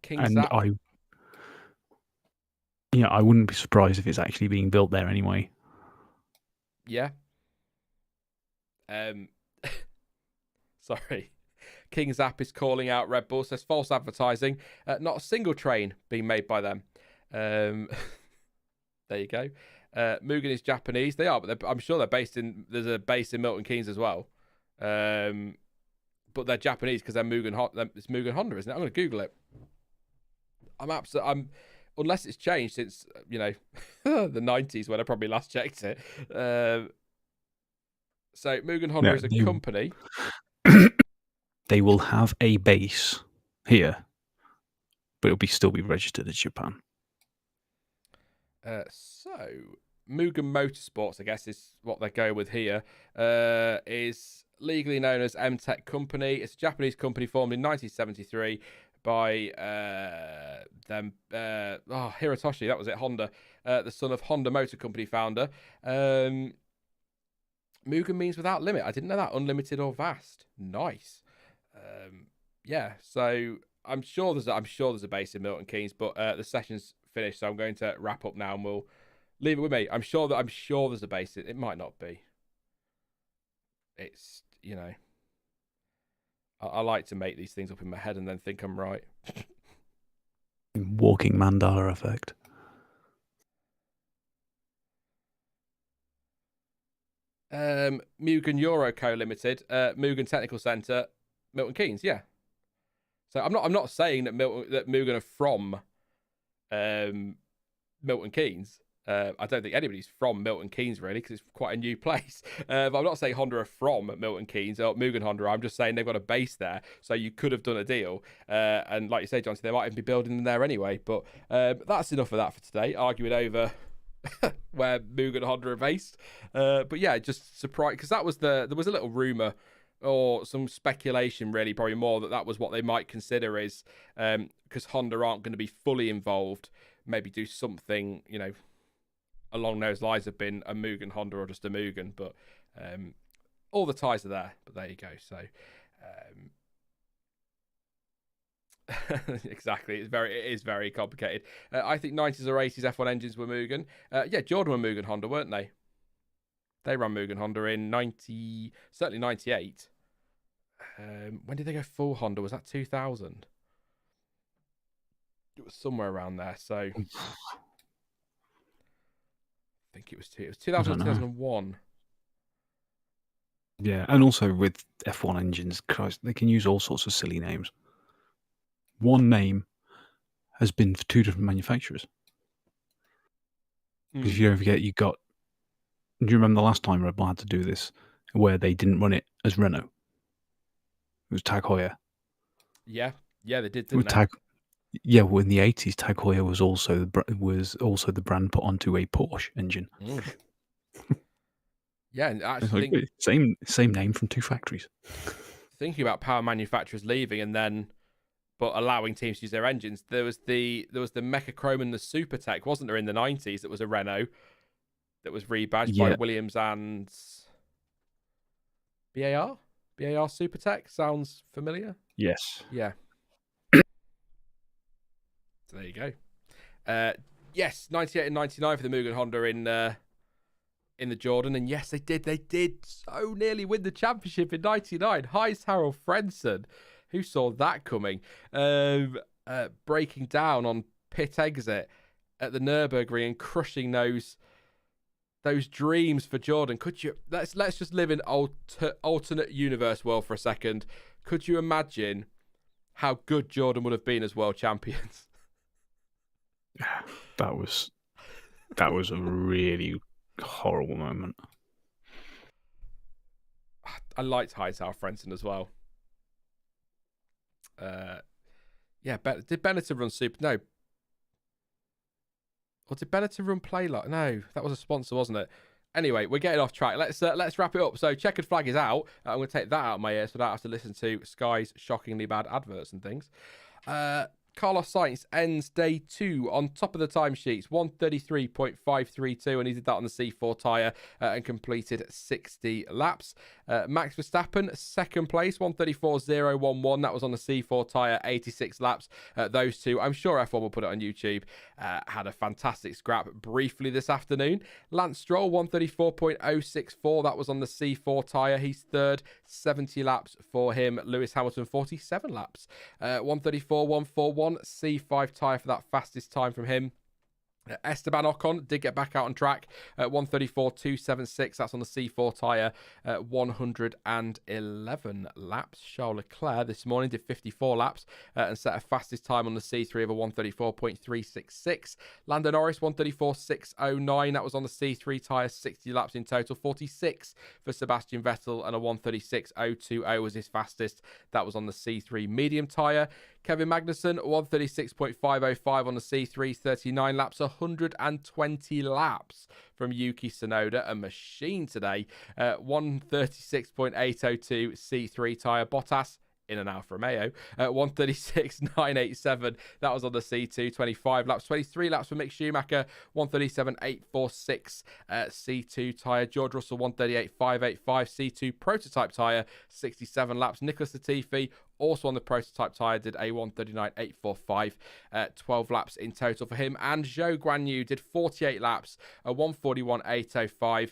King Zap. I wouldn't be surprised if it's actually being built there anyway. Yeah. Sorry. King Zap is calling out Red Bull, says false advertising. Not a single train being made by them. There you go. Mugen is Japanese. They are, but I'm sure they're based in. There's a base in Milton Keynes as well. But they're Japanese because they're Mugen. It's Mugen Honda, isn't it? I'm going to Google it. Unless it's changed since the 90s when I probably last checked it. So Mugen Honda is a company. They will have a base here, but it'll still be registered as Japan. So Mugen Motorsports, I guess, is what they're going with here. Is legally known as M-Tech Company. It's a Japanese company formed in 1973 by Hirotoshi. That was it. Honda, the son of Honda Motor Company founder. Mugen means without limit. I didn't know that. Unlimited or vast. Nice. So I'm sure there's a base in Milton Keynes, but the session's finished, so I'm going to wrap up now and we'll leave it with me. I'm sure there's a base. It might not be. It's I like to make these things up in my head and then think I'm right. Walking Mandela effect. Mugen Euro Co Limited, Mugen Technical Centre, Milton Keynes. Yeah. So I'm not saying that Mugen are from Milton Keynes. I don't think anybody's from Milton Keynes really, because it's quite a new place. But I'm not saying Honda are from Milton Keynes or Mugen Honda. I'm just saying they've got a base there, so you could have done a deal. And like you say, Johnson, they might even be building them there anyway. But that's enough of that for today. Arguing over where Mugen and Honda are based. But yeah, just surprised because there was a little rumor or some speculation, really, probably more that was what they might consider is because Honda aren't going to be fully involved. Maybe do something, along those lines have been a Mugen Honda or just a Mugen, but all the ties are there. But there you go. So exactly, it is very complicated. I think 90s or 80s F1 engines were Mugen. Jordan were Mugen Honda, weren't they? They ran Mugen Honda in 98. When did they go full Honda? Was that 2000? It was somewhere around there. So I think it was 2000 or 2001. Yeah, and also with F1 engines, Christ, they can use all sorts of silly names. One name has been for two different manufacturers. Because if you don't forget, do you remember the last time Red Bull had to do this, where they didn't run it as Renault? It was Tag Heuer. Yeah, they did, didn't they? Well, in the 80s, Tag Heuer was also the brand put onto a Porsche engine. Yeah, and actually same name from two factories. Thinking about power manufacturers leaving but allowing teams to use their engines, there was the Mechachrome and the Supertech, wasn't there, in the 90s? That was a Renault that was rebadged by Williams and BAR Supertech. Sounds familiar? Yes. Yeah. So there you go. Yes, 98 and 99 for the Mugen Honda in the Jordan, and yes, they did so nearly win the championship in 99. Heis Harold Frenson, who saw that coming, breaking down on pit exit at the Nürburgring and crushing those dreams for Jordan. Could you let's just live in alternate universe world for a second? Could you imagine how good Jordan would have been as world champions? That was a really horrible moment. I liked Heis Harold Frenson as well. Yeah, did Benetton run Super? No. Or did Benetton run Playlight? No, that was a sponsor, wasn't it? Anyway, we're getting off track. Let's wrap it up. So Checkered Flag is out. I'm going to take that out of my ear so I don't have to listen to Sky's shockingly bad adverts and things. Carlos Sainz ends day 2 on top of the timesheets, 133.532, and he did that on the C4 tyre and completed 60 laps. Max Verstappen, second place, 134.011. That was on the C4 tyre, 86 laps. Those two, I'm sure F1 will put it on YouTube, had a fantastic scrap briefly this afternoon. Lance Stroll, 134.064. That was on the C4 tyre. He's third, 70 laps for him. Lewis Hamilton, 47 laps. 134.141. C5 tyre for that fastest time from him. Esteban Ocon did get back out on track at 134.276. That's on the C4 tyre, 111 laps. Charles Leclerc this morning did 54 laps and set a fastest time on the C3 of a 134.366. Lando Norris 134.609. That was on the C3 tyre, 60 laps in total. 46 for Sebastian Vettel, and a 136.020 was his fastest. That was on the C3 medium tyre. Kevin Magnussen 136.505 on the C3, 39 laps, 120 laps from Yuki Tsunoda, a machine today. 136.802 C3 tyre. Bottas in an Alfa Romeo, 136.987. That was on the C2, 25 laps, 23 laps for Mick Schumacher, 137.846 C2 tyre. George Russell, 138.585 C2 prototype tyre, 67 laps. Nicholas Latifi, also on the prototype tyre, did a 139.845, 12 laps in total for him. And Zhou Guanyu did 48 laps, a 141.805,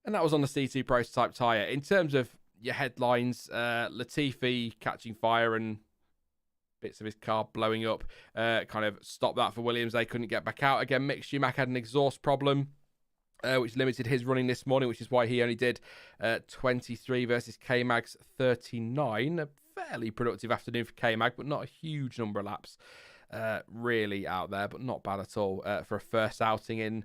and that was on the C2 prototype tyre. In terms of your headlines, Latifi catching fire and bits of his car blowing up kind of stopped that for Williams. They couldn't get back out again. Mick Schumacher had an exhaust problem, which limited his running this morning, which is why he only did 23 versus K-Mag's 39. A fairly productive afternoon for K-Mag, but not a huge number of laps really out there, but not bad at all for a first outing in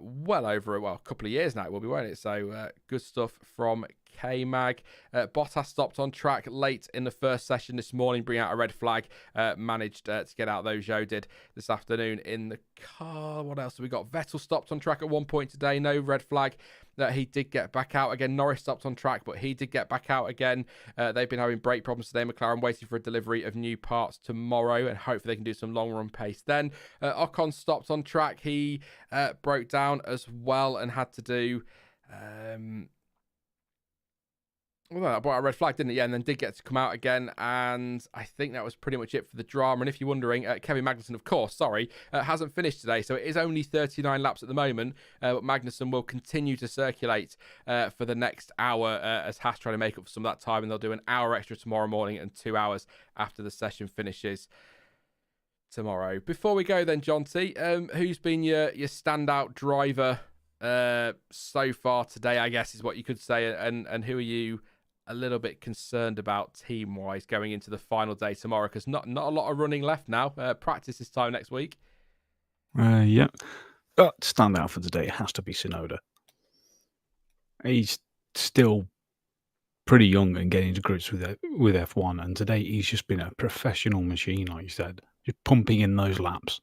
well over a couple of years now it will be, won't it? So good stuff from K-Mag. Bottas stopped on track late in the first session this morning, bring out a red flag. Managed to get out, though Zhou did this afternoon in the car. What else have we got? Vettel stopped on track at one point today, no red flag. He did get back out again. Norris stopped on track, but he did get back out again. They've been having brake problems today. McLaren waiting for a delivery of new parts tomorrow, and hopefully they can do some long run pace then. Ocon stopped on track. He broke down as well and had to do well, that brought a red flag, didn't it? Yeah, and then did get to come out again, and I think that was pretty much it for the drama. And if you're wondering, Kevin Magnussen, of course, hasn't finished today, so it is only 39 laps at the moment, but Magnussen will continue to circulate for the next hour as Haas try to make up for some of that time, and they'll do an hour extra tomorrow morning and 2 hours after the session finishes tomorrow. Before we go then, John T, who's been your standout driver so far today, I guess is what you could say, and who are you a little bit concerned about team-wise going into the final day tomorrow? Because not a lot of running left now. Practice this time next week. Yeah. Standout for today has to be Tsunoda. He's still pretty young and getting to grips with F1, and today he's just been a professional machine, like you said, just pumping in those laps.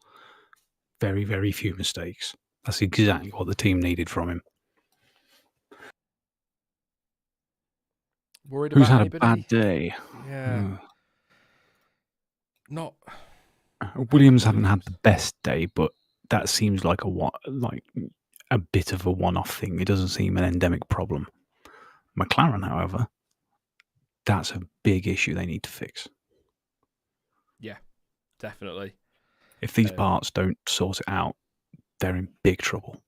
Very, very few mistakes. That's exactly what the team needed from him. Worried Who's about had a bad day? Yeah. Not Williams haven't had the best day, but that seems like a bit of a one-off thing. It doesn't seem an endemic problem. McLaren, however, that's a big issue they need to fix. Yeah, definitely. If these parts don't sort it out, they're in big trouble.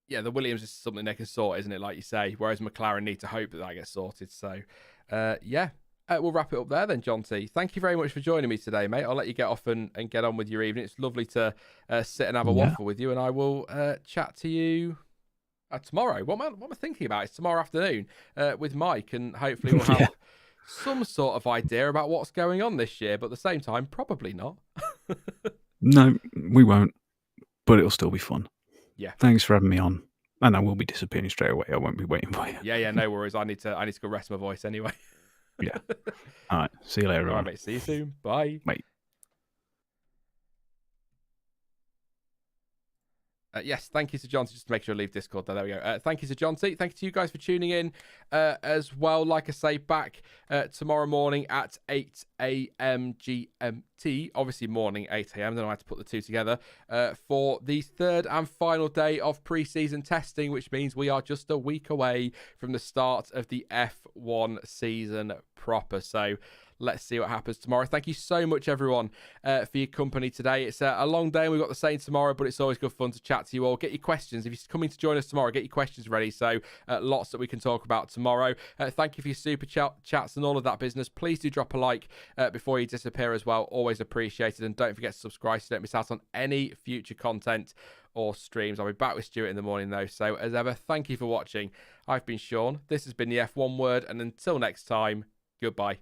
Yeah, the Williams is something they can sort, isn't it? Like you say, whereas McLaren need to hope that gets sorted. So, we'll wrap it up there then, John T. Thank you very much for joining me today, mate. I'll let you get off and get on with your evening. It's lovely to sit and have a waffle with you, and I will chat to you tomorrow. What am I thinking about? It's tomorrow afternoon with Mike, and hopefully we'll have some sort of idea about what's going on this year, but at the same time, probably not. No, we won't, but it'll still be fun. Yeah. Thanks for having me on. And I will be disappearing straight away. I won't be waiting for you. Yeah, no worries. I need to go rest my voice anyway. Yeah. All right. See you later, All right, everyone. mate. See you soon. Bye. Bye. Yes, thank you to Jonty. Just to make sure I leave Discord there. There we go. Thank you to Jonty. Thank you to you guys for tuning in as well. Like I say, back tomorrow morning at 8 a.m. GMT. Obviously, morning 8 a.m. Then I had to put the two together for the third and final day of pre-season testing, which means we are just a week away from the start of the F1 season proper. So let's see what happens tomorrow. Thank you so much, everyone, for your company today. It's a long day and we've got the same tomorrow, but it's always good fun to chat to you all. Get your questions. If you're coming to join us tomorrow, get your questions ready. So lots that we can talk about tomorrow. Thank you for your super chats and all of that business. Please do drop a like before you disappear as well. Always appreciated. And don't forget to subscribe so you don't miss out on any future content or streams. I'll be back with Stuart in the morning, though. So as ever, thank you for watching. I've been Sean. This has been the F1 Word. And until next time, goodbye.